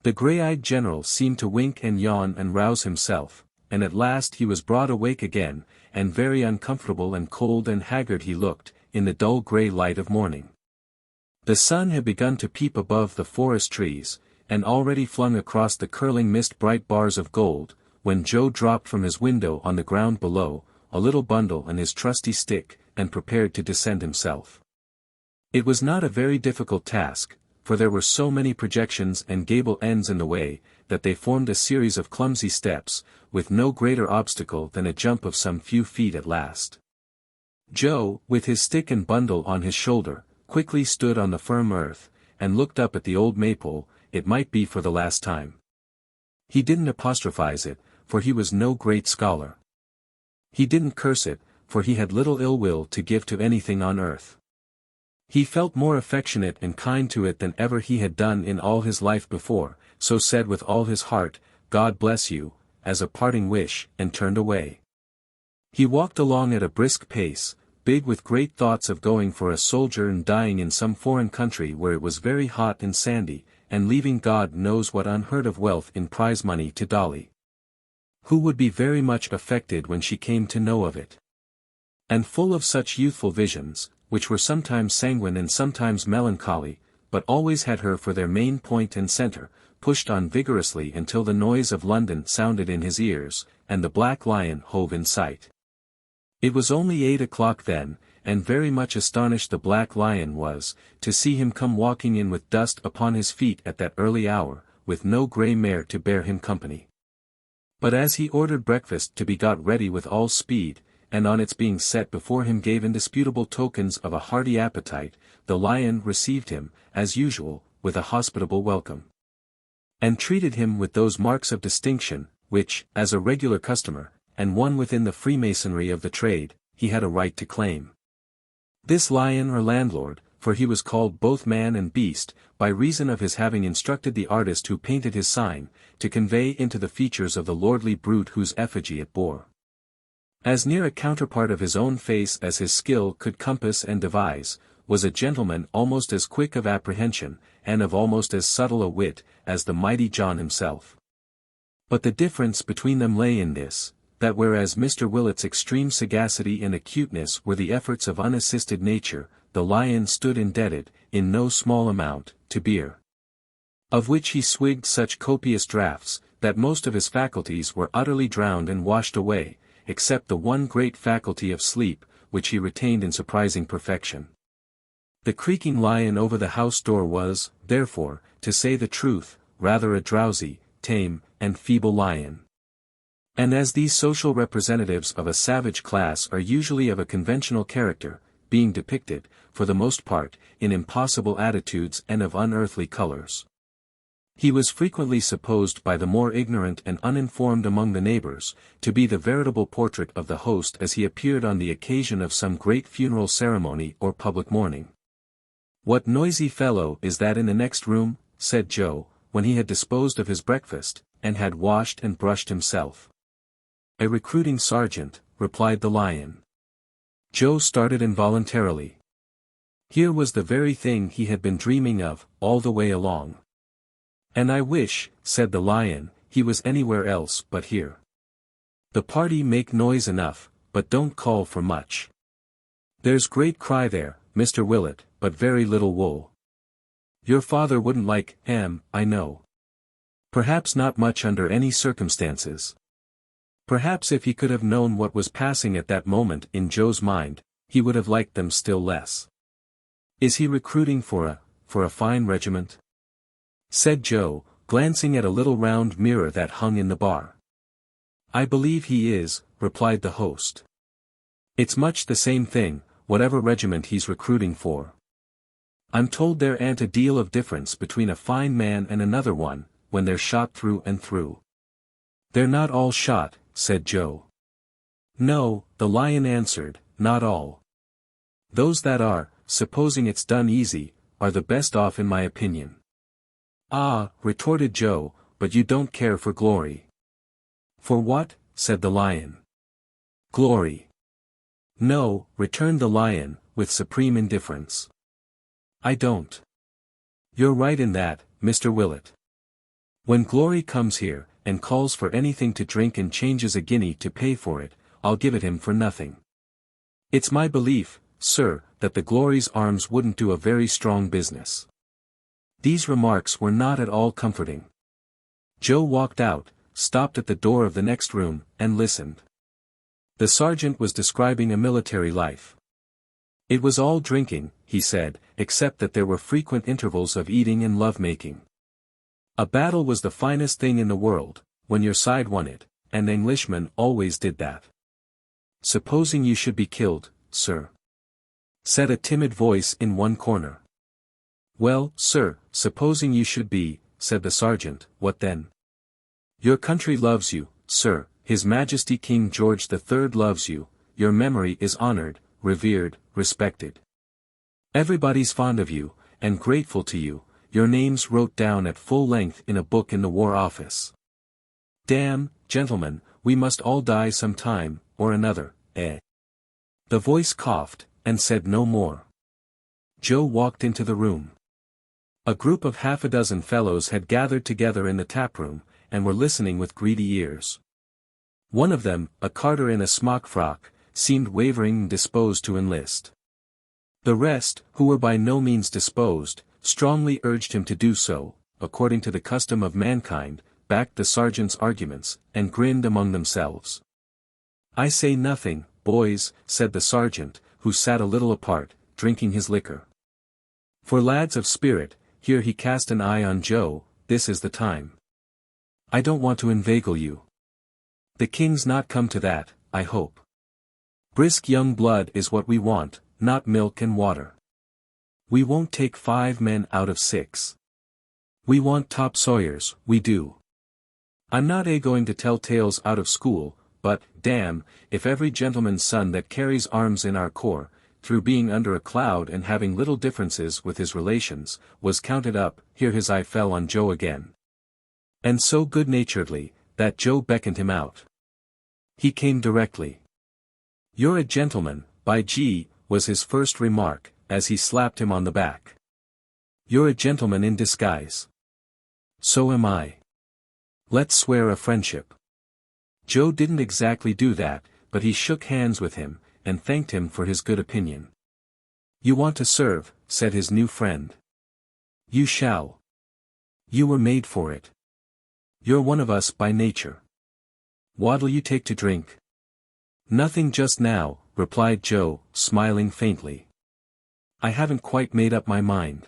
The grey-eyed general seemed to wink and yawn and rouse himself, and at last he was broad awake again, and very uncomfortable and cold and haggard he looked, in the dull grey light of morning. The sun had begun to peep above the forest trees, and already flung across the curling mist bright bars of gold, when Joe dropped from his window on the ground below, a little bundle and his trusty stick, and prepared to descend himself. It was not a very difficult task, for there were so many projections and gable ends in the way, that they formed a series of clumsy steps, with no greater obstacle than a jump of some few feet at last. Joe, with his stick and bundle on his shoulder, quickly stood on the firm earth, and looked up at the old Maypole, it might be for the last time. He didn't apostrophize it, for he was no great scholar. He didn't curse it, for he had little ill will to give to anything on earth. He felt more affectionate and kind to it than ever he had done in all his life before, so said with all his heart, "God bless you," as a parting wish, and turned away. He walked along at a brisk pace, big with great thoughts of going for a soldier and dying in some foreign country where it was very hot and sandy, and leaving God knows what unheard of wealth in prize money to Dolly, who would be very much affected when she came to know of it. And full of such youthful visions, which were sometimes sanguine and sometimes melancholy, but always had her for their main point and centre, pushed on vigorously until the noise of London sounded in his ears, and the Black Lion hove in sight. It was only 8 o'clock then, and very much astonished the Black Lion was, to see him come walking in with dust upon his feet at that early hour, with no grey mare to bear him company. But as he ordered breakfast to be got ready with all speed, and on its being set before him gave indisputable tokens of a hearty appetite, the Lion received him, as usual, with a hospitable welcome, and treated him with those marks of distinction, which, as a regular customer, and one within the freemasonry of the trade, he had a right to claim. This Lion or landlord, for he was called both man and beast, by reason of his having instructed the artist who painted his sign, to convey into the features of the lordly brute whose effigy it bore, as near a counterpart of his own face as his skill could compass and devise, was a gentleman almost as quick of apprehension, and of almost as subtle a wit, as the mighty John himself. But the difference between them lay in this, that whereas Mr. Willet's extreme sagacity and acuteness were the efforts of unassisted nature, the Lion stood indebted, in no small amount, to beer, of which he swigged such copious draughts, that most of his faculties were utterly drowned and washed away, except the one great faculty of sleep, which he retained in surprising perfection. The creaking Lion over the house door was, therefore, to say the truth, rather a drowsy, tame, and feeble Lion. And as these social representatives of a savage class are usually of a conventional character, being depicted, for the most part, in impossible attitudes and of unearthly colors, he was frequently supposed by the more ignorant and uninformed among the neighbors, to be the veritable portrait of the host as he appeared on the occasion of some great funeral ceremony or public mourning. "What noisy fellow is that in the next room?" said Joe, when he had disposed of his breakfast, and had washed and brushed himself. "A recruiting sergeant," replied the Lion. Joe started involuntarily. Here was the very thing he had been dreaming of, all the way along. "And I wish," said the Lion, "he was anywhere else but here. The party make noise enough, but don't call for much. There's great cry there, Mr. Willet, but very little wool. Your father wouldn't like ham, I know. Perhaps not much under any circumstances. Perhaps if he could have known what was passing at that moment in Joe's mind, he would have liked them still less. Is he recruiting for a fine regiment?" said Joe, glancing at a little round mirror that hung in the bar. "I believe he is," replied the host. "It's much the same thing, whatever regiment he's recruiting for. I'm told there ain't a deal of difference between a fine man and another one, when they're shot through and through." "They're not all shot," said Joe. "No," the Lion answered, "not all. Those that are, supposing it's done easy, are the best off in my opinion." "Ah," retorted Joe, "but you don't care for glory." "For what?" said the Lion. "Glory." "No," returned the Lion, with supreme indifference. "I don't." "You're right in that, Mr. Willet. When glory comes here, and calls for anything to drink and changes a guinea to pay for it, I'll give it him for nothing. It's my belief, sir, that the glory's arms wouldn't do a very strong business." These remarks were not at all comforting. Joe walked out, stopped at the door of the next room, and listened. The sergeant was describing a military life. It was all drinking, he said, except that there were frequent intervals of eating and love-making. A battle was the finest thing in the world, when your side won it, and Englishmen always did that. "Supposing you should be killed, sir?" said a timid voice in one corner. "Well, sir, supposing you should be," said the sergeant, "what then? Your country loves you, sir, His Majesty King George III loves you, your memory is honored, revered, respected. Everybody's fond of you, and grateful to you, your name's wrote down at full length in a book in the War Office. Damn, gentlemen, we must all die some time, or another, eh? The voice coughed, and said no more. Joe walked into the room. A group of half a dozen fellows had gathered together in the taproom, and were listening with greedy ears. One of them, a carter in a smock frock, seemed wavering and disposed to enlist. The rest, who were by no means disposed, strongly urged him to do so, according to the custom of mankind, backed the sergeant's arguments, and grinned among themselves. "I say nothing, boys," said the sergeant, who sat a little apart, drinking his liquor. "For lads of spirit," here he cast an eye on Joe, "this is the time. I don't want to inveigle you. The king's not come to that, I hope. Brisk young blood is what we want, not milk and water. We won't take 5 men out of 6. We want top sawyers, we do. I'm not going to tell tales out of school, but, damn, if every gentleman's son that carries arms in our corps, through being under a cloud and having little differences with his relations, was counted up," here his eye fell on Joe again. And so good-naturedly, that Joe beckoned him out. He came directly. "You're a gentleman, by G," was his first remark, as he slapped him on the back. "You're a gentleman in disguise. So am I. Let's swear a friendship." Joe didn't exactly do that, but he shook hands with him, and thanked him for his good opinion. "You want to serve," said his new friend. "You shall. You were made for it. You're one of us by nature. What'll you take to drink?" "Nothing just now," replied Joe, smiling faintly. "I haven't quite made up my mind."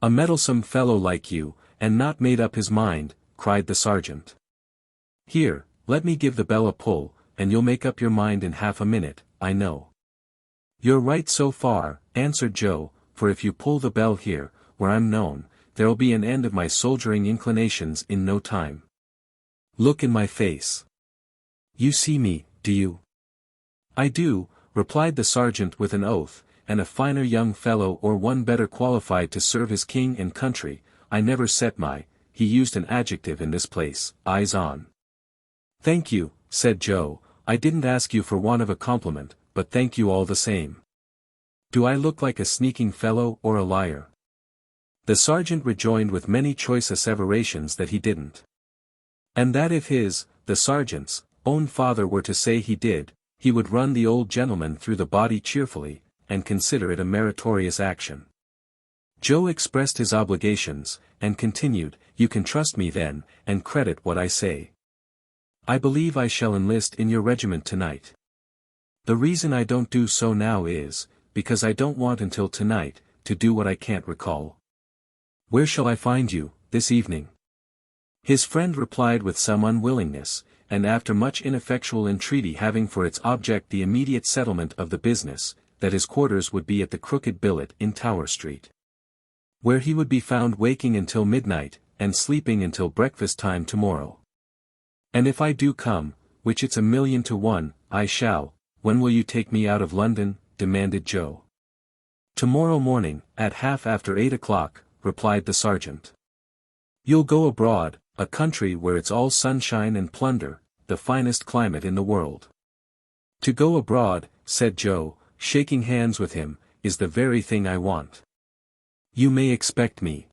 "A meddlesome fellow like you, and not made up his mind," cried the sergeant. "Here, let me give the bell a pull, and you'll make up your mind in half a minute, I know." "You're right so far," answered Joe, "for if you pull the bell here, where I'm known, there'll be an end of my soldiering inclinations in no time. Look in my face. You see me, do you?" "I do," replied the sergeant with an oath, "and a finer young fellow or one better qualified to serve his king and country, I never set my," he used an adjective in this place, "eyes on." "Thank you," said Joe, "I didn't ask you for want of a compliment, but thank you all the same. Do I look like a sneaking fellow or a liar?" The sergeant rejoined with many choice asseverations that he didn't. And that if his, the sergeant's, own father were to say he did, he would run the old gentleman through the body cheerfully, and consider it a meritorious action. Joe expressed his obligations, and continued, "You can trust me then, and credit what I say. I believe I shall enlist in your regiment tonight. The reason I don't do so now is, because I don't want until tonight, to do what I can't recall." "Where shall I find you, this evening?" His friend replied with some unwillingness, and after much ineffectual entreaty having for its object the immediate settlement of the business, that his quarters would be at the Crooked Billet in Tower Street. Where he would be found waking until midnight, and sleeping until breakfast time tomorrow. "And if I do come, which it's 1,000,000 to 1, I shall, when will you take me out of London?" demanded Joe. "Tomorrow morning, at 8:30 o'clock, replied the sergeant. "You'll go abroad, a country where it's all sunshine and plunder, the finest climate in the world." "To go abroad," said Joe, shaking hands with him, "is the very thing I want. You may expect me."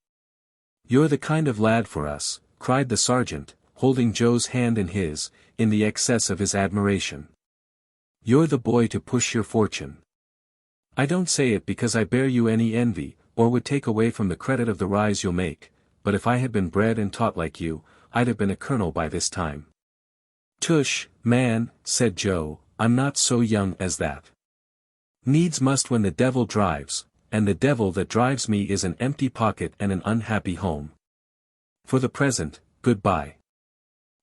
"You're the kind of lad for us," cried the sergeant, holding Joe's hand in his, in the excess of his admiration. "You're the boy to push your fortune. I don't say it because I bear you any envy, or would take away from the credit of the rise you'll make, but if I had been bred and taught like you, I'd have been a colonel by this time." "Tush, man," said Joe, "I'm not so young as that. Needs must when the devil drives, and the devil that drives me is an empty pocket and an unhappy home. For the present, good-bye."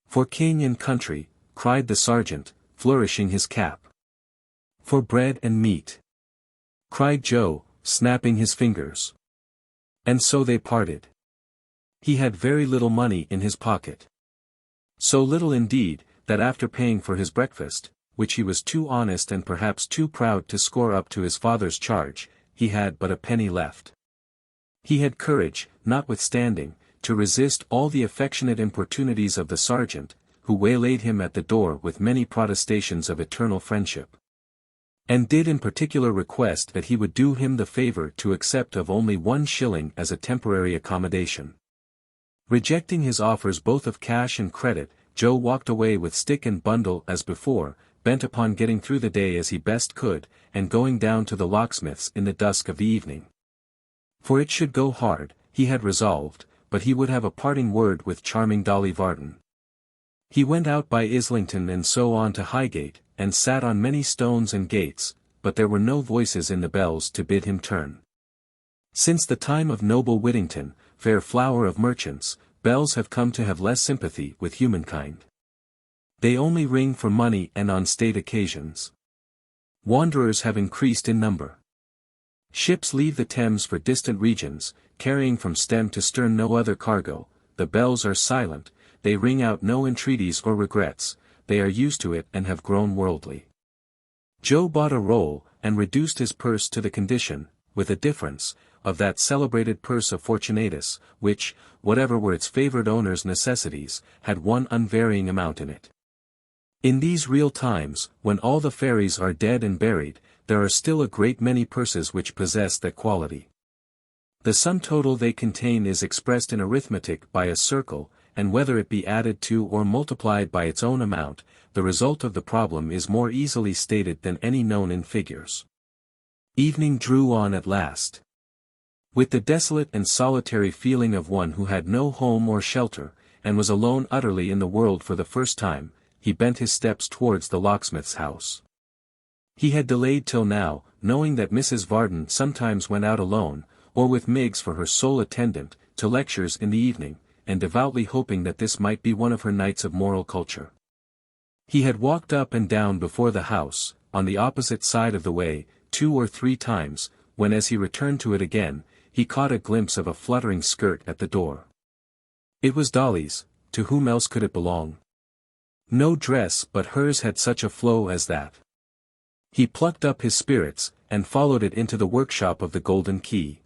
"For king and country," cried the sergeant, flourishing his cap. "For bread and meat," cried Joe, snapping his fingers. And so they parted. He had very little money in his pocket. So little indeed, that after paying for his breakfast, which he was too honest and perhaps too proud to score up to his father's charge, he had but a penny left. He had courage, notwithstanding, to resist all the affectionate importunities of the sergeant, who waylaid him at the door with many protestations of eternal friendship. And did in particular request that he would do him the favour to accept of only 1 shilling as a temporary accommodation. Rejecting his offers both of cash and credit, Joe walked away with stick and bundle as before, bent upon getting through the day as he best could, and going down to the locksmith's in the dusk of the evening. For it should go hard, he had resolved, but he would have a parting word with charming Dolly Varden. He went out by Islington and so on to Highgate, and sat on many stones and gates, but there were no voices in the bells to bid him turn. Since the time of noble Whittington, fair flower of merchants, bells have come to have less sympathy with humankind. They only ring for money and on state occasions. Wanderers have increased in number. Ships leave the Thames for distant regions, carrying from stem to stern no other cargo. The bells are silent, they ring out no entreaties or regrets, they are used to it and have grown worldly. Joe bought a roll, and reduced his purse to the condition, with a difference, of that celebrated purse of Fortunatus, which, whatever were its favoured owner's necessities, had one unvarying amount in it. In these real times, when all the fairies are dead and buried, there are still a great many purses which possess that quality. The sum total they contain is expressed in arithmetic by a circle, and whether it be added to or multiplied by its own amount, the result of the problem is more easily stated than any known in figures. Evening drew on at last. With the desolate and solitary feeling of one who had no home or shelter, and was alone utterly in the world for the first time, he bent his steps towards the locksmith's house. He had delayed till now, knowing that Mrs. Varden sometimes went out alone, or with Miggs for her sole attendant, to lectures in the evening, and devoutly hoping that this might be one of her nights of moral culture. He had walked up and down before the house, on the opposite side of the way, 2 or 3 times, when as he returned to it again, he caught a glimpse of a fluttering skirt at the door. It was Dolly's, to whom else could it belong? No dress but hers had such a flow as that. He plucked up his spirits, and followed it into the workshop of the Golden Key.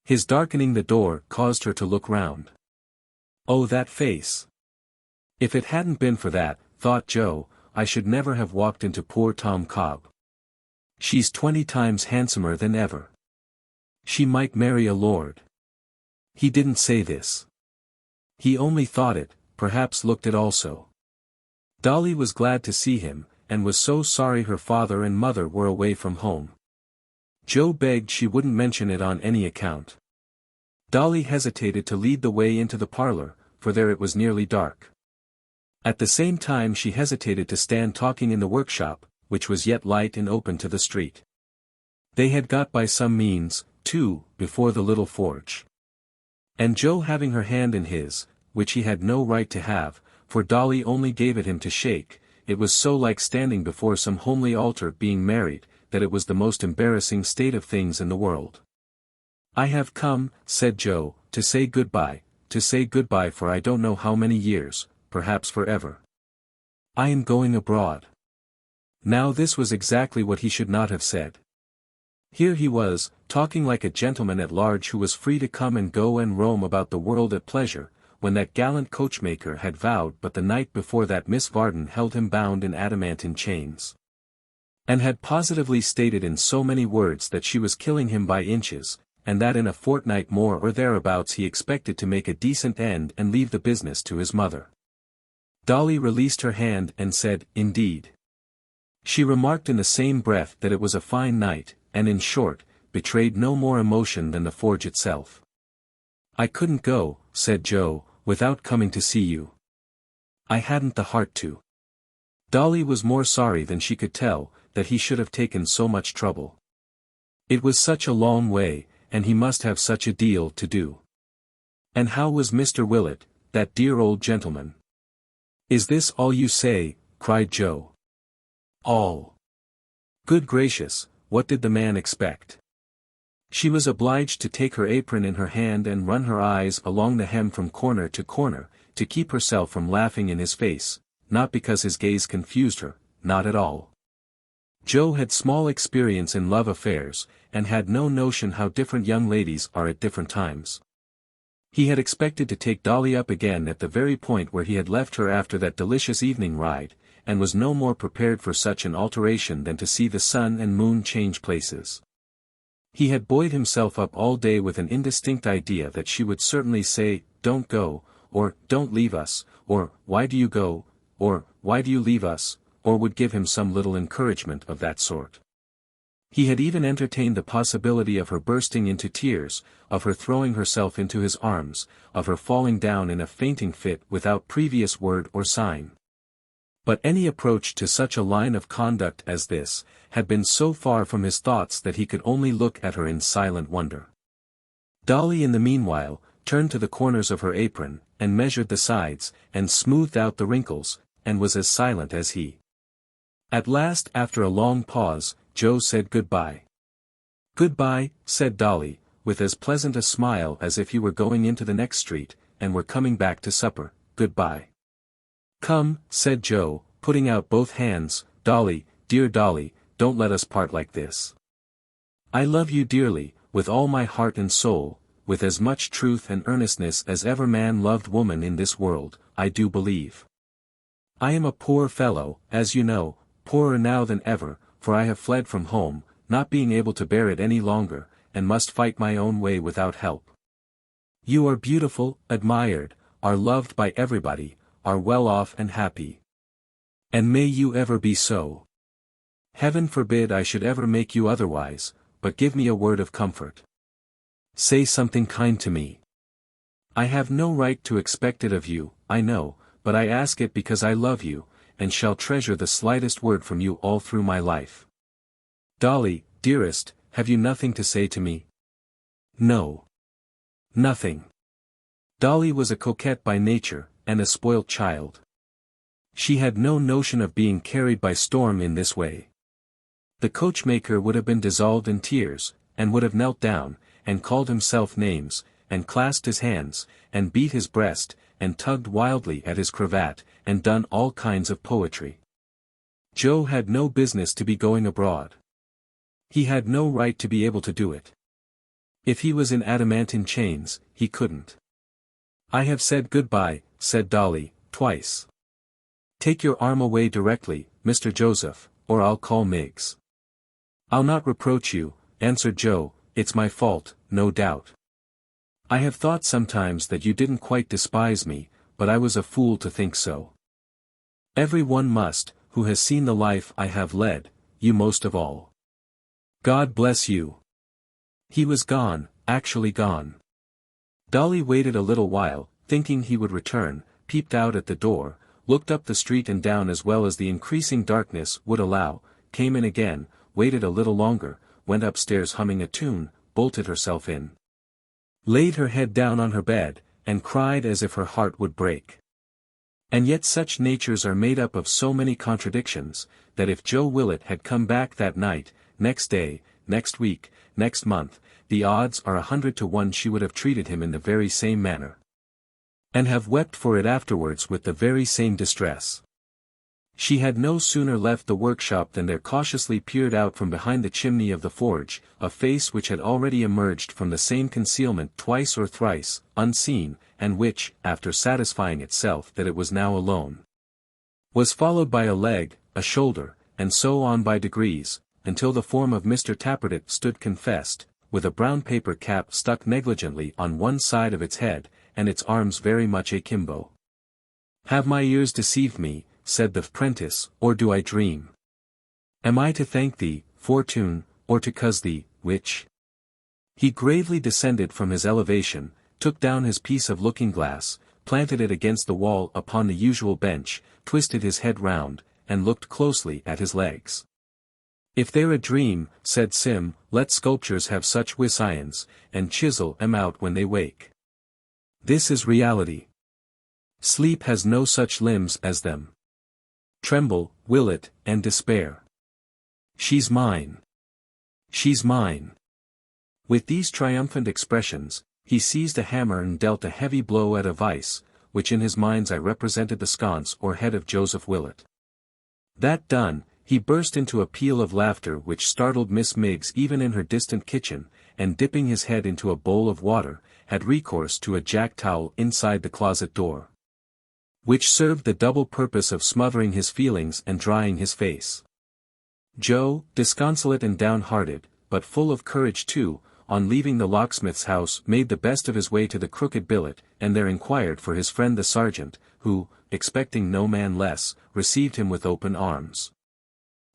His darkening the door caused her to look round. Oh, that face! If it hadn't been for that, thought Joe, I should never have walked into poor Tom Cobb. She's 20 times handsomer than ever. She might marry a lord. He didn't say this. He only thought it, perhaps looked it also. Dolly was glad to see him, and was so sorry her father and mother were away from home. Joe begged she wouldn't mention it on any account. Dolly hesitated to lead the way into the parlour, for there it was nearly dark. At the same time she hesitated to stand talking in the workshop, which was yet light and open to the street. They had got by some means, too, before the little forge. And Joe having her hand in his, which he had no right to have, for Dolly only gave it him to shake, it was so like standing before some homely altar being married, that it was the most embarrassing state of things in the world. I have come, said Joe, to say goodbye for I don't know how many years, perhaps forever. I am going abroad. Now this was exactly what he should not have said. Here he was, talking like a gentleman at large who was free to come and go and roam about the world at pleasure, when that gallant coachmaker had vowed but the night before that Miss Varden held him bound in adamantine chains. And had positively stated in so many words that she was killing him by inches, and that in a fortnight more or thereabouts he expected to make a decent end and leave the business to his mother. Dolly released her hand and said, indeed. She remarked in the same breath that it was a fine night, and in short, betrayed no more emotion than the forge itself. I couldn't go, said Joe, without coming to see you. I hadn't the heart to. Dolly was more sorry than she could tell, that he should have taken so much trouble. It was such a long way, and he must have such a deal to do. And how was Mr. Willet, that dear old gentleman? Is this all you say? Cried Joe. All. Good gracious, what did the man expect? She was obliged to take her apron in her hand and run her eyes along the hem from corner to corner, to keep herself from laughing in his face, not because his gaze confused her, not at all. Joe had small experience in love affairs, and had no notion how different young ladies are at different times. He had expected to take Dolly up again at the very point where he had left her after that delicious evening ride, and was no more prepared for such an alteration than to see the sun and moon change places. He had buoyed himself up all day with an indistinct idea that she would certainly say, "Don't go," or "Don't leave us," or "Why do you go," or "Why do you leave us," or would give him some little encouragement of that sort. He had even entertained the possibility of her bursting into tears, of her throwing herself into his arms, of her falling down in a fainting fit without previous word or sign. But any approach to such a line of conduct as this, had been so far from his thoughts that he could only look at her in silent wonder. Dolly in the meanwhile, turned to the corners of her apron, and measured the sides, and smoothed out the wrinkles, and was as silent as he. At last, after a long pause, Joe said goodbye. "Goodbye," said Dolly, with as pleasant a smile as if he were going into the next street, and were coming back to supper. "Goodbye." "Come," said Joe, putting out both hands, "Dolly, dear Dolly, don't let us part like this. I love you dearly, with all my heart and soul, with as much truth and earnestness as ever man loved woman in this world, I do believe. I am a poor fellow, as you know, poorer now than ever, for I have fled from home, not being able to bear it any longer, and must fight my own way without help. You are beautiful, admired, are loved by everybody, are well off and happy. And may you ever be so. Heaven forbid I should ever make you otherwise, but give me a word of comfort. Say something kind to me. I have no right to expect it of you, I know, but I ask it because I love you, and shall treasure the slightest word from you all through my life. Dolly, dearest, have you nothing to say to me?" "No. Nothing." Dolly was a coquette by nature, and a spoilt child. She had no notion of being carried by storm in this way. The coachmaker would have been dissolved in tears, and would have knelt down, and called himself names, and clasped his hands, and beat his breast, and tugged wildly at his cravat, and done all kinds of poetry. Joe had no business to be going abroad. He had no right to be able to do it. If he was in adamantine chains, he couldn't. "I have said goodbye," said Dolly, twice. "Take your arm away directly, Mr. Joseph, or I'll call Miggs." "I'll not reproach you," answered Joe, "it's my fault, no doubt. I have thought sometimes that you didn't quite despise me, but I was a fool to think so. Every one must, who has seen the life I have led, you most of all. God bless you." He was gone, actually gone. Dolly waited a little while, thinking he would return, peeped out at the door, looked up the street and down as well as the increasing darkness would allow, came in again, waited a little longer, went upstairs humming a tune, bolted herself in. Laid her head down on her bed, and cried as if her heart would break. And yet such natures are made up of so many contradictions, that if Joe Willet had come back that night, next day, next week, next month, the odds are 100 to 1 she would have treated him in the very same manner. And have wept for it afterwards with the very same distress. She had no sooner left the workshop than there cautiously peered out from behind the chimney of the forge, a face which had already emerged from the same concealment twice or thrice, unseen, and which, after satisfying itself that it was now alone, was followed by a leg, a shoulder, and so on by degrees, until the form of Mr. Tappertit stood confessed, with a brown paper cap stuck negligently on one side of its head, and its arms very much akimbo. "Have my ears deceived me," said the prentice, "or do I dream? Am I to thank thee, Fortune, or to cuss thee, Witch?" He gravely descended from his elevation, took down his piece of looking-glass, planted it against the wall upon the usual bench, twisted his head round, and looked closely at his legs. "If they're a dream," said Sim, "let sculptors have such wis-irons, and chisel 'em out when they wake. This is reality. Sleep has no such limbs as them. Tremble, Willet, and despair. She's mine. She's mine." With these triumphant expressions, he seized a hammer and dealt a heavy blow at a vice, which in his mind's eye represented the sconce or head of Joseph Willet. That done, he burst into a peal of laughter which startled Miss Miggs even in her distant kitchen, and dipping his head into a bowl of water, had recourse to a jack towel inside the closet door, which served the double purpose of smothering his feelings and drying his face. Joe, disconsolate and downhearted, but full of courage too, on leaving the locksmith's house made the best of his way to the Crooked Billet, and there inquired for his friend the sergeant, who, expecting no man less, received him with open arms.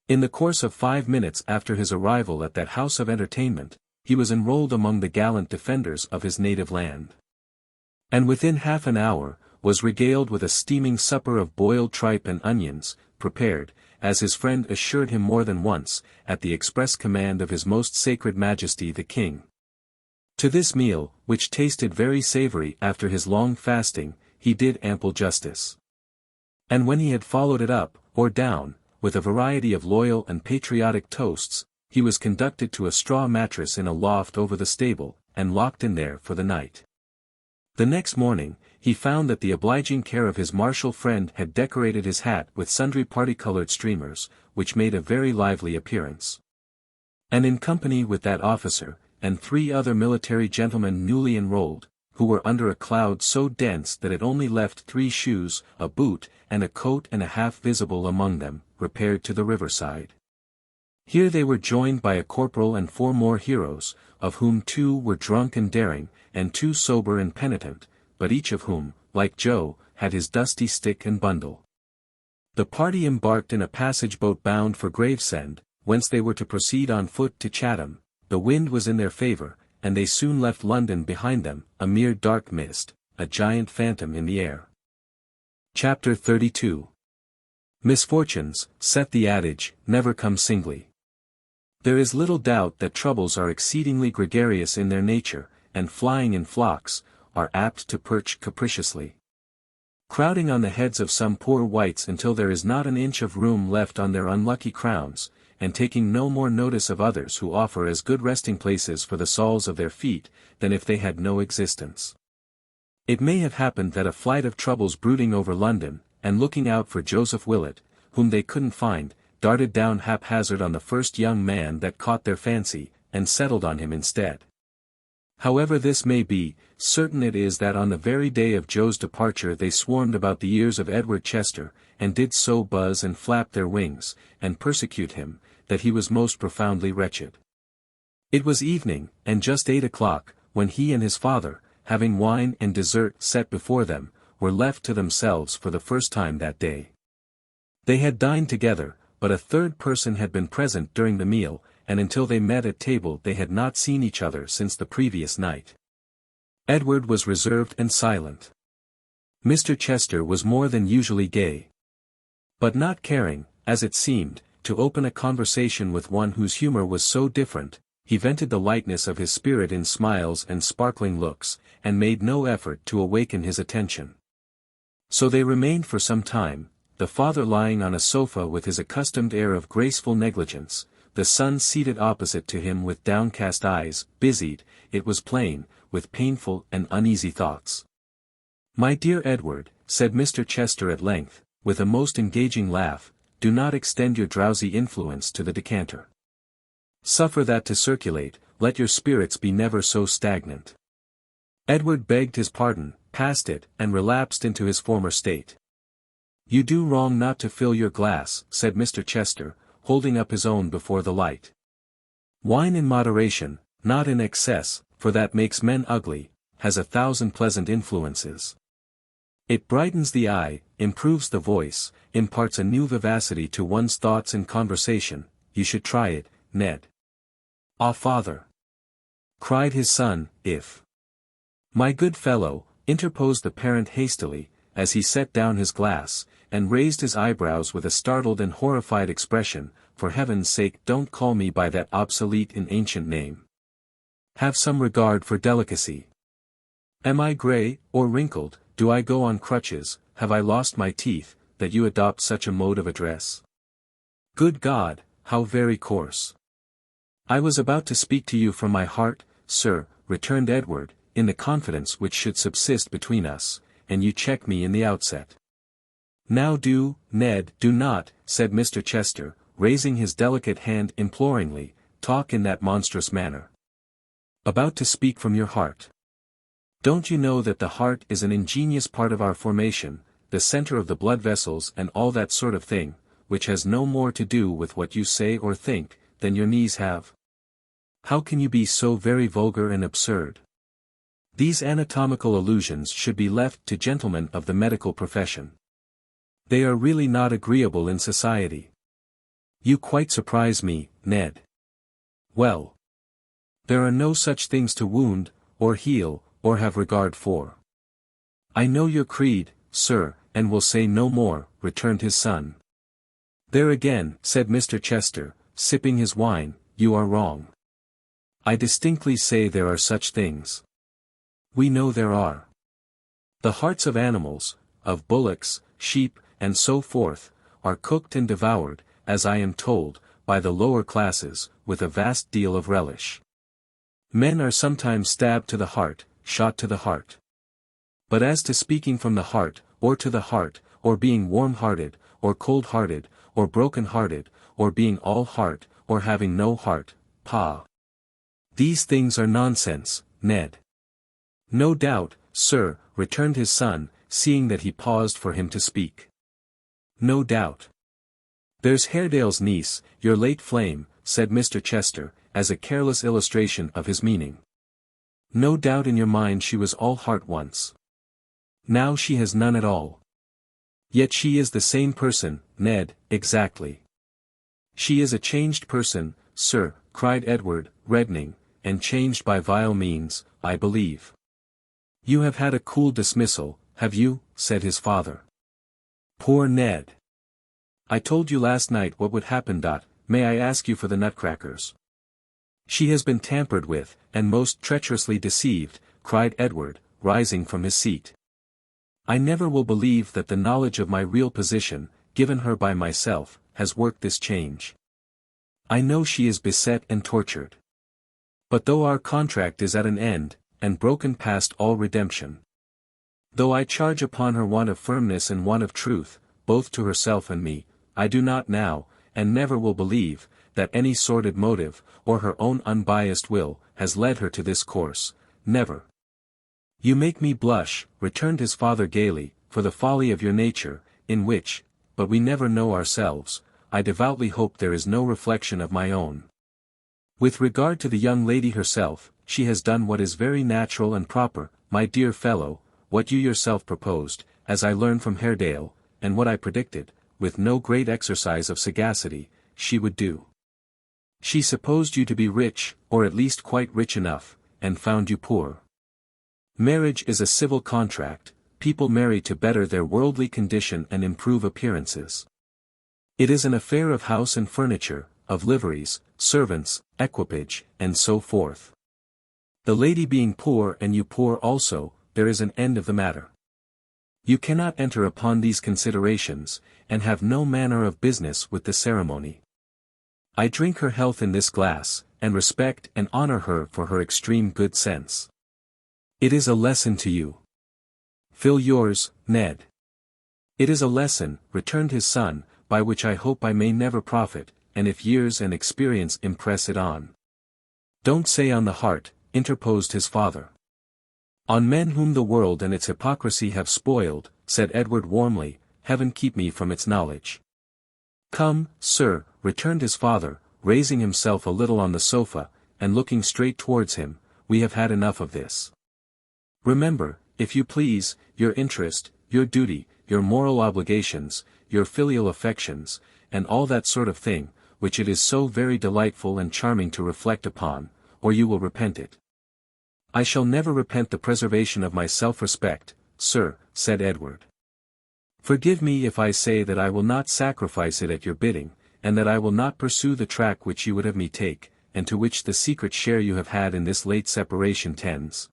In the course of 5 minutes after his arrival at that house of entertainment, he was enrolled among the gallant defenders of his native land. And within half an hour, was regaled with a steaming supper of boiled tripe and onions, prepared, as his friend assured him more than once, at the express command of his most sacred majesty the king. To this meal, which tasted very savory after his long fasting, he did ample justice. And when he had followed it up, or down, with a variety of loyal and patriotic toasts, he was conducted to a straw mattress in a loft over the stable, and locked in there for the night. The next morning, he found that the obliging care of his martial friend had decorated his hat with sundry parti-colored streamers, which made a very lively appearance. And in company with that officer, and 3 other military gentlemen newly enrolled, who were under a cloud so dense that it only left 3 shoes, a boot, and a coat and a half visible among them, repaired to the riverside. Here they were joined by a corporal and 4 more heroes, of whom 2 were drunk and daring, and 2 sober and penitent, but each of whom, like Joe, had his dusty stick and bundle. The party embarked in a passage boat bound for Gravesend, whence they were to proceed on foot to Chatham. The wind was in their favour, and they soon left London behind them, a mere dark mist, a giant phantom in the air. Chapter 32. Misfortunes, saith the adage, never come singly. There is little doubt that troubles are exceedingly gregarious in their nature, and flying in flocks, are apt to perch capriciously, crowding on the heads of some poor wights until there is not an inch of room left on their unlucky crowns, and taking no more notice of others who offer as good resting places for the soles of their feet, than if they had no existence. It may have happened that a flight of troubles brooding over London, and looking out for Joseph Willet, whom they couldn't find, darted down haphazard on the first young man that caught their fancy, and settled on him instead. However this may be, certain it is that on the very day of Joe's departure they swarmed about the ears of Edward Chester, and did so buzz and flap their wings, and persecute him, that he was most profoundly wretched. It was evening, and just 8 o'clock, when he and his father, having wine and dessert set before them, were left to themselves for the first time that day. They had dined together, but a 3rd person had been present during the meal, and until they met at table they had not seen each other since the previous night. Edward was reserved and silent. Mr. Chester was more than usually gay. But not caring, as it seemed, to open a conversation with one whose humour was so different, he vented the lightness of his spirit in smiles and sparkling looks, and made no effort to awaken his attention. So they remained for some time, the father lying on a sofa with his accustomed air of graceful negligence, the son seated opposite to him with downcast eyes, busied, it was plain, with painful and uneasy thoughts. "My dear Edward," said Mr. Chester at length, with a most engaging laugh, "do not extend your drowsy influence to the decanter. Suffer that to circulate, let your spirits be never so stagnant." Edward begged his pardon, passed it, and relapsed into his former state. "You do wrong not to fill your glass," said Mr. Chester, holding up his own before the light. "Wine in moderation, not in excess, for that makes men ugly, has 1,000 pleasant influences. It brightens the eye, improves the voice, imparts a new vivacity to one's thoughts and conversation. You should try it, Ned." "Ah, father!" cried his son, "if—" "My good fellow," interposed the parent hastily, as he set down his glass, and raised his eyebrows with a startled and horrified expression, "for heaven's sake don't call me by that obsolete and ancient name. Have some regard for delicacy. Am I grey, or wrinkled, do I go on crutches, have I lost my teeth, that you adopt such a mode of address? Good God, how very coarse!" "I was about to speak to you from my heart, sir," returned Edward, "in the confidence which should subsist between us, and you check me in the outset. Now do, Ned, do not, said Mr. Chester, raising his delicate hand imploringly, talk in that monstrous manner. About to speak from your heart. Don't you know that the heart is an ingenious part of our formation, the center of the blood vessels and all that sort of thing, which has no more to do with what you say or think, than your knees have? How can you be so very vulgar and absurd? These anatomical allusions should be left to gentlemen of the medical profession. They are really not agreeable in society. You quite surprise me, Ned. Well, there are no such things to wound, or heal, or have regard for. I know your creed, sir, and will say no more, returned his son. There again, said Mr. Chester, sipping his wine, you are wrong. I distinctly say there are such things. We know there are. The hearts of animals, of bullocks, sheep, and so forth, are cooked and devoured, as I am told, by the lower classes, with a vast deal of relish. Men are sometimes stabbed to the heart, shot to the heart. But as to speaking from the heart, or to the heart, or being warm-hearted, or cold-hearted, or broken-hearted, or being all heart, or having no heart, pah! These things are nonsense, Ned. No doubt, sir, returned his son, seeing that he paused for him to speak. No doubt. There's Haredale's niece, your late flame, said Mr. Chester, as a careless illustration of his meaning. No doubt in your mind she was all heart once. Now she has none at all. Yet she is the same person, Ned, exactly. She is a changed person, sir, cried Edward, reddening, and changed by vile means, I believe. You have had a cool dismissal, have you? Said his father. Poor Ned. I told you last night what would happen. May I ask you for the nutcrackers? She has been tampered with, and most treacherously deceived, cried Edward, rising from his seat. I never will believe that the knowledge of my real position, given her by myself, has worked this change. I know she is beset and tortured. But though our contract is at an end, and broken past all redemption, though I charge upon her want of firmness and want of truth, both to herself and me, I do not now, and never will believe, that any sordid motive, or her own unbiased will, has led her to this course, never. You make me blush, returned his father gaily, for the folly of your nature, in which, but we never know ourselves, I devoutly hope there is no reflection of my own. With regard to the young lady herself, she has done what is very natural and proper, my dear fellow, what you yourself proposed, as I learned from Haredale, and what I predicted, with no great exercise of sagacity, she would do. She supposed you to be rich, or at least quite rich enough, and found you poor. Marriage is a civil contract, people marry to better their worldly condition and improve appearances. It is an affair of house and furniture, of liveries, servants, equipage, and so forth. The lady being poor and you poor also, there is an end of the matter. You cannot enter upon these considerations, and have no manner of business with the ceremony. I drink her health in this glass, and respect and honor her for her extreme good sense. It is a lesson to you. Fill yours, Ned. It is a lesson, returned his son, by which I hope I may never profit, and if years and experience impress it on. Don't say on the heart, interposed his father. On men whom the world and its hypocrisy have spoiled, said Edward warmly, heaven keep me from its knowledge. Come, sir, returned his father, raising himself a little on the sofa, and looking straight towards him, we have had enough of this. Remember, if you please, your interest, your duty, your moral obligations, your filial affections, and all that sort of thing, which it is so very delightful and charming to reflect upon, or you will repent it. I shall never repent the preservation of my self-respect, sir, said Edward. Forgive me if I say that I will not sacrifice it at your bidding, and that I will not pursue the track which you would have me take, and to which the secret share you have had in this late separation tends.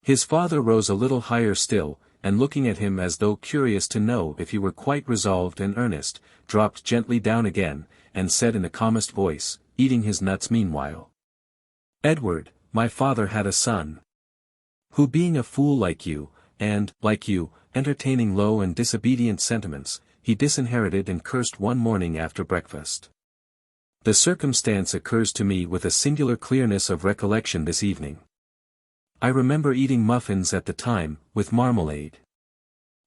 His father rose a little higher still, and looking at him as though curious to know if he were quite resolved and earnest, dropped gently down again, and said in the calmest voice, eating his nuts meanwhile. Edward, my father had a son, who being a fool like you, and, like you, entertaining low and disobedient sentiments, he disinherited and cursed one morning after breakfast. The circumstance occurs to me with a singular clearness of recollection this evening. I remember eating muffins at the time, with marmalade.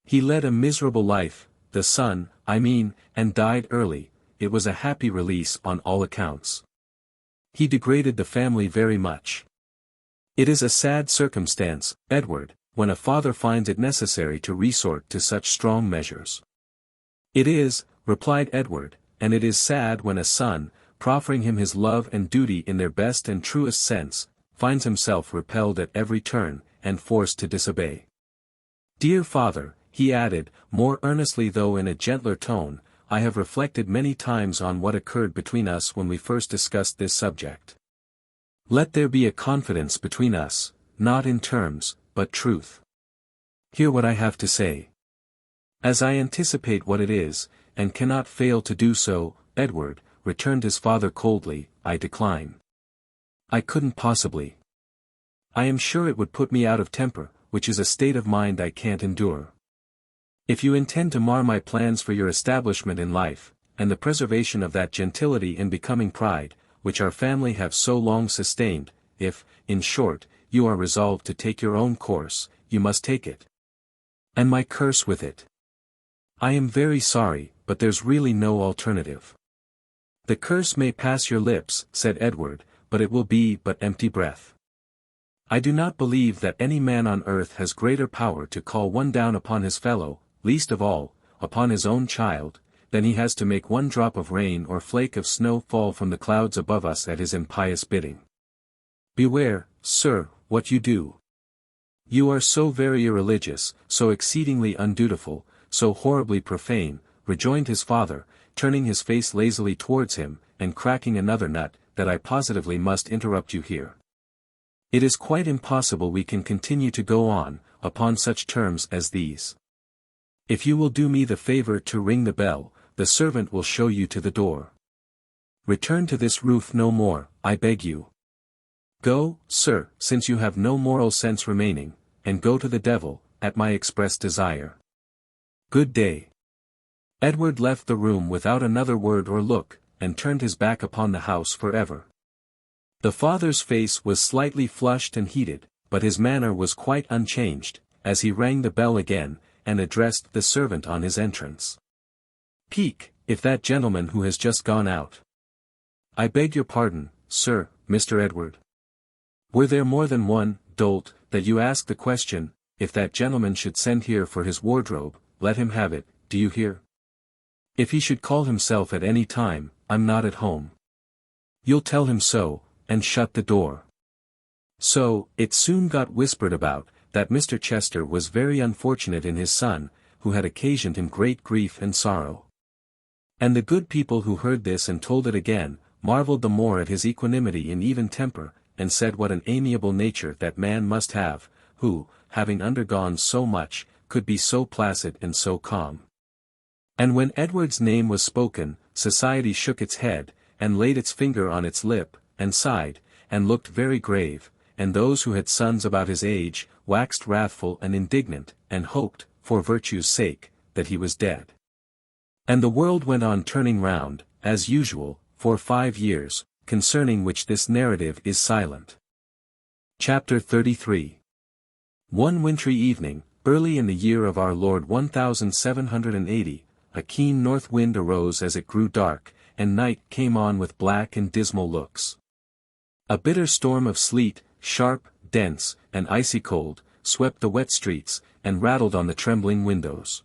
He led a miserable life, the son, I mean, and died early. It was a happy release on all accounts. He degraded the family very much. It is a sad circumstance, Edward, when a father finds it necessary to resort to such strong measures. It is, replied Edward, and it is sad when a son, proffering him his love and duty in their best and truest sense, finds himself repelled at every turn, and forced to disobey. Dear father, he added, more earnestly though in a gentler tone, I have reflected many times on what occurred between us when we first discussed this subject. Let there be a confidence between us, not in terms, but truth. Hear what I have to say. As I anticipate what it is, and cannot fail to do so, Edward, returned his father coldly, I decline. I couldn't possibly. I am sure it would put me out of temper, which is a state of mind I can't endure. If you intend to mar my plans for your establishment in life, and the preservation of that gentility and becoming pride, which our family have so long sustained, if, in short, you are resolved to take your own course, you must take it. And my curse with it. I am very sorry, but there's really no alternative. The curse may pass your lips, said Edward, but it will be but empty breath. I do not believe that any man on earth has greater power to call one down upon his fellow, least of all, upon his own child, than he has to make one drop of rain or flake of snow fall from the clouds above us at his impious bidding. Beware, sir, what you do. You are so very irreligious, so exceedingly undutiful, so horribly profane, rejoined his father, turning his face lazily towards him, and cracking another nut, that I positively must interrupt you here. It is quite impossible we can continue to go on, upon such terms as these. If you will do me the favor to ring the bell, the servant will show you to the door. Return to this roof no more, I beg you. Go, sir, since you have no moral sense remaining, and go to the devil, at my express desire. Good day. Edward left the room without another word or look, and turned his back upon the house forever. The father's face was slightly flushed and heated, but his manner was quite unchanged, as he rang the bell again, and addressed the servant on his entrance. Peak, if that gentleman who has just gone out. I beg your pardon, sir, Mr. Edward. Were there more than one, dolt, that you ask the question, if that gentleman should send here for his wardrobe, let him have it, do you hear? If he should call himself at any time, I'm not at home. You'll tell him so, and shut the door. So, it soon got whispered about, that Mr. Chester was very unfortunate in his son, who had occasioned him great grief and sorrow. And the good people who heard this and told it again, marvelled the more at his equanimity and even temper, and said what an amiable nature that man must have, who, having undergone so much, could be so placid and so calm. And when Edward's name was spoken, society shook its head, and laid its finger on its lip, and sighed, and looked very grave, and those who had sons about his age, waxed wrathful and indignant, and hoped, for virtue's sake, that he was dead. And the world went on turning round, as usual, for 5 years, concerning which this narrative is silent. Chapter 33. One wintry evening, early in the year of our Lord 1780, a keen north wind arose as it grew dark, and night came on with black and dismal looks. A bitter storm of sleet, sharp, dense, and icy cold, swept the wet streets, and rattled on the trembling windows.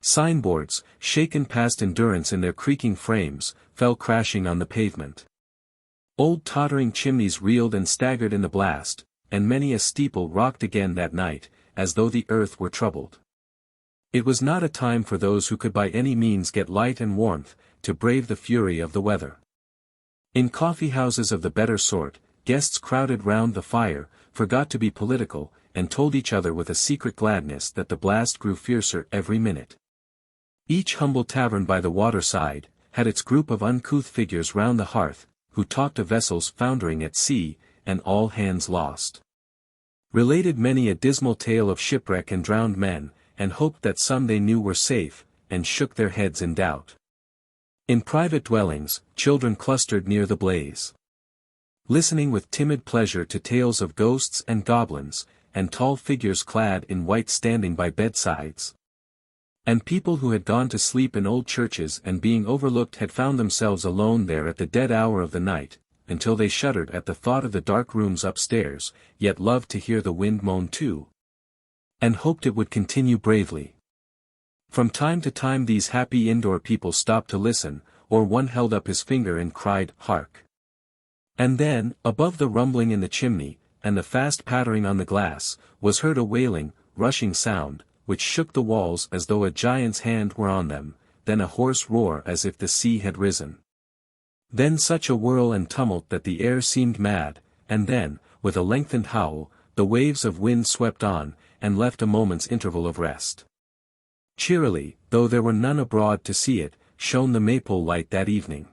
Signboards, shaken past endurance in their creaking frames, fell crashing on the pavement. Old tottering chimneys reeled and staggered in the blast, and many a steeple rocked again that night, as though the earth were troubled. It was not a time for those who could by any means get light and warmth, to brave the fury of the weather. In coffee-houses of the better sort, guests crowded round the fire, forgot to be political, and told each other with a secret gladness that the blast grew fiercer every minute. Each humble tavern by the waterside, had its group of uncouth figures round the hearth, who talked of vessels foundering at sea, and all hands lost. Related many a dismal tale of shipwreck and drowned men, and hoped that some they knew were safe, and shook their heads in doubt. In private dwellings, children clustered near the blaze, listening with timid pleasure to tales of ghosts and goblins, and tall figures clad in white standing by bedsides. And people who had gone to sleep in old churches and being overlooked had found themselves alone there at the dead hour of the night, until they shuddered at the thought of the dark rooms upstairs, yet loved to hear the wind moan too, and hoped it would continue bravely. From time to time these happy indoor people stopped to listen, or one held up his finger and cried, "Hark!" And then, above the rumbling in the chimney, and the fast pattering on the glass, was heard a wailing, rushing sound, which shook the walls as though a giant's hand were on them, then a hoarse roar as if the sea had risen. Then such a whirl and tumult that the air seemed mad, and then, with a lengthened howl, the waves of wind swept on, and left a moment's interval of rest. Cheerily, though there were none abroad to see it, shone the Maypole light that evening.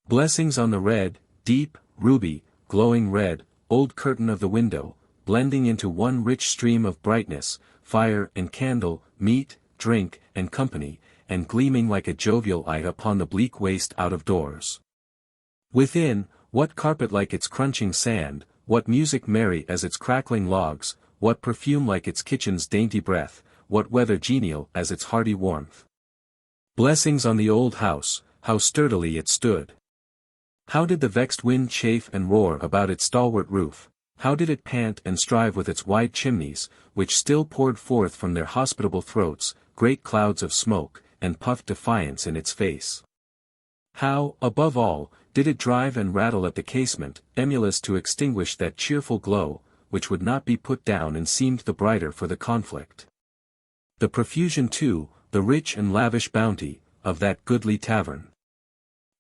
Blessings on the red, deep, ruby, glowing red, old curtain of the window, blending into one rich stream of brightness, fire and candle, meat, drink, and company, and gleaming like a jovial eye upon the bleak waste out of doors. Within, what carpet like its crunching sand, what music merry as its crackling logs, what perfume like its kitchen's dainty breath, what weather genial as its hearty warmth. Blessings on the old house, how sturdily it stood. How did the vexed wind chafe and roar about its stalwart roof, how did it pant and strive with its wide chimneys, which still poured forth from their hospitable throats, great clouds of smoke, and puffed defiance in its face. How, above all, did it drive and rattle at the casement, emulous to extinguish that cheerful glow, which would not be put down and seemed the brighter for the conflict. The profusion too, the rich and lavish bounty, of that goodly tavern.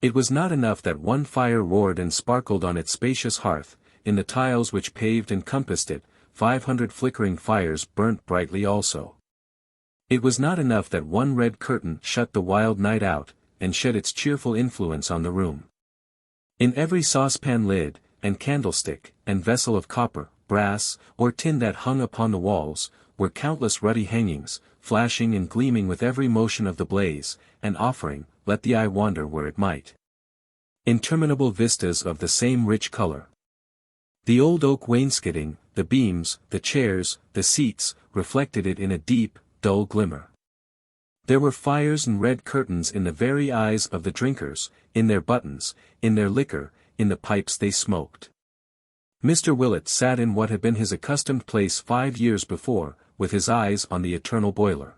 It was not enough that one fire roared and sparkled on its spacious hearth, in the tiles which paved and compassed it, 500 flickering fires burnt brightly also. It was not enough that one red curtain shut the wild night out, and shed its cheerful influence on the room. In every saucepan lid, and candlestick, and vessel of copper, brass, or tin that hung upon the walls, were countless ruddy hangings, flashing and gleaming with every motion of the blaze, and offering, let the eye wander where it might, interminable vistas of the same rich color. The old oak wainscoting, the beams, the chairs, the seats, reflected it in a deep, dull glimmer. There were fires and red curtains in the very eyes of the drinkers, in their buttons, in their liquor, in the pipes they smoked. Mr. Willet sat in what had been his accustomed place 5 years before, with his eyes on the eternal boiler.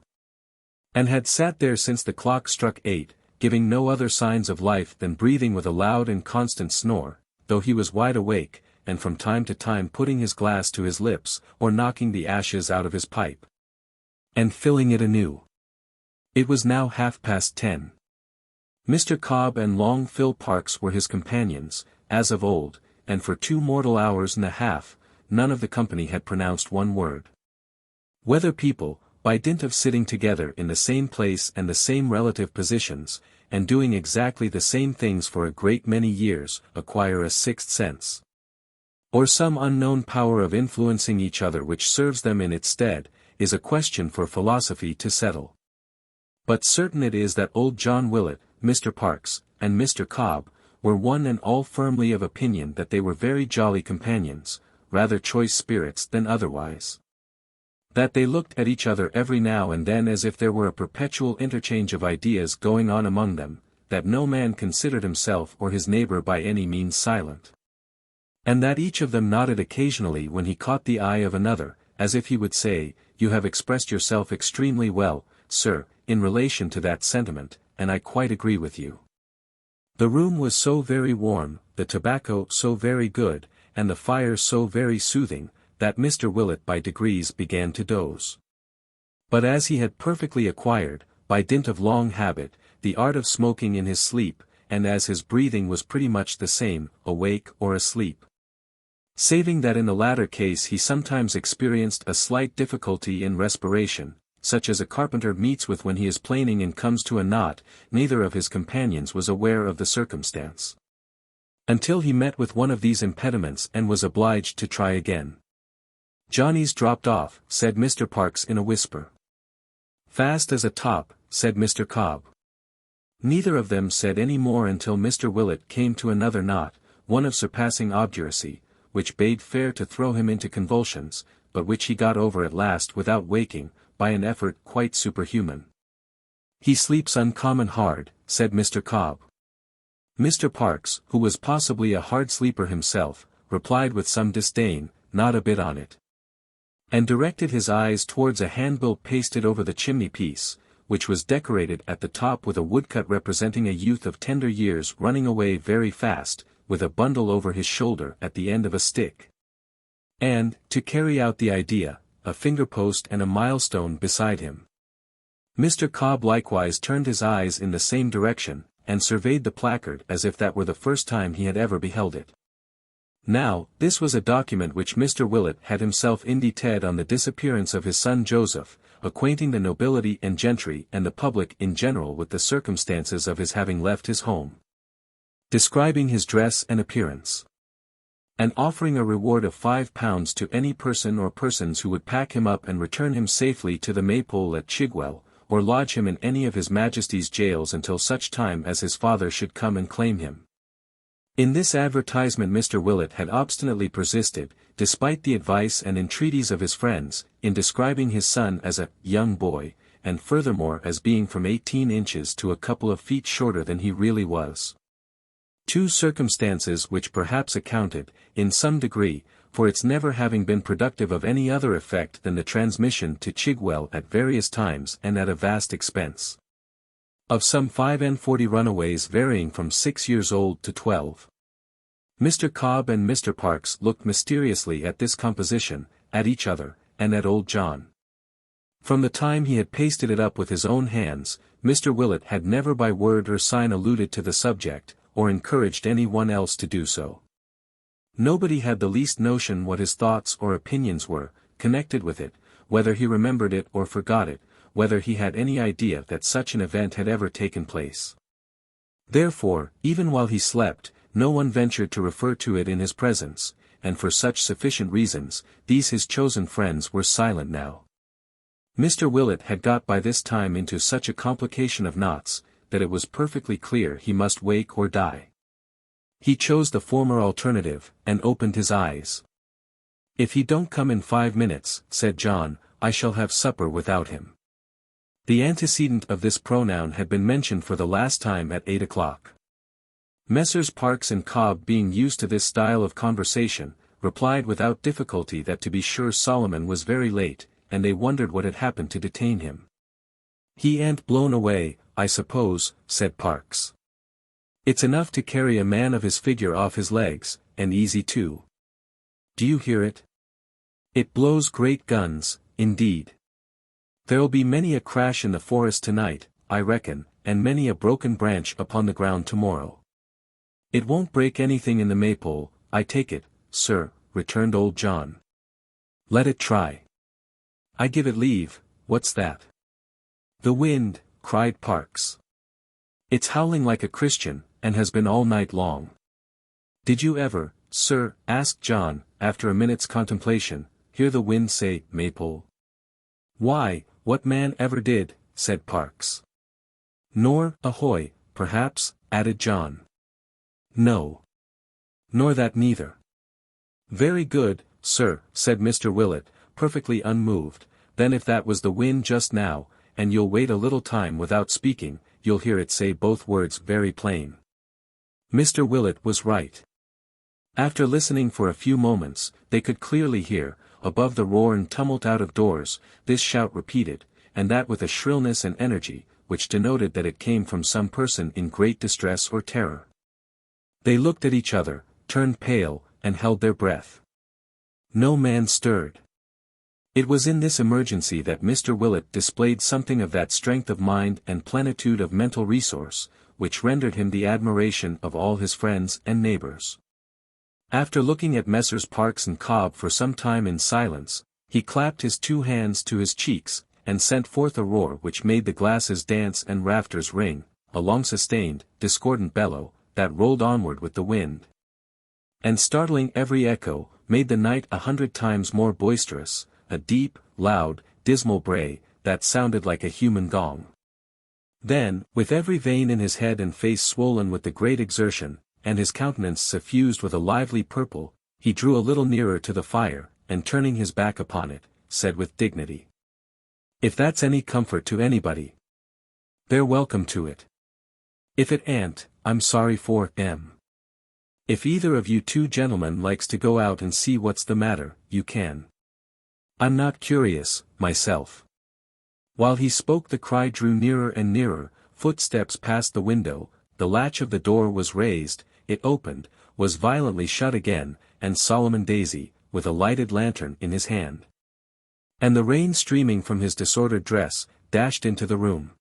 And had sat there since the clock struck 8, giving no other signs of life than breathing with a loud and constant snore, though he was wide awake, and from time to time putting his glass to his lips, or knocking the ashes out of his pipe, and filling it anew. It was now 10:30. Mr. Cobb and Long Phil Parkes were his companions, as of old, and for 2 mortal hours and a half, none of the company had pronounced one word. Whether people, by dint of sitting together in the same place and the same relative positions, and doing exactly the same things for a great many years, acquire a sixth sense, or some unknown power of influencing each other which serves them in its stead, is a question for philosophy to settle. But certain it is that old John Willet, Mr. Parkes, and Mr. Cobb, were one and all firmly of opinion that they were very jolly companions, rather choice spirits than otherwise. That they looked at each other every now and then as if there were a perpetual interchange of ideas going on among them, that no man considered himself or his neighbor by any means silent. And that each of them nodded occasionally when he caught the eye of another, as if he would say, "You have expressed yourself extremely well, sir, in relation to that sentiment, and I quite agree with you." The room was so very warm, the tobacco so very good, and the fire so very soothing, that Mr. Willet by degrees began to doze. But as he had perfectly acquired, by dint of long habit, the art of smoking in his sleep, and as his breathing was pretty much the same, awake or asleep, saving that in the latter case he sometimes experienced a slight difficulty in respiration, such as a carpenter meets with when he is planing and comes to a knot, neither of his companions was aware of the circumstance, until he met with one of these impediments and was obliged to try again. "Johnny's dropped off," said Mr. Parkes in a whisper. Fast as a top, said Mr. Cobb. Neither of them said any more until Mr. Willet came to another knot, one of surpassing obduracy, which bade fair to throw him into convulsions, but which he got over at last without waking, by an effort quite superhuman. He sleeps uncommon hard, said Mr. Cobb. Mr. Parkes, who was possibly a hard sleeper himself, replied with some disdain, not a bit on it. And directed his eyes towards a handbill pasted over the chimney-piece, which was decorated at the top with a woodcut representing a youth of tender years running away very fast, with a bundle over his shoulder at the end of a stick. And, to carry out the idea, a finger-post and a milestone beside him. Mr. Cobb likewise turned his eyes in the same direction, and surveyed the placard as if that were the first time he had ever beheld it. Now, this was a document which Mr. Willet had himself indited on the disappearance of his son Joseph, acquainting the nobility and gentry and the public in general with the circumstances of his having left his home. Describing his dress and appearance. And offering a reward of £5 to any person or persons who would pack him up and return him safely to the Maypole at Chigwell, or lodge him in any of his Majesty's jails until such time as his father should come and claim him. In this advertisement Mr. Willet had obstinately persisted, despite the advice and entreaties of his friends, in describing his son as a young boy, and furthermore as being from 18 inches to a couple of feet shorter than he really was. Two circumstances which perhaps accounted, in some degree, for its never having been productive of any other effect than the transmission to Chigwell at various times and at a vast expense. Of some 45 runaways varying from 6 years old to 12. Mr. Cobb and Mr. Parkes looked mysteriously at this composition, at each other, and at old John. From the time he had pasted it up with his own hands, Mr. Willet had never by word or sign alluded to the subject, or encouraged any one else to do so. Nobody had the least notion what his thoughts or opinions were, connected with it, whether he remembered it or forgot it, whether he had any idea that such an event had ever taken place. Therefore, even while he slept, no one ventured to refer to it in his presence, and for such sufficient reasons, these his chosen friends were silent now. Mr. Willet had got by this time into such a complication of knots, that it was perfectly clear he must wake or die. He chose the former alternative, and opened his eyes. "If he don't come in 5 minutes," said John, "I shall have supper without him." The antecedent of this pronoun had been mentioned for the last time at 8 o'clock. Messrs. Parkes and Cobb, being used to this style of conversation, replied without difficulty that to be sure Solomon was very late, and they wondered what had happened to detain him. "He ain't blown away, I suppose," said Parkes. "It's enough to carry a man of his figure off his legs, and easy too. Do you hear it? It blows great guns, indeed. There'll be many a crash in the forest tonight, I reckon, and many a broken branch upon the ground tomorrow." "It won't break anything in the Maypole, I take it, sir," returned old John. "Let it try." "I give it leave. What's that?" "The wind," cried Parkes. "It's howling like a Christian, and has been all night long." "Did you ever, sir," asked John, after a minute's contemplation, "hear the wind say, Maypole?" "Why, what man ever did?" said Parkes. "Nor, ahoy, perhaps," added John. "No. Nor that neither." "Very good, sir," said Mr. Willet, perfectly unmoved, "then if that was the wind just now, and you'll wait a little time without speaking, you'll hear it say both words very plain." Mr. Willet was right. After listening for a few moments, they could clearly hear, above the roar and tumult out of doors, this shout repeated, and that with a shrillness and energy, which denoted that it came from some person in great distress or terror. They looked at each other, turned pale, and held their breath. No man stirred. It was in this emergency that Mr. Willet displayed something of that strength of mind and plenitude of mental resource, which rendered him the admiration of all his friends and neighbors. After looking at Messrs. Parkes and Cobb for some time in silence, he clapped his 2 hands to his cheeks, and sent forth a roar which made the glasses dance and rafters ring, a long-sustained, discordant bellow, that rolled onward with the wind. And startling every echo, made the night 100 times more boisterous, a deep, loud, dismal bray, that sounded like a human gong. Then, with every vein in his head and face swollen with the great exertion, and his countenance suffused with a lively purple, he drew a little nearer to the fire, and turning his back upon it, said with dignity, "If that's any comfort to anybody, they're welcome to it. If it ain't, I'm sorry for 'em. If either of you two gentlemen likes to go out and see what's the matter, you can. I'm not curious, myself." While he spoke the cry drew nearer and nearer, footsteps passed the window, the latch of the door was raised, it opened, was violently shut again, and Solomon Daisy, with a lighted lantern in his hand, and the rain streaming from his disordered dress, dashed into the room.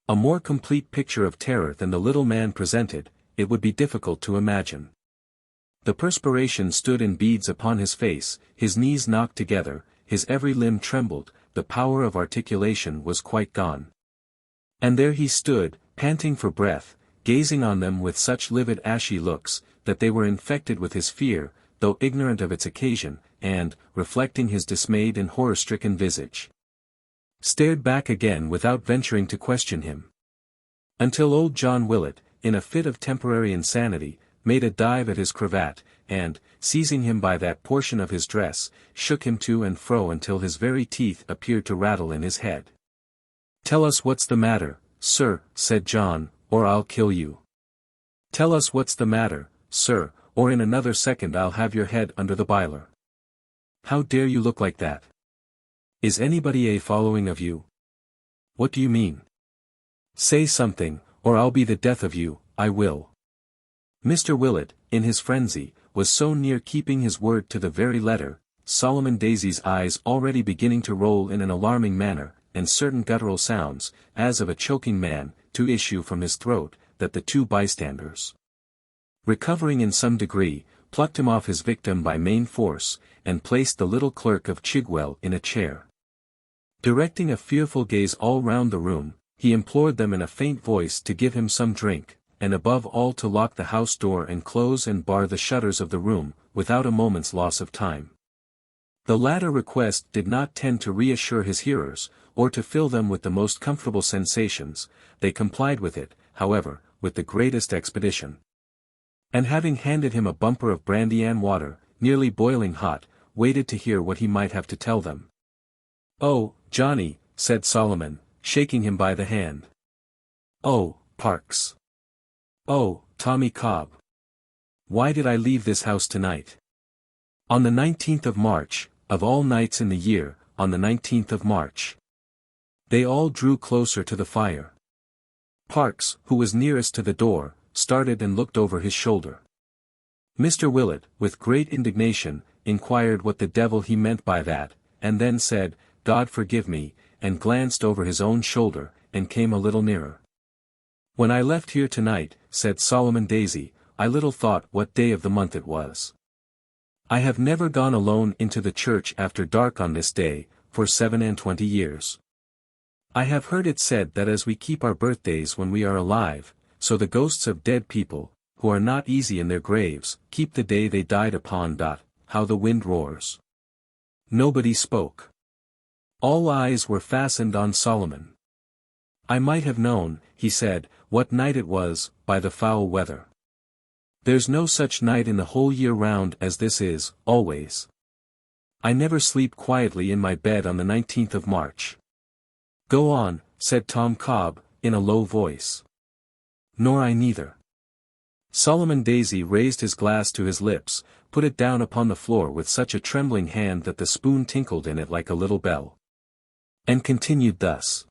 A more complete picture of terror than the little man presented, it would be difficult to imagine. The perspiration stood in beads upon his face, his knees knocked together, his every limb trembled, the power of articulation was quite gone. And there he stood, panting for breath, gazing on them with such livid ashy looks, that they were infected with his fear, though ignorant of its occasion, and, reflecting his dismayed and horror-stricken visage, stared back again without venturing to question him. Until old John Willet, in a fit of temporary insanity, made a dive at his cravat, and, seizing him by that portion of his dress, shook him to and fro until his very teeth appeared to rattle in his head. "Tell us what's the matter, sir," said John, "or I'll kill you. Tell us what's the matter, sir, or in another second I'll have your head under the biler. How dare you look like that? Is anybody following of you? What do you mean? Say something, or I'll be the death of you, I will." Mr. Willet, in his frenzy, was so near keeping his word to the very letter, Solomon Daisy's eyes already beginning to roll in an alarming manner, and certain guttural sounds, as of a choking man, to issue from his throat, that the two bystanders, recovering in some degree, plucked him off his victim by main force, and placed the little clerk of Chigwell in a chair. Directing a fearful gaze all round the room, he implored them in a faint voice to give him some drink, and above all to lock the house door and close and bar the shutters of the room, without a moment's loss of time. The latter request did not tend to reassure his hearers, or to fill them with the most comfortable sensations. They complied with it, however, with the greatest expedition. And having handed him a bumper of brandy and water, nearly boiling hot, waited to hear what he might have to tell them. "Oh, Johnny," said Solomon, shaking him by the hand. "Oh, Parks. Oh, Tommy Cobb. Why did I leave this house tonight? On the 19th of March, of all nights in the year, on the 19th of March." They all drew closer to the fire. Parks, who was nearest to the door, started and looked over his shoulder. Mr. Willet, with great indignation, inquired what the devil he meant by that, and then said, "God forgive me," and glanced over his own shoulder, and came a little nearer. "When I left here tonight," said Solomon Daisy, "I little thought what day of the month it was. I have never gone alone into the church after dark on this day, for 27 years. I have heard it said that as we keep our birthdays when we are alive, so the ghosts of dead people, who are not easy in their graves, keep the day they died upon. How the wind roars." Nobody spoke. All eyes were fastened on Solomon. "I might have known," he said, "what night it was, by the foul weather. There's no such night in the whole year round as this is, always. I never sleep quietly in my bed on the 19th of March. "Go on," said Tom Cobb, in a low voice. "Nor I neither." Solomon Daisy raised his glass to his lips, put it down upon the floor with such a trembling hand that the spoon tinkled in it like a little bell, and continued thus.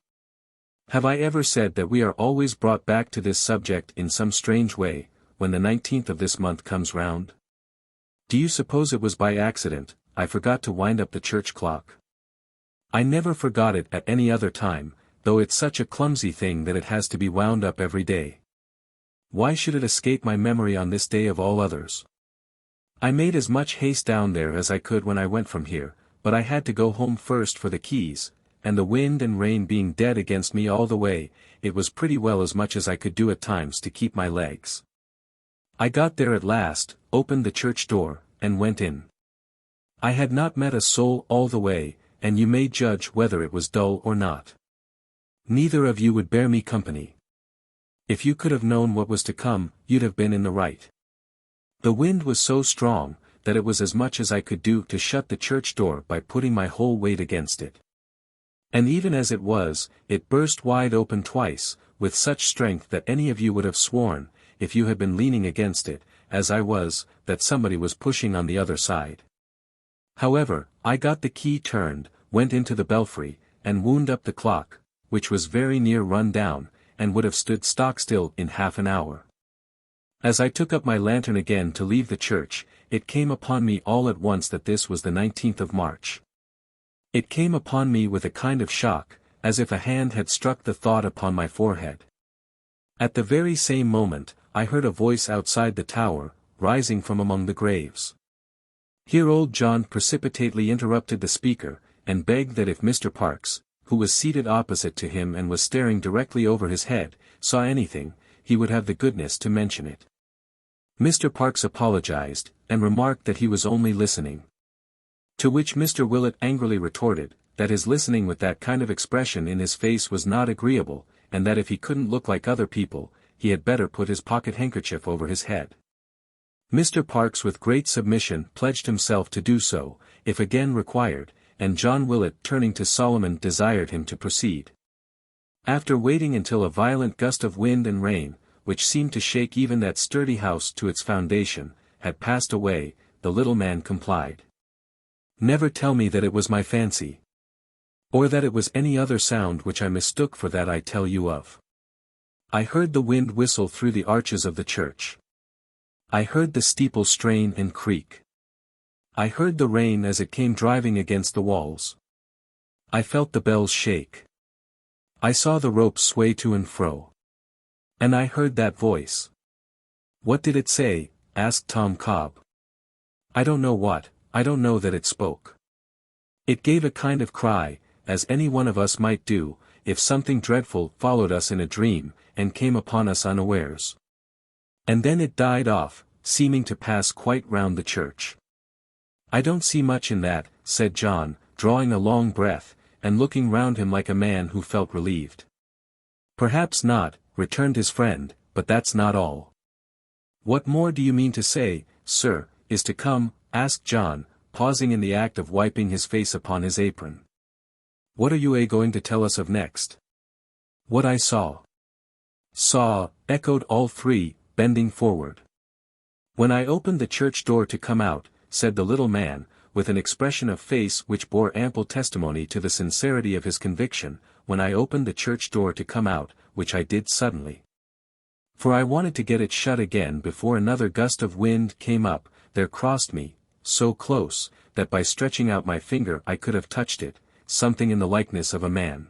"Have I ever said that we are always brought back to this subject in some strange way, when the 19th of this month comes round? Do you suppose it was by accident, I forgot to wind up the church clock? I never forgot it at any other time, though it's such a clumsy thing that it has to be wound up every day. Why should it escape my memory on this day of all others? I made as much haste down there as I could when I went from here, but I had to go home first for the keys, and the wind and rain being dead against me all the way, it was pretty well as much as I could do at times to keep my legs. I got there at last, opened the church door, and went in. I had not met a soul all the way, and you may judge whether it was dull or not. Neither of you would bear me company. If you could have known what was to come, you'd have been in the right. The wind was so strong, that it was as much as I could do to shut the church door by putting my whole weight against it. And even as it was, it burst wide open twice, with such strength that any of you would have sworn, if you had been leaning against it, as I was, that somebody was pushing on the other side. However, I got the key turned, went into the belfry, and wound up the clock, which was very near run down, and would have stood stock still in half an hour. As I took up my lantern again to leave the church, it came upon me all at once that this was the 19th of March. It came upon me with a kind of shock, as if a hand had struck the thought upon my forehead. At the very same moment, I heard a voice outside the tower, rising from among the graves. Here old John precipitately interrupted the speaker, and begged that if Mr. Parks, who was seated opposite to him and was staring directly over his head, saw anything, he would have the goodness to mention it. Mr. Parks apologized, and remarked that he was only listening. To which Mr. Willet angrily retorted, that his listening with that kind of expression in his face was not agreeable, and that if he couldn't look like other people, he had better put his pocket handkerchief over his head. Mr. Parks with great submission pledged himself to do so, if again required, and John Willet turning to Solomon desired him to proceed. After waiting until a violent gust of wind and rain, which seemed to shake even that sturdy house to its foundation, had passed away, the little man complied. Never tell me that it was my fancy. Or that it was any other sound which I mistook for that I tell you of. I heard the wind whistle through the arches of the church. I heard the steeple strain and creak. I heard the rain as it came driving against the walls. I felt the bells shake. I saw the ropes sway to and fro. And I heard that voice. What did it say? Asked Tom Cobb. I don't know what, I don't know that it spoke. It gave a kind of cry, as any one of us might do, if something dreadful followed us in a dream, and came upon us unawares. And then it died off, seeming to pass quite round the church. I don't see much in that, said John, drawing a long breath, and looking round him like a man who felt relieved. Perhaps not, returned his friend, but that's not all. What more do you mean to say, sir, is to come? Asked John, pausing in the act of wiping his face upon his apron. What are you going to tell us of next? What I saw. Saw, echoed all three, bending forward. When I opened the church door to come out, said the little man, with an expression of face which bore ample testimony to the sincerity of his conviction, when I opened the church door to come out, which I did suddenly. For I wanted to get it shut again before another gust of wind came up, there crossed me, so close, that by stretching out my finger I could have touched it, something in the likeness of a man.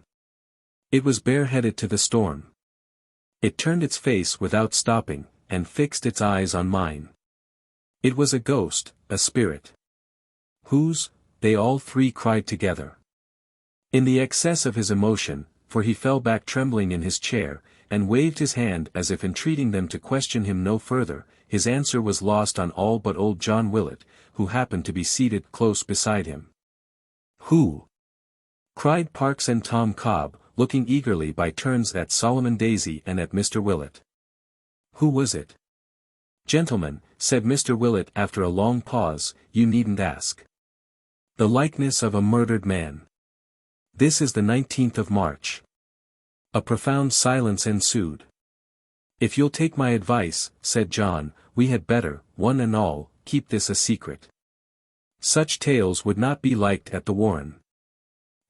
It was bareheaded to the storm. It turned its face without stopping, and fixed its eyes on mine. It was a ghost, a spirit. Whose? They all three cried together. In the excess of his emotion, for he fell back trembling in his chair, and waved his hand as if entreating them to question him no further, his answer was lost on all but old John Willet, who happened to be seated close beside him. Who? Cried Parks and Tom Cobb, looking eagerly by turns at Solomon Daisy and at Mr. Willet. Who was it? Gentlemen, said Mr. Willet after a long pause, you needn't ask. The likeness of a murdered man. This is the 19th of March. A profound silence ensued. If you'll take my advice, said John, we had better, one and all, keep this a secret. Such tales would not be liked at the Warren.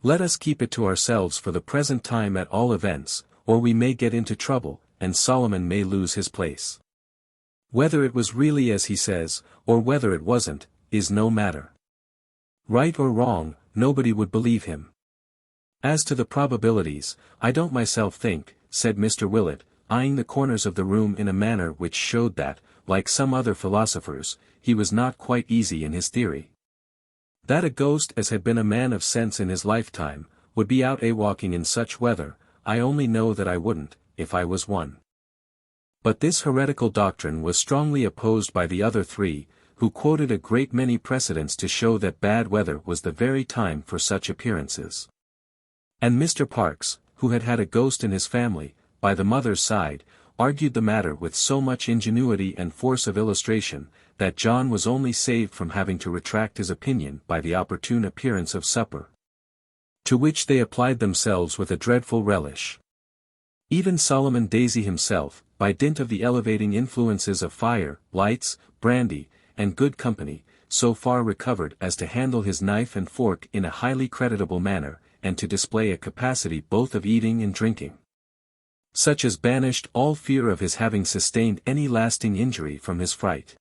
Let us keep it to ourselves for the present time at all events, or we may get into trouble, and Solomon may lose his place. Whether it was really as he says, or whether it wasn't, is no matter. Right or wrong, nobody would believe him. As to the probabilities, I don't myself think, said Mr. Willet, eyeing the corners of the room in a manner which showed that, like some other philosophers, he was not quite easy in his theory. That a ghost as had been a man of sense in his lifetime, would be out a-walking in such weather, I only know that I wouldn't, if I was one. But this heretical doctrine was strongly opposed by the other three, who quoted a great many precedents to show that bad weather was the very time for such appearances. And Mr. Parkes, who had had a ghost in his family, by the mother's side, argued the matter with so much ingenuity and force of illustration, that John was only saved from having to retract his opinion by the opportune appearance of supper, to which they applied themselves with a dreadful relish. Even Solomon Daisy himself, by dint of the elevating influences of fire, lights, brandy, and good company, so far recovered as to handle his knife and fork in a highly creditable manner, and to display a capacity both of eating and drinking, such as banished all fear of his having sustained any lasting injury from his fright.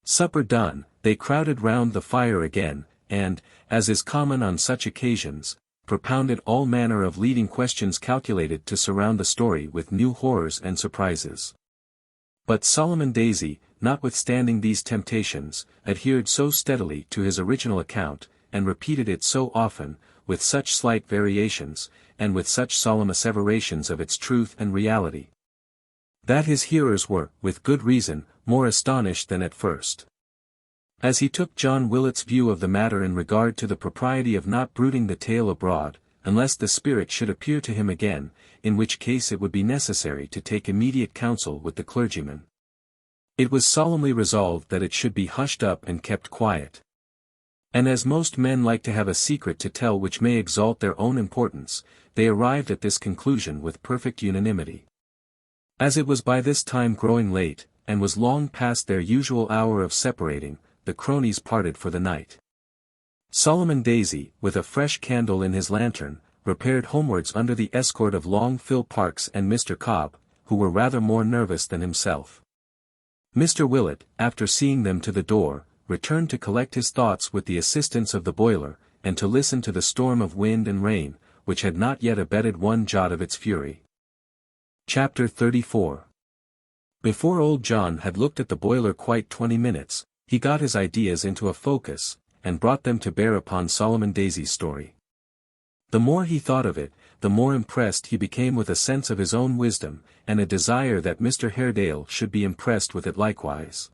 Supper done, they crowded round the fire again, and, as is common on such occasions, propounded all manner of leading questions calculated to surround the story with new horrors and surprises. But Solomon Daisy, notwithstanding these temptations, adhered so steadily to his original account, and repeated it so often, with such slight variations, and with such solemn asseverations of its truth and reality, that his hearers were, with good reason, more astonished than at first. As he took John Willet's view of the matter in regard to the propriety of not bruiting the tale abroad, unless the spirit should appear to him again, in which case it would be necessary to take immediate counsel with the clergyman, it was solemnly resolved that it should be hushed up and kept quiet. And as most men like to have a secret to tell which may exalt their own importance, they arrived at this conclusion with perfect unanimity. As it was by this time growing late, and was long past their usual hour of separating, the cronies parted for the night. Solomon Daisy, with a fresh candle in his lantern, repaired homewards under the escort of Long Phil Parkes and Mr. Cobb, who were rather more nervous than himself. Mr. Willet, after seeing them to the door, returned to collect his thoughts with the assistance of the boiler, and to listen to the storm of wind and rain, which had not yet abated one jot of its fury. Chapter 34. Before old John had looked at the boiler quite 20 minutes, he got his ideas into a focus, and brought them to bear upon Solomon Daisy's story. The more he thought of it, the more impressed he became with a sense of his own wisdom, and a desire that Mr. Haredale should be impressed with it likewise.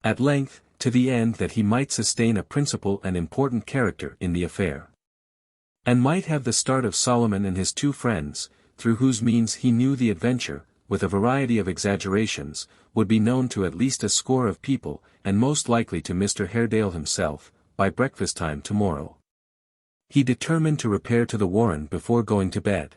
At length, to the end that he might sustain a principal and important character in the affair, and might have the start of Solomon and his two friends, through whose means he knew the adventure, with a variety of exaggerations, would be known to at least a score of people, and most likely to Mr. Haredale himself, by breakfast time tomorrow. He determined to repair to the Warren before going to bed.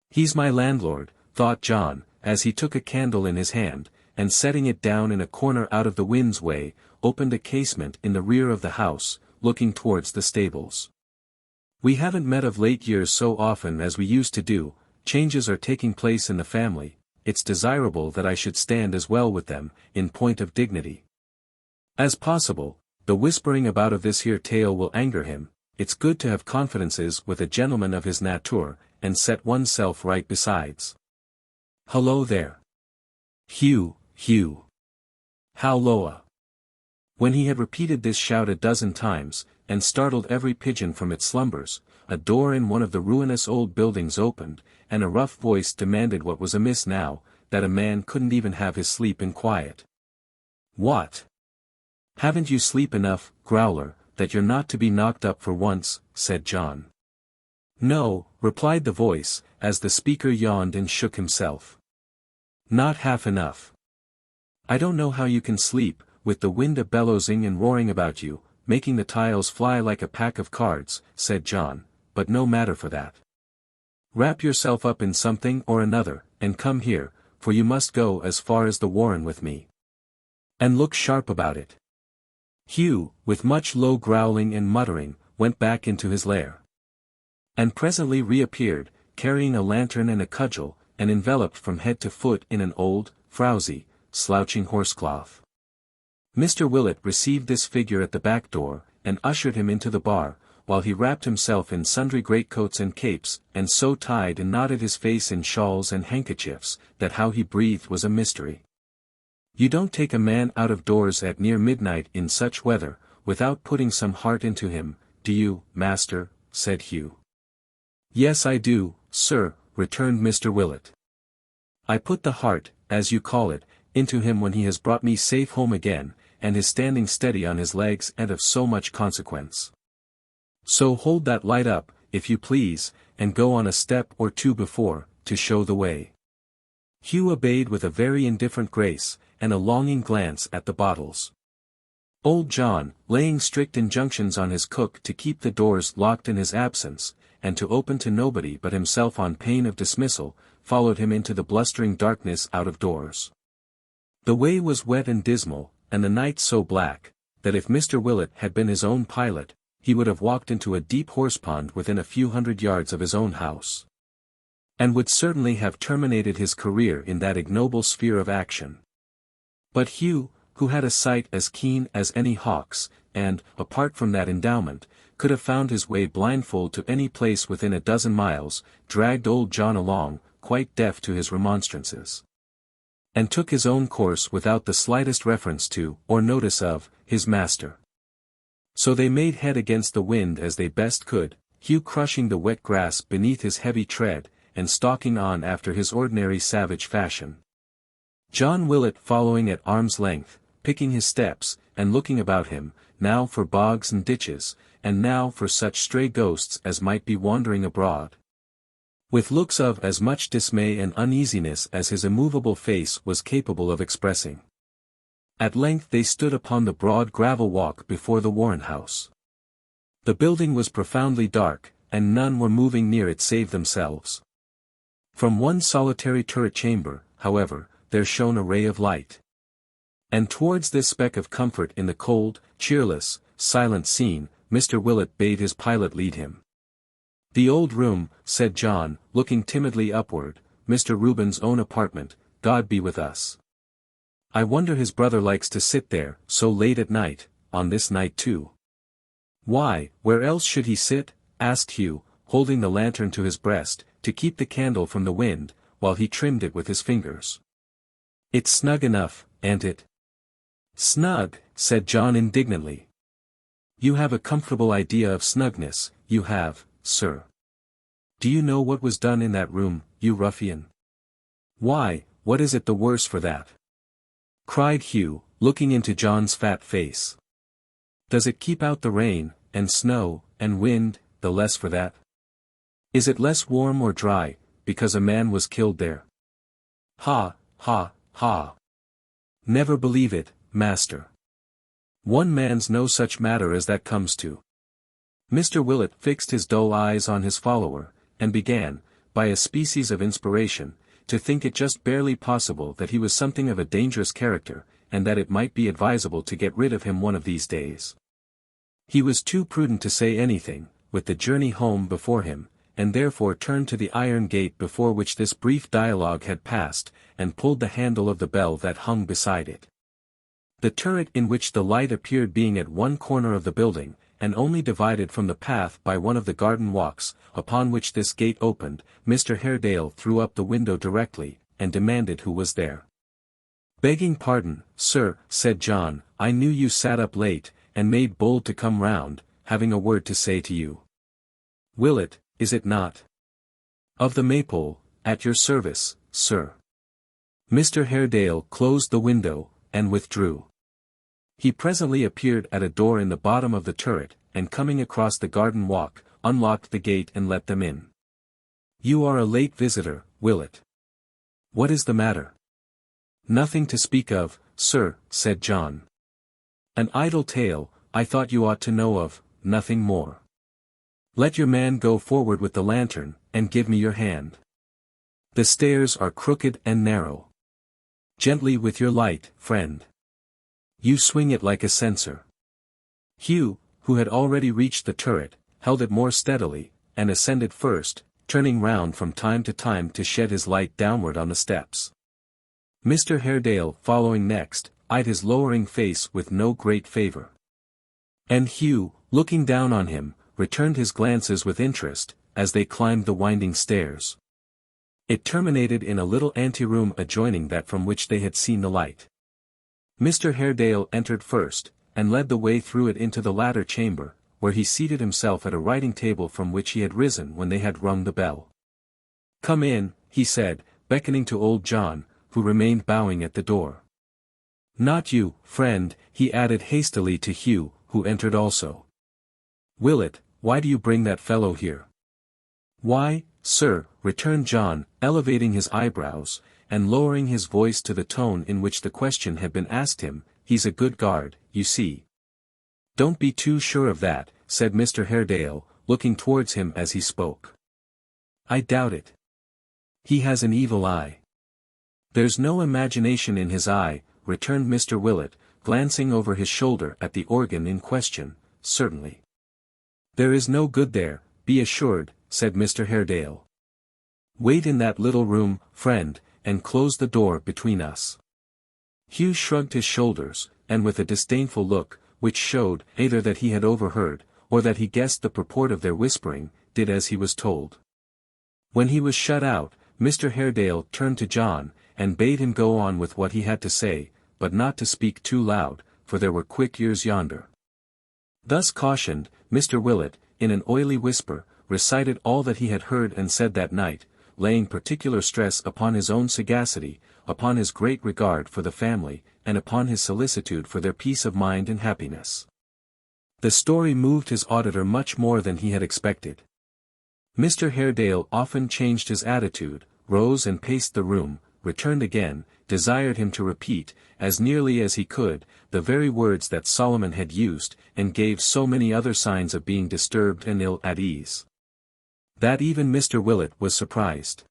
"He's my landlord," thought John, as he took a candle in his hand, and setting it down in a corner out of the wind's way, opened a casement in the rear of the house, looking towards the stables. "We haven't met of late years so often as we used to do, changes are taking place in the family, it's desirable that I should stand as well with them, in point of dignity as possible. The whispering about of this here tale will anger him, it's good to have confidences with a gentleman of his nature, and set oneself right besides. Hullo there! Hugh, Hugh! Halloa!" When he had repeated this shout a dozen times, and startled every pigeon from its slumbers, a door in one of the ruinous old buildings opened, and a rough voice demanded what was amiss now, that a man couldn't even have his sleep in quiet. "What? Haven't you sleep enough, growler, that you're not to be knocked up for once?" said John. "No," replied the voice, as the speaker yawned and shook himself. "Not half enough. I don't know how you can sleep, with the wind a-bellowsing and roaring about you, making the tiles fly like a pack of cards," said John, "but no matter for that. Wrap yourself up in something or another, and come here, for you must go as far as the Warren with me. And look sharp about it." Hugh, with much low growling and muttering, went back into his lair, and presently reappeared, carrying a lantern and a cudgel, and enveloped from head to foot in an old, frowsy, slouching horsecloth. Mr. Willet received this figure at the back door, and ushered him into the bar, while he wrapped himself in sundry greatcoats and capes, and so tied and knotted his face in shawls and handkerchiefs, that how he breathed was a mystery. "You don't take a man out of doors at near midnight in such weather, without putting some heart into him, do you, master?" said Hugh. "Yes I do, sir," returned Mr. Willet. "I put the heart, as you call it, into him when he has brought me safe home again, and his standing steady on his legs and of so much consequence. So hold that light up, if you please, and go on a step or two before, to show the way. Hugh obeyed with a very indifferent grace, and a longing glance at the bottles. Old John, laying strict injunctions on his cook to keep the doors locked in his absence, and to open to nobody but himself on pain of dismissal, followed him into the blustering darkness out of doors. The way was wet and dismal, and the night so black, that if Mr. Willet had been his own pilot, he would have walked into a deep horsepond within a few hundred yards of his own house, and would certainly have terminated his career in that ignoble sphere of action. But Hugh, who had a sight as keen as any hawk's, and, apart from that endowment, could have found his way blindfold to any place within a dozen miles, dragged old John along, quite deaf to his remonstrances, and took his own course without the slightest reference to, or notice of, his master. So they made head against the wind as they best could, Hugh crushing the wet grass beneath his heavy tread, and stalking on after his ordinary savage fashion. John Willet following at arm's length, picking his steps, and looking about him, now for bogs and ditches, and now for such stray ghosts as might be wandering abroad, with looks of as much dismay and uneasiness as his immovable face was capable of expressing. At length they stood upon the broad gravel walk before the Warren house. The building was profoundly dark, and none were moving near it save themselves. From one solitary turret chamber, however, there shone a ray of light. And towards this speck of comfort in the cold, cheerless, silent scene, Mr. Willet bade his pilot lead him. "The old room," said John, looking timidly upward, "Mr. Reuben's own apartment, God be with us. I wonder his brother likes to sit there, so late at night, on this night too." "Why, where else should he sit?" asked Hugh, holding the lantern to his breast, to keep the candle from the wind, while he trimmed it with his fingers. "It's snug enough, ain't it?" "Snug," said John indignantly. "You have a comfortable idea of snugness, you have, sir. Do you know what was done in that room, you ruffian?" "Why, what is it the worse for that?" cried Hugh, looking into John's fat face. "Does it keep out the rain, and snow, and wind, the less for that? Is it less warm or dry, because a man was killed there?" "Ha, ha, ha. Never believe it, master. One man's no such matter as that comes to." Mr. Willet fixed his dull eyes on his follower, and began, by a species of inspiration, to think it just barely possible that he was something of a dangerous character, and that it might be advisable to get rid of him one of these days. He was too prudent to say anything, with the journey home before him, and therefore turned to the iron gate before which this brief dialogue had passed, and pulled the handle of the bell that hung beside it. The turret in which the light appeared being at one corner of the building, and only divided from the path by one of the garden walks, upon which this gate opened, Mr. Haredale threw up the window directly, and demanded who was there. "Begging pardon, sir," said John, "I knew you sat up late, and made bold to come round, having a word to say to you." "Willet, is it not? Of the Maypole, at your service, sir." Mr. Haredale closed the window, and withdrew. He presently appeared at a door in the bottom of the turret, and coming across the garden walk, unlocked the gate and let them in. "You are a late visitor, Willet. What is the matter?" "Nothing to speak of, sir," said John. "An idle tale, I thought you ought to know of, nothing more. Let your man go forward with the lantern, and give me your hand. The stairs are crooked and narrow. Gently with your light, friend. You swing it like a censer." Hugh, who had already reached the turret, held it more steadily, and ascended first, turning round from time to time to shed his light downward on the steps. Mr. Haredale, following next, eyed his lowering face with no great favour. And Hugh, looking down on him, returned his glances with interest, as they climbed the winding stairs. It terminated in a little anteroom adjoining that from which they had seen the light. Mr. Haredale entered first, and led the way through it into the latter chamber, where he seated himself at a writing table from which he had risen when they had rung the bell. "Come in," he said, beckoning to old John, who remained bowing at the door. Not you, friend, he added hastily to Hugh, who entered also. Willet, why do you bring that fellow here? Why, sir, returned John, elevating his eyebrows, and lowering his voice to the tone in which the question had been asked him, he's a good guard, you see. Don't be too sure of that, said Mr. Haredale, looking towards him as he spoke. I doubt it. He has an evil eye. There's no imagination in his eye, returned Mr. Willet, glancing over his shoulder at the organ in question, certainly. There is no good there, be assured, said Mr. Haredale. Wait in that little room, friend, and close the door between us. Hugh shrugged his shoulders, and with a disdainful look, which showed either that he had overheard, or that he guessed the purport of their whispering, did as he was told. When he was shut out, Mr. Haredale turned to John, and bade him go on with what he had to say, but not to speak too loud, for there were quick ears yonder. Thus cautioned, Mr. Willet, in an oily whisper, recited all that he had heard and said that night, laying particular stress upon his own sagacity, upon his great regard for the family, and upon his solicitude for their peace of mind and happiness. The story moved his auditor much more than he had expected. Mr. Haredale often changed his attitude, rose and paced the room, returned again, desired him to repeat, as nearly as he could, the very words that Solomon had used, and gave so many other signs of being disturbed and ill at ease, that even Mr. Willet was surprised.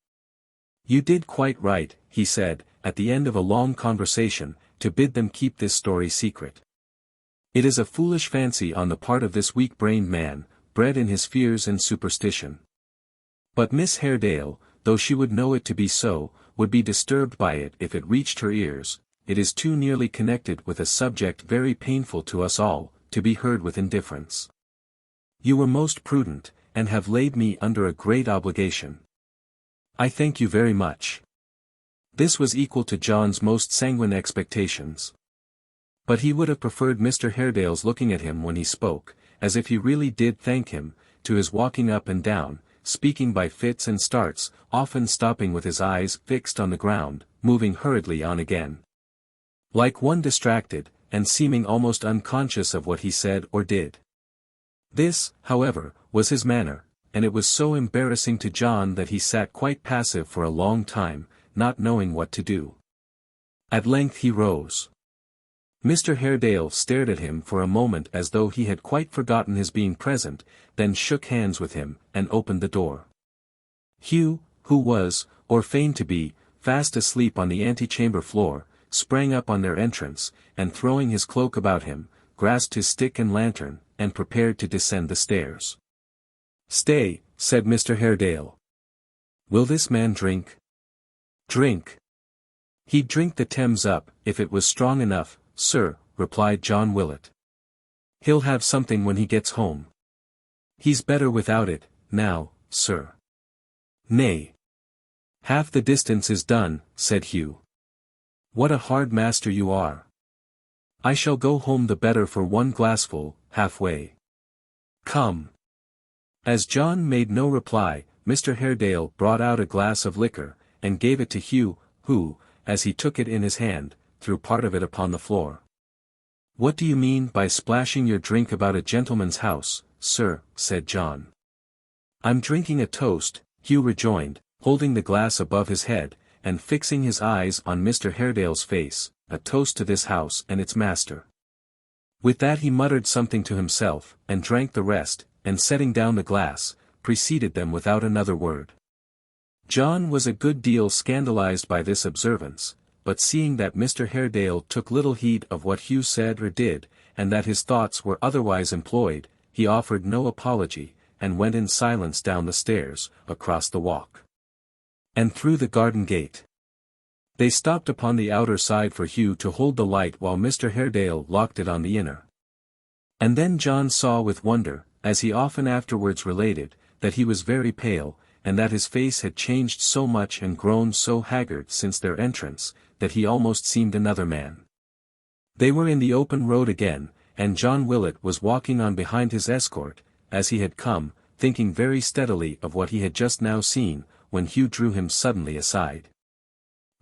You did quite right, he said, at the end of a long conversation, to bid them keep this story secret. It is a foolish fancy on the part of this weak-brained man, bred in his fears and superstition. But Miss Haredale, though she would know it to be so, would be disturbed by it if it reached her ears. It is too nearly connected with a subject very painful to us all, to be heard with indifference. You were most prudent, and have laid me under a great obligation. I thank you very much. This was equal to John's most sanguine expectations. But he would have preferred Mr. Haredale's looking at him when he spoke, as if he really did thank him, to his walking up and down, speaking by fits and starts, often stopping with his eyes fixed on the ground, moving hurriedly on again, like one distracted, and seeming almost unconscious of what he said or did. This, however, was his manner, and it was so embarrassing to John that he sat quite passive for a long time, not knowing what to do. At length he rose. Mr. Haredale stared at him for a moment as though he had quite forgotten his being present, then shook hands with him, and opened the door. Hugh, who was, or feigned to be, fast asleep on the antechamber floor, sprang up on their entrance, and throwing his cloak about him, grasped his stick and lantern, and prepared to descend the stairs. Stay, said Mr. Haredale. Will this man drink? Drink. He'd drink the Thames up, if it was strong enough, sir, replied John Willet. He'll have something when he gets home. He's better without it, now, sir. Nay. Half the distance is done, said Hugh. What a hard master you are. I shall go home the better for one glassful, halfway. Come. As John made no reply, Mr. Haredale brought out a glass of liquor, and gave it to Hugh, who, as he took it in his hand, threw part of it upon the floor. What do you mean by splashing your drink about a gentleman's house, sir? Said John. I'm drinking a toast, Hugh rejoined, holding the glass above his head, and fixing his eyes on Mr. Haredale's face, a toast to this house and its master. With that he muttered something to himself, and drank the rest, and setting down the glass, preceded them without another word. John was a good deal scandalized by this observance, but seeing that Mr. Haredale took little heed of what Hugh said or did, and that his thoughts were otherwise employed, he offered no apology, and went in silence down the stairs, across the walk, and through the garden gate. They stopped upon the outer side for Hugh to hold the light while Mr. Haredale locked it on the inner. And then John saw with wonder, as he often afterwards related, that he was very pale, and that his face had changed so much and grown so haggard since their entrance, that he almost seemed another man. They were in the open road again, and John Willet was walking on behind his escort, as he had come, thinking very steadily of what he had just now seen, when Hugh drew him suddenly aside.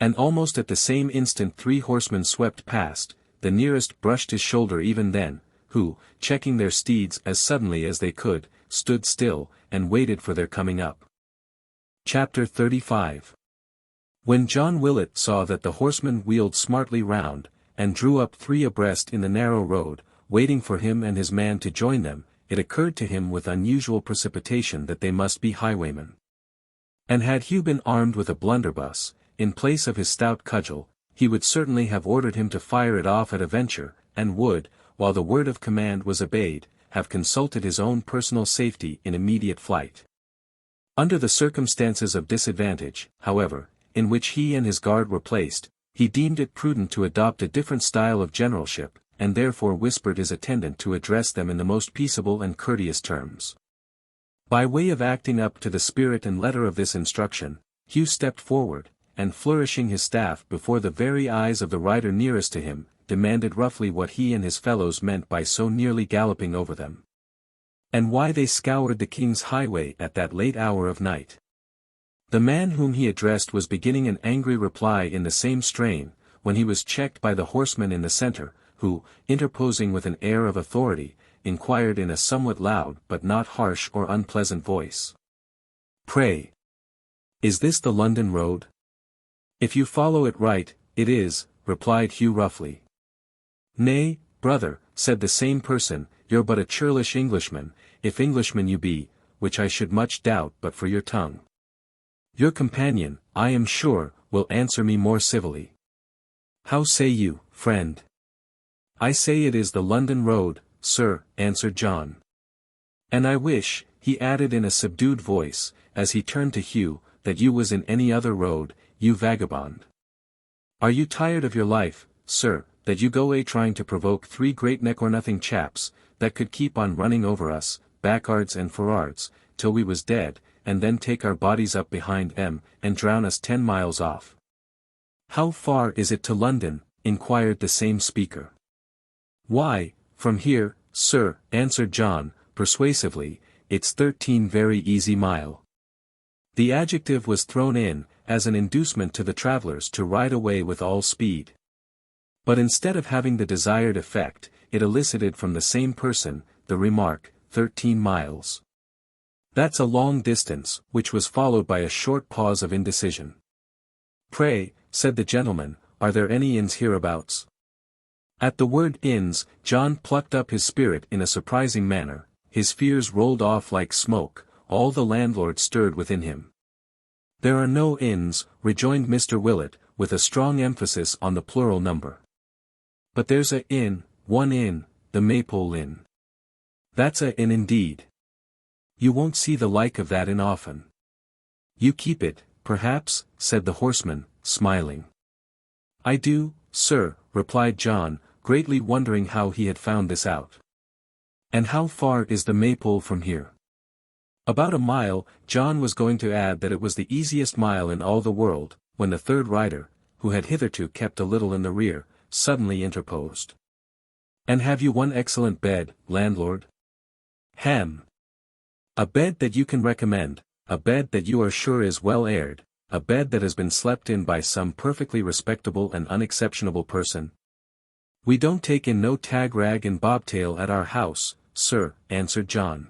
And almost at the same instant 3 horsemen swept past, the nearest brushed his shoulder even then, who, checking their steeds as suddenly as they could, stood still, and waited for their coming up. Chapter 35. When John Willet saw that the horsemen wheeled smartly round, and drew up 3 abreast in the narrow road, waiting for him and his man to join them, it occurred to him with unusual precipitation that they must be highwaymen. And had Hugh been armed with a blunderbuss, in place of his stout cudgel, he would certainly have ordered him to fire it off at a venture, and would, while the word of command was obeyed, have consulted his own personal safety in immediate flight. Under the circumstances of disadvantage, however, in which he and his guard were placed, he deemed it prudent to adopt a different style of generalship, and therefore whispered his attendant to address them in the most peaceable and courteous terms. By way of acting up to the spirit and letter of this instruction, Hugh stepped forward, and flourishing his staff before the very eyes of the rider nearest to him, demanded roughly what he and his fellows meant by so nearly galloping over them. And why they scoured the king's highway at that late hour of night. The man whom he addressed was beginning an angry reply in the same strain, when he was checked by the horseman in the centre, who, interposing with an air of authority, inquired in a somewhat loud but not harsh or unpleasant voice. "Pray, is this the London road?" "If you follow it right, it is," replied Hugh roughly. "Nay, brother," said the same person, "you're but a churlish Englishman, if Englishman you be, which I should much doubt but for your tongue. Your companion, I am sure, will answer me more civilly. How say you, friend?" "I say it is the London road, sir," answered John. "And I wish," he added in a subdued voice, as he turned to Hugh, "that you was in any other road, you vagabond. Are you tired of your life, sir, that you go trying to provoke 3 great neck-or-nothing chaps, that could keep on running over us, backards and forards, till we was dead, and then take our bodies up behind them, and drown us 10 miles off?" "How far is it to London?" inquired the same speaker. "Why, from here, sir," answered John, persuasively, "it's 13 very easy mile." The adjective was thrown in, as an inducement to the travellers to ride away with all speed. But instead of having the desired effect, it elicited from the same person, the remark, 13 miles. "That's a long distance," which was followed by a short pause of indecision. "Pray," said the gentleman, "are there any inns hereabouts?" At the word inns, John plucked up his spirit in a surprising manner, his fears rolled off like smoke, all the landlord stirred within him. "There are no inns," rejoined Mr. Willet, with a strong emphasis on the plural number. "But there's a inn, one inn, the Maypole Inn. That's a inn indeed. You won't see the like of that inn often." "You keep it, perhaps?" said the horseman, smiling. "I do, sir," replied John, greatly wondering how he had found this out. "And how far is the Maypole from here?" "About a mile." John was going to add that it was the easiest mile in all the world, when the third rider, who had hitherto kept a little in the rear, suddenly interposed. "And have you one excellent bed, landlord?" "Ham. A bed that you can recommend, a bed that you are sure is well aired, a bed that has been slept in by some perfectly respectable and unexceptionable person?" "We don't take in no tag rag and bobtail at our house, sir," answered John.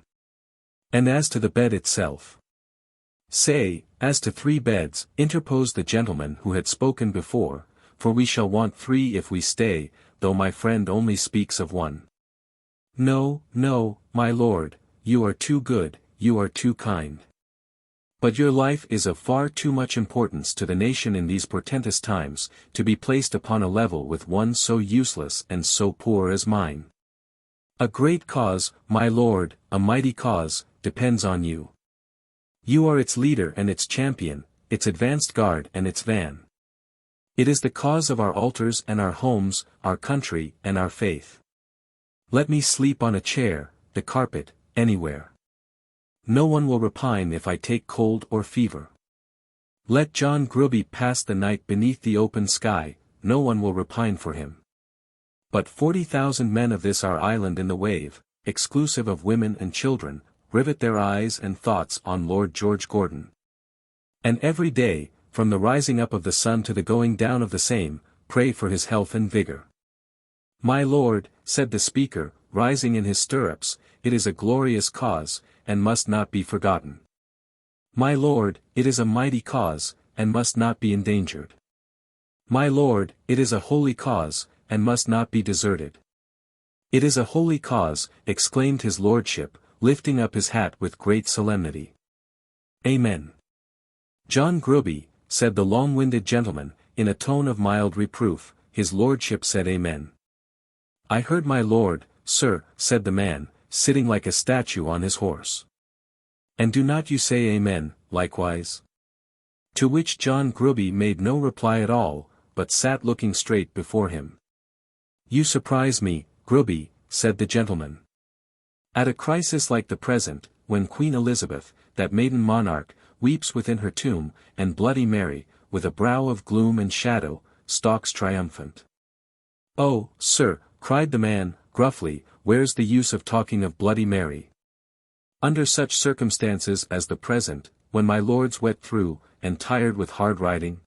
"And as to the bed itself?" "Say, as to 3 beds," interposed the gentleman who had spoken before, "for we shall want 3 if we stay, though my friend only speaks of 1. "No, no, my lord, you are too good, you are too kind. But your life is of far too much importance to the nation in these portentous times, to be placed upon a level with one so useless and so poor as mine. A great cause, my lord, a mighty cause, depends on you. You are its leader and its champion, its advanced guard and its van. It is the cause of our altars and our homes, our country and our faith. Let me sleep on a chair, the carpet, anywhere. No one will repine if I take cold or fever. Let John Grubby pass the night beneath the open sky, no one will repine for him. But 40,000 men of this our island in the wave, exclusive of women and children, rivet their eyes and thoughts on Lord George Gordon. And every day, from the rising up of the sun to the going down of the same, pray for his health and vigor. My lord, said the speaker, rising in his stirrups, it is a glorious cause, and must not be forgotten. My lord, it is a mighty cause, and must not be endangered. My lord, it is a holy cause, and must not be deserted. It is a holy cause, exclaimed his lordship, lifting up his hat with great solemnity. Amen. John Gruby, said the long-winded gentleman, in a tone of mild reproof. His lordship said amen. I heard my lord, sir, said the man, sitting like a statue on his horse. And do not you say amen, likewise? To which John Gruby made no reply at all, but sat looking straight before him. You surprise me, Gruby, said the gentleman. At a crisis like the present, when Queen Elizabeth, that maiden monarch, weeps within her tomb, and Bloody Mary, with a brow of gloom and shadow, stalks triumphant. Oh, sir, cried the man, gruffly, where's the use of talking of Bloody Mary? Under such circumstances as the present, when my lord's wet through, and tired with hard riding?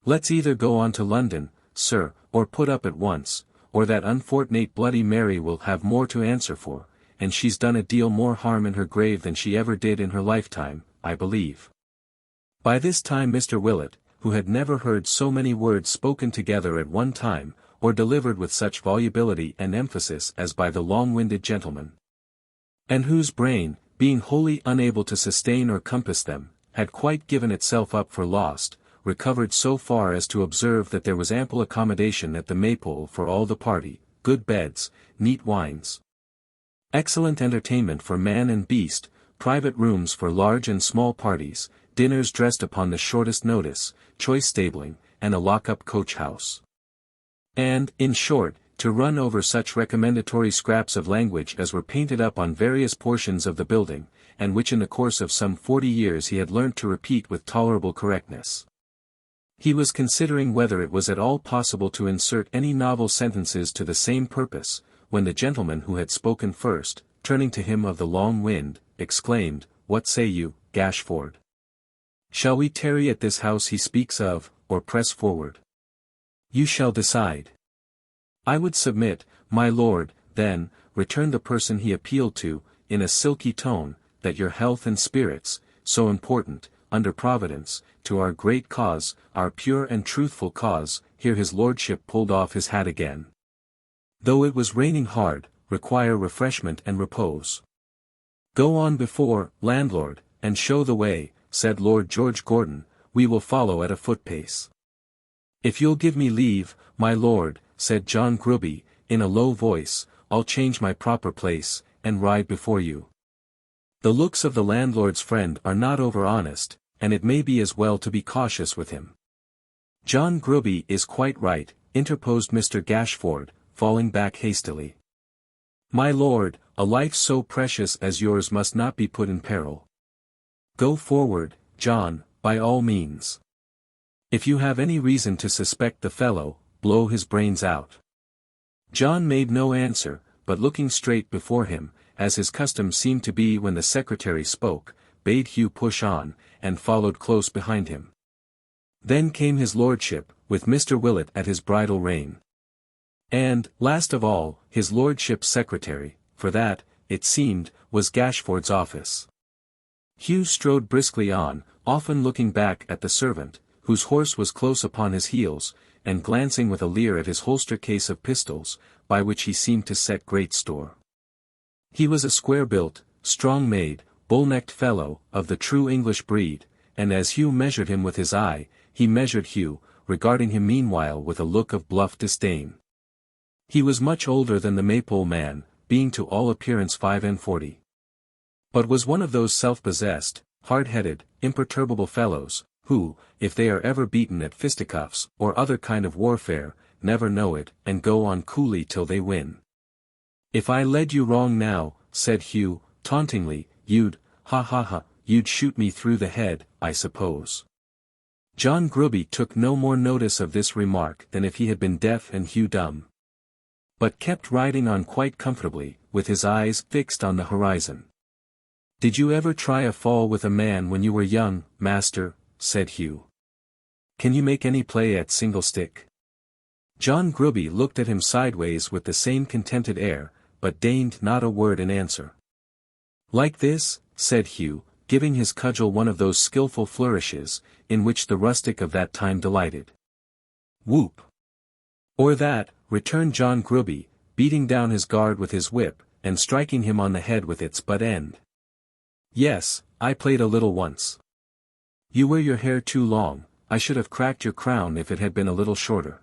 Let's either go on to London, sir, or put up at once, or that unfortunate Bloody Mary will have more to answer for, and she's done a deal more harm in her grave than she ever did in her lifetime, I believe. By this time Mr. Willet, who had never heard so many words spoken together at one time, or delivered with such volubility and emphasis as by the long-winded gentleman, and whose brain, being wholly unable to sustain or compass them, had quite given itself up for lost, recovered so far as to observe that there was ample accommodation at the Maypole for all the party, good beds, neat wines, excellent entertainment for man and beast, private rooms for large and small parties, dinners dressed upon the shortest notice, choice stabling, and a lock-up coach-house. And, in short, to run over such recommendatory scraps of language as were painted up on various portions of the building, and which in the course of some 40 years he had learnt to repeat with tolerable correctness. He was considering whether it was at all possible to insert any novel sentences to the same purpose, when the gentleman who had spoken first, turning to him of the long wind, exclaimed, What say you, Gashford? Shall we tarry at this house he speaks of, or press forward? You shall decide. I would submit, my lord, then, returned the person he appealed to, in a silky tone, that your health and spirits, so important, under Providence, to our great cause, our pure and truthful cause, here his lordship pulled off his hat again. Though it was raining hard, require refreshment and repose. Go on before, landlord, and show the way, said Lord George Gordon, we will follow at a foot-pace. If you'll give me leave, my lord, said John Gruby, in a low voice, I'll change my proper place, and ride before you. The looks of the landlord's friend are not over-honest, and it may be as well to be cautious with him. John Gruby is quite right, interposed Mr. Gashford, falling back hastily. My lord, a life so precious as yours must not be put in peril. Go forward, John, by all means. If you have any reason to suspect the fellow, blow his brains out. John made no answer, but looking straight before him, as his custom seemed to be when the secretary spoke, bade Hugh push on, and followed close behind him. Then came his lordship, with Mr. Willet at his bridle rein. And, last of all, his lordship's secretary, for that, it seemed, was Gashford's office. Hugh strode briskly on, often looking back at the servant, whose horse was close upon his heels, and glancing with a leer at his holster case of pistols, by which he seemed to set great store. He was a square-built, strong-made, bull-necked fellow, of the true English breed, and as Hugh measured him with his eye, he measured Hugh, regarding him meanwhile with a look of bluff disdain. He was much older than the Maypole man, being to all appearance 45, but was one of those self-possessed, hard-headed, imperturbable fellows, who, if they are ever beaten at fisticuffs, or other kind of warfare, never know it, and go on coolly till they win. If I led you wrong now, said Hugh, tauntingly, you'd shoot me through the head, I suppose. John Gruby took no more notice of this remark than if he had been deaf and Hugh dumb, but kept riding on quite comfortably, with his eyes fixed on the horizon. Did you ever try a fall with a man when you were young, master? Said Hugh. can you make any play at single stick? John Grubby looked at him sideways with the same contented air, but deigned not a word in answer. Like this, said Hugh, giving his cudgel one of those skilful flourishes, in which the rustic of that time delighted. Whoop! Or that, returned John Grubby, beating down his guard with his whip, and striking him on the head with its butt end. Yes, I played a little once. You wear your hair too long, I should have cracked your crown if it had been a little shorter.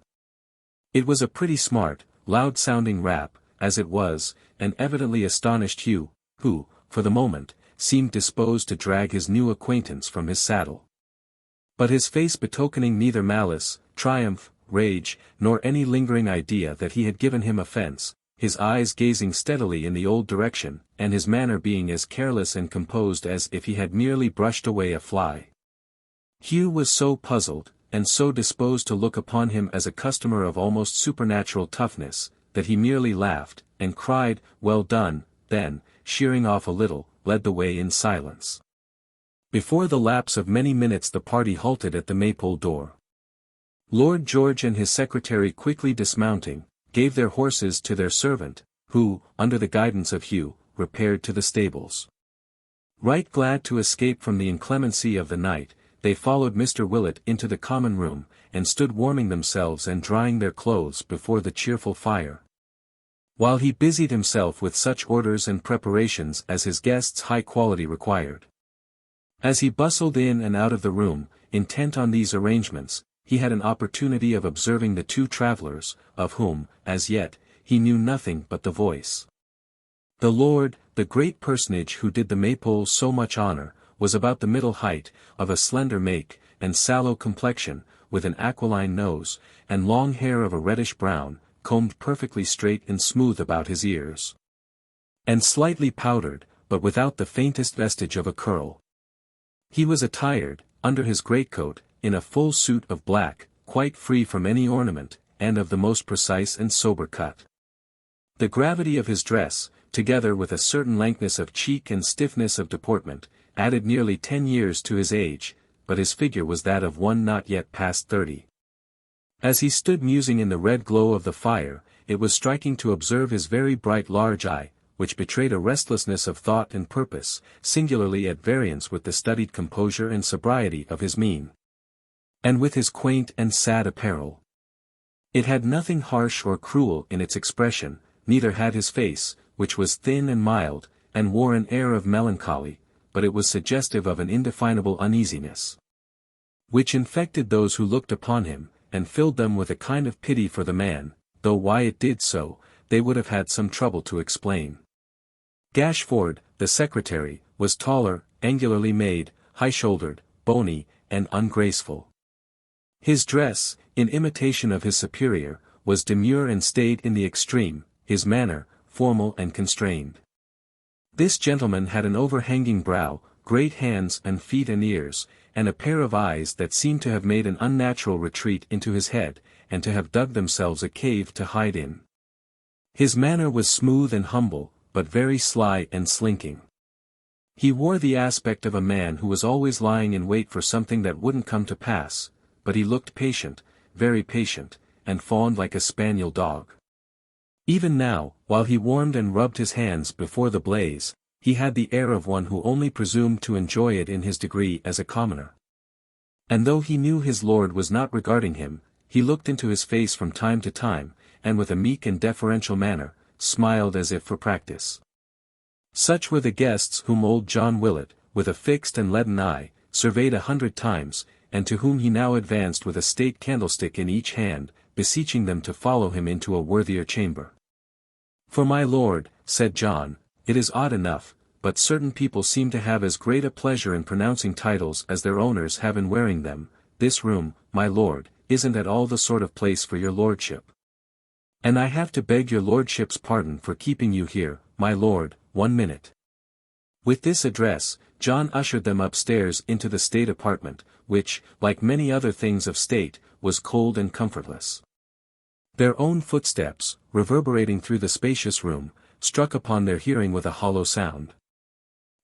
It was a pretty smart, loud-sounding rap, as it was, and evidently astonished Hugh, who, for the moment, seemed disposed to drag his new acquaintance from his saddle. But his face betokening neither malice, triumph, rage, nor any lingering idea that he had given him offence, his eyes gazing steadily in the old direction, and his manner being as careless and composed as if he had merely brushed away a fly. Hugh was so puzzled, and so disposed to look upon him as a customer of almost supernatural toughness, that he merely laughed, and cried, "Well done," then, sheering off a little, led the way in silence. Before the lapse of many minutes the party halted at the Maypole door. Lord George and his secretary quickly dismounting, gave their horses to their servant, who, under the guidance of Hugh, repaired to the stables. Right glad to escape from the inclemency of the night, they followed Mr. Willet into the common room, and stood warming themselves and drying their clothes before the cheerful fire, while he busied himself with such orders and preparations as his guest's high quality required. As he bustled in and out of the room, intent on these arrangements, he had an opportunity of observing the two travellers, of whom, as yet, he knew nothing but the voice. The lord, the great personage who did the Maypole so much honour, was about the middle height, of a slender make, and sallow complexion, with an aquiline nose, and long hair of a reddish brown, combed perfectly straight and smooth about his ears, and slightly powdered, but without the faintest vestige of a curl. He was attired, under his greatcoat, in a full suit of black, quite free from any ornament, and of the most precise and sober cut. The gravity of his dress, together with a certain lankness of cheek and stiffness of deportment, added nearly 10 years to his age, but his figure was that of one not yet past 30. As he stood musing in the red glow of the fire, it was striking to observe his very bright large eye, which betrayed a restlessness of thought and purpose, singularly at variance with the studied composure and sobriety of his mien, and with his quaint and sad apparel. It had nothing harsh or cruel in its expression, neither had his face, which was thin and mild, and wore an air of melancholy, but it was suggestive of an indefinable uneasiness, which infected those who looked upon him, and filled them with a kind of pity for the man, though why it did so, they would have had some trouble to explain. Gashford, the secretary, was taller, angularly made, high-shouldered, bony, and ungraceful. His dress, in imitation of his superior, was demure and staid in the extreme, his manner, formal and constrained. This gentleman had an overhanging brow, great hands and feet and ears, and a pair of eyes that seemed to have made an unnatural retreat into his head, and to have dug themselves a cave to hide in. His manner was smooth and humble, but very sly and slinking. He wore the aspect of a man who was always lying in wait for something that wouldn't come to pass, but he looked patient, very patient, and fawned like a spaniel dog. Even now, while he warmed and rubbed his hands before the blaze, he had the air of one who only presumed to enjoy it in his degree as a commoner. And though he knew his lord was not regarding him, he looked into his face from time to time, and with a meek and deferential manner, smiled as if for practice. Such were the guests whom old John Willet, with a fixed and leaden eye, surveyed 100 times, and to whom he now advanced with a state candlestick in each hand, beseeching them to follow him into a worthier chamber. "For my lord," said John, "it is odd enough, but certain people seem to have as great a pleasure in pronouncing titles as their owners have in wearing them. This room, my lord, isn't at all the sort of place for your lordship. And I have to beg your lordship's pardon for keeping you here, my lord, 1 minute." With this address, John ushered them upstairs into the state apartment, which, like many other things of state, was cold and comfortless. Their own footsteps, reverberating through the spacious room, struck upon their hearing with a hollow sound.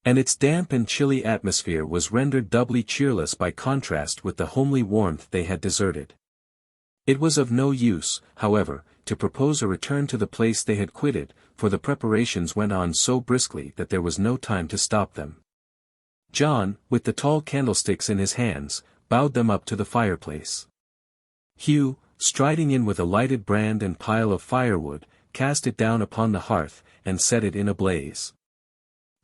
And its damp and chilly atmosphere was rendered doubly cheerless by contrast with the homely warmth they had deserted. It was of no use, however, to propose a return to the place they had quitted, for the preparations went on so briskly that there was no time to stop them. John, with the tall candlesticks in his hands, bowed them up to the fireplace. Hugh, striding in with a lighted brand and pile of firewood, cast it down upon the hearth, and set it in a blaze.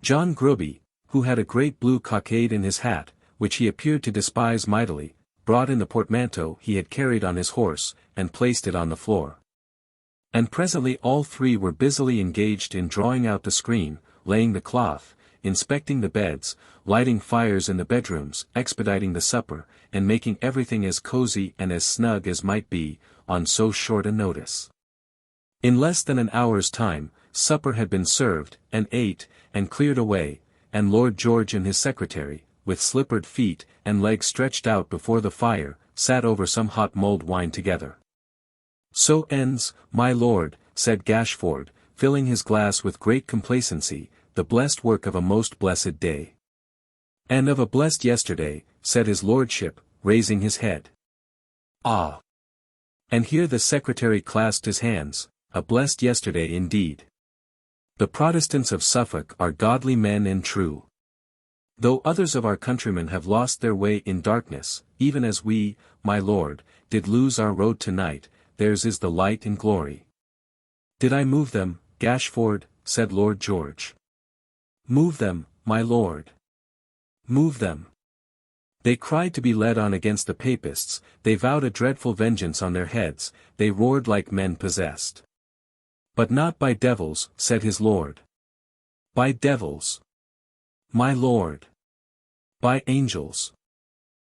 John Gruby, who had a great blue cockade in his hat, which he appeared to despise mightily, brought in the portmanteau he had carried on his horse, and placed it on the floor. And presently all three were busily engaged in drawing out the screen, laying the cloth, inspecting the beds, lighting fires in the bedrooms, expediting the supper, and making everything as cosy and as snug as might be, on so short a notice. In less than an hour's time, supper had been served, and ate, and cleared away, and Lord George and his secretary, with slippered feet, and legs stretched out before the fire, sat over some hot mulled wine together. "So ends, my lord," said Gashford, filling his glass with great complacency, "the blessed work of a most blessed day." "And of a blessed yesterday," said his lordship, raising his head. "Ah!" And here the secretary clasped his hands, "a blessed yesterday indeed. The Protestants of Suffolk are godly men and true. Though others of our countrymen have lost their way in darkness, even as we, my lord, did lose our road tonight, theirs is the light and glory." "Did I move them, Gashford?" said Lord George. "Move them, my lord. Move them. They cried to be led on against the Papists, they vowed a dreadful vengeance on their heads, they roared like men possessed." "But not by devils," said his lord. "By devils, my lord. By angels."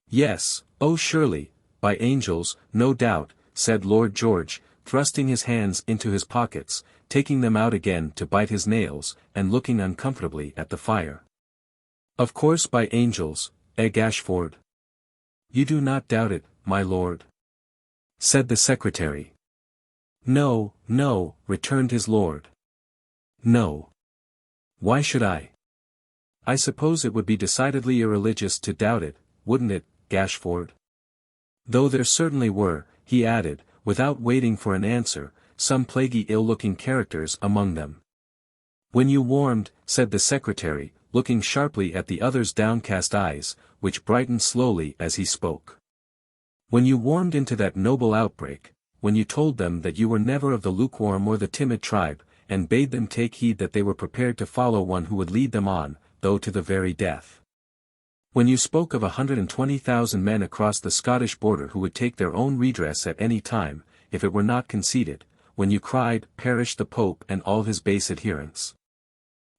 "Yes, oh surely, by angels, no doubt," said Lord George, thrusting his hands into his pockets, taking them out again to bite his nails, and looking uncomfortably at the fire. "Of course by angels, Gashford. You do not doubt it, my lord?" said the secretary. "No, no," returned his lord. "No. Why should I? I suppose it would be decidedly irreligious to doubt it, wouldn't it, Gashford? Though there certainly were," he added, without waiting for an answer, "some plaguy ill-looking characters among them." "When you warmed," said the secretary, looking sharply at the other's downcast eyes, which brightened slowly as he spoke. "When you warmed into that noble outbreak, when you told them that you were never of the lukewarm or the timid tribe, and bade them take heed that they were prepared to follow one who would lead them on, though to the very death. When you spoke of 120,000 men across the Scottish border who would take their own redress at any time, if it were not conceded, when you cried, 'Perish the Pope and all his base adherents.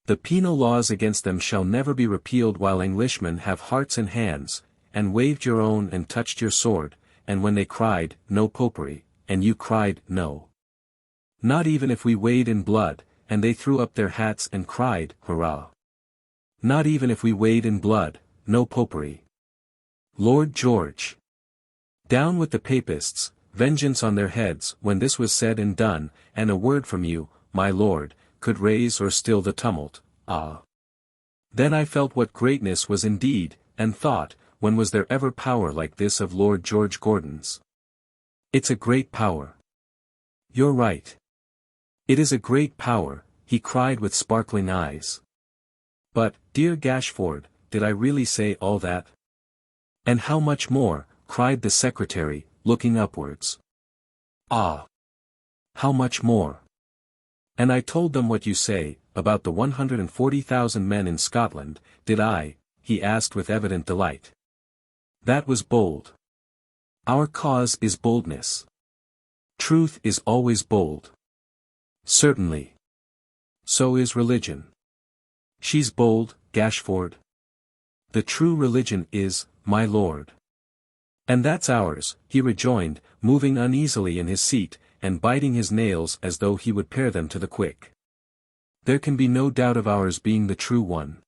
The penal laws against them shall never be repealed while Englishmen have hearts and hands,' and waved your own and touched your sword, and when they cried, 'No Popery,' and you cried, 'No. Not even if we wade in blood,' and they threw up their hats and cried, 'Hurrah. Not even if we wade in blood, no Popery.' Lord George. Down with the Papists, vengeance on their heads." When this was said and done, and a word from you, my lord, could raise or still the tumult, ah! Then I felt what greatness was indeed, and thought, when was there ever power like this of Lord George Gordon's? It's a great power. You're right. It is a great power, he cried with sparkling eyes. But, dear Gashford, did I really say all that? And how much more, cried the secretary, looking upwards. Ah! How much more? And I told them what you say, about the 140,000 men in Scotland, did I? He asked with evident delight. That was bold. Our cause is boldness. Truth is always bold. Certainly. So is religion. She's bold, Gashford. The true religion is, my lord. And that's ours, he rejoined, moving uneasily in his seat, and biting his nails as though he would pare them to the quick. There can be no doubt of ours being the true one.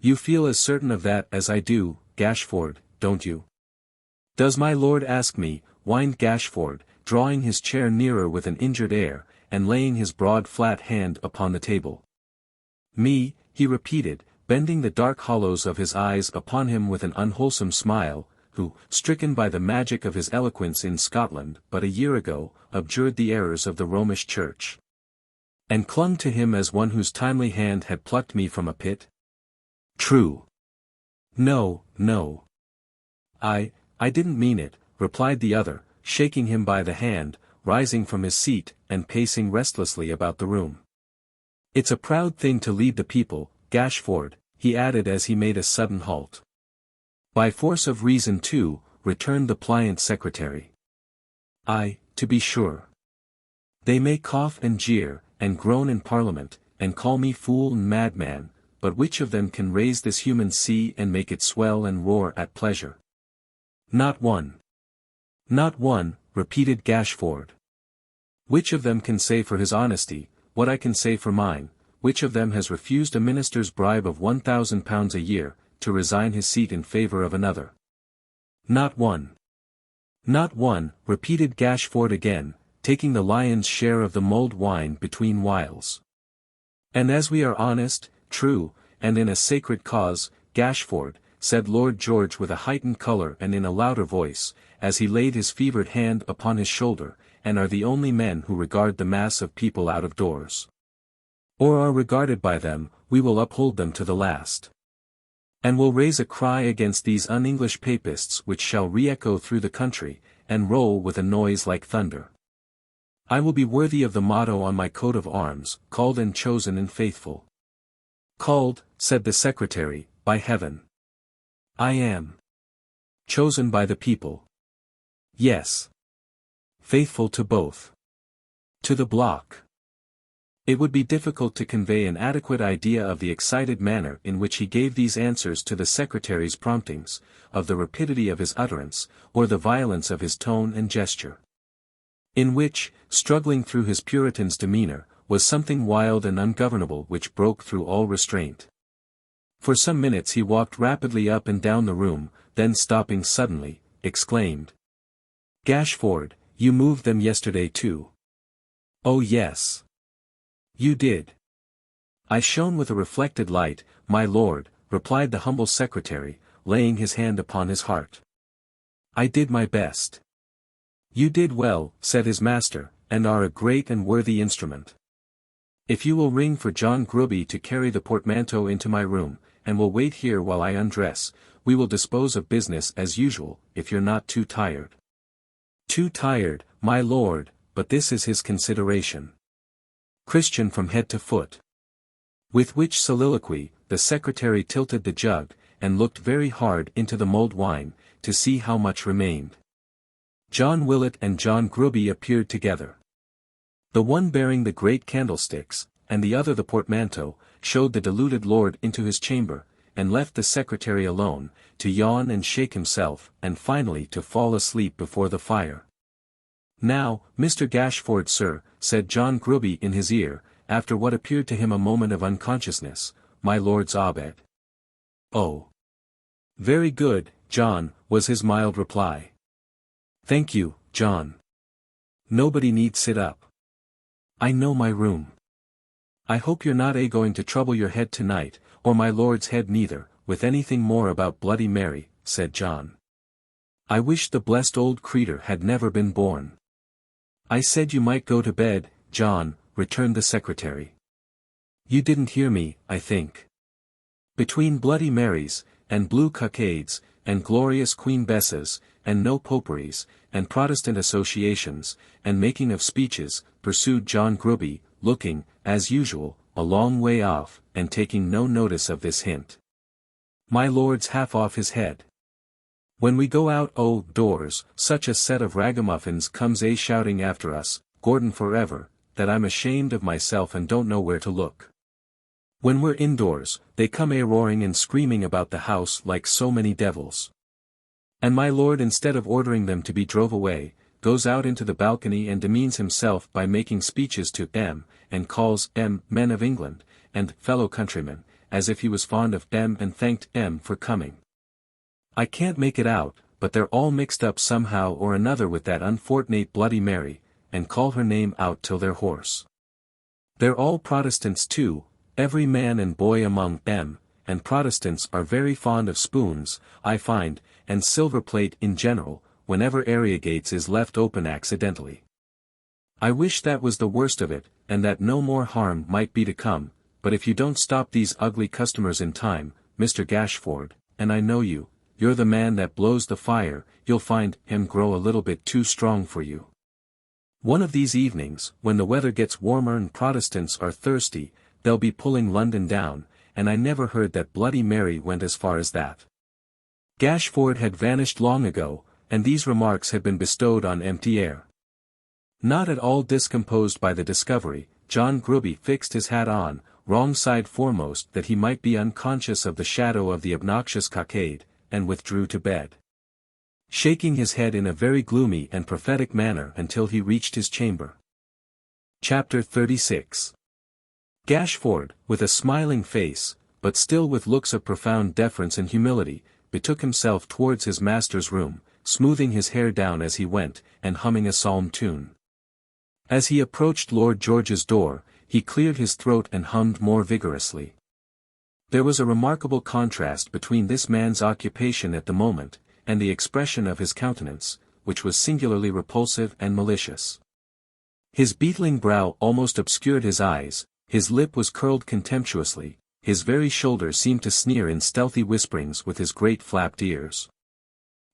You feel as certain of that as I do, Gashford, don't you? Does my lord ask me, whined Gashford, drawing his chair nearer with an injured air, and laying his broad flat hand upon the table. Me, he repeated, bending the dark hollows of his eyes upon him with an unwholesome smile, who, stricken by the magic of his eloquence in Scotland but a year ago, abjured the errors of the Romish Church. And clung to him as one whose timely hand had plucked me from a pit? True. No, no. I didn't mean it, replied the other, shaking him by the hand, rising from his seat, and pacing restlessly about the room. It's a proud thing to lead the people, Gashford, he added as he made a sudden halt. By force of reason too, returned the pliant secretary. Aye, to be sure. They may cough and jeer, and groan in Parliament, and call me fool and madman, but which of them can raise this human sea and make it swell and roar at pleasure? Not one. Not one, repeated Gashford. Which of them can say for his honesty, what I can say for mine? Which of them has refused a minister's bribe of £1,000 a year, to resign his seat in favour of another? Not one. Not one, repeated Gashford again, taking the lion's share of the mulled wine between whiles. And as we are honest, true, and in a sacred cause, Gashford, said Lord George with a heightened colour and in a louder voice, as he laid his fevered hand upon his shoulder, and are the only men who regard the mass of people out of doors, or are regarded by them, we will uphold them to the last. And will raise a cry against these un-English papists which shall re-echo through the country, and roll with a noise like thunder. I will be worthy of the motto on my coat of arms, called and chosen and faithful. Called, said the secretary, by heaven. I am. Chosen by the people. Yes. Faithful to both. To the block. It would be difficult to convey an adequate idea of the excited manner in which he gave these answers to the secretary's promptings, of the rapidity of his utterance, or the violence of his tone and gesture. In which, struggling through his Puritan's demeanour, was something wild and ungovernable which broke through all restraint. For some minutes he walked rapidly up and down the room, then stopping suddenly, exclaimed. Gashford, you moved them yesterday too. Oh yes. You did. I shone with a reflected light, my lord, replied the humble secretary, laying his hand upon his heart. I did my best. You did well, said his master, and are a great and worthy instrument. If you will ring for John Grubby to carry the portmanteau into my room, and will wait here while I undress, we will dispose of business as usual, if you're not too tired. Too tired, my lord, but this is his consideration. Christian from head to foot. With which soliloquy, the secretary tilted the jug, and looked very hard into the mulled wine, to see how much remained. John Willet and John Grubby appeared together. The one bearing the great candlesticks, and the other the portmanteau, showed the deluded lord into his chamber, and left the secretary alone, to yawn and shake himself, and finally to fall asleep before the fire. Now, Mr. Gashford, sir, said John Grubby in his ear, after what appeared to him a moment of unconsciousness, my lord's abed. Oh. Very good, John, was his mild reply. Thank you, John. Nobody need sit up. I know my room. I hope you're not going to trouble your head tonight, or my lord's head neither, with anything more about Bloody Mary, said John. I wish the blessed old creetur had never been born. I said you might go to bed, John, returned the secretary. You didn't hear me, I think. Between Bloody Marys, and blue cockades, and glorious Queen Besses, and no poperies, and Protestant associations, and making of speeches, pursued John Grubby, looking, as usual, a long way off, and taking no notice of this hint. My lord's half off his head. When we go out doors, such a set of ragamuffins comes shouting after us, Gordon forever, that I'm ashamed of myself and don't know where to look. When we're indoors, they come roaring and screaming about the house like so many devils. And my lord, instead of ordering them to be drove away, goes out into the balcony and demeans himself by making speeches to them, and calls men of England, and fellow countrymen, as if he was fond of them and thanked for coming. I can't make it out, but they're all mixed up somehow or another with that unfortunate Bloody Mary, and call her name out till they're hoarse. They're all Protestants too, every man and boy among them, and Protestants are very fond of spoons, I find, and silver plate in general, whenever ariegates is left open accidentally. I wish that was the worst of it, and that no more harm might be to come, but if you don't stop these ugly customers in time, Mr. Gashford, and I know you, you're the man that blows the fire, you'll find him grow a little bit too strong for you. One of these evenings, when the weather gets warmer and Protestants are thirsty, they'll be pulling London down, and I never heard that Bloody Mary went as far as that. Gashford had vanished long ago, and these remarks had been bestowed on empty air. Not at all discomposed by the discovery, John Gruby fixed his hat on, wrong side foremost that he might be unconscious of the shadow of the obnoxious cockade, and withdrew to bed, shaking his head in a very gloomy and prophetic manner until he reached his chamber. Chapter 36. Gashford, with a smiling face, but still with looks of profound deference and humility, betook himself towards his master's room, smoothing his hair down as he went, and humming a psalm tune. As he approached Lord George's door, he cleared his throat and hummed more vigorously. There was a remarkable contrast between this man's occupation at the moment, and the expression of his countenance, which was singularly repulsive and malicious. His beetling brow almost obscured his eyes, his lip was curled contemptuously, his very shoulder seemed to sneer in stealthy whisperings with his great flapped ears.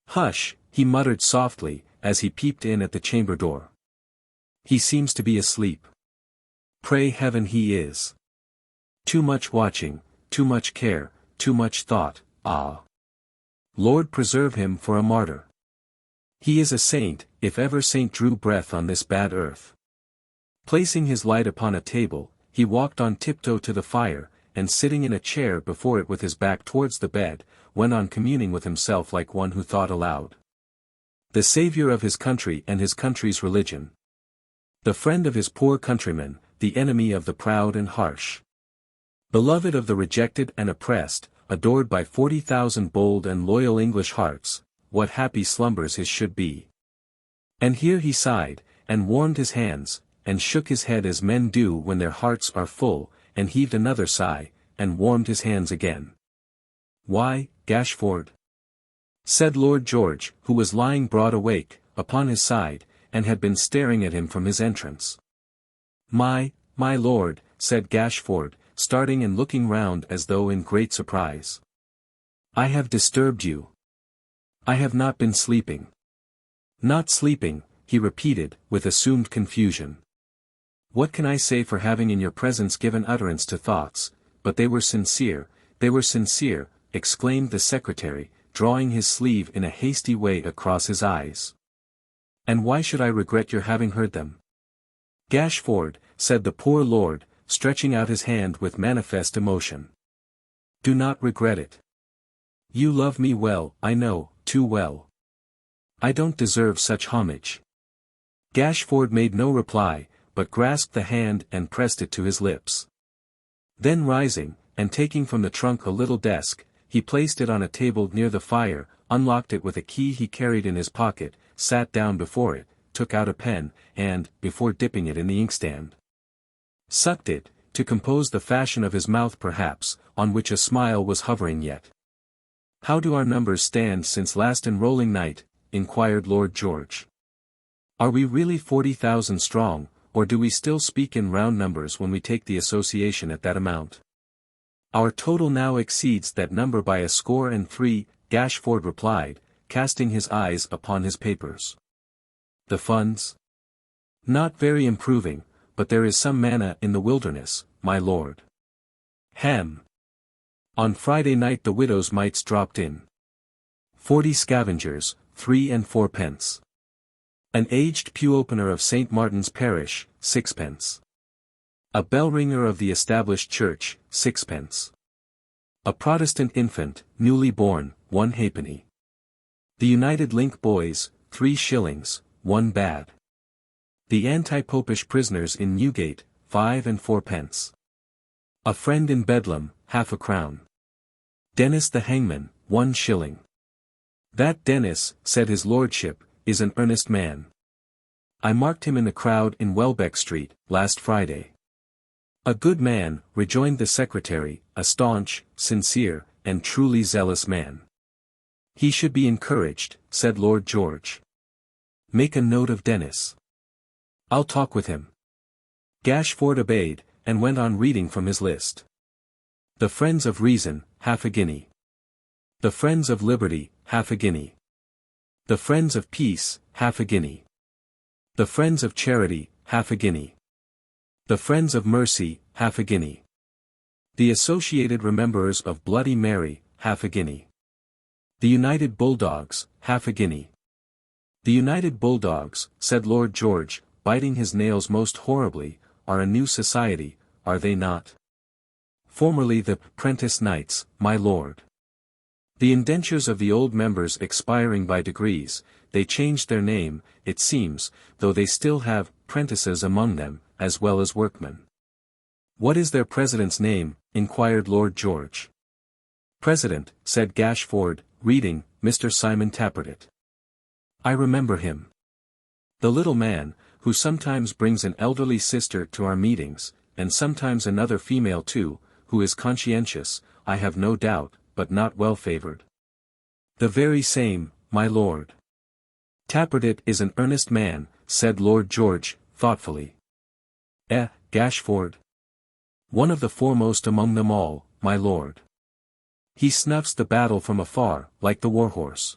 "Hush," he muttered softly, as he peeped in at the chamber door. "He seems to be asleep. Pray heaven he is. Too much watching, too much care, too much thought, ah! Lord preserve him for a martyr. He is a saint, if ever saint drew breath on this bad earth." Placing his light upon a table, he walked on tiptoe to the fire, and sitting in a chair before it with his back towards the bed, went on communing with himself like one who thought aloud. The saviour of his country and his country's religion. The friend of his poor countrymen, the enemy of the proud and harsh. Beloved of the rejected and oppressed, adored by 40,000 bold and loyal English hearts, what happy slumbers his should be. And here he sighed, and warmed his hands, and shook his head as men do when their hearts are full, and heaved another sigh, and warmed his hands again. "Why, Gashford?" said Lord George, who was lying broad awake, upon his side, and had been staring at him from his entrance. My lord," said Gashford, starting and looking round as though in great surprise. "I have disturbed you." "I have not been sleeping." "Not sleeping," he repeated, with assumed confusion. "What can I say for having in your presence given utterance to thoughts, but they were sincere, exclaimed the secretary, drawing his sleeve in a hasty way across his eyes. "And why should I regret your having heard them?" "Gashford," said the poor lord, stretching out his hand with manifest emotion. "Do not regret it. You love me well, I know, too well. I don't deserve such homage." Gashford made no reply, but grasped the hand and pressed it to his lips. Then rising, and taking from the trunk a little desk, he placed it on a table near the fire, unlocked it with a key he carried in his pocket, sat down before it, took out a pen, and, before dipping it in the inkstand, sucked it, to compose the fashion of his mouth perhaps, on which a smile was hovering yet. "How do our numbers stand since last enrolling night?" inquired Lord George. "Are we really 40,000 strong, or do we still speak in round numbers when we take the association at that amount?" "Our total now exceeds that number by 103, Gashford replied, casting his eyes upon his papers. "The funds?" "Not very improving, but there is some manna in the wilderness, my lord." "Ham." "On Friday night the widow's mites dropped in. 40 scavengers, 3 and 4 pence. An aged pew-opener of St. Martin's Parish, 6 pence. A bell-ringer of the established church, 6 pence. A Protestant infant, newly born, 1 halfpenny. The United Link boys, 3 shillings, 1 bad. The anti-popish prisoners in Newgate, 5 and 4 pence. A friend in Bedlam, half a crown. Dennis the hangman, 1 shilling. That Dennis, said his lordship, is an earnest man. I marked him in the crowd in Welbeck Street, last Friday. A good man, rejoined the secretary, a staunch, sincere, and truly zealous man. He should be encouraged, said Lord George. Make a note of Dennis. I'll talk with him. Gashford obeyed, and went on reading from his list. The Friends of Reason, half a guinea. The Friends of Liberty, half a guinea. The Friends of Peace, half a guinea. The Friends of Charity, half a guinea. The Friends of Mercy, half a guinea. The Associated Rememberers of Bloody Mary, half a guinea. The United Bulldogs, half a guinea. The United Bulldogs, said Lord George, biting his nails most horribly, are a new society, are they not? Formerly the Prentice Knights, my lord. The indentures of the old members expiring by degrees, they changed their name, it seems, though they still have prentices among them, as well as workmen. What is their president's name? Inquired Lord George. President, said Gashford, reading, Mr. Simon Tappertit. I remember him. The little man, who sometimes brings an elderly sister to our meetings, and sometimes another female too, who is conscientious, I have no doubt, but not well favoured. The very same, my lord. Tappertit is an earnest man, said Lord George, thoughtfully. Gashford. One of the foremost among them all, my lord. He snuffs the battle from afar, like the warhorse.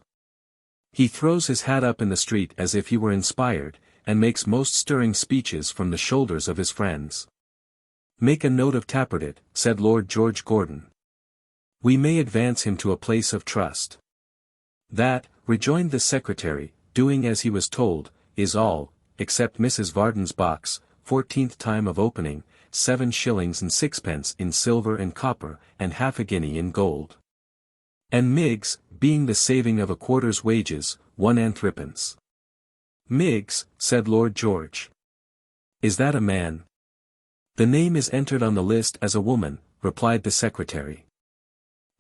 He throws his hat up in the street as if he were inspired, and makes most stirring speeches from the shoulders of his friends. Make a note of Tappertit, said Lord George Gordon. We may advance him to a place of trust. That, rejoined the secretary, doing as he was told, is all, except Mrs. Varden's box, 14th time of opening, 7 shillings and 6pence in silver and copper, and half a guinea in gold. And Miggs, being the saving of a quarter's wages, 1 and 3pence. Miggs, said Lord George. Is that a man? The name is entered on the list as a woman, replied the secretary.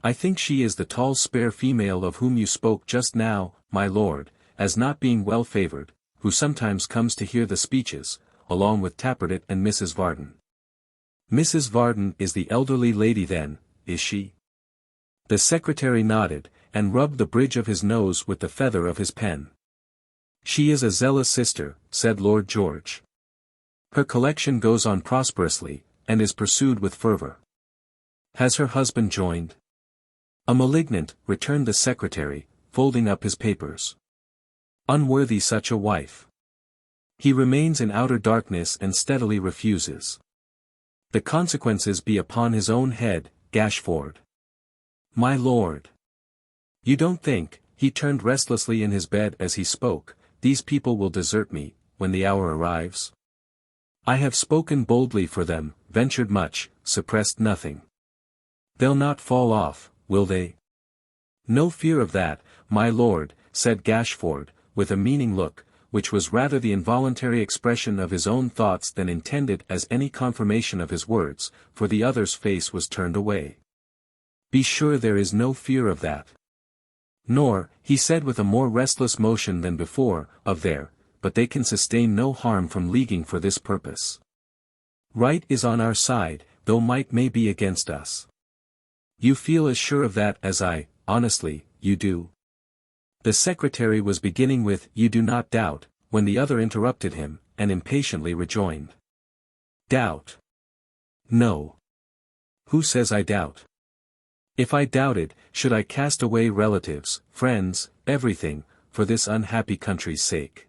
I think she is the tall spare female of whom you spoke just now, my lord, as not being well favoured, who sometimes comes to hear the speeches, along with Tappertit and Mrs. Varden. Mrs. Varden is the elderly lady then, is she? The secretary nodded, and rubbed the bridge of his nose with the feather of his pen. She is a zealous sister, said Lord George. Her collection goes on prosperously, and is pursued with fervour. Has her husband joined? A malignant, returned the secretary, folding up his papers. Unworthy such a wife. He remains in outer darkness and steadily refuses. The consequences be upon his own head, Gashford. My lord. You don't think, he turned restlessly in his bed as he spoke, these people will desert me, when the hour arrives? I have spoken boldly for them, ventured much, suppressed nothing. They'll not fall off, will they? No fear of that, my lord, said Gashford, with a meaning look, which was rather the involuntary expression of his own thoughts than intended as any confirmation of his words, for the other's face was turned away. Be sure there is no fear of that. Nor, he said with a more restless motion than before, of there, but they can sustain no harm from leaguing for this purpose. Right is on our side, though might may be against us. You feel as sure of that as I, honestly, you do. The secretary was beginning with "You do not doubt," when the other interrupted him, and impatiently rejoined. Doubt? No. Who says I doubt? If I doubted, should I cast away relatives, friends, everything, for this unhappy country's sake?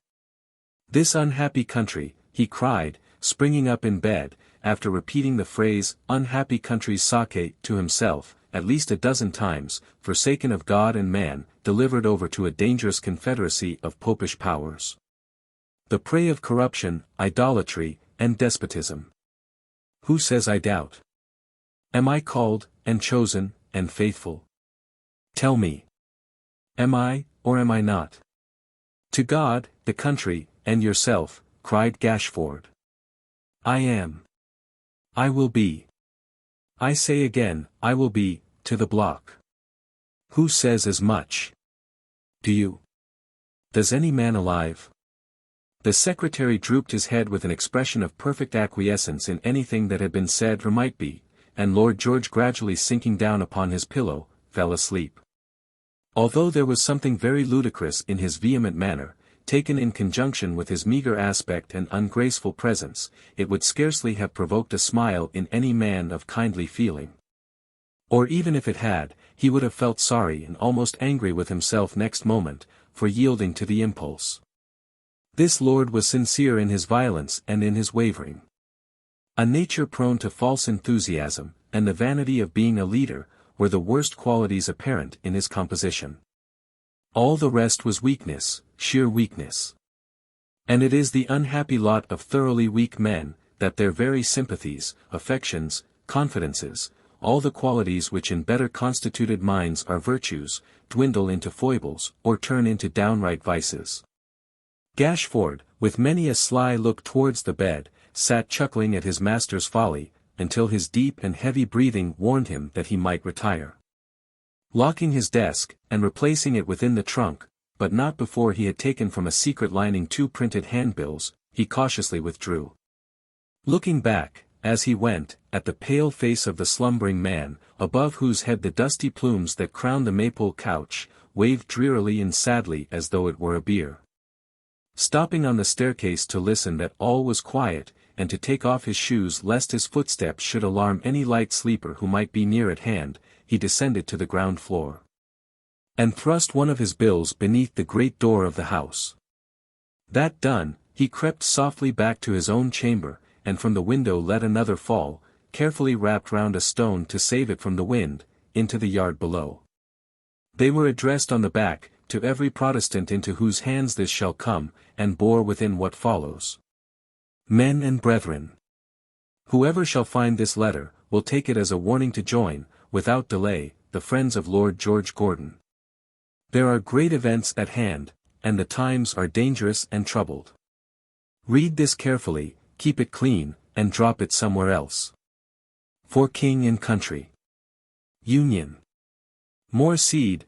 This unhappy country, he cried, springing up in bed, after repeating the phrase, unhappy country's sake, to himself, at least a dozen times, forsaken of God and man, delivered over to a dangerous confederacy of popish powers. The prey of corruption, idolatry, and despotism. Who says I doubt? Am I called, and chosen, and faithful? Tell me. Am I, or am I not? To God, the country, and yourself, cried Gashford. I am. I will be. I say again, I will be, to the block. Who says as much? Do you? Does any man alive? The secretary drooped his head with an expression of perfect acquiescence in anything that had been said or might be, and Lord George, gradually sinking down upon his pillow, fell asleep. Although there was something very ludicrous in his vehement manner, taken in conjunction with his meagre aspect and ungraceful presence, it would scarcely have provoked a smile in any man of kindly feeling. Or even if it had, he would have felt sorry and almost angry with himself next moment, for yielding to the impulse. This lord was sincere in his violence and in his wavering. A nature prone to false enthusiasm, and the vanity of being a leader, were the worst qualities apparent in his composition. All the rest was weakness, sheer weakness. And it is the unhappy lot of thoroughly weak men, that their very sympathies, affections, confidences, all the qualities which in better constituted minds are virtues, dwindle into foibles, or turn into downright vices. Gashford, with many a sly look towards the bed, sat chuckling at his master's folly, until his deep and heavy breathing warned him that he might retire. Locking his desk, and replacing it within the trunk, but not before he had taken from a secret lining 2 printed handbills, he cautiously withdrew. Looking back, as he went, at the pale face of the slumbering man, above whose head the dusty plumes that crowned the maple couch, waved drearily and sadly as though it were a bier. Stopping on the staircase to listen that all was quiet, and to take off his shoes lest his footsteps should alarm any light sleeper who might be near at hand, he descended to the ground floor. And thrust one of his bills beneath the great door of the house. That done, he crept softly back to his own chamber, and from the window let another fall, carefully wrapped round a stone to save it from the wind, into the yard below. They were addressed on the back, to every Protestant into whose hands this shall come, and bore within what follows. Men and brethren, whoever shall find this letter, will take it as a warning to join, without delay, the friends of Lord George Gordon. There are great events at hand, and the times are dangerous and troubled. Read this carefully, keep it clean, and drop it somewhere else. For King and Country. Union. More seed,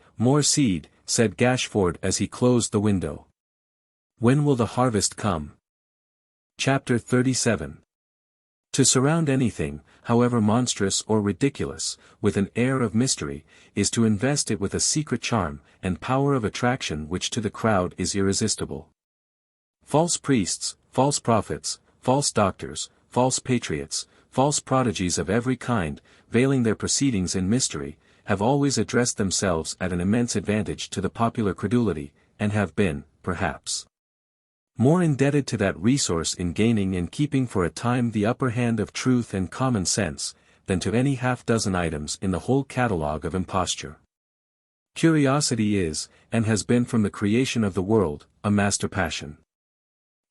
said Gashford as he closed the window. When will the harvest come? Chapter 37. To surround anything, however monstrous or ridiculous, with an air of mystery, is to invest it with a secret charm, and power of attraction which to the crowd is irresistible. False priests, false prophets, false doctors, false patriots, false prodigies of every kind, veiling their proceedings in mystery, have always addressed themselves at an immense advantage to the popular credulity, and have been, perhaps, more indebted to that resource in gaining and keeping for a time the upper hand of truth and common sense, than to any half-dozen items in the whole catalogue of imposture. Curiosity is, and has been from the creation of the world, a master passion.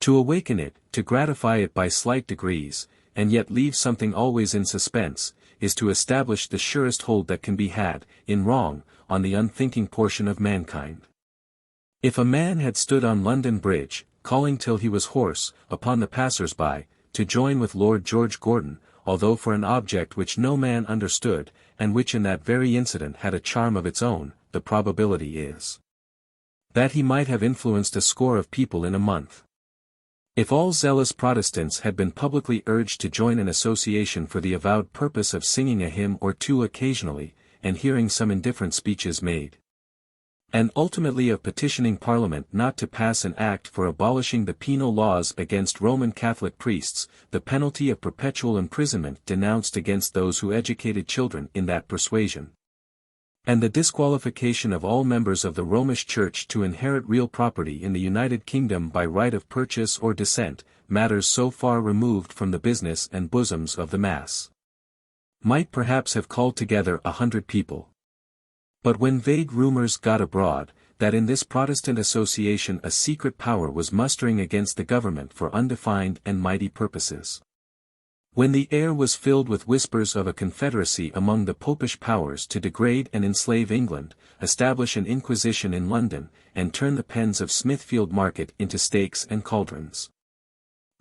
To awaken it, to gratify it by slight degrees, and yet leave something always in suspense, is to establish the surest hold that can be had, in wrong, on the unthinking portion of mankind. If a man had stood on London Bridge, calling till he was hoarse, upon the passers-by, to join with Lord George Gordon, although for an object which no man understood, and which in that very incident had a charm of its own, the probability is that he might have influenced a score of people in a month. If all zealous Protestants had been publicly urged to join an association for the avowed purpose of singing a hymn or two occasionally, and hearing some indifferent speeches made, and ultimately of petitioning Parliament not to pass an act for abolishing the penal laws against Roman Catholic priests, the penalty of perpetual imprisonment denounced against those who educated children in that persuasion, and the disqualification of all members of the Romish Church to inherit real property in the United Kingdom by right of purchase or descent, matters so far removed from the business and bosoms of the mass, might perhaps have called together 100 people. But when vague rumors got abroad, that in this Protestant association a secret power was mustering against the government for undefined and mighty purposes, when the air was filled with whispers of a confederacy among the popish powers to degrade and enslave England, establish an inquisition in London, and turn the pens of Smithfield Market into stakes and cauldrons,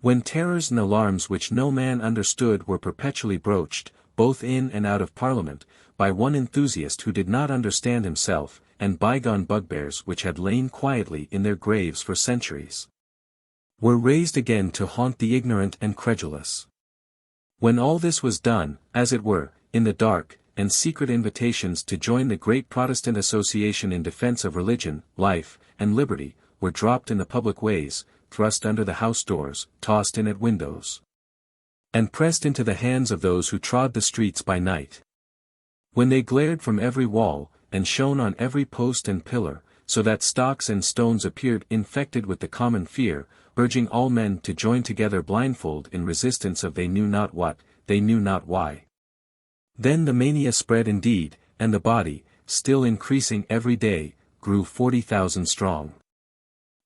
when terrors and alarms which no man understood were perpetually broached, both in and out of Parliament, by one enthusiast who did not understand himself, and bygone bugbears which had lain quietly in their graves for centuries, were raised again to haunt the ignorant and credulous. When all this was done, as it were, in the dark, and secret invitations to join the great Protestant Association in defense of religion, life, and liberty, were dropped in the public ways, thrust under the house doors, tossed in at windows, and pressed into the hands of those who trod the streets by night. When they glared from every wall, and shone on every post and pillar, so that stocks and stones appeared infected with the common fear, urging all men to join together blindfold in resistance of they knew not what, they knew not why. Then the mania spread indeed, and the body, still increasing every day, grew 40,000 strong.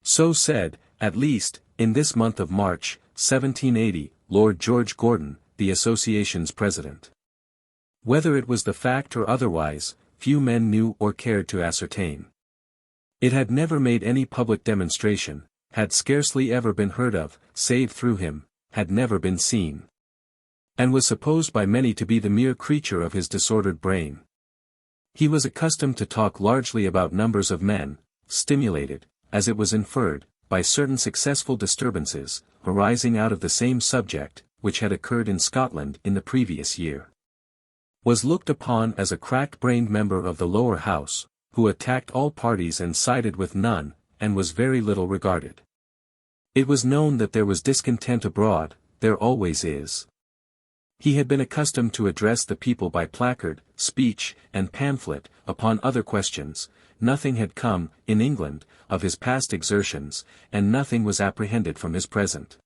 So said, at least, in this month of March, 1780, Lord George Gordon, the association's president. Whether it was the fact or otherwise, few men knew or cared to ascertain. It had never made any public demonstration, had scarcely ever been heard of, save through him, had never been seen, and was supposed by many to be the mere creature of his disordered brain. He was accustomed to talk largely about numbers of men, stimulated, as it was inferred, by certain successful disturbances, arising out of the same subject, which had occurred in Scotland in the previous year. Was looked upon as a crack-brained member of the lower house, who attacked all parties and sided with none, and was very little regarded. It was known that there was discontent abroad, there always is. He had been accustomed to address the people by placard, speech, and pamphlet, upon other questions. Nothing had come, in England, of his past exertions, and nothing was apprehended from his present.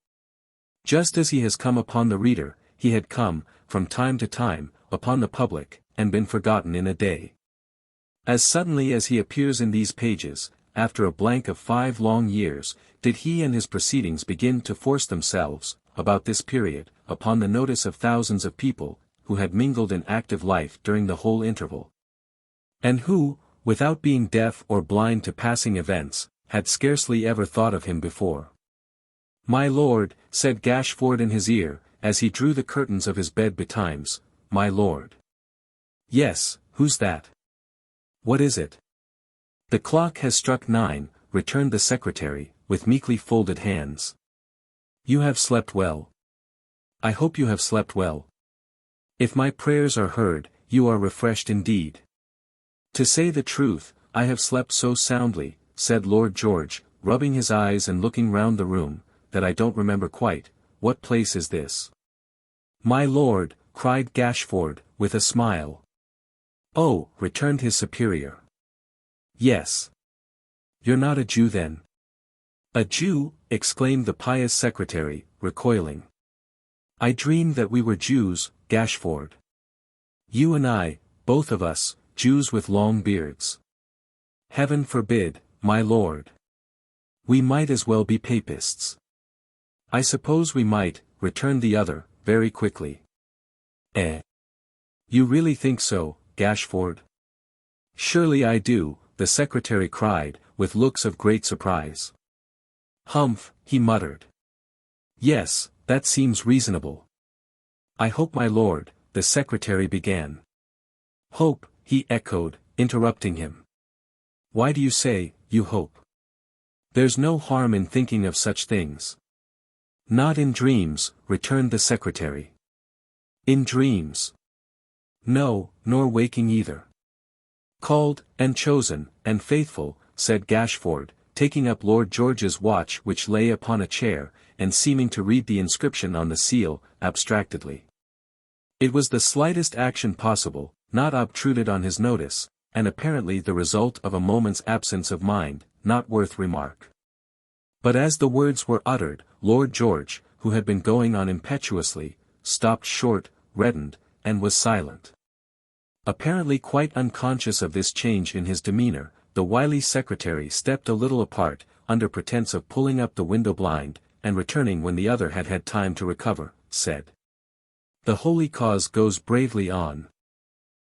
Just as he has come upon the reader, he had come, from time to time, upon the public, and been forgotten in a day. As suddenly as he appears in these pages, after a blank of 5 long years, did he and his proceedings begin to force themselves, about this period, upon the notice of thousands of people, who had mingled in active life during the whole interval, and who, without being deaf or blind to passing events, had scarcely ever thought of him before. "My lord," said Gashford in his ear, as he drew the curtains of his bed betimes, "my lord." "Yes, who's that? What is it?" "The clock has struck 9, returned the secretary, with meekly folded hands. "You have slept well. I hope you have slept well. If my prayers are heard, you are refreshed indeed." "To say the truth, I have slept so soundly," said Lord George, rubbing his eyes and looking round the room, "that I don't remember quite, what place is this?" "My lord," cried Gashford, with a smile. "Oh," returned his superior. "Yes. You're not a Jew then?" "A Jew!" exclaimed the pious secretary, recoiling. "I dreamed that we were Jews, Gashford. You and I, both of us, Jews with long beards." "Heaven forbid, my lord. We might as well be papists." "I suppose we might," returned the other, very quickly. "Eh? You really think so, Gashford?" "Surely I do," the secretary cried, with looks of great surprise. "Humph," he muttered. "Yes, that seems reasonable." "I hope my lord," the secretary began. "Hope," he echoed, interrupting him. "Why do you say, you hope? There's no harm in thinking of such things." "Not in dreams," returned the secretary. "In dreams? No, nor waking either." "Called, and chosen, and faithful," said Gashford, taking up Lord George's watch which lay upon a chair, and seeming to read the inscription on the seal, abstractedly. It was the slightest action possible, not obtruded on his notice, and apparently the result of a moment's absence of mind, not worth remark. But as the words were uttered, Lord George, who had been going on impetuously, stopped short, reddened, and was silent. Apparently quite unconscious of this change in his demeanor, the wily secretary stepped a little apart, under pretence of pulling up the window blind, and returning when the other had had time to recover, said, "The holy cause goes bravely on.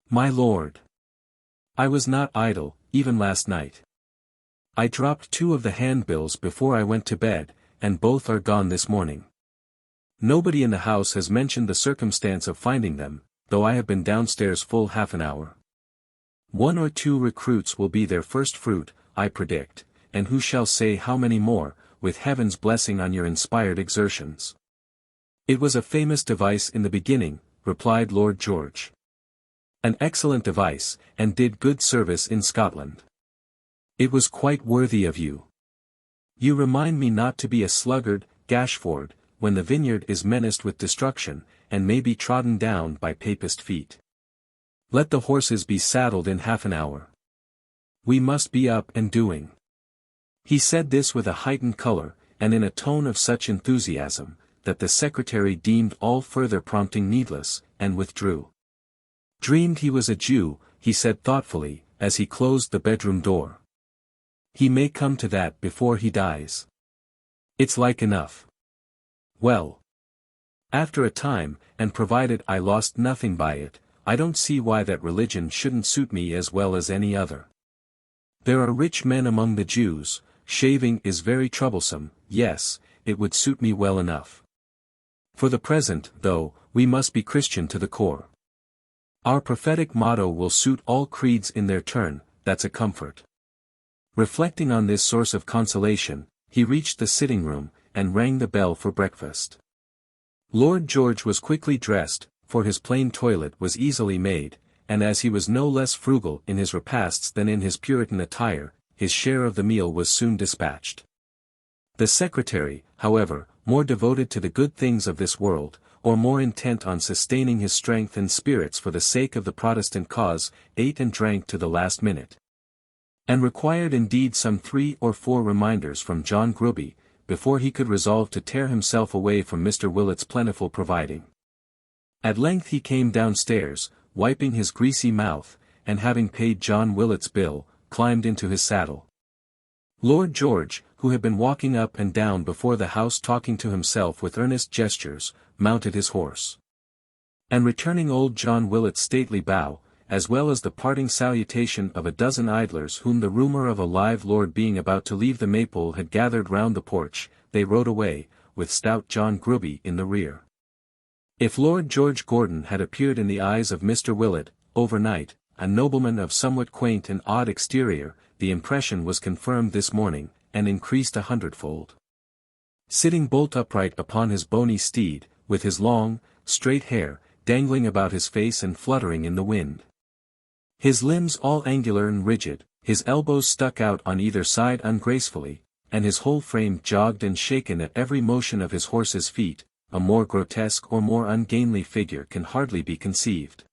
My lord. I was not idle, even last night. I dropped 2 of the handbills before I went to bed, and both are gone this morning. Nobody in the house has mentioned the circumstance of finding them, though I have been downstairs full half an hour. 1 or 2 recruits will be their first fruit, I predict, and who shall say how many more, with heaven's blessing on your inspired exertions." "It was a famous device in the beginning," replied Lord George. An excellent device, and did good service in Scotland. It was quite worthy of you. You remind me not to be a sluggard, Gashford, when the vineyard is menaced with destruction, and may be trodden down by papist feet. Let the horses be saddled in half an hour. We must be up and doing. He said this with a heightened colour, and in a tone of such enthusiasm, that the secretary deemed all further prompting needless, and withdrew. Dreamed he was a Jew, he said thoughtfully, as he closed the bedroom door. He may come to that before he dies. It's like enough. Well. After a time, and provided I lost nothing by it, I don't see why that religion shouldn't suit me as well as any other. There are rich men among the Jews, shaving is very troublesome, yes, it would suit me well enough. For the present, though, we must be Christian to the core. Our prophetic motto will suit all creeds in their turn, that's a comfort. Reflecting on this source of consolation, he reached the sitting room, and rang the bell for breakfast. Lord George was quickly dressed, for his plain toilet was easily made, and as he was no less frugal in his repasts than in his Puritan attire, his share of the meal was soon dispatched. The secretary, however, more devoted to the good things of this world, or more intent on sustaining his strength and spirits for the sake of the Protestant cause, ate and drank to the last minute. And required indeed some 3 or 4 reminders from John Gruby, before he could resolve to tear himself away from Mr. Willet's plentiful providing. At length he came downstairs, wiping his greasy mouth, and having paid John Willet's bill, climbed into his saddle. Lord George, who had been walking up and down before the house talking to himself with earnest gestures, mounted his horse. And returning old John Willet's stately bow, as well as the parting salutation of a dozen idlers whom the rumour of a live lord being about to leave the Maypole had gathered round the porch, they rode away, with stout John Gruby in the rear. If Lord George Gordon had appeared in the eyes of Mr. Willet, overnight, a nobleman of somewhat quaint and odd exterior, the impression was confirmed this morning, and increased 100-fold. Sitting bolt upright upon his bony steed, with his long, straight hair, dangling about his face and fluttering in the wind. His limbs all angular and rigid, his elbows stuck out on either side ungracefully, and his whole frame jogged and shaken at every motion of his horse's feet, a more grotesque or more ungainly figure can hardly be conceived.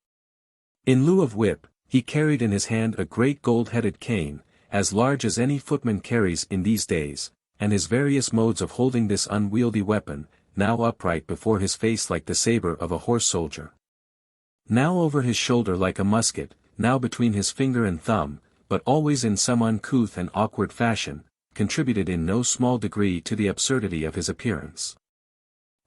In lieu of whip, he carried in his hand a great gold-headed cane, as large as any footman carries in these days, and his various modes of holding this unwieldy weapon, now upright before his face like the sabre of a horse soldier, now over his shoulder like a musket, now between his finger and thumb, but always in some uncouth and awkward fashion, contributed in no small degree to the absurdity of his appearance.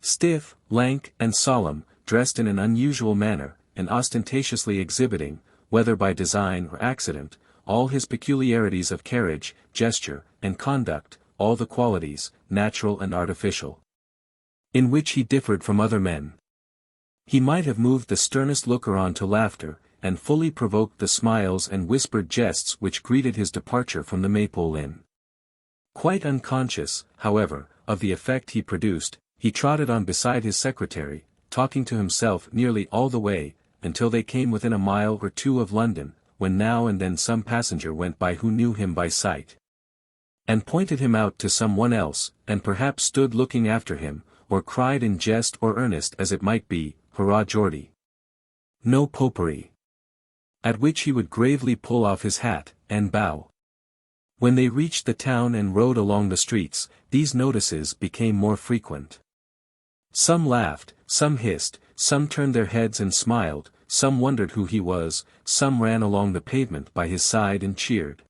Stiff, lank, and solemn, dressed in an unusual manner, and ostentatiously exhibiting, whether by design or accident, all his peculiarities of carriage, gesture, and conduct, all the qualities, natural and artificial, in which he differed from other men. He might have moved the sternest looker-on to laughter, and fully provoked the smiles and whispered jests which greeted his departure from the Maypole Inn. Quite unconscious, however, of the effect he produced, he trotted on beside his secretary, talking to himself nearly all the way, until they came within a mile or 2 of London, when now and then some passenger went by who knew him by sight, and pointed him out to some one else, and perhaps stood looking after him, or cried in jest or earnest as it might be, "Hurrah Geordie! No popery!" At which he would gravely pull off his hat, and bow. When they reached the town and rode along the streets, these notices became more frequent. Some laughed, some hissed, some turned their heads and smiled, some wondered who he was, some ran along the pavement by his side and cheered.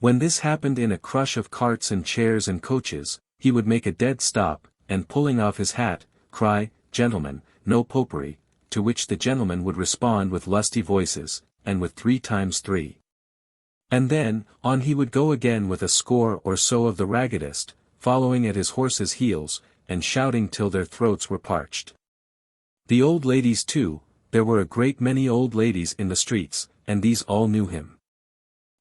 When this happened in a crush of carts and chairs and coaches, he would make a dead stop, and pulling off his hat, cry, "Gentlemen, no popery," to which the gentlemen would respond with lusty voices, and with 3 times 3. And then, on he would go again with a score or so of the raggedest, following at his horse's heels, and shouting till their throats were parched. The old ladies too, there were a great many old ladies in the streets, and these all knew him.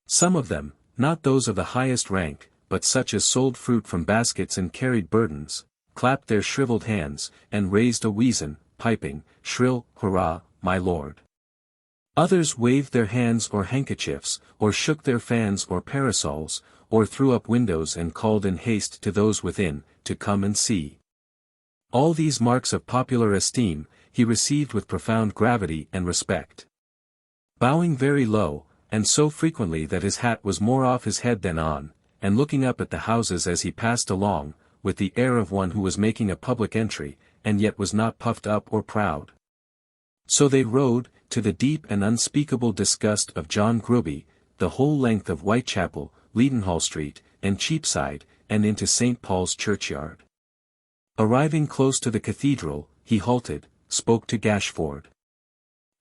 Some of them, not those of the highest rank, but such as sold fruit from baskets and carried burdens, clapped their shriveled hands, and raised a weazen, piping, shrill, "Hurrah, my lord!" Others waved their hands or handkerchiefs, or shook their fans or parasols, or threw up windows and called in haste to those within, to come and see. All these marks of popular esteem, he received with profound gravity and respect. Bowing very low, and so frequently that his hat was more off his head than on, and looking up at the houses as he passed along, with the air of one who was making a public entry, and yet was not puffed up or proud. So they rode, to the deep and unspeakable disgust of John Gruby, the whole length of Whitechapel, Leadenhall Street, and Cheapside, and into St. Paul's churchyard. Arriving close to the cathedral, he halted, spoke to Gashford.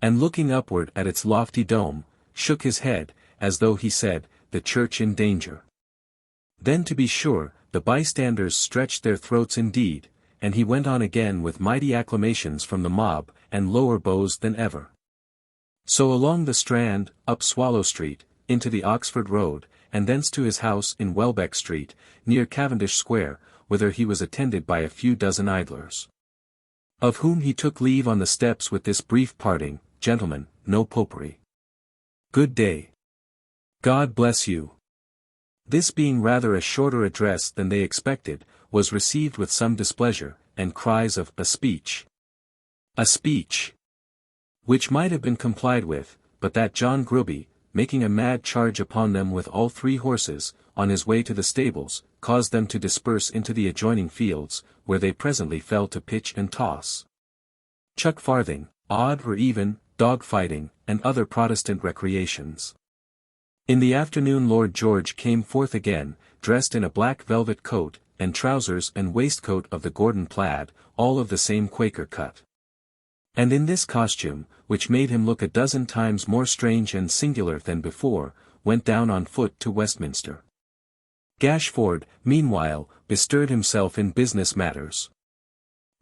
And looking upward at its lofty dome, shook his head, as though he said, "The church in danger." Then to be sure, the bystanders stretched their throats indeed, and he went on again with mighty acclamations from the mob, and lower bows than ever. So along the Strand, up Swallow Street, into the Oxford Road, and thence to his house in Welbeck Street, near Cavendish Square, whither he was attended by a few dozen idlers, of whom he took leave on the steps with this brief parting, "Gentlemen, no popery. Good day. God bless you." This being rather a shorter address than they expected, was received with some displeasure, and cries of "a speech! A speech!" which might have been complied with, but that John Gruby, making a mad charge upon them with all 3 horses, on his way to the stables, caused them to disperse into the adjoining fields, where they presently fell to pitch and toss, chuck farthing, odd or even, dog-fighting, and other Protestant recreations. In the afternoon Lord George came forth again, dressed in a black velvet coat, and trousers and waistcoat of the Gordon plaid, all of the same Quaker cut. And in this costume, which made him look a dozen times more strange and singular than before, went down on foot to Westminster. Gashford, meanwhile, bestirred himself in business matters,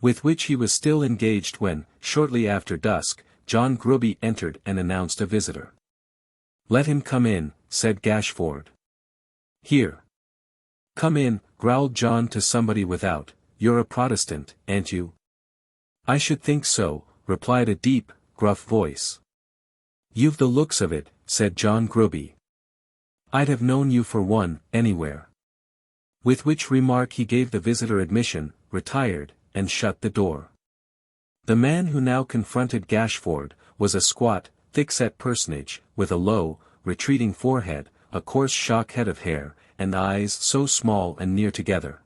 with which he was still engaged when, shortly after dusk, John Gruby entered and announced a visitor. "Let him come in," said Gashford. "Here." "Come in," growled John to somebody without. "You're a Protestant, ain't you?" "I should think so," replied a deep, gruff voice. "You've the looks of it," said John Gruby. "I'd have known you for one, anywhere." With which remark he gave the visitor admission, retired, and shut the door. The man who now confronted Gashford, was a squat, thick-set personage, with a low, retreating forehead, a coarse shock head of hair, and eyes so small and near together,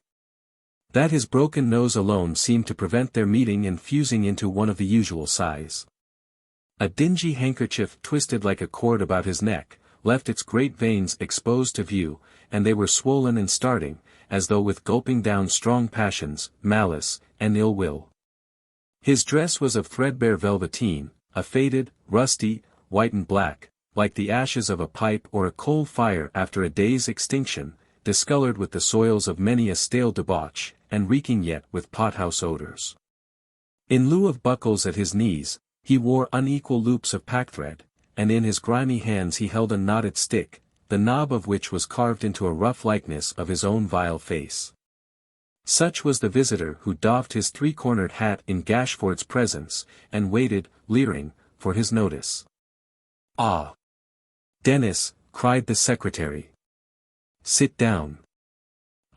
that his broken nose alone seemed to prevent their meeting and fusing into one of the usual size. A dingy handkerchief twisted like a cord about his neck, left its great veins exposed to view, and they were swollen and starting, as though with gulping down strong passions, malice, and ill will. His dress was of threadbare velveteen, a faded, rusty, white and black, like the ashes of a pipe or a coal fire after a day's extinction, discolored with the soils of many a stale debauch, and reeking yet with pothouse odors. In lieu of buckles at his knees, he wore unequal loops of packthread, and in his grimy hands he held a knotted stick, the knob of which was carved into a rough likeness of his own vile face. Such was the visitor who doffed his 3-cornered hat in Gashford's presence, and waited, leering, for his notice. "Ah! Dennis," cried the secretary. "Sit down."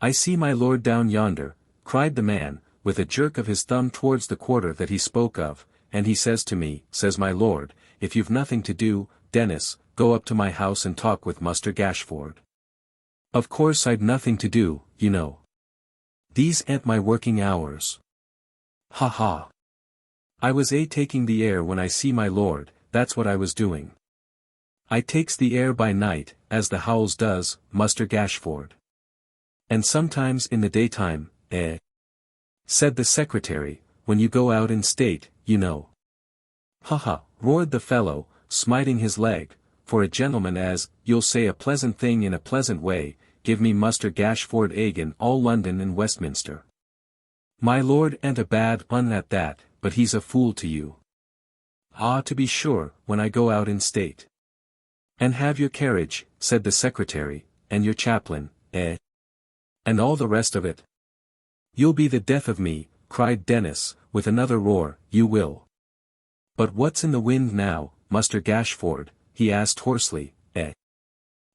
"I see my lord down yonder," cried the man, with a jerk of his thumb towards the quarter that he spoke of, "and he says to me, says my lord, if you've nothing to do, Dennis, go up to my house and talk with Muster Gashford." Of course I'd nothing to do, you know. These ain't my working hours. Ha ha. I was taking the air when I see my lord, that's what I was doing. I takes the air by night, as the Howells does, Muster Gashford. And sometimes in the daytime, said the secretary, when you go out in state, you know. Ha ha, roared the fellow, smiting his leg, for a gentleman as, you'll say a pleasant thing in a pleasant way, give me Muster Gashford in all London and Westminster. My lord ain't a bad un at that, but he's a fool to you. Ah, to be sure, when I go out in state. And have your carriage, said the secretary, and your chaplain, and all the rest of it. You'll be the death of me, cried Dennis, with another roar, you will. But what's in the wind now, Muster Gashford?" he asked hoarsely.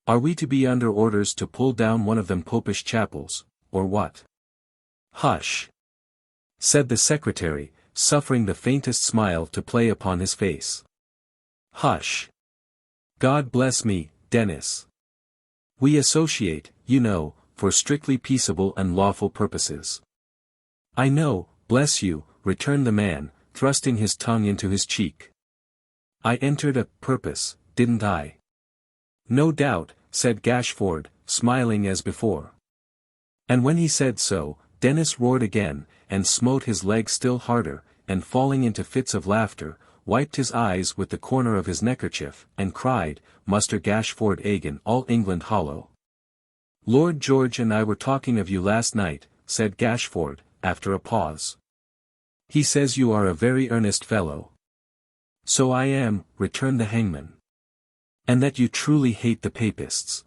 Are we to be under orders to pull down one of them popish chapels, or what?" "Hush!" said the secretary, suffering the faintest smile to play upon his face. "Hush! God bless me, Dennis. We associate, you know, for strictly peaceable and lawful purposes." "I know, bless you," returned the man, thrusting his tongue into his cheek. "I entered a purpose, didn't I?" "No doubt," said Gashford, smiling as before. And when he said so, Dennis roared again, and smote his leg still harder, and falling into fits of laughter, wiped his eyes with the corner of his neckerchief, and cried, "Muster Gashford Agan all England hollow." "Lord George and I were talking of you last night," said Gashford, after a pause. "He says you are a very earnest fellow." "So I am," returned the hangman. "And that you truly hate the papists."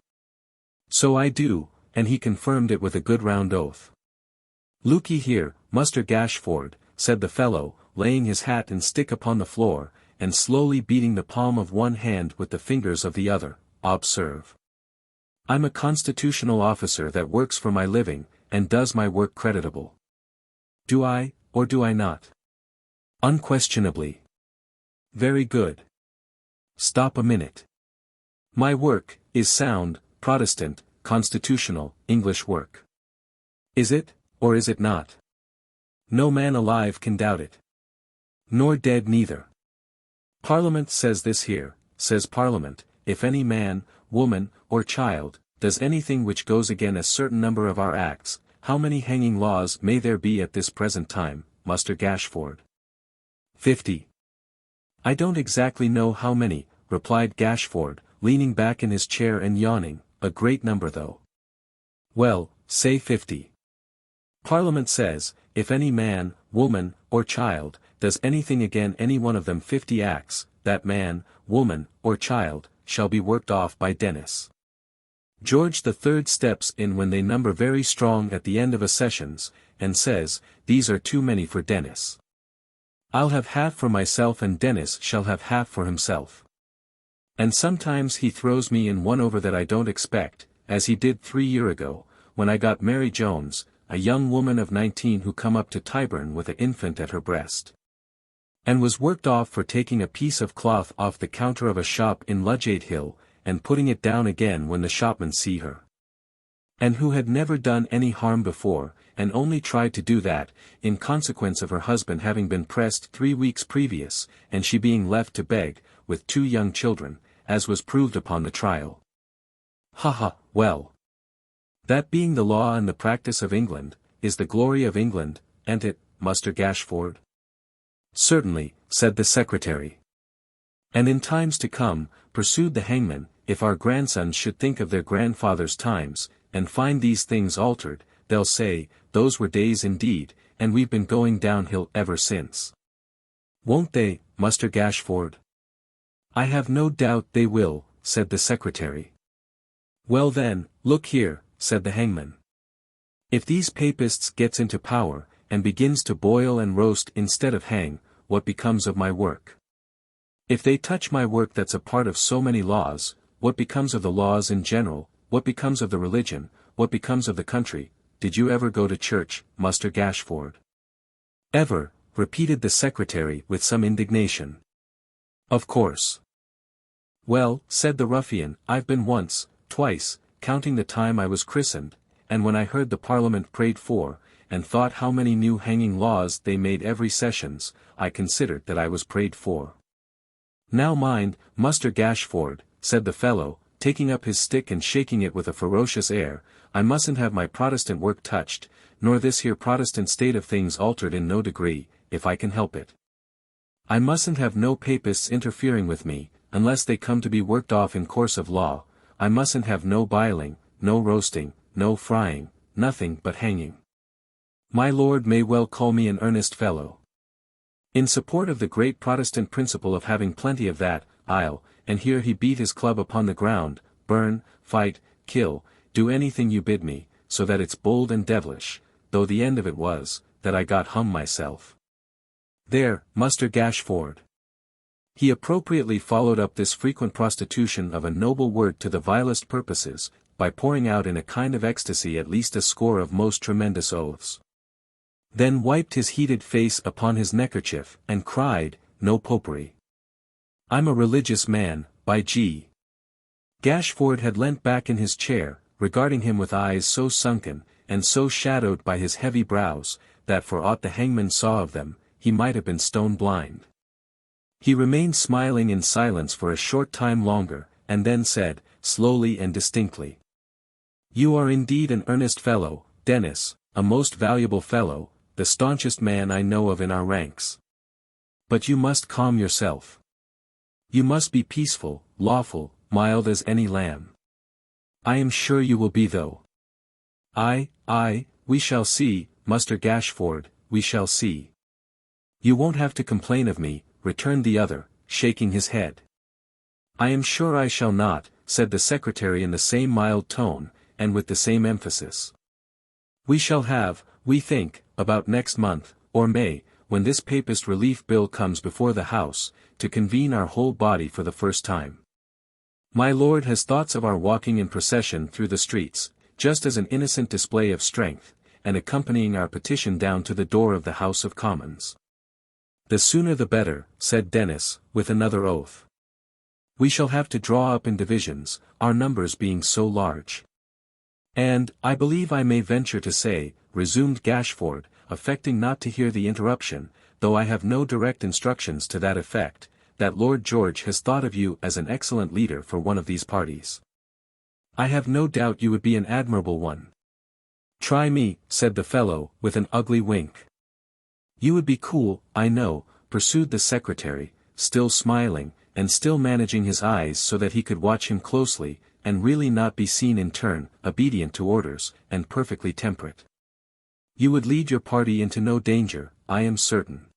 "So I do," and he confirmed it with a good round oath. "Look ye here, Muster Gashford," said the fellow, laying his hat and stick upon the floor, and slowly beating the palm of one hand with the fingers of the other, "observe. I'm a constitutional officer that works for my living, and does my work creditable. Do I, or do I not?" "Unquestionably." "Very good. Stop a minute. My work is sound, Protestant, constitutional, English work. Is it, or is it not? No man alive can doubt it. Nor dead neither. Parliament says this here, says Parliament, if any man, woman, or child, does anything which goes again a certain number of our acts, how many hanging laws may there be at this present time, Muster Gashford?" 50. "I don't exactly know how many," replied Gashford, leaning back in his chair and yawning, "a great number though." "Well, say 50. Parliament says, if any man, woman, or child, does anything again any one of them 50 acts, that man, woman, or child, shall be worked off by Dennis. George the Third steps in when they number very strong at the end of a sessions, and says, these are too many for Dennis. I'll have half for myself and Dennis shall have half for himself. And sometimes he throws me in one over that I don't expect, as he did 3 years ago, when I got Mary Jones, a young woman of 19 who come up to Tyburn with an infant at her breast. And was worked off for taking a piece of cloth off the counter of a shop in Ludgate Hill, and putting it down again when the shopman see her. And who had never done any harm before, and only tried to do that, in consequence of her husband having been pressed 3 weeks previous, and she being left to beg, with 2 young children, as was proved upon the trial. Ha ha, well. That being the law and the practice of England, is the glory of England, an't it, Muster Gashford? Certainly, said the secretary. And in times to come, pursued the hangman, if our grandsons should think of their grandfathers' times, and find these things altered, they'll say, those were days indeed, and we've been going downhill ever since. Won't they, Muster Gashford? I have no doubt they will, said the secretary. Well then, look here, said the hangman. If these papists gets into power, and begins to boil and roast instead of hang, what becomes of my work? If they touch my work that's a part of so many laws, what becomes of the laws in general, what becomes of the religion, what becomes of the country? Did you ever go to church, Muster Gashford? Ever, repeated the secretary with some indignation. Of course. Well, said the ruffian, I've been once, twice, counting the time I was christened, and when I heard the Parliament prayed for, and thought how many new hanging laws they made every sessions, I considered that I was prayed for. Now mind, Muster Gashford, said the fellow, taking up his stick and shaking it with a ferocious air, I mustn't have my Protestant work touched, nor this here Protestant state of things altered in no degree, if I can help it. I mustn't have no papists interfering with me, unless they come to be worked off in course of law. I mustn't have no biling, no roasting, no frying, nothing but hanging. My lord may well call me an earnest fellow. In support of the great Protestant principle of having plenty of that, I'll, and here he beat his club upon the ground, burn, fight, kill, do anything you bid me, so that it's bold and devilish, though the end of it was, that I got hung myself. There, Muster Gashford. He appropriately followed up this frequent prostitution of a noble word to the vilest purposes, by pouring out in a kind of ecstasy at least a score of most tremendous oaths. Then wiped his heated face upon his neckerchief, and cried, "No popery. I'm a religious man, by G." Gashford had leant back in his chair, regarding him with eyes so sunken, and so shadowed by his heavy brows, that for aught the hangman saw of them, he might have been stone blind. He remained smiling in silence for a short time longer, and then said, slowly and distinctly, "You are indeed an earnest fellow, Dennis, a most valuable fellow, the staunchest man I know of in our ranks. But you must calm yourself. You must be peaceful, lawful, mild as any lamb. I am sure you will be though. We shall see, Muster Gashford, we shall see." "You won't have to complain of me," returned the other, shaking his head. "I am sure I shall not," said the secretary in the same mild tone, and with the same emphasis. "We shall have, we think, about next month, or May, when this Papist relief bill comes before the House, to convene our whole body for the first time. My lord has thoughts of our walking in procession through the streets, just as an innocent display of strength, and accompanying our petition down to the door of the House of Commons." "The sooner the better," said Dennis, with another oath. "We shall have to draw up in divisions, our numbers being so large. And, I believe I may venture to say," resumed Gashford, affecting not to hear the interruption, "though I have no direct instructions to that effect, that Lord George has thought of you as an excellent leader for one of these parties. I have no doubt you would be an admirable one." "Try me," said the fellow, with an ugly wink. "You would be cool, I know," pursued the secretary, still smiling, and still managing his eyes so that he could watch him closely, and really not be seen in turn, obedient to orders, and perfectly temperate. "You would lead your party into no danger, I am certain."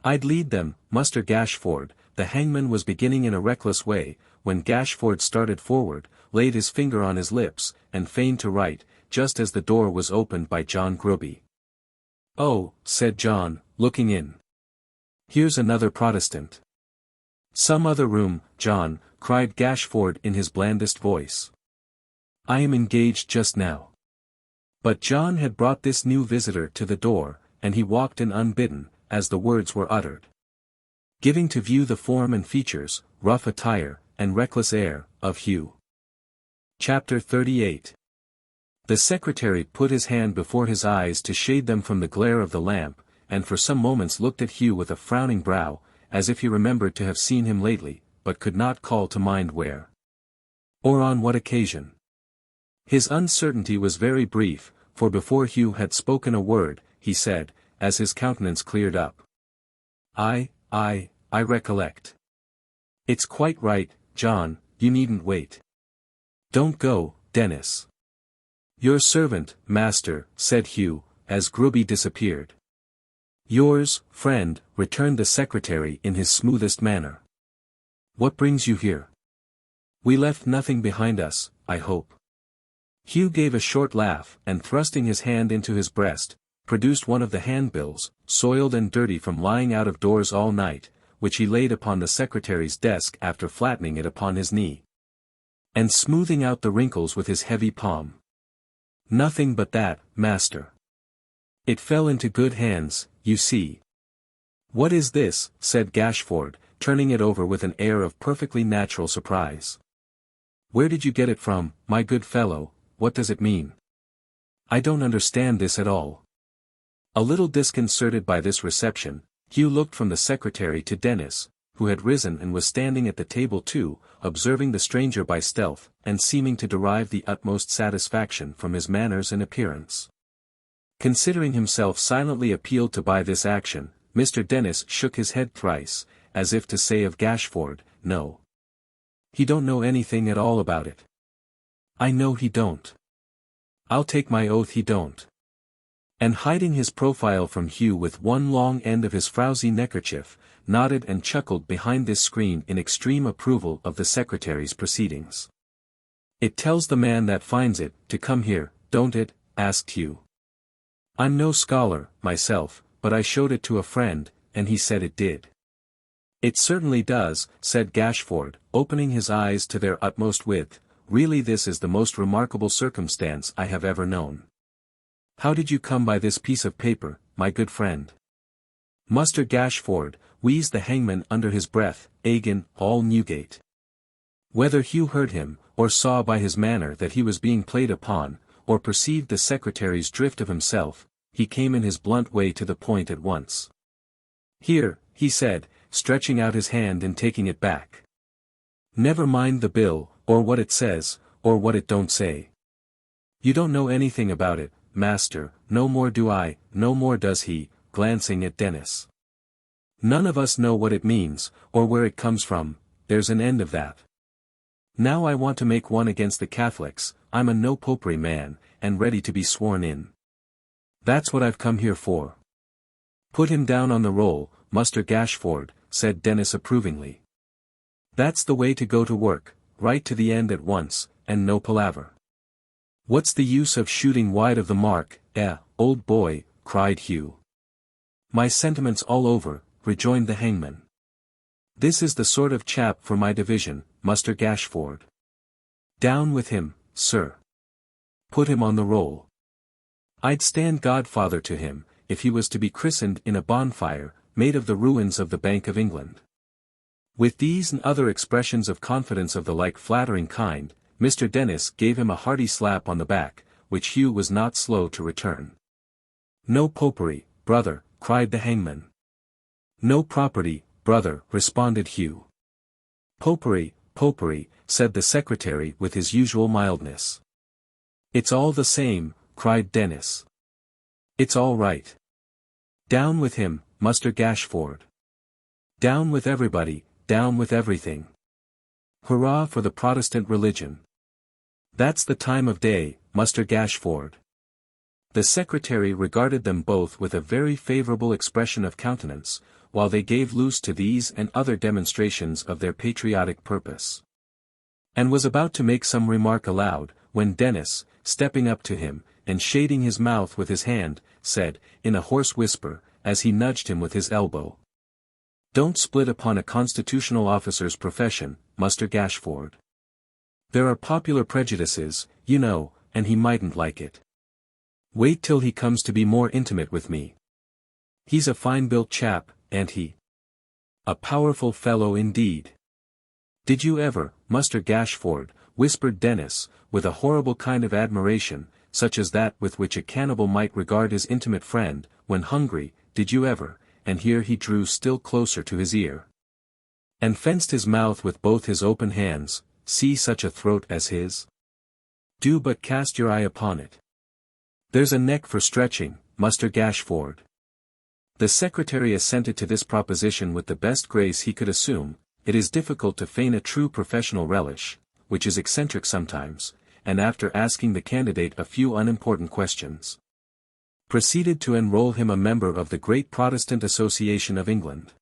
"I'd lead them, Muster Gashford," the hangman was beginning in a reckless way, when Gashford started forward, laid his finger on his lips, and feigned to write, just as the door was opened by John Gruby. "Oh," said John, looking in. "Here's another Protestant." "Some other room, John," cried Gashford in his blandest voice. "I am engaged just now." But John had brought this new visitor to the door, and he walked in unbidden, as the words were uttered, giving to view the form and features, rough attire, and reckless air, of Hugh. Chapter 38. The secretary put his hand before his eyes to shade them from the glare of the lamp, and for some moments looked at Hugh with a frowning brow, as if he remembered to have seen him lately, but could not call to mind where, or on what occasion. His uncertainty was very brief, for before Hugh had spoken a word, he said, as his countenance cleared up, I recollect. It's quite right, John, you needn't wait. Don't go, Dennis." "Your servant, master," said Hugh, as Gruby disappeared. "Yours, friend," returned the secretary in his smoothest manner. "What brings you here? We left nothing behind us, I hope." Hugh gave a short laugh, and thrusting his hand into his breast, produced one of the handbills, soiled and dirty from lying out of doors all night, which he laid upon the secretary's desk after flattening it upon his knee, and smoothing out the wrinkles with his heavy palm. "Nothing but that, master. It fell into good hands, you see." "What is this?" said Gashford, turning it over with an air of perfectly natural surprise. "Where did you get it from, my good fellow? What does it mean? I don't understand this at all." A little disconcerted by this reception, Hugh looked from the secretary to Dennis, who had risen and was standing at the table too, observing the stranger by stealth, and seeming to derive the utmost satisfaction from his manners and appearance. Considering himself silently appealed to by this action, Mr. Dennis shook his head thrice, as if to say of Gashford, "No. He don't know anything at all about it. I know he don't. I'll take my oath he don't." And hiding his profile from Hugh with one long end of his frowsy neckerchief, nodded and chuckled behind this screen in extreme approval of the secretary's proceedings. "It tells the man that finds it, to come here, don't it?" asked Hugh. "I'm no scholar, myself, but I showed it to a friend, and he said it did." It certainly does, said Gashford, opening his eyes to their utmost width. Really this is the most remarkable circumstance I have ever known. How did you come by this piece of paper, my good friend? Muster Gashford, wheezed the hangman under his breath, Agin, all Newgate. Whether Hugh heard him, or saw by his manner that he was being played upon, or perceived the secretary's drift of himself, he came in his blunt way to the point at once. Here, he said, stretching out his hand and taking it back. Never mind the bill, or what it says, or what it don't say. You don't know anything about it, master, no more do I, no more does he, glancing at Dennis. None of us know what it means, or where it comes from, there's an end of that. Now I want to make one against the Catholics, I'm a no-popery man, and ready to be sworn in. That's what I've come here for. Put him down on the roll, Muster Gashford, said Dennis approvingly. That's the way to go to work, right to the end at once, and no palaver. What's the use of shooting wide of the mark, old boy, cried Hugh. My sentiments all over, rejoined the hangman. This is the sort of chap for my division, Muster Gashford. Down with him, sir. Put him on the roll. I'd stand godfather to him, if he was to be christened in a bonfire, made of the ruins of the Bank of England. With these and other expressions of confidence of the like flattering kind, Mr. Dennis gave him a hearty slap on the back, which Hugh was not slow to return. No popery, brother, cried the hangman. No property, brother, responded Hugh. Popery, popery, said the secretary with his usual mildness. It's all the same, cried Dennis. It's all right. Down with him, Muster Gashford. Down with everybody, down with everything. Hurrah for the Protestant religion. That's the time of day, Muster Gashford. The secretary regarded them both with a very favourable expression of countenance, while they gave loose to these and other demonstrations of their patriotic purpose. And was about to make some remark aloud, when Dennis, stepping up to him, and shading his mouth with his hand, said, in a hoarse whisper, as he nudged him with his elbow. Don't split upon a constitutional officer's profession, Muster Gashford. There are popular prejudices, you know, and he mightn't like it. Wait till he comes to be more intimate with me. He's a fine-built chap, ain't he? A powerful fellow indeed. Did you ever, Muster Gashford, whispered Dennis, with a horrible kind of admiration, such as that with which a cannibal might regard his intimate friend, when hungry, did you ever, and here he drew still closer to his ear, and fenced his mouth with both his open hands, see such a throat as his? Do but cast your eye upon it. There's a neck for stretching, Muster Gashford. The secretary assented to this proposition with the best grace he could assume. It is difficult to feign a true professional relish, which is eccentric sometimes, and after asking the candidate a few unimportant questions, proceeded to enroll him a member of the great Protestant Association of England.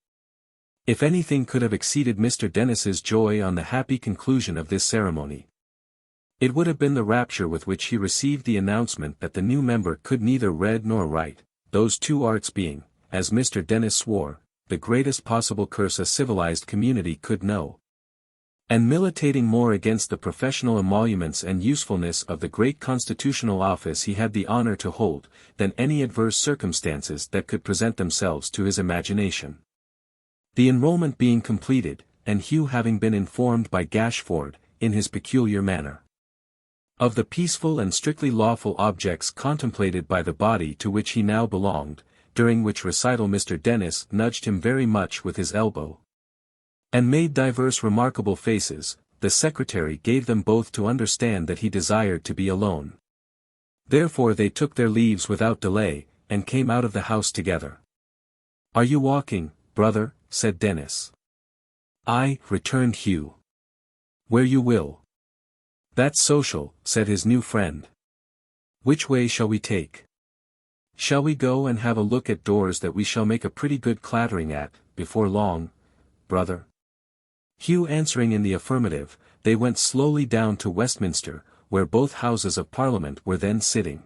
If anything could have exceeded Mr. Dennis's joy on the happy conclusion of this ceremony, it would have been the rapture with which he received the announcement that the new member could neither read nor write, those two arts being, as Mr. Dennis swore, the greatest possible curse a civilized community could know. And militating more against the professional emoluments and usefulness of the great constitutional office he had the honor to hold, than any adverse circumstances that could present themselves to his imagination. The enrollment being completed, and Hugh having been informed by Gashford, in his peculiar manner, of the peaceful and strictly lawful objects contemplated by the body to which he now belonged, during which recital Mr. Dennis nudged him very much with his elbow, and made divers remarkable faces, the secretary gave them both to understand that he desired to be alone. Therefore they took their leaves without delay, and came out of the house together. Are you walking, brother? Said Dennis. Aye, returned Hugh. Where you will. That's social, said his new friend. Which way shall we take? Shall we go and have a look at doors that we shall make a pretty good clattering at, before long, brother? Hugh answering in the affirmative, they went slowly down to Westminster, where both Houses of Parliament were then sitting.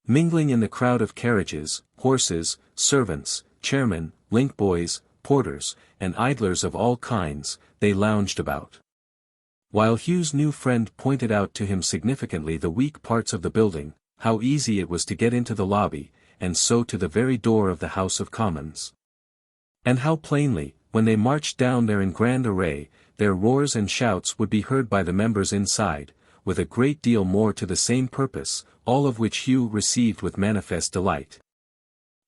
Mingling in the crowd of carriages, horses, servants, chairmen, link boys, porters, and idlers of all kinds, they lounged about. While Hugh's new friend pointed out to him significantly the weak parts of the building, how easy it was to get into the lobby, and so to the very door of the House of Commons. And how plainly, when they marched down there in grand array, their roars and shouts would be heard by the members inside, with a great deal more to the same purpose, all of which Hugh received with manifest delight.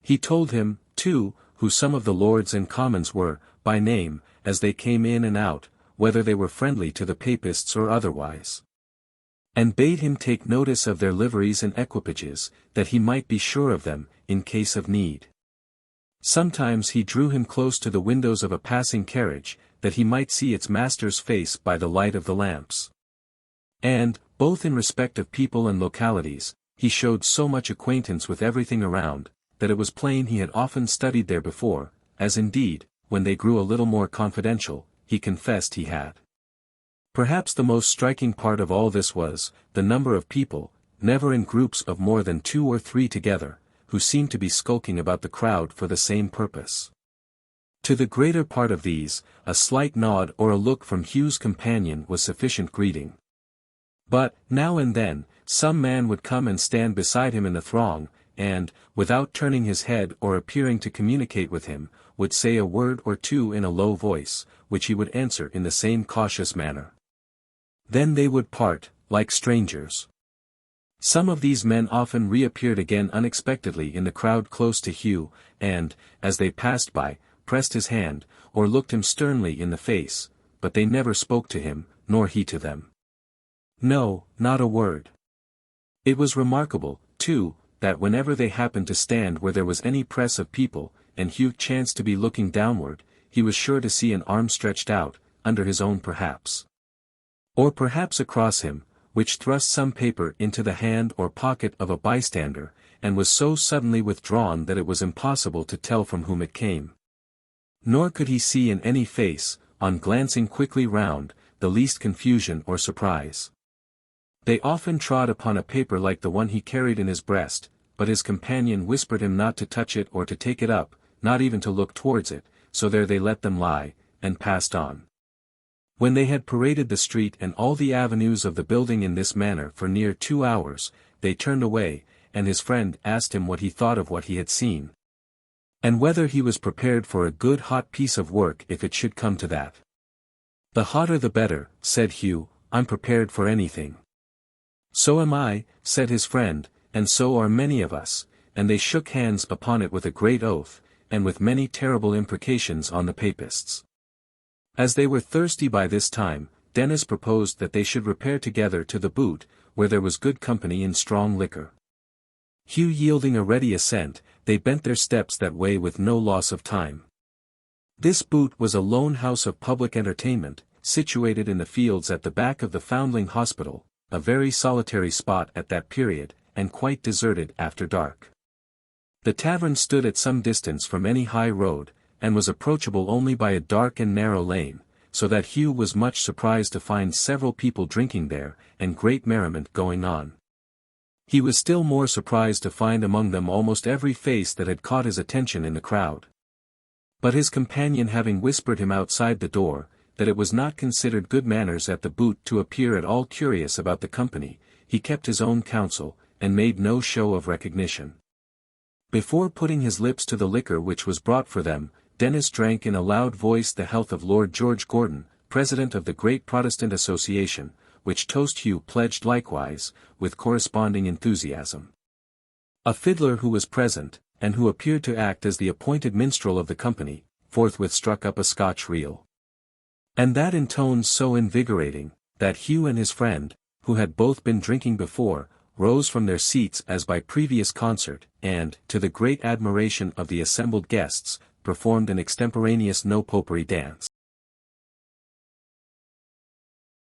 He told him, too, who some of the lords and commons were, by name, as they came in and out, whether they were friendly to the papists or otherwise. And bade him take notice of their liveries and equipages, that he might be sure of them, in case of need. Sometimes he drew him close to the windows of a passing carriage, that he might see its master's face by the light of the lamps. And, both in respect of people and localities, he showed so much acquaintance with everything around, that it was plain he had often studied there before, as indeed, when they grew a little more confidential, he confessed he had. Perhaps the most striking part of all this was, the number of people, never in groups of more than 2 or 3 together, who seemed to be skulking about the crowd for the same purpose. To the greater part of these, a slight nod or a look from Hugh's companion was sufficient greeting. But, now and then, some man would come and stand beside him in the throng, and, without turning his head or appearing to communicate with him, would say a word or two in a low voice, which he would answer in the same cautious manner. Then they would part, like strangers. Some of these men often reappeared again unexpectedly in the crowd close to Hugh, and, as they passed by, pressed his hand, or looked him sternly in the face, but they never spoke to him, nor he to them. No, not a word. It was remarkable, too, that whenever they happened to stand where there was any press of people, and Hugh chanced to be looking downward, he was sure to see an arm stretched out, under his own perhaps. Or perhaps across him, which thrust some paper into the hand or pocket of a bystander, and was so suddenly withdrawn that it was impossible to tell from whom it came. Nor could he see in any face, on glancing quickly round, the least confusion or surprise. They often trod upon a paper like the one he carried in his breast, but his companion whispered him not to touch it or to take it up, not even to look towards it, so there they let them lie, and passed on. When they had paraded the street and all the avenues of the building in this manner for near 2 hours, they turned away, and his friend asked him what he thought of what he had seen. And whether he was prepared for a good hot piece of work if it should come to that. The hotter the better, said Hugh, I'm prepared for anything. So am I, said his friend, and so are many of us, and they shook hands upon it with a great oath, and with many terrible imprecations on the papists. As they were thirsty by this time, Dennis proposed that they should repair together to the Boot, where there was good company and strong liquor. Hugh yielding a ready assent, they bent their steps that way with no loss of time. This Boot was a lone house of public entertainment, situated in the fields at the back of the Foundling Hospital, a very solitary spot at that period, and quite deserted after dark. The tavern stood at some distance from any high road, and was approachable only by a dark and narrow lane, so that Hugh was much surprised to find several people drinking there, and great merriment going on. He was still more surprised to find among them almost every face that had caught his attention in the crowd. But his companion having whispered him outside the door, that it was not considered good manners at the Boot to appear at all curious about the company, he kept his own counsel, and made no show of recognition. Before putting his lips to the liquor which was brought for them, Dennis drank in a loud voice the health of Lord George Gordon, President of the great Protestant Association, which toast Hugh pledged likewise, with corresponding enthusiasm. A fiddler who was present, and who appeared to act as the appointed minstrel of the company, forthwith struck up a Scotch reel. And that in tones so invigorating, that Hugh and his friend, who had both been drinking before, rose from their seats as by previous concert, and, to the great admiration of the assembled guests, performed an extemporaneous no-popery dance.